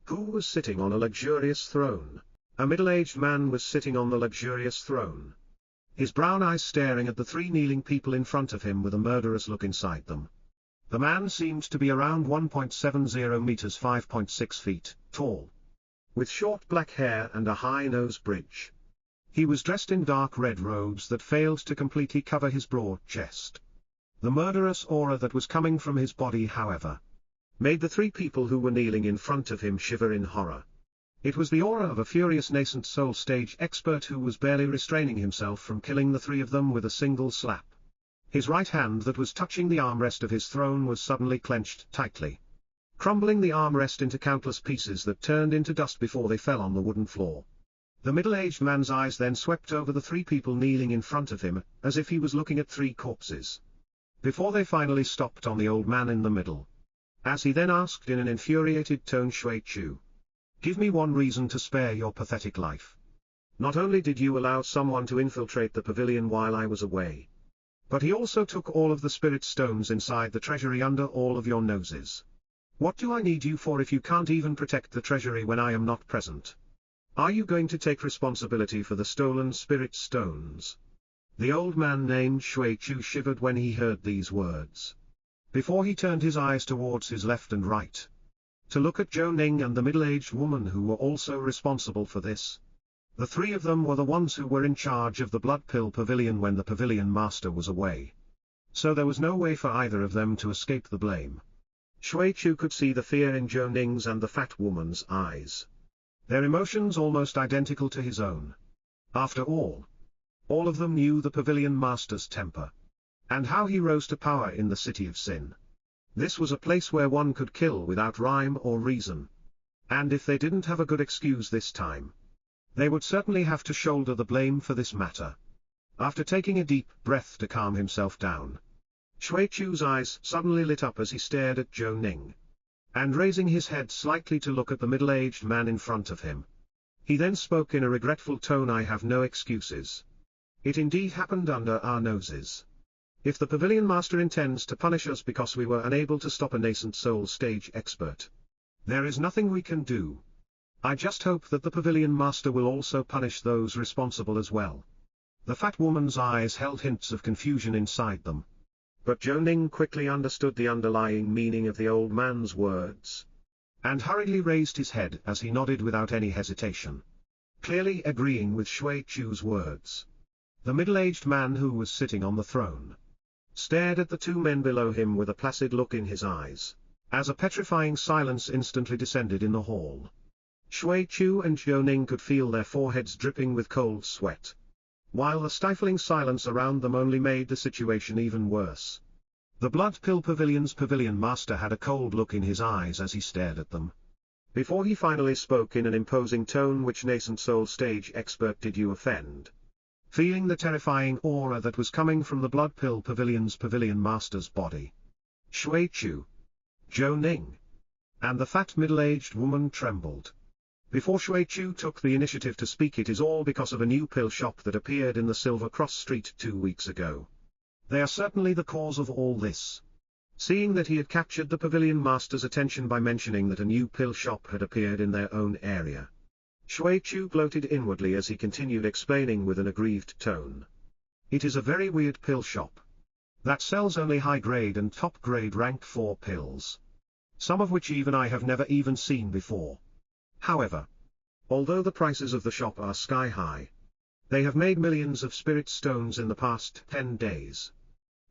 who was sitting on a luxurious throne. A middle-aged man was sitting on the luxurious throne, his brown eyes staring at the three kneeling people in front of him with a murderous look inside them. The man seemed to be around 1.70 meters 5.6 feet tall, with short black hair and a high nose bridge. He was dressed in dark red robes that failed to completely cover his broad chest. The murderous aura that was coming from his body, however, made the three people who were kneeling in front of him shiver in horror. It was the aura of a furious nascent soul stage expert who was barely restraining himself from killing the three of them with a single slap. His right hand that was touching the armrest of his throne was suddenly clenched tightly, crumbling the armrest into countless pieces that turned into dust before they fell on the wooden floor. The middle-aged man's eyes then swept over the three people kneeling in front of him, as if he was looking at three corpses, before they finally stopped on the old man in the middle. As he then asked in an infuriated tone, Shui Chu, "Give me one reason to spare your pathetic life. Not only did you allow someone to infiltrate the pavilion while I was away, but he also took all of the spirit stones inside the treasury under all of your noses. What do I need you for if you can't even protect the treasury when I am not present? Are you going to take responsibility for the stolen spirit stones?" The old man named Shui Chu shivered when he heard these words, before he turned his eyes towards his left and right, to look at Zhou Ning and the middle-aged woman who were also responsible for this. The three of them were the ones who were in charge of the Blood Pill Pavilion when the Pavilion Master was away, so there was no way for either of them to escape the blame. Shui Chu could see the fear in Zhou Ning's and the fat woman's eyes, their emotions almost identical to his own. After all of them knew the Pavilion Master's temper, and how he rose to power in the City of Sin. This was a place where one could kill without rhyme or reason. And if they didn't have a good excuse this time, they would certainly have to shoulder the blame for this matter. After taking a deep breath to calm himself down, Shui Chu's eyes suddenly lit up as he stared at Zhou Ning, and raising his head slightly to look at the middle-aged man in front of him, he then spoke in a regretful tone, "I have no excuses. It indeed happened under our noses. If the Pavilion Master intends to punish us because we were unable to stop a nascent soul stage expert, there is nothing we can do. I just hope that the Pavilion Master will also punish those responsible as well." The fat woman's eyes held hints of confusion inside them, but Zhou Ning quickly understood the underlying meaning of the old man's words, and hurriedly raised his head as he nodded without any hesitation, clearly agreeing with Shui Chu's words. The middle-aged man who was sitting on the throne stared at the two men below him with a placid look in his eyes, as a petrifying silence instantly descended in the hall. Shui Chu and Zhou Ning could feel their foreheads dripping with cold sweat, while the stifling silence around them only made the situation even worse. The Blood Pill Pavilion's Pavilion Master had a cold look in his eyes as he stared at them, before he finally spoke in an imposing tone, "Which nascent soul stage expert did you offend?" Feeling the terrifying aura that was coming from the Blood Pill Pavilion's Pavilion Master's body, Shui Chu, Zhou Ning, and the fat middle-aged woman trembled. Before Shui Chu took the initiative to speak, "It is all because of a new pill shop that appeared in the Silver Cross Street 2 weeks ago. They are certainly the cause of all this." Seeing that he had captured the Pavilion Master's attention by mentioning that a new pill shop had appeared in their own area, Shui Chu gloated inwardly as he continued explaining with an aggrieved tone. "It is a very weird pill shop that sells only high-grade and top-grade rank 4 pills, some of which even I have never even seen before. However, although the prices of the shop are sky-high, they have made millions of spirit stones in the past 10 days.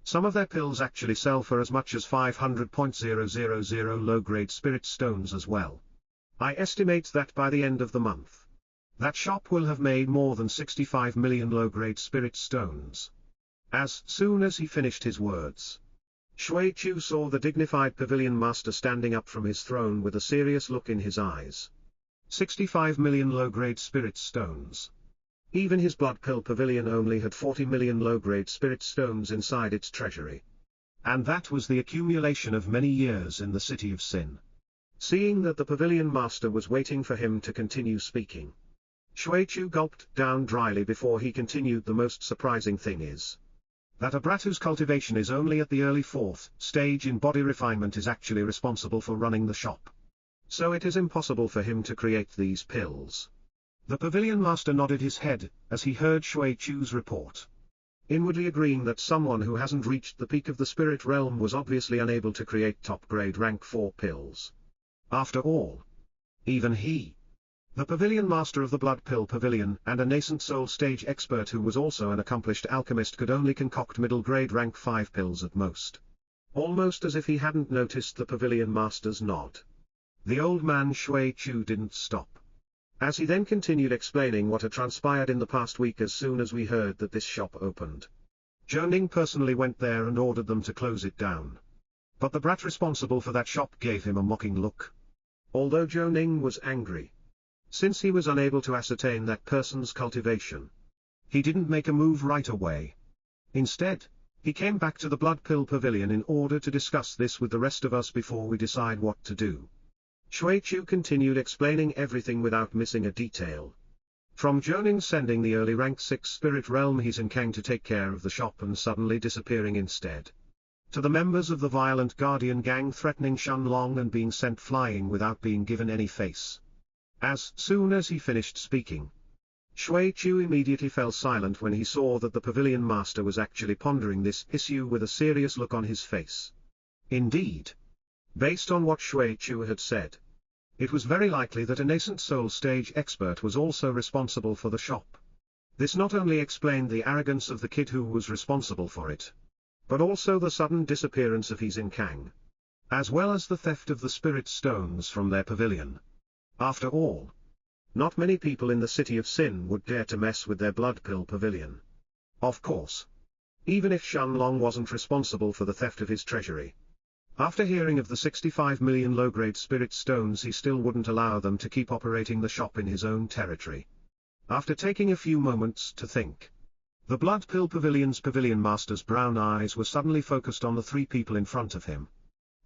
Some of their pills actually sell for as much as 500,000 low-grade spirit stones as well. I estimate that by the end of the month, that shop will have made more than 65 million low-grade spirit stones." As soon as he finished his words, Shui Chu saw the dignified Pavilion Master standing up from his throne with a serious look in his eyes. 65 million low-grade spirit stones. Even his blood pill pavilion only had 40 million low-grade spirit stones inside its treasury. And that was the accumulation of many years in the City of Sin. Seeing that the pavilion master was waiting for him to continue speaking, Shuichu gulped down dryly before he continued. The most surprising thing is that a brat whose cultivation is only at the early 4th stage in body refinement is actually responsible for running the shop. So it is impossible for him to create these pills. The pavilion master nodded his head as he heard Shuichu's report, inwardly agreeing that someone who hasn't reached the peak of the spirit realm was obviously unable to create top-grade rank 4 pills. After all, even he, the pavilion master of the blood pill pavilion and a nascent soul stage expert who was also an accomplished alchemist, could only concoct middle-grade rank 5 pills at most. Almost as if he hadn't noticed the pavilion master's nod, the old man Shuichu didn't stop, as he then continued explaining what had transpired in the past week. As soon as we heard that this shop opened, Zhou personally went there and ordered them to close it down. But the brat responsible for that shop gave him a mocking look. Although Zhou was angry, since he was unable to ascertain that person's cultivation, he didn't make a move right away. Instead, he came back to the blood pill pavilion in order to discuss this with the rest of us before we decide what to do. Shuichu continued explaining everything without missing a detail. From Zhou sending the early rank 6 spirit realm he's in Kang to take care of the shop and suddenly disappearing instead, to the members of the violent Guardian gang threatening Shenlong and being sent flying without being given any face. As soon as he finished speaking, Shuichu immediately fell silent when he saw that the pavilion master was actually pondering this issue with a serious look on his face. Indeed, based on what Shuichu had said, it was very likely that a nascent soul stage expert was also responsible for the shop. This not only explained the arrogance of the kid who was responsible for it, but also the sudden disappearance of His in Kang, as well as the theft of the spirit stones from their pavilion. After all, not many people in the City of Sin would dare to mess with their blood pill pavilion. Of course, even if Shenlong wasn't responsible for the theft of his treasury, after hearing of the 65 million low-grade spirit stones, he still wouldn't allow them to keep operating the shop in his own territory. After taking a few moments to think, the blood pill pavilion's pavilion master's brown eyes were suddenly focused on the 3 people in front of him.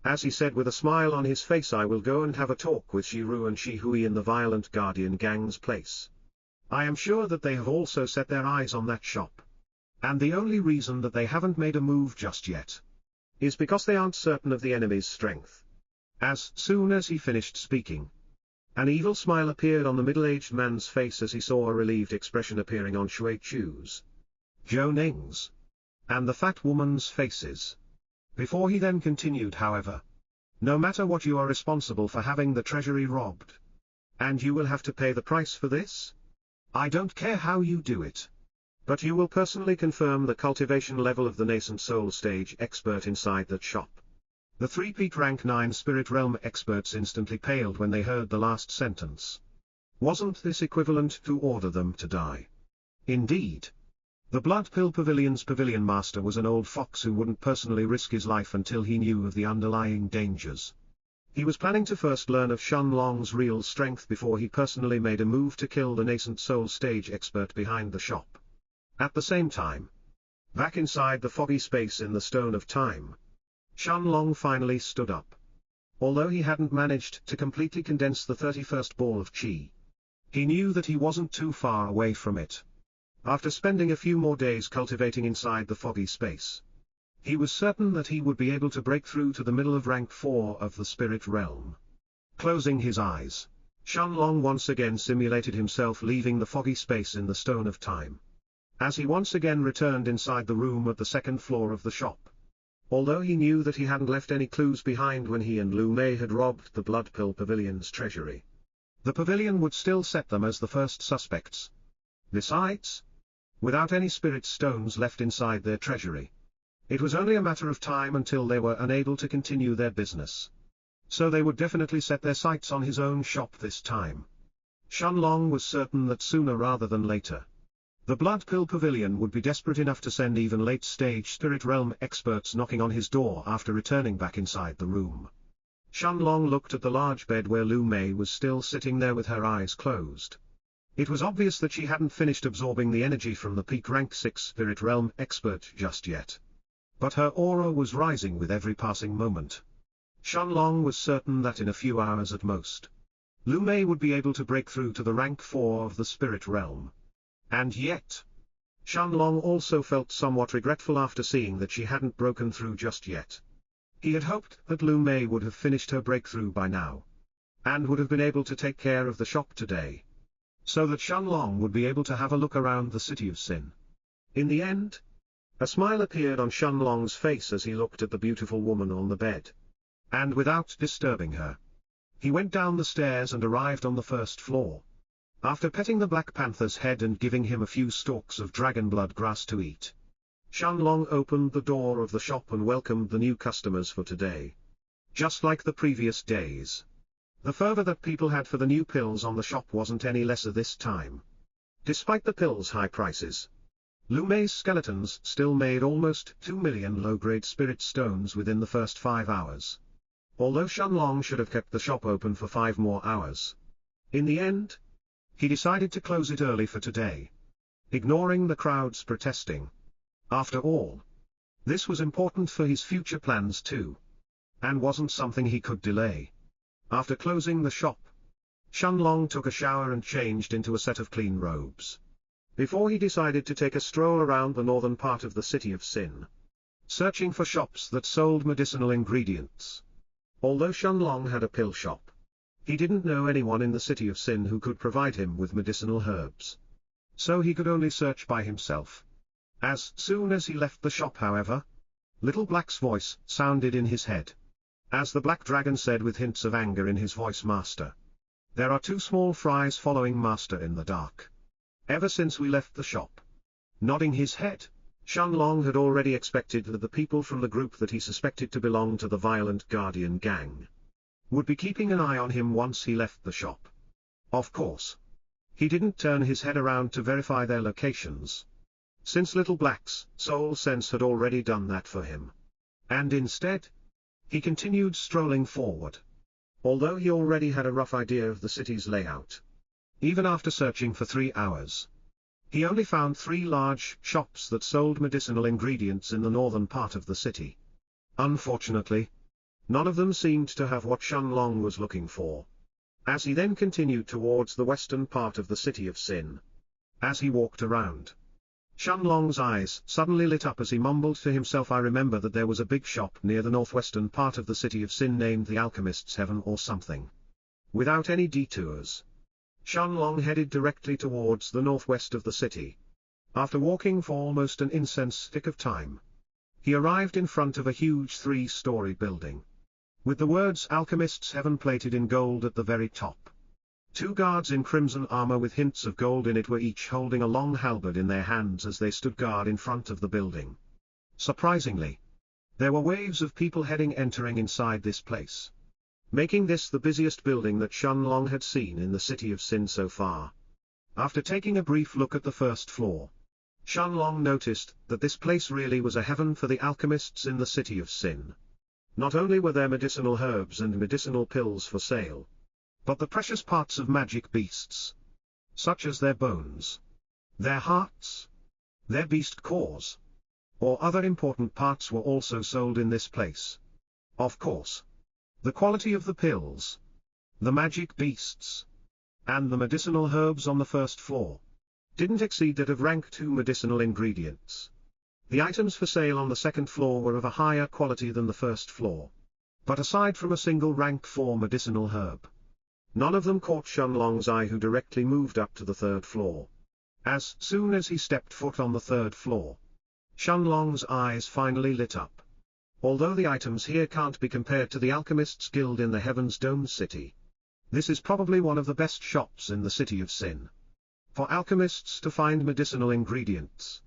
As he said with a smile on his face, "I will go and have a talk with Shiru and Shihui in the violent Guardian gang's place. I am sure that they have also set their eyes on that shop. And the only reason that they haven't made a move just yet is because they aren't certain of the enemy's strength." As soon as he finished speaking, an evil smile appeared on the middle-aged man's face as he saw a relieved expression appearing on Shuichu's, Zhou and the fat woman's faces. Before he then continued, however, "No matter what, you are responsible for having the treasury robbed. And you will have to pay the price for this. I don't care how you do it, but you will personally confirm the cultivation level of the nascent soul stage expert inside that shop." The 3 peak rank 9 spirit realm experts instantly paled when they heard the last sentence. Wasn't this equivalent to order them to die? Indeed, the blood pill pavilion's pavilion master was an old fox who wouldn't personally risk his life until he knew of the underlying dangers. He was planning to first learn of Shenlong's real strength before he personally made a move to kill the nascent soul stage expert behind the shop. At the same time, back inside the foggy space in the Stone of Time, Shenlong finally stood up. Although he hadn't managed to completely condense the 31st ball of Qi, he knew that he wasn't too far away from it. After spending a few more days cultivating inside the foggy space, he was certain that he would be able to break through to the middle of rank 4 of the spirit realm. Closing his eyes, Shenlong once again simulated himself leaving the foggy space in the Stone of Time, as he once again returned inside the room at the 2nd floor of the shop. Although he knew that he hadn't left any clues behind when he and Lu Mei had robbed the Blood Pill Pavilion's treasury, the pavilion would still set them as the first suspects. Besides, without any spirit stones left inside their treasury, it was only a matter of time until they were unable to continue their business. So they would definitely set their sights on his own shop this time. Shenlong was certain that sooner rather than later, the Blood Pill Pavilion would be desperate enough to send even late-stage spirit realm experts knocking on his door after returning back inside the room. Shenlong looked at the large bed where Lu Mei was still sitting there with her eyes closed. It was obvious that she hadn't finished absorbing the energy from the peak rank 6 spirit realm expert just yet. But her aura was rising with every passing moment. Shenlong was certain that in a few hours at most, Lu Mei would be able to break through to the rank 4 of the spirit realm. And yet, Shenlong also felt somewhat regretful after seeing that she hadn't broken through just yet. He had hoped that Lu Mei would have finished her breakthrough by now, and would have been able to take care of the shop today, so that Shenlong would be able to have a look around the City of Sin. In the end, a smile appeared on Shenlong's face as he looked at the beautiful woman on the bed. And without disturbing her, he went down the stairs and arrived on the first floor. After petting the Black Panther's head and giving him a few stalks of dragon blood grass to eat, Shenlong opened the door of the shop and welcomed the new customers for today. Just like the previous days, the fervor that people had for the new pills on the shop wasn't any lesser this time. Despite the pills' high prices, Lu Mei's skeletons still made almost 2 million low-grade spirit stones within the first 5 hours. Although Shenlong should have kept the shop open for 5 more hours, in the end, he decided to close it early for today, ignoring the crowd's protesting. After all, this was important for his future plans too, and wasn't something he could delay. After closing the shop, Shenlong took a shower and changed into a set of clean robes, before he decided to take a stroll around the northern part of the City of Sin, searching for shops that sold medicinal ingredients. Although Shenlong had a pill shop, he didn't know anyone in the City of Sin who could provide him with medicinal herbs, so he could only search by himself. As soon as he left the shop, however, Little Black's voice sounded in his head. As the Black Dragon said with hints of anger in his voice, "Master, there are 2 small fries following Master in the dark. Ever since we left the shop." Nodding his head, Shenlong had already expected that the people from the group that he suspected to belong to the Violent Guardian gang would be keeping an eye on him once he left the shop. Of course, he didn't turn his head around to verify their locations, since Little Black's soul sense had already done that for him. And instead, he continued strolling forward. Although he already had a rough idea of the city's layout, even after searching for 3 hours, he only found 3 large shops that sold medicinal ingredients in the northern part of the city. Unfortunately, none of them seemed to have what Shenlong was looking for. As he then continued towards the western part of the City of Sin, as he walked around, Shenlong's eyes suddenly lit up as he mumbled to himself, "I remember that there was a big shop near the northwestern part of the City of Sin named the Alchemist's Heaven or something." Without any detours, Shenlong headed directly towards the northwest of the city. After walking for almost an incense stick of time, he arrived in front of a huge 3-story building, with the words Alchemist's Heaven plated in gold at the very top. 2 guards in crimson armor with hints of gold in it were each holding a long halberd in their hands as they stood guard in front of the building. Surprisingly, there were waves of people entering inside this place, making this the busiest building that Shenlong had seen in the City of Sin so far. After taking a brief look at the first floor, Shenlong noticed that this place really was a heaven for the alchemists in the City of Sin. Not only were there medicinal herbs and medicinal pills for sale, but the precious parts of magic beasts, such as their bones, their hearts, their beast cores, or other important parts were also sold in this place. Of course, the quality of the pills, the magic beasts, and the medicinal herbs on the first floor didn't exceed that of rank 2 medicinal ingredients. The items for sale on the second floor were of a higher quality than the first floor, but aside from a single rank 4 medicinal herb, none of them caught Shenlong's eye, who directly moved up to the 3rd floor. As soon as he stepped foot on the 3rd floor, Shenlong's eyes finally lit up. Although the items here can't be compared to the Alchemists Guild in the Heaven's Dome City, this is probably one of the best shops in the City of Sin for alchemists to find medicinal ingredients.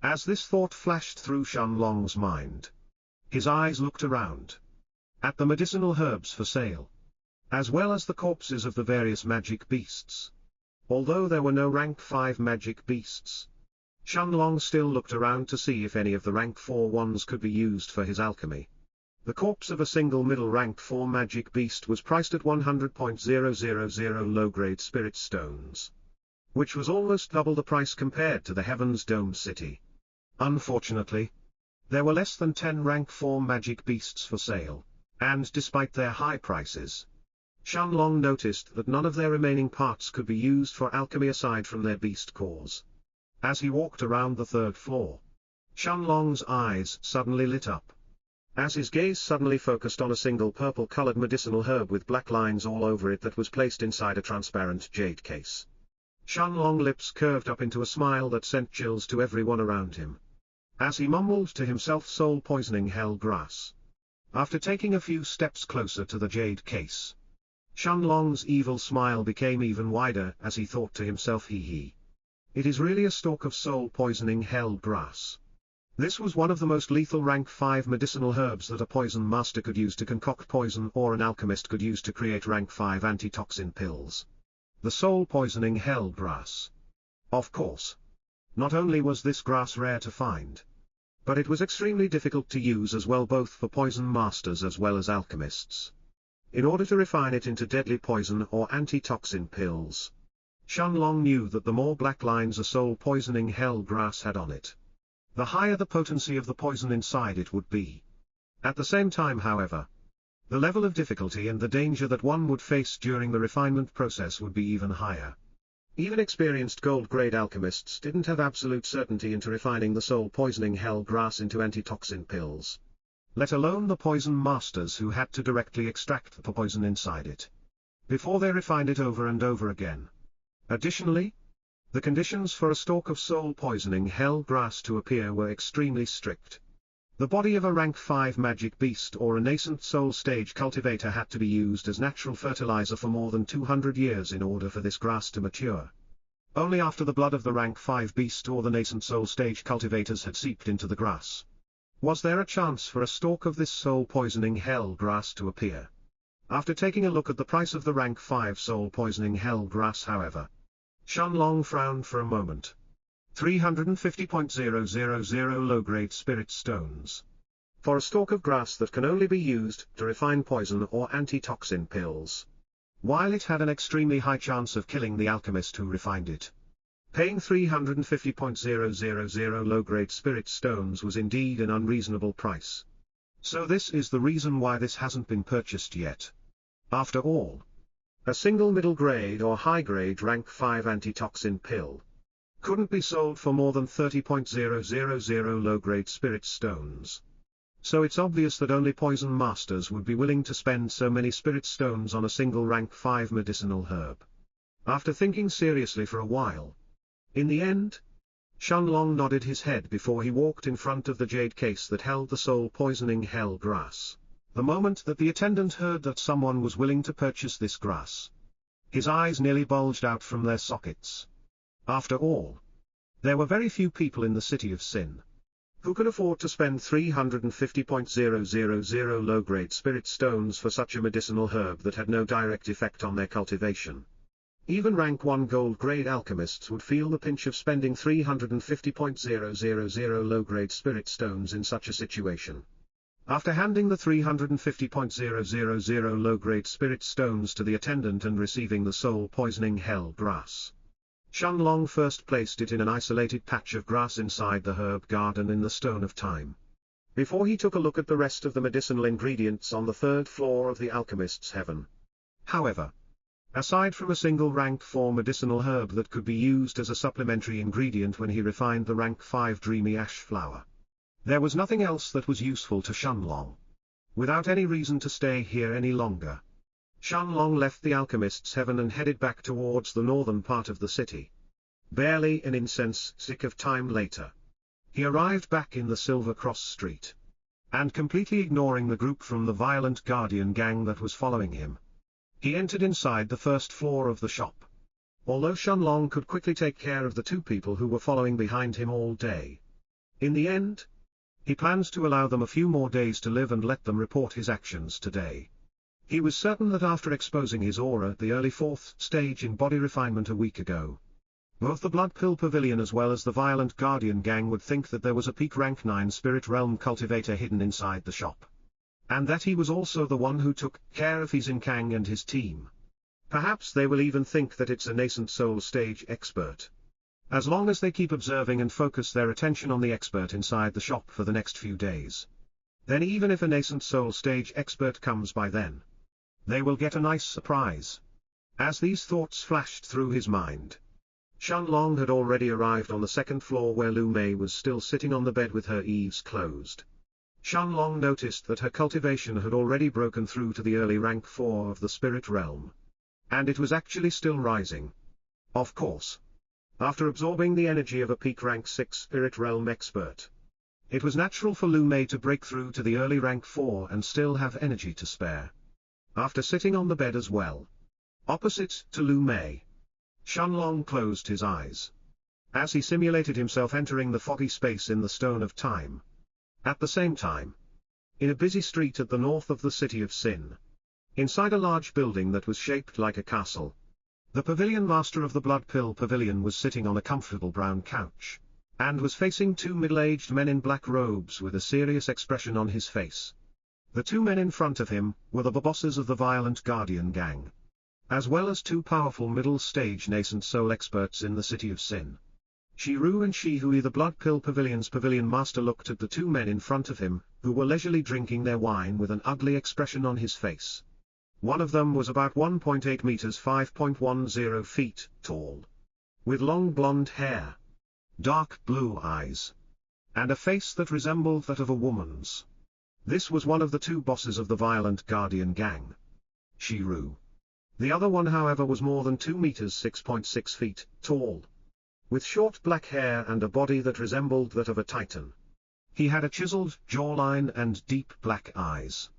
As this thought flashed through Shenlong's mind, his eyes looked around at the medicinal herbs for sale, as well as the corpses of the various magic beasts. Although there were no rank 5 magic beasts, Shenlong still looked around to see if any of the rank 4 ones could be used for his alchemy. The corpse of a single middle rank 4 magic beast was priced at 100,000 low-grade spirit stones. which was almost double the price compared to the Heaven's Dome city. Unfortunately, there were less than 10 rank 4 magic beasts for sale, and despite their high prices, Shenlong noticed that none of their remaining parts could be used for alchemy aside from their beast cores. As he walked around the 3rd floor, Shenlong's eyes suddenly lit up. As his gaze suddenly focused on a single purple-colored medicinal herb with black lines all over it that was placed inside a transparent jade case. Shenlong's lips curved up into a smile that sent chills to everyone around him. As he mumbled to himself, soul-poisoning hell grass. After taking a few steps closer to the jade case, Shenlong's evil smile became even wider as he thought to himself, hee. It is really a stalk of soul-poisoning hell grass. This was one of the most lethal rank 5 medicinal herbs that a poison master could use to concoct poison or an alchemist could use to create rank 5 antitoxin pills. The soul-poisoning hell grass. Of course. Not only was this grass rare to find, but it was extremely difficult to use as well, both for poison masters as well as alchemists. In order to refine it into deadly poison or antitoxin pills, Shenlong knew that the more black lines a soul-poisoning hell grass had on it, the higher the potency of the poison inside it would be. At the same time, however, the level of difficulty and the danger that one would face during the refinement process would be even higher. Even experienced gold-grade alchemists didn't have absolute certainty into refining the soul-poisoning hell grass into antitoxin pills, let alone the poison masters who had to directly extract the poison inside it before they refined it over and over again. Additionally, the conditions for a stalk of soul-poisoning hell grass to appear were extremely strict. The body of a rank 5 magic beast or a nascent soul stage cultivator had to be used as natural fertilizer for more than 200 years in order for this grass to mature. Only after the blood of the rank 5 beast or the nascent soul stage cultivators had seeped into the grass was there a chance for a stalk of this soul-poisoning hell grass to appear. After taking a look at the price of the rank 5 soul-poisoning hell grass, however, Shenlong frowned for a moment. 350.000 low-grade spirit stones. For a stalk of grass that can only be used to refine poison or antitoxin pills, while it had an extremely high chance of killing the alchemist who refined it. Paying 350.000 low-grade spirit stones was indeed an unreasonable price. So this is the reason why this hasn't been purchased yet. After all, a single middle-grade or high-grade rank 5 antitoxin pill couldn't be sold for more than 30.000 low-grade spirit stones. So it's obvious that only poison masters would be willing to spend so many spirit stones on a single rank 5 medicinal herb. After thinking seriously for a while, in the end, Shenlong nodded his head before he walked in front of the jade case that held the soul-poisoning hell grass. The moment that the attendant heard that someone was willing to purchase this grass, his eyes nearly bulged out from their sockets. After all, there were very few people in the city of Sin who could afford to spend 350.000 low-grade spirit stones for such a medicinal herb that had no direct effect on their cultivation. Even rank 1 gold-grade alchemists would feel the pinch of spending 350.000 low-grade spirit stones in such a situation. After handing the 350.000 low-grade spirit stones to the attendant and receiving the soul-poisoning hell grass, Shenlong first placed it in an isolated patch of grass inside the herb garden in the Stone of Time, before he took a look at the rest of the medicinal ingredients on the 3rd floor of the alchemist's heaven. However, aside from a single rank 4 medicinal herb that could be used as a supplementary ingredient when he refined the rank 5 dreamy ash flower, there was nothing else that was useful to Shenlong. Without any reason to stay here any longer, Shenlong left the alchemist's heaven and headed back towards the northern part of the city. Barely an insensate of time later, he arrived back in the Silver Cross Street, and completely ignoring the group from the violent Guardian gang that was following him, he entered inside the 1st floor of the shop. Although Shenlong could quickly take care of the 2 people who were following behind him all day, in the end, he plans to allow them a few more days to live and let them report his actions today. He was certain that after exposing his aura at the early 4th stage in body refinement a week ago, both the Blood Pill Pavilion as well as the violent Guardian gang would think that there was a peak rank 9 Spirit Realm cultivator hidden inside the shop, and that he was also the one who took care of his Inkang and his team. Perhaps they will even think that it's a nascent soul stage expert. As long as they keep observing and focus their attention on the expert inside the shop for the next few days. Then even if a nascent soul stage expert comes by then, they will get a nice surprise. As these thoughts flashed through his mind, Shenlong had already arrived on the second floor where Lu Mei was still sitting on the bed with her eaves closed. Shenlong noticed that her cultivation had already broken through to the early rank 4 of the spirit realm. And it was actually still rising. Of course. After absorbing the energy of a peak rank 6 spirit realm expert, it was natural for Lu Mei to break through to the early rank 4 and still have energy to spare. After sitting on the bed as well, opposite to Lu Mei, Shenlong closed his eyes, as he simulated himself entering the foggy space in the Stone of Time. At the same time, in a busy street at the north of the city of Sin, inside a large building that was shaped like a castle, the pavilion master of the Blood Pill Pavilion was sitting on a comfortable brown couch, and was facing two middle-aged men in black robes with a serious expression on his face. The two men in front of him were the bosses of the Violent Guardian gang, as well as two powerful middle-stage nascent soul experts in the city of Sin. Shiru and Shihui, the Blood Pill Pavilion's pavilion master, looked at the two men in front of him, who were leisurely drinking their wine with an ugly expression on his face. One of them was about 1.8 meters 5.10 feet tall, with long blonde hair, dark blue eyes, and a face that resembled that of a woman's. This was one of the two bosses of the Violent Guardian gang, Shiru. The other one, however, was more than 2 meters 6.6 feet tall, with short black hair and a body that resembled that of a titan. He had a chiseled jawline and deep black eyes,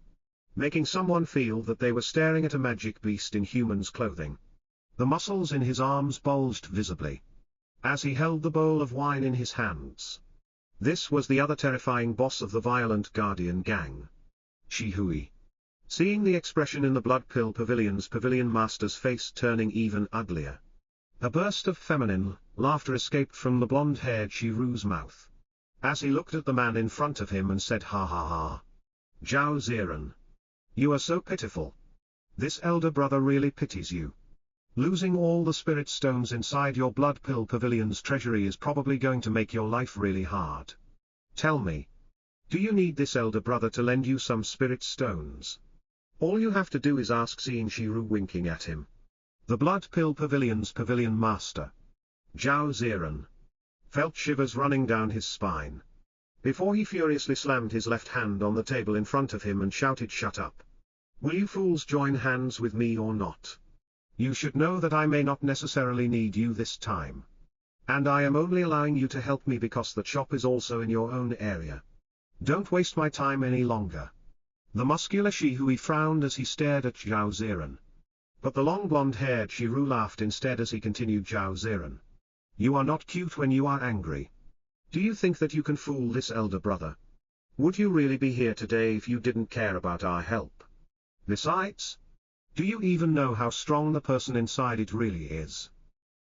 making someone feel that they were staring at a magic beast in human's clothing. The muscles in his arms bulged visibly, as he held the bowl of wine in his hands. This was the other terrifying boss of the Violent Guardian gang, Shihui. Seeing the expression in the Blood Pill Pavilion's pavilion master's face turning even uglier, a burst of feminine laughter escaped from the blonde-haired Shiru's mouth, as he looked at the man in front of him and said, "Ha ha ha. Zhao Ziran. You are so pitiful. This elder brother really pities you. Losing all the spirit stones inside your Blood Pill Pavilion's treasury is probably going to make your life really hard. Tell me, do you need this elder brother to lend you some spirit stones? All you have to do is ask." Seeing Shiru winking at him, the Blood Pill Pavilion's pavilion master, Zhao Ziran, felt shivers running down his spine, before he furiously slammed his left hand on the table in front of him and shouted, "Shut up. Will you fools join hands with me or not? You should know that I may not necessarily need you this time. And I am only allowing you to help me because the shop is also in your own area. Don't waste my time any longer." The muscular Shihui frowned as he stared at Zhao Ziran. But the long blonde-haired Shiru laughed instead as he continued, "Zhao Ziran, you are not cute when you are angry. Do you think that you can fool this elder brother? Would you really be here today if you didn't care about our help? Besides, do you even know how strong the person inside it really is?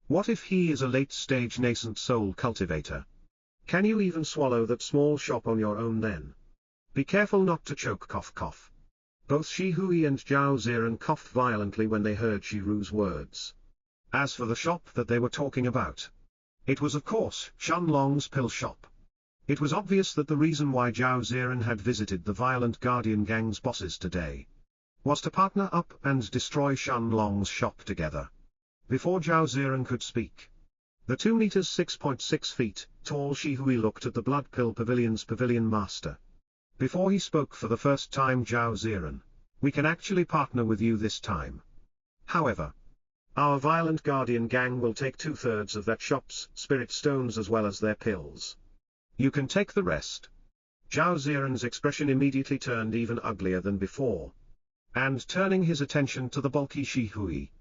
What if he is a late-stage nascent soul cultivator? Can you even swallow that small shop on your own then? Be careful not to choke." Cough cough. Both Shihui and Zhao Ziran coughed violently when they heard Shiru's words. As for the shop that they were talking about, it was of course Shenlong's pill shop. It was obvious that the reason why Zhao Ziran had visited the Violent Guardian gang's bosses today was to partner up and destroy Shenlong's shop together. Before Zhao Ziran could speak, the 2 meters 6.6 feet tall Shihui looked at the Blood Pill Pavilion's pavilion master. Before he spoke for the first time, "Zhao Ziran, we can actually partner with you this time. However, our Violent Guardian gang will take 2/3 of that shop's spirit stones as well as their pills. You can take the rest." Zhao Ziran's expression immediately turned even uglier than before, and turning his attention to the bulky Shihui,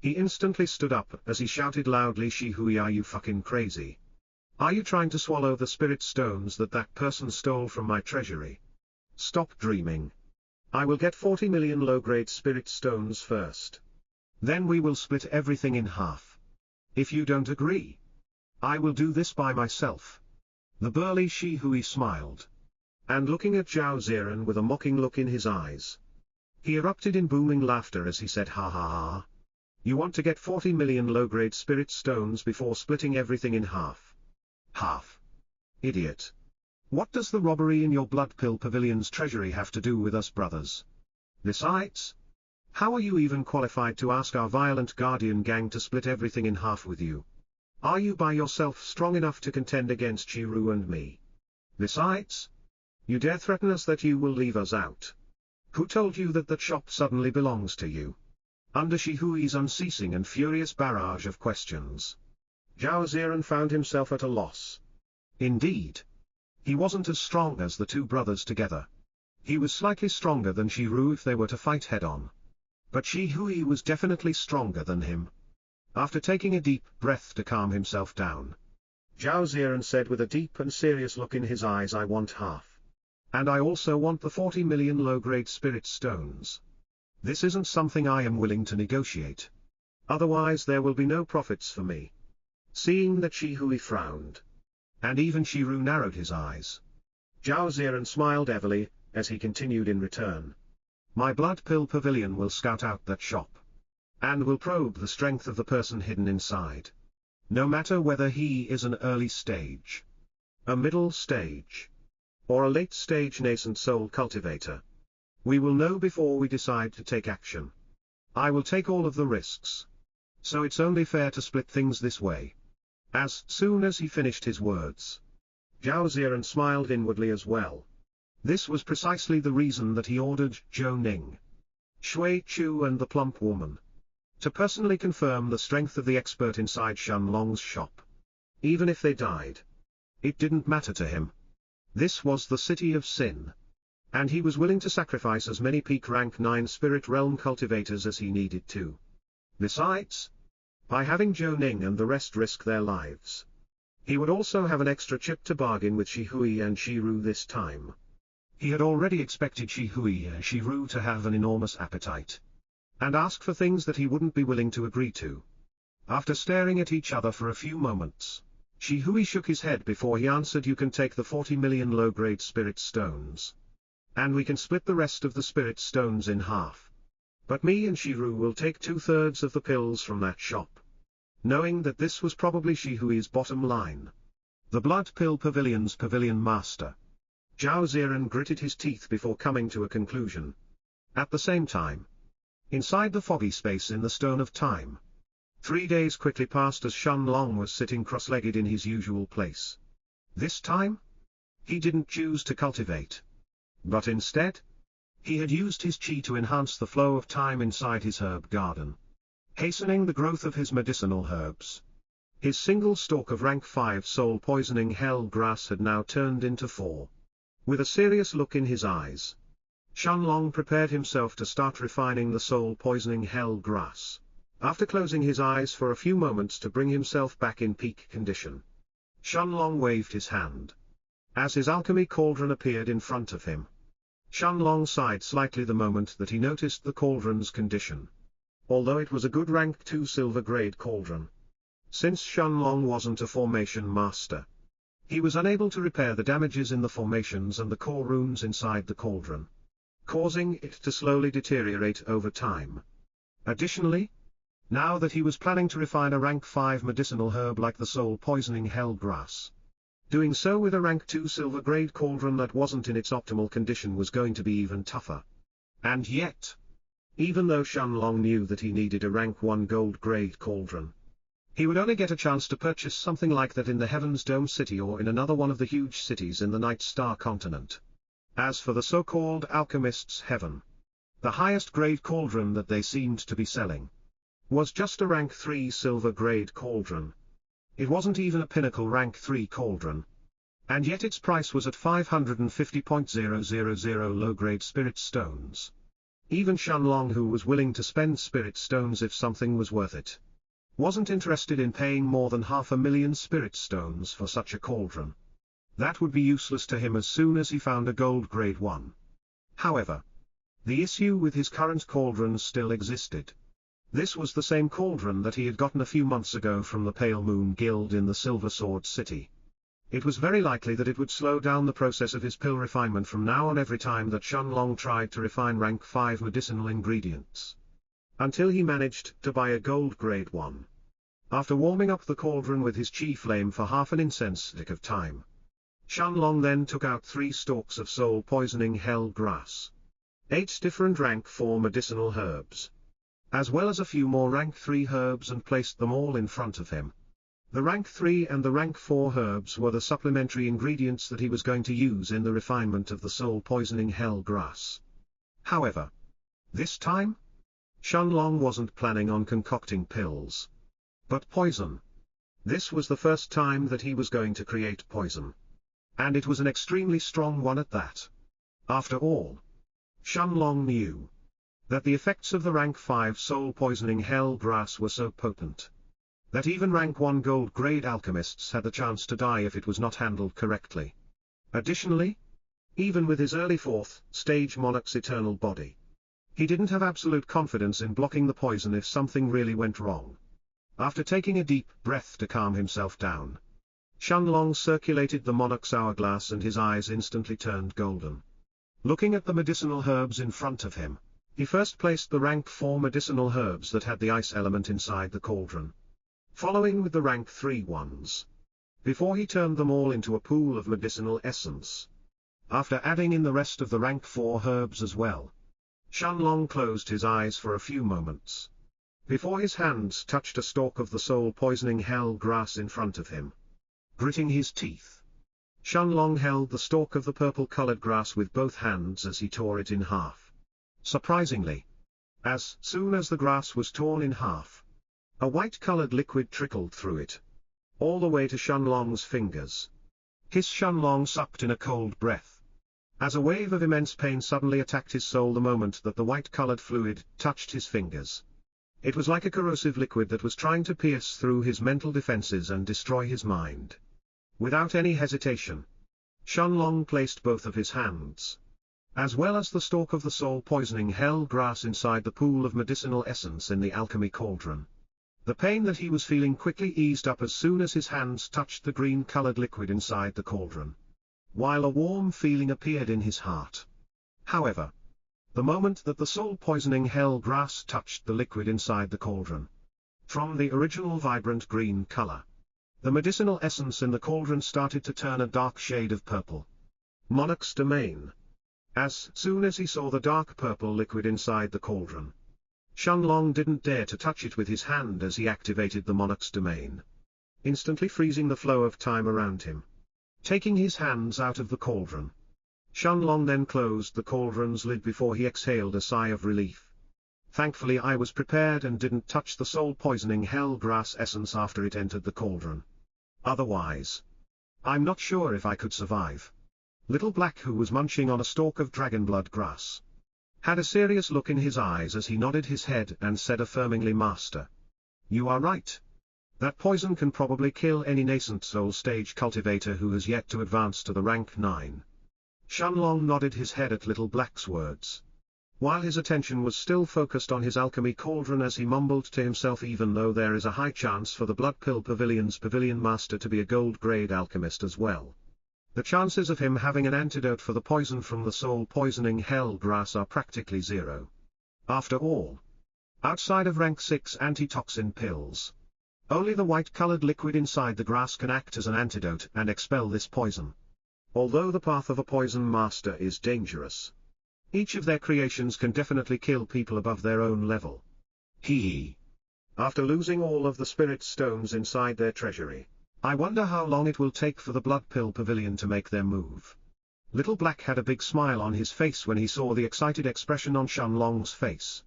he instantly stood up as he shouted loudly, "Shihui, are you fucking crazy? Are you trying to swallow the spirit stones that person stole from my treasury? Stop dreaming. I will get 40 million low-grade spirit stones first. Then we will split everything in half. If you don't agree, I will do this by myself." The burly Shihui smiled, and looking at Zhao Ziran with a mocking look in his eyes, he erupted in booming laughter as he said, "Ha ha ha. You want to get 40 million low-grade spirit stones before splitting everything in half. Half. Idiot. What does the robbery in your blood pill pavilion's treasury have to do with us brothers? Besides, how are you even qualified to ask our violent guardian gang to split everything in half with you? Are you by yourself strong enough to contend against Chiru and me? Besides, you dare threaten us that you will leave us out. Who told you that that shop suddenly belongs to you? Under Shihui's unceasing and furious barrage of questions, Zhao Ziran found himself at a loss. Indeed, he wasn't as strong as the two brothers together. He was slightly stronger than Shiru if they were to fight head-on. But Shihui was definitely stronger than him. After taking a deep breath to calm himself down, Zhao Ziran said with a deep and serious look in his eyes, I want half. And I also want the 40 million low-grade spirit stones. This isn't something I am willing to negotiate. Otherwise there will be no profits for me. Seeing that Shihui frowned, and even Shiru narrowed his eyes, Zhao Ziran smiled heavily, as he continued in return. My blood pill pavilion will scout out that shop, and will probe the strength of the person hidden inside. No matter whether he is an early stage, a middle stage, or a late stage nascent soul cultivator. We will know before we decide to take action. I will take all of the risks. So it's only fair to split things this way. As soon as he finished his words, Zhao Ziran smiled inwardly as well. This was precisely the reason that he ordered Zhou Ning, Shui Chu and the plump woman to personally confirm the strength of the expert inside Shenlong's shop. Even if they died, it didn't matter to him. This was the city of sin, and he was willing to sacrifice as many peak rank 9 spirit realm cultivators as he needed to. Besides, by having Zhou Ning and the rest risk their lives, he would also have an extra chip to bargain with Shihui and Shiru this time. He had already expected Shihui and Shiru to have an enormous appetite, and ask for things that he wouldn't be willing to agree to. After staring at each other for a few moments, Shihui shook his head before he answered, you can take the 40 million low-grade spirit stones, and we can split the rest of the spirit stones in half. But me and Shiru will take 2/3 of the pills from that shop. Knowing that this was probably Shihui's bottom line, the blood pill pavilion's pavilion master, Zhao Ziran gritted his teeth before coming to a conclusion. At the same time, inside the foggy space in the Stone of Time, 3 days quickly passed as Shenlong was sitting cross-legged in his usual place. This time, he didn't choose to cultivate, but instead, he had used his chi to enhance the flow of time inside his herb garden, hastening the growth of his medicinal herbs. His single stalk of rank 5 soul-poisoning hell grass had now turned into 4. With a serious look in his eyes, Shenlong prepared himself to start refining the soul-poisoning hell grass. After closing his eyes for a few moments to bring himself back in peak condition, Shenlong waved his hand, as his alchemy cauldron appeared in front of him. Shenlong sighed slightly the moment that he noticed the cauldron's condition. Although it was a good rank 2 silver-grade cauldron, since Shenlong wasn't a formation master, he was unable to repair the damages in the formations and the core runes inside the cauldron, causing it to slowly deteriorate over time. Additionally, now that he was planning to refine a rank 5 medicinal herb like the soul-poisoning hell grass, doing so with a rank 2 silver-grade cauldron that wasn't in its optimal condition was going to be even tougher. And yet, even though Shenlong knew that he needed a rank 1 gold-grade cauldron, he would only get a chance to purchase something like that in the Heaven's Dome City or in another one of the huge cities in the Night Star continent. As for the so-called Alchemist's Heaven, the highest grade cauldron that they seemed to be selling was just a rank 3 silver-grade cauldron. It wasn't even a pinnacle rank 3 cauldron, and yet its price was at 550.000 low-grade spirit stones. Even Shenlong, who was willing to spend spirit stones if something was worth it, wasn't interested in paying more than 500,000 spirit stones for such a cauldron. That would be useless to him as soon as he found a gold grade one. However, the issue with his current cauldron still existed. This was the same cauldron that he had gotten a few months ago from the Pale Moon Guild in the Silver Sword City. It was very likely that it would slow down the process of his pill refinement from now on every time that Shenlong tried to refine rank 5 medicinal ingredients. until he managed to buy a gold grade one. After warming up the cauldron with his chi flame for half an incense stick of time, Shenlong then took out 3 stalks of soul-poisoning hell grass, 8 different rank 4 medicinal herbs, as well as a few more rank 3 herbs, and placed them all in front of him. The rank 3 and the rank 4 herbs were the supplementary ingredients that he was going to use in the refinement of the soul-poisoning hell grass. However, this time, Shenlong wasn't planning on concocting pills, but poison. This was the first time that he was going to create poison. And it was an extremely strong one at that. After all, Shenlong knew that the effects of the rank 5 soul-poisoning hell grass were so potent that even rank 1 gold grade alchemists had the chance to die if it was not handled correctly. Additionally, even with his early 4th stage Monarch's eternal body, he didn't have absolute confidence in blocking the poison if something really went wrong. After taking a deep breath to calm himself down, Shenlong circulated the Monarch's hourglass and his eyes instantly turned golden. Looking at the medicinal herbs in front of him, he first placed the rank 4 medicinal herbs that had the ice element inside the cauldron, following with the rank 3 ones, before he turned them all into a pool of medicinal essence. After adding in the rest of the rank 4 herbs as well, Shenlong closed his eyes for a few moments, before his hands touched a stalk of the soul-poisoning hell grass in front of him. Gritting his teeth, Shenlong held the stalk of the purple-colored grass with both hands as he tore it in half. Surprisingly, as soon as the grass was torn in half, a white-colored liquid trickled through it, all the way to Shenlong's fingers. Shenlong sucked in a cold breath, as a wave of immense pain suddenly attacked his soul the moment that the white-colored fluid touched his fingers. It was like a corrosive liquid that was trying to pierce through his mental defenses and destroy his mind. Without any hesitation, Shenlong placed both of his hands, as well as the stalk of the soul-poisoning hell grass, inside the pool of medicinal essence in the alchemy cauldron. The pain that he was feeling quickly eased up as soon as his hands touched the green-colored liquid inside the cauldron, while a warm feeling appeared in his heart. However, the moment that the soul-poisoning hell grass touched the liquid inside the cauldron, from the original vibrant green color, the medicinal essence in the cauldron started to turn a dark shade of purple. Monarch's domain. As soon as he saw the dark purple liquid inside the cauldron, Shenlong didn't dare to touch it with his hand as he activated the Monarch's domain, instantly freezing the flow of time around him. Taking his hands out of the cauldron, Shenlong then closed the cauldron's lid before he exhaled a sigh of relief. Thankfully I was prepared and didn't touch the soul-poisoning hell grass essence after it entered the cauldron. Otherwise, I'm not sure if I could survive. Little Black, who was munching on a stalk of dragonblood grass, had a serious look in his eyes as he nodded his head and said affirmingly, "Master, you are right. That poison can probably kill any nascent soul stage cultivator who has yet to advance to the rank 9. Shenlong nodded his head at Little Black's words, while his attention was still focused on his alchemy cauldron as he mumbled to himself, even though there is a high chance for the Blood Pill Pavilion's Pavilion Master to be a gold-grade alchemist as well, the chances of him having an antidote for the poison from the soul-poisoning hell grass are practically zero. After all, outside of rank 6 antitoxin pills, only the white-colored liquid inside the grass can act as an antidote and expel this poison. Although the path of a poison master is dangerous, each of their creations can definitely kill people above their own level. After losing all of the spirit stones inside their treasury, I wonder how long it will take for the Blood Pill Pavilion to make their move. Little Black had a big smile on his face when he saw the excited expression on Shenlong's face.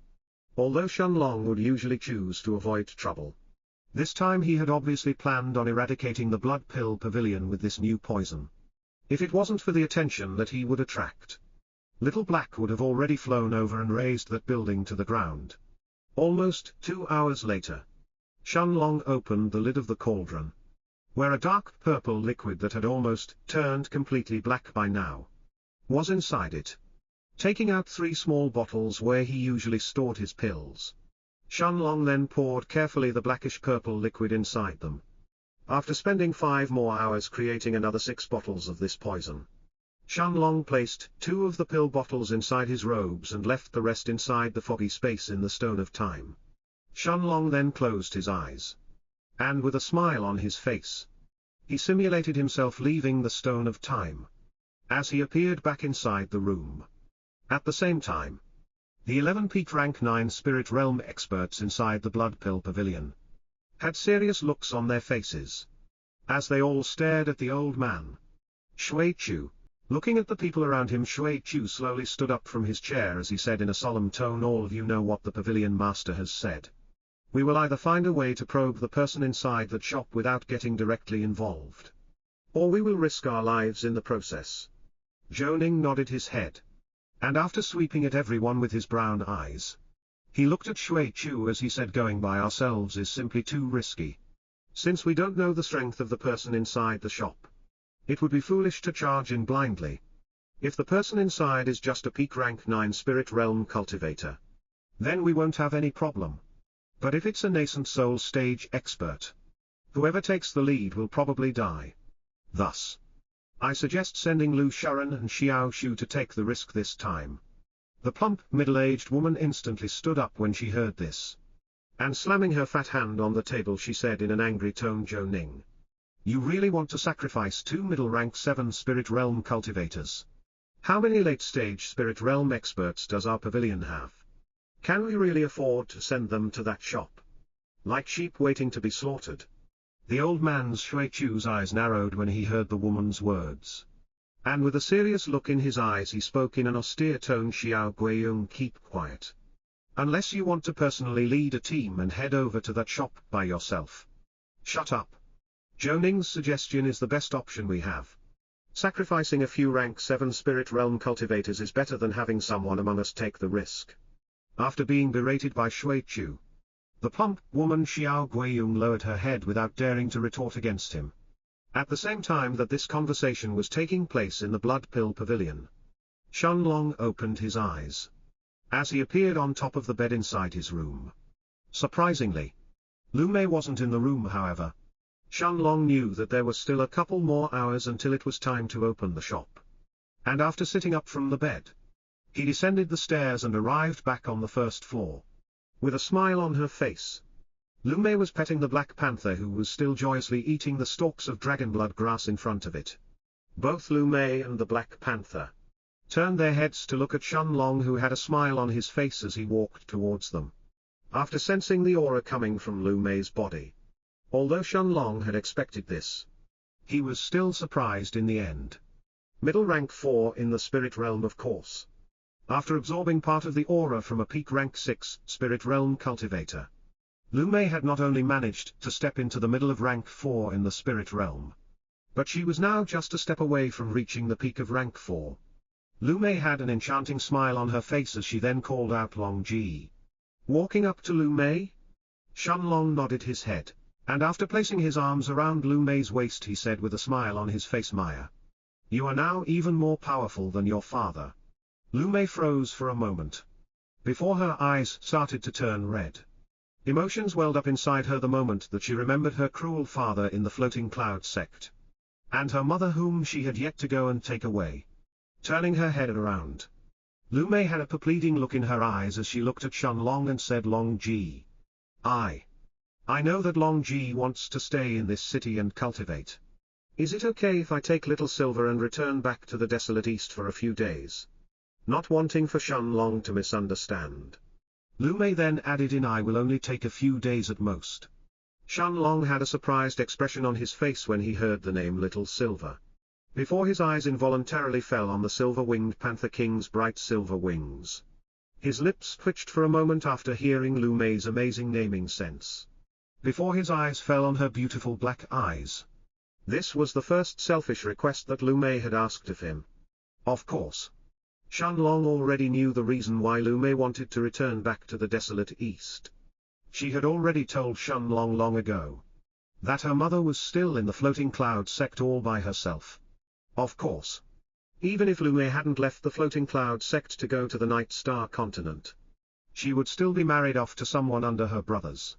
Although Shenlong would usually choose to avoid trouble, this time he had obviously planned on eradicating the Blood Pill Pavilion with this new poison. If it wasn't for the attention that he would attract, Little Black would have already flown over and razed that building to the ground. Almost 2 hours later, Shenlong opened the lid of the cauldron, where a dark purple liquid that had almost turned completely black by now was inside it. Taking out 3 small bottles where he usually stored his pills, Shenlong then poured carefully the blackish-purple liquid inside them. After spending 5 more hours creating another 6 bottles of this poison, Shenlong placed 2 of the pill bottles inside his robes and left the rest inside the foggy space in the Stone of Time. Shenlong then closed his eyes. And with a smile on his face, he simulated himself leaving the Stone of Time. As he appeared back inside the room. At the same time, the 11 peak rank 9 spirit realm experts inside the Blood Pill Pavilion had serious looks on their faces. As they all stared at the old man. Shui Chu. Looking at the people around him, Shui Chu slowly stood up from his chair as he said in a solemn tone, "All of you know what the pavilion master has said. We will either find a way to probe the person inside that shop without getting directly involved, or we will risk our lives in the process." Zhou Ning nodded his head. And after sweeping at everyone with his brown eyes, he looked at Shui Chu as he said, "Going by ourselves is simply too risky. Since we don't know the strength of the person inside the shop, it would be foolish to charge in blindly. If the person inside is just a peak rank 9 spirit realm cultivator, then we won't have any problem. But if it's a nascent soul stage expert, whoever takes the lead will probably die. Thus, I suggest sending Lu Sharan and Xiao Shu to take the risk this time." The plump, middle-aged woman instantly stood up when she heard this. And slamming her fat hand on the table, she said in an angry tone, "Zhou Ning, you really want to sacrifice 2 middle rank 7 spirit realm cultivators? How many late-stage spirit realm experts does our pavilion have? Can we really afford to send them to that shop? Like sheep waiting to be slaughtered?" The old man's Shui Chu's eyes narrowed when he heard the woman's words. And with a serious look in his eyes he spoke in an austere tone, "Xiao Guiyong, keep quiet. Unless you want to personally lead a team and head over to that shop by yourself. Shut up. Zhou Ning's suggestion is the best option we have. Sacrificing a few rank 7 spirit realm cultivators is better than having someone among us take the risk." After being berated by Shui Chu, the plump woman Xiao Guiyong lowered her head without daring to retort against him. At the same time that this conversation was taking place in the Blood Pill Pavilion, Shenlong opened his eyes. As he appeared on top of the bed inside his room. Surprisingly, Lu Mei wasn't in the room, however. Shenlong knew that there was still a couple more hours until it was time to open the shop. And after sitting up from the bed, he descended the stairs and arrived back on the first floor. With a smile on her face, Lu Mei was petting the Black Panther, who was still joyously eating the stalks of dragonblood grass in front of it. Both Lu Mei and the Black Panther turned their heads to look at Shenlong, who had a smile on his face as he walked towards them. After sensing the aura coming from Lu Mei's body, although Shenlong had expected this, he was still surprised in the end. Middle rank 4 in the spirit realm, of course. After absorbing part of the aura from a peak rank 6 spirit realm cultivator, Lu Mei had not only managed to step into the middle of rank 4 in the spirit realm, but she was now just a step away from reaching the peak of rank 4. Lu Mei had an enchanting smile on her face as she then called out, "Long Ji." Walking up to Lu Mei, Shenlong nodded his head, and after placing his arms around Lu Mei's waist he said with a smile on his face, "Maya, you are now even more powerful than your father." Lu Mei froze for a moment, before her eyes started to turn red. Emotions welled up inside her the moment that she remembered her cruel father in the Floating Cloud sect, and her mother whom she had yet to go and take away. Turning her head around, Lu Mei had a pleading look in her eyes as she looked at Shenlong and said, "Long Ji. I know that Long Ji wants to stay in this city and cultivate. Is it okay if I take Little Silver and return back to the desolate east for a few days?" Not wanting for Shenlong to misunderstand, Lu Mei then added in, "I will only take a few days at most." Shenlong had a surprised expression on his face when he heard the name Little Silver, before his eyes involuntarily fell on the silver-winged Panther King's bright silver wings. His lips twitched for a moment after hearing Lu Mei's amazing naming sense, before his eyes fell on her beautiful black eyes. This was the first selfish request that Lu Mei had asked of him. Of course, Shenlong already knew the reason why Lu Mei wanted to return back to the desolate east. She had already told Shenlong long ago that her mother was still in the Floating Cloud sect all by herself. Of course, even if Lu Mei hadn't left the Floating Cloud sect to go to the Night Star continent, she would still be married off to someone under her brothers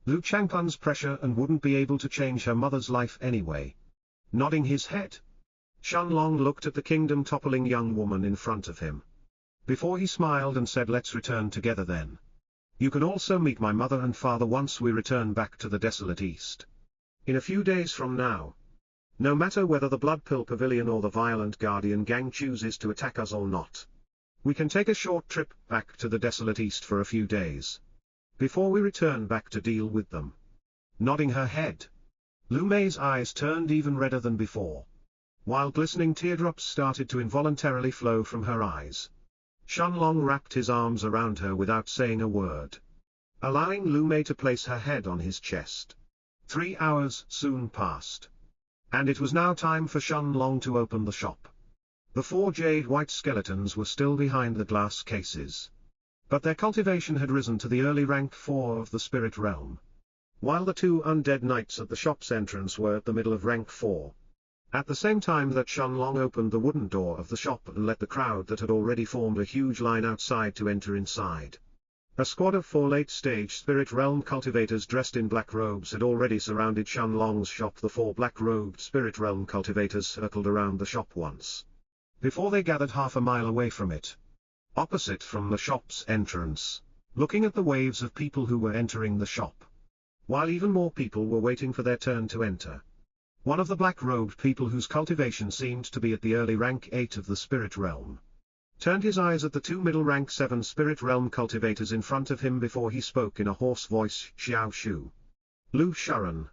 Lu Changpun's pressure and wouldn't be able to change her mother's life anyway. Nodding his head, Shenlong looked at the kingdom-toppling young woman in front of him. Before he smiled and said, "Let's return together then. You can also meet my mother and father once we return back to the desolate East. In a few days from now. No matter whether the Blood Pill Pavilion or the violent Guardian gang chooses to attack us or not. We can take a short trip back to the desolate East for a few days. Before we return back to deal with them." Nodding her head. Lu Mei's eyes turned even redder than before. While glistening teardrops started to involuntarily flow from her eyes. Shenlong wrapped his arms around her without saying a word. Allowing Lu Mei to place her head on his chest. 3 hours soon passed. And it was now time for Shenlong to open the shop. The 4 jade-white skeletons were still behind the glass cases. But their cultivation had risen to the early rank 4 of the spirit realm. While the 2 undead knights at the shop's entrance were at the middle of rank 4. At the same time that Shenlong opened the wooden door of the shop and let the crowd that had already formed a huge line outside to enter inside. A squad of 4 late-stage spirit realm cultivators dressed in black robes had already surrounded Shenlong's shop. The 4 black-robed spirit realm cultivators circled around the shop once. Before they gathered half a mile away from it. Opposite from the shop's entrance, looking at the waves of people who were entering the shop. While even more people were waiting for their turn to enter. One of the black-robed people whose cultivation seemed to be at the early rank 8 of the spirit realm. Turned his eyes at the 2 middle rank 7 spirit realm cultivators in front of him before he spoke in a hoarse voice, "Xiao Shu. Lu Sharon.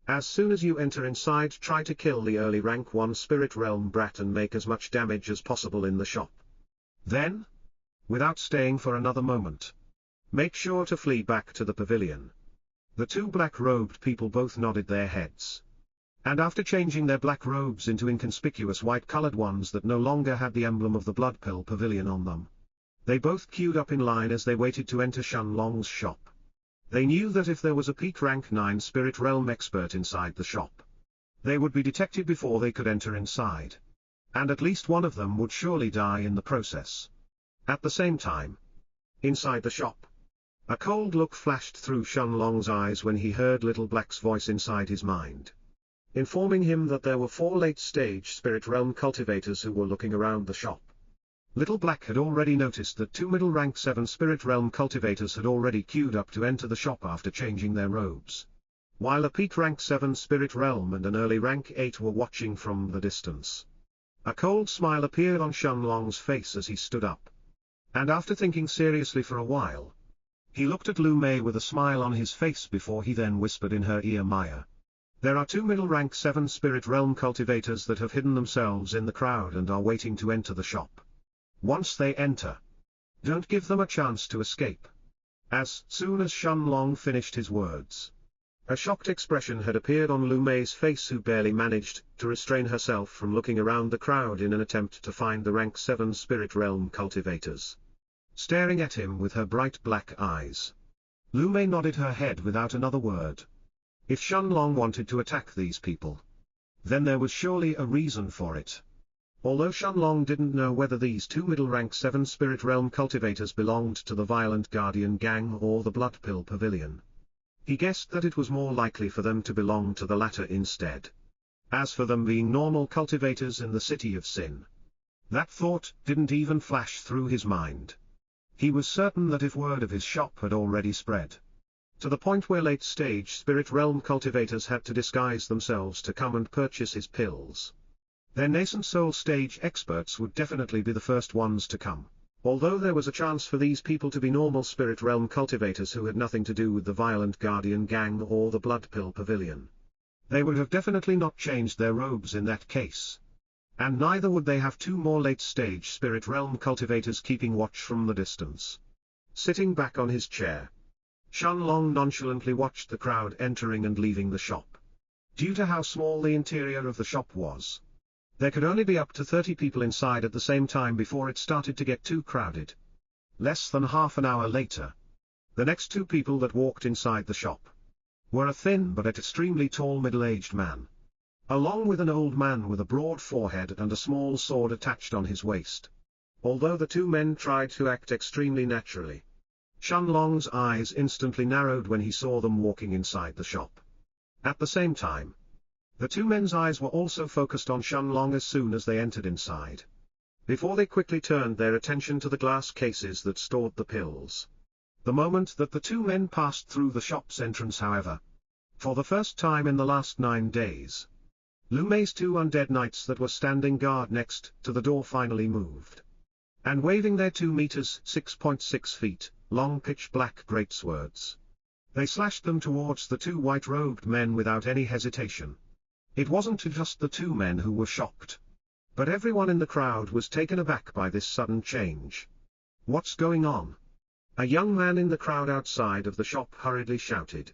As soon as you enter inside, try to kill the early rank 1 spirit realm brat and make as much damage as possible in the shop. Then, without staying for another moment, make sure to flee back to the pavilion." The 2 black-robed people both nodded their heads. And after changing their black robes into inconspicuous white-colored ones that no longer had the emblem of the Blood Pill Pavilion on them, they both queued up in line as they waited to enter Shenlong's shop. They knew that if there was a peak rank 9 spirit realm expert inside the shop, they would be detected before they could enter inside. And at least one of them would surely die in the process. At the same time, inside the shop, a cold look flashed through Shenlong's eyes when he heard Little Black's voice inside his mind, informing him that there were 4 late-stage spirit realm cultivators who were looking around the shop. Little Black had already noticed that 2 middle rank 7 spirit realm cultivators had already queued up to enter the shop after changing their robes. While a peak rank 7 spirit realm and an early rank 8 were watching from the distance. A cold smile appeared on Shenlong's face as he stood up. And after thinking seriously for a while, he looked at Lu Mei with a smile on his face before he then whispered in her ear, "Maya. There are 2 middle rank 7 spirit realm cultivators that have hidden themselves in the crowd and are waiting to enter the shop. Once they enter, don't give them a chance to escape." As soon as Shenlong finished his words, a shocked expression had appeared on Lu Mei's face, who barely managed to restrain herself from looking around the crowd in an attempt to find the rank 7 spirit realm cultivators. Staring at him with her bright black eyes, Lu Mei nodded her head without another word. If Shenlong wanted to attack these people, then there was surely a reason for it. Although Shenlong didn't know whether these 2 middle rank 7 spirit realm cultivators belonged to the violent Guardian gang or the Blood Pill Pavilion, he guessed that it was more likely for them to belong to the latter instead. As for them being normal cultivators in the City of Sin, that thought didn't even flash through his mind. He was certain that if word of his shop had already spread, to the point where late-stage spirit realm cultivators had to disguise themselves to come and purchase his pills, their nascent soul stage experts would definitely be the first ones to come. Although there was a chance for these people to be normal spirit realm cultivators who had nothing to do with the violent Guardian gang or the Blood Pill Pavilion, they would have definitely not changed their robes in that case. And neither would they have 2 more late-stage spirit realm cultivators keeping watch from the distance. Sitting back on his chair, Shenlong nonchalantly watched the crowd entering and leaving the shop. Due to how small the interior of the shop was, there could only be up to 30 people inside at the same time before it started to get too crowded. Less than half an hour later, the next 2 people that walked inside the shop were a thin but extremely tall middle-aged man, along with an old man with a broad forehead and a small sword attached on his waist. Although the 2 men tried to act extremely naturally, Shenlong's eyes instantly narrowed when he saw them walking inside the shop. At the same time, The two men's eyes were also focused on Shenlong as soon as they entered inside. Before they quickly turned their attention to the glass cases that stored the pills. The moment that the two men passed through the shop's entrance, however, for the first time in the last 9 days, Lu Mei's two undead knights that were standing guard next to the door finally moved. And waving their 2 meters (6.6 feet) long pitch-black greatswords, they slashed them towards the two white-robed men without any hesitation. It wasn't just the two men who were shocked, but everyone in the crowd was taken aback by this sudden change. "What's going on?" a young man in the crowd outside of the shop hurriedly shouted,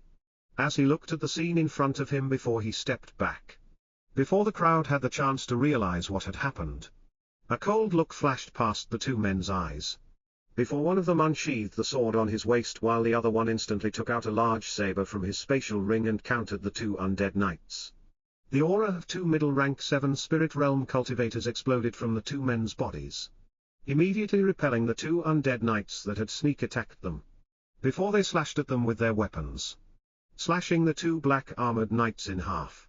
as he looked at the scene in front of him before he stepped back. Before the crowd had the chance to realize what had happened, a cold look flashed past the two men's eyes, before one of them unsheathed the sword on his waist while the other one instantly took out a large saber from his spatial ring and countered the two undead knights. The aura of 2 middle-rank 7 spirit realm cultivators exploded from the two men's bodies, immediately repelling the two undead knights that had sneak-attacked them, before they slashed at them with their weapons, slashing the two black-armored knights in half.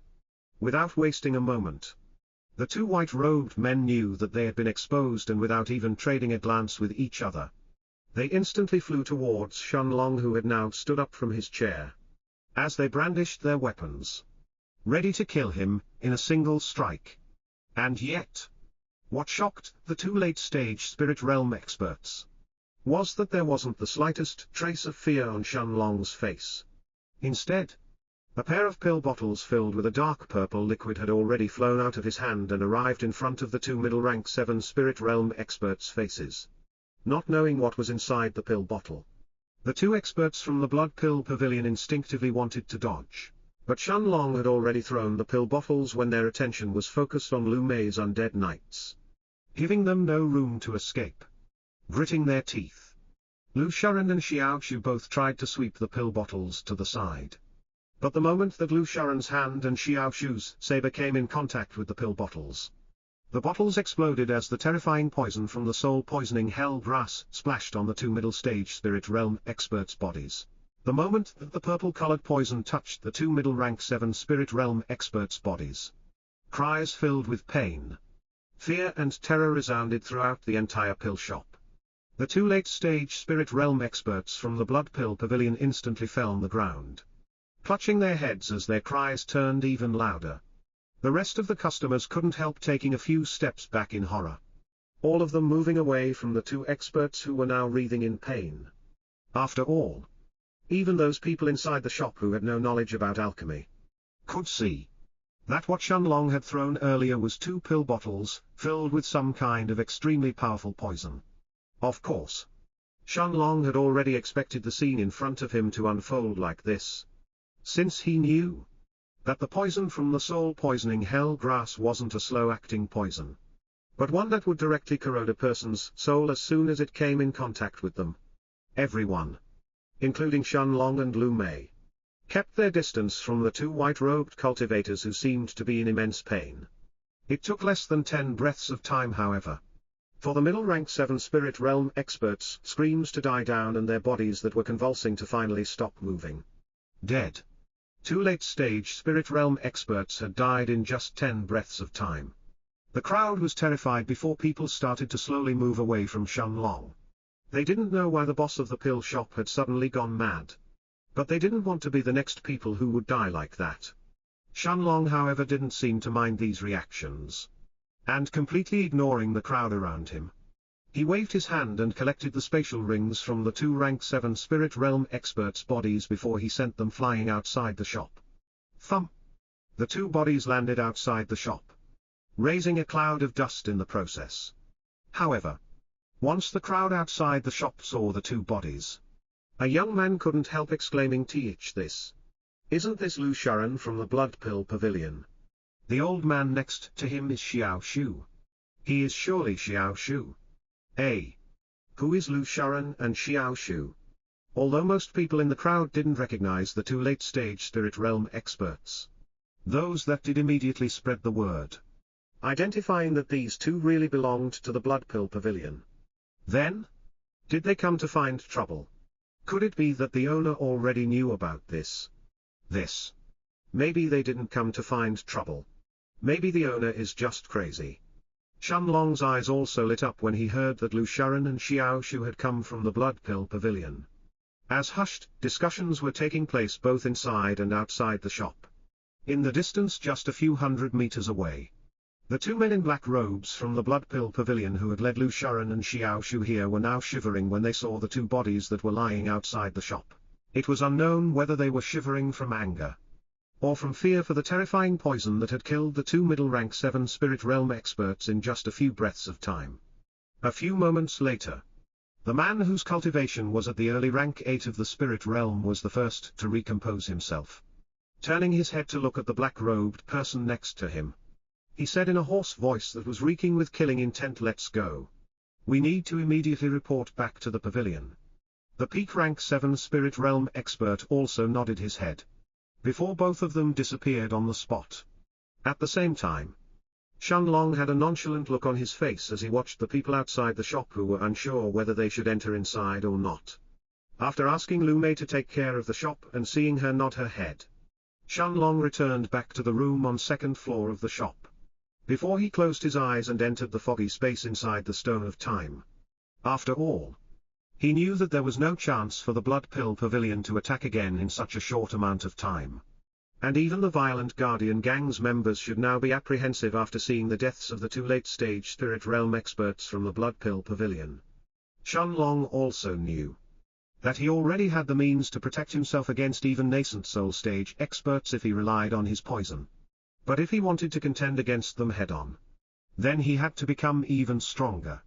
Without wasting a moment, the two white-robed men knew that they had been exposed, and without even trading a glance with each other, they instantly flew towards Shenlong, who had now stood up from his chair, as they brandished their weapons, ready to kill him in a single strike. And yet, what shocked the two late-stage spirit realm experts was that there wasn't the slightest trace of fear on Shenlong's face. Instead, a pair of pill bottles filled with a dark purple liquid had already flown out of his hand and arrived in front of the two middle-rank 7 spirit realm experts' faces. Not knowing what was inside the pill bottle, the two experts from the blood pill pavilion instinctively wanted to dodge, but Shenlong had already thrown the pill bottles when their attention was focused on Lu Mei's undead knights, giving them no room to escape. Gritting their teeth, Lu Sharan and Xiao Shu both tried to sweep the pill bottles to the side. But the moment that Lu Sharan's hand and Xiao Shu's saber came in contact with the pill bottles, the bottles exploded as the terrifying poison from the soul-poisoning hell grass splashed on the two middle-stage spirit realm experts' bodies. The moment that the purple-colored poison touched the two middle-rank 7 spirit realm experts' bodies, cries filled with pain, fear and terror resounded throughout the entire pill shop. The two late-stage spirit realm experts from the blood pill pavilion instantly fell on the ground, clutching their heads as their cries turned even louder. The rest of the customers couldn't help taking a few steps back in horror, all of them moving away from the two experts who were now writhing in pain. After all, even those people inside the shop who had no knowledge about alchemy could see that what Shenlong had thrown earlier was 2 pill bottles filled with some kind of extremely powerful poison. Of course, Shenlong had already expected the scene in front of him to unfold like this, since he knew that the poison from the soul-poisoning hell grass wasn't a slow-acting poison, but one that would directly corrode a person's soul as soon as it came in contact with them. Everyone, including Shenlong and Lu Mei, kept their distance from the two white-robed cultivators who seemed to be in immense pain. It took less than 10 breaths of time, however, for the middle-rank 7 spirit realm experts' screams to die down and their bodies that were convulsing to finally stop moving. Dead. 2 late-stage spirit realm experts had died in just 10 breaths of time. The crowd was terrified before people started to slowly move away from Shenlong. They didn't know why the boss of the pill shop had suddenly gone mad, but they didn't want to be the next people who would die like that. Shenlong, however, didn't seem to mind these reactions, and completely ignoring the crowd around him, he waved his hand and collected the spatial rings from the 2 rank 7 spirit realm experts' bodies before he sent them flying outside the shop. Thump! The 2 bodies landed outside the shop, raising a cloud of dust in the process. However, once the crowd outside the shop saw the 2 bodies, a young man couldn't help exclaiming, "This! Isn't this Lu Sharan from the Blood Pill Pavilion?" The old man next to him is Xiao Shu. He is surely Xiao Shu. Who is Lu Sharan and Xiao Shu? Although most people in the crowd didn't recognize the 2 late-stage spirit realm experts, those that did immediately spread the word, identifying that these 2 really belonged to the Blood Pill Pavilion. Then, did they come to find trouble? Could it be that the owner already knew about this? Maybe they didn't come to find trouble. Maybe the owner is just crazy. Shenlong's eyes also lit up when he heard that Lu Sharan and Xiao Shu had come from the Blood Pill Pavilion. As hushed discussions were taking place both inside and outside the shop. In the distance just a few hundred meters away, the two men in black robes from the Blood Pill Pavilion who had led Lu Sharan and Xiao Shu here were now shivering when they saw the two bodies that were lying outside the shop. It was unknown whether they were shivering from anger or from fear for the terrifying poison that had killed the two middle-rank 7 Spirit Realm experts in just a few breaths of time. A few moments later, the man whose cultivation was at the early rank 8 of the Spirit Realm was the first to recompose himself. Turning his head to look at the black-robed person next to him, he said in a hoarse voice that was reeking with killing intent, "Let's go. We need to immediately report back to the pavilion." The peak rank 7 Spirit Realm expert also nodded his head, before both of them disappeared on the spot. At the same time, Shenlong had a nonchalant look on his face as he watched the people outside the shop who were unsure whether they should enter inside or not. After asking Lu Mei to take care of the shop and seeing her nod her head, Shenlong returned back to the room on second floor of the shop, before he closed his eyes and entered the foggy space inside the Stone of Time. After all, he knew that there was no chance for the Blood Pill Pavilion to attack again in such a short amount of time. And even the violent Guardian Gang's members should now be apprehensive after seeing the deaths of the two late-stage Spirit Realm experts from the Blood Pill Pavilion. Shenlong also knew that he already had the means to protect himself against even nascent Soul Stage experts if he relied on his poison. But if he wanted to contend against them head-on, then he had to become even stronger.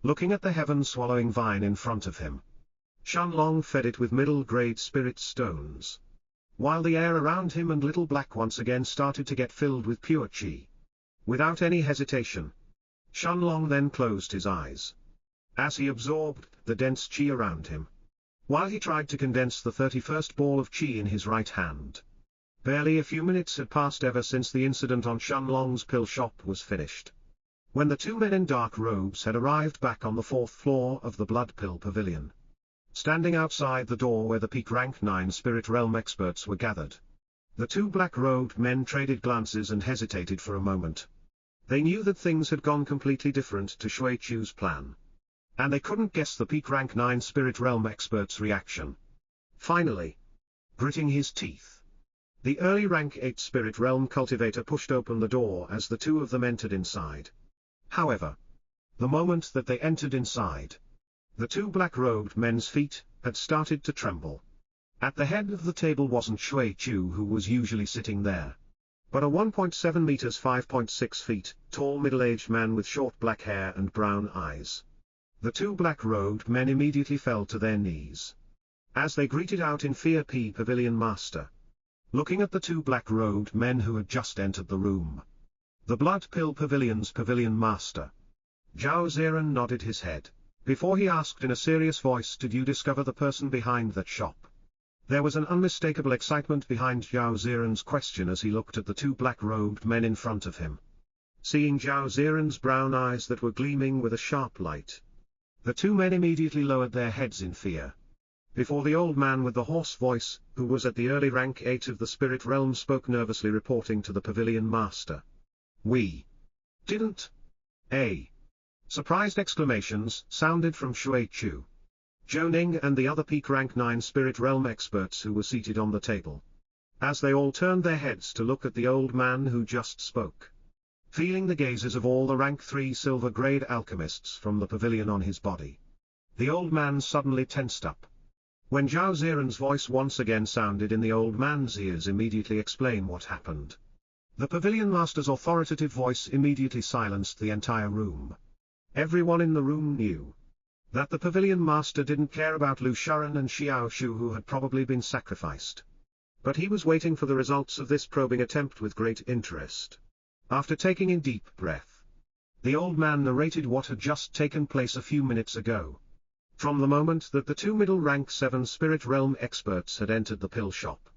Looking at the heaven-swallowing vine in front of him, Shenlong fed it with middle-grade spirit stones, while the air around him and Little Black once again started to get filled with pure qi. Without any hesitation, Shenlong then closed his eyes, as he absorbed the dense qi around him, while he tried to condense the 31st ball of qi in his right hand. Barely a few minutes had passed ever since the incident on Shenlong's pill shop was finished, when the two men in dark robes had arrived back on the 4th floor of the Blood Pill Pavilion. Standing outside the door where the peak rank 9 Spirit Realm experts were gathered, the two black-robed men traded glances and hesitated for a moment. They knew that things had gone completely different to Shui Chu's plan, and they couldn't guess the peak rank 9 Spirit Realm expert's reaction. Finally, gritting his teeth, the early rank 8 Spirit Realm cultivator pushed open the door as the two of them entered inside. However, the moment that they entered inside, the two black-robed men's feet had started to tremble. At the head of the table wasn't Shui Chu, who was usually sitting there, but a 1.7 meters 5.6 feet tall middle-aged man with short black hair and brown eyes. The two black-robed men immediately fell to their knees, as they greeted out in fear Pavilion Master. Looking at the two black-robed men who had just entered the room, the Blood Pill Pavilion's Pavilion Master, Zhao Ziran, nodded his head, before he asked in a serious voice, "Did you discover the person behind that shop?" There was an unmistakable excitement behind Zhao Ziran's question as he looked at the two black-robed men in front of him. Seeing Zhao Ziran's brown eyes that were gleaming with a sharp light, the two men immediately lowered their heads in fear, before the old man with the hoarse voice, who was at the early rank 8 of the Spirit Realm, spoke nervously, reporting to the Pavilion Master. "We didn't. Surprised exclamations sounded from Shui Chu, Zhou Ning and the other peak rank 9 Spirit Realm experts who were seated on the table, as they all turned their heads to look at the old man who just spoke. Feeling the gazes of all the rank 3 silver grade alchemists from the pavilion on his body, the old man suddenly tensed up. When Zhao Ziran's voice once again sounded in the old man's ears, "Immediately explain what happened," the Pavilion Master's authoritative voice immediately silenced the entire room. Everyone in the room knew that the Pavilion Master didn't care about Lu Sharan and Xiao Shu, who had probably been sacrificed. But he was waiting for the results of this probing attempt with great interest. After taking in deep breath, the old man narrated what had just taken place a few minutes ago, from the moment that the two middle rank 7 Spirit Realm experts had entered the pill shop,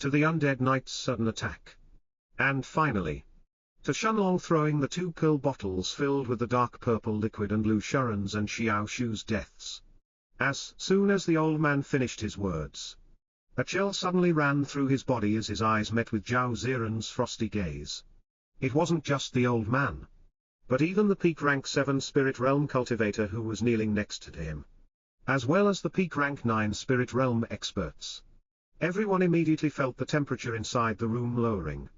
to the Undead Knight's sudden attack, and finally, to Shenlong throwing the two pill bottles filled with the dark purple liquid and Lu Sharan's and Xiao Shu's deaths. As soon as the old man finished his words, A chill suddenly ran through his body as his eyes met with Zhao Ziran's frosty gaze. It wasn't just the old man, but even the peak rank 7 Spirit Realm cultivator who was kneeling next to him, as well as the peak rank 9 Spirit Realm experts. Everyone immediately felt the temperature inside the room lowering,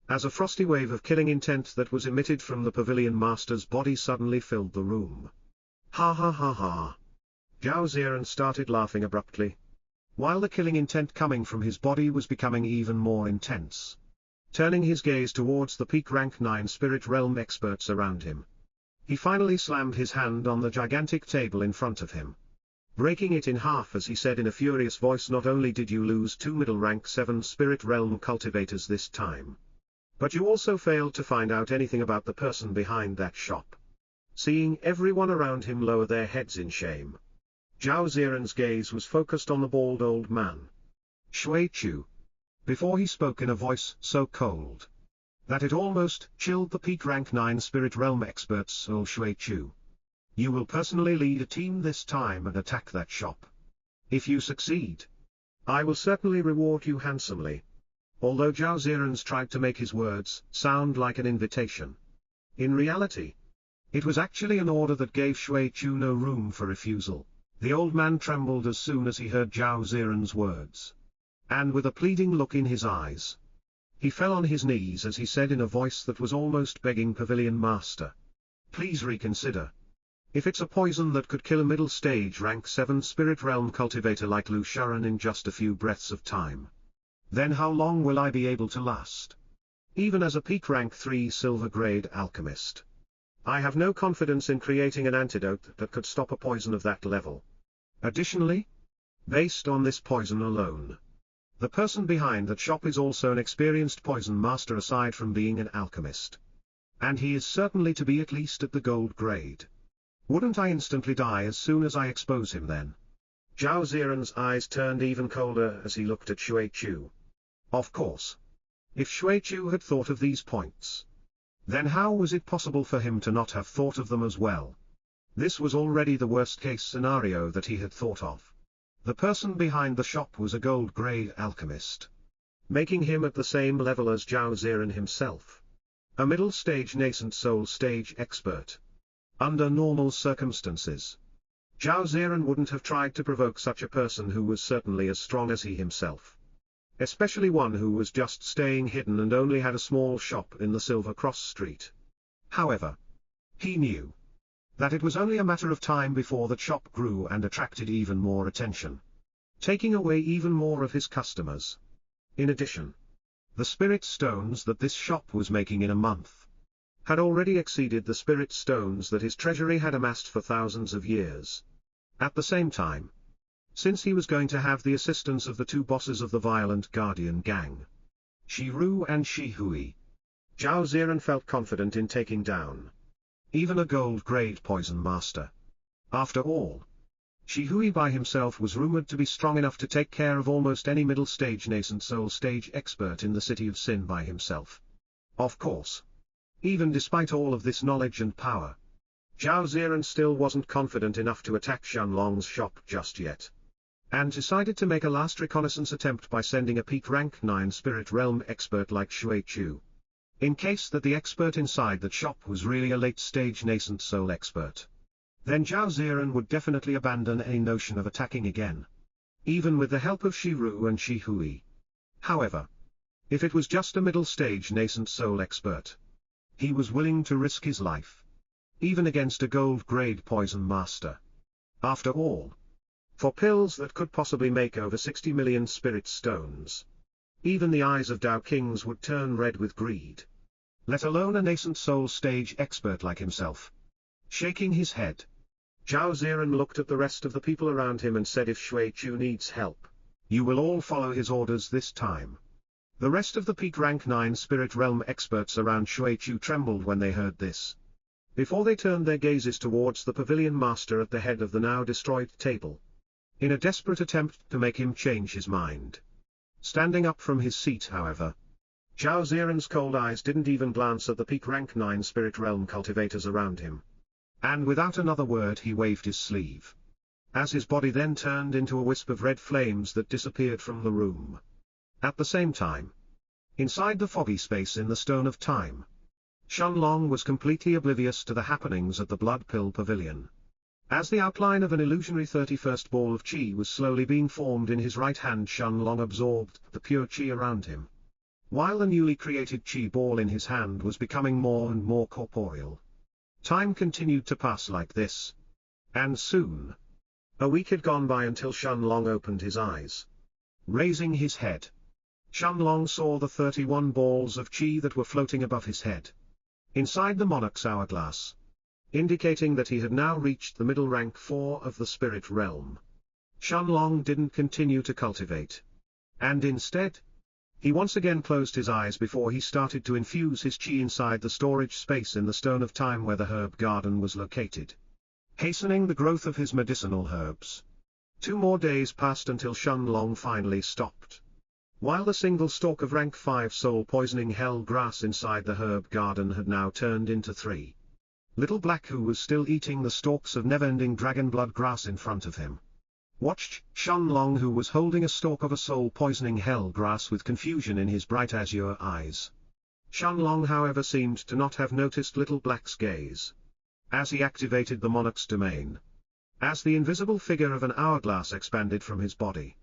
as a frosty wave of killing intent that was emitted from the Pavilion Master's body suddenly filled the room. Ha ha ha ha. Zhao Ziran started laughing abruptly, while the killing intent coming from his body was becoming even more intense. Turning his gaze towards the peak rank 9 Spirit Realm experts around him, he finally slammed his hand on the gigantic table in front of him, breaking it in half as he said in a furious voice, "Not only did you lose 2 middle rank 7 Spirit Realm cultivators this time, but you also failed to find out anything about the person behind that shop." Seeing everyone around him lower their heads in shame, Zhao Ziran's gaze was focused on the bald old man, Shui Chu, before he spoke in a voice so cold that it almost chilled the peak rank 9 Spirit Realm experts. "Oh Shui Chu, you will personally lead a team this time and attack that shop. If you succeed, I will certainly reward you handsomely." Although Zhao Ziran's tried to make his words sound like an invitation, in reality, it was actually an order that gave Shui Chu no room for refusal. The old man trembled as soon as he heard Zhao Ziran's words, and with a pleading look in his eyes, he fell on his knees as he said in a voice that was almost begging, "Pavilion Master, please reconsider. If it's a poison that could kill a middle stage rank 7 Spirit Realm cultivator like Lu Sharan in just a few breaths of time, then how long will I be able to last? Even as a peak rank 3 silver grade alchemist, I have no confidence in creating an antidote that could stop a poison of that level. Additionally, based on this poison alone, the person behind that shop is also an experienced poison master aside from being an alchemist. And he is certainly to be at least at the gold grade. Wouldn't I instantly die as soon as I expose him then?" Zhao Ziran's eyes turned even colder as he looked at Shui Chu. Of course, if Shui Chu had thought of these points, then how was it possible for him to not have thought of them as well? This was already the worst-case scenario that he had thought of. The person behind the shop was a gold-grade alchemist, making him at the same level as Zhao Ziran himself, a middle-stage nascent soul stage expert. Under normal circumstances, Zhao Ziran wouldn't have tried to provoke such a person who was certainly as strong as he himself, especially one who was just staying hidden and only had a small shop in the Silver Cross Street. However, he knew that it was only a matter of time before the shop grew and attracted even more attention, taking away even more of his customers. In addition, the spirit stones that this shop was making in a month had already exceeded the spirit stones that his treasury had amassed for thousands of years. At the same time, since he was going to have the assistance of the 2 bosses of the violent Guardian gang, Shiru and Shihui, Zhao Ziran felt confident in taking down even a gold-grade poison master. After all, Shihui by himself was rumored to be strong enough to take care of almost any middle-stage nascent soul stage expert in the City of Sin by himself. Of course, even despite all of this knowledge and power, Zhao Ziran still wasn't confident enough to attack Shanlong's shop just yet, and decided to make a last reconnaissance attempt by sending a peak rank 9 Spirit Realm expert like Shui Chu, in case that the expert inside that shop was really a late-stage nascent soul expert. Then Zhao Ziran would definitely abandon any notion of attacking again, even with the help of Shiru and Shihui. However, if it was just a middle-stage nascent soul expert, he was willing to risk his life, even against a gold-grade poison master. After all, for pills that could possibly make over 60 million spirit stones, even the eyes of Dao Kings would turn red with greed, let alone a nascent soul stage expert like himself. Shaking his head, Zhao Ziran looked at the rest of the people around him and said, "If Shui Chu needs help, you will all follow his orders this time." The rest of the peak rank 9 Spirit Realm experts around Shui Chu trembled when they heard this, before they turned their gazes towards the Pavilion Master at the head of the now destroyed table, in a desperate attempt to make him change his mind. Standing up from his seat, however, Zhao Ziran's cold eyes didn't even glance at the peak rank 9 Spirit Realm cultivators around him, and without another word he waved his sleeve. as his body then turned into a wisp of red flames that disappeared from the room. At the same time, inside the foggy space in the Stone of Time, Shenlong was completely oblivious to the happenings at the Blood Pill Pavilion. As the outline of an illusionary 31st ball of Qi was slowly being formed in his right hand, Shenlong absorbed the pure Qi around him, while the newly created Qi ball in his hand was becoming more and more corporeal. Time continued to pass like this, and soon, a week had gone by until Shenlong opened his eyes. Raising his head, Shenlong saw the 31 balls of Qi that were floating above his head, inside the monarch's hourglass, indicating that he had now reached the middle rank 4 of the spirit realm. Shenlong didn't continue to cultivate, and instead, he once again closed his eyes before he started to infuse his Qi inside the storage space in the Stone of Time where the herb garden was located, hastening the growth of his medicinal herbs. 2 more days passed until Shenlong finally stopped. While the single stalk of rank 5 soul-poisoning hell grass inside the herb garden had now turned into 3. Little Black, who was still eating the stalks of never-ending dragon blood grass in front of him, watched Shenlong, who was holding a stalk of a soul-poisoning hell grass with confusion in his bright azure eyes. Shenlong, however, seemed to not have noticed Little Black's gaze, as he activated the monarch's domain. As the invisible figure of an hourglass expanded from his body,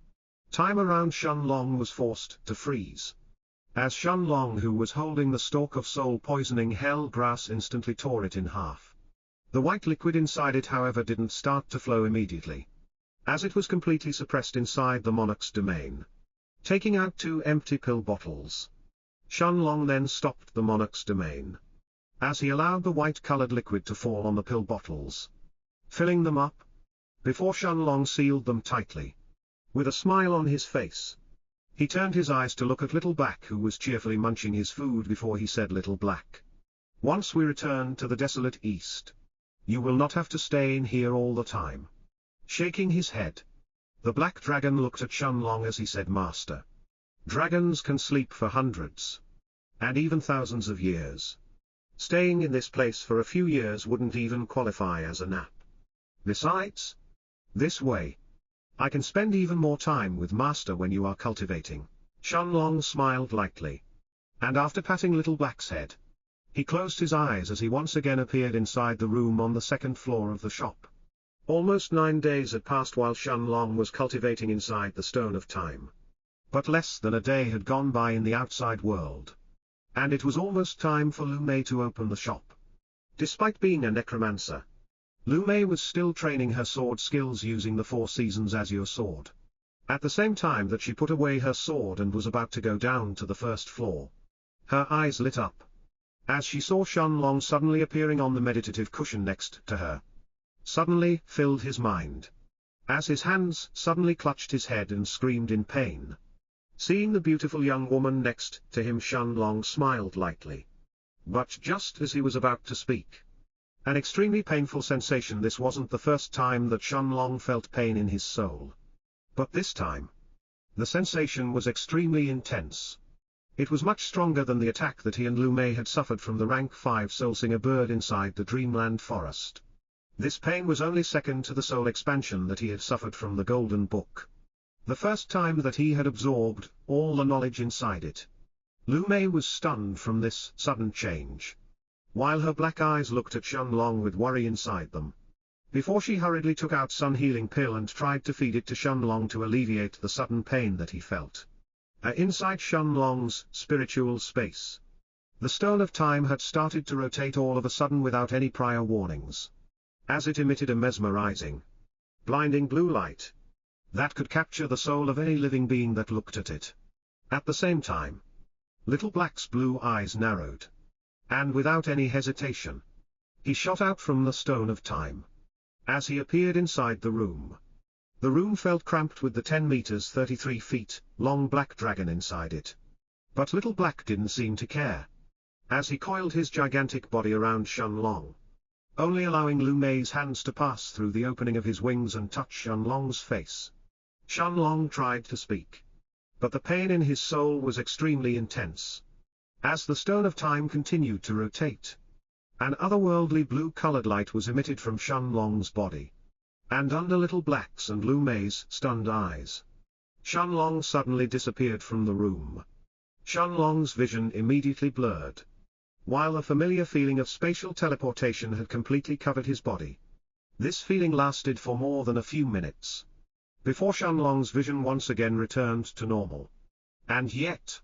time around Shenlong was forced to freeze. As Shenlong, who was holding the stalk of soul-poisoning hell grass, instantly tore it in half. The white liquid inside it, however, didn't start to flow immediately, as it was completely suppressed inside the monarch's domain. Taking out 2 empty pill bottles, Shenlong then stopped the monarch's domain, as he allowed the white-colored liquid to fall on the pill bottles, filling them up, before Shenlong sealed them tightly. With a smile on his face, he turned his eyes to look at Little Black, who was cheerfully munching his food, before he said, "Little Black, once we return to the desolate east, you will not have to stay in here all the time." Shaking his head, the black dragon looked at Shenlong as he said, "Master, dragons can sleep for hundreds, and even thousands of years. Staying in this place for a few years wouldn't even qualify as a nap. Besides, this way, I can spend even more time with Master when you are cultivating." Shenlong smiled lightly, and after patting Little Black's head, he closed his eyes as he once again appeared inside the room on the 2nd floor of the shop. Almost 9 days had passed while Shenlong was cultivating inside the Stone of Time. But less than a day had gone by in the outside world, and it was almost time for Lu Mei to open the shop. Despite being a necromancer, Lu Mei was still training her sword skills using the 4 Seasons Azure sword. At the same time that she put away her sword and was about to go down to the 1st floor, her eyes lit up, as she saw Shenlong suddenly appearing on the meditative cushion next to her. Suddenly filled his mind, as his hands suddenly clutched his head and screamed in pain. Seeing the beautiful young woman next to him, Shenlong smiled lightly. But just as he was about to speak, an extremely painful sensation. This wasn't the first time that Shenlong felt pain in his soul, but this time, the sensation was extremely intense. It was much stronger than the attack that he and Lu Mei had suffered from the rank 5 soul-singer bird inside the Dreamland Forest. This pain was only second to the soul expansion that he had suffered from the Golden Book, the first time that he had absorbed all the knowledge inside it. Lu Mei was stunned from this sudden change, while her black eyes looked at Shenlong with worry inside them, before she hurriedly took out Sun Healing Pill and tried to feed it to Shenlong to alleviate the sudden pain that he felt. Inside Shenlong's spiritual space, the Stone of Time had started to rotate all of a sudden without any prior warnings, as it emitted a mesmerizing, blinding blue light that could capture the soul of any living being that looked at it. At the same time, Little Black's blue eyes narrowed, and without any hesitation, he shot out from the Stone of Time. As he appeared inside the room felt cramped with the 10 meters 33 feet long black dragon inside it. But Little Black didn't seem to care, as he coiled his gigantic body around Shenlong, only allowing Lu Mei's hands to pass through the opening of his wings and touch Shenlong's face. Shenlong tried to speak, but the pain in his soul was extremely intense. As the Stone of Time continued to rotate, an otherworldly blue-colored light was emitted from Shenlong's body. And under little Black's and Lu Mei's stunned eyes, Shenlong suddenly disappeared from the room. Shenlong's vision immediately blurred, while a familiar feeling of spatial teleportation had completely covered his body. This feeling lasted for more than a few minutes, before Shenlong's vision once again returned to normal. And yet,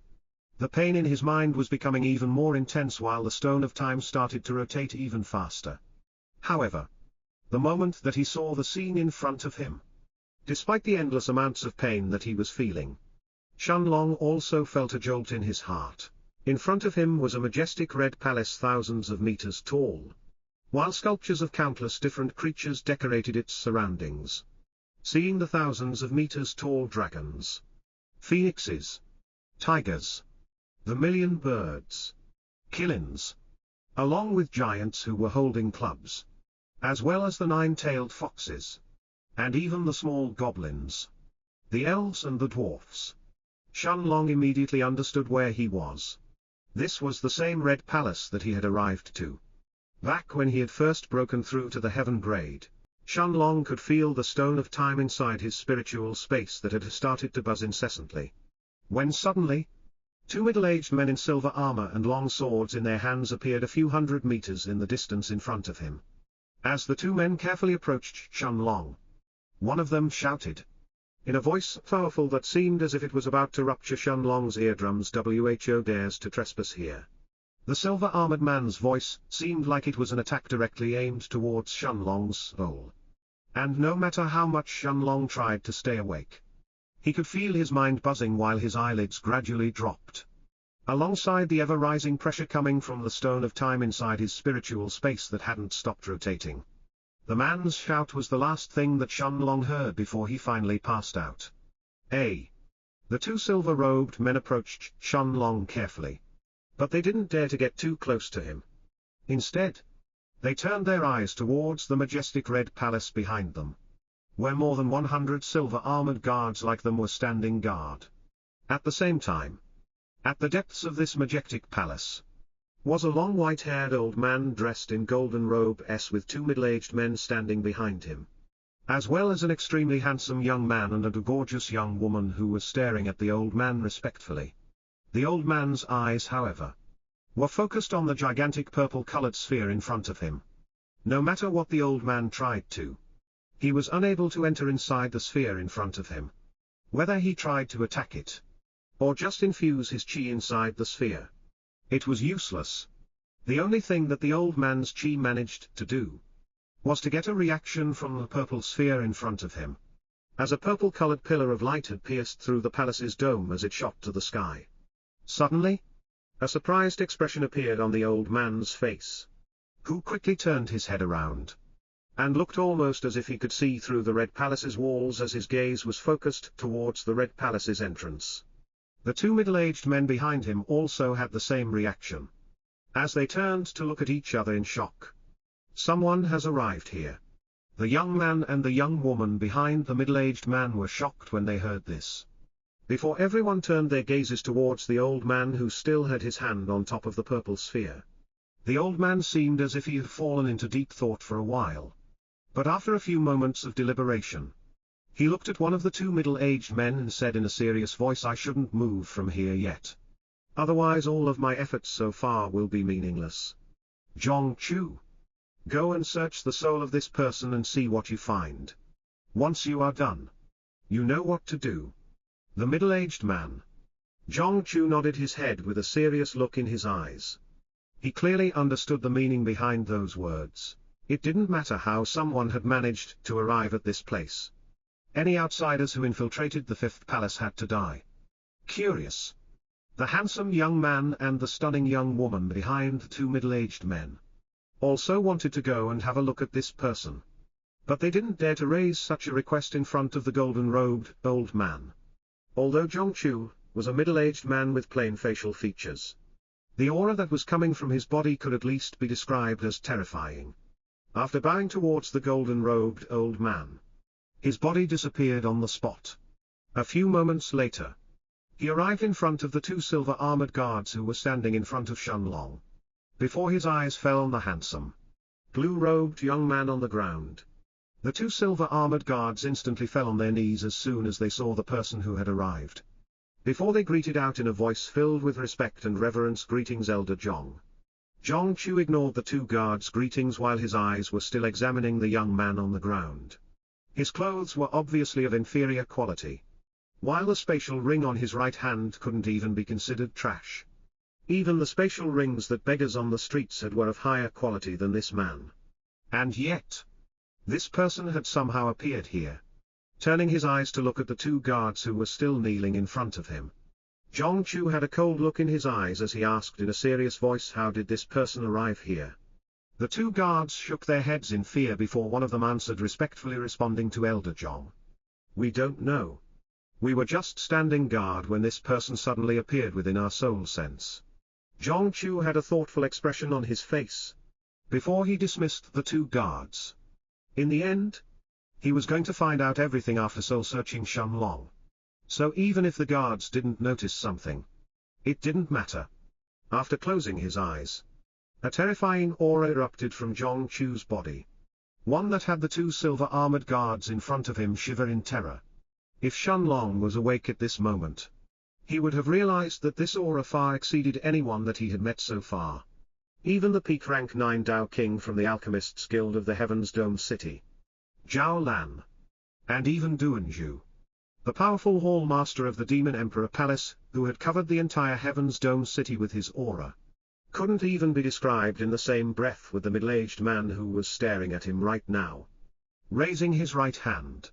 the pain in his mind was becoming even more intense while the stone of time started to rotate even faster. However, the moment that he saw the scene in front of him, despite the endless amounts of pain that he was feeling, Shenlong also felt a jolt in his heart. In front of him was a majestic red palace thousands of meters tall, while sculptures of countless different creatures decorated its surroundings. Seeing the thousands of meters tall dragons, phoenixes, tigers, the million birds, killins, along with giants who were holding clubs, as well as the nine-tailed foxes, and even the small goblins, the elves and the dwarfs, Shenlong immediately understood where he was. This was the same red palace that he had arrived to. Back when he had first broken through to the heaven grade, Shenlong could feel the stone of time inside his spiritual space that had started to buzz incessantly. When suddenly, two middle-aged men in silver armor and long swords in their hands appeared a few hundred meters in the distance in front of him. As the two men carefully approached Shenlong, one of them shouted, in a voice powerful that seemed as if it was about to rupture Shenlong's eardrums, "Who dares to trespass here?" The silver-armored man's voice seemed like it was an attack directly aimed towards Shenlong's soul. And no matter how much Shenlong tried to stay awake, he could feel his mind buzzing while his eyelids gradually dropped, alongside the ever-rising pressure coming from the stone of time inside his spiritual space that hadn't stopped rotating. The man's shout was the last thing that Shenlong heard before he finally passed out. The two silver-robed men approached Shenlong carefully, but they didn't dare to get too close to him. Instead, they turned their eyes towards the majestic red palace behind them, where more than 100 silver-armored guards like them were standing guard. At the same time, at the depths of this majestic palace, was a long white-haired old man dressed in golden robes with two middle-aged men standing behind him, as well as an extremely handsome young man and a gorgeous young woman who was staring at the old man respectfully. The old man's eyes, however, were focused on the gigantic purple-colored sphere in front of him. No matter what the old man tried to, he was unable to enter inside the sphere in front of him. Whether he tried to attack it, or just infuse his chi inside the sphere, it was useless. The only thing that the old man's chi managed to do was to get a reaction from the purple sphere in front of him, as a purple-colored pillar of light had pierced through the palace's dome as it shot to the sky. Suddenly, a surprised expression appeared on the old man's face, who quickly turned his head around, and looked almost as if he could see through the Red Palace's walls as his gaze was focused towards the Red Palace's entrance. The two middle-aged men behind him also had the same reaction, as they turned to look at each other in shock. Someone has arrived here. The young man and the young woman behind the middle-aged man were shocked when they heard this. Before everyone turned their gazes towards the old man who still had his hand on top of the purple sphere. The old man seemed as if he had fallen into deep thought for a while. But after a few moments of deliberation, he looked at one of the two middle-aged men and said in a serious voice, "I shouldn't move from here yet. Otherwise all of my efforts so far will be meaningless. Zhongchu, go and search the soul of this person and see what you find. Once you are done, you know what to do." The middle-aged man, Zhongchu, nodded his head with a serious look in his eyes. He clearly understood the meaning behind those words. It didn't matter how someone had managed to arrive at this place. Any outsiders who infiltrated the fifth palace had to die. Curious. The handsome young man and the stunning young woman behind the two middle-aged men also wanted to go and have a look at this person. But they didn't dare to raise such a request in front of the golden-robed old man. Although Zhongchu was a middle-aged man with plain facial features, the aura that was coming from his body could at least be described as terrifying. After bowing towards the golden-robed old man, his body disappeared on the spot. A few moments later, he arrived in front of the two silver-armored guards who were standing in front of Shenlong. Before his eyes fell on the handsome, blue-robed young man on the ground. The two silver-armored guards instantly fell on their knees as soon as they saw the person who had arrived. Before they greeted out in a voice filled with respect and reverence, "Greetings, Elder Zhong." Zhongchu ignored the two guards' greetings while his eyes were still examining the young man on the ground. His clothes were obviously of inferior quality, while the spatial ring on his right hand couldn't even be considered trash. Even the spatial rings that beggars on the streets had were of higher quality than this man. And yet, this person had somehow appeared here. Turning his eyes to look at the two guards who were still kneeling in front of him, Zhongchu had a cold look in his eyes as he asked in a serious voice, "How did this person arrive here?" The two guards shook their heads in fear before one of them answered respectfully, responding to Elder Zhong. "We don't know. We were just standing guard when this person suddenly appeared within our soul sense." Zhongchu had a thoughtful expression on his face before he dismissed the two guards. In the end, he was going to find out everything after soul-searching Shenlong. So even if the guards didn't notice something, it didn't matter. After closing his eyes, a terrifying aura erupted from Zhongchu's body. One that had the two silver-armored guards in front of him shiver in terror. If Shenlong was awake at this moment, he would have realized that this aura far exceeded anyone that he had met so far. Even the peak rank 9 Dao King from the Alchemists Guild of the Heaven's Dome City, Zhao Lan, and even Duanzhu, the powerful Hall Master of the Demon Emperor Palace, who had covered the entire Heaven's Dome City with his aura, couldn't even be described in the same breath with the middle-aged man who was staring at him right now, raising his right hand.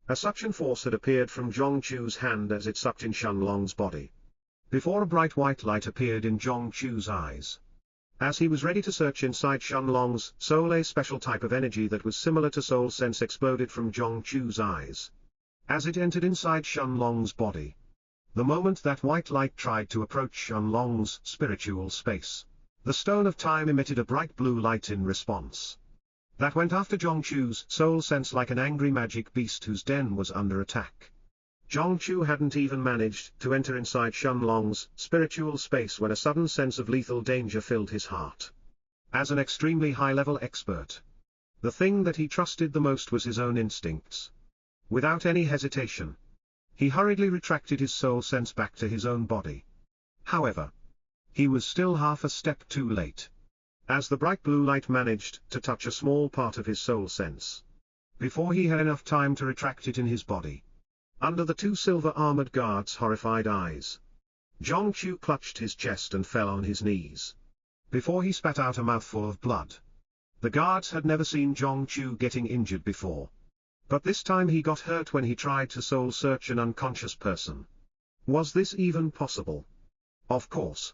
A suction force had appeared from Zhongchu's hand as it sucked in Shenlong's body, before a bright white light appeared in Zhongchu's eyes. As he was ready to search inside Shenlong's soul, a special type of energy that was similar to soul sense exploded from Zhongchu's eyes as it entered inside Shenlong's body. The moment that white light tried to approach Shenlong's spiritual space, the stone of time emitted a bright blue light in response. That went after Zhongchu's soul sense like an angry magic beast whose den was under attack. Zhongchu hadn't even managed to enter inside Shenlong's spiritual space when a sudden sense of lethal danger filled his heart. As an extremely high-level expert, the thing that he trusted the most was his own instincts. Without any hesitation, he hurriedly retracted his soul sense back to his own body. However, he was still half a step too late, as the bright blue light managed to touch a small part of his soul sense before he had enough time to retract it in his body. Under the two silver-armored guards' horrified eyes, Zhongchu clutched his chest and fell on his knees before he spat out a mouthful of blood. The guards had never seen Zhongchu getting injured before, but this time he got hurt when he tried to soul-search an unconscious person. Was this even possible? Of course.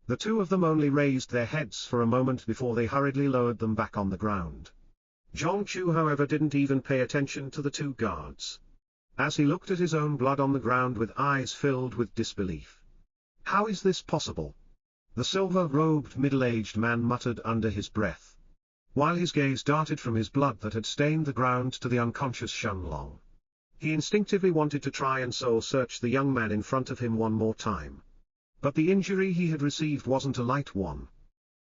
The two of them only raised their heads for a moment before they hurriedly lowered them back on the ground. Zhongchu, however, didn't even pay attention to the two guards, as he looked at his own blood on the ground with eyes filled with disbelief. "How is this possible?" the silver-robed middle-aged man muttered under his breath, while his gaze darted from his blood that had stained the ground to the unconscious Shenlong. He instinctively wanted to try and soul-search the young man in front of him one more time. But the injury he had received wasn't a light one.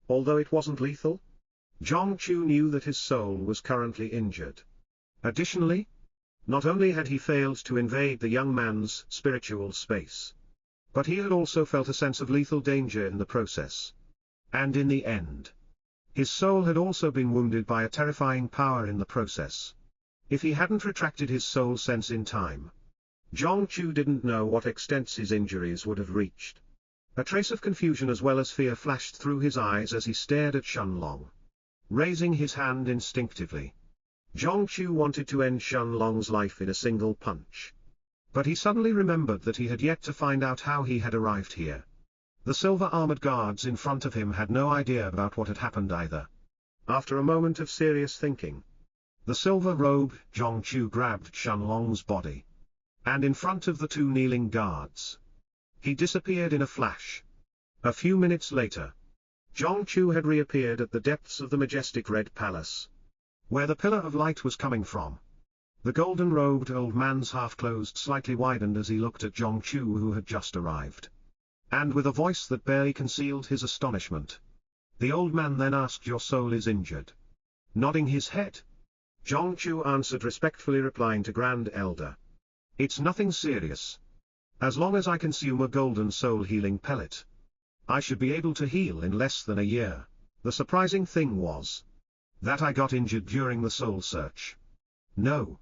Although it wasn't lethal, Zhongchu knew that his soul was currently injured. Additionally, not only had he failed to invade the young man's spiritual space, but he had also felt a sense of lethal danger in the process. And in the end, his soul had also been wounded by a terrifying power in the process. If he hadn't retracted his soul sense in time, Zhongchu didn't know what extents his injuries would have reached. A trace of confusion as well as fear flashed through his eyes as he stared at Shenlong. Raising his hand instinctively, Zhongchu wanted to end Shenlong's life in a single punch. But he suddenly remembered that he had yet to find out how he had arrived here. The silver-armored guards in front of him had no idea about what had happened either. After a moment of serious thinking, the silver-robed Zhongchu grabbed Shenlong's body, and in front of the two kneeling guards, he disappeared in a flash. A few minutes later, Zhongchu had reappeared at the depths of the majestic red palace, where the pillar of light was coming from. The golden-robed old man's half-closed slightly widened as he looked at Zhongchu, who had just arrived. And with a voice that barely concealed his astonishment, the old man then asked, "Your soul is injured?" Nodding his head, Zhongchu answered respectfully, replying to Grand Elder. It's nothing serious. As long as I consume a golden soul healing pellet, I should be able to heal in less than a year. The surprising thing was that I got injured during the soul search. No.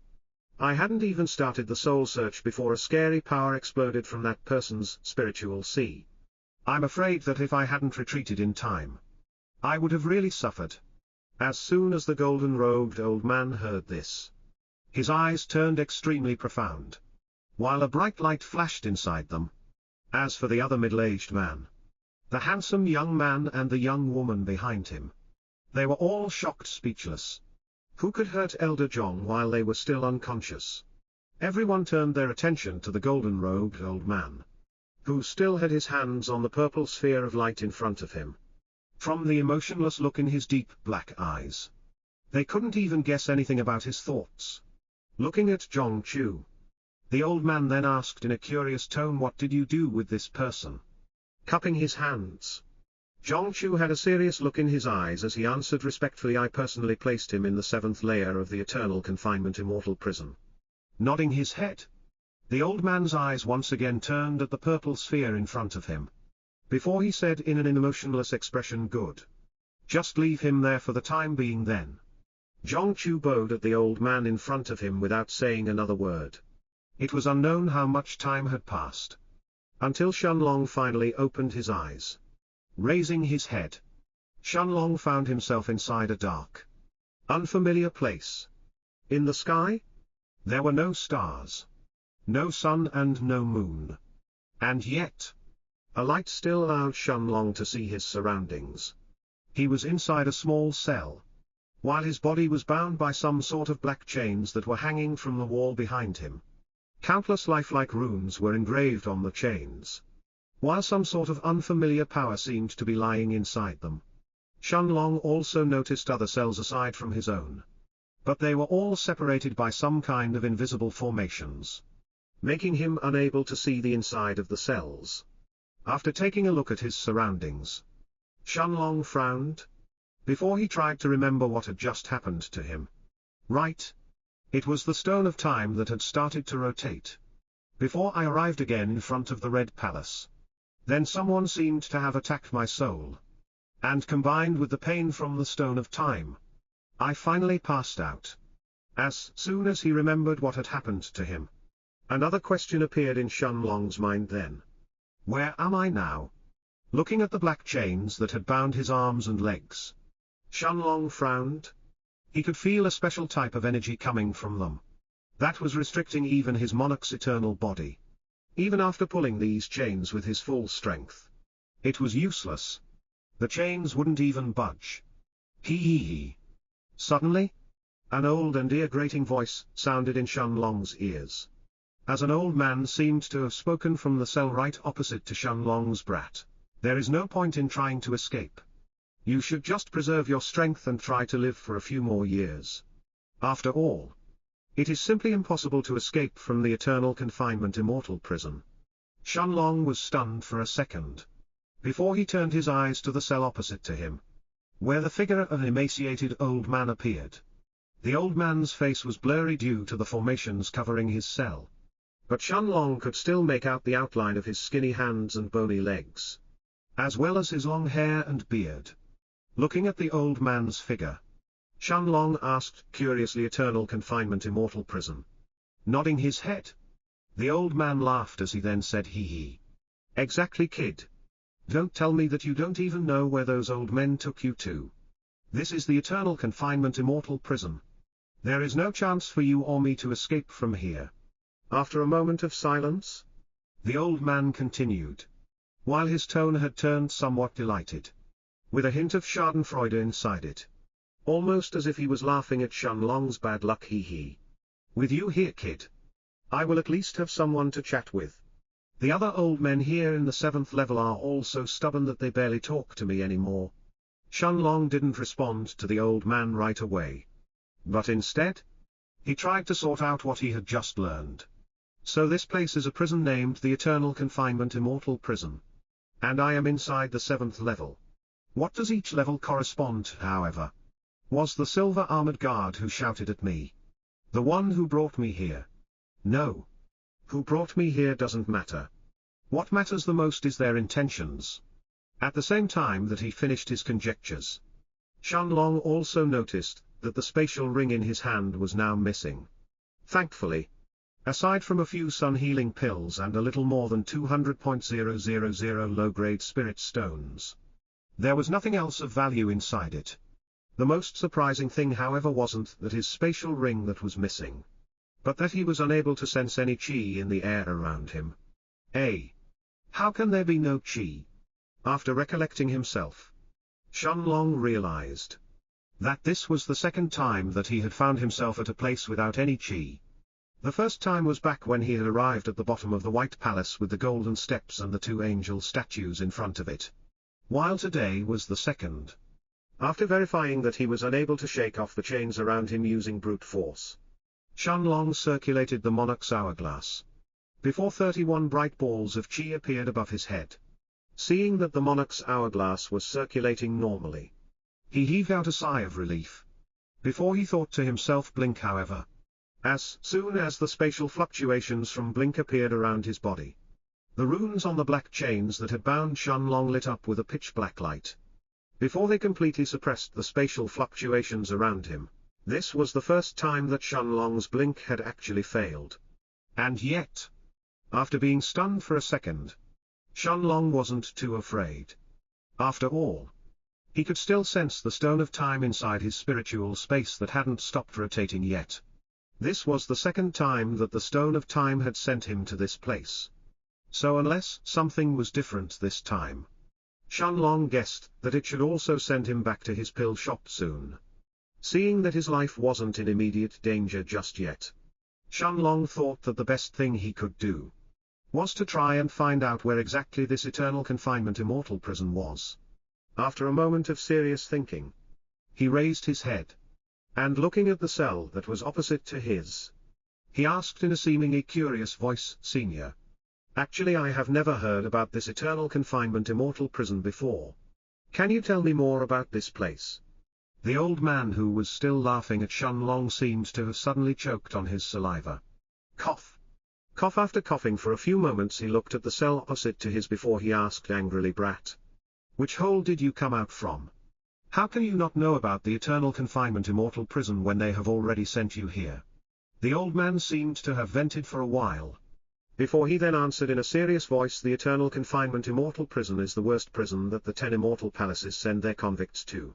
I hadn't even started the soul search before a scary power exploded from that person's spiritual sea. I'm afraid that if I hadn't retreated in time, I would have really suffered. As soon as the golden-robed old man heard this, his eyes turned extremely profound, while a bright light flashed inside them. As for the other middle-aged man, the handsome young man and the young woman behind him, they were all shocked, speechless. Who could hurt Elder Zhong while they were still unconscious? Everyone turned their attention to the golden-robed old man, who still had his hands on the purple sphere of light in front of him. From the emotionless look in his deep black eyes, they couldn't even guess anything about his thoughts. Looking at Zhongchu, the old man then asked in a curious tone, "What did you do with this person?" Cupping his hands, Zhongchu had a serious look in his eyes as he answered respectfully, "I personally placed him in the 7th layer of the eternal confinement immortal prison." Nodding his head, the old man's eyes once again turned at the purple sphere in front of him, before he said in an emotionless expression, "Good. Just leave him there for the time being then." Zhongchu bowed at the old man in front of him without saying another word. It was unknown how much time had passed, until Shenlong finally opened his eyes. Raising his head, Shenlong found himself inside a dark, unfamiliar place. In the sky, there were no stars, no sun and no moon. And yet, a light still allowed Shenlong to see his surroundings. He was inside a small cell, while his body was bound by some sort of black chains that were hanging from the wall behind him. Countless lifelike runes were engraved on the chains, while some sort of unfamiliar power seemed to be lying inside them. Shenlong also noticed other cells aside from his own, but they were all separated by some kind of invisible formations, making him unable to see the inside of the cells. After taking a look at his surroundings, Shenlong frowned, before he tried to remember what had just happened to him. Right. It was the stone of time that had started to rotate before I arrived again in front of the Red Palace. Then someone seemed to have attacked my soul, and combined with the pain from the stone of time, I finally passed out. As soon as he remembered what had happened to him, another question appeared in Shenlong's mind then. Where am I now? Looking at the black chains that had bound his arms and legs, Shenlong frowned. He could feel a special type of energy coming from them that was restricting even his monarch's eternal body. Even after pulling these chains with his full strength, it was useless. The chains wouldn't even budge. He. Suddenly, an old and ear-grating voice sounded in Shenlong's ears, as an old man seemed to have spoken from the cell right opposite to Shenlong's brat. "There is no point in trying to escape. You should just preserve your strength and try to live for a few more years. After all, it is simply impossible to escape from the eternal confinement immortal prison." Shenlong was stunned for a second, before he turned his eyes to the cell opposite to him, where the figure of an emaciated old man appeared. The old man's face was blurry due to the formations covering his cell, but Shenlong could still make out the outline of his skinny hands and bony legs, as well as his long hair and beard. Looking at the old man's figure, Shenlong asked curiously, "Eternal confinement immortal prison?" Nodding his head, the old man laughed as he then said, "He. Exactly, kid. Don't tell me that you don't even know where those old men took you to. This is the eternal confinement immortal prison. There is no chance for you or me to escape from here." After a moment of silence, the old man continued, while his tone had turned somewhat delighted, with a hint of schadenfreude inside it, almost as if he was laughing at Shenlong's bad luck. He. "With you here, kid, I will at least have someone to chat with. The other old men here in the 7th level are all so stubborn that they barely talk to me anymore." Shenlong didn't respond to the old man right away, but instead, he tried to sort out what he had just learned. "So this place is a prison named the Eternal Confinement Immortal Prison, and I am inside the 7th level. What does each level correspond to, however?" Was the silver-armored guard who shouted at me. The one who brought me here. No. Who brought me here doesn't matter. What matters the most is their intentions. At the same time that he finished his conjectures, Shenlong also noticed that the spatial ring in his hand was now missing. Thankfully, aside from a few sun-healing pills and a little more than 200.000 low-grade spirit stones, there was nothing else of value inside it. The most surprising thing, however, wasn't that his spatial ring that was missing, but that he was unable to sense any chi in the air around him. How can there be no chi? After recollecting himself, Shenlong realized that this was the second time that he had found himself at a place without any chi. The first time was back when he had arrived at the bottom of the White Palace with the golden steps and the two angel statues in front of it. While today was the second. After verifying that he was unable to shake off the chains around him using brute force, Shenlong circulated the Monarch's hourglass. Before 31 bright balls of chi appeared above his head. Seeing that the Monarch's hourglass was circulating normally, he heaved out a sigh of relief. Before he thought to himself blink, however. As soon as the spatial fluctuations from blink appeared around his body, the runes on the black chains that had bound Shenlong lit up with a pitch-black light. Before they completely suppressed the spatial fluctuations around him, this was the first time that Shenlong's blink had actually failed. And yet, after being stunned for a second, Shenlong wasn't too afraid. After all, he could still sense the stone of time inside his spiritual space that hadn't stopped rotating yet. This was the second time that the stone of time had sent him to this place. So unless something was different this time, Shenlong guessed that it should also send him back to his pill shop soon. Seeing that his life wasn't in immediate danger just yet, Shenlong thought that the best thing he could do was to try and find out where exactly this eternal confinement immortal prison was. After a moment of serious thinking, he raised his head, and looking at the cell that was opposite to his, he asked in a seemingly curious voice, "Senior, actually I have never heard about this eternal confinement immortal prison before. Can you tell me more about this place?" The old man, who was still laughing at Shenlong, seemed to have suddenly choked on his saliva. Cough. Cough. After coughing for a few moments, he looked at the cell opposite to his before he asked angrily, "Brat, which hole did you come out from? How can you not know about the eternal confinement immortal prison when they have already sent you here?" The old man seemed to have vented for a while, before he then answered in a serious voice, "The eternal confinement immortal prison is the worst prison that the 10 immortal palaces send their convicts to."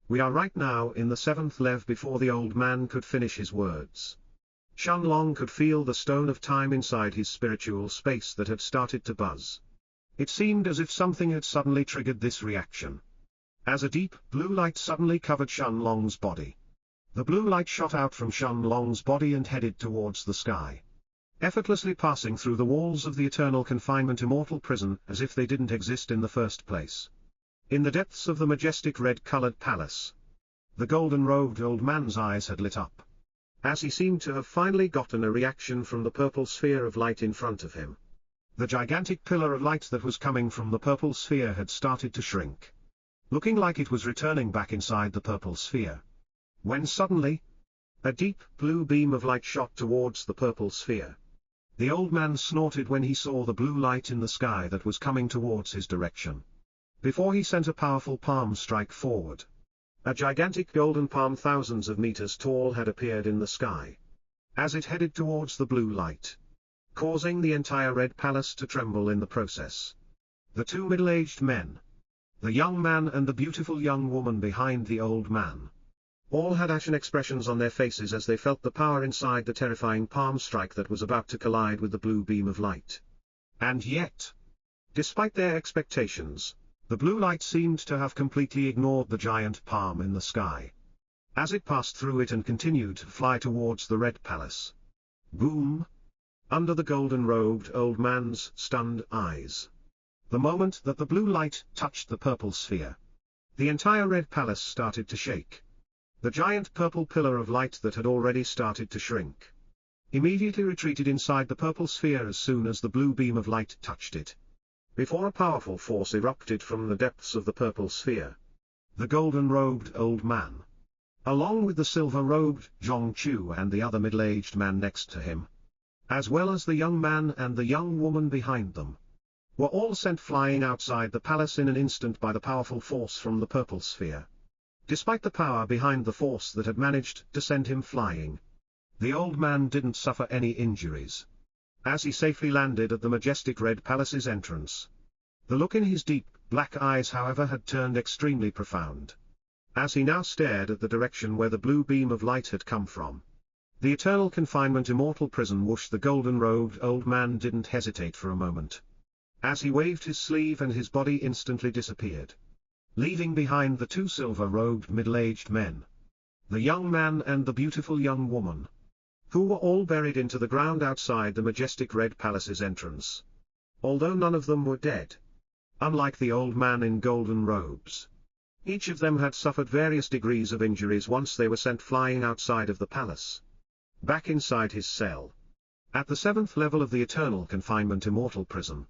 We are right now in the 7th lev. Before the old man could finish his words, Shenlong could feel the stone of time inside his spiritual space that had started to buzz. It seemed as if something had suddenly triggered this reaction, as a deep blue light suddenly covered Shenlong's body. The blue light shot out from Shenlong's body and headed towards the sky, effortlessly passing through the walls of the eternal confinement immortal prison as if they didn't exist in the first place. In the depths of the majestic red-colored palace, the golden-robed old man's eyes had lit up, as he seemed to have finally gotten a reaction from the purple sphere of light in front of him. The gigantic pillar of light that was coming from the purple sphere had started to shrink, looking like it was returning back inside the purple sphere, when suddenly, a deep blue beam of light shot towards the purple sphere. The old man snorted when he saw the blue light in the sky that was coming towards his direction. Before he sent a powerful palm strike forward, a gigantic golden palm thousands of meters tall had appeared in the sky, as it headed towards the blue light, causing the entire red palace to tremble in the process. The two middle-aged men, the young man and the beautiful young woman behind the old man, all had ashen expressions on their faces as they felt the power inside the terrifying palm strike that was about to collide with the blue beam of light. And yet, despite their expectations, the blue light seemed to have completely ignored the giant palm in the sky, as it passed through it and continued to fly towards the red palace. Boom! Under the golden-robed old man's stunned eyes, the moment that the blue light touched the purple sphere, the entire red palace started to shake. The giant purple pillar of light that had already started to shrink immediately retreated inside the purple sphere as soon as the blue beam of light touched it. Before a powerful force erupted from the depths of the purple sphere, the golden-robed old man, along with the silver-robed Zhong Chu and the other middle-aged man next to him, as well as the young man and the young woman behind them, were all sent flying outside the palace in an instant by the powerful force from the purple sphere. Despite the power behind the force that had managed to send him flying, the old man didn't suffer any injuries. As he safely landed at the majestic red palace's entrance, the look in his deep, black eyes however had turned extremely profound. As he now stared at the direction where the blue beam of light had come from, the eternal confinement immortal prison whoosh, the golden-robed old man didn't hesitate for a moment. As he waved his sleeve and his body instantly disappeared, leaving behind the two silver-robed middle-aged men, the young man and the beautiful young woman, who were all buried into the ground outside the majestic red palace's entrance. Although none of them were dead, unlike the old man in golden robes, each of them had suffered various degrees of injuries once they were sent flying outside of the palace. Back inside his cell, at the 7th level of the eternal confinement immortal prison,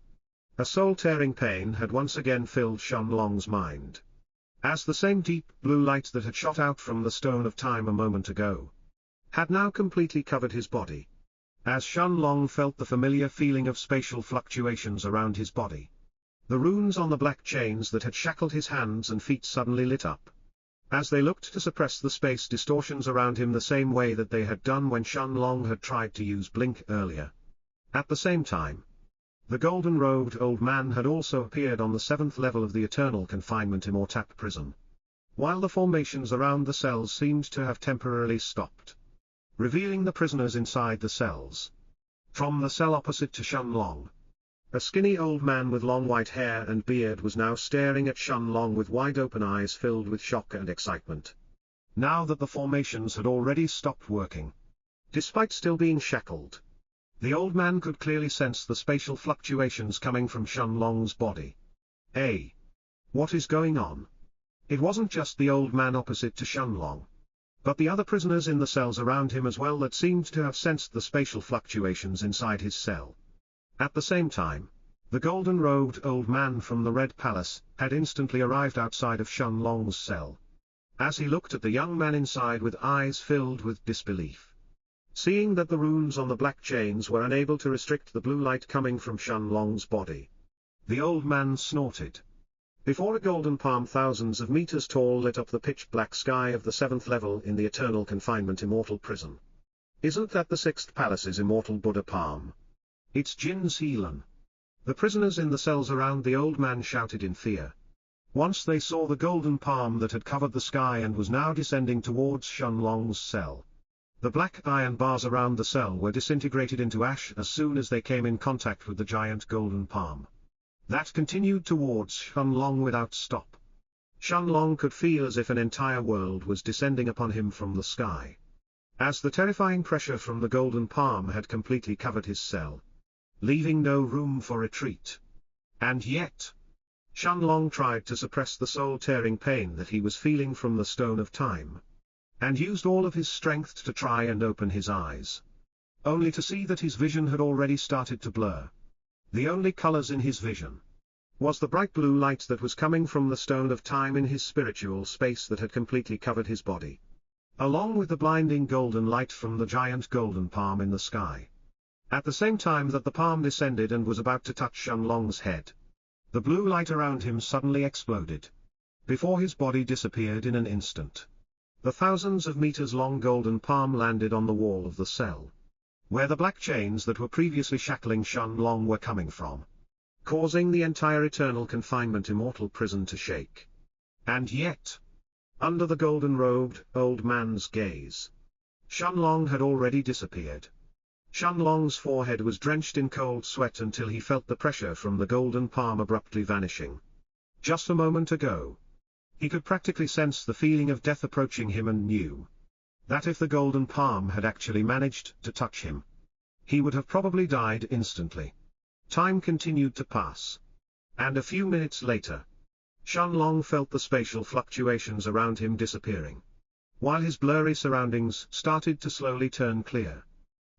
a soul-tearing pain had once again filled Shenlong's mind, as the same deep blue light that had shot out from the stone of time a moment ago had now completely covered his body. As Shenlong felt the familiar feeling of spatial fluctuations around his body, the runes on the black chains that had shackled his hands and feet suddenly lit up, as they looked to suppress the space distortions around him the same way that they had done when Shenlong had tried to use blink earlier. At the same time, the golden-robed old man had also appeared on the 7th level of the eternal confinement immortal prison, while the formations around the cells seemed to have temporarily stopped, revealing the prisoners inside the cells. From the cell opposite to Shenlong, a skinny old man with long white hair and beard was now staring at Shenlong with wide-open eyes filled with shock and excitement. Now that the formations had already stopped working, despite still being shackled, the old man could clearly sense the spatial fluctuations coming from Shenlong's body. Hey! What is going on? It wasn't just the old man opposite to Shenlong, but the other prisoners in the cells around him as well that seemed to have sensed the spatial fluctuations inside his cell. At the same time, the golden-robed old man from the Red Palace had instantly arrived outside of Shenlong's cell. As he looked at the young man inside with eyes filled with disbelief, seeing that the runes on the black chains were unable to restrict the blue light coming from Shenlong's body, the old man snorted. Before a golden palm thousands of meters tall lit up the pitch-black sky of the 7th level in the eternal confinement immortal prison. Isn't that the 6th palace's immortal Buddha palm? It's Jin's Helan. The prisoners in the cells around the old man shouted in fear. Once they saw the golden palm that had covered the sky and was now descending towards Shenlong's cell. The black iron bars around the cell were disintegrated into ash as soon as they came in contact with the giant golden palm. That continued towards Shenlong without stop. Shenlong could feel as if an entire world was descending upon him from the sky, as the terrifying pressure from the golden palm had completely covered his cell, leaving no room for retreat. And yet, Shenlong tried to suppress the soul-tearing pain that he was feeling from the stone of time, and used all of his strength to try and open his eyes, only to see that his vision had already started to blur. The only colors in his vision was the bright blue light that was coming from the stone of time in his spiritual space that had completely covered his body, along with the blinding golden light from the giant golden palm in the sky. At the same time that the palm descended and was about to touch Shenlong's head, the blue light around him suddenly exploded, before his body disappeared in an instant. The thousands of meters long golden palm landed on the wall of the cell, where the black chains that were previously shackling Shenlong were coming from, causing the entire eternal confinement immortal prison to shake. And yet, under the golden-robed old man's gaze, Shenlong had already disappeared. Shenlong's forehead was drenched in cold sweat until he felt the pressure from the golden palm abruptly vanishing. Just a moment ago, he could practically sense the feeling of death approaching him and knew that if the golden palm had actually managed to touch him, he would have probably died instantly. Time continued to pass, and a few minutes later, Shenlong felt the spatial fluctuations around him disappearing, while his blurry surroundings started to slowly turn clear.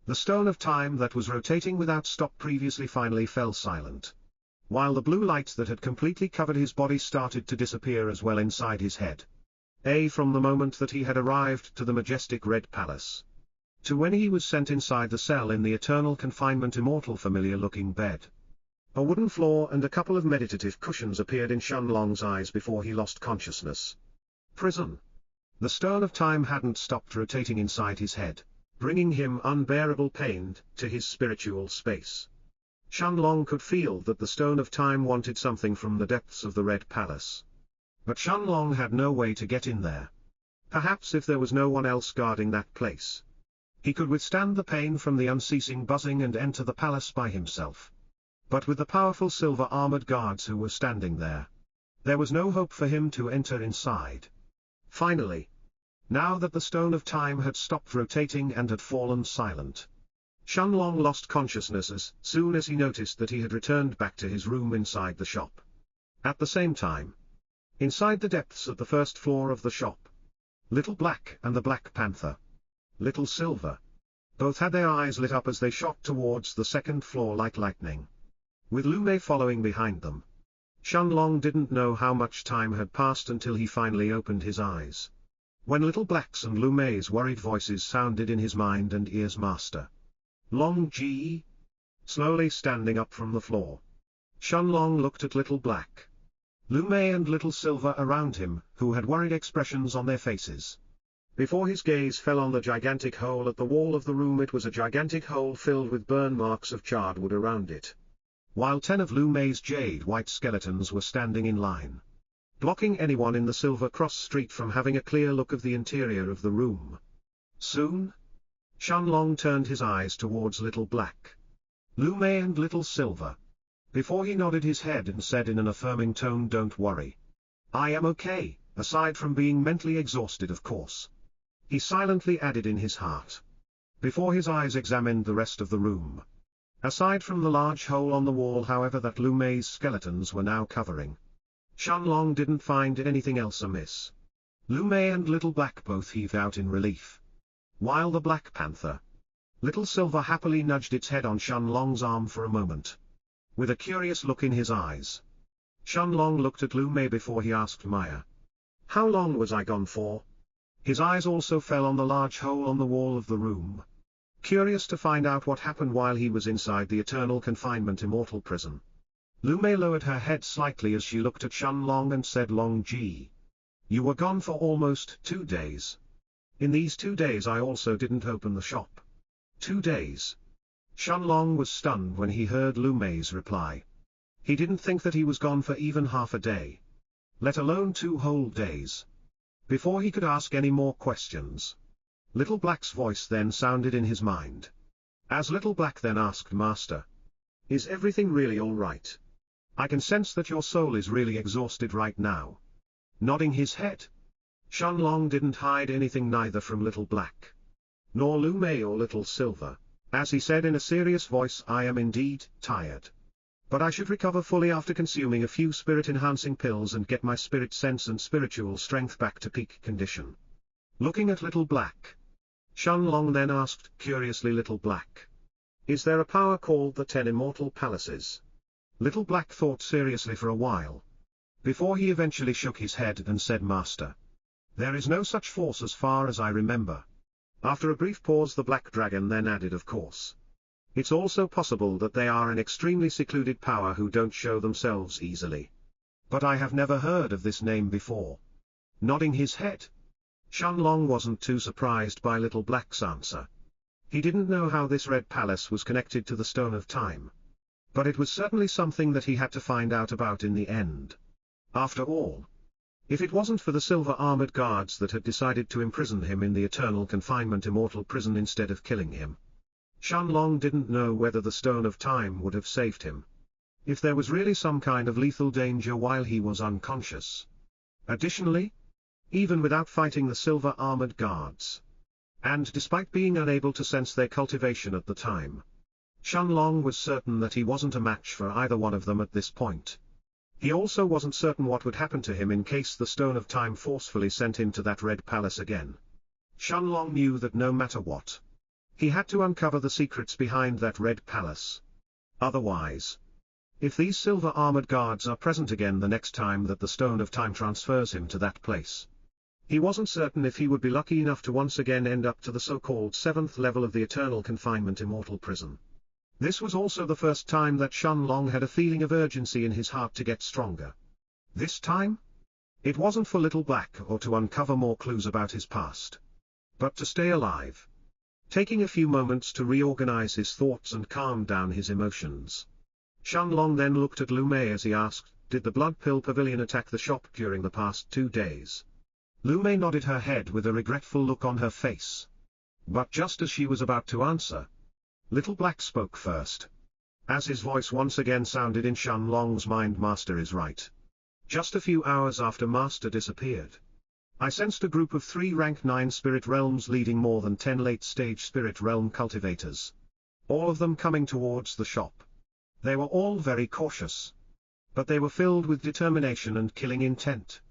The stone of time that was rotating without stop previously finally fell silent, while the blue light that had completely covered his body started to disappear as well inside his head. From the moment that he had arrived to the majestic Red Palace, to when he was sent inside the cell in the eternal confinement immortal familiar-looking bed. A wooden floor and a couple of meditative cushions appeared in Shenlong's eyes before he lost consciousness. Prison. The stone of time hadn't stopped rotating inside his head, bringing him unbearable pain to his spiritual space. Shenlong could feel that the stone of time wanted something from the depths of the Red Palace. But Shenlong had no way to get in there. Perhaps if there was no one else guarding that place, he could withstand the pain from the unceasing buzzing and enter the palace by himself. But with the powerful silver-armored guards who were standing there was no hope for him to enter inside. Finally, now that the stone of time had stopped rotating and had fallen silent, Shenlong lost consciousness as soon as he noticed that he had returned back to his room inside the shop. At the same time, inside the depths of the first floor of the shop, Little Black and the Black Panther, Little Silver, both had their eyes lit up as they shot towards the second floor like lightning, with Lu Mei following behind them. Shenlong didn't know how much time had passed until he finally opened his eyes, when Little Black's and Lu Mei's worried voices sounded in his mind and ears. Master Long Ji, slowly standing up from the floor. Shenlong looked at Little Black, Lu Mei and Little Silver around him, who had worried expressions on their faces. Before his gaze fell on the gigantic hole at the wall of the room. It was a gigantic hole filled with burn marks of charred wood around it, while 10 of Lu Mei's jade-white skeletons were standing in line, blocking anyone in the Silver Cross Street from having a clear look of the interior of the room. Soon, Shenlong turned his eyes towards Little Black, Lu Mei and Little Silver, before he nodded his head and said in an affirming tone, "Don't worry. I am okay, aside from being mentally exhausted, of course." He silently added in his heart, before his eyes examined the rest of the room. Aside from the large hole on the wall, however, that Lu Mei's skeletons were now covering, Shenlong didn't find anything else amiss. Lu Mei and Little Black both heaved out in relief, while the Black Panther, Little Silver, happily nudged its head on Shenlong's arm for a moment, with a curious look in his eyes. Shenlong looked at Lu Mei before he asked, "Maya, how long was I gone for?" His eyes also fell on the large hole on the wall of the room, curious to find out what happened while he was inside the eternal confinement immortal prison. Lu Mei lowered her head slightly as she looked at Shenlong and said, "Long Ji, you were gone for almost 2 days. In these 2 days I also didn't open the shop." 2 days. Shenlong was stunned when he heard Lu Mei's reply. He didn't think that he was gone for even half a day, let alone 2 whole days. Before he could ask any more questions, Little Black's voice then sounded in his mind. As Little Black then asked, "Master, is everything really all right? I can sense that your soul is really exhausted right now." Nodding his head, Shenlong didn't hide anything neither from Little Black, nor Lu Mei or Little Silver, as he said in a serious voice, "I am indeed tired. But I should recover fully after consuming a few spirit-enhancing pills and get my spirit sense and spiritual strength back to peak condition." Looking at Little Black, Shenlong then asked curiously, "Little Black, is there a power called the 10 Immortal Palaces?" Little Black thought seriously for a while, before he eventually shook his head and said, "Master, there is no such force as far as I remember." After a brief pause, the Black Dragon then added, "Of course, it's also possible that they are an extremely secluded power who don't show themselves easily. But I have never heard of this name before." Nodding his head, Shenlong wasn't too surprised by Little Black's answer. He didn't know how this Red Palace was connected to the Stone of Time, but it was certainly something that he had to find out about in the end. After all, if it wasn't for the silver-armored guards that had decided to imprison him in the eternal confinement immortal prison instead of killing him, Shenlong didn't know whether the Stone of Time would have saved him, if there was really some kind of lethal danger while he was unconscious. Additionally, even without fighting the silver-armored guards, and despite being unable to sense their cultivation at the time, Shenlong was certain that he wasn't a match for either one of them at this point. He also wasn't certain what would happen to him in case the Stone of Time forcefully sent him to that Red Palace again. Shenlong knew that no matter what, he had to uncover the secrets behind that Red Palace. Otherwise, if these silver-armored guards are present again the next time that the Stone of Time transfers him to that place, He wasn't certain if he would be lucky enough to once again end up to the so-called 7th level of the eternal confinement immortal prison. This was also the first time that Shenlong had a feeling of urgency in his heart to get stronger. This time? It wasn't for Little Black or to uncover more clues about his past, but to stay alive. Taking a few moments to reorganize his thoughts and calm down his emotions, Shenlong then looked at Lu Mei as he asked, "Did the Blood Pill Pavilion attack the shop during the past 2 days?" Lu Mei nodded her head with a regretful look on her face. But just as she was about to answer, Little Black spoke first. As his voice once again sounded in Shenlong's mind, "Master is right. Just a few hours after Master disappeared, I sensed a group of 3 rank 9 spirit realms leading more than 10 late-stage spirit realm cultivators. All of them coming towards the shop. They were all very cautious, but they were filled with determination and killing intent.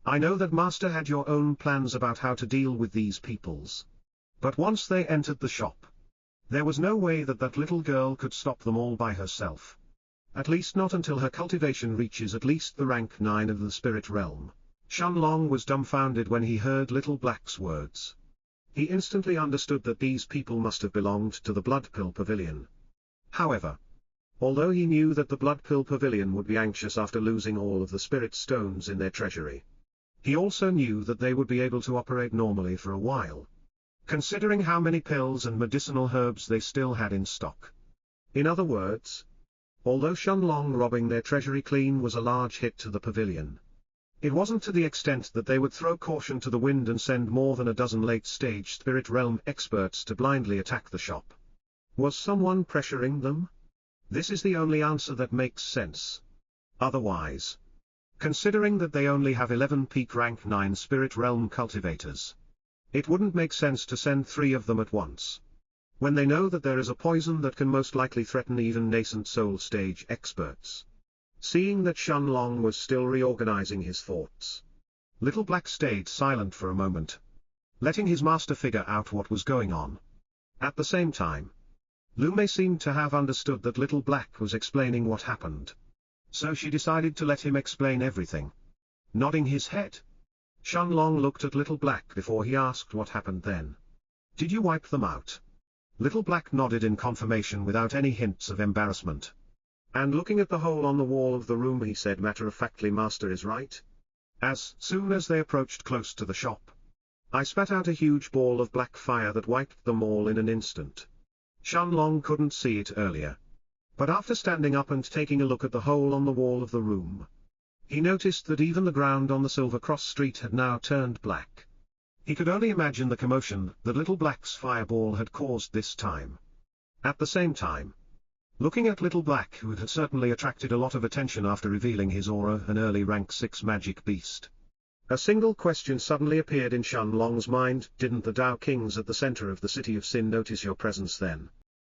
I know that Master had your own plans about how to deal with these peoples. But once they entered the shop, there was no way that that little girl could stop them all by herself. At least not until her cultivation reaches at least the rank 9 of the spirit realm." Shenlong was dumbfounded when he heard Little Black's words. He instantly understood that these people must have belonged to the Blood Pill Pavilion. However, although he knew that the Blood Pill Pavilion would be anxious after losing all of the spirit stones in their treasury, he also knew that they would be able to operate normally for a while, considering how many pills and medicinal herbs they still had in stock. In other words, although Shenlong robbing their treasury clean was a large hit to the pavilion, it wasn't to the extent that they would throw caution to the wind and send more than a dozen late-stage spirit realm experts to blindly attack the shop. Was someone pressuring them? This is the only answer that makes sense. Otherwise, considering that they only have 11 peak rank 9 spirit realm cultivators, it wouldn't make sense to send 3 of them at once, when they know that there is a poison that can most likely threaten even nascent soul stage experts. Seeing that Shenlong was still reorganizing his thoughts, Little Black stayed silent for a moment, letting his master figure out what was going on. At the same time, Lu Mei seemed to have understood that Little Black was explaining what happened, so she decided to let him explain everything. Nodding his head, Shenlong looked at Little Black before he asked what happened then. "Did you wipe them out?" Little Black nodded in confirmation without any hints of embarrassment. And looking at the hole on the wall of the room, he said matter-of-factly, "Master is right. As soon as they approached close to the shop, I spat out a huge ball of black fire that wiped them all in an instant." Shenlong couldn't see it earlier, but after standing up and taking a look at the hole on the wall of the room, he noticed that even the ground on the Silver Cross Street had now turned black. He could only imagine the commotion that Little Black's fireball had caused this time. At the same time, looking at Little Black, who had certainly attracted a lot of attention after revealing his aura, an early rank 6 magic beast, a single question suddenly appeared in Shenlong's mind: "Didn't the Tao Kings at the center of the City of Sin notice your presence then?"